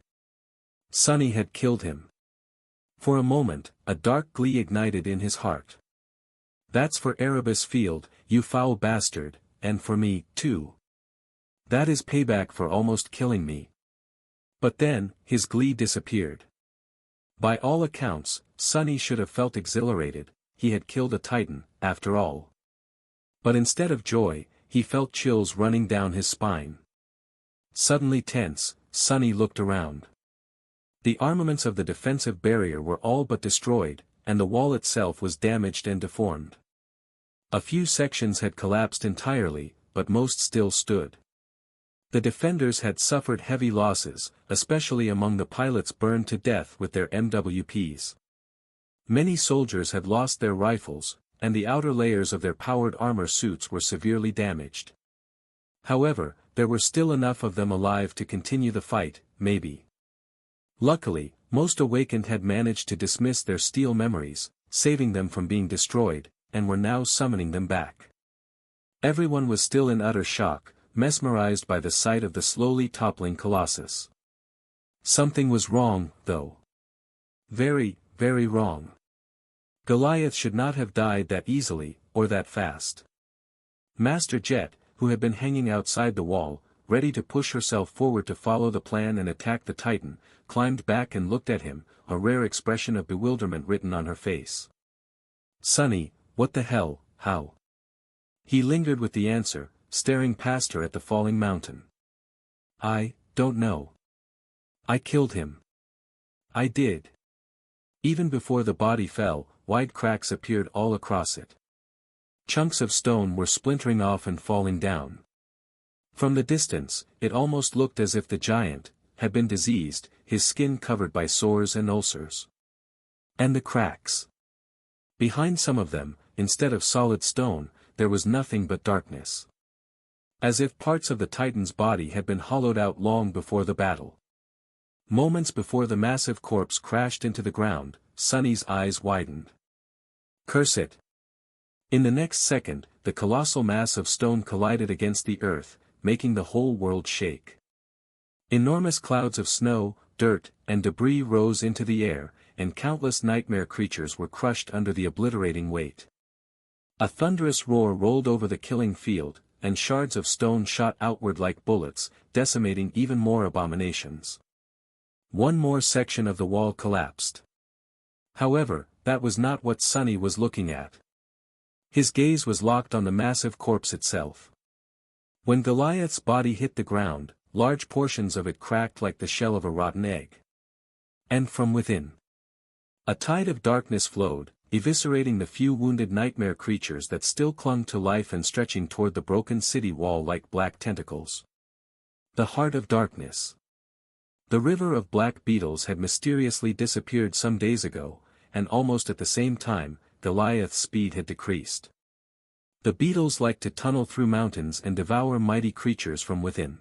Sunny had killed him. For a moment, a dark glee ignited in his heart. That's for Erebus Field, you foul bastard, and for me, too. That is payback for almost killing me. But then, his glee disappeared. By all accounts, Sunny should have felt exhilarated, he had killed a Titan, after all. But instead of joy, he felt chills running down his spine. Suddenly tense, Sunny looked around. The armaments of the defensive barrier were all but destroyed, and the wall itself was damaged and deformed. A few sections had collapsed entirely, but most still stood. The defenders had suffered heavy losses, especially among the pilots burned to death with their MWPs. Many soldiers had lost their rifles, and the outer layers of their powered armor suits were severely damaged. However, there were still enough of them alive to continue the fight, maybe. Luckily, most awakened had managed to dismiss their steel memories, saving them from being destroyed, and were now summoning them back. Everyone was still in utter shock, mesmerized by the sight of the slowly toppling colossus. Something was wrong, though. Very, very wrong. Goliath should not have died that easily, or that fast. Master Jet, who had been hanging outside the wall, ready to push herself forward to follow the plan and attack the Titan, climbed back and looked at him, a rare expression of bewilderment written on her face. Sunny, what the hell, how? He lingered with the answer, staring past her at the falling mountain. I don't know. I killed him. I did. Even before the body fell, wide cracks appeared all across it. Chunks of stone were splintering off and falling down. From the distance, it almost looked as if the giant had been diseased, his skin covered by sores and ulcers. And the cracks. Behind some of them, instead of solid stone, there was nothing but darkness. As if parts of the Titan's body had been hollowed out long before the battle. Moments before the massive corpse crashed into the ground, Sunny's eyes widened. Curse it! In the next second, the colossal mass of stone collided against the earth, making the whole world shake. Enormous clouds of snow, dirt, and debris rose into the air, and countless nightmare creatures were crushed under the obliterating weight. A thunderous roar rolled over the killing field, and shards of stone shot outward like bullets, decimating even more abominations. One more section of the wall collapsed. However, that was not what Sonny was looking at. His gaze was locked on the massive corpse itself. When Goliath's body hit the ground, large portions of it cracked like the shell of a rotten egg. And from within, a tide of darkness flowed, eviscerating the few wounded nightmare creatures that still clung to life and stretching toward the broken city wall like black tentacles. The heart of darkness. The river of black beetles had mysteriously disappeared some days ago, and almost at the same time, Goliath's speed had decreased. The beetles liked to tunnel through mountains and devour mighty creatures from within.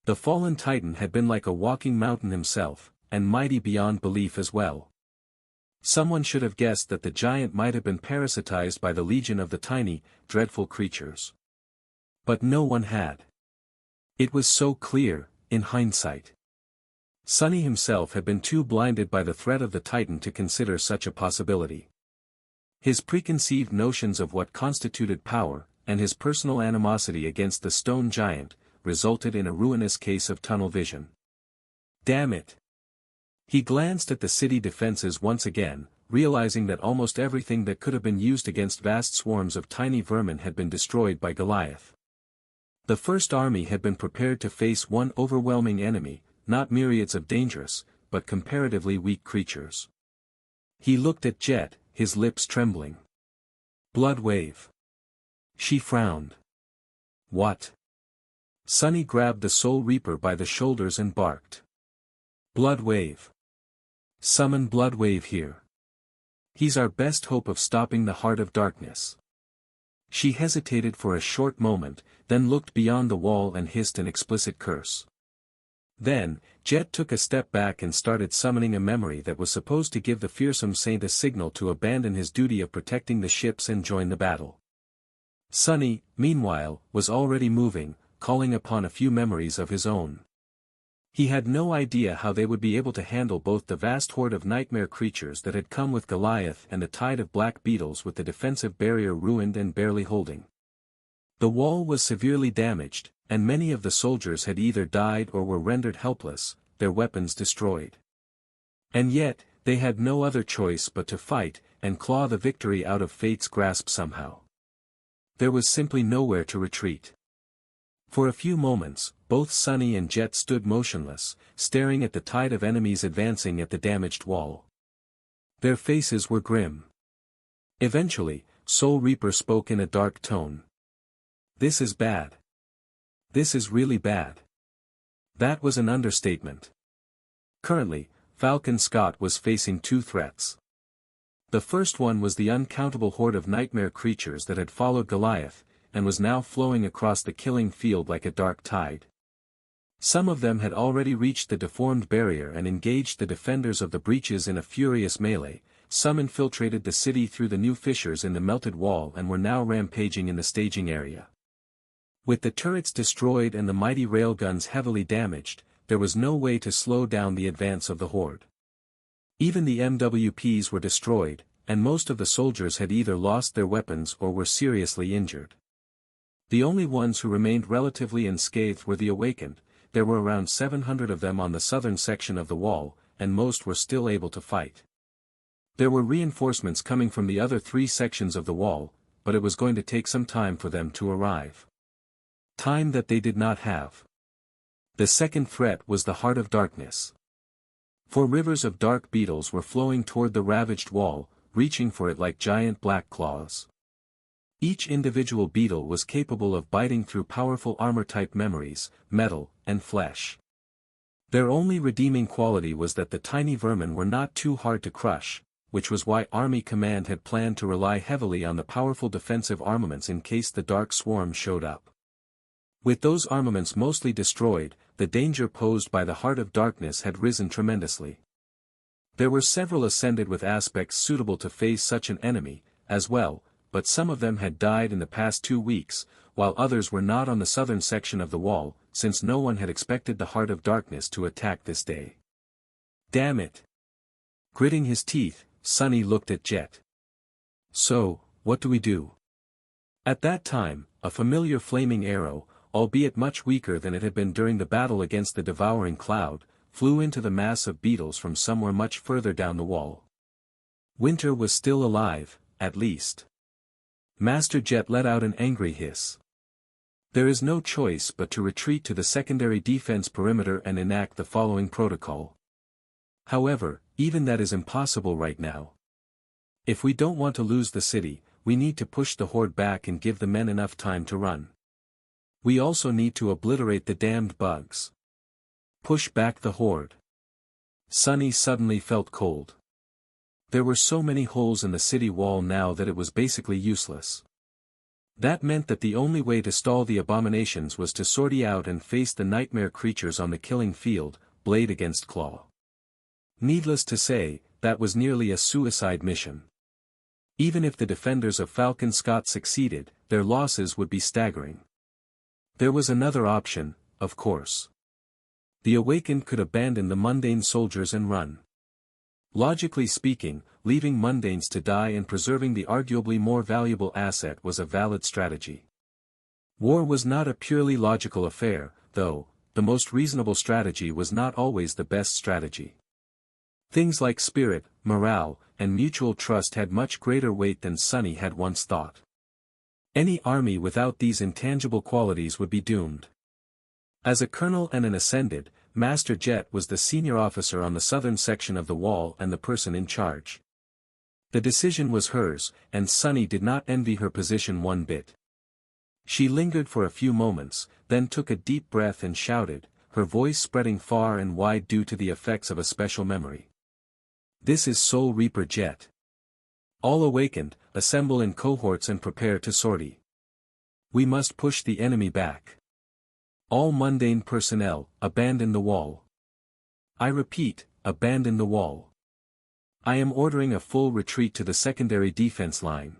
The fallen titan had been like a walking mountain himself, and mighty beyond belief as well. Someone should have guessed that the giant might have been parasitized by the legion of the tiny, dreadful creatures. But no one had. It was so clear, in hindsight. Sonny himself had been too blinded by the threat of the titan to consider such a possibility. His preconceived notions of what constituted power, and his personal animosity against the stone giant, resulted in a ruinous case of tunnel vision. Damn it! He glanced at the city defenses once again, realizing that almost everything that could have been used against vast swarms of tiny vermin had been destroyed by Goliath. The first army had been prepared to face one overwhelming enemy, not myriads of dangerous, but comparatively weak creatures. He looked at Jet, his lips trembling. Blood wave. She frowned. What? Sonny grabbed the Soul Reaper by the shoulders and barked. Blood wave. Summon Blood Wave here. He's our best hope of stopping the heart of darkness. She hesitated for a short moment, then looked beyond the wall and hissed an explicit curse. Then, Jet took a step back and started summoning a memory that was supposed to give the fearsome saint a signal to abandon his duty of protecting the ships and join the battle. Sonny, meanwhile, was already moving, calling upon a few memories of his own. He had no idea how they would be able to handle both the vast horde of nightmare creatures that had come with Goliath and the tide of black beetles with the defensive barrier ruined and barely holding. The wall was severely damaged, and many of the soldiers had either died or were rendered helpless, their weapons destroyed. And yet, they had no other choice but to fight, and claw the victory out of fate's grasp somehow. There was simply nowhere to retreat. For a few moments, both Sonny and Jet stood motionless, staring at the tide of enemies advancing at the damaged wall. Their faces were grim. Eventually, Soul Reaper spoke in a dark tone. This is bad. This is really bad. That was an understatement. Currently, Falcon Scott was facing two threats. The first one was the uncountable horde of nightmare creatures that had followed Goliath, and was now flowing across the killing field like a dark tide. Some of them had already reached the deformed barrier and engaged the defenders of the breaches in a furious melee, some infiltrated the city through the new fissures in the melted wall and were now rampaging in the staging area. With the turrets destroyed and the mighty railguns heavily damaged, there was no way to slow down the advance of the horde. Even the MWPs were destroyed, and most of the soldiers had either lost their weapons or were seriously injured. The only ones who remained relatively unscathed were the awakened. There were around 700 of them on the southern section of the wall, and most were still able to fight. There were reinforcements coming from the other three sections of the wall, but it was going to take some time for them to arrive. Time that they did not have. The second threat was the heart of darkness. 4 rivers of dark beetles were flowing toward the ravaged wall, reaching for it like giant black claws. Each individual beetle was capable of biting through powerful armor-type memories, metal, and flesh. Their only redeeming quality was that the tiny vermin were not too hard to crush, which was why Army Command had planned to rely heavily on the powerful defensive armaments in case the Dark Swarm showed up. With those armaments mostly destroyed, the danger posed by the Heart of Darkness had risen tremendously. There were several ascended with aspects suitable to face such an enemy, as well, but some of them had died in the past 2 weeks, while others were not on the southern section of the wall, since no one had expected the Heart of Darkness to attack this day. Damn it! Gritting his teeth, Sunny looked at Jet. So, what do we do? At that time, a familiar flaming arrow, albeit much weaker than it had been during the battle against the devouring cloud, flew into the mass of beetles from somewhere much further down the wall. Winter was still alive, at least. Master Jet let out an angry hiss. There is no choice but to retreat to the secondary defense perimeter and enact the following protocol. However, even that is impossible right now. If we don't want to lose the city, we need to push the horde back and give the men enough time to run. We also need to obliterate the damned bugs. Push back the horde. Sunny suddenly felt cold. There were so many holes in the city wall now that it was basically useless. That meant that the only way to stall the abominations was to sortie out and face the nightmare creatures on the killing field, blade against claw. Needless to say, that was nearly a suicide mission. Even if the defenders of Falcon Scott succeeded, their losses would be staggering. There was another option, of course. The awakened could abandon the mundane soldiers and run. Logically speaking, leaving mundanes to die and preserving the arguably more valuable asset was a valid strategy. War was not a purely logical affair, though, the most reasonable strategy was not always the best strategy. Things like spirit, morale, and mutual trust had much greater weight than Sunny had once thought. Any army without these intangible qualities would be doomed. As a colonel and an ascended, Master Jet was the senior officer on the southern section of the wall and the person in charge. The decision was hers, and Sunny did not envy her position one bit. She lingered for a few moments, then took a deep breath and shouted, her voice spreading far and wide due to the effects of a special memory. This is Soul Reaper Jet. All awakened, assemble in cohorts and prepare to sortie. We must push the enemy back. All mundane personnel, abandon the wall. I repeat, abandon the wall. I am ordering a full retreat to the secondary defense line.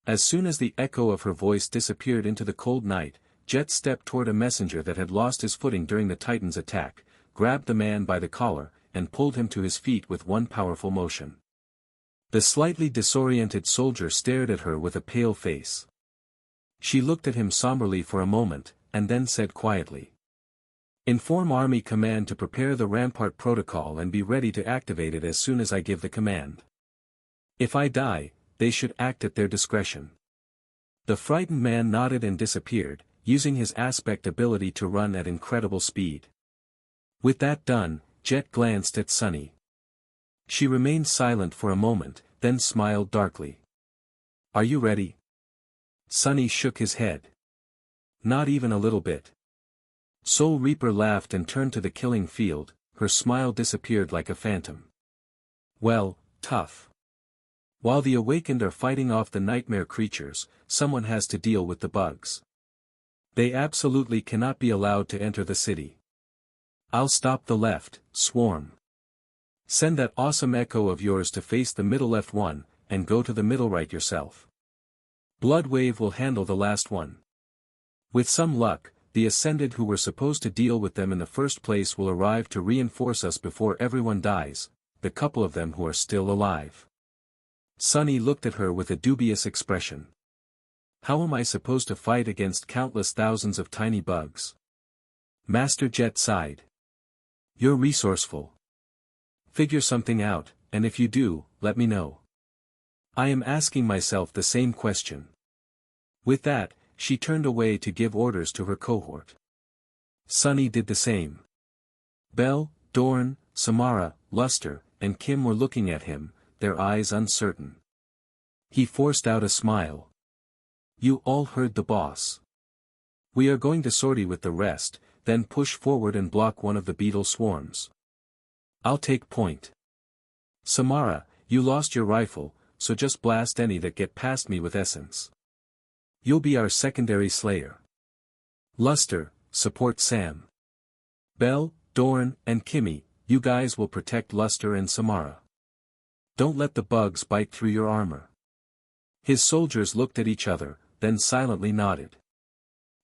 As soon as the echo of her voice disappeared into the cold night, Jet stepped toward a messenger that had lost his footing during the Titan's attack, grabbed the man by the collar, and pulled him to his feet with one powerful motion. The slightly disoriented soldier stared at her with a pale face. She looked at him somberly for a moment, and then said quietly. Inform Army Command to prepare the Rampart Protocol and be ready to activate it as soon as I give the command. If I die, they should act at their discretion. The frightened man nodded and disappeared, using his aspect ability to run at incredible speed. With that done, Jet glanced at Sunny. She remained silent for a moment, then smiled darkly. Are you ready? Sunny shook his head. Not even a little bit. Soul Reaper laughed and turned to the killing field, her smile disappeared like a phantom. Well, tough. While the awakened are fighting off the nightmare creatures, someone has to deal with the bugs. They absolutely cannot be allowed to enter the city. I'll stop the left, swarm. Send that awesome echo of yours to face the middle left one, and go to the middle right yourself. Bloodwave will handle the last one. With some luck, the Ascended who were supposed to deal with them in the first place will arrive to reinforce us before everyone dies, the couple of them who are still alive. Sunny looked at her with a dubious expression. How am I supposed to fight against countless thousands of tiny bugs? Master Jet sighed. You're resourceful. Figure something out, and if you do, let me know. I am asking myself the same question. With that, she turned away to give orders to her cohort. Sunny did the same. Belle, Dorn, Samara, Luster, and Kim were looking at him, their eyes uncertain. He forced out a smile. You all heard the boss. We are going to sortie with the rest, then push forward and block one of the beetle swarms. I'll take point. Samara, you lost your rifle, so just blast any that get past me with essence. You'll be our secondary slayer. Luster, support Sam. Belle, Dorn, and Kimmy, you guys will protect Luster and Samara. Don't let the bugs bite through your armor. His soldiers looked at each other, then silently nodded.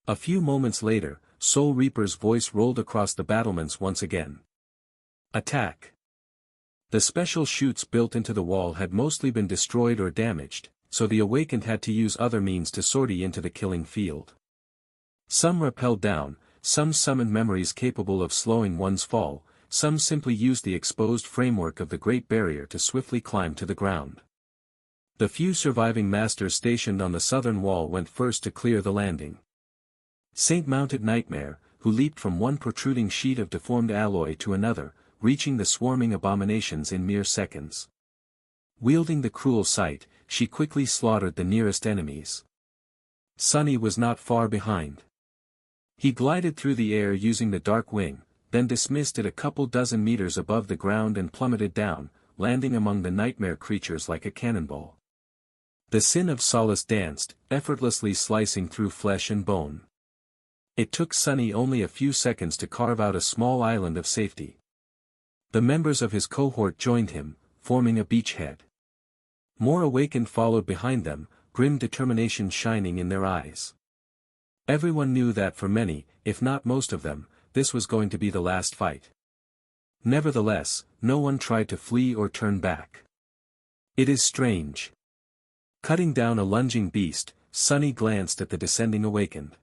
A few moments later, Soul Reaper's voice rolled across the battlements once again. Attack! The special chutes built into the wall had mostly been destroyed or damaged, so the awakened had to use other means to sortie into the killing field. Some rappelled down, some summoned memories capable of slowing one's fall, some simply used the exposed framework of the Great Barrier to swiftly climb to the ground. The few surviving masters stationed on the southern wall went first to clear the landing. Saint-mounted Nightmare, who leaped from one protruding sheet of deformed alloy to another, reaching the swarming abominations in mere seconds. Wielding the cruel sight, she quickly slaughtered the nearest enemies. Sunny was not far behind. He glided through the air using the dark wing, then dismissed it a couple dozen meters above the ground and plummeted down, landing among the nightmare creatures like a cannonball. The sin of Solace danced, effortlessly slicing through flesh and bone. It took Sunny only a few seconds to carve out a small island of safety. The members of his cohort joined him, forming a beachhead. More awakened followed behind them, grim determination shining in their eyes. Everyone knew that for many, if not most of them, this was going to be the last fight. Nevertheless, no one tried to flee or turn back. It is strange. Cutting down a lunging beast, Sunny glanced at the descending awakened.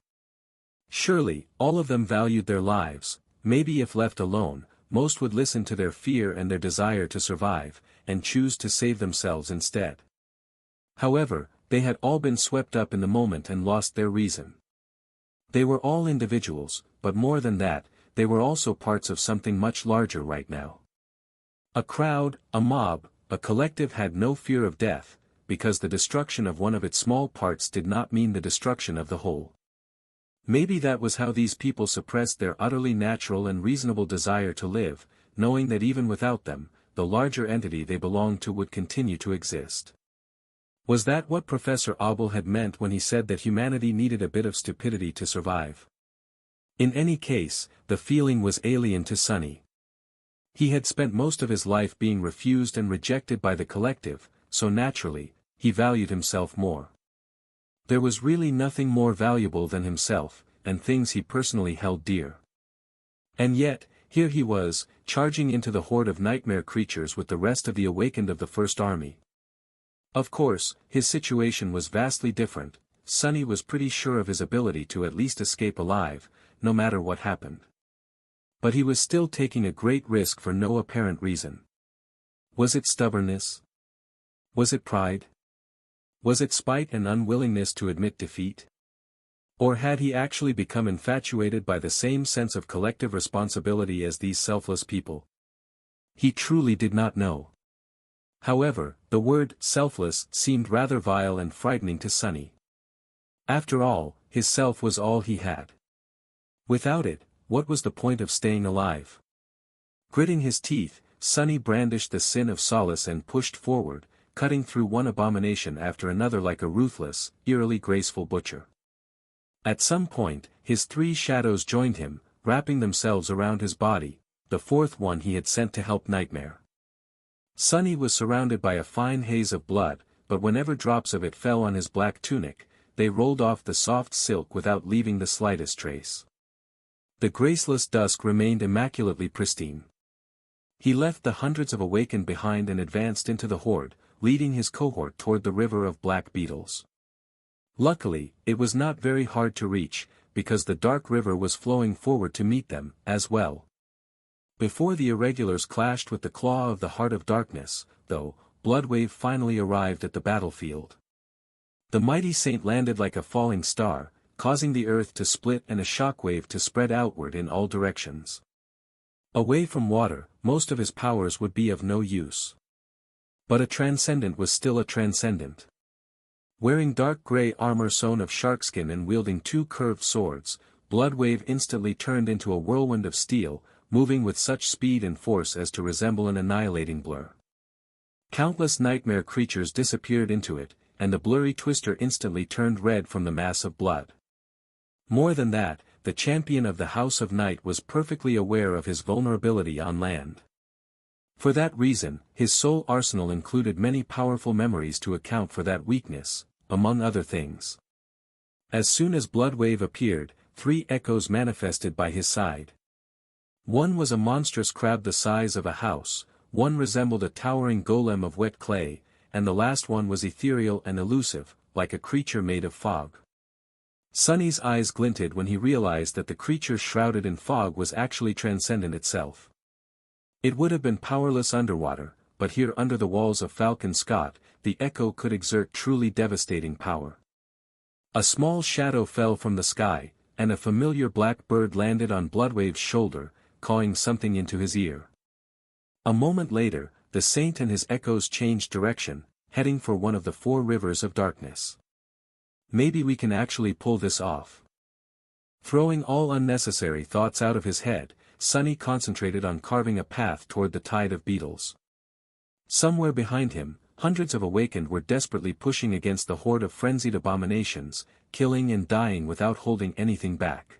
Surely, all of them valued their lives, maybe if left alone, most would listen to their fear and their desire to survive, and choose to save themselves instead. However, they had all been swept up in the moment and lost their reason. They were all individuals, but more than that, they were also parts of something much larger right now. A crowd, a mob, a collective had no fear of death, because the destruction of one of its small parts did not mean the destruction of the whole. Maybe that was how these people suppressed their utterly natural and reasonable desire to live, knowing that even without them, the larger entity they belonged to would continue to exist. Was that what Professor Abel had meant when he said that humanity needed a bit of stupidity to survive? In any case, the feeling was alien to Sunny. He had spent most of his life being refused and rejected by the collective, so naturally, he valued himself more. There was really nothing more valuable than himself, and things he personally held dear. And yet, here he was, charging into the horde of nightmare creatures with the rest of the awakened of the First Army. Of course, his situation was vastly different. Sunny was pretty sure of his ability to at least escape alive, no matter what happened. But he was still taking a great risk for no apparent reason. Was it stubbornness? Was it pride? Was it spite and unwillingness to admit defeat? Or had he actually become infatuated by the same sense of collective responsibility as these selfless people? He truly did not know. However, the word selfless seemed rather vile and frightening to Sunny. After all, his self was all he had. Without it, what was the point of staying alive? Gritting his teeth, Sunny brandished the sin of Solace and pushed forward, cutting through one abomination after another like a ruthless, eerily graceful butcher. At some point, his three shadows joined him, wrapping themselves around his body, the fourth one he had sent to help Nightmare. Sunny was surrounded by a fine haze of blood, but whenever drops of it fell on his black tunic, they rolled off the soft silk without leaving the slightest trace. The graceless dusk remained immaculately pristine. He left the hundreds of awakened behind and advanced into the horde, leading his cohort toward the river of black beetles. Luckily, it was not very hard to reach, because the dark river was flowing forward to meet them, as well. Before the irregulars clashed with the claw of the Heart of Darkness, though, Bloodwave finally arrived at the battlefield. The mighty saint landed like a falling star, causing the earth to split and a shockwave to spread outward in all directions. Away from water, most of his powers would be of no use. But a transcendent was still a transcendent. Wearing dark gray armor sewn of sharkskin and wielding two curved swords, Bloodwave instantly turned into a whirlwind of steel, moving with such speed and force as to resemble an annihilating blur. Countless nightmare creatures disappeared into it, and the blurry twister instantly turned red from the mass of blood. More than that, the champion of the House of Night was perfectly aware of his vulnerability on land. For that reason, his soul arsenal included many powerful memories to account for that weakness, among other things. As soon as Bloodwave appeared, three echoes manifested by his side. One was a monstrous crab the size of a house, One resembled a towering golem of wet clay, and the last one was ethereal and elusive, like a creature made of fog. Sunny's eyes glinted when he realized that the creature shrouded in fog was actually transcendent itself. It would have been powerless underwater, but here under the walls of Falcon Scott, the echo could exert truly devastating power. A small shadow fell from the sky, and a familiar black bird landed on Bloodwave's shoulder, cawing something into his ear. A moment later, the saint and his echoes changed direction, heading for one of the 4 rivers of darkness. Maybe we can actually pull this off. Throwing all unnecessary thoughts out of his head, Sunny concentrated on carving a path toward the tide of beetles. Somewhere behind him, hundreds of awakened were desperately pushing against the horde of frenzied abominations, killing and dying without holding anything back.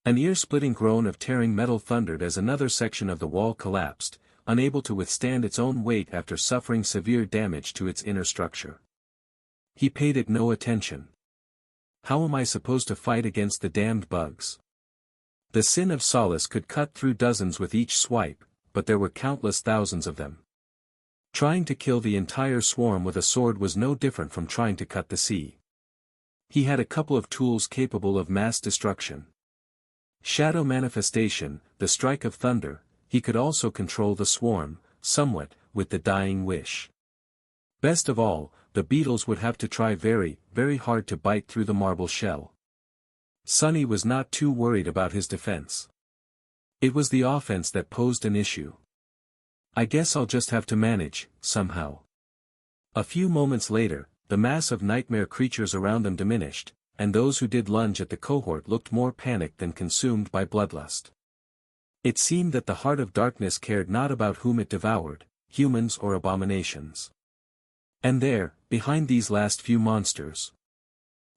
An ear-splitting groan of tearing metal thundered as another section of the wall collapsed, unable to withstand its own weight after suffering severe damage to its inner structure. He paid it no attention. How am I supposed to fight against the damned bugs? The sin of Solace could cut through dozens with each swipe, but there were countless thousands of them. Trying to kill the entire swarm with a sword was no different from trying to cut the sea. He had a couple of tools capable of mass destruction. Shadow manifestation, the strike of thunder. He could also control the swarm, somewhat, with the dying wish. Best of all, the beetles would have to try very, very hard to bite through the marble shell. Sunny was not too worried about his defense. It was the offense that posed an issue. I guess I'll just have to manage, somehow. A few moments later, the mass of nightmare creatures around them diminished, and those who did lunge at the cohort looked more panicked than consumed by bloodlust. It seemed that the heart of darkness cared not about whom it devoured, humans or abominations. And there, behind these last few monsters,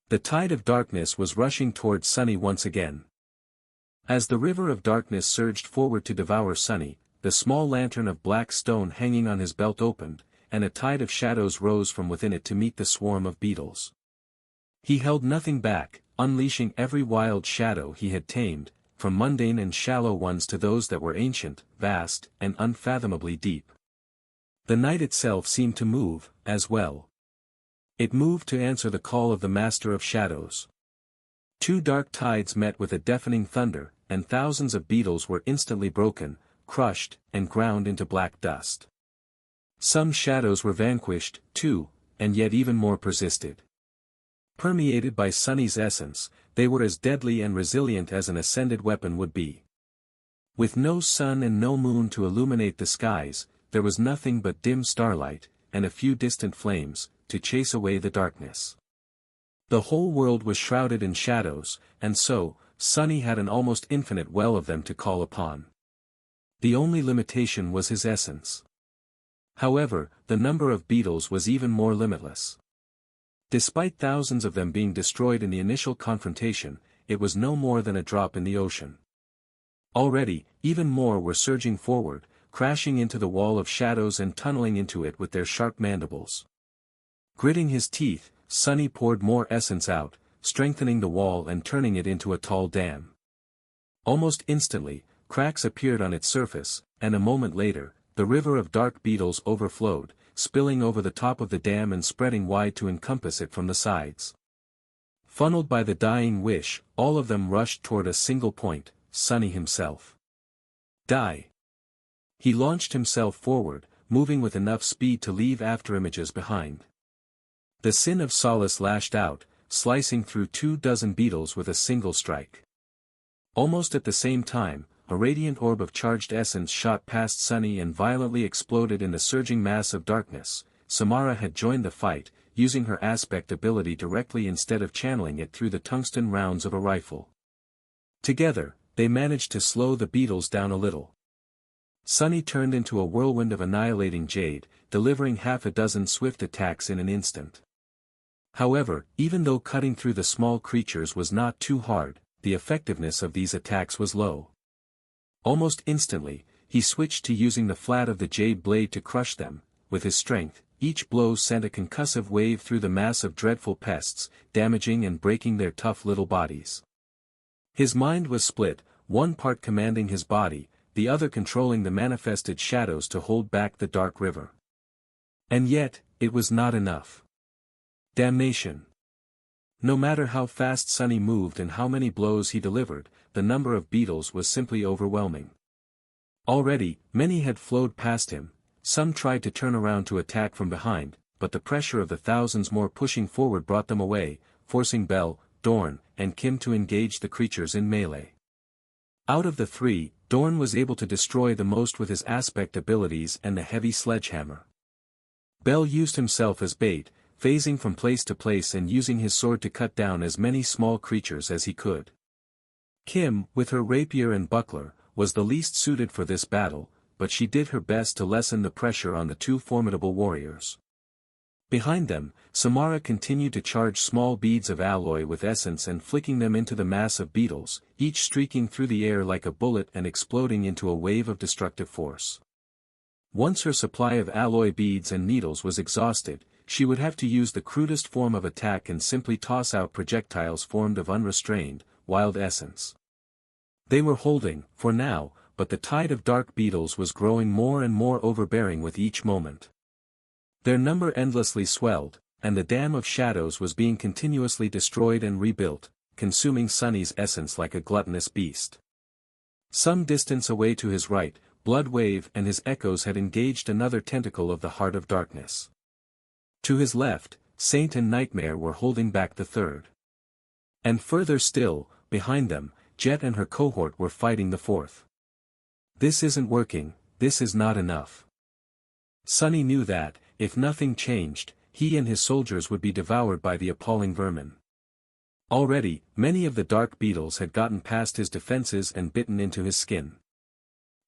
the tide of darkness was rushing towards Sunny once again. As the river of darkness surged forward to devour Sunny, the small lantern of black stone hanging on his belt opened, and a tide of shadows rose from within it to meet the swarm of beetles. He held nothing back, unleashing every wild shadow he had tamed, from mundane and shallow ones to those that were ancient, vast, and unfathomably deep. The night itself seemed to move, as well. It moved to answer the call of the Master of Shadows. 2 dark tides met with a deafening thunder, and thousands of beetles were instantly broken, crushed, and ground into black dust. Some shadows were vanquished, too, and yet even more persisted. Permeated by Sunny's essence, they were as deadly and resilient as an ascended weapon would be. With no sun and no moon to illuminate the skies, there was nothing but dim starlight, and a few distant flames, to chase away the darkness. The whole world was shrouded in shadows, and so, Sunny had an almost infinite well of them to call upon. The only limitation was his essence. However, the number of beetles was even more limitless. Despite thousands of them being destroyed in the initial confrontation, it was no more than a drop in the ocean. Already, even more were surging forward, crashing into the wall of shadows and tunneling into it with their sharp mandibles. Gritting his teeth, Sunny poured more essence out, strengthening the wall and turning it into a tall dam. Almost instantly, cracks appeared on its surface, and a moment later, the river of dark beetles overflowed, spilling over the top of the dam and spreading wide to encompass it from the sides. Funneled by the dying wish, all of them rushed toward a single point, Sunny himself. Die! He launched himself forward, moving with enough speed to leave afterimages behind. The sin of Solace lashed out, slicing through 24 beetles with a single strike. Almost at the same time, a radiant orb of charged essence shot past Sunny and violently exploded in the surging mass of darkness. Samara had joined the fight, using her aspect ability directly instead of channeling it through the tungsten rounds of a rifle. Together, they managed to slow the beetles down a little. Sunny turned into a whirlwind of annihilating jade, delivering 6 swift attacks in an instant. However, even though cutting through the small creatures was not too hard, the effectiveness of these attacks was low. Almost instantly, he switched to using the flat of the jade blade to crush them. With his strength, each blow sent a concussive wave through the mass of dreadful pests, damaging and breaking their tough little bodies. His mind was split, one part commanding his body, the other controlling the manifested shadows to hold back the dark river. And yet, it was not enough. Damnation! No matter how fast Sunny moved and how many blows he delivered, the number of beetles was simply overwhelming. Already, many had flowed past him, some tried to turn around to attack from behind, but the pressure of the thousands more pushing forward brought them away, forcing Belle, Dorn, and Kim to engage the creatures in melee. Out of the three, Dorn was able to destroy the most with his aspect abilities and the heavy sledgehammer. Belle used himself as bait, phasing from place to place and using his sword to cut down as many small creatures as he could. Kim, with her rapier and buckler, was the least suited for this battle, but she did her best to lessen the pressure on the two formidable warriors. Behind them, Samara continued to charge small beads of alloy with essence and flicking them into the mass of beetles, each streaking through the air like a bullet and exploding into a wave of destructive force. Once her supply of alloy beads and needles was exhausted, she would have to use the crudest form of attack and simply toss out projectiles formed of unrestrained, wild essence. They were holding, for now, but the tide of dark beetles was growing more and more overbearing with each moment. Their number endlessly swelled, and the dam of shadows was being continuously destroyed and rebuilt, consuming Sunny's essence like a gluttonous beast. Some distance away to his right, Bloodwave and his echoes had engaged another tentacle of the Heart of Darkness. To his left, Saint and Nightmare were holding back the third. And further still, behind them, Jet and her cohort were fighting the fourth. This isn't working, this is not enough. Sunny knew that, if nothing changed, he and his soldiers would be devoured by the appalling vermin. Already, many of the dark beetles had gotten past his defenses and bitten into his skin.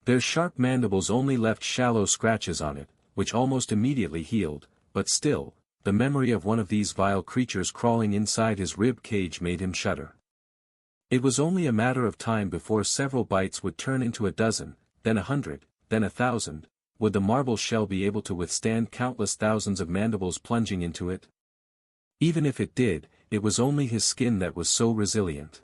Their sharp mandibles only left shallow scratches on it, which almost immediately healed, but still, the memory of one of these vile creatures crawling inside his rib cage made him shudder. It was only a matter of time before several bites would turn into a dozen, then 100, then 1,000. Would the marble shell be able to withstand countless thousands of mandibles plunging into it? Even if it did, it was only his skin that was so resilient.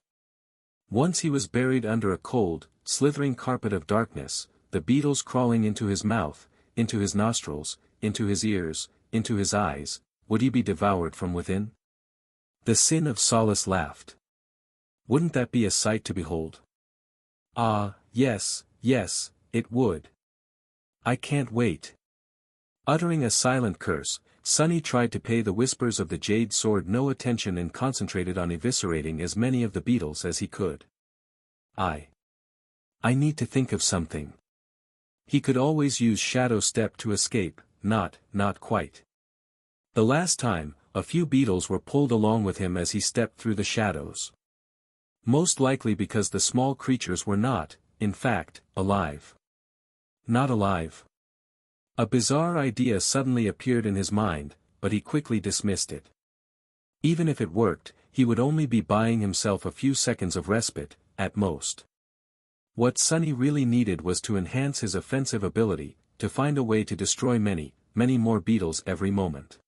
Once he was buried under a cold, slithering carpet of darkness, the beetles crawling into his mouth, into his nostrils, into his ears, into his eyes, would he be devoured from within? The sin of solace laughed. Wouldn't that be a sight to behold? Ah, yes, yes, it would. I can't wait. Uttering a silent curse, Sunny tried to pay the whispers of the jade sword no attention and concentrated on eviscerating as many of the beetles as he could. I need to think of something. He could always use Shadow Step to escape, not quite. The last time, a few beetles were pulled along with him as he stepped through the shadows. Most likely because the small creatures were not, in fact, alive. Not alive. A bizarre idea suddenly appeared in his mind, but he quickly dismissed it. Even if it worked, he would only be buying himself a few seconds of respite, at most. What Sunny really needed was to enhance his offensive ability, to find a way to destroy many more beetles every moment.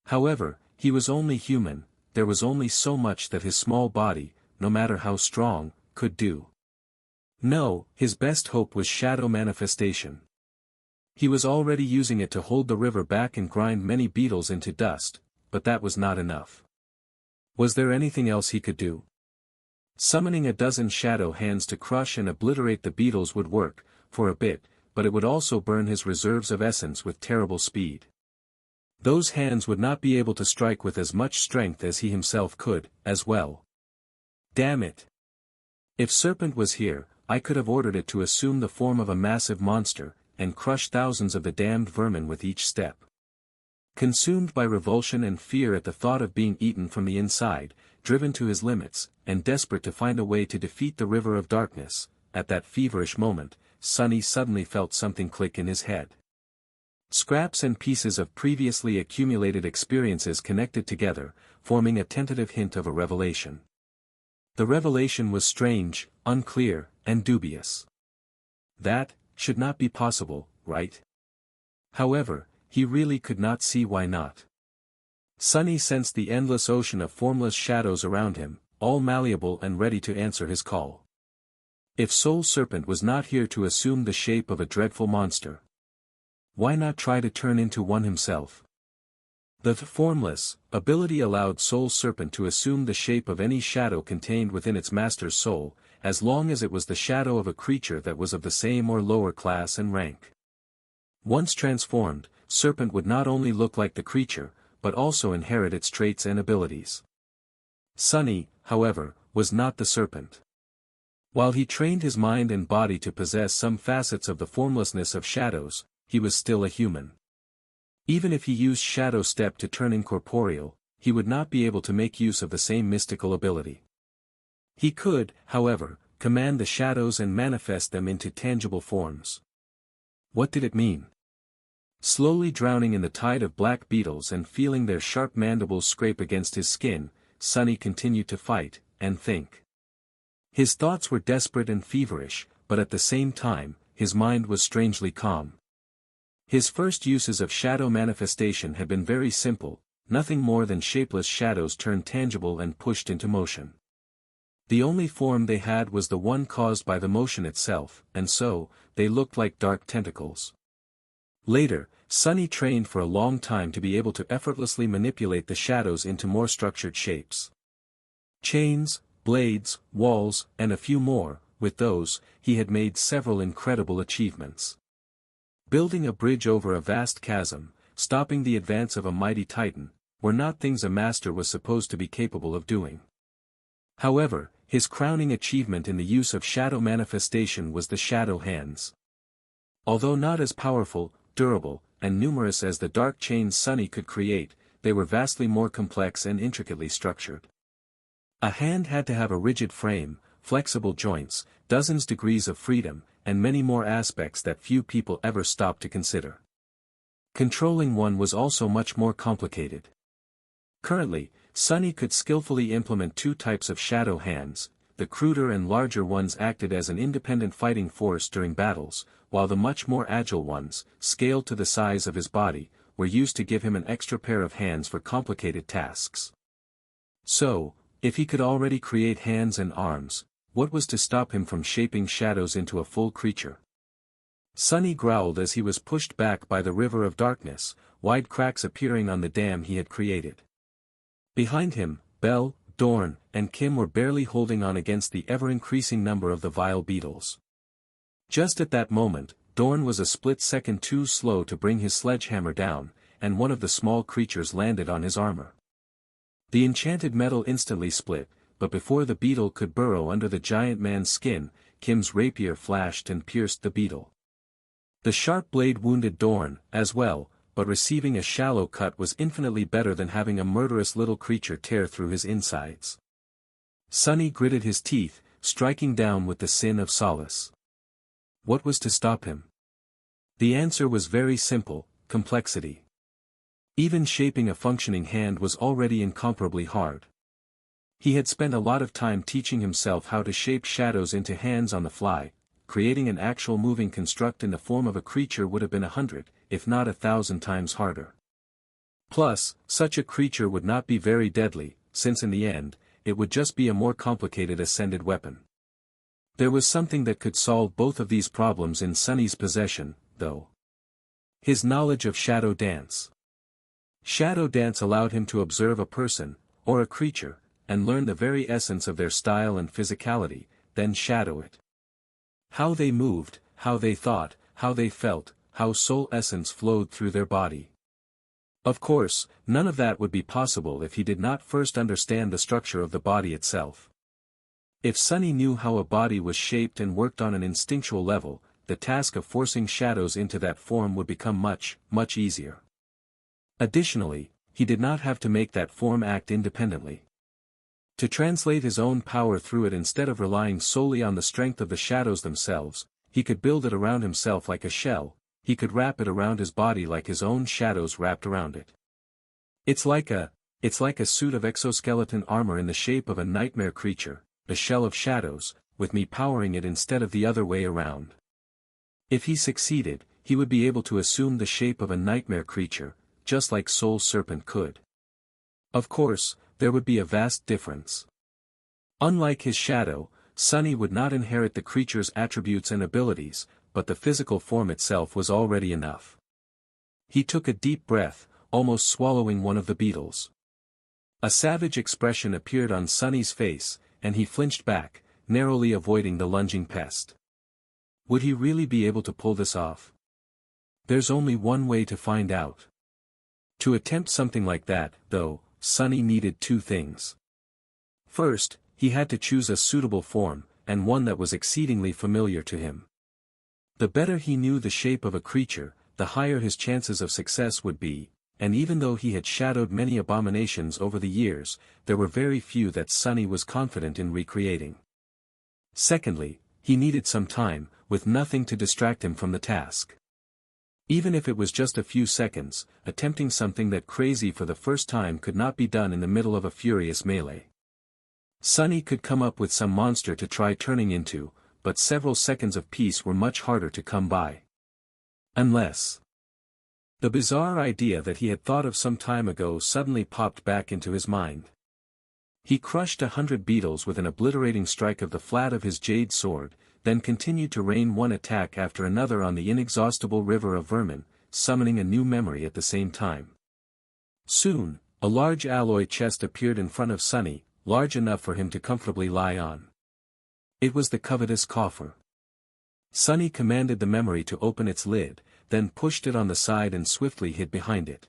However, he was only human, there was only so much that his small body, no matter how strong, could do. No, his best hope was shadow manifestation. He was already using it to hold the river back and grind many beetles into dust, but that was not enough. Was there anything else he could do? Summoning a dozen shadow hands to crush and obliterate the beetles would work, for a bit, but it would also burn his reserves of essence with terrible speed. Those hands would not be able to strike with as much strength as he himself could, as well. Damn it! If Serpent was here, I could have ordered it to assume the form of a massive monster, and crush thousands of the damned vermin with each step. Consumed by revulsion and fear at the thought of being eaten from the inside, driven to his limits, and desperate to find a way to defeat the river of darkness, at that feverish moment, Sunny suddenly felt something click in his head. Scraps and pieces of previously accumulated experiences connected together, forming a tentative hint of a revelation. The revelation was strange, unclear, and dubious. That should not be possible, right? However, he really could not see why not. Sunny sensed the endless ocean of formless shadows around him, all malleable and ready to answer his call. If Soul Serpent was not here to assume the shape of a dreadful monster, why not try to turn into one himself? The formless ability allowed Soul Serpent to assume the shape of any shadow contained within its master's soul, as long as it was the shadow of a creature that was of the same or lower class and rank. Once transformed, Serpent would not only look like the creature, but also inherit its traits and abilities. Sunny, however, was not the serpent. While he trained his mind and body to possess some facets of the formlessness of shadows, he was still a human. Even if he used Shadow Step to turn incorporeal, he would not be able to make use of the same mystical ability. He could, however, command the shadows and manifest them into tangible forms. What did it mean? Slowly drowning in the tide of black beetles and feeling their sharp mandibles scrape against his skin, Sunny continued to fight, and think. His thoughts were desperate and feverish, but at the same time, his mind was strangely calm. His first uses of shadow manifestation had been very simple, nothing more than shapeless shadows turned tangible and pushed into motion. The only form they had was the one caused by the motion itself, and so, they looked like dark tentacles. Later, Sunny trained for a long time to be able to effortlessly manipulate the shadows into more structured shapes. Chains, blades, walls, and a few more, with those, he had made several incredible achievements. Building a bridge over a vast chasm, stopping the advance of a mighty titan, were not things a master was supposed to be capable of doing. However, his crowning achievement in the use of shadow manifestation was the shadow hands. Although not as powerful, durable, and numerous as the dark chains Sunny could create, they were vastly more complex and intricately structured. A hand had to have a rigid frame, flexible joints, dozens degrees of freedom, and many more aspects that few people ever stopped to consider. Controlling one was also much more complicated. Currently, Sunny could skillfully implement two types of shadow hands. The cruder and larger ones acted as an independent fighting force during battles, while the much more agile ones, scaled to the size of his body, were used to give him an extra pair of hands for complicated tasks. So, if he could already create hands and arms, what was to stop him from shaping shadows into a full creature? Sunny growled as he was pushed back by the river of darkness, wide cracks appearing on the dam he had created. Behind him, Belle, Dorn, and Kim were barely holding on against the ever-increasing number of the vile beetles. Just at that moment, Dorn was a split second too slow to bring his sledgehammer down, and one of the small creatures landed on his armor. The enchanted metal instantly split, but before the beetle could burrow under the giant man's skin, Kim's rapier flashed and pierced the beetle. The sharp blade wounded Dorn, as well, but receiving a shallow cut was infinitely better than having a murderous little creature tear through his insides. Sunny gritted his teeth, striking down with the sin of solace. What was to stop him? The answer was very simple: complexity. Even shaping a functioning hand was already incomparably hard. He had spent a lot of time teaching himself how to shape shadows into hands on the fly. Creating an actual moving construct in the form of a creature would have been 100, if not 1,000 times harder. Plus, such a creature would not be very deadly, since in the end, it would just be a more complicated ascended weapon. There was something that could solve both of these problems in Sunny's possession, though. His knowledge of shadow dance. Shadow dance allowed him to observe a person, or a creature, and learn the very essence of their style and physicality, then shadow it. How they moved, how they thought, how they felt, how soul essence flowed through their body. Of course, none of that would be possible if he did not first understand the structure of the body itself. If Sunny knew how a body was shaped and worked on an instinctual level, the task of forcing shadows into that form would become much, much easier. Additionally, he did not have to make that form act independently. To translate his own power through it instead of relying solely on the strength of the shadows themselves, he could build it around himself like a shell, he could wrap it around his body like his own shadows wrapped around it. It's like a suit of exoskeleton armor in the shape of a nightmare creature, a shell of shadows, with me powering it instead of the other way around. If he succeeded, he would be able to assume the shape of a nightmare creature, just like Soul Serpent could. Of course, there would be a vast difference. Unlike his shadow, Sunny would not inherit the creature's attributes and abilities, but the physical form itself was already enough. He took a deep breath, almost swallowing one of the beetles. A savage expression appeared on Sunny's face, and he flinched back, narrowly avoiding the lunging pest. Would he really be able to pull this off? There's only one way to find out. To attempt something like that, though, Sunny needed two things. First, he had to choose a suitable form, and one that was exceedingly familiar to him. The better he knew the shape of a creature, the higher his chances of success would be, and even though he had shadowed many abominations over the years, there were very few that Sunny was confident in recreating. Secondly, he needed some time, with nothing to distract him from the task. Even if it was just a few seconds, attempting something that crazy for the first time could not be done in the middle of a furious melee. Sunny could come up with some monster to try turning into, but several seconds of peace were much harder to come by. Unless... The bizarre idea that he had thought of some time ago suddenly popped back into his mind. He crushed 100 beetles with an obliterating strike of the flat of his jade sword, then continued to rain one attack after another on the inexhaustible river of vermin, summoning a new memory at the same time. Soon, a large alloy chest appeared in front of Sunny, large enough for him to comfortably lie on. It was the covetous coffer. Sunny commanded the memory to open its lid, then pushed it on the side and swiftly hid behind it.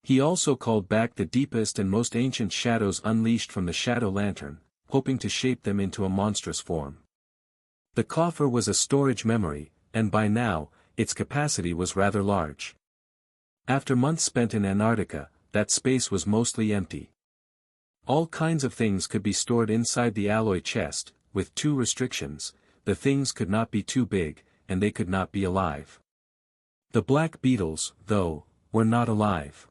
He also called back the deepest and most ancient shadows unleashed from the shadow lantern, hoping to shape them into a monstrous form. The coffer was a storage memory, and by now, its capacity was rather large. After months spent in Antarctica, that space was mostly empty. All kinds of things could be stored inside the alloy chest, with two restrictions: the things could not be too big, and they could not be alive. The black beetles, though, were not alive.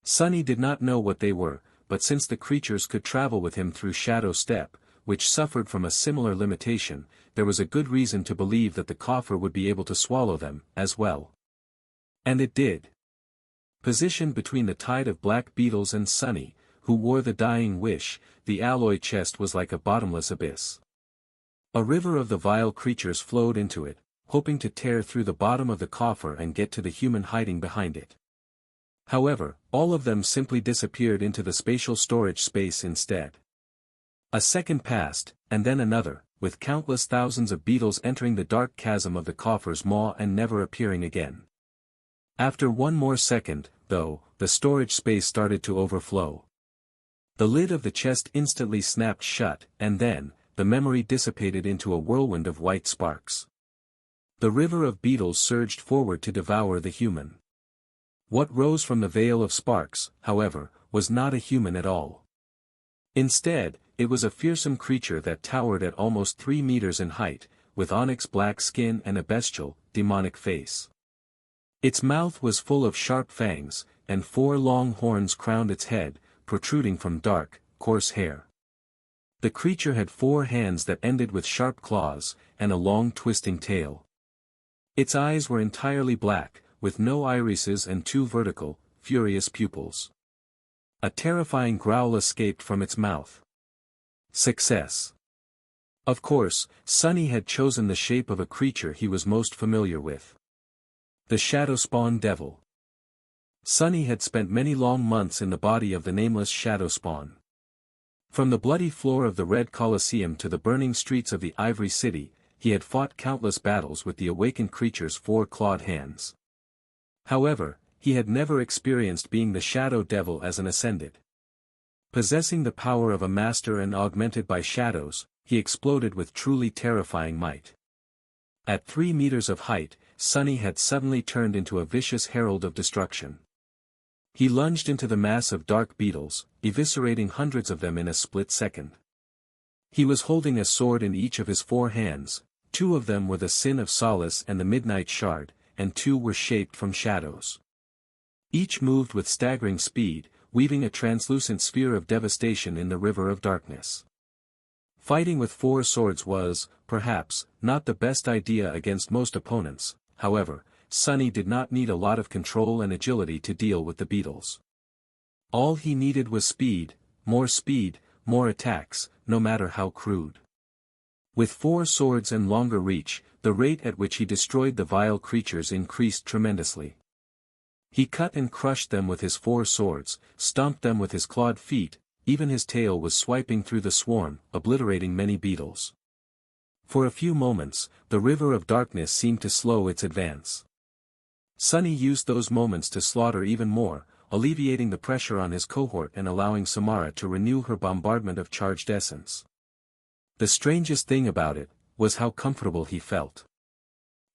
Sunny did not know what they were, but since the creatures could travel with him through Shadow Step, which suffered from a similar limitation, there was a good reason to believe that the coffer would be able to swallow them, as well. And it did. Positioned between the tide of black beetles and Sunny, who wore the dying wish, the alloy chest was like a bottomless abyss. A river of the vile creatures flowed into it, hoping to tear through the bottom of the coffer and get to the human hiding behind it. However, all of them simply disappeared into the spatial storage space instead. A second passed, and then another, with countless thousands of beetles entering the dark chasm of the coffer's maw and never appearing again. After one more second, though, the storage space started to overflow. The lid of the chest instantly snapped shut, and then, the memory dissipated into a whirlwind of white sparks. The river of beetles surged forward to devour the human. What rose from the veil of sparks, however, was not a human at all. Instead, it was a fearsome creature that towered at almost 3 meters in height, with onyx black skin and a bestial, demonic face. Its mouth was full of sharp fangs, and 4 long horns crowned its head, protruding from dark, coarse hair. The creature had 4 hands that ended with sharp claws, and a long twisting tail. Its eyes were entirely black, with no irises and 2 vertical, furious pupils. A terrifying growl escaped from its mouth. Success. Of course, Sunny had chosen the shape of a creature he was most familiar with. The Shadow Spawn Devil. Sunny had spent many long months in the body of the nameless Shadow Spawn. From the bloody floor of the Red Colosseum to the burning streets of the Ivory City, he had fought countless battles with the awakened creature's 4 clawed hands. However, he had never experienced being the Shadow Devil as an Ascended. Possessing the power of a master and augmented by shadows, he exploded with truly terrifying might. At 3 meters of height, Sunny had suddenly turned into a vicious herald of destruction. He lunged into the mass of dark beetles, eviscerating hundreds of them in a split second. He was holding a sword in each of his 4 hands. 2 of them were the Sin of Solace and the Midnight Shard, and 2 were shaped from shadows. Each moved with staggering speed, weaving a translucent sphere of devastation in the river of darkness. Fighting with 4 swords was, perhaps, not the best idea against most opponents. However, Sunny did not need a lot of control and agility to deal with the beetles. All he needed was speed, more attacks, no matter how crude. With 4 swords and longer reach, the rate at which he destroyed the vile creatures increased tremendously. He cut and crushed them with his 4 swords, stomped them with his clawed feet, even his tail was swiping through the swarm, obliterating many beetles. For a few moments, the river of darkness seemed to slow its advance. Sunny used those moments to slaughter even more, alleviating the pressure on his cohort and allowing Samara to renew her bombardment of charged essence. The strangest thing about it was how comfortable he felt.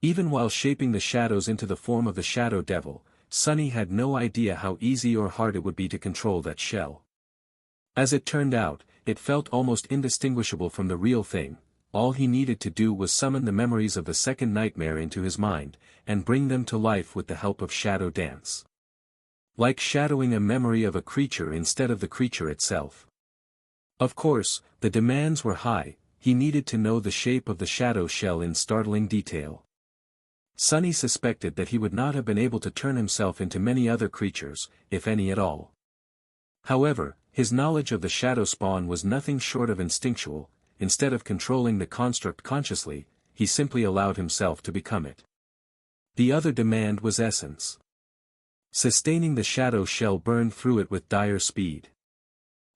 Even while shaping the shadows into the form of the Shadow Devil, Sunny had no idea how easy or hard it would be to control that shell. As it turned out, it felt almost indistinguishable from the real thing. All he needed to do was summon the memories of the second nightmare into his mind, and bring them to life with the help of Shadow Dance. Like shadowing a memory of a creature instead of the creature itself. Of course, the demands were high. He needed to know the shape of the shadow shell in startling detail. Sunny suspected that he would not have been able to turn himself into many other creatures, if any at all. However, his knowledge of the shadow spawn was nothing short of instinctual. Instead of controlling the construct consciously, he simply allowed himself to become it. The other demand was essence. Sustaining the shadow shell burned through it with dire speed.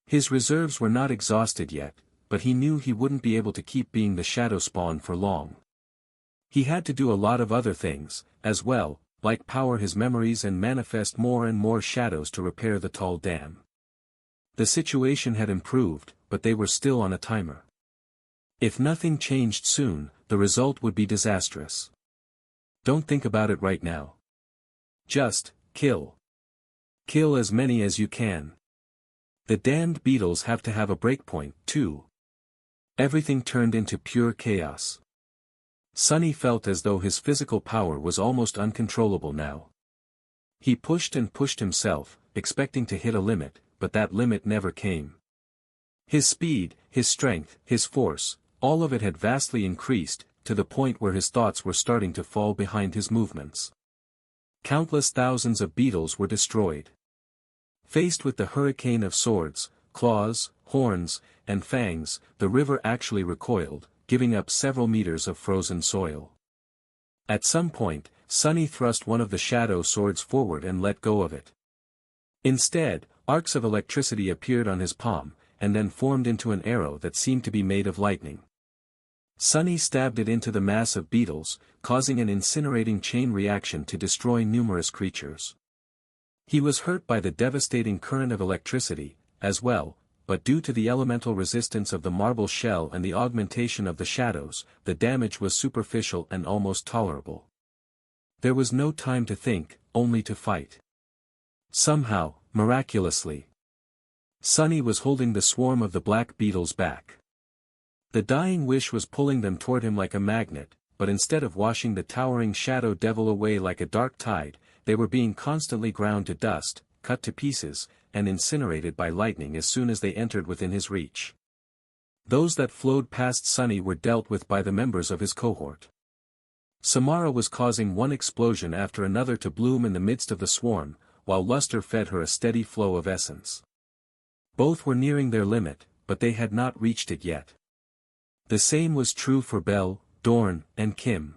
His reserves were not exhausted yet, but he knew he wouldn't be able to keep being the shadow spawn for long. He had to do a lot of other things, as well, like power his memories and manifest more and more shadows to repair the tall dam. The situation had improved, but they were still on a timer. If nothing changed soon, the result would be disastrous. Don't think about it right now. Just, kill. Kill as many as you can. The damned beetles have to have a breakpoint, too. Everything turned into pure chaos. Sunny felt as though his physical power was almost uncontrollable now. He pushed and pushed himself, expecting to hit a limit, but that limit never came. His speed, his strength, his force, all of it had vastly increased, to the point where his thoughts were starting to fall behind his movements. Countless thousands of beetles were destroyed. Faced with the hurricane of swords, claws, horns, and fangs, the river actually recoiled, giving up several meters of frozen soil. At some point, Sunny thrust one of the shadow swords forward and let go of it. Instead, arcs of electricity appeared on his palm, and then formed into an arrow that seemed to be made of lightning. Sunny stabbed it into the mass of beetles, causing an incinerating chain reaction to destroy numerous creatures. He was hurt by the devastating current of electricity, as well, but due to the elemental resistance of the marble shell and the augmentation of the shadows, the damage was superficial and almost tolerable. There was no time to think, only to fight. Somehow, miraculously, Sunny was holding the swarm of the black beetles back. The dying wish was pulling them toward him like a magnet, but instead of washing the towering shadow devil away like a dark tide, they were being constantly ground to dust, cut to pieces, and incinerated by lightning as soon as they entered within his reach. Those that flowed past Sunny were dealt with by the members of his cohort. Samara was causing one explosion after another to bloom in the midst of the swarm, while Luster fed her a steady flow of essence. Both were nearing their limit, but they had not reached it yet. The same was true for Belle, Dorn, and Kim.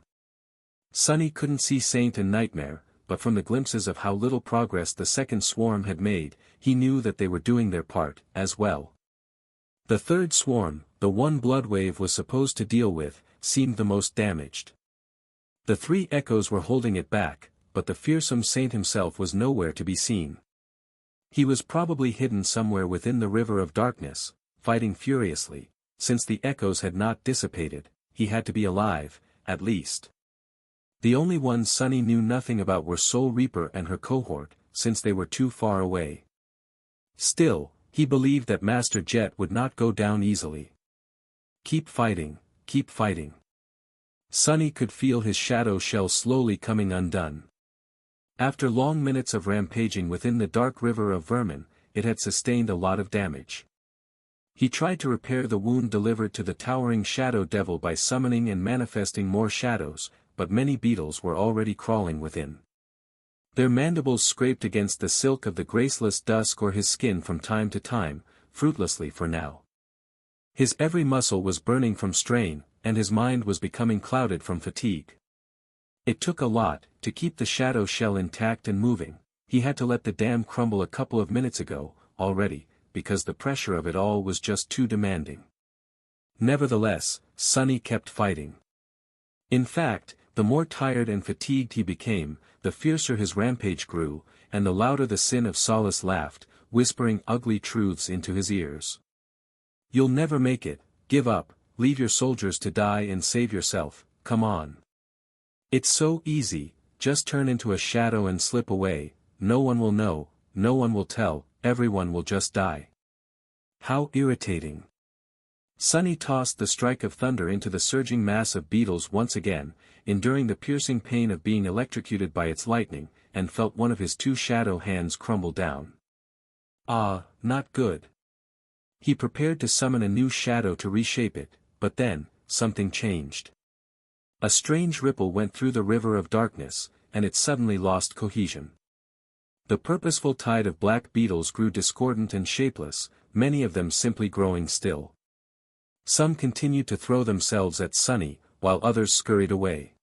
Sunny couldn't see Saint and Nightmare, but from the glimpses of how little progress the second swarm had made, he knew that they were doing their part, as well. The third swarm, the one Bloodwave was supposed to deal with, seemed the most damaged. The 3 echoes were holding it back, but the fearsome Saint himself was nowhere to be seen. He was probably hidden somewhere within the river of darkness, fighting furiously. Since the echoes had not dissipated, he had to be alive, at least. The only ones Sunny knew nothing about were Soul Reaper and her cohort, since they were too far away. Still, he believed that Master Jet would not go down easily. Keep fighting, keep fighting. Sunny could feel his shadow shell slowly coming undone. After long minutes of rampaging within the dark river of vermin, it had sustained a lot of damage. He tried to repair the wound delivered to the towering shadow devil by summoning and manifesting more shadows, but many beetles were already crawling within. Their mandibles scraped against the silk of the graceless dusk or his skin from time to time, fruitlessly for now. His every muscle was burning from strain, and his mind was becoming clouded from fatigue. It took a lot to keep the shadow shell intact and moving. He had to let the dam crumble a couple of minutes ago, already, because the pressure of it all was just too demanding. Nevertheless, Sunny kept fighting. In fact, the more tired and fatigued he became, the fiercer his rampage grew, and the louder the sin of solace laughed, whispering ugly truths into his ears. "You'll never make it, give up, leave your soldiers to die and save yourself, come on. It's so easy, just turn into a shadow and slip away, no one will know, no one will tell, everyone will just die." How irritating. Sunny tossed the strike of thunder into the surging mass of beetles once again, enduring the piercing pain of being electrocuted by its lightning, and felt one of his two shadow hands crumble down. Ah, not good. He prepared to summon a new shadow to reshape it, but then, something changed. A strange ripple went through the river of darkness, and it suddenly lost cohesion. The purposeful tide of black beetles grew discordant and shapeless, many of them simply growing still. Some continued to throw themselves at Sunny, while others scurried away.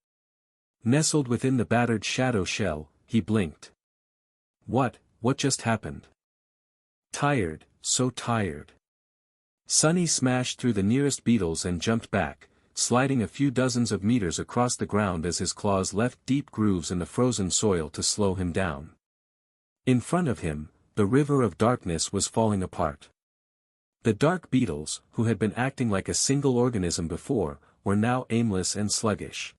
Nestled within the battered shadow shell, he blinked. What just happened? Tired, so tired. Sunny smashed through the nearest beetles and jumped back, sliding a few dozens of meters across the ground as his claws left deep grooves in the frozen soil to slow him down. In front of him, the river of darkness was falling apart. The dark beetles, who had been acting like a single organism before, were now aimless and sluggish.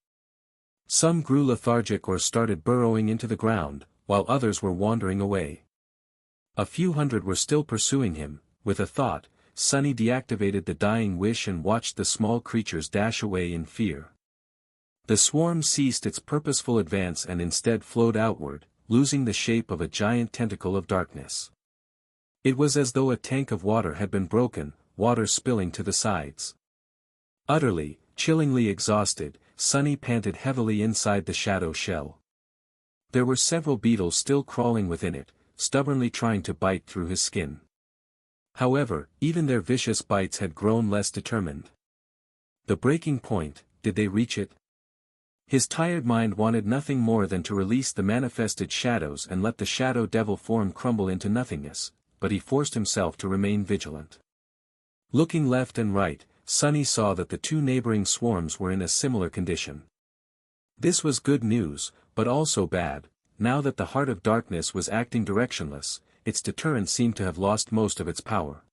Some grew lethargic or started burrowing into the ground, while others were wandering away. A few hundred were still pursuing him. With a thought, Sunny deactivated the dying wish and watched the small creatures dash away in fear. The swarm ceased its purposeful advance and instead flowed outward, losing the shape of a giant tentacle of darkness. It was as though a tank of water had been broken, water spilling to the sides. Utterly, chillingly exhausted, Sunny panted heavily inside the shadow shell. There were several beetles still crawling within it, stubbornly trying to bite through his skin. However, even their vicious bites had grown less determined. The breaking point, did they reach it? His tired mind wanted nothing more than to release the manifested shadows and let the shadow devil form crumble into nothingness, but he forced himself to remain vigilant. Looking left and right, Sunny saw that the two neighboring swarms were in a similar condition. This was good news, but also bad. Now that the heart of darkness was acting directionless, its deterrent seemed to have lost most of its power.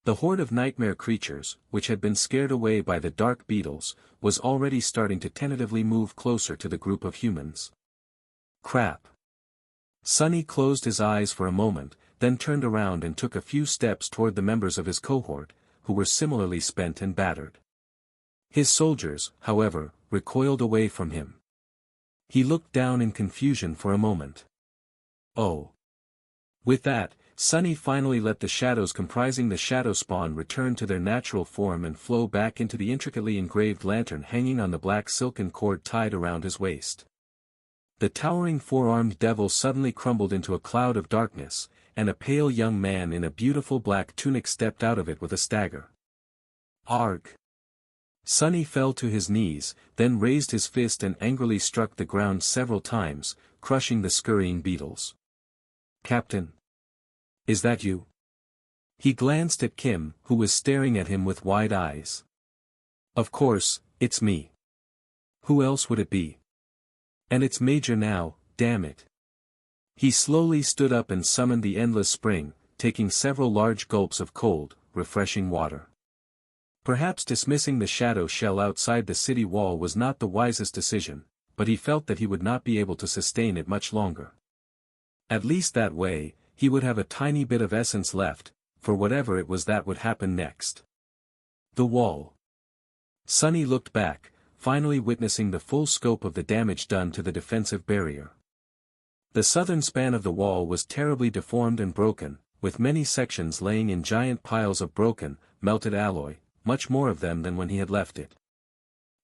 The horde of nightmare creatures, which had been scared away by the dark beetles, was already starting to tentatively move closer to the group of humans. Crap. Sunny closed his eyes for a moment, then turned around and took a few steps toward the members of his cohort, who were similarly spent and battered. His soldiers, however, recoiled away from him. He looked down in confusion for a moment. Oh. With that, Sunny finally let the shadows comprising the shadow spawn return to their natural form and flow back into the intricately engraved lantern hanging on the black silken cord tied around his waist. The towering four-armed devil suddenly crumbled into a cloud of darkness, and a pale young man in a beautiful black tunic stepped out of it with a stagger. Arg! Sunny fell to his knees, then raised his fist and angrily struck the ground several times, crushing the scurrying beetles. "Captain? Is that you?" He glanced at Kim, who was staring at him with wide eyes. "Of course, it's me. Who else would it be? And it's Major now, damn it." He slowly stood up and summoned the endless spring, taking several large gulps of cold, refreshing water. Perhaps dismissing the shadow shell outside the city wall was not the wisest decision, but he felt that he would not be able to sustain it much longer. At least that way, he would have a tiny bit of essence left, for whatever it was that would happen next. The wall. Sunny looked back, finally witnessing the full scope of the damage done to the defensive barrier. The southern span of the wall was terribly deformed and broken, with many sections laying in giant piles of broken, melted alloy, much more of them than when he had left it.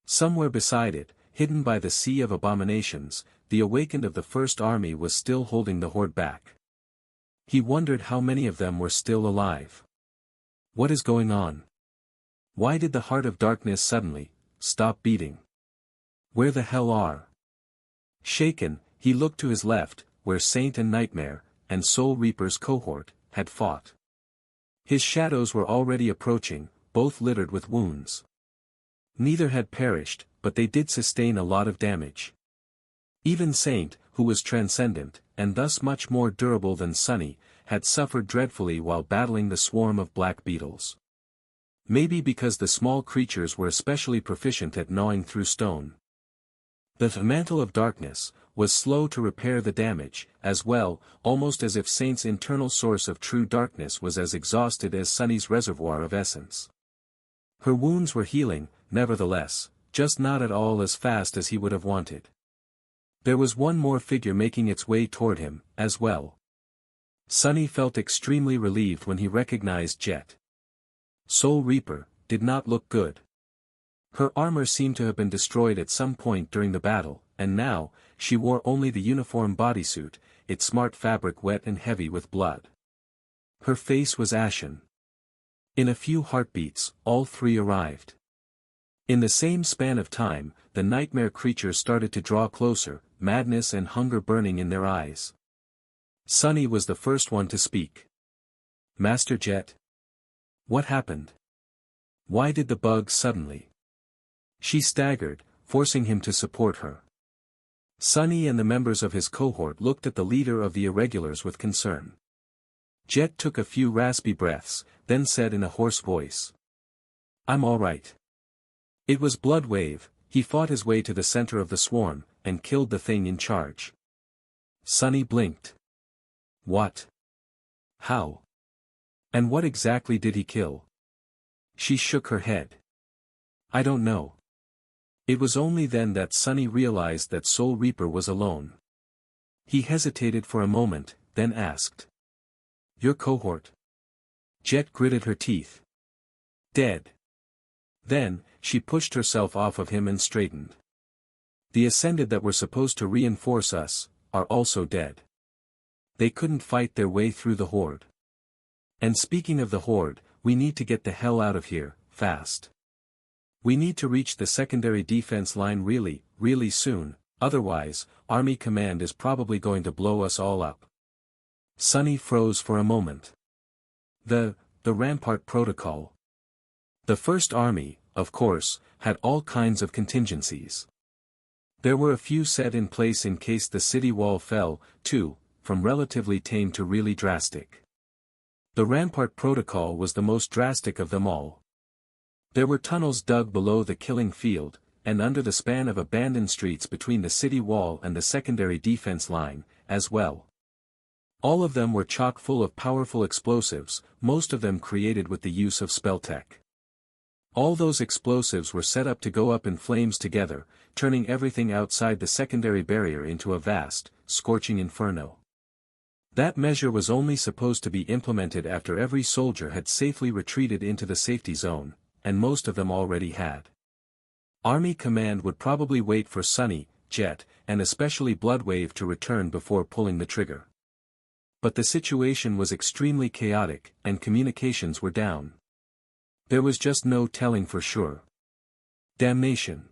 Somewhere beside it, hidden by the sea of abominations, the awakened of the First Army was still holding the horde back. He wondered how many of them were still alive. What is going on? Why did the heart of darkness suddenly, stop beating. Where the hell are? Shaken, he looked to his left, where Saint and Nightmare, and Soul Reaper's cohort, had fought. His shadows were already approaching, both littered with wounds. Neither had perished, but they did sustain a lot of damage. Even Saint, who was transcendent, and thus much more durable than Sunny, had suffered dreadfully while battling the swarm of black beetles. Maybe because the small creatures were especially proficient at gnawing through stone. The mantle of darkness was slow to repair the damage, as well, almost as if Saint's internal source of true darkness was as exhausted as Sunny's reservoir of essence. Her wounds were healing, nevertheless, just not at all as fast as he would have wanted. There was one more figure making its way toward him, as well. Sunny felt extremely relieved when he recognized Jet. Soul Reaper did not look good. Her armor seemed to have been destroyed at some point during the battle, and now, she wore only the uniform bodysuit, its smart fabric wet and heavy with blood. Her face was ashen. In a few heartbeats, all three arrived. In the same span of time, the nightmare creatures started to draw closer, madness and hunger burning in their eyes. Sunny was the first one to speak. Master Jet? What happened? Why did the bug suddenly? She staggered, forcing him to support her. Sunny and the members of his cohort looked at the leader of the irregulars with concern. Jet took a few raspy breaths, then said in a hoarse voice. I'm all right. It was Bloodwave. He fought his way to the center of the swarm, and killed the thing in charge. Sunny blinked. What? How? And what exactly did he kill? She shook her head. I don't know. It was only then that Sunny realized that Soul Reaper was alone. He hesitated for a moment, then asked. Your cohort? Jet gritted her teeth. Dead. Then, she pushed herself off of him and straightened. The Ascended that were supposed to reinforce us, are also dead. They couldn't fight their way through the Horde. And speaking of the Horde, we need to get the hell out of here, fast. We need to reach the secondary defense line really, really soon, otherwise, Army Command is probably going to blow us all up. Sunny froze for a moment. The Rampart Protocol. The First Army, of course, had all kinds of contingencies. There were a few set in place in case the city wall fell, too, from relatively tame to really drastic. The Rampart Protocol was the most drastic of them all. There were tunnels dug below the killing field, and under the span of abandoned streets between the city wall and the secondary defense line, as well. All of them were chock full of powerful explosives, most of them created with the use of spell tech. All those explosives were set up to go up in flames together, turning everything outside the secondary barrier into a vast, scorching inferno. That measure was only supposed to be implemented after every soldier had safely retreated into the safety zone, and most of them already had. Army Command would probably wait for Sunny, Jet, and especially Bloodwave to return before pulling the trigger. But the situation was extremely chaotic, and communications were down. There was just no telling for sure. Damnation.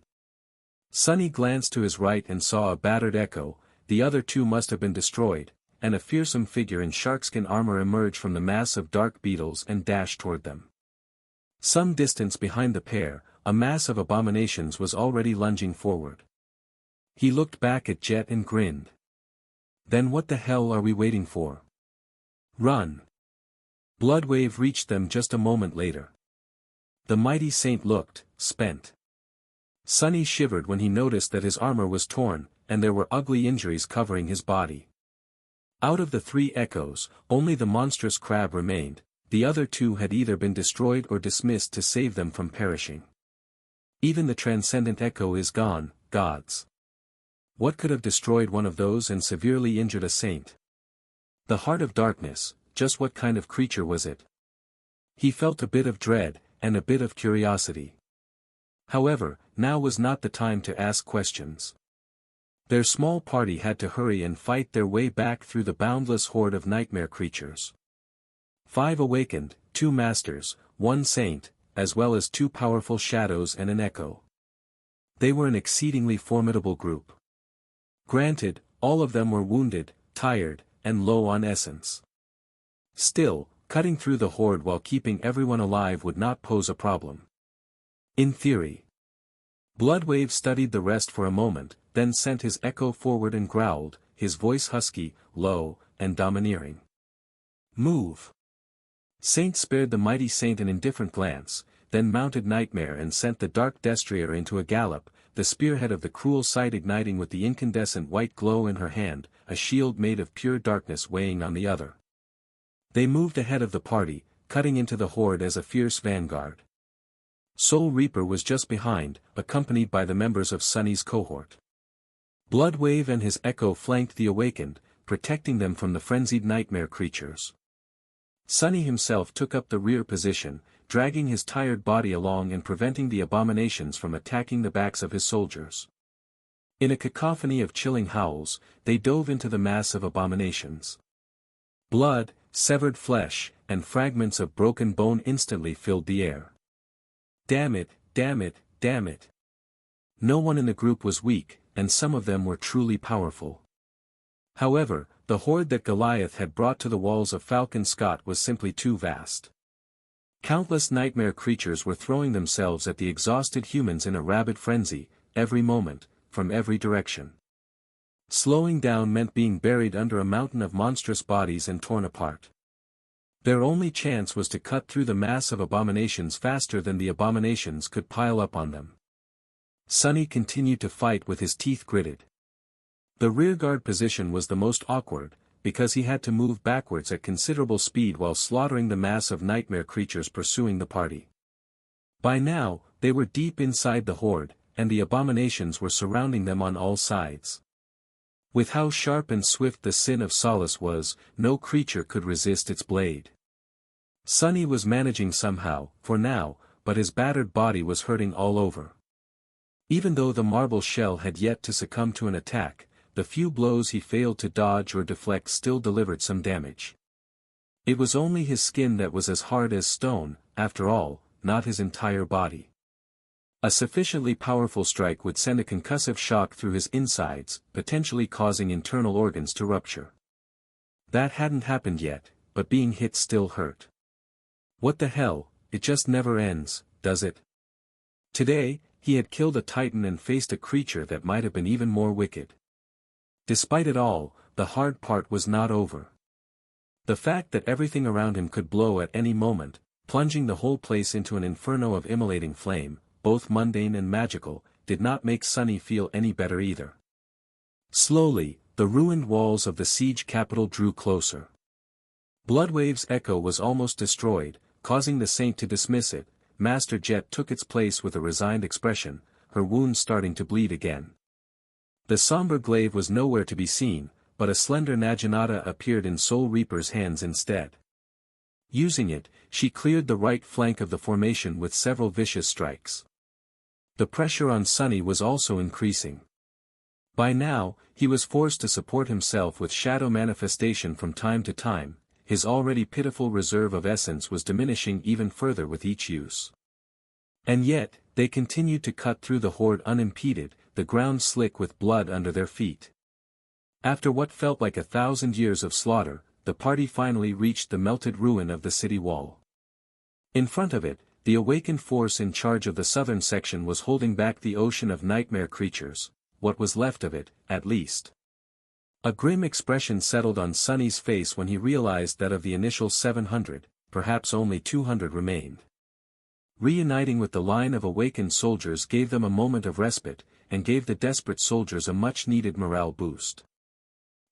Sunny glanced to his right and saw a battered Echo, the other two must have been destroyed, and a fearsome figure in sharkskin armor emerge from the mass of dark beetles and dash toward them. Some distance behind the pair, a mass of abominations was already lunging forward. He looked back at Jet and grinned. Then what the hell are we waiting for? Run! Bloodwave reached them just a moment later. The mighty Saint looked spent. Sunny shivered when he noticed that his armor was torn, and there were ugly injuries covering his body. Out of the three Echoes, only the monstrous crab remained, the other two had either been destroyed or dismissed to save them from perishing. Even the transcendent Echo is gone, gods. What could have destroyed one of those and severely injured a saint? The Heart of Darkness, just what kind of creature was it? He felt a bit of dread, and a bit of curiosity. However, now was not the time to ask questions. Their small party had to hurry and fight their way back through the boundless horde of nightmare creatures. 5 awakened, 2 masters, 1 saint, as well as 2 powerful shadows and an Echo. They were an exceedingly formidable group. Granted, all of them were wounded, tired, and low on essence. Still, cutting through the horde while keeping everyone alive would not pose a problem. In theory. Bloodwave studied the rest for a moment, then sent his echo forward and growled, his voice husky, low, and domineering. "Move!" Saint spared the mighty Saint an indifferent glance, then mounted Nightmare and sent the dark destrier into a gallop, the spearhead of the cruel sight igniting with the incandescent white glow in her hand, a shield made of pure darkness weighing on the other. They moved ahead of the party, cutting into the horde as a fierce vanguard. Soul Reaper was just behind, accompanied by the members of Sunny's cohort. Bloodwave and his echo flanked the awakened, protecting them from the frenzied nightmare creatures. Sunny himself took up the rear position, dragging his tired body along and preventing the abominations from attacking the backs of his soldiers. In a cacophony of chilling howls, they dove into the mass of abominations. Blood, severed flesh, and fragments of broken bone instantly filled the air. Damn it, damn it, damn it. No one in the group was weak, and some of them were truly powerful. However, the horde that Goliath had brought to the walls of Falcon Scott was simply too vast. Countless nightmare creatures were throwing themselves at the exhausted humans in a rabid frenzy, every moment, from every direction. Slowing down meant being buried under a mountain of monstrous bodies and torn apart. Their only chance was to cut through the mass of abominations faster than the abominations could pile up on them. Sunny continued to fight with his teeth gritted. The rearguard position was the most awkward, because he had to move backwards at considerable speed while slaughtering the mass of nightmare creatures pursuing the party. By now, they were deep inside the horde, and the abominations were surrounding them on all sides. With how sharp and swift the sin of Solace was, no creature could resist its blade. Sunny was managing somehow, for now, but his battered body was hurting all over. Even though the marble shell had yet to succumb to an attack, the few blows he failed to dodge or deflect still delivered some damage. It was only his skin that was as hard as stone, after all, not his entire body. A sufficiently powerful strike would send a concussive shock through his insides, potentially causing internal organs to rupture. That hadn't happened yet, but being hit still hurt. What the hell, it just never ends, does it? Today, he had killed a titan and faced a creature that might have been even more wicked. Despite it all, the hard part was not over. The fact that everything around him could blow at any moment, plunging the whole place into an inferno of immolating flame, both mundane and magical, did not make Sunny feel any better either. Slowly, the ruined walls of the siege capital drew closer. Bloodwave's echo was almost destroyed, causing the saint to dismiss it. Master Jet took its place with a resigned expression, her wounds starting to bleed again. The somber glaive was nowhere to be seen, but a slender Naginata appeared in Soul Reaper's hands instead. Using it, she cleared the right flank of the formation with several vicious strikes. The pressure on Sunny was also increasing. By now, he was forced to support himself with shadow manifestation from time to time. His already pitiful reserve of essence was diminishing even further with each use. And yet, they continued to cut through the horde unimpeded, the ground slick with blood under their feet. After what felt like 1,000 years of slaughter, the party finally reached the melted ruin of the city wall. In front of it, the awakened force in charge of the southern section was holding back the ocean of nightmare creatures, what was left of it, at least. A grim expression settled on Sunny's face when he realized that of the initial 700, perhaps only 200 remained. Reuniting with the line of awakened soldiers gave them a moment of respite, and gave the desperate soldiers a much-needed morale boost.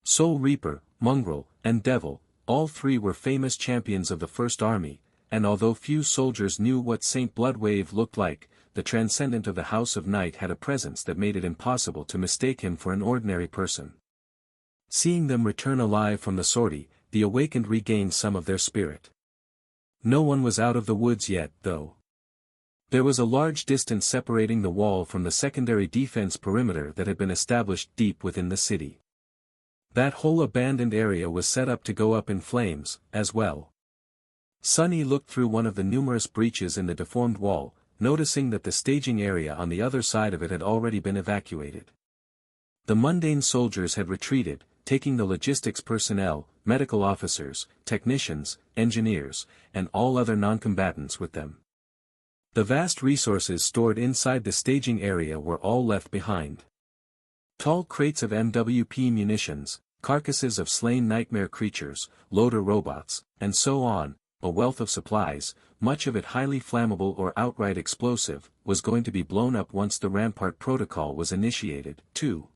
Soul Reaper, Mongrel, and Devil, all three were famous champions of the First Army, and although few soldiers knew what Saint Bloodwave looked like, the Transcendent of the House of Night had a presence that made it impossible to mistake him for an ordinary person. Seeing them return alive from the sortie, the awakened regained some of their spirit. No one was out of the woods yet, though. There was a large distance separating the wall from the secondary defense perimeter that had been established deep within the city. That whole abandoned area was set up to go up in flames, as well. Sunny looked through one of the numerous breaches in the deformed wall, noticing that the staging area on the other side of it had already been evacuated. The mundane soldiers had retreated, taking the logistics personnel, medical officers, technicians, engineers, and all other non-combatants with them. The vast resources stored inside the staging area were all left behind. Tall crates of MWP munitions, carcasses of slain nightmare creatures, loader robots, and so on, a wealth of supplies, much of it highly flammable or outright explosive, was going to be blown up once the Rampart Protocol was initiated, too.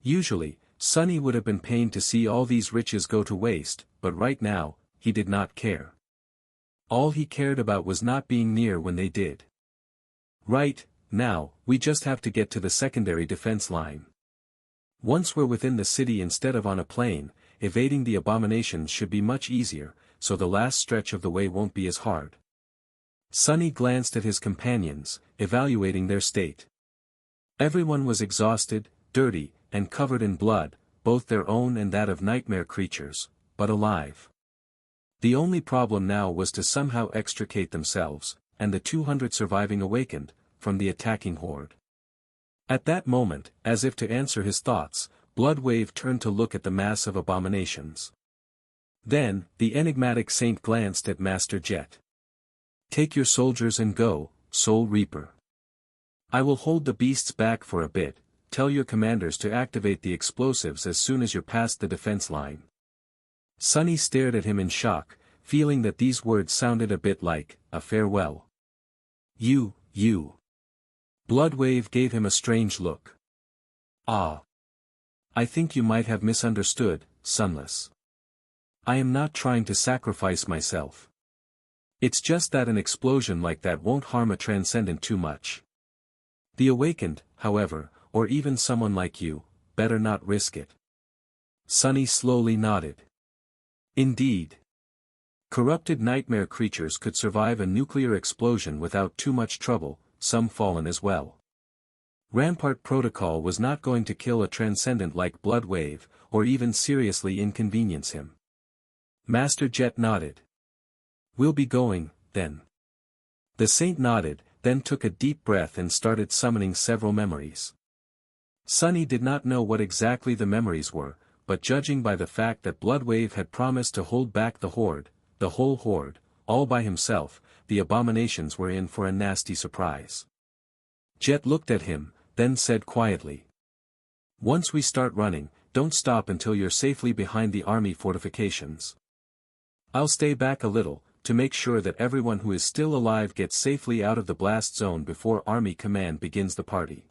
Usually, Sonny would have been pained to see all these riches go to waste, but right now, he did not care. All he cared about was not being near when they did. Right, now, we just have to get to the secondary defense line. Once we're within the city instead of on a plane, evading the abominations should be much easier, so the last stretch of the way won't be as hard. Sonny glanced at his companions, evaluating their state. Everyone was exhausted, dirty, and covered in blood, both their own and that of nightmare creatures, but alive. The only problem now was to somehow extricate themselves, and the 200 surviving awakened, from the attacking horde. At that moment, as if to answer his thoughts, Bloodwave turned to look at the mass of abominations. Then, the enigmatic saint glanced at Master Jet. "Take your soldiers and go, Soul Reaper. I will hold the beasts back for a bit. Tell your commanders to activate the explosives as soon as you're past the defense line." Sonny stared at him in shock, feeling that these words sounded a bit like a farewell. You. Bloodwave gave him a strange look. "Ah. I think you might have misunderstood, Sunless. I am not trying to sacrifice myself. It's just that an explosion like that won't harm a transcendent too much. The awakened, however, or even someone like you, better not risk it." Sonny slowly nodded. Indeed. Corrupted nightmare creatures could survive a nuclear explosion without too much trouble, some fallen as well. Rampart Protocol was not going to kill a transcendent like Bloodwave, or even seriously inconvenience him. Master Jet nodded. "We'll be going, then." The saint nodded, then took a deep breath and started summoning several memories. Sonny did not know what exactly the memories were, but judging by the fact that Bloodwave had promised to hold back the whole horde, all by himself, the abominations were in for a nasty surprise. Jet looked at him, then said quietly. "Once we start running, don't stop until you're safely behind the army fortifications. I'll stay back a little, to make sure that everyone who is still alive gets safely out of the blast zone before Army Command begins the party.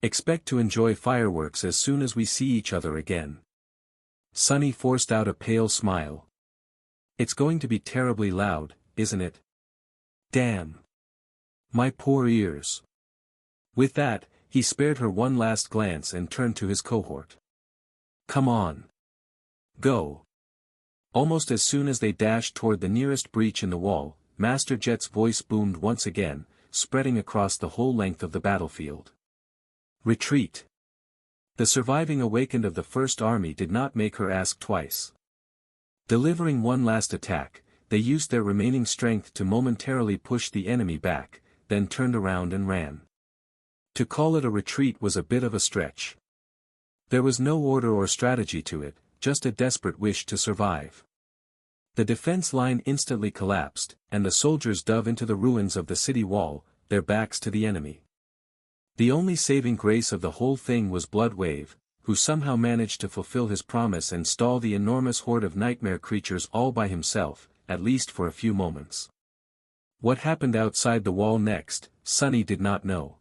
Expect to enjoy fireworks as soon as we see each other again." Sonny forced out a pale smile. "It's going to be terribly loud, isn't it? Damn. My poor ears." With that, he spared her one last glance and turned to his cohort. "Come on. Go." Almost as soon as they dashed toward the nearest breach in the wall, Master Jet's voice boomed once again, spreading across the whole length of the battlefield. "Retreat." The surviving awakened of the First Army did not make her ask twice. Delivering one last attack, they used their remaining strength to momentarily push the enemy back, then turned around and ran. To call it a retreat was a bit of a stretch. There was no order or strategy to it, just a desperate wish to survive. The defense line instantly collapsed, and the soldiers dove into the ruins of the city wall, their backs to the enemy. The only saving grace of the whole thing was Bloodwave, who somehow managed to fulfill his promise and stall the enormous horde of nightmare creatures all by himself, at least for a few moments. What happened outside the wall next, Sonny did not know.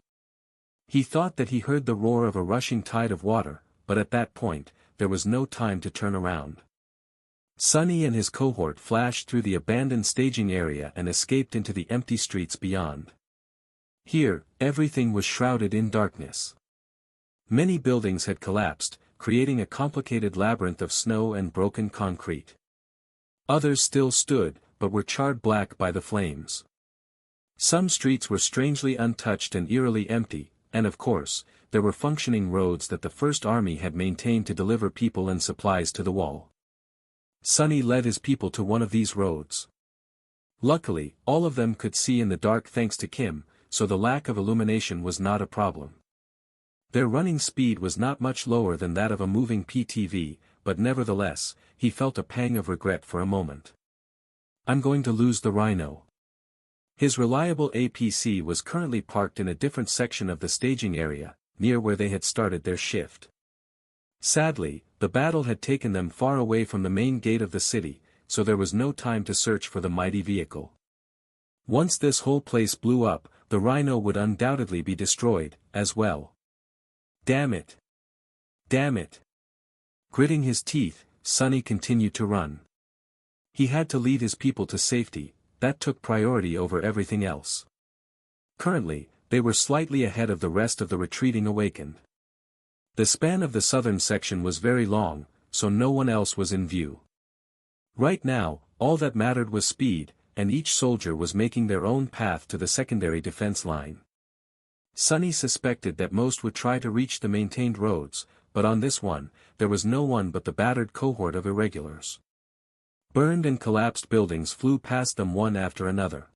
He thought that he heard the roar of a rushing tide of water, but at that point, there was no time to turn around. Sonny and his cohort flashed through the abandoned staging area and escaped into the empty streets beyond. Here, everything was shrouded in darkness. Many buildings had collapsed, creating a complicated labyrinth of snow and broken concrete. Others still stood, but were charred black by the flames. Some streets were strangely untouched and eerily empty, and of course, there were functioning roads that the First Army had maintained to deliver people and supplies to the wall. Sonny led his people to one of these roads. Luckily, all of them could see in the dark thanks to Kim, so the lack of illumination was not a problem. Their running speed was not much lower than that of a moving PTV, but nevertheless, he felt a pang of regret for a moment. I'm going to lose the rhino. His reliable APC was currently parked in a different section of the staging area, near where they had started their shift. Sadly, the battle had taken them far away from the main gate of the city, so there was no time to search for the mighty vehicle. Once this whole place blew up, the rhino would undoubtedly be destroyed, as well. Damn it! Damn it! Gritting his teeth, Sunny continued to run. He had to lead his people to safety, that took priority over everything else. Currently, they were slightly ahead of the rest of the retreating awakened. The span of the southern section was very long, so no one else was in view. Right now, all that mattered was speed, and each soldier was making their own path to the secondary defense line. Sunny suspected that most would try to reach the maintained roads, but on this one, there was no one but the battered cohort of irregulars. Burned and collapsed buildings flew past them one after another.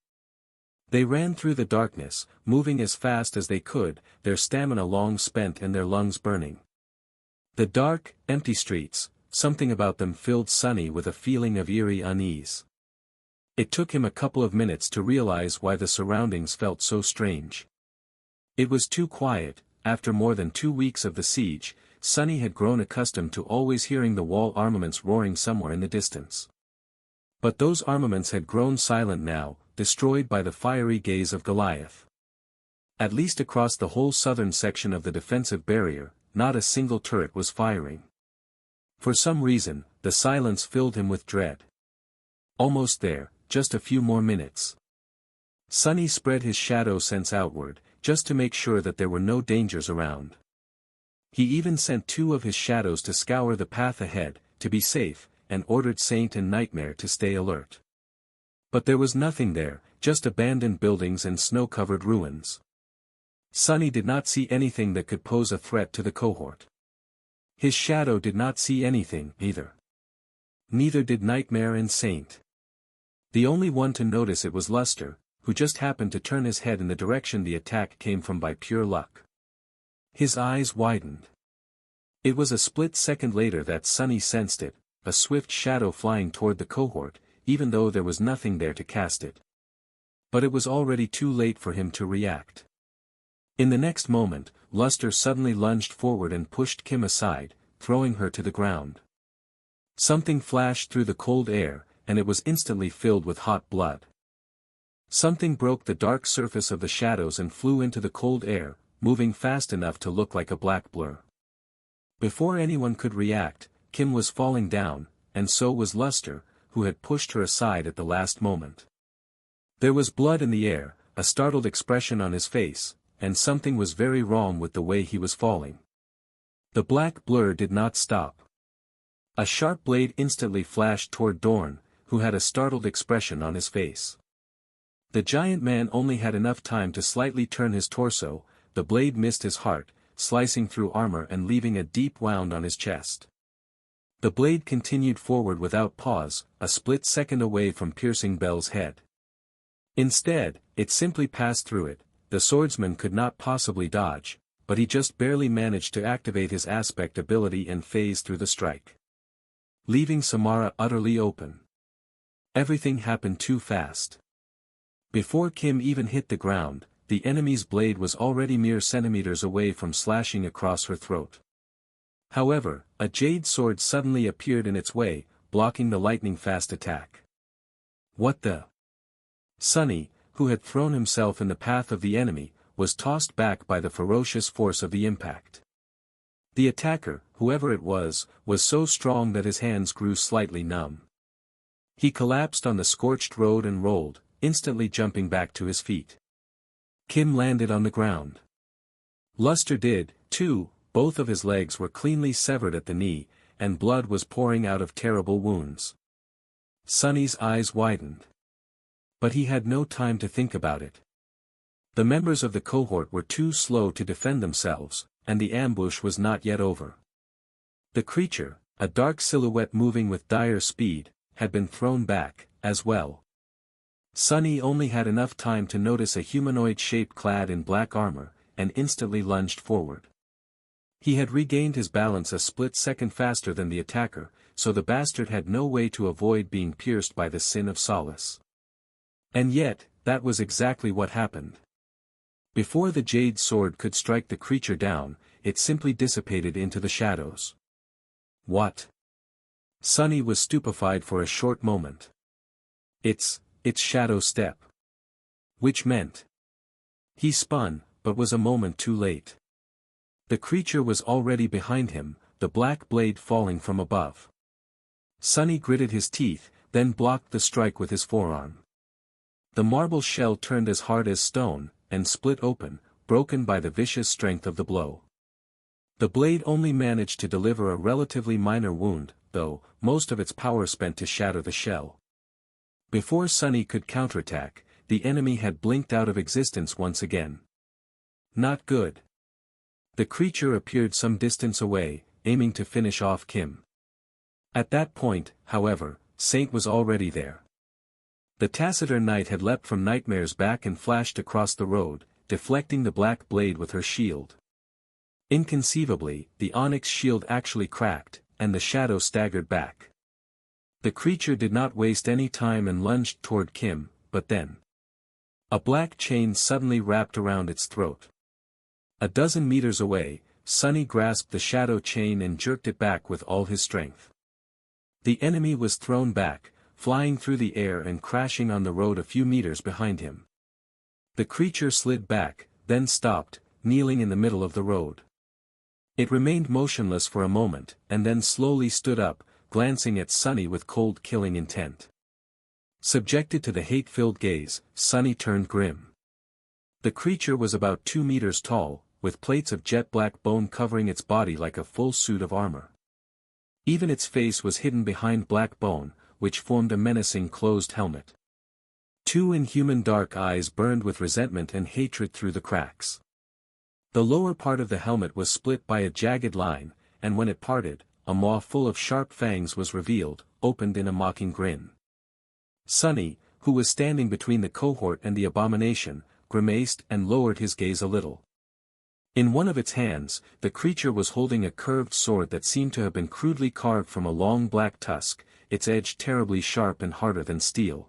They ran through the darkness, moving as fast as they could, their stamina long spent and their lungs burning. The dark, empty streets, something about them filled Sunny with a feeling of eerie unease. It took him a couple of minutes to realize why the surroundings felt so strange. It was too quiet. After more than 2 weeks of the siege, Sunny had grown accustomed to always hearing the wall armaments roaring somewhere in the distance. But those armaments had grown silent now, destroyed by the fiery gaze of Goliath. At least across the whole southern section of the defensive barrier, not a single turret was firing. For some reason, the silence filled him with dread. Almost there, just a few more minutes. Sunny spread his shadow sense outward, just to make sure that there were no dangers around. He even sent 2 of his shadows to scour the path ahead, to be safe, and ordered Saint and Nightmare to stay alert. But there was nothing there, just abandoned buildings and snow-covered ruins. Sunny did not see anything that could pose a threat to the cohort. His shadow did not see anything, either. Neither did Nightmare and Saint. The only one to notice it was Luster, who just happened to turn his head in the direction the attack came from by pure luck. His eyes widened. It was a split second later that Sunny sensed it, a swift shadow flying toward the cohort, even though there was nothing there to cast it. But it was already too late for him to react. In the next moment, Luster suddenly lunged forward and pushed Kim aside, throwing her to the ground. Something flashed through the cold air, and it was instantly filled with hot blood. Something broke the dark surface of the shadows and flew into the cold air, moving fast enough to look like a black blur. Before anyone could react, Kim was falling down, and so was Luster, who had pushed her aside at the last moment. There was blood in the air, a startled expression on his face, and something was very wrong with the way he was falling. The black blur did not stop. A sharp blade instantly flashed toward Dorn, who had a startled expression on his face. The giant man only had enough time to slightly turn his torso, the blade missed his heart, slicing through armor and leaving a deep wound on his chest. The blade continued forward without pause, a split second away from piercing Bell's head. Instead, it simply passed through it. The swordsman could not possibly dodge, but he just barely managed to activate his aspect ability and phase through the strike, leaving Samara utterly open. Everything happened too fast. Before Kim even hit the ground, the enemy's blade was already mere centimeters away from slashing across her throat. However, a jade sword suddenly appeared in its way, blocking the lightning-fast attack. What the? Sunny, who had thrown himself in the path of the enemy, was tossed back by the ferocious force of the impact. The attacker, whoever it was so strong that his hands grew slightly numb. He collapsed on the scorched road and rolled, instantly jumping back to his feet. Kim landed on the ground. Luster did, too. Both of his legs were cleanly severed at the knee, and blood was pouring out of terrible wounds. Sunny's eyes widened. But he had no time to think about it. The members of the cohort were too slow to defend themselves, and the ambush was not yet over. The creature, a dark silhouette moving with dire speed, had been thrown back, as well. Sunny only had enough time to notice a humanoid shape clad in black armor, and instantly lunged forward. He had regained his balance a split second faster than the attacker, so the bastard had no way to avoid being pierced by the sin of solace. And yet, that was exactly what happened. Before the jade sword could strike the creature down, it simply dissipated into the shadows. What? Sunny was stupefied for a short moment. It's Shadow Step. Which meant. He spun, but was a moment too late. The creature was already behind him, the black blade falling from above. Sunny gritted his teeth, then blocked the strike with his forearm. The marble shell turned as hard as stone, and split open, broken by the vicious strength of the blow. The blade only managed to deliver a relatively minor wound, though, most of its power spent to shatter the shell. Before Sunny could counterattack, the enemy had blinked out of existence once again. Not good. The creature appeared some distance away, aiming to finish off Kim. At that point, however, Saint was already there. The taciturn knight had leapt from Nightmare's back and flashed across the road, deflecting the black blade with her shield. Inconceivably, the onyx shield actually cracked, and the shadow staggered back. The creature did not waste any time and lunged toward Kim, but then. A black chain suddenly wrapped around its throat. A dozen meters away, Sunny grasped the shadow chain and jerked it back with all his strength. The enemy was thrown back, flying through the air and crashing on the road a few meters behind him. The creature slid back, then stopped, kneeling in the middle of the road. It remained motionless for a moment, and then slowly stood up, glancing at Sunny with cold killing intent. Subjected to the hate-filled gaze, Sunny turned grim. The creature was about 2 meters tall, with plates of jet-black bone covering its body like a full suit of armor. Even its face was hidden behind black bone, which formed a menacing closed helmet. 2 inhuman dark eyes burned with resentment and hatred through the cracks. The lower part of the helmet was split by a jagged line, and when it parted, a maw full of sharp fangs was revealed, opened in a mocking grin. Sunny, who was standing between the cohort and the abomination, grimaced and lowered his gaze a little. In one of its hands, the creature was holding a curved sword that seemed to have been crudely carved from a long black tusk, its edge terribly sharp and harder than steel.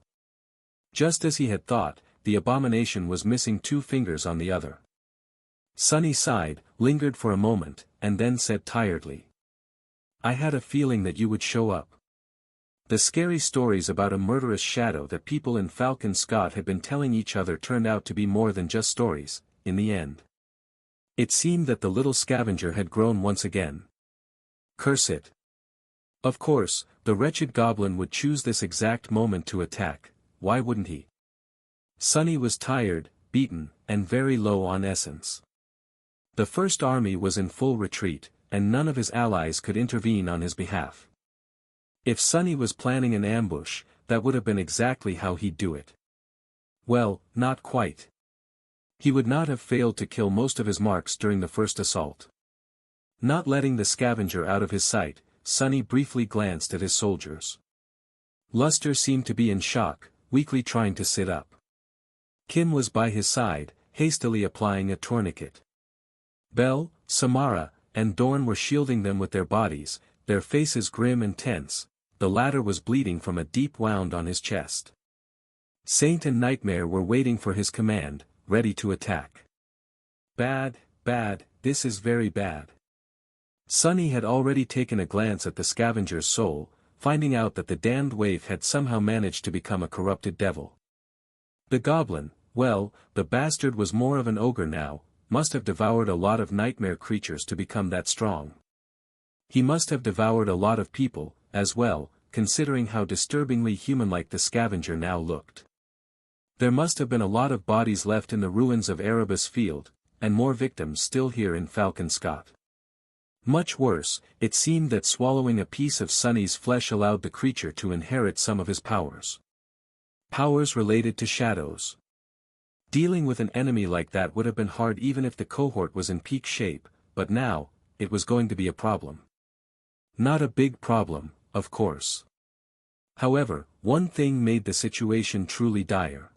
Just as he had thought, the abomination was missing 2 fingers on the other. Sunny sighed, lingered for a moment, and then said tiredly. I had a feeling that you would show up. The scary stories about a murderous shadow that people in Falcon Scott had been telling each other turned out to be more than just stories, in the end. It seemed that the little scavenger had grown once again. Curse it. Of course, the wretched goblin would choose this exact moment to attack, why wouldn't he? Sunny was tired, beaten, and very low on essence. The First Army was in full retreat, and none of his allies could intervene on his behalf. If Sunny was planning an ambush, that would have been exactly how he'd do it. Well, not quite. He would not have failed to kill most of his marks during the first assault. Not letting the scavenger out of his sight, Sunny briefly glanced at his soldiers. Luster seemed to be in shock, weakly trying to sit up. Kim was by his side, hastily applying a tourniquet. Belle, Samara, and Dorn were shielding them with their bodies, their faces grim and tense. The latter was bleeding from a deep wound on his chest. Saint and Nightmare were waiting for his command, ready to attack. Bad, this is very bad. Sunny had already taken a glance at the scavenger's soul, finding out that the damned waif had somehow managed to become a corrupted devil. The goblin, well, the bastard was more of an ogre now, must have devoured a lot of nightmare creatures to become that strong. He must have devoured a lot of people, as well, considering how disturbingly human-like the scavenger now looked. There must have been a lot of bodies left in the ruins of Erebus Field, and more victims still here in Falcon Scott. Much worse, it seemed that swallowing a piece of Sunny's flesh allowed the creature to inherit some of his powers. Powers related to shadows. Dealing with an enemy like that would have been hard even if the cohort was in peak shape, but now, it was going to be a problem. Not a big problem, of course. However, one thing made the situation truly dire.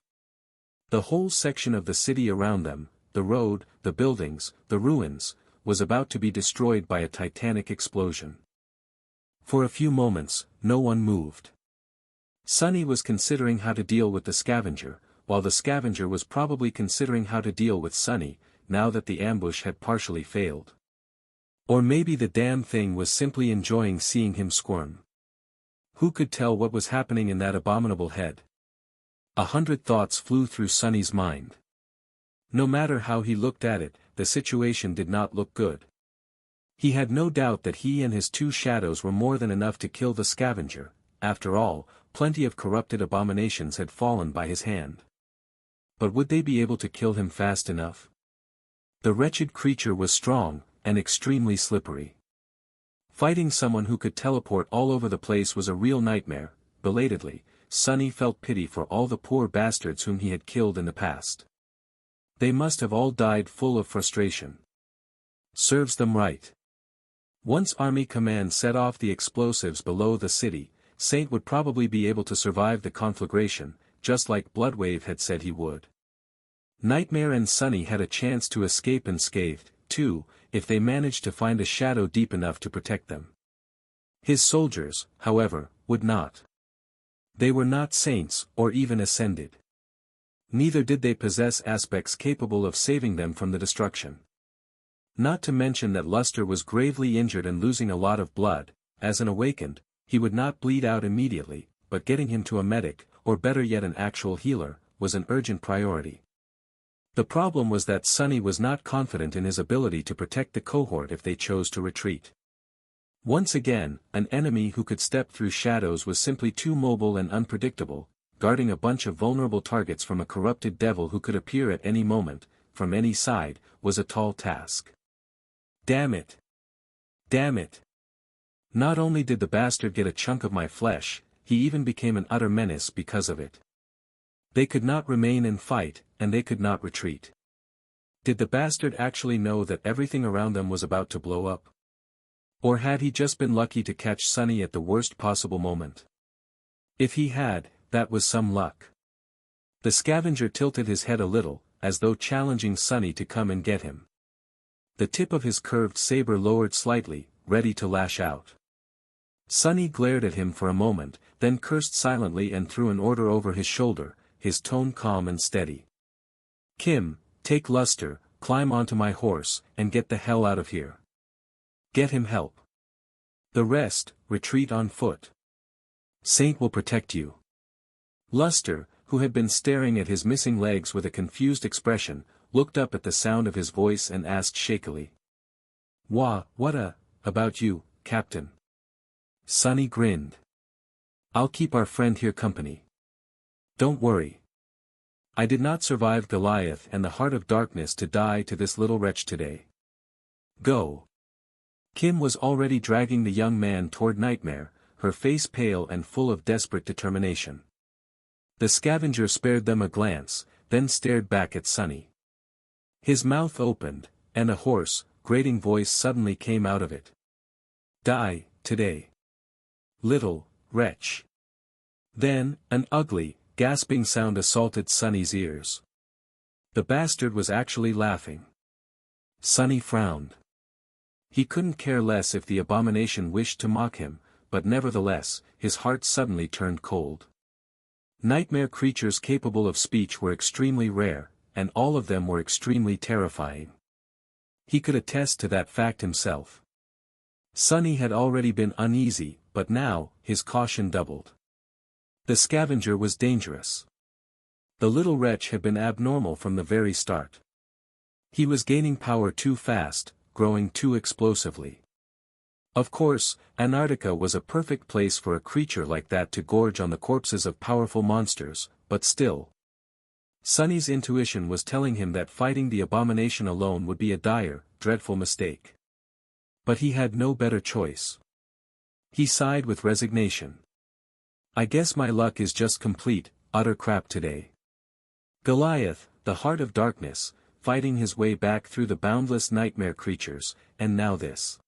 The whole section of the city around them, the road, the buildings, the ruins, was about to be destroyed by a titanic explosion. For a few moments, no one moved. Sunny was considering how to deal with the scavenger, while the scavenger was probably considering how to deal with Sunny, now that the ambush had partially failed. Or maybe the damn thing was simply enjoying seeing him squirm. Who could tell what was happening in that abominable head? 100 thoughts flew through Sunny's mind. No matter how he looked at it, the situation did not look good. He had no doubt that he and his two shadows were more than enough to kill the scavenger. After all, plenty of corrupted abominations had fallen by his hand. But would they be able to kill him fast enough? The wretched creature was strong, and extremely slippery. Fighting someone who could teleport all over the place was a real nightmare. Belatedly, Sunny felt pity for all the poor bastards whom he had killed in the past. They must have all died full of frustration. Serves them right. Once Army Command set off the explosives below the city, Saint would probably be able to survive the conflagration, just like Bloodwave had said he would. Nightmare and Sunny had a chance to escape unscathed, too, if they managed to find a shadow deep enough to protect them. His soldiers, however, would not. They were not saints, or even ascended. Neither did they possess aspects capable of saving them from the destruction. Not to mention that Luster was gravely injured and losing a lot of blood. As an awakened, he would not bleed out immediately, but getting him to a medic, or better yet an actual healer, was an urgent priority. The problem was that Sunny was not confident in his ability to protect the cohort if they chose to retreat. Once again, an enemy who could step through shadows was simply too mobile and unpredictable. Guarding a bunch of vulnerable targets from a corrupted devil who could appear at any moment, from any side, was a tall task. Damn it! Damn it! Not only did the bastard get a chunk of my flesh, he even became an utter menace because of it. They could not remain and fight, and they could not retreat. Did the bastard actually know that everything around them was about to blow up? Or had he just been lucky to catch Sunny at the worst possible moment? If he had, that was some luck. The scavenger tilted his head a little, as though challenging Sunny to come and get him. The tip of his curved saber lowered slightly, ready to lash out. Sunny glared at him for a moment, then cursed silently and threw an order over his shoulder, his tone calm and steady. Kim, take Luster, climb onto my horse, and get the hell out of here. Get him help. The rest, retreat on foot. Saint will protect you. Luster, who had been staring at his missing legs with a confused expression, looked up at the sound of his voice and asked shakily. What about you, Captain? Sunny grinned. I'll keep our friend here company. Don't worry. I did not survive Goliath and the Heart of Darkness to die to this little wretch today. Go. Kim was already dragging the young man toward Nightmare, her face pale and full of desperate determination. The scavenger spared them a glance, then stared back at Sunny. His mouth opened, and a hoarse, grating voice suddenly came out of it. Die, today. Little wretch. Then, an ugly, gasping sound assaulted Sunny's ears. The bastard was actually laughing. Sunny frowned. He couldn't care less if the abomination wished to mock him, but nevertheless, his heart suddenly turned cold. Nightmare creatures capable of speech were extremely rare, and all of them were extremely terrifying. He could attest to that fact himself. Sunny had already been uneasy, but now, his caution doubled. The scavenger was dangerous. The little wretch had been abnormal from the very start. He was gaining power too fast, growing too explosively. Of course, Antarctica was a perfect place for a creature like that to gorge on the corpses of powerful monsters, but still. Sunny's intuition was telling him that fighting the abomination alone would be a dire, dreadful mistake. But he had no better choice. He sighed with resignation. I guess my luck is just complete, utter crap today. Goliath, the Heart of Darkness, fighting his way back through the boundless nightmare creatures, and now this.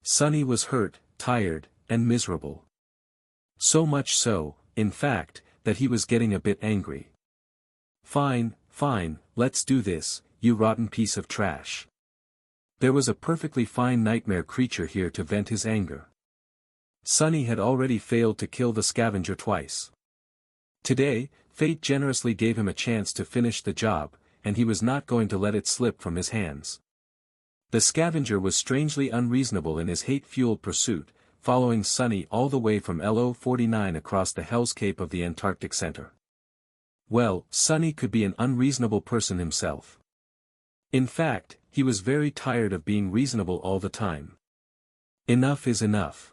Sunny was hurt, tired, and miserable. So much so, in fact, that he was getting a bit angry. Fine, fine, let's do this, you rotten piece of trash. There was a perfectly fine nightmare creature here to vent his anger. Sunny had already failed to kill the scavenger twice. Today, fate generously gave him a chance to finish the job, and he was not going to let it slip from his hands. The scavenger was strangely unreasonable in his hate-fueled pursuit, following Sunny all the way from LO-49 across the hellscape of the Antarctic Center. Well, Sunny could be an unreasonable person himself. In fact, he was very tired of being reasonable all the time. Enough is enough.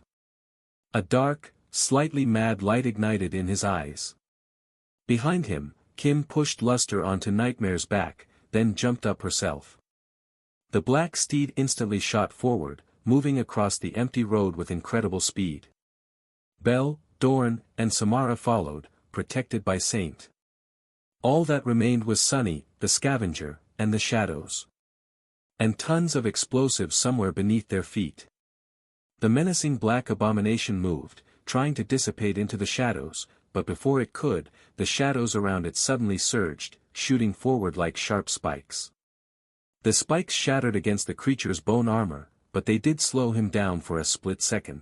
A dark, slightly mad light ignited in his eyes. Behind him, Kim pushed Luster onto Nightmare's back, then jumped up herself. The black steed instantly shot forward, moving across the empty road with incredible speed. Belle, Dorn, and Samara followed, protected by Saint. All that remained was Sunny, the scavenger, and the shadows. And tons of explosives somewhere beneath their feet. The menacing black abomination moved, trying to dissipate into the shadows, but before it could, the shadows around it suddenly surged, shooting forward like sharp spikes. The spikes shattered against the creature's bone armor, but they did slow him down for a split second.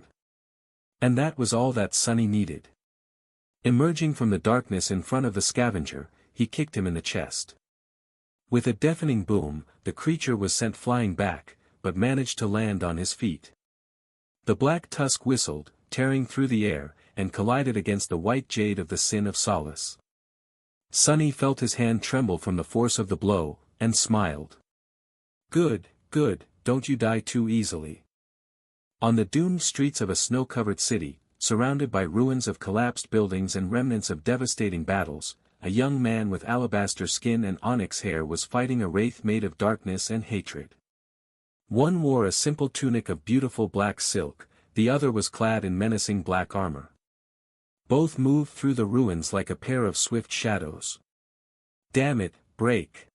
And that was all that Sunny needed. Emerging from the darkness in front of the scavenger, he kicked him in the chest. With a deafening boom, the creature was sent flying back, but managed to land on his feet. The black tusk whistled, tearing through the air, and collided against the white jade of the Sin of Solace. Sunny felt his hand tremble from the force of the blow, and smiled. Good, good, don't you die too easily. On the doomed streets of a snow-covered city, surrounded by ruins of collapsed buildings and remnants of devastating battles, a young man with alabaster skin and onyx hair was fighting a wraith made of darkness and hatred. One wore a simple tunic of beautiful black silk, the other was clad in menacing black armor. Both moved through the ruins like a pair of swift shadows. Damn it, break!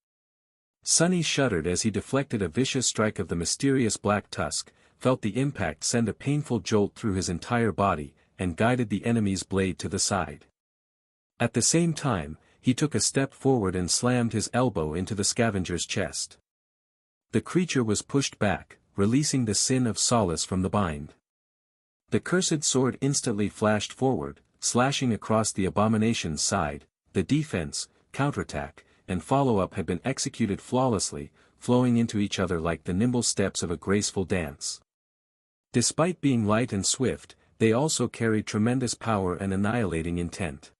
Sunny shuddered as he deflected a vicious strike of the mysterious black tusk, felt the impact send a painful jolt through his entire body, and guided the enemy's blade to the side. At the same time, he took a step forward and slammed his elbow into the scavenger's chest. The creature was pushed back, releasing the Sin of Solace from the bind. The cursed sword instantly flashed forward, slashing across the abomination's side. The defense, counterattack, and follow-up had been executed flawlessly, flowing into each other like the nimble steps of a graceful dance. Despite being light and swift, they also carried tremendous power and annihilating intent.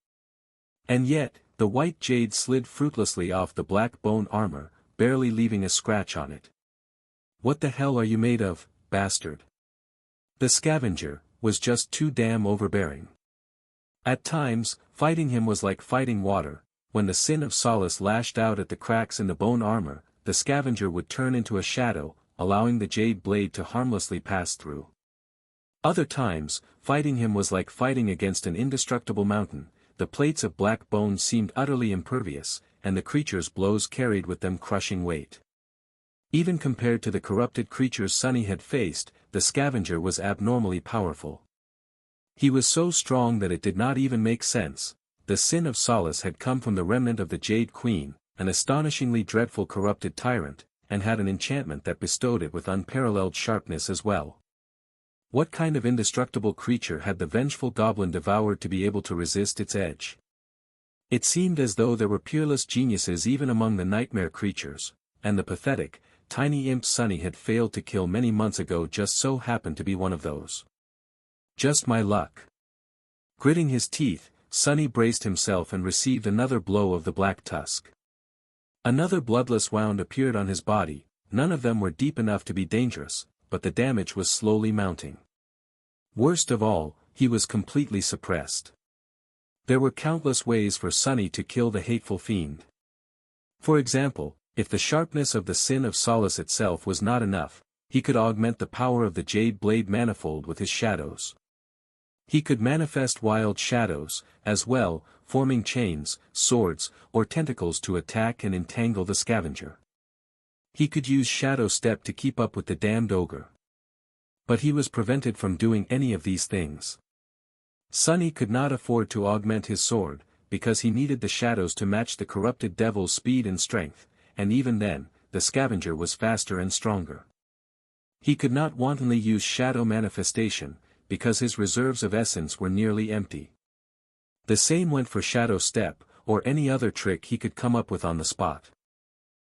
And yet, the white jade slid fruitlessly off the black bone armor, barely leaving a scratch on it. What the hell are you made of, bastard? The scavenger was just too damn overbearing. At times, fighting him was like fighting water. When the Sin of Solace lashed out at the cracks in the bone armor, the scavenger would turn into a shadow, allowing the jade blade to harmlessly pass through. Other times, fighting him was like fighting against an indestructible mountain. The plates of black bone seemed utterly impervious, and the creature's blows carried with them crushing weight. Even compared to the corrupted creatures Sunny had faced, the scavenger was abnormally powerful. He was so strong that it did not even make sense. The Sin of Solace had come from the remnant of the Jade Queen, an astonishingly dreadful corrupted tyrant, and had an enchantment that bestowed it with unparalleled sharpness as well. What kind of indestructible creature had the vengeful goblin devoured to be able to resist its edge? It seemed as though there were peerless geniuses even among the nightmare creatures, and the pathetic, tiny imp Sunny had failed to kill many months ago just so happened to be one of those. Just my luck. Gritting his teeth, Sunny braced himself and received another blow of the black tusk. Another bloodless wound appeared on his body. None of them were deep enough to be dangerous, but the damage was slowly mounting. Worst of all, he was completely suppressed. There were countless ways for Sunny to kill the hateful fiend. For example, if the sharpness of the Sin of Solace itself was not enough, he could augment the power of the Jade Blade manifold with his shadows. He could manifest wild shadows, as well, forming chains, swords, or tentacles to attack and entangle the scavenger. He could use Shadow Step to keep up with the damned ogre. But he was prevented from doing any of these things. Sunny could not afford to augment his sword, because he needed the shadows to match the corrupted devil's speed and strength, and even then, the scavenger was faster and stronger. He could not wantonly use shadow manifestation, because his reserves of essence were nearly empty. The same went for shadow step, or any other trick he could come up with on the spot.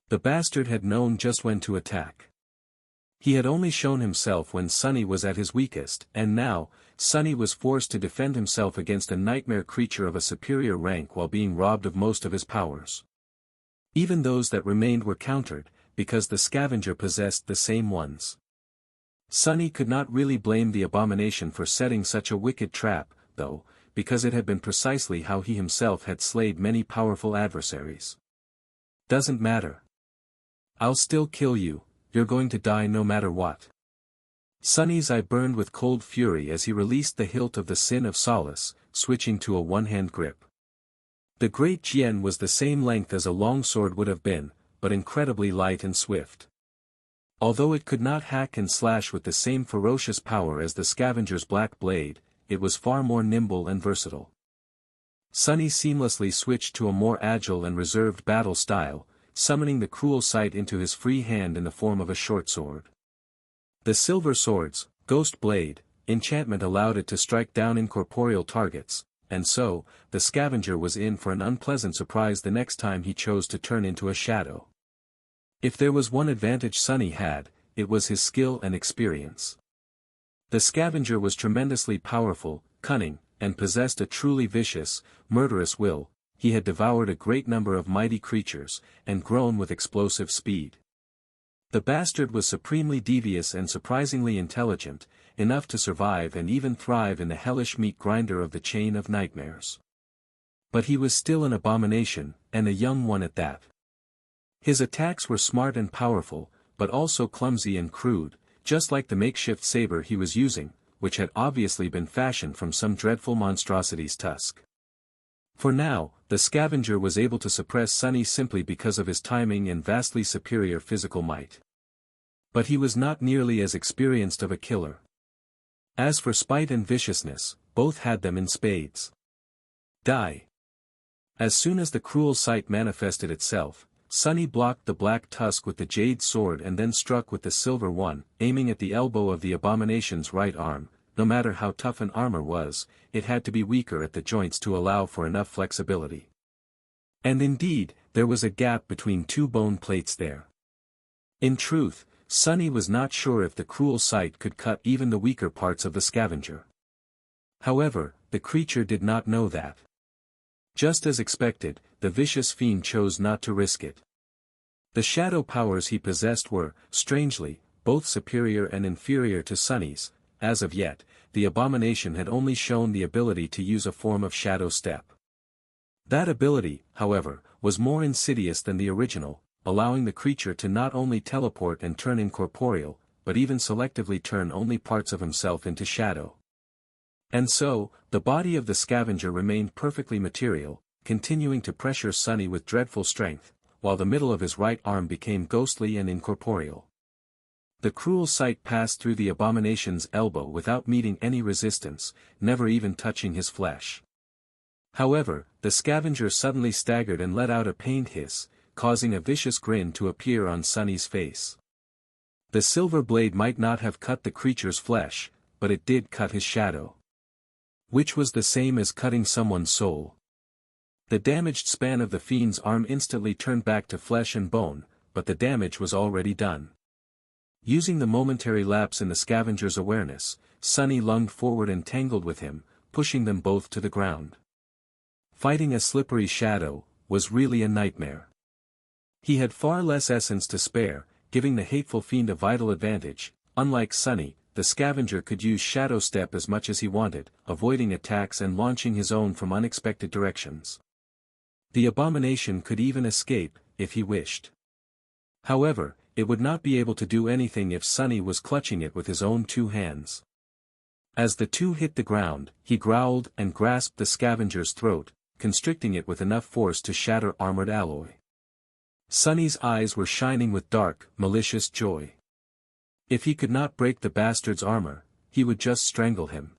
The bastard had known just when to attack. He had only shown himself when Sunny was at his weakest, and now, Sunny was forced to defend himself against a nightmare creature of a superior rank while being robbed of most of his powers. Even those that remained were countered, because the scavenger possessed the same ones. Sunny could not really blame the abomination for setting such a wicked trap, though, because it had been precisely how he himself had slayed many powerful adversaries. "Doesn't matter. I'll still kill you, you're going to die no matter what." Sunny's eye burned with cold fury as he released the hilt of the Sin of Solace, switching to a one-hand grip. The great Jian was the same length as a longsword would have been, but incredibly light and swift. Although it could not hack and slash with the same ferocious power as the scavenger's black blade, it was far more nimble and versatile. Sunny seamlessly switched to a more agile and reserved battle style, summoning the cruel sight into his free hand in the form of a short sword. The silver sword's ghost blade enchantment allowed it to strike down incorporeal targets, and so, the scavenger was in for an unpleasant surprise the next time he chose to turn into a shadow. If there was one advantage Sunny had, it was his skill and experience. The scavenger was tremendously powerful, cunning, and possessed a truly vicious, murderous will. He had devoured a great number of mighty creatures, and grown with explosive speed. The bastard was supremely devious and surprisingly intelligent, enough to survive and even thrive in the hellish meat grinder of the chain of nightmares. But he was still an abomination, and a young one at that. His attacks were smart and powerful, but also clumsy and crude, just like the makeshift saber he was using, which had obviously been fashioned from some dreadful monstrosity's tusk. For now, the scavenger was able to suppress Sunny simply because of his timing and vastly superior physical might. But he was not nearly as experienced of a killer. As for spite and viciousness, both had them in spades. Die. As soon as the cruel sight manifested itself, Sunny blocked the black tusk with the jade sword and then struck with the silver one, aiming at the elbow of the abomination's right arm. No matter how tough an armor was, it had to be weaker at the joints to allow for enough flexibility. And indeed, there was a gap between two bone plates there. In truth, Sunny was not sure if the cruel sight could cut even the weaker parts of the scavenger. However, the creature did not know that. Just as expected, the vicious fiend chose not to risk it. The shadow powers he possessed were, strangely, both superior and inferior to Sunny's. As of yet, the abomination had only shown the ability to use a form of shadow step. That ability, however, was more insidious than the original, allowing the creature to not only teleport and turn incorporeal, but even selectively turn only parts of himself into shadow. And so, the body of the scavenger remained perfectly material, continuing to pressure Sunny with dreadful strength, while the middle of his right arm became ghostly and incorporeal. The cruel sight passed through the abomination's elbow without meeting any resistance, never even touching his flesh. However, the scavenger suddenly staggered and let out a pained hiss, causing a vicious grin to appear on Sunny's face. The silver blade might not have cut the creature's flesh, but it did cut his shadow. Which was the same as cutting someone's soul. The damaged span of the fiend's arm instantly turned back to flesh and bone, but the damage was already done. Using the momentary lapse in the scavenger's awareness, Sunny lunged forward and tangled with him, pushing them both to the ground. Fighting a slippery shadow was really a nightmare. He had far less essence to spare, giving the hateful fiend a vital advantage. Unlike Sunny, the scavenger could use shadow step as much as he wanted, avoiding attacks and launching his own from unexpected directions. The abomination could even escape, if he wished. However, it would not be able to do anything if Sunny was clutching it with his own two hands. As the two hit the ground, he growled and grasped the scavenger's throat, constricting it with enough force to shatter armored alloy. Sunny's eyes were shining with dark, malicious joy. If he could not break the bastard's armor, he would just strangle him.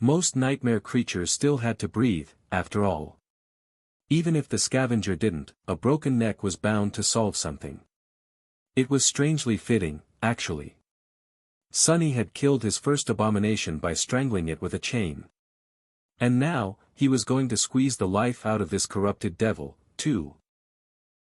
Most nightmare creatures still had to breathe, after all. Even if the scavenger didn't, a broken neck was bound to solve something. It was strangely fitting, actually. Sunny had killed his first abomination by strangling it with a chain. And now, he was going to squeeze the life out of this corrupted devil, too.